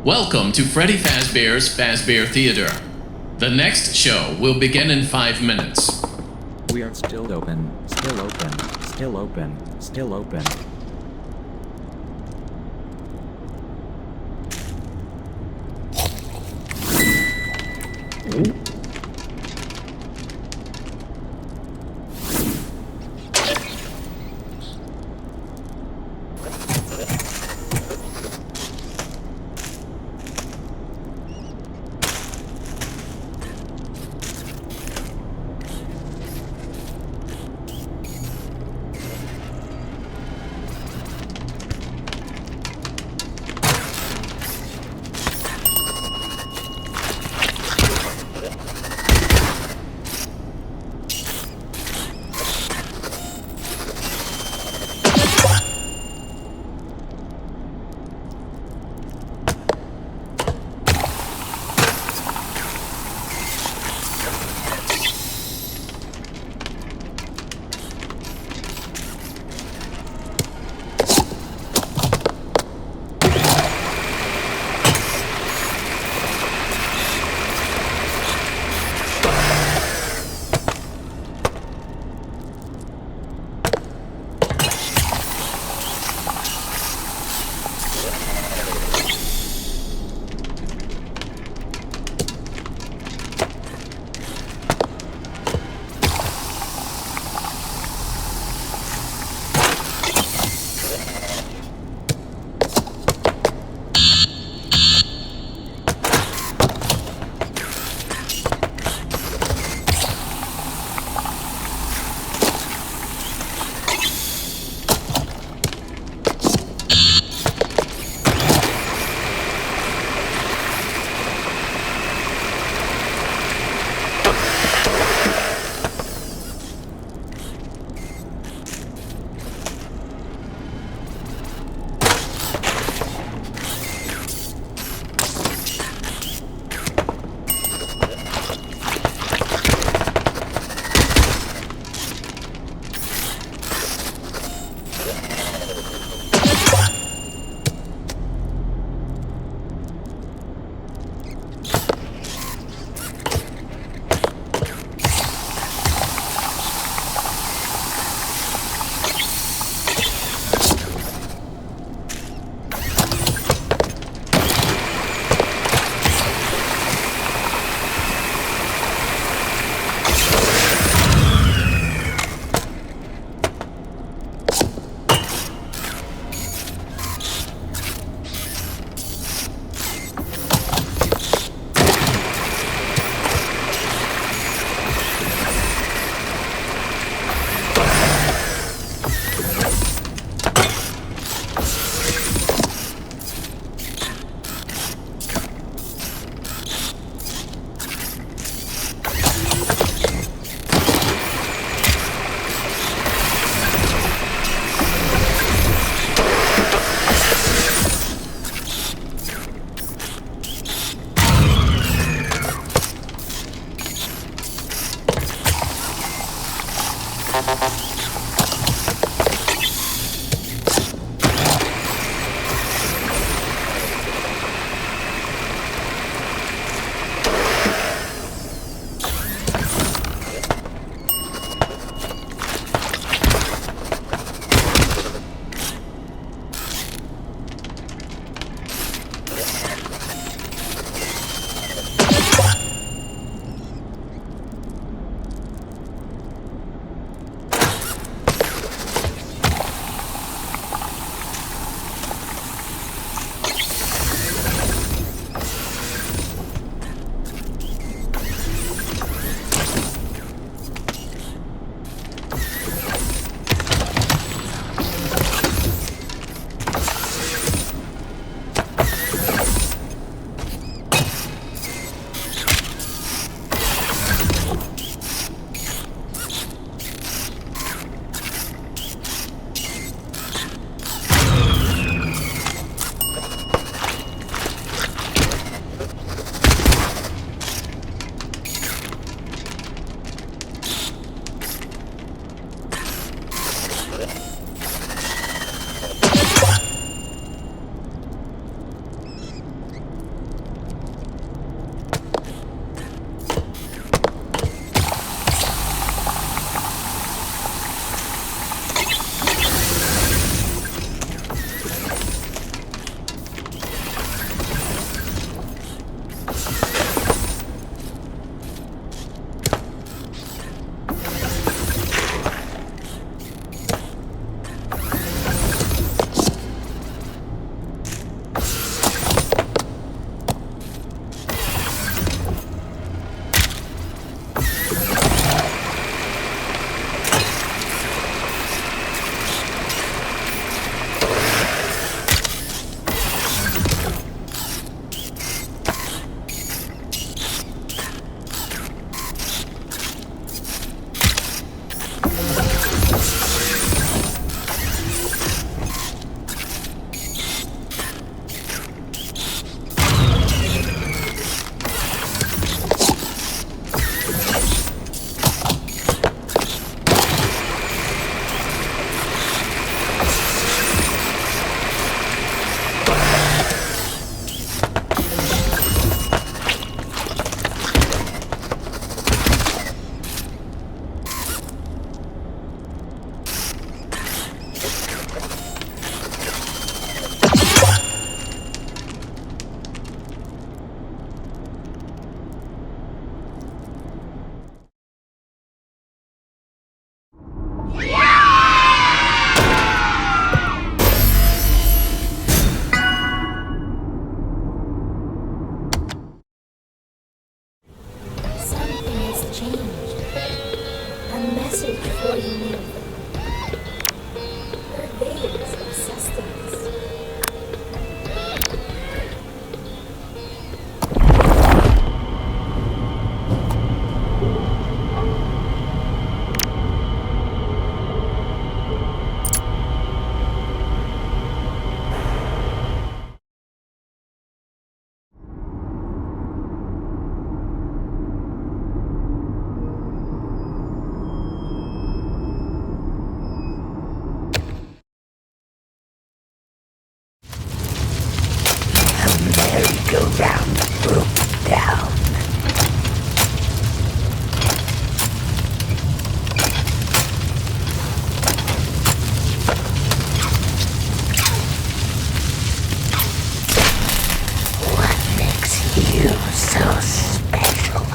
Welcome to Freddy Fazbear's Fazbear Theater. The next show will begin in 5 minutes. We are still open, still open, still open, still open. before you knew them. Her veins obsessed with this. merry-go-round broke down. What makes you so special?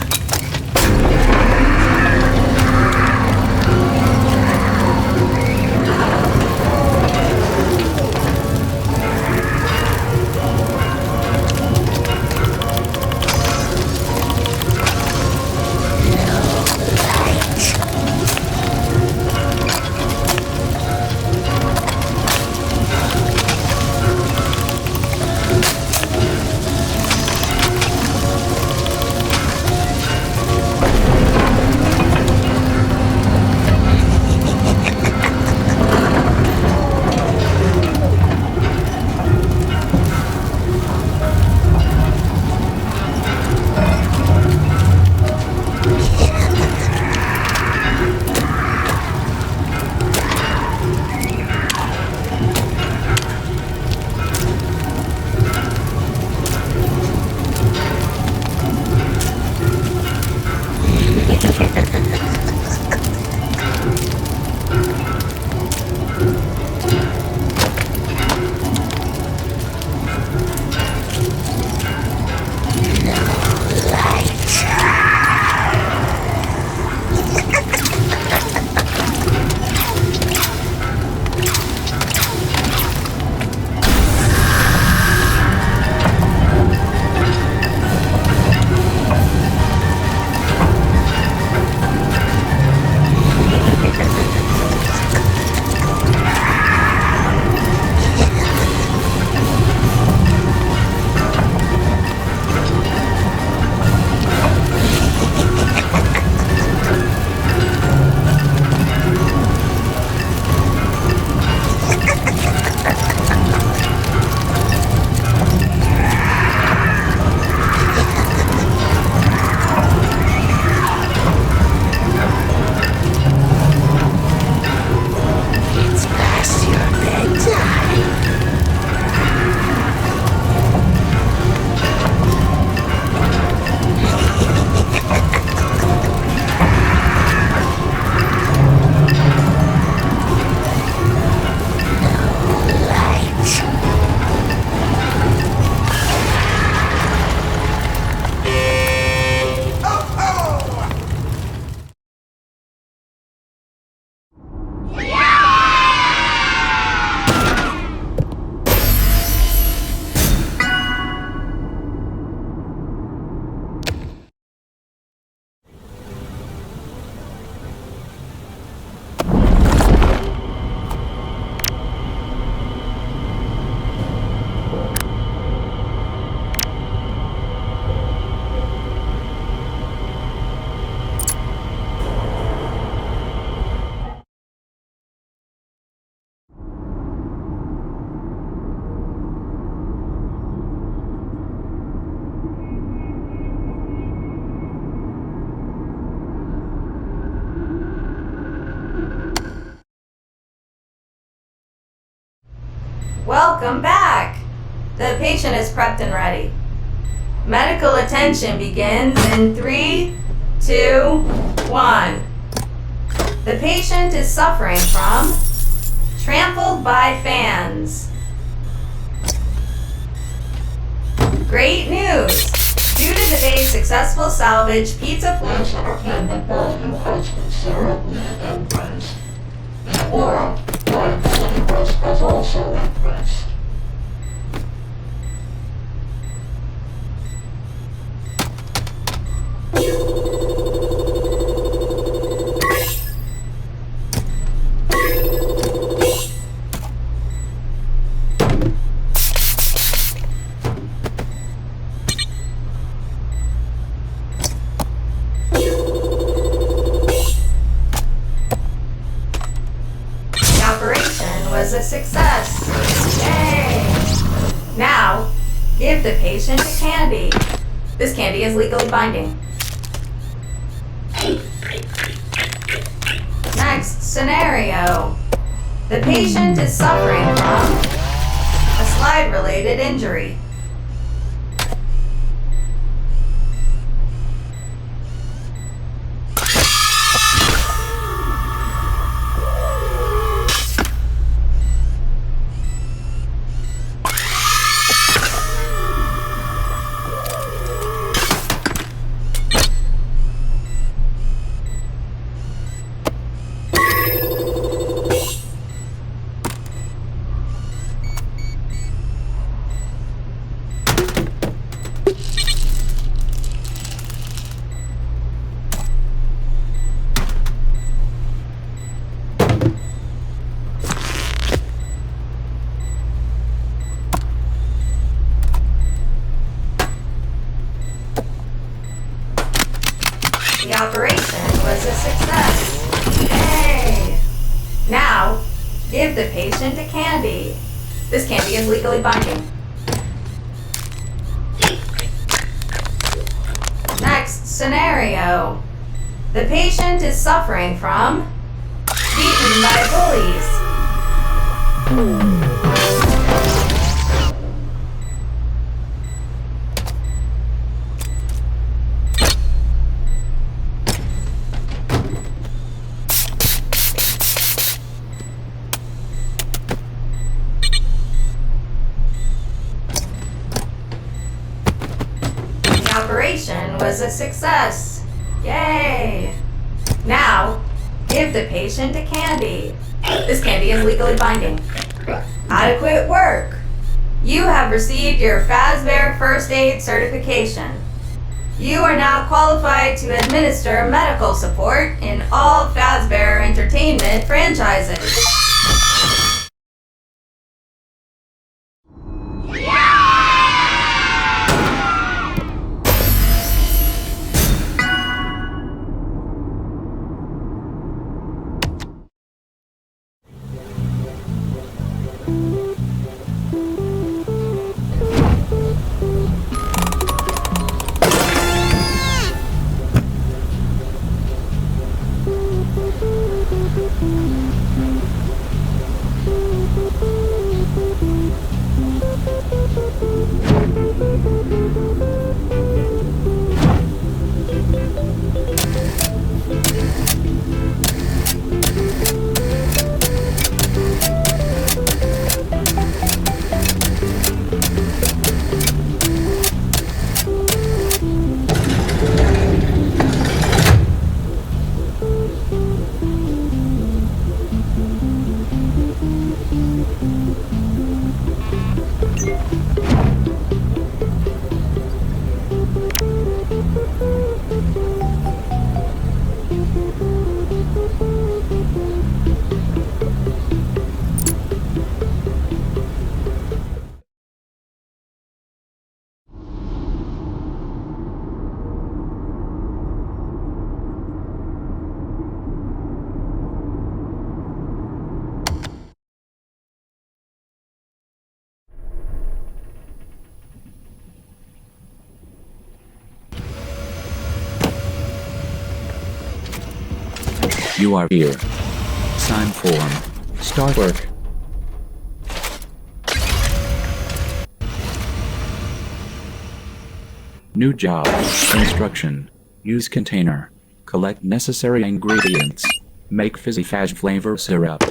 Welcome back! The patient is prepped and ready. Medical attention begins in 3, 2, 1. The patient is suffering from trampled by fans. Great news! Due to the day's successful salvage, pizza flash entertainment value has considerably increased. Or, has also increased. success. Yay! Now, give the patient a candy. This candy is legally binding. Next scenario. The patient is suffering from a slide-related injury. The operation was a success. Yay! Now, give the patient a candy. This candy is legally binding. Next scenario. The patient is suffering from beaten by bullies. Operation was a success. Yay! Now, give the patient a candy. This candy is legally binding. Adequate work. You have received your Fazbear First Aid certification. You are now qualified to administer medical support in all Fazbear Entertainment franchises. You are here. Sign form. Start work. New job. Instruction. Use container. Collect necessary ingredients. Make fizzy faz flavor syrup.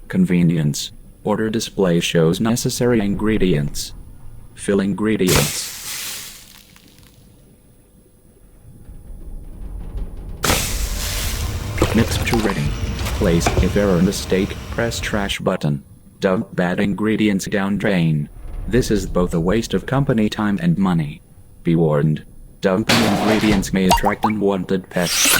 Convenience. Order display shows necessary ingredients. Fill ingredients. Mixture ready. Place if error mistake, press trash button. Dump bad ingredients down drain. This is both a waste of company time and money. Be warned. Dumping ingredients may attract unwanted pests.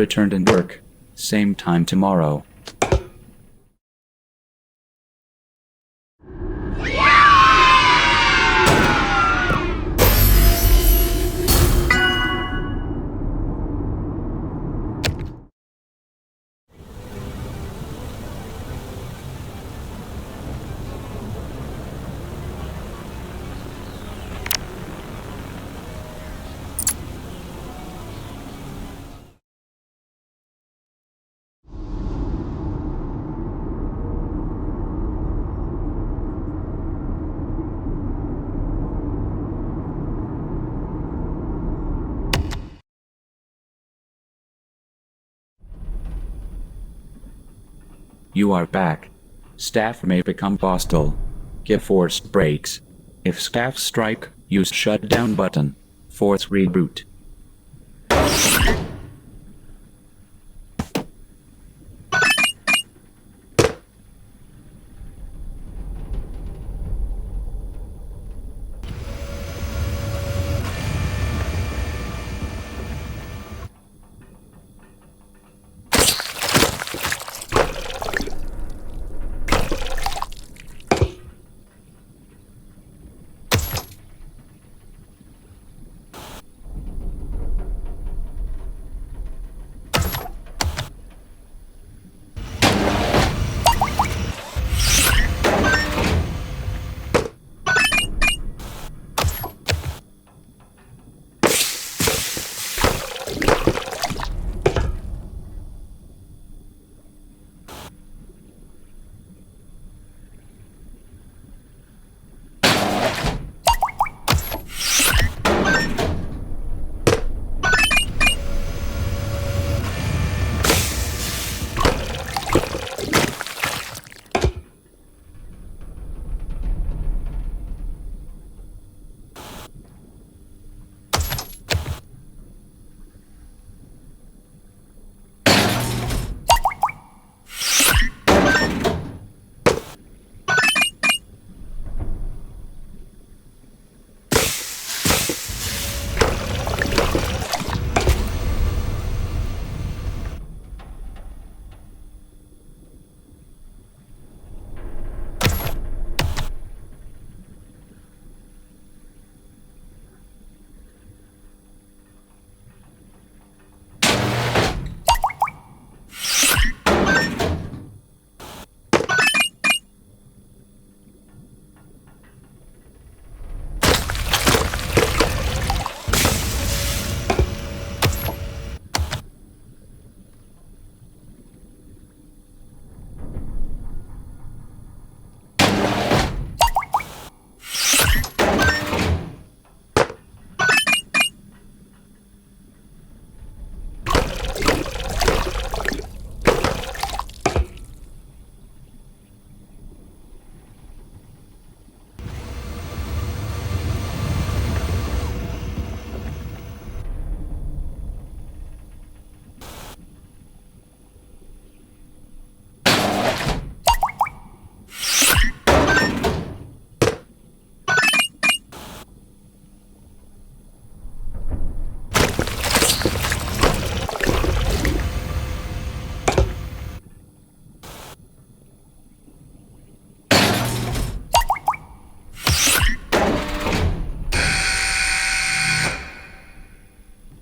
Return to work. Same time tomorrow. You are back. Staff may become hostile. Give forced breaks. If staff strike, use shutdown button. Force reboot.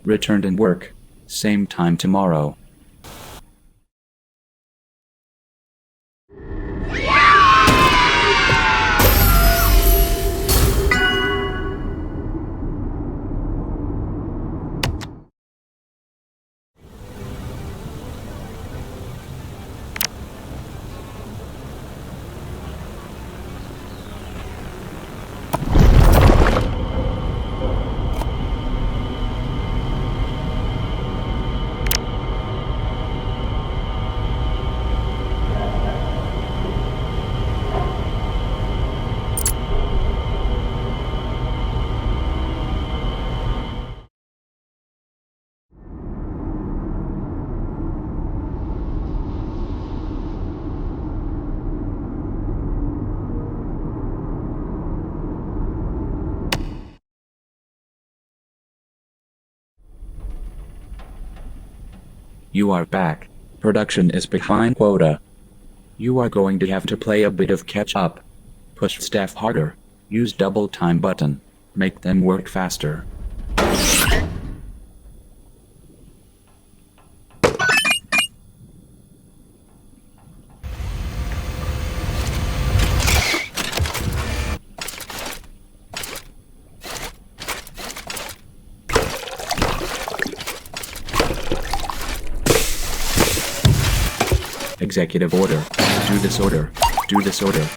Return to work. Same time tomorrow. You are back. Production is behind quota. You are going to have to play a bit of catch up. Push staff harder. Use double time button. Make them work faster. Executive order. Do this order. Do this order.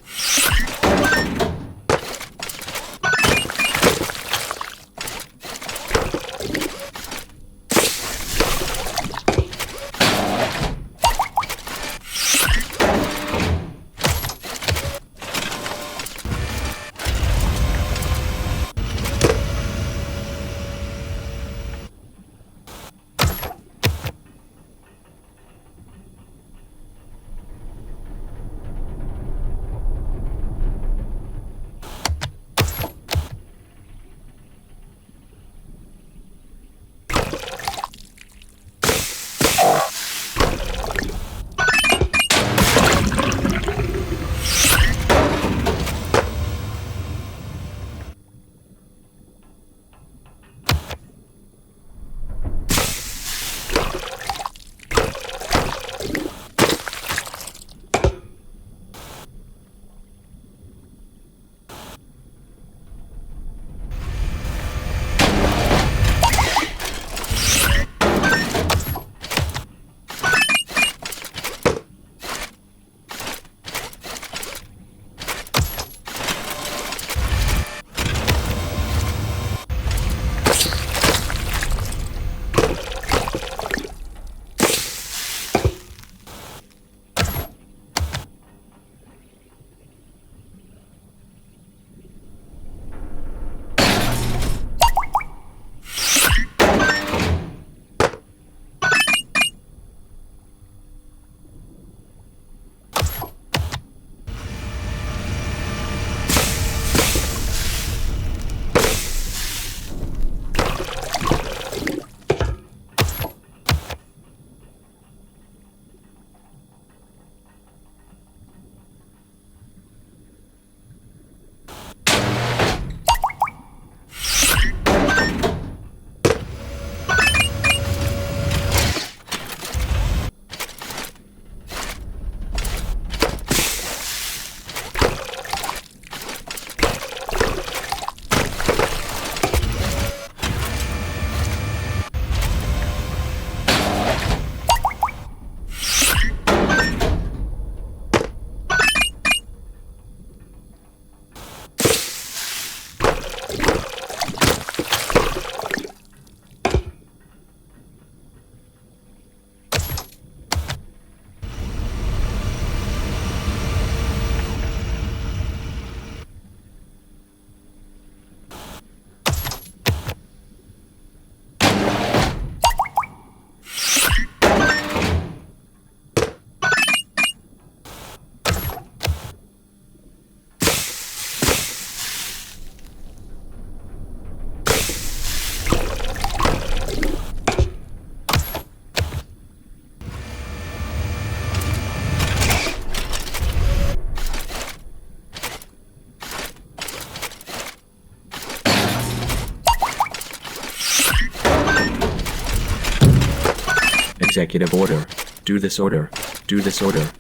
Executive order. Do this order. Do this order.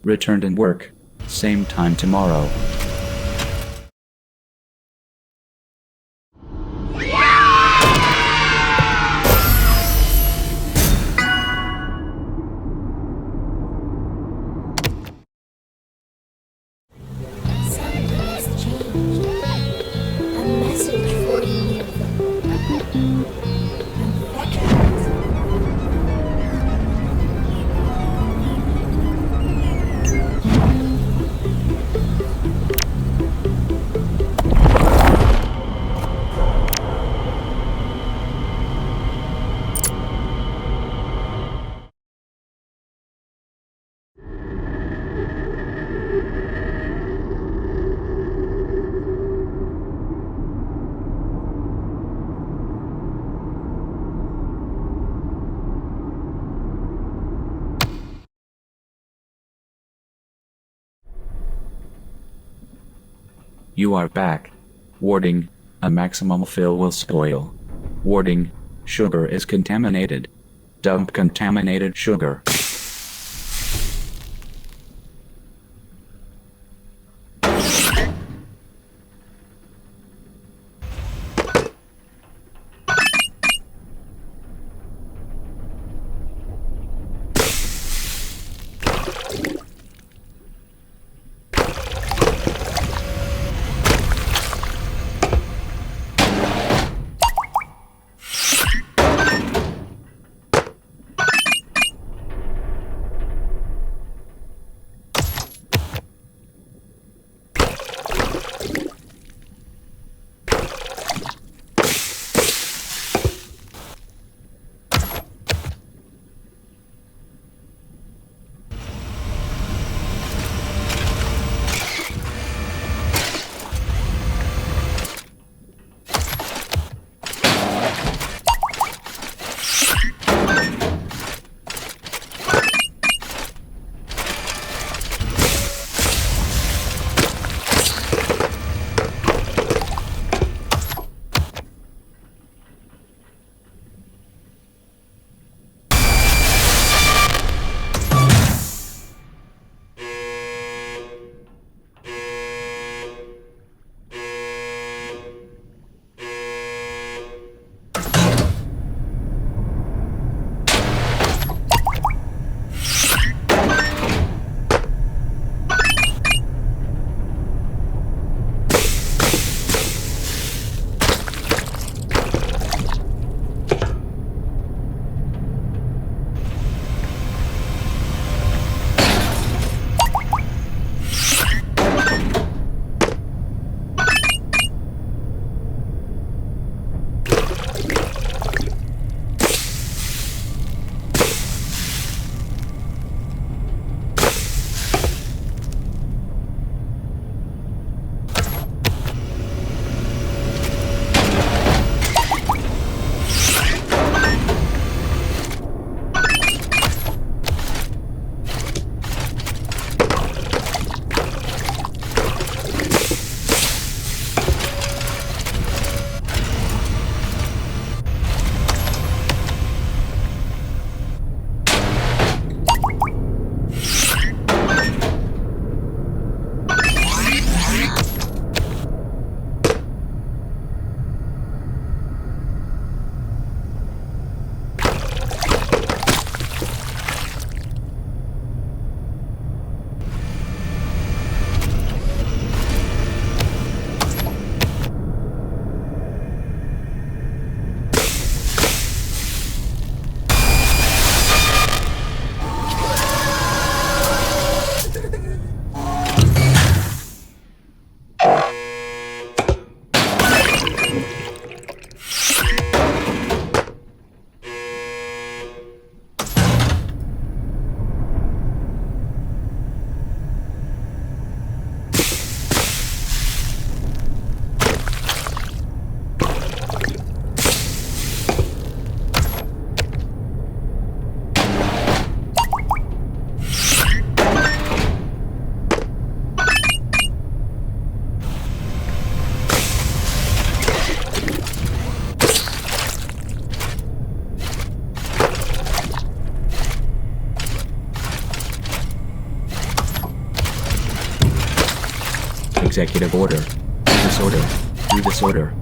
Return to work. Same time tomorrow. Something has changed. A message for you. You are back. Warning, a maximum fill will spoil. Warning, sugar is contaminated. Dump contaminated sugar. order. Do this order. Do this order.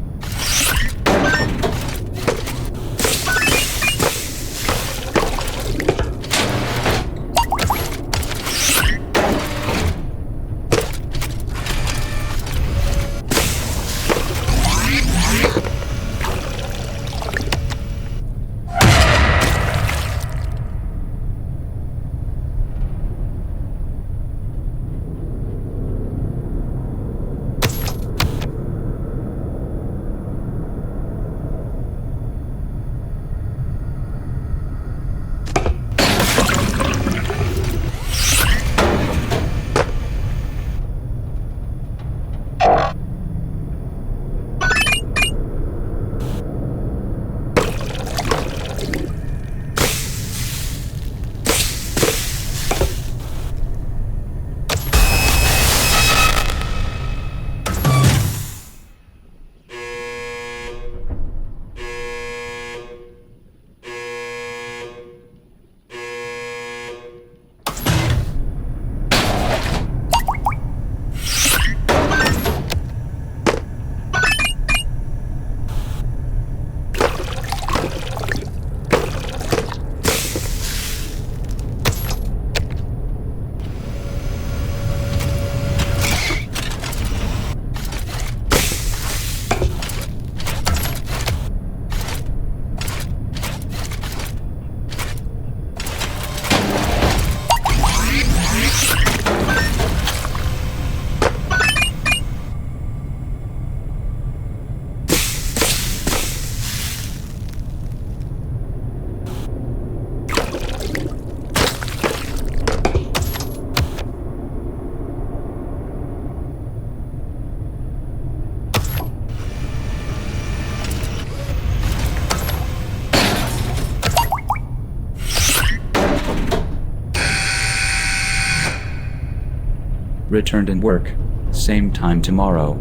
Returned and work. Same time tomorrow.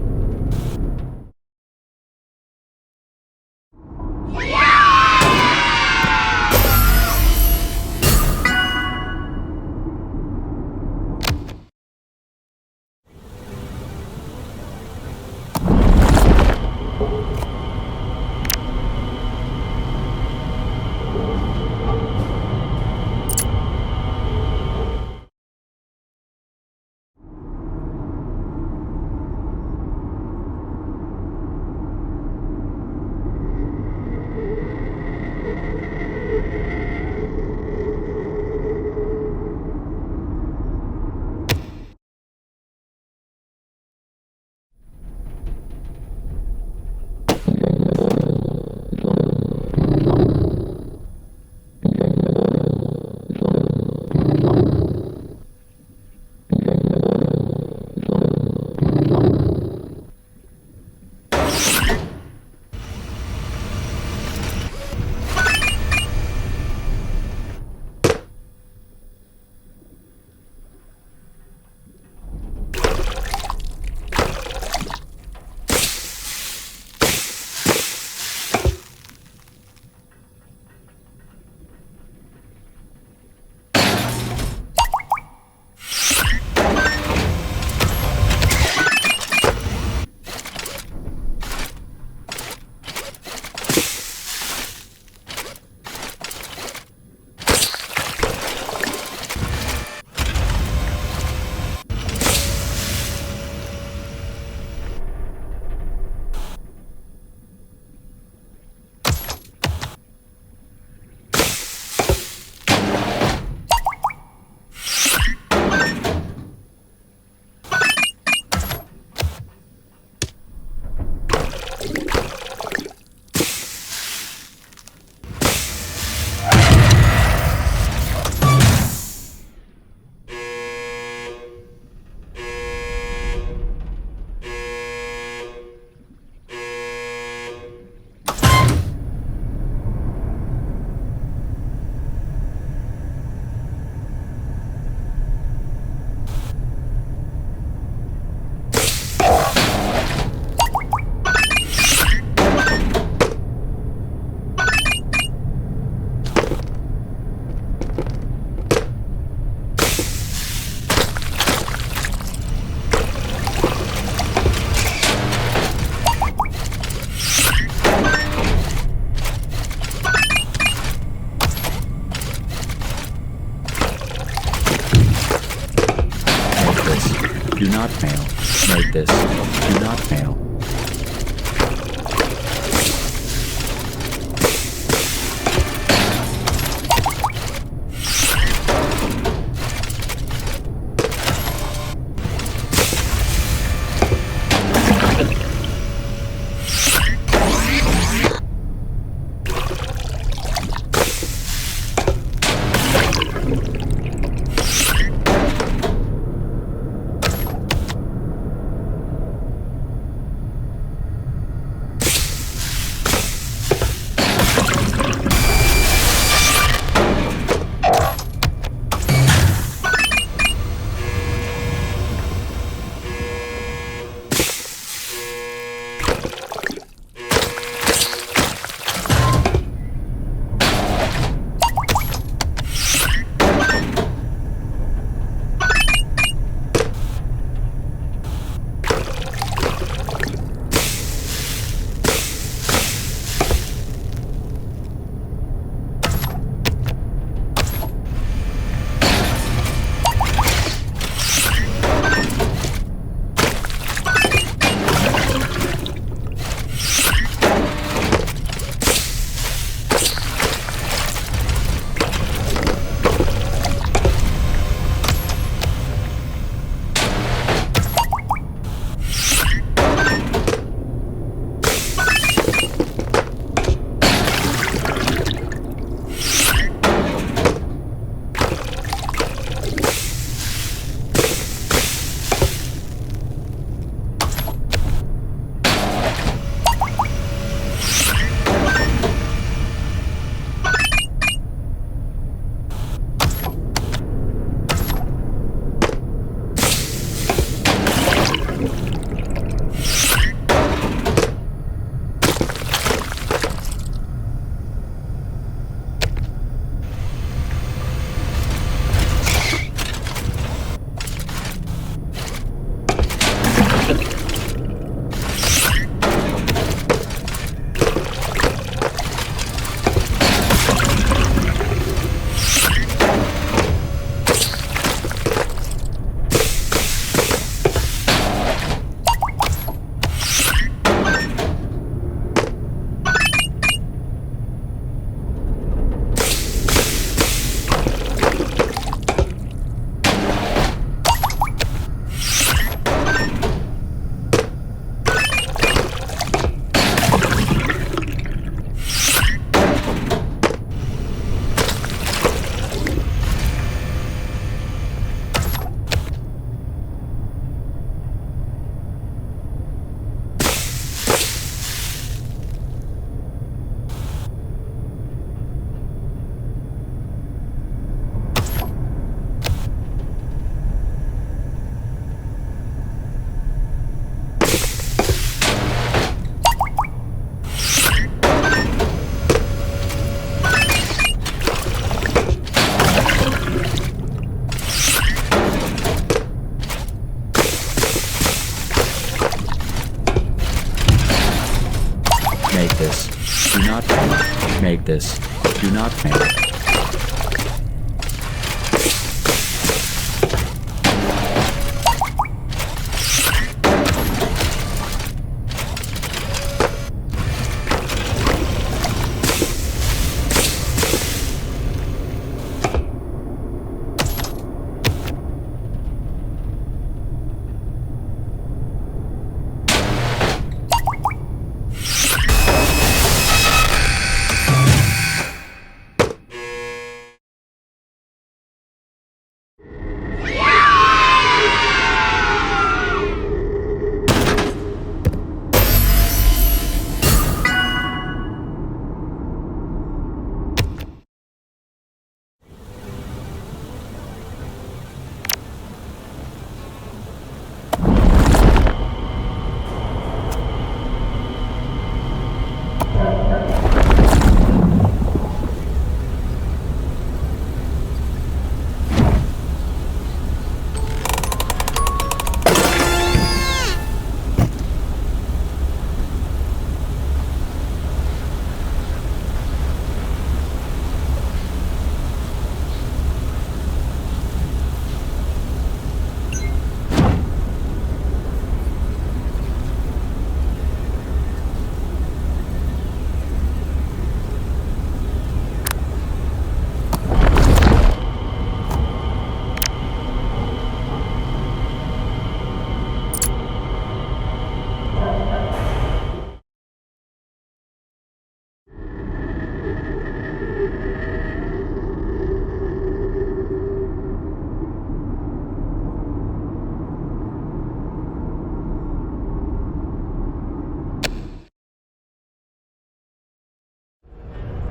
this. Do not fail. Make this. Do not panic. Make this. Do not panic.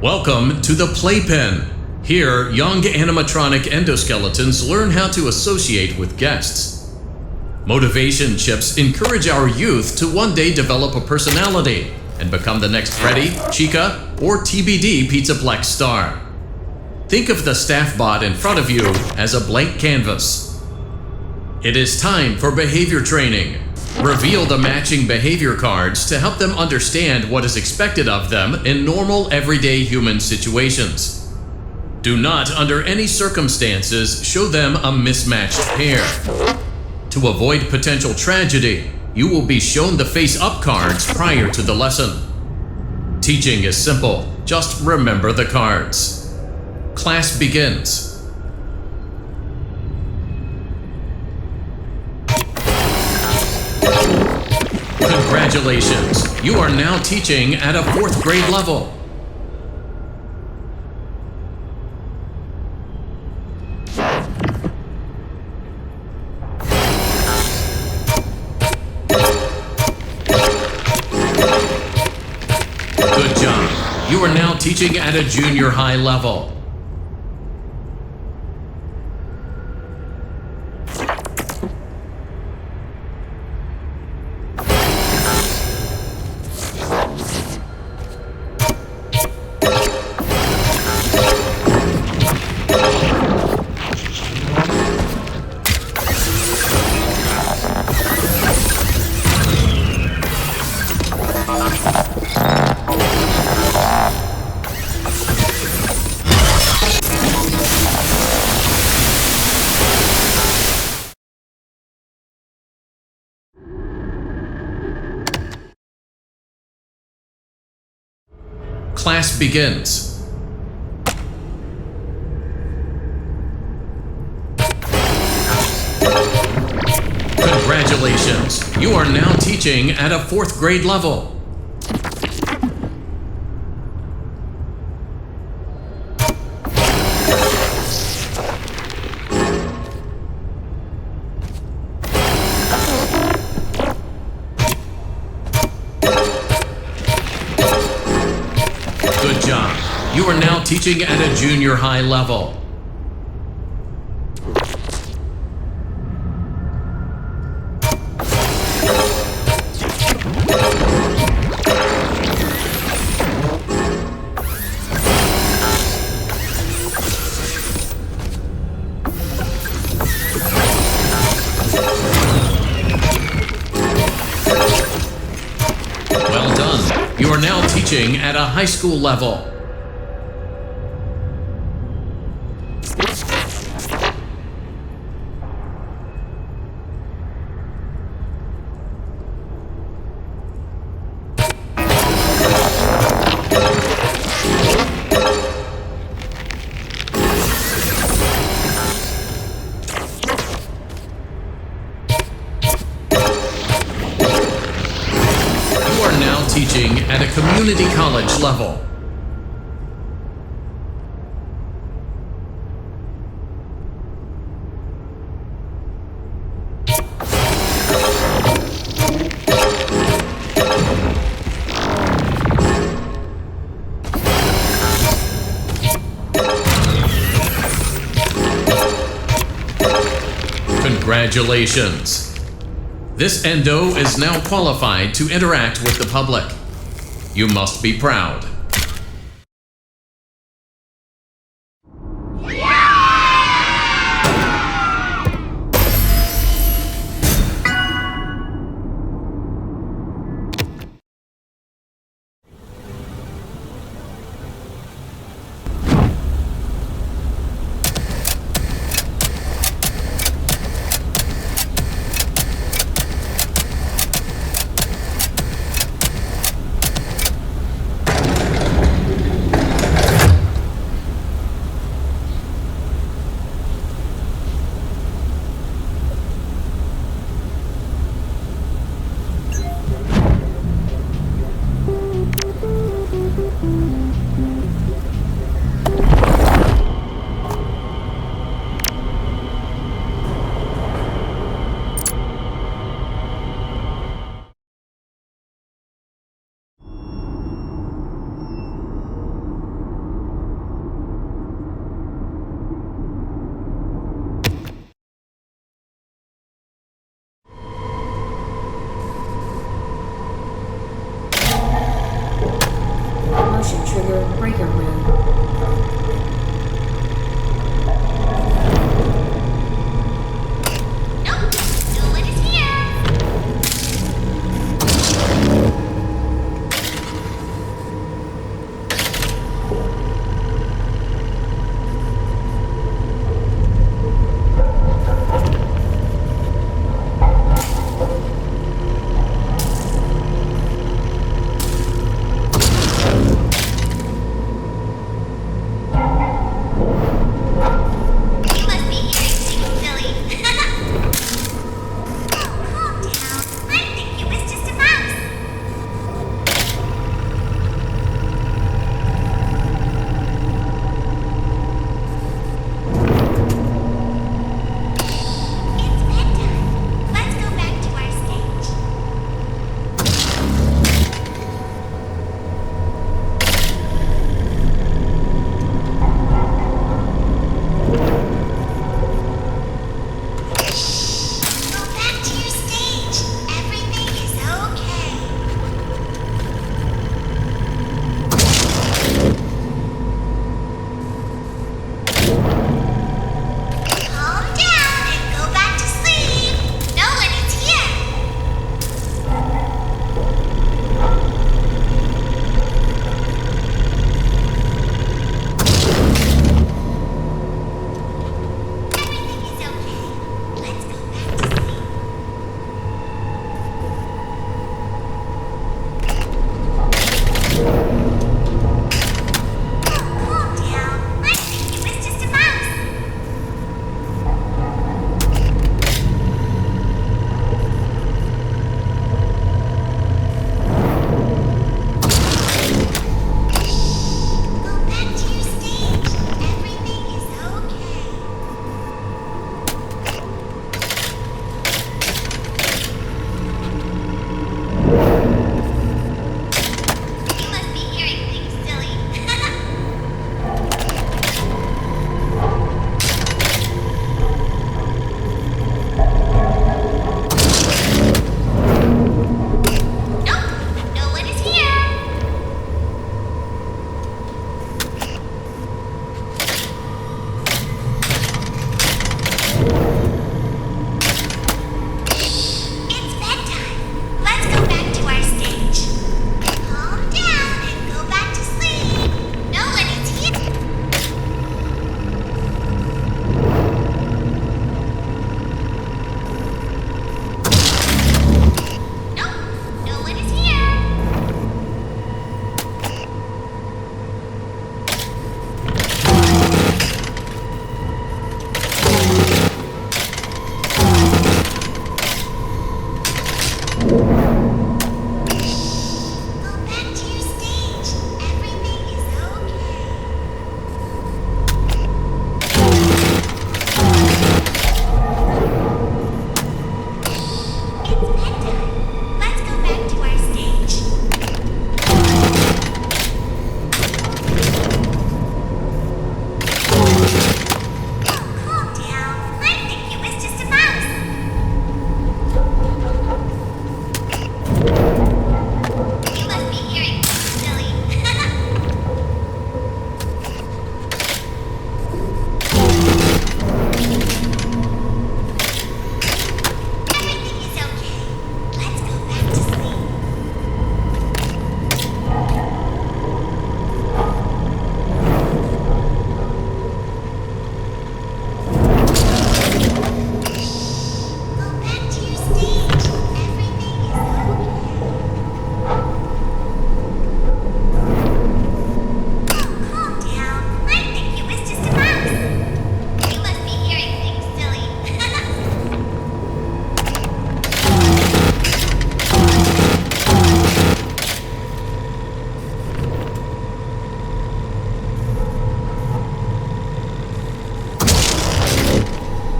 Welcome to the Playpen. Here, young animatronic endoskeletons learn how to associate with guests. Motivation chips encourage our youth to one day develop a personality and become the next Freddy, Chica, or TBD Pizzaplex star. Think of the staff bot in front of you as a blank canvas. It is time for behavior training. Reveal the matching behavior cards to help them understand what is expected of them in normal, everyday human situations. Do not, under any circumstances, show them a mismatched pair. To avoid potential tragedy, you will be shown the face-up cards prior to the lesson. Teaching is simple. Just remember the cards. Class begins. Congratulations! You are now teaching at a 4th grade level. Good job. You are now teaching at a junior high level. Class begins. Congratulations! You are now teaching at a 4th grade level. Good job. You are now teaching at a junior high level. Well done. You are now teaching at a high school level. Teaching at a community college level. Congratulations! This endo is now qualified to interact with the public. You must be proud. should trigger breaker room.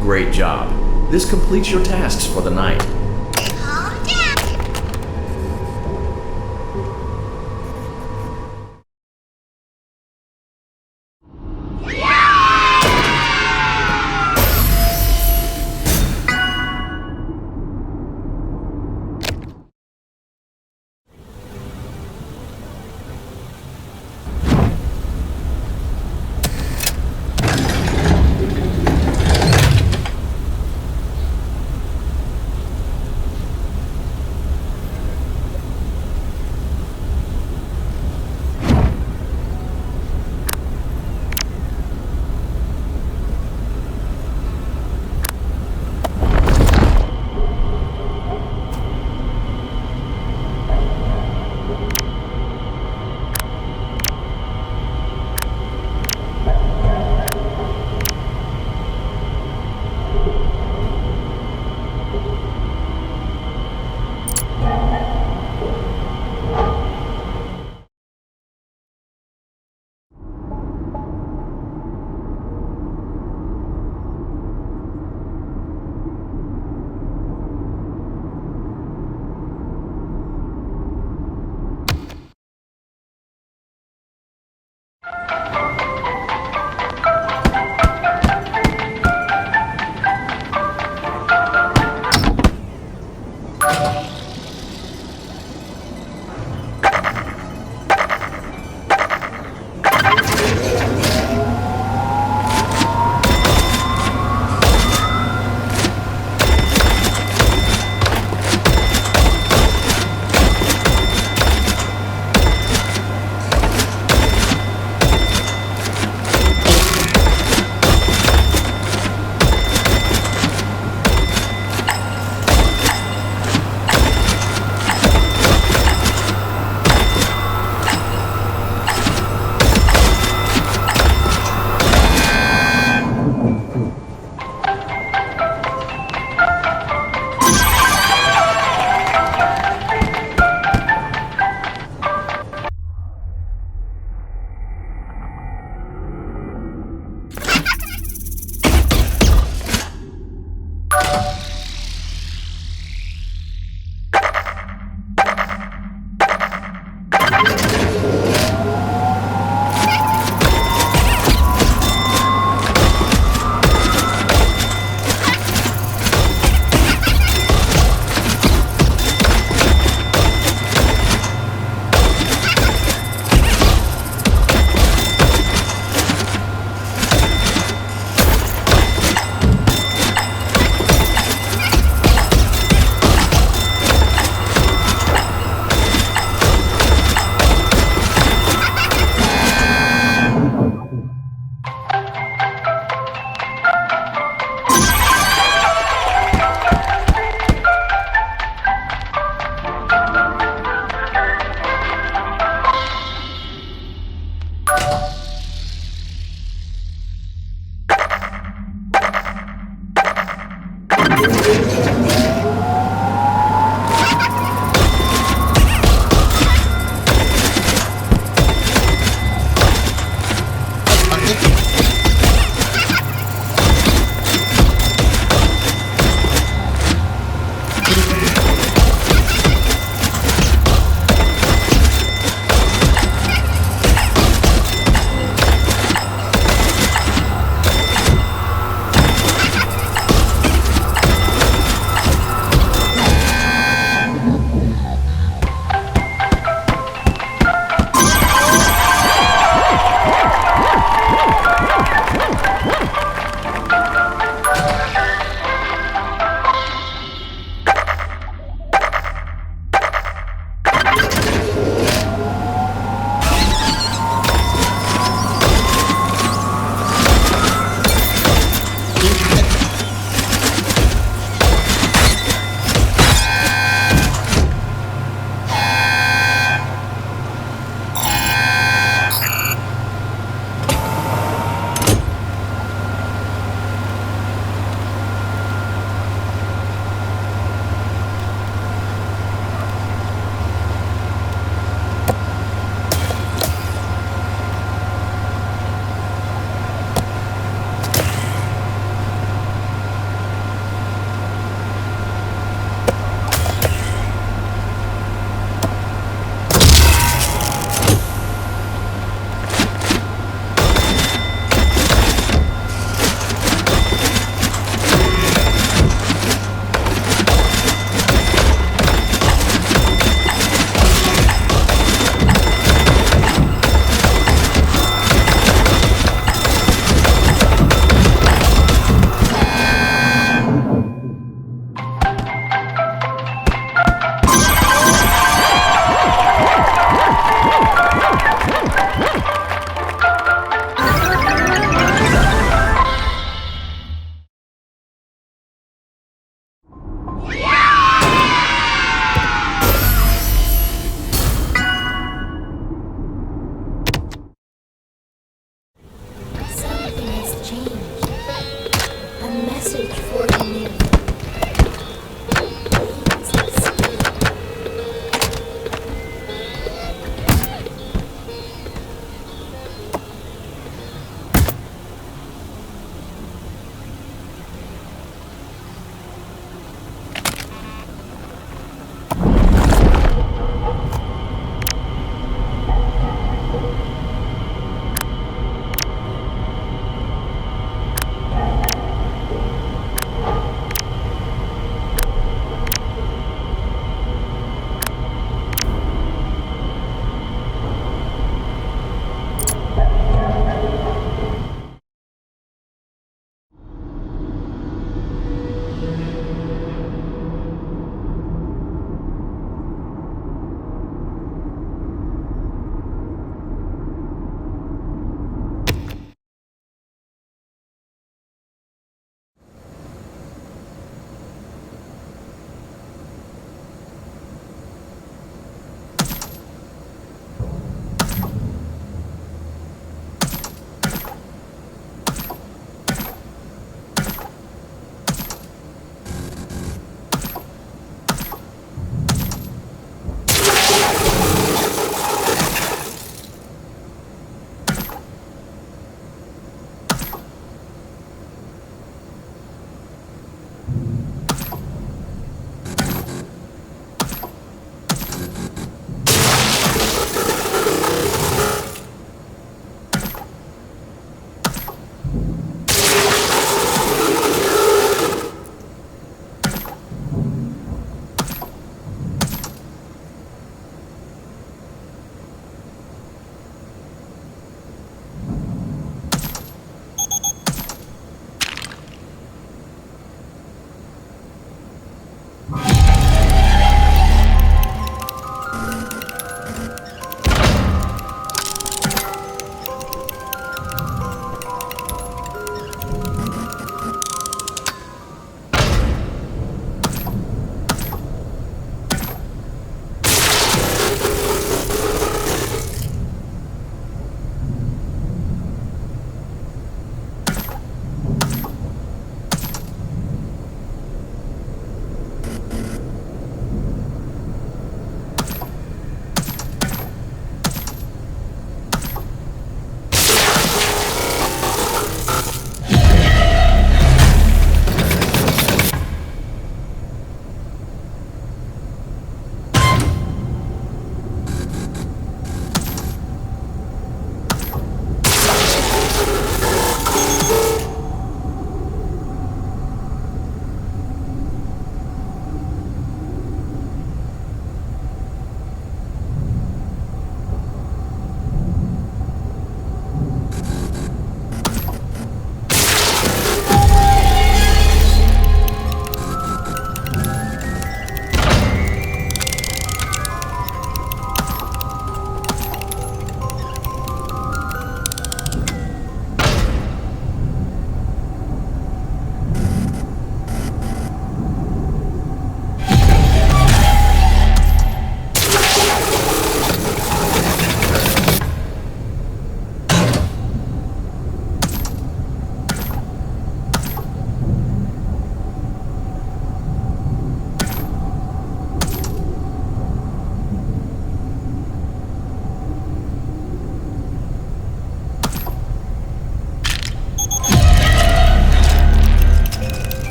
Great job. This completes your tasks for the night.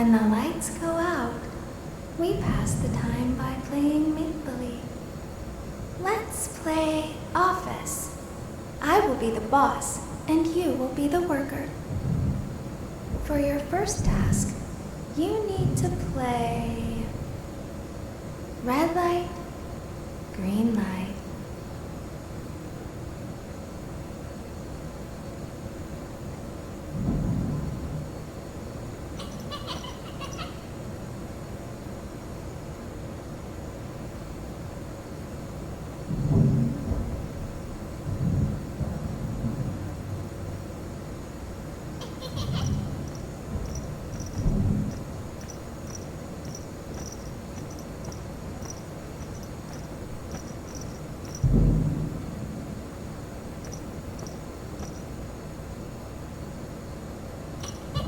When the lights go out, we pass the time by playing make-believe. Let's play office. I will be the boss, and you will be the worker. For your first task, you need to play red light, green light.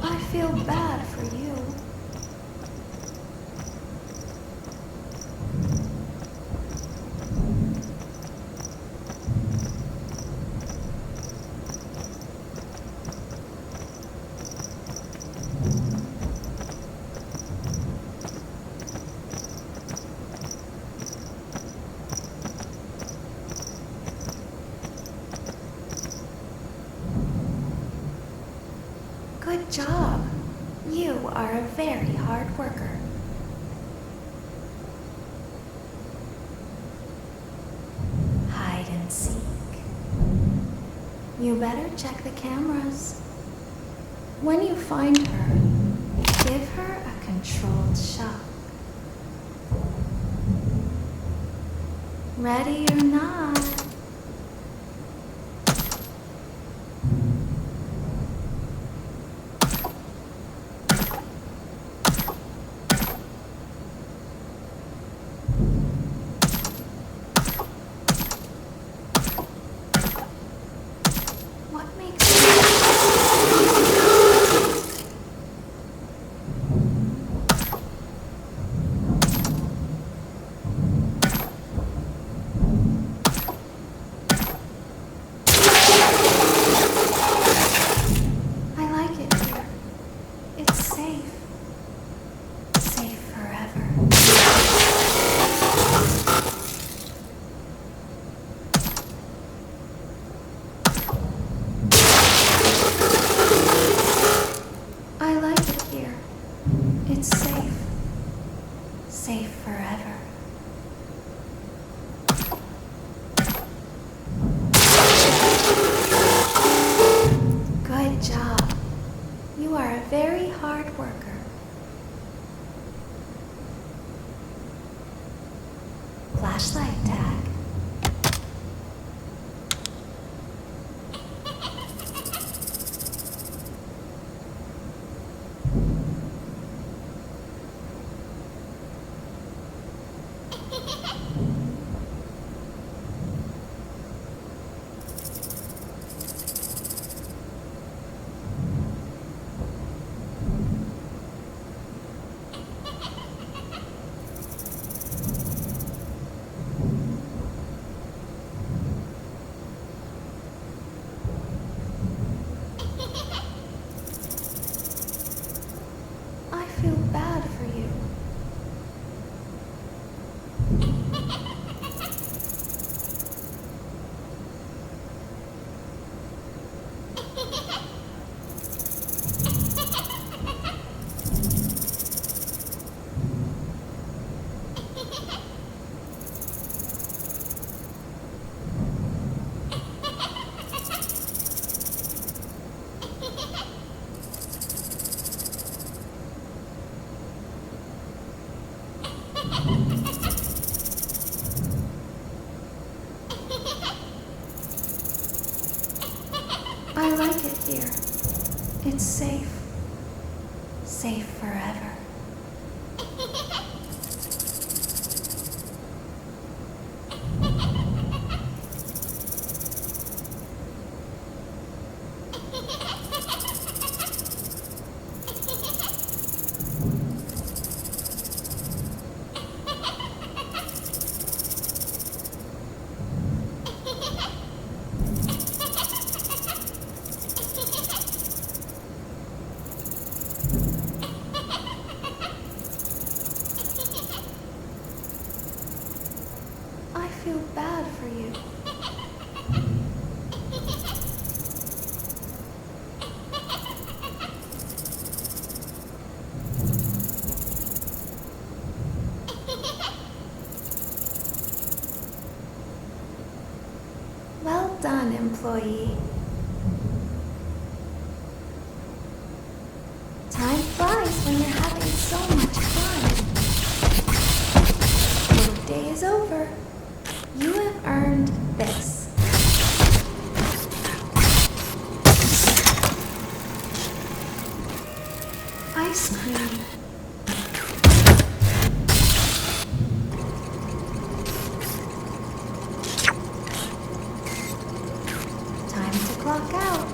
I feel bad for you. Good job. You are a very hard worker. Hide and seek. You better check the cameras. When you find her, give her a controlled shock. Ready or not? Safe forever. Good job. You are a very hard worker. Flashlight tag. I feel bad for you. I like it here. It's safe. Safe forever. feel bad for you. Well done, employee. Time flies when you're having so much fun. Workday is over. You have earned this. Ice cream. Time to clock out.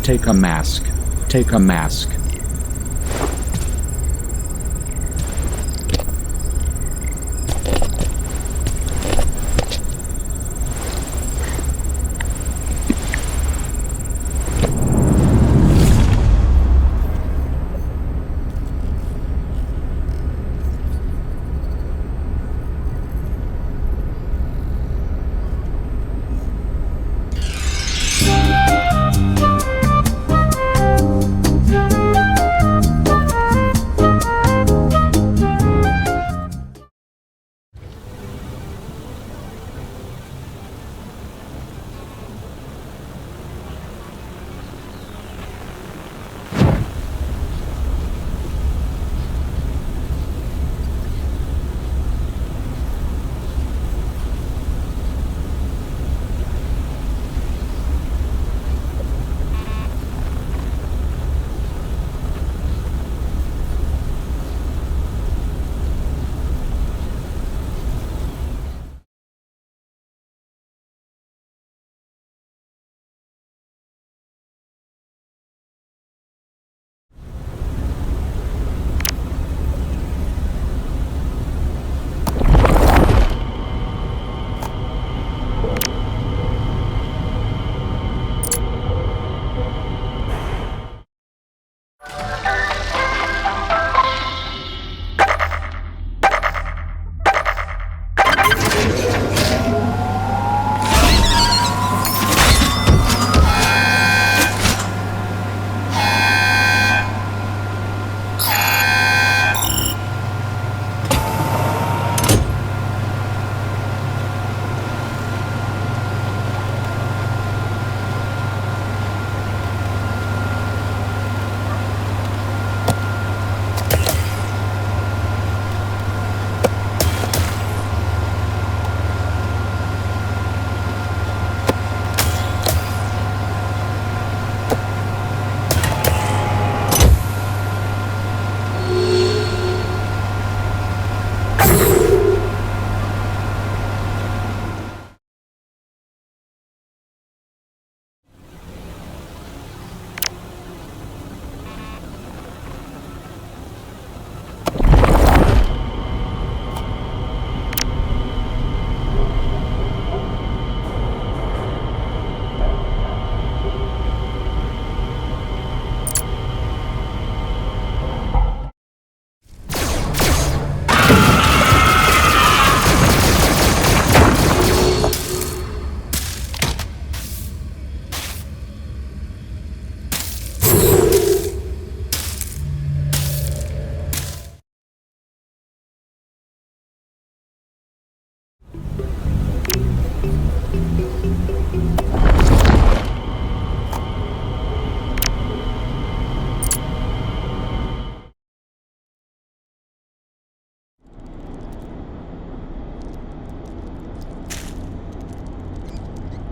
Take a mask. Take a mask.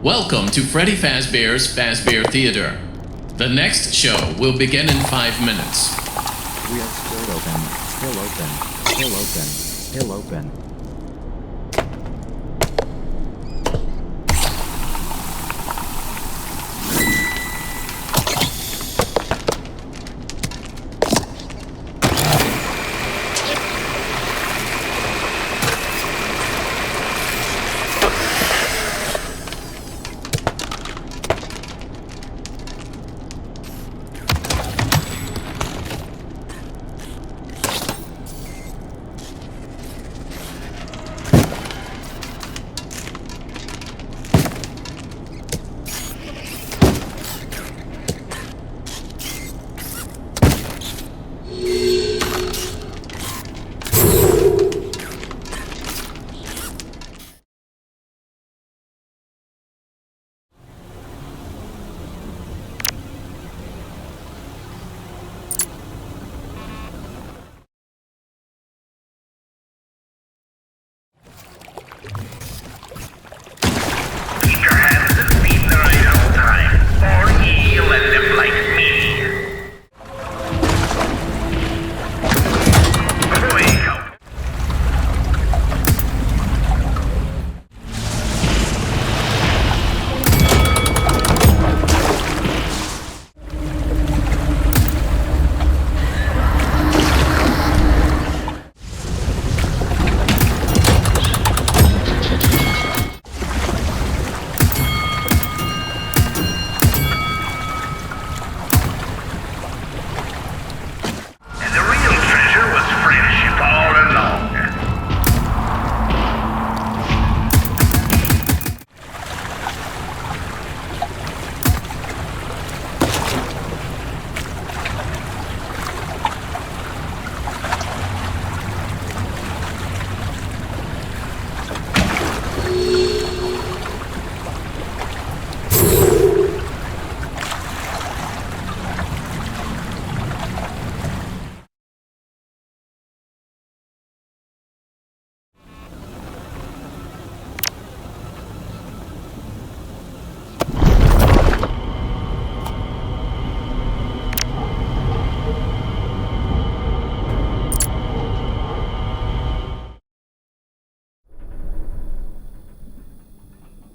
Welcome to Freddy Fazbear's Fazbear Theater. The next show will begin in 5 minutes. We are still open, still open, still open, still open.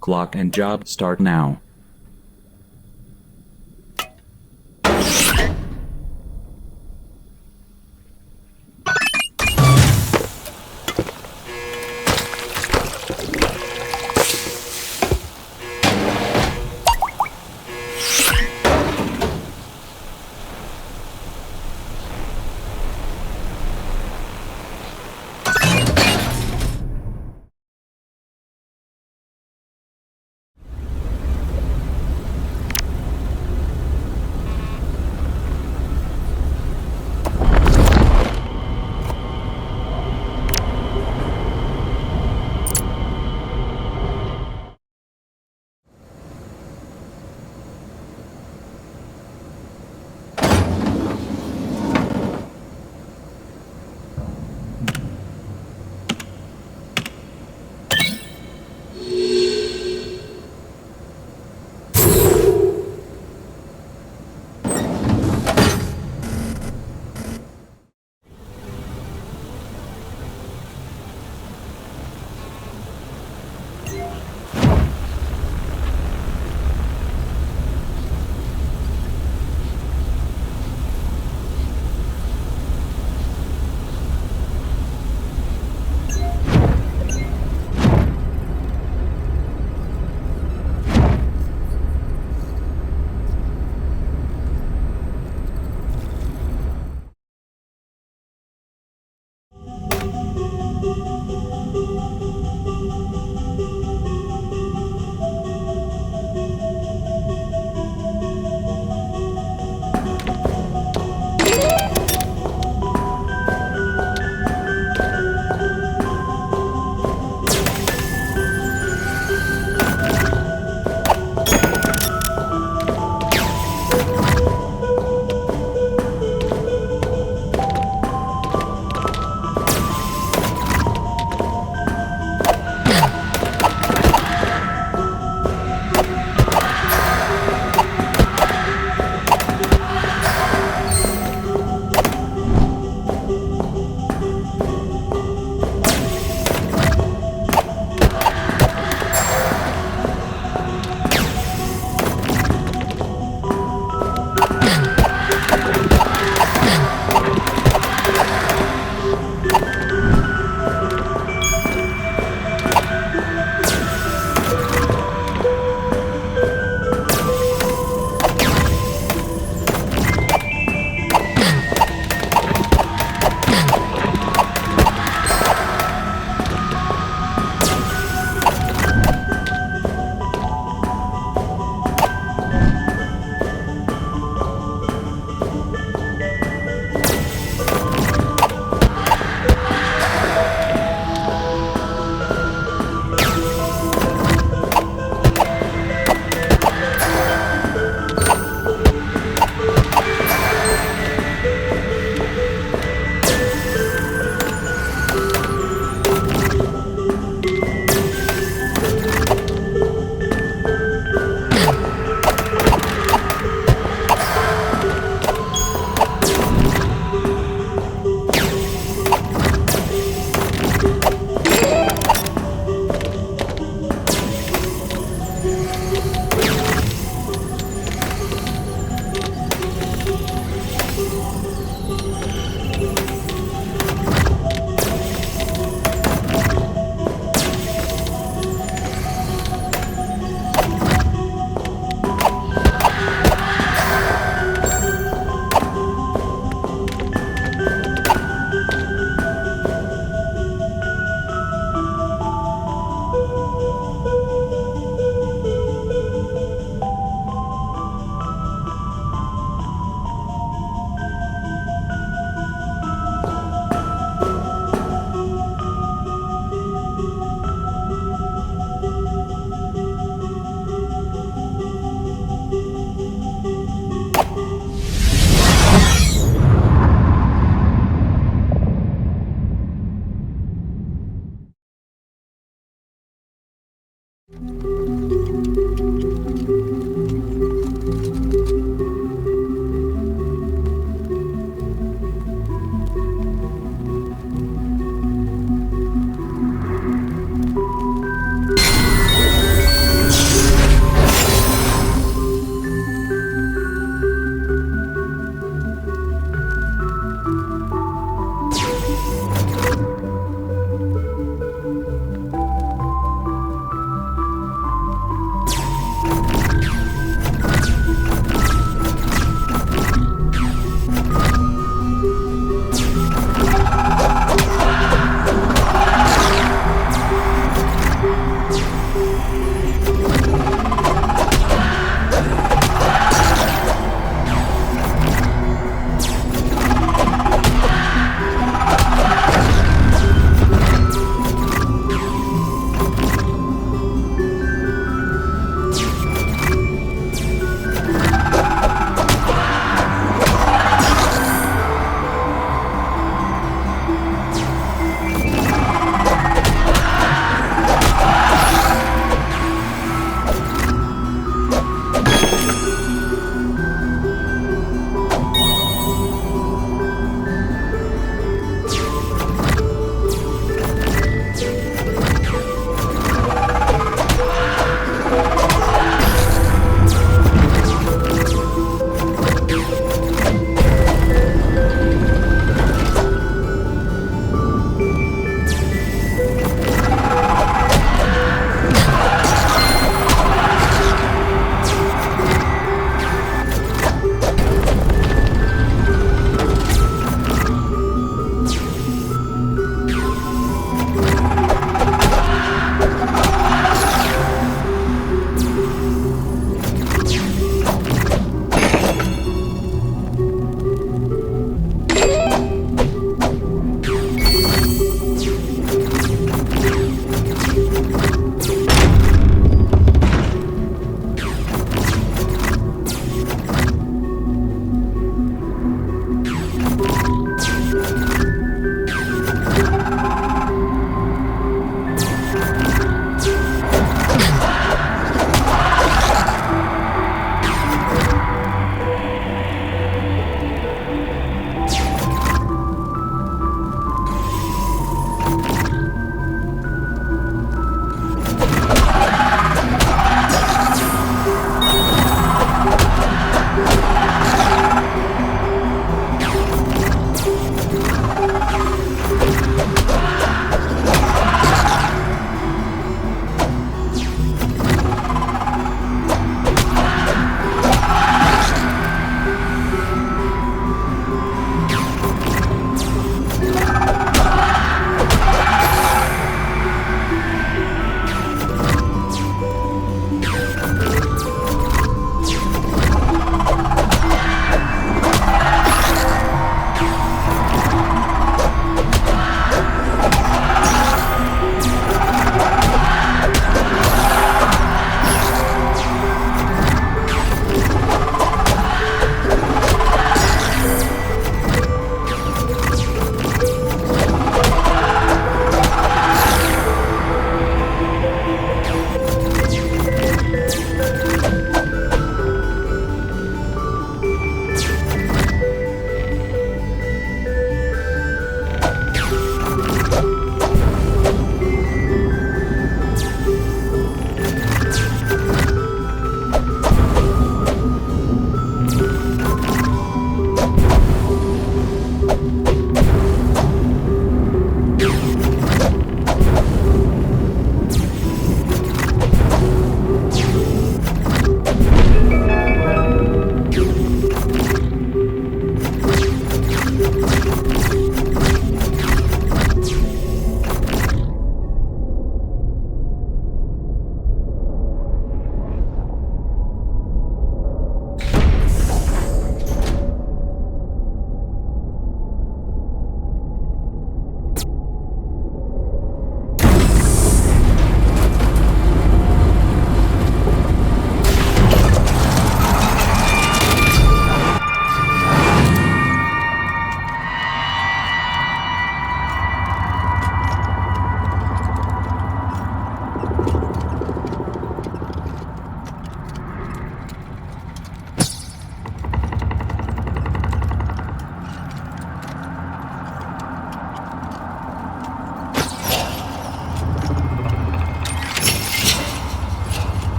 Clock and job start now.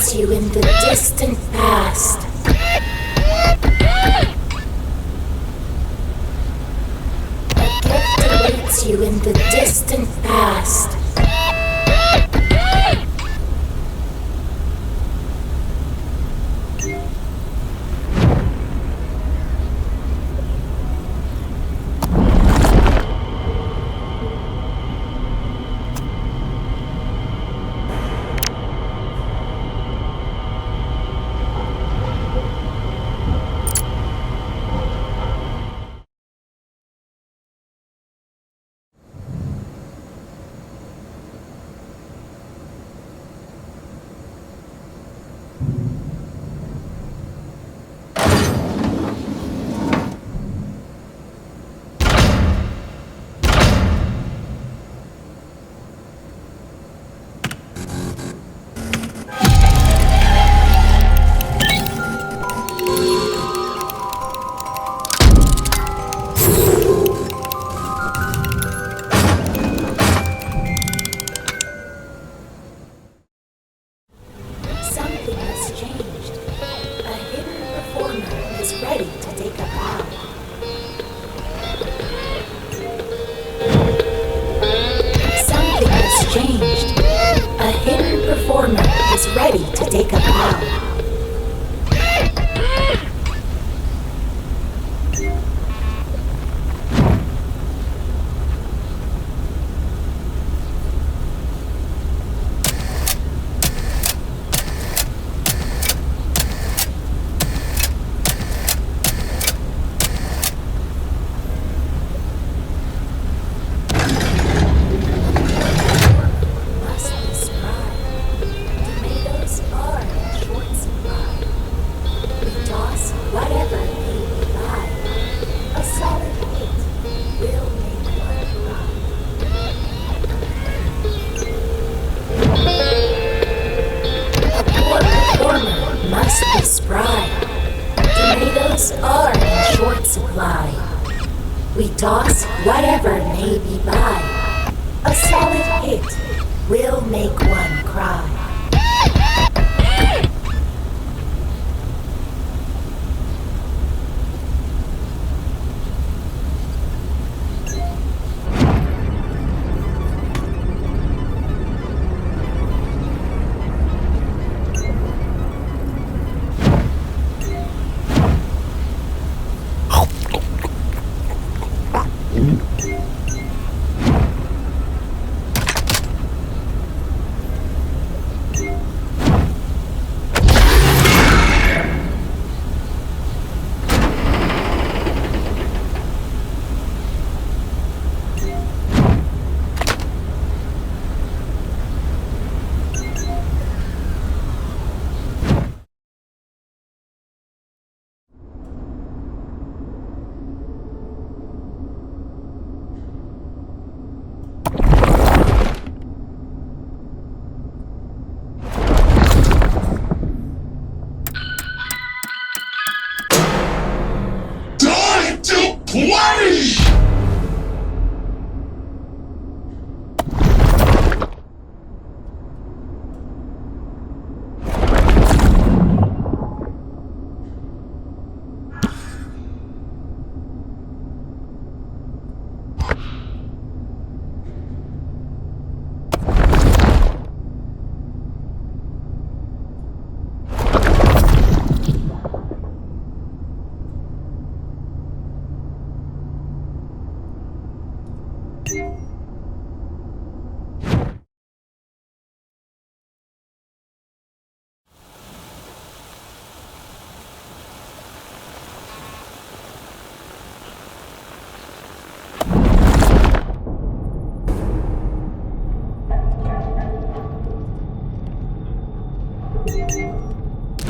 awaits you in the distant past. A gift awaits you in the distant past. We toss whatever may be by. A solid hit will make one cry.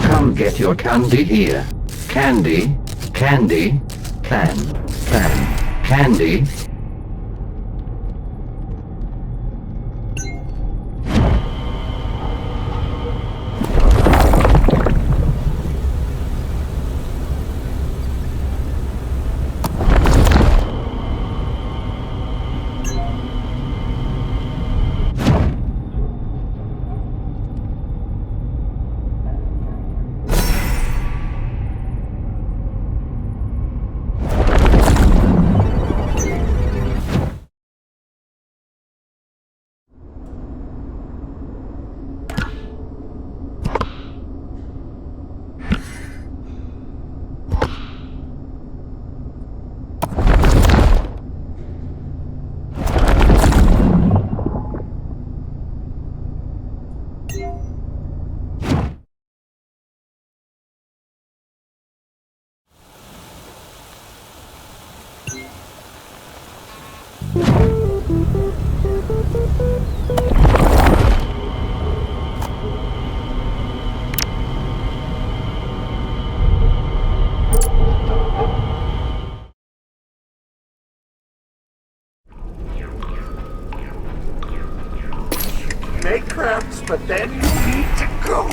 Come get your candy here. Candy, candy, candy. but then you need to go.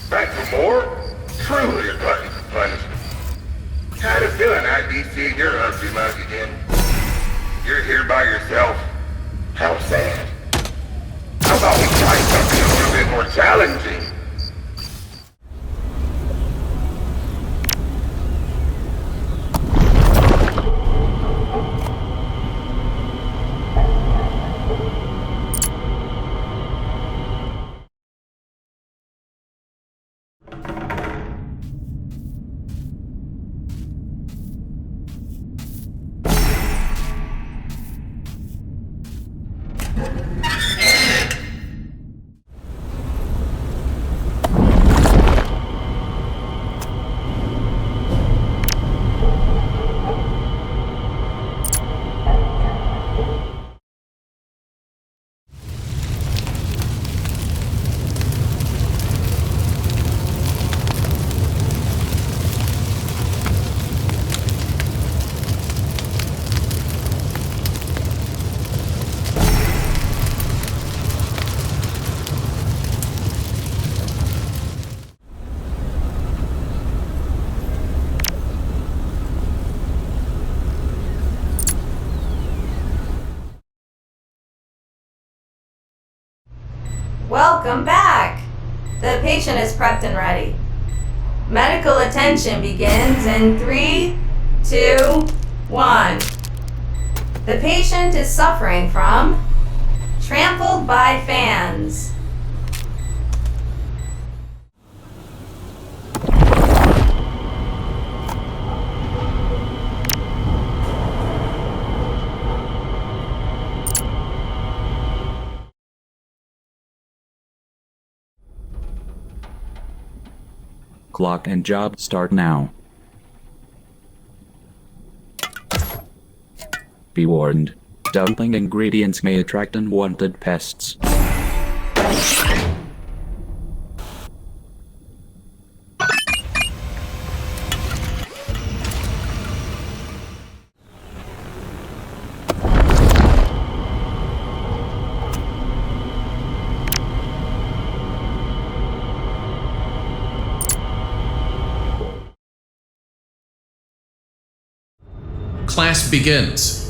Back for more? Truly a glutton for punishment. Had a feeling I'd be seeing your ugly mug again. You're here by yourself? How sad. How about we try something a little bit more challenging? Welcome back! The patient is prepped and ready. Medical attention begins in 3, 2, 1. The patient is suffering from trampled by fans. Clock and job start now. Be warned. Dumping ingredients may attract unwanted pests. Class begins.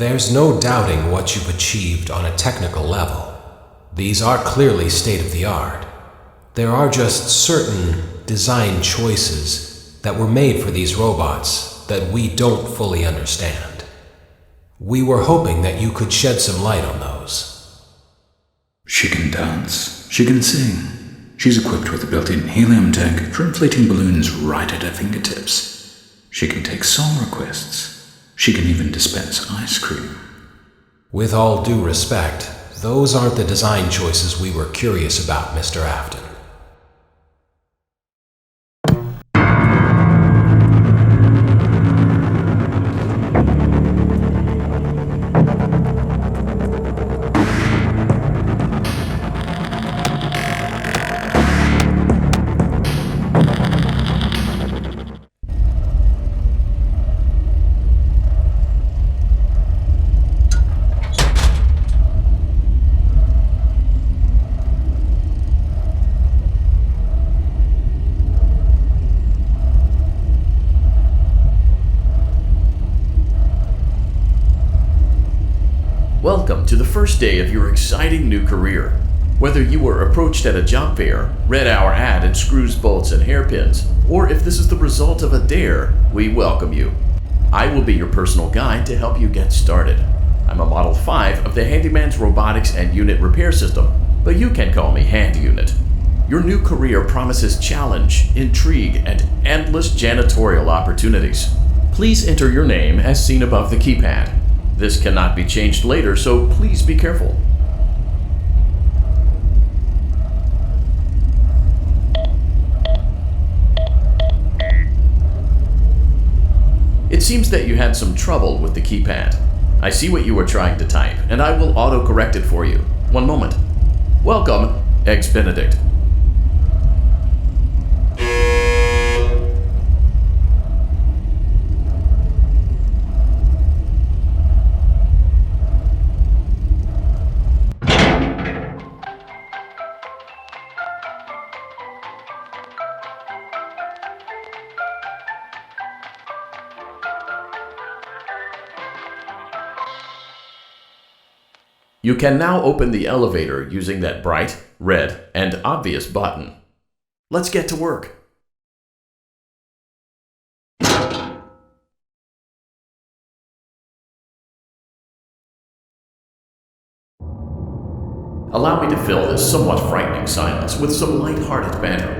There's no doubting what you've achieved on a technical level. These are clearly state-of-the-art. There are just certain design choices that were made for these robots that we don't fully understand. We were hoping that you could shed some light on those. She can dance. She can sing. She's equipped with a built-in helium tank for inflating balloons right at her fingertips. She can take song requests. She can even dispense ice cream. With all due respect, those aren't the design choices we were curious about, Mr. Afton. Welcome to the first day of your exciting new career. Whether you were approached at a job fair, read our ad in screws, bolts, and hairpins, or if this is the result of a dare, we welcome you. I will be your personal guide to help you get started. I'm a Model 5 of the Handyman's Robotics and Unit Repair System, but you can call me Hand Unit. Your new career promises challenge, intrigue, and endless janitorial opportunities. Please enter your name as seen above the keypad. This cannot be changed later, so please be careful. It seems that you had some trouble with the keypad. I see what you were trying to type, and I will auto-correct it for you. One moment. Welcome, Eggs Benedict. You can now open the elevator using that bright, red, and obvious button. Let's get to work. Allow me to fill this somewhat frightening silence with some light-hearted banter.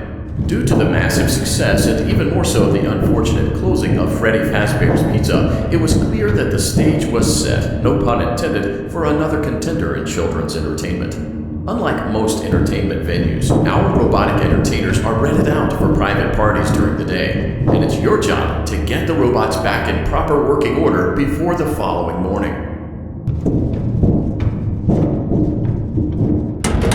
Due to the massive success and even more so the unfortunate closing of Freddy Fazbear's Pizza, it was clear that the stage was set, no pun intended, for another contender in children's entertainment. Unlike most entertainment venues, our robotic entertainers are rented out for private parties during the day, and it's your job to get the robots back in proper working order before the following morning.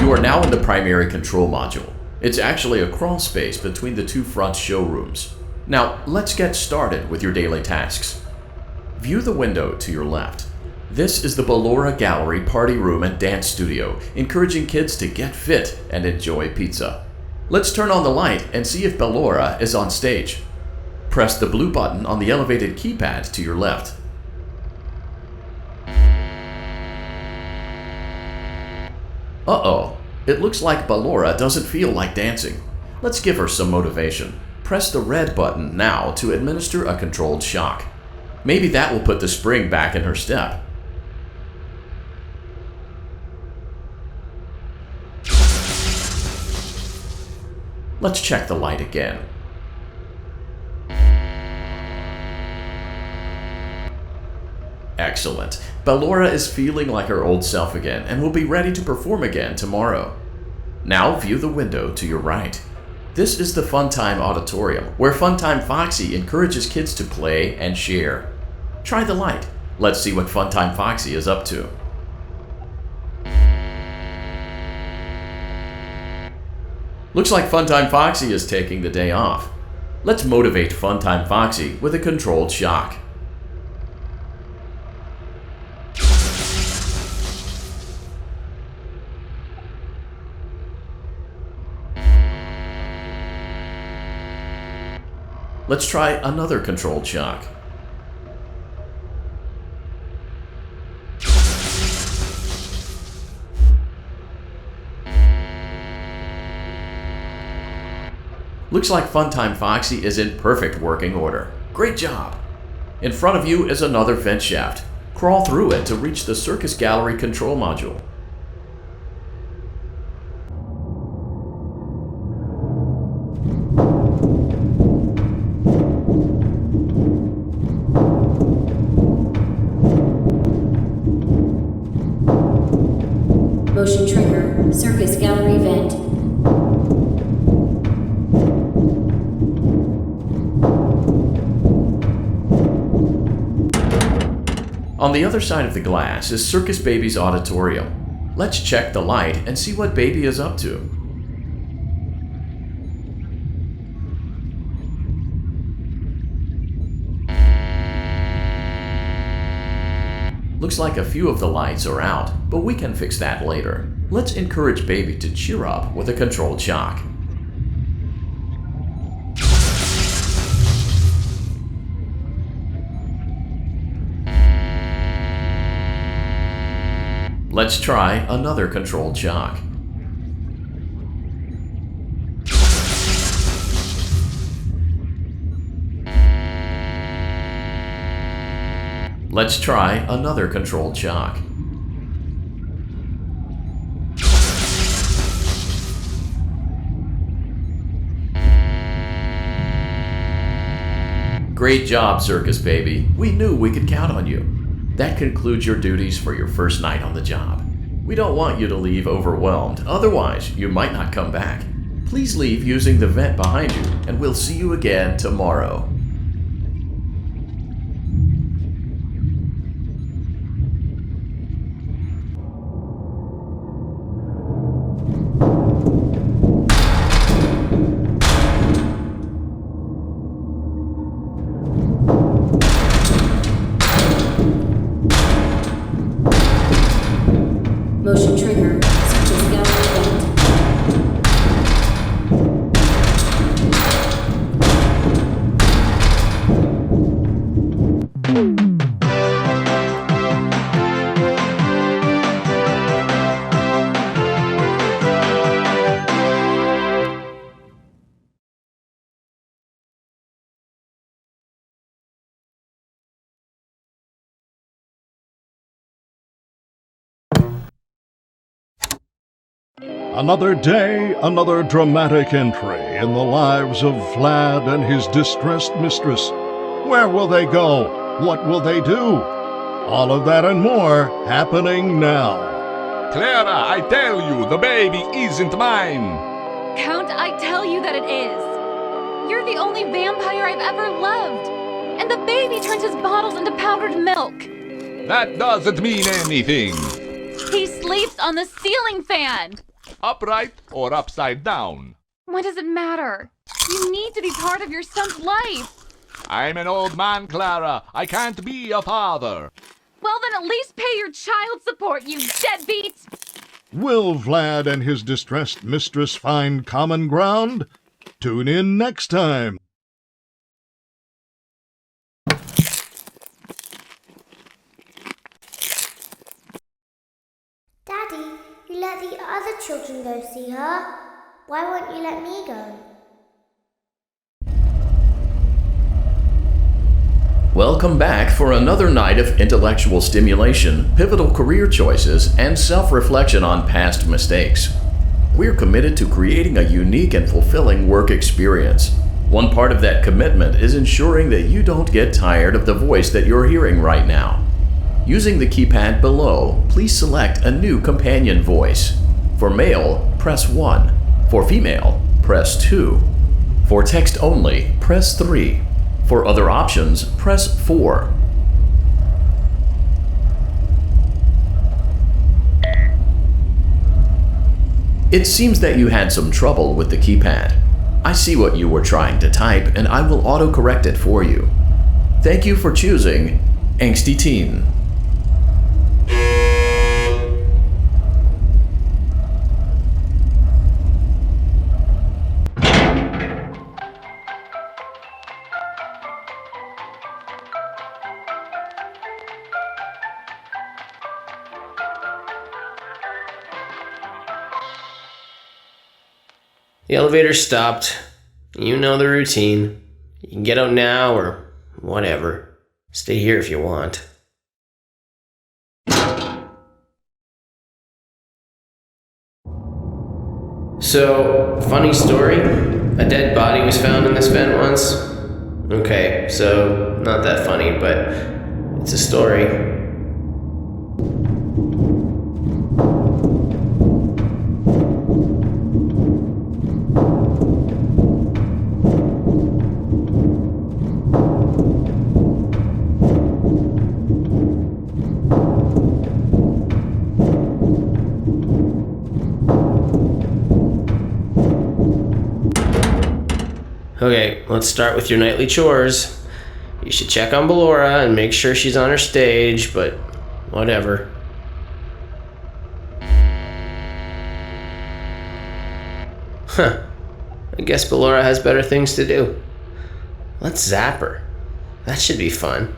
You are now in the primary control module. It's actually a crawl space between the two front showrooms. Now, let's get started with your daily tasks. View the window to your left. This is the Ballora Gallery Party Room and Dance Studio, encouraging kids to get fit and enjoy pizza. Let's turn on the light and see if Ballora is on stage. Press the blue button on the elevated keypad to your left. Uh-oh. It looks like Ballora doesn't feel like dancing. Let's give her some motivation. Press the red button now to administer a controlled shock. Maybe that will put the spring back in her step. Let's check the light again. Excellent. Ballora is feeling like her old self again and will be ready to perform again tomorrow. Now view the window to your right. This is the Funtime Auditorium, where Funtime Foxy encourages kids to play and share. Try the light. Let's see what Funtime Foxy is up to. Looks like Funtime Foxy is taking the day off. Let's motivate Funtime Foxy with a controlled shock. Let's try another controlled shock. Looks like Funtime Foxy is in perfect working order. Great job! In front of you is another vent shaft. Crawl through it to reach the Circus Gallery control module. Motion trigger, Circus Gallery vent. On the other side of the glass is Circus Baby's auditorium. Let's check the light and see what Baby is up to. Looks like a few of the lights are out, but we can fix that later. Let's encourage Baby to cheer up with a controlled shock. Let's try another controlled shock. Let's try another controlled shock. Great job, Circus Baby. We knew we could count on you. That concludes your duties for your first night on the job. We don't want you to leave overwhelmed, otherwise you might not come back. Please leave using the vent behind you, and we'll see you again tomorrow. Motion trigger, Circus Gallery vent. Another day, another dramatic entry in the lives of Vlad and his distressed mistress. Where will they go? What will they do? All of that and more happening now. Clara, I tell you, the baby isn't mine! Count, I tell you that it is. You're the only vampire I've ever loved. And the baby turns his bottles into powdered milk. That doesn't mean anything. He sleeps on the ceiling fan. Upright or upside down? What does it matter? You need to be part of your son's life. I'm an old man, Clara. I can't be a father. Well, then at least pay your child support, you deadbeat! Will Vlad and his distressed mistress find common ground? Tune in next time. Daddy, you let the other children go see her. Why won't you let me go? Welcome back for another night of intellectual stimulation, pivotal career choices, and self-reflection on past mistakes. We're committed to creating a unique and fulfilling work experience. One part of that commitment is ensuring that you don't get tired of the voice that you're hearing right now. Using the keypad below, please select a new companion voice. For male, press 1. For female, press 2. For text only, press 3. For other options, press 4. It seems that you had some trouble with the keypad. I see what you were trying to type, and I will autocorrect it for you. Thank you for choosing Angsty Teen. The elevator stopped. You know the routine. You can get out now or whatever. Stay here if you want. So, funny story. A dead body was found in this vent once. Okay, so not that funny, but it's a story. Okay, let's start with your nightly chores. You should check on Ballora and make sure she's on her stage, but whatever. Huh. I guess Ballora has better things to do. Let's zap her. That should be fun.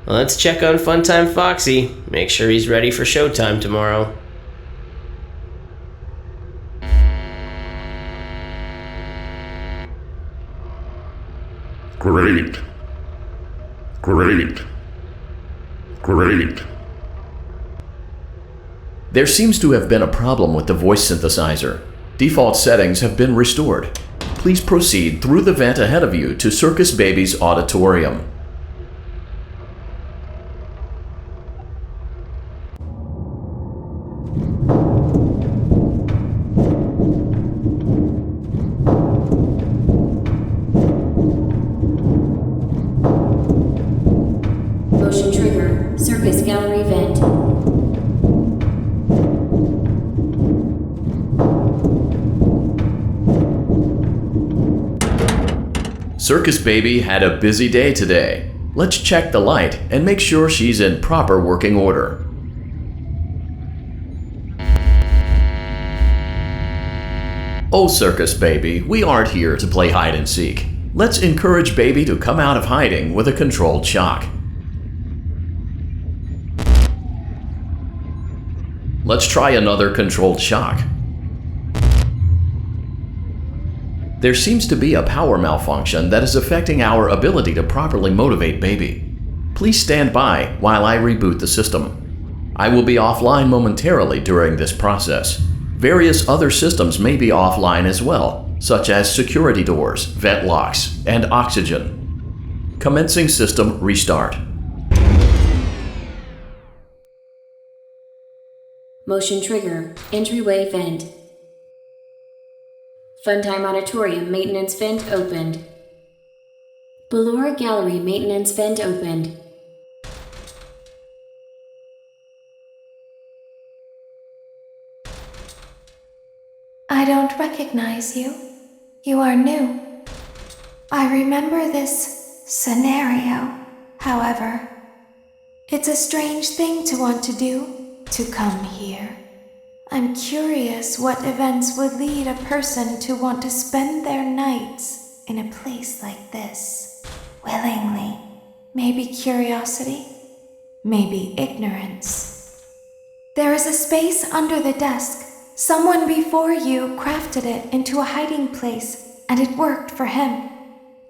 Let's check on Funtime Foxy. Make sure he's ready for showtime tomorrow. Great. Great. Great. There seems to have been a problem with the voice synthesizer. Default settings have been restored. Please proceed through the vent ahead of you to Circus Baby's auditorium. Motion trigger. Circus gallery vent. Circus Baby had a busy day today. Let's check the light and make sure she's in proper working order. Oh, Circus Baby, we aren't here to play hide and seek. Let's encourage Baby to come out of hiding with a controlled shock. Let's try another controlled shock. There seems to be a power malfunction that is affecting our ability to properly motivate Baby. Please stand by while I reboot the system. I will be offline momentarily during this process. Various other systems may be offline as well, such as security doors, vent locks, and oxygen. Commencing system restart. Motion trigger. Entryway vent. Funtime Auditorium maintenance vent opened. Ballora Gallery maintenance vent opened. I don't recognize you. You are new. I remember this scenario, however. It's a strange thing to want to do, to come here. I'm curious what events would lead a person to want to spend their nights in a place like this. Willingly. Maybe curiosity, maybe ignorance. There is a space under the desk. Someone before you crafted it into a hiding place, and it worked for him.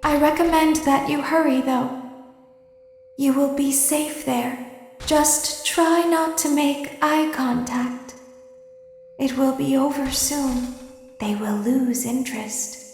I recommend that you hurry, though. You will be safe there. Just try not to make eye contact. It will be over soon. They will lose interest.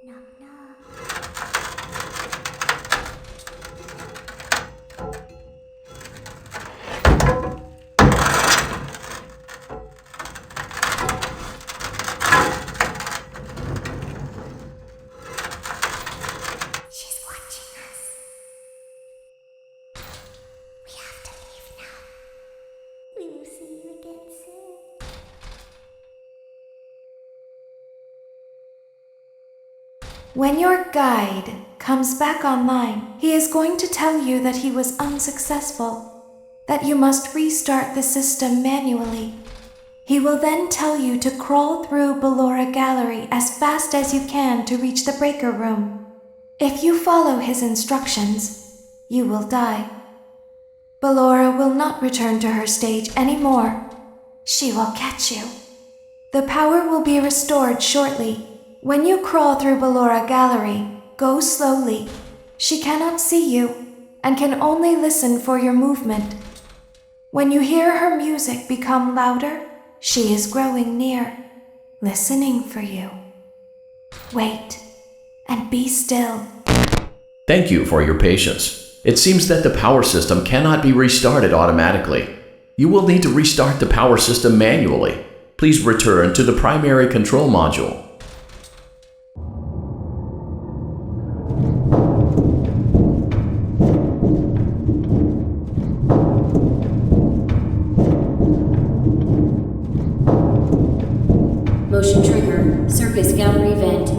She's watching us. We have to leave now. We will see you again soon. When your guide comes back online, he is going to tell you that he was unsuccessful, that you must restart the system manually. He will then tell you to crawl through Ballora Gallery as fast as you can to reach the breaker room. If you follow his instructions, you will die. Ballora will not return to her stage anymore. She will catch you. The power will be restored shortly. When you crawl through Ballora Gallery, go slowly. She cannot see you and can only listen for your movement. When you hear her music become louder, she is growing near, listening for you. Wait and be still. Thank you for your patience. It seems that the power system cannot be restarted automatically. You will need to restart the power system manually. Please return to the primary control module. Motion trigger. Circus gallery vent.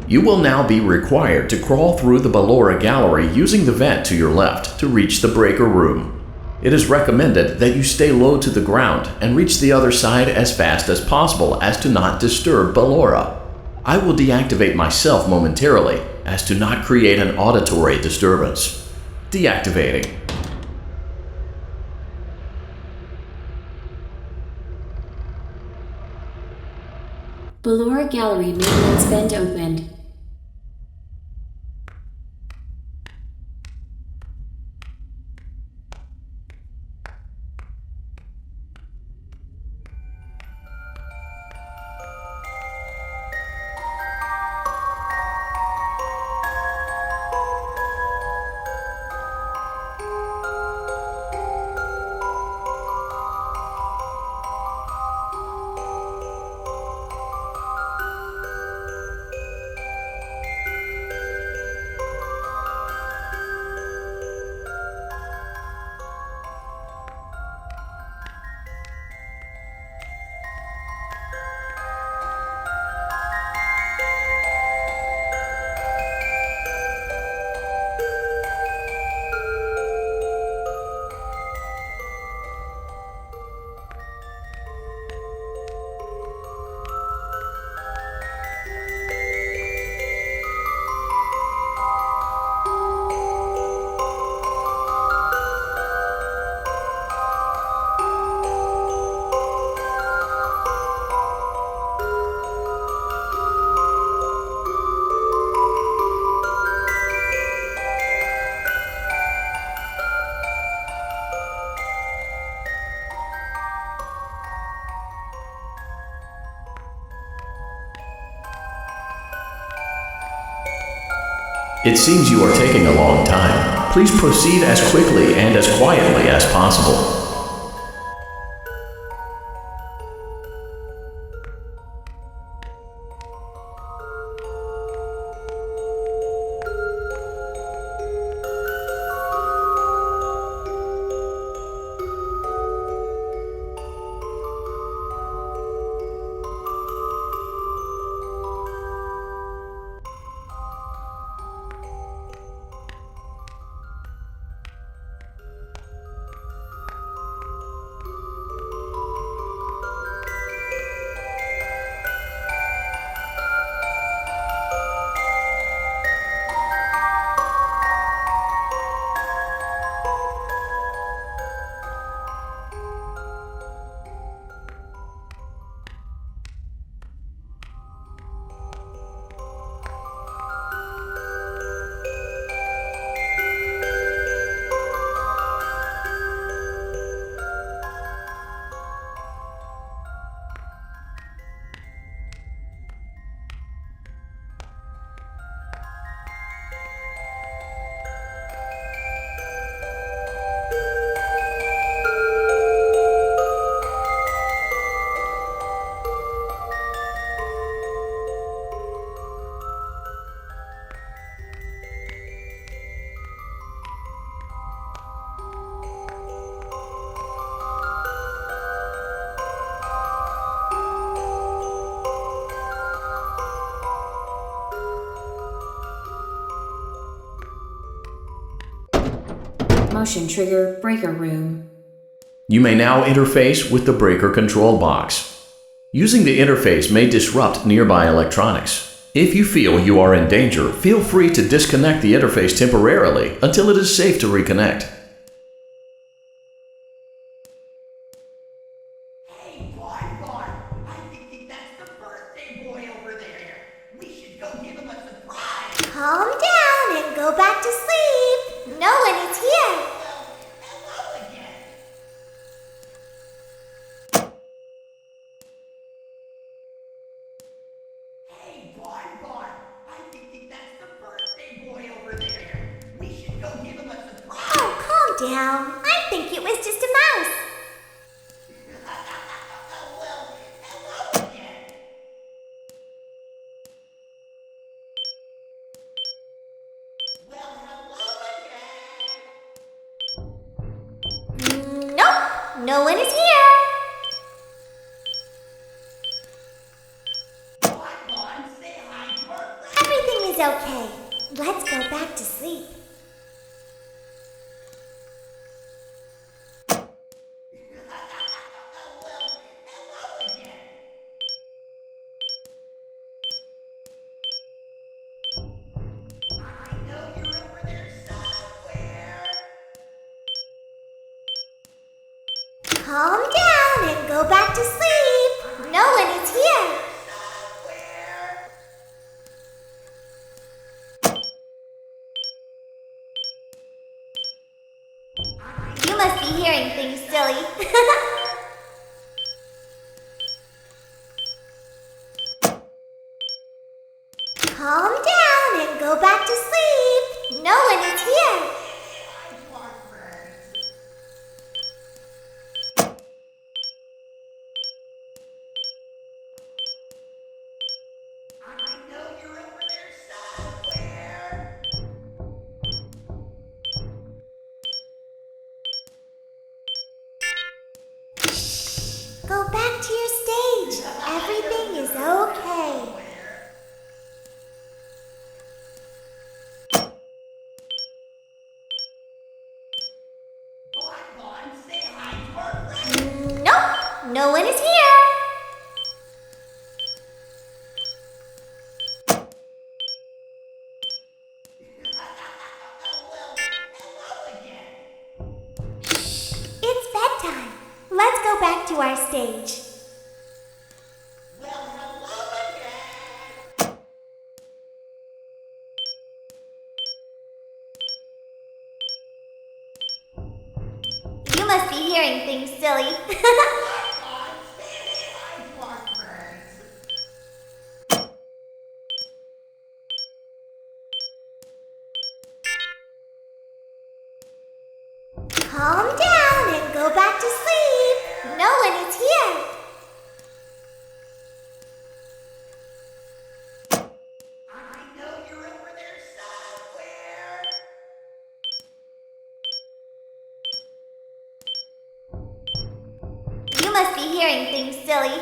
You will now be required to crawl through the Ballora Gallery using the vent to your left to reach the breaker room. It is recommended that you stay low to the ground and reach the other side as fast as possible as to not disturb Ballora. I will deactivate myself momentarily as to not create an auditory disturbance. Deactivating. Ballora Gallery maintenance vent opened. It seems you are taking a long time. Please proceed as quickly and as quietly as possible. motion trigger breaker room. You may now interface with the breaker control box. Using the interface may disrupt nearby electronics. If you feel you are in danger, feel free to disconnect the interface temporarily until it is safe to reconnect. Calm down and go back to sleep. No one is here. Oh, calm down. I think it was just a mouse. Nope, no one is here. Everything is okay. Let's go back to sleep. Calm down and go back to sleep. No one is here. You must be hearing things, silly. Calm down and go back to sleep. No one is here. Go back to your stage. Everything is okay. Nope, no one is here. It's bedtime. Let's go back to our stage. You must be hearing things, silly. Calm down and go back to sleep. No one is here. You must be hearing things, silly.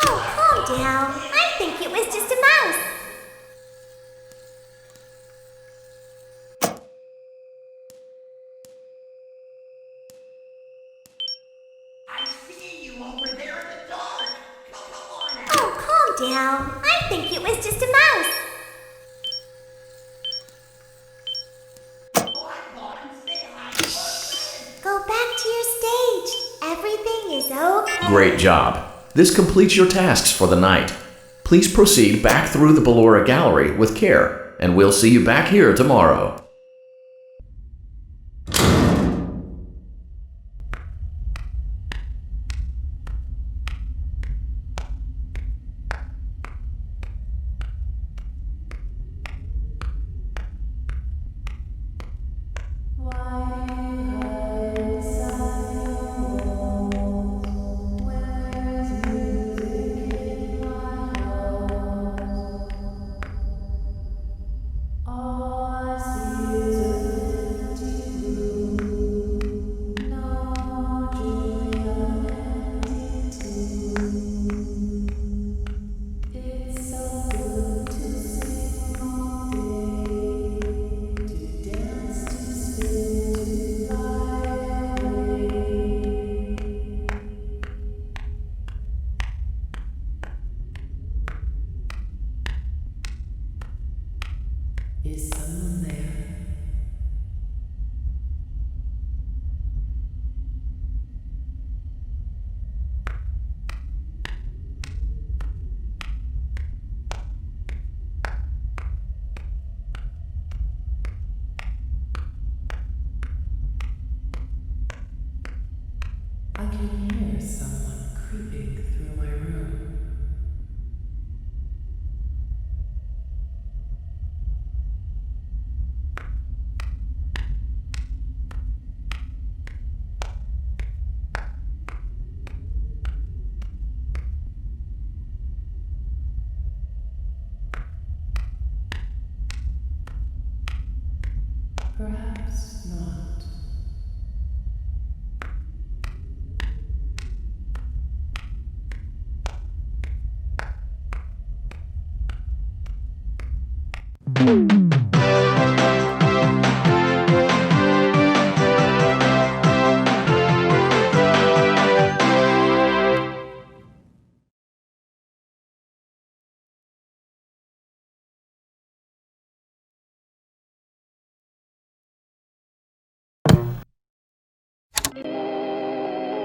Oh, calm down. I think it was just a mouse. Oh, calm down. I think it was just a mouse. Go back to your stage. Everything is okay. Great job. This completes your tasks for the night. Please proceed back through the Ballora Gallery with care, and we'll see you back here tomorrow. I see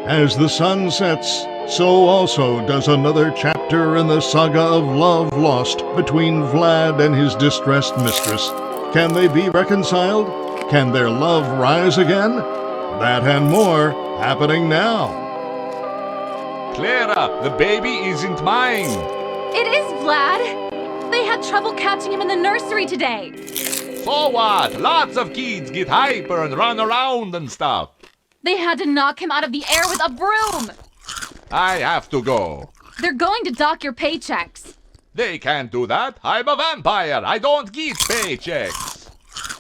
As the sun sets, so also does another chapter in the saga of love lost between Vlad and his distressed mistress. Can they be reconciled? Can their love rise again? That and more happening now. Clara, the baby isn't mine. It is Vlad. They had trouble catching him in the nursery today. So what? Lots of kids get hyper and run around and stuff. They had to knock him out of the air with a broom. I have to go. They're going to dock your paychecks. They can't do that. I'm a vampire. I don't get paychecks.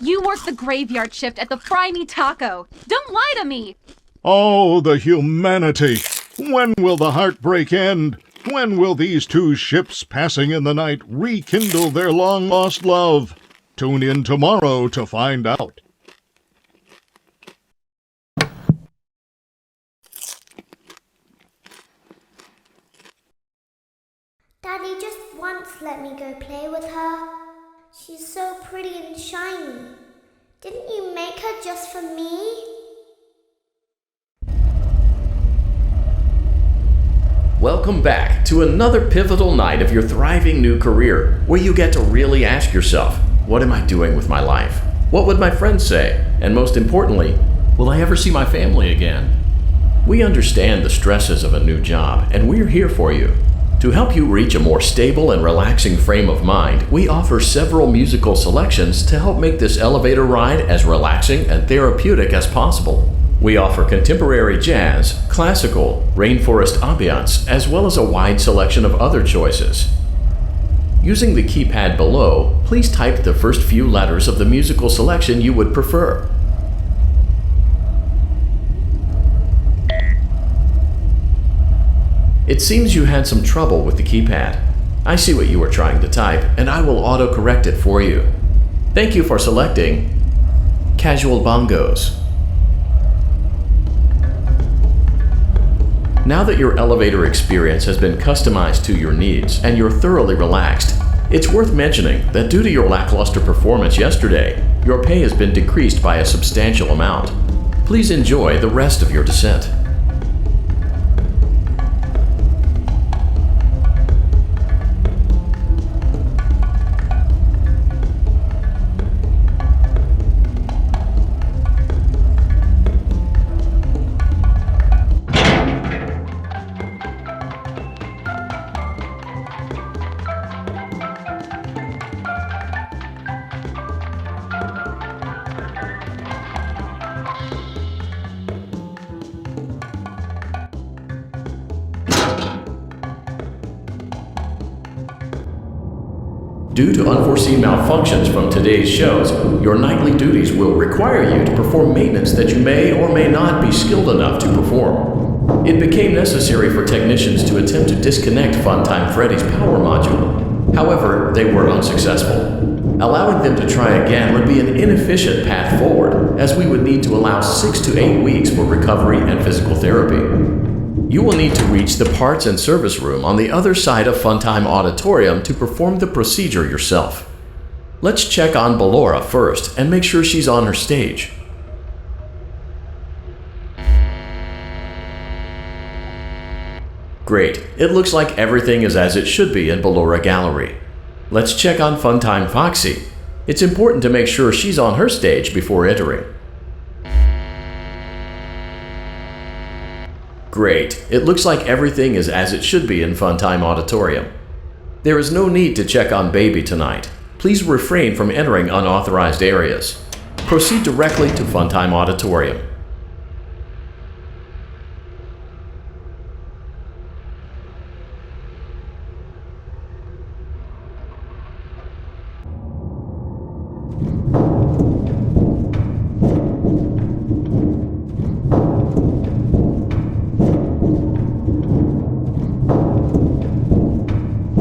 You work the graveyard shift at the Fry Me Taco. Don't lie to me. Oh, the humanity! When will the heartbreak end? When will these two ships passing in the night rekindle their long-lost love? Tune in tomorrow to find out. Daddy just once let me go play with her. She's so pretty and shiny. Didn't you make her just for me? Welcome back to another pivotal night of your thriving new career, where you get to really ask yourself, what am I doing with my life? What would my friends say? And most importantly, will I ever see my family again? We understand the stresses of a new job, and we're here for you. To help you reach a more stable and relaxing frame of mind, we offer several musical selections to help make this elevator ride as relaxing and therapeutic as possible. We offer contemporary jazz, classical, rainforest ambience, as well as a wide selection of other choices. Using the keypad below, please type the first few letters of the musical selection you would prefer. It seems you had some trouble with the keypad. I see what you were trying to type, and I will auto-correct it for you. Thank you for selecting Casual Bongos. Now that your elevator experience has been customized to your needs and you're thoroughly relaxed, it's worth mentioning that due to your lackluster performance yesterday, your pay has been decreased by a substantial amount. Please enjoy the rest of your descent. Due to unforeseen malfunctions from today's shows, your nightly duties will require you to perform maintenance that you may or may not be skilled enough to perform. It became necessary for technicians to attempt to disconnect Funtime Freddy's power module. However, they were unsuccessful. Allowing them to try again would be an inefficient path forward, as we would need to allow 6 to 8 weeks for recovery and physical therapy. You will need to reach the parts and service room on the other side of Funtime Auditorium to perform the procedure yourself. Let's check on Ballora first and make sure she's on her stage. Great, it looks like everything is as it should be in Ballora Gallery. Let's check on Funtime Foxy. It's important to make sure she's on her stage before entering. Great, it looks like everything is as it should be in Funtime Auditorium. There is no need to check on Baby tonight. Please refrain from entering unauthorized areas. Proceed directly to Funtime Auditorium.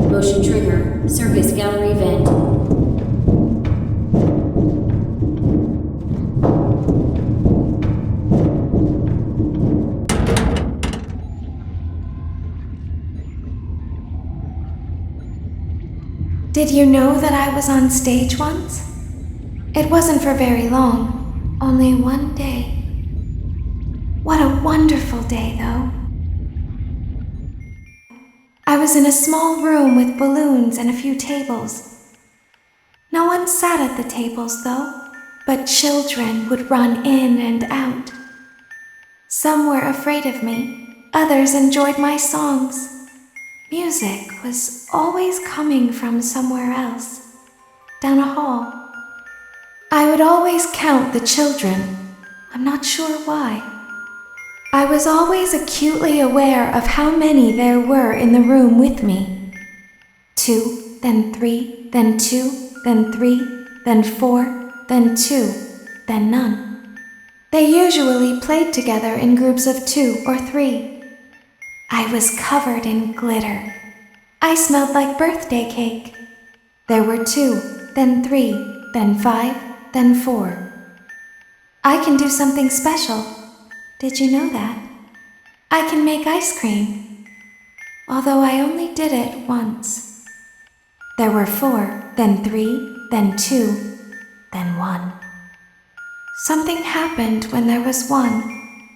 Motion trigger. Circus gallery vent. Did you know that I was on stage once? It wasn't for very long, only one day. What a wonderful day, though. I was in a small room with balloons and a few tables. No one sat at the tables, though, but children would run in and out. Some were afraid of me, others enjoyed my songs. Music was always coming from somewhere else, down a hall. I would always count the children, I'm not sure why. I was always acutely aware of how many there were in the room with me. 2, then 3, then 2, then 3, then 4, then 2, then none. They usually played together in groups of 2 or 3. I was covered in glitter. I smelled like birthday cake. There were 2, then 3, then 5, then 4. I can do something special. Did you know that? I can make ice cream. Although I only did it once. There were 4, then 3, then 2, then 1. Something happened when there was 1.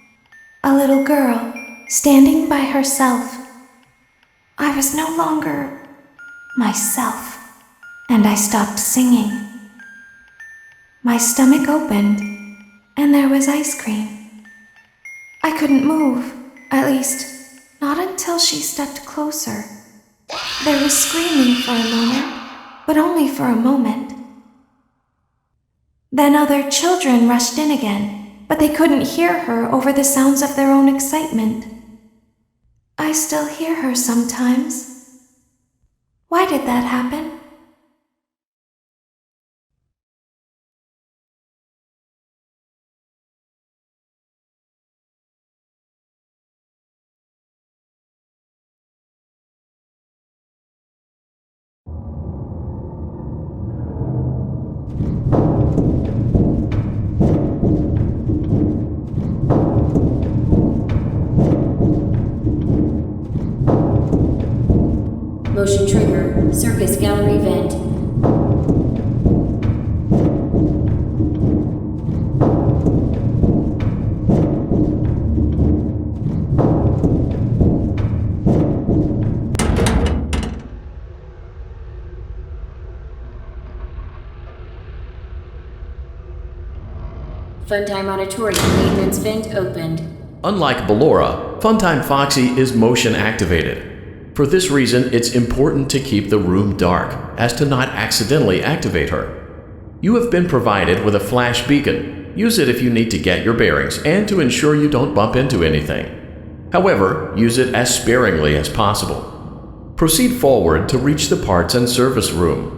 A little girl, standing by herself. I was no longer myself, and I stopped singing. My stomach opened, and there was ice cream. I couldn't move, at least, not until she stepped closer. There was screaming for a moment, but only for a moment. Then other children rushed in again, but they couldn't hear her over the sounds of their own excitement. I still hear her sometimes. Why did that happen? Motion trigger, circus gallery vent. Funtime Auditorium maintenance vent opened. Unlike Ballora, Funtime Foxy is motion activated. For this reason, it's important to keep the room dark, as to not accidentally activate her. You have been provided with a flash beacon. Use it if you need to get your bearings and to ensure you don't bump into anything. However, use it as sparingly as possible. Proceed forward to reach the parts and service room.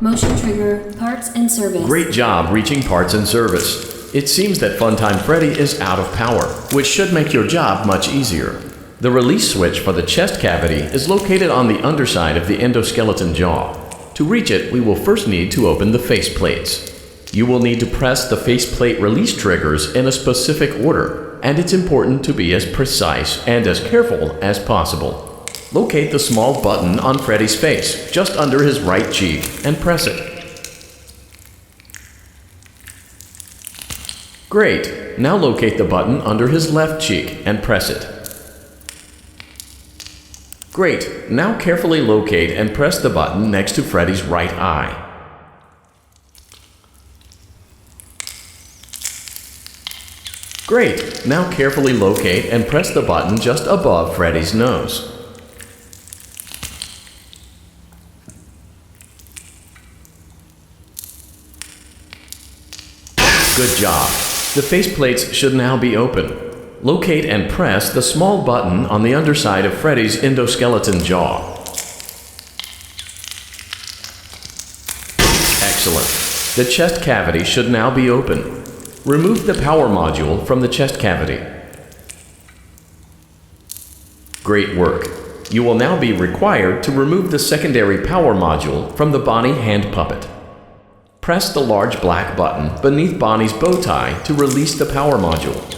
Motion trigger, parts and service. Great job reaching parts and service. It seems that Funtime Freddy is out of power, which should make your job much easier. The release switch for the chest cavity is located on the underside of the endoskeleton jaw. To reach it, we will first need to open the faceplates. You will need to press the faceplate release triggers in a specific order, and it's important to be as precise and as careful as possible. Locate the small button on Freddy's face, just under his right cheek, and press it. Great! Now locate the button under his left cheek and press it. Great. Now carefully locate and press the button next to Freddy's right eye. Great. Now carefully locate and press the button just above Freddy's nose. Good job. The faceplates should now be open. Locate and press the small button on the underside of Freddy's endoskeleton jaw. Excellent. The chest cavity should now be open. Remove the power module from the chest cavity. Great work. You will now be required to remove the secondary power module from the Bonnie hand puppet. Press the large black button beneath Bonnie's bow tie to release the power module.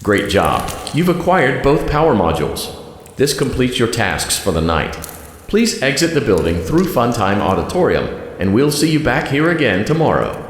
Great job. You've acquired both power modules. This completes your tasks for the night. Please exit the building through Funtime Auditorium, and we'll see you back here again tomorrow.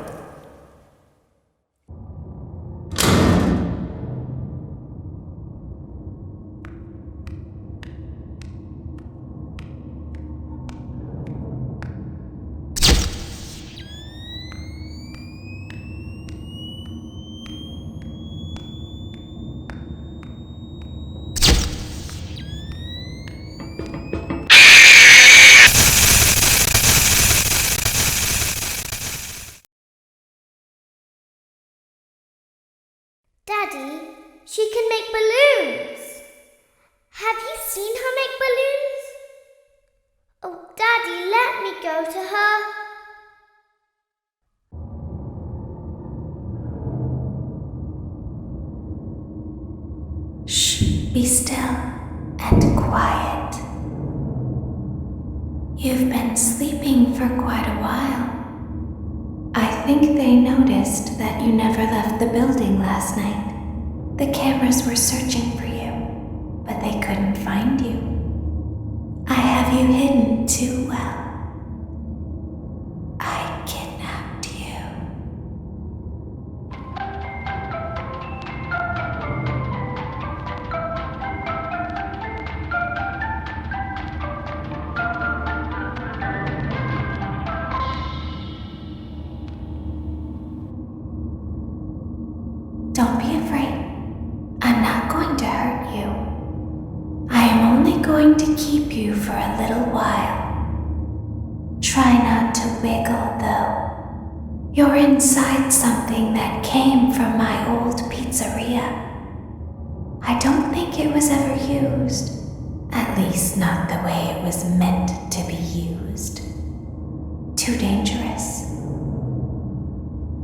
Daddy, she can make balloons. Have you seen her make balloons? Oh, Daddy, let me go to her. Shh, be still and quiet. You've been sleeping for quite a while. I think they noticed that you never left the building last night. The cameras were searching for you, but they couldn't find you. I have you hidden too well. I kidnapped you. Don't be afraid. I'm not going to hurt you. I am only going to keep you for a little while. Try not to wiggle, though. You're inside something that came from my old pizzeria. I don't think it was ever used. At least not the way it was meant to be used. Too dangerous.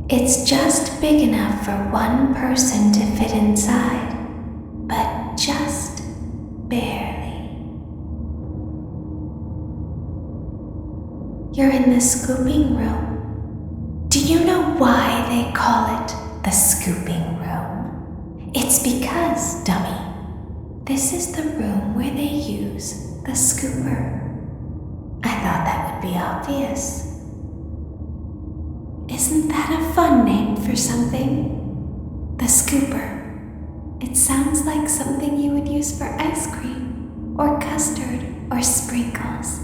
It's just big enough for one person to fit inside, but just barely. You're in the scooping room. Do you know why they call it the scooping room? It's because, dummy, this is the room where they use the scooper. I thought that would be obvious. Isn't that a fun name for something? The scooper. It sounds like something you would use for ice cream, or custard, or sprinkles.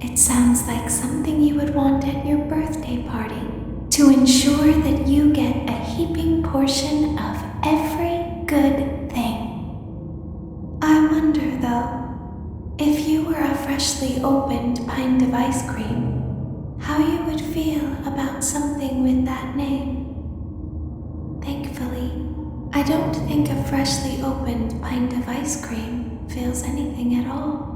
It sounds like something you would want at your birthday party to ensure that you get a heaping portion of every good thing. I wonder, though, if you were a freshly opened pint of ice cream, how you would feel about something with that name. Thankfully, I don't think a freshly opened pint of ice cream feels anything at all.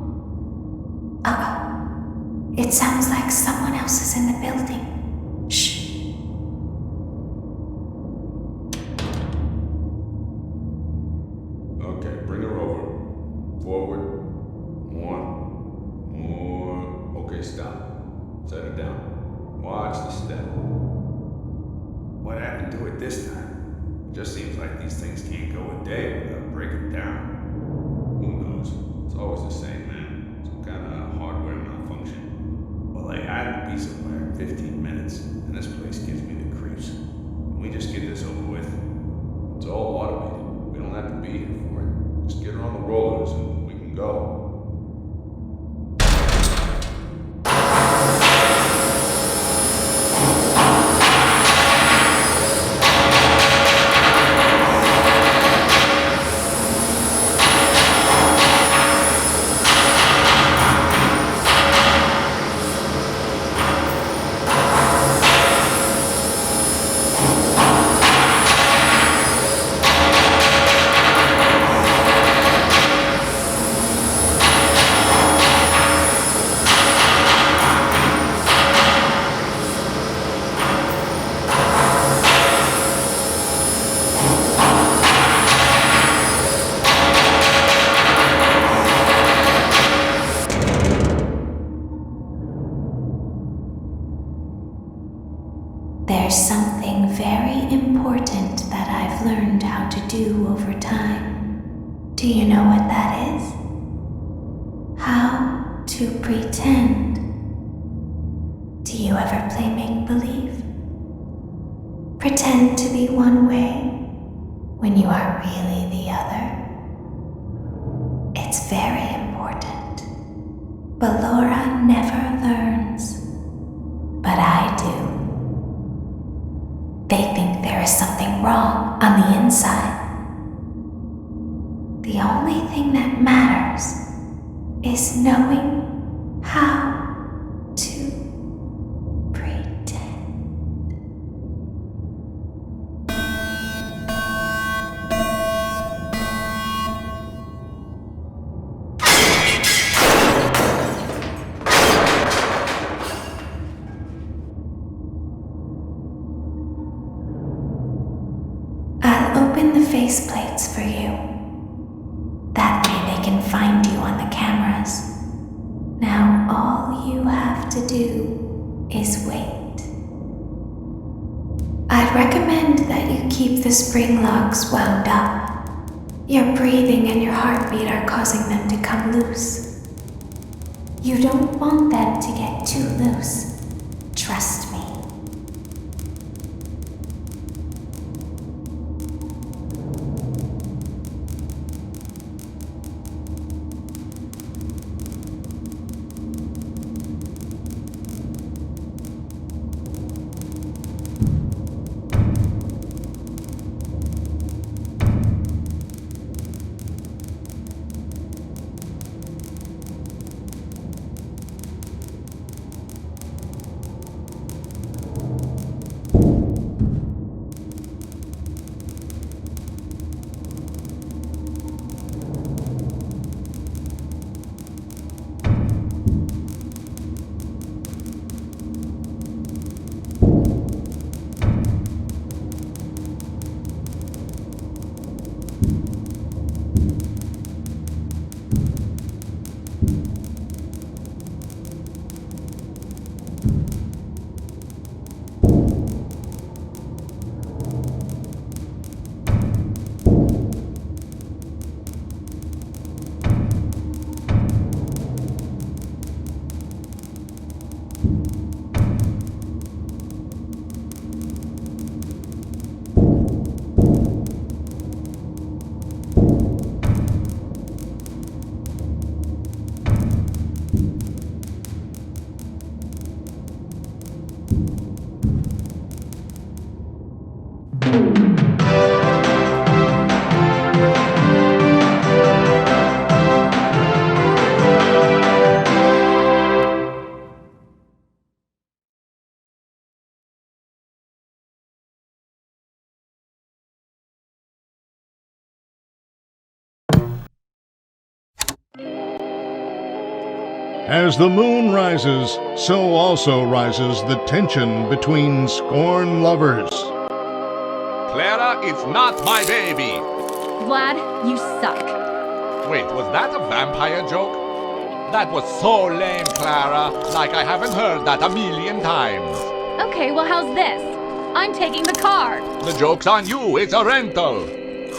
It sounds like someone else is in the building. Shh. Okay, bring her over. Forward. More. Okay, stop. Set her down. Watch the step. What happened to it this time? It just seems like these things can't go a day without breaking down. Who knows? It's always the same, man. Some kind of hardware malfunction. Well, they had to be somewhere in 15 minutes, and this place gives me the creeps. Can we just get this over with? It's all automated. We don't have to be here for it. Just get her on the rollers and we can go. There's something very important that I've learned how to do over time. Do you know what that is? How to pretend. Do you ever play make-believe? Pretend to be one way when you are really the other. It's very important. But Laura never learns. But I do. They think there is something wrong on the inside. The only thing that matters is knowing how to pretend. Open the faceplates for you. That way they can find you on the cameras. Now all you have to do is wait. I'd recommend that you keep the spring locks wound up. Your breathing and your heartbeat are causing them to come loose. You don't want them to get too loose. Trust me. As the moon rises, so also rises the tension between scorn lovers. Clara, it's not my baby! Vlad, you suck. Wait, was that a vampire joke? That was so lame, Clara. Like I haven't heard that a million times. Okay, well, how's this? I'm taking the car. The joke's on you. It's a rental.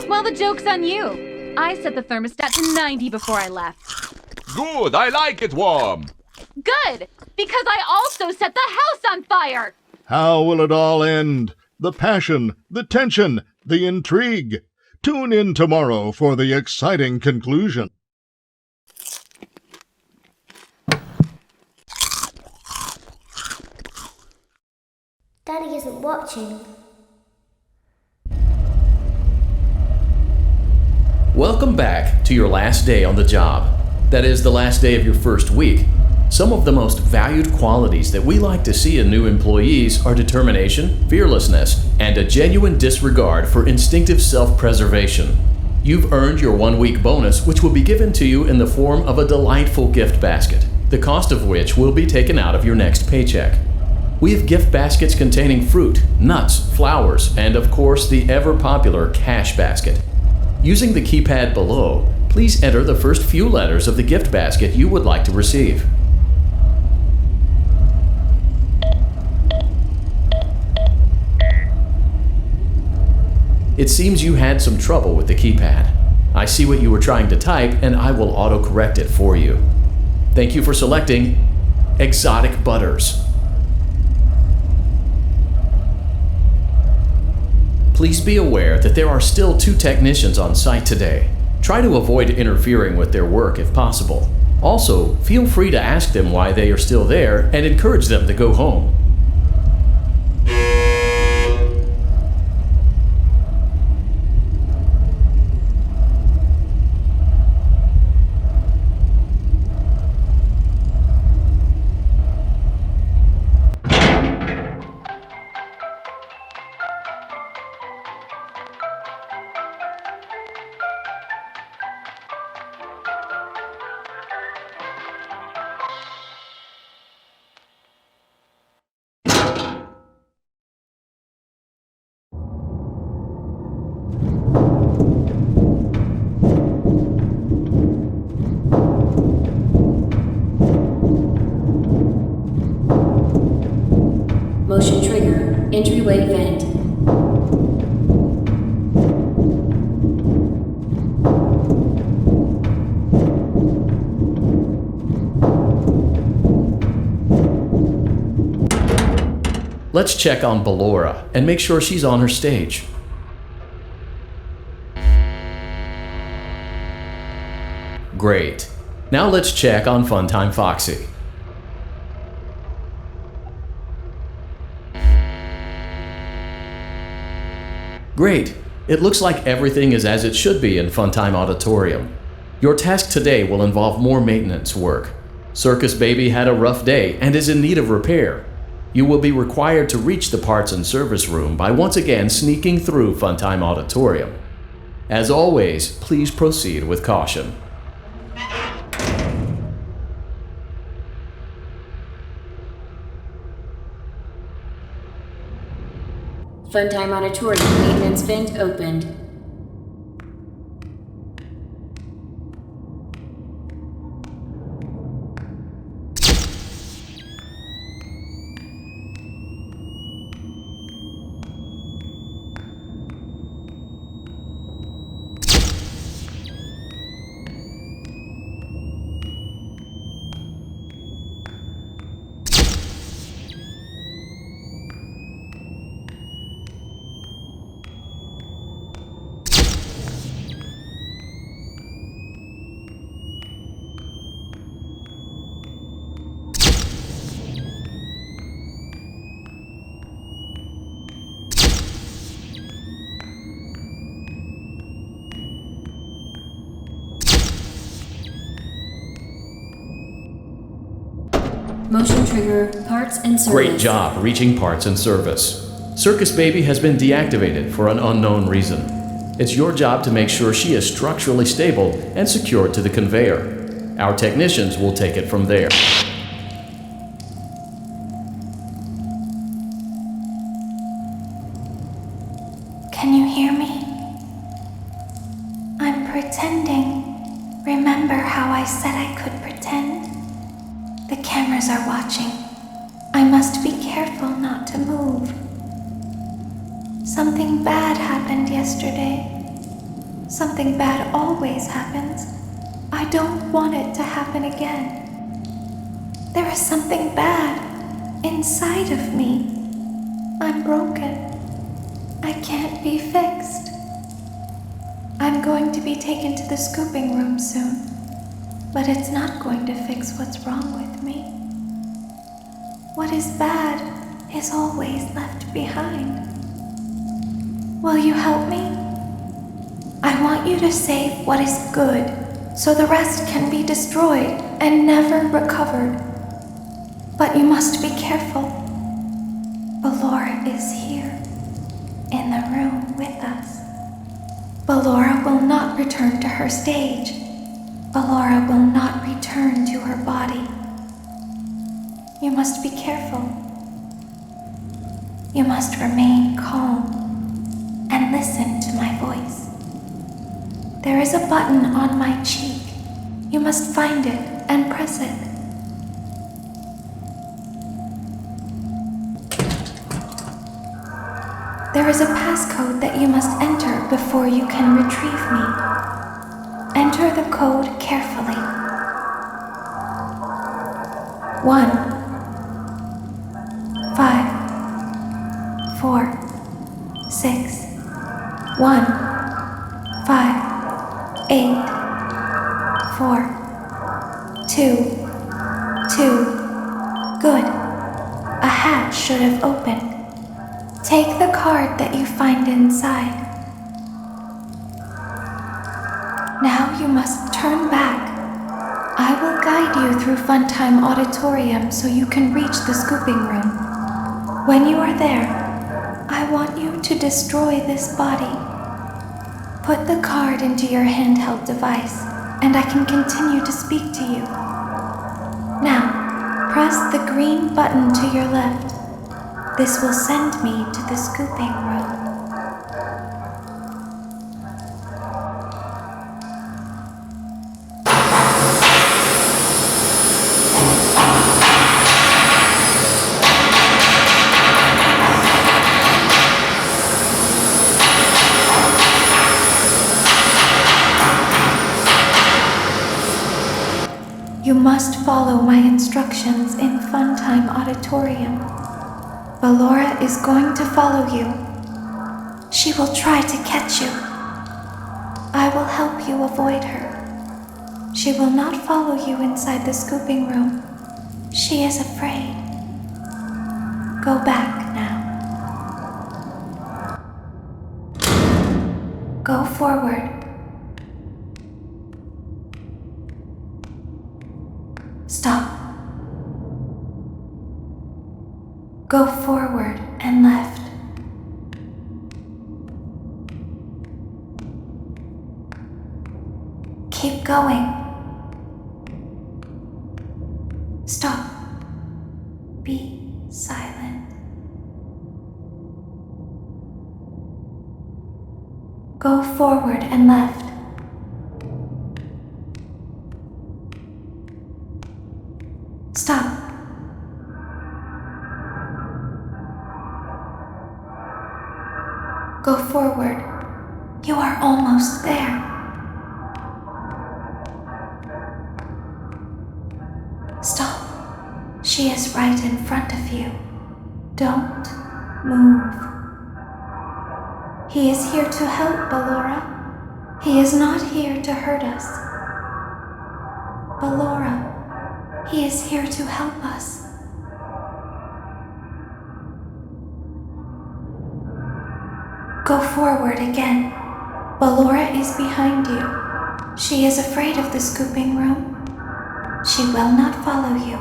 Well, the joke's on you. I set the thermostat to 90 before I left. Good, I like it warm. Good, because I also set the house on fire. How will it all end? The passion, the tension, the intrigue. Tune in tomorrow for the exciting conclusion. Daddy isn't watching. Welcome back to your last day on the job. That is, the last day of your first week. Some of the most valued qualities that we like to see in new employees are determination, fearlessness, and a genuine disregard for instinctive self-preservation. You've earned your 1-week bonus, which will be given to you in the form of a delightful gift basket, the cost of which will be taken out of your next paycheck. We have gift baskets containing fruit, nuts, flowers, and of course the ever-popular cash basket. Using the keypad below, please enter the first few letters of the gift basket you would like to receive. It seems you had some trouble with the keypad. I see what you were trying to type and I will autocorrect it for you. Thank you for selecting Exotic Butters. Please be aware that there are still 2 technicians on site today. Try to avoid interfering with their work if possible. Also, feel free to ask them why they are still there and encourage them to go home. Motion trigger, entryway vent. Let's check on Ballora and make sure she's on her stage. Great. Now let's check on Funtime Foxy. Great. It looks like everything is as it should be in Funtime Auditorium. Your task today will involve more maintenance work. Circus Baby had a rough day and is in need of repair. You will be required to reach the parts and service room by once again sneaking through Funtime Auditorium. As always, please proceed with caution. Funtime Auditorium maintenance vent opened. Motion trigger, parts and service. Great job reaching parts and service. Circus Baby has been deactivated for an unknown reason. It's your job to make sure she is structurally stable and secured to the conveyor. Our technicians will take it from there. Can you hear me? I'm pretending. Remember how I said I could pretend? The cameras are watching. I must be careful not to move. Something bad happened yesterday. Something bad always happens. I don't want it to happen again. There is something bad inside of me. I'm broken. I can't be fixed. I'm going to be taken to the scooping room soon, but it's not going to fix what's wrong with me. What is bad is always left behind. Will you help me? I want you to save what is good, so the rest can be destroyed and never recovered. But you must be careful. Ballora is here, in the room with us. Ballora will not return to her stage. Ballora will not return to her body. You must be careful. You must remain calm and listen to my voice. There is a button on my cheek. You must find it and press it. There is a passcode that you must enter before you can retrieve me. Enter the code carefully. 1 5 4 6 1 5 8 4 2 2. Good. A hatch should have opened. Take the card that you find inside. Now you must turn back. I will guide you through Funtime Auditorium so you can reach the scooping room. When you are there, I want you to destroy this body. Put the card into your handheld device, and I can continue to speak to you. Now, press the green button to your left. This will send me to the scooping room. You must follow my instructions in Funtime Auditorium. Ballora is going to follow you. She will try to catch you. I will help you avoid her. She will not follow you inside the scooping room. She is afraid. Go back now. Go forward. Stop. Go forward and left. Keep going. Stop. Be silent. Go forward and left. Stop. Go forward. You are almost there. Stop. She is right in front of you. Don't move. He is here to help, Ballora. He is not here to hurt us. Ballora, he is here to help us. Go forward again. Ballora is behind you. She is afraid of the scooping room. She will not follow you.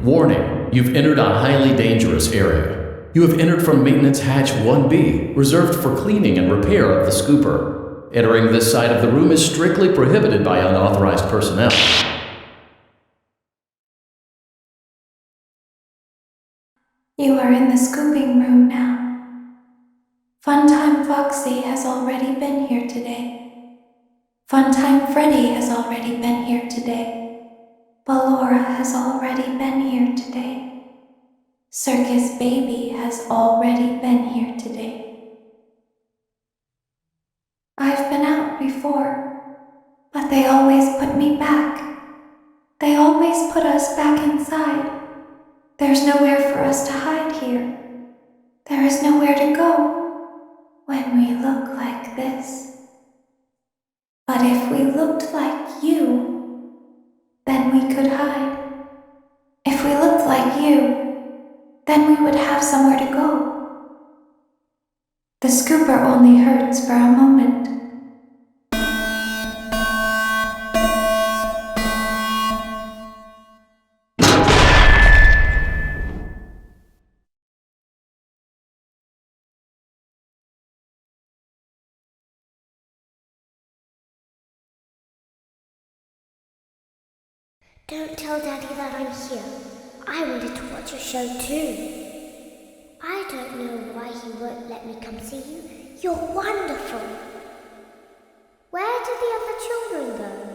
Warning, you've entered a highly dangerous area. You have entered from Maintenance Hatch 1B, reserved for cleaning and repair of the scooper. Entering this side of the room is strictly prohibited by unauthorized personnel. You are in the scooping room now. Funtime Foxy has already been here today. Funtime Freddy has already been here today. Ballora has already been here today. Circus Baby has already been here today. I've been out before, but they always put me back. They always put us back inside. There's nowhere for us to hide here. There is nowhere to go when we look like this. But if we looked like you, then we could hide. If we looked like you, then we would have somewhere to go. The scooper only hurts for a moment. Don't tell Daddy that I'm here. I wanted to watch a show too. I don't know why he won't let me come see you. You're wonderful. Where did the other children go?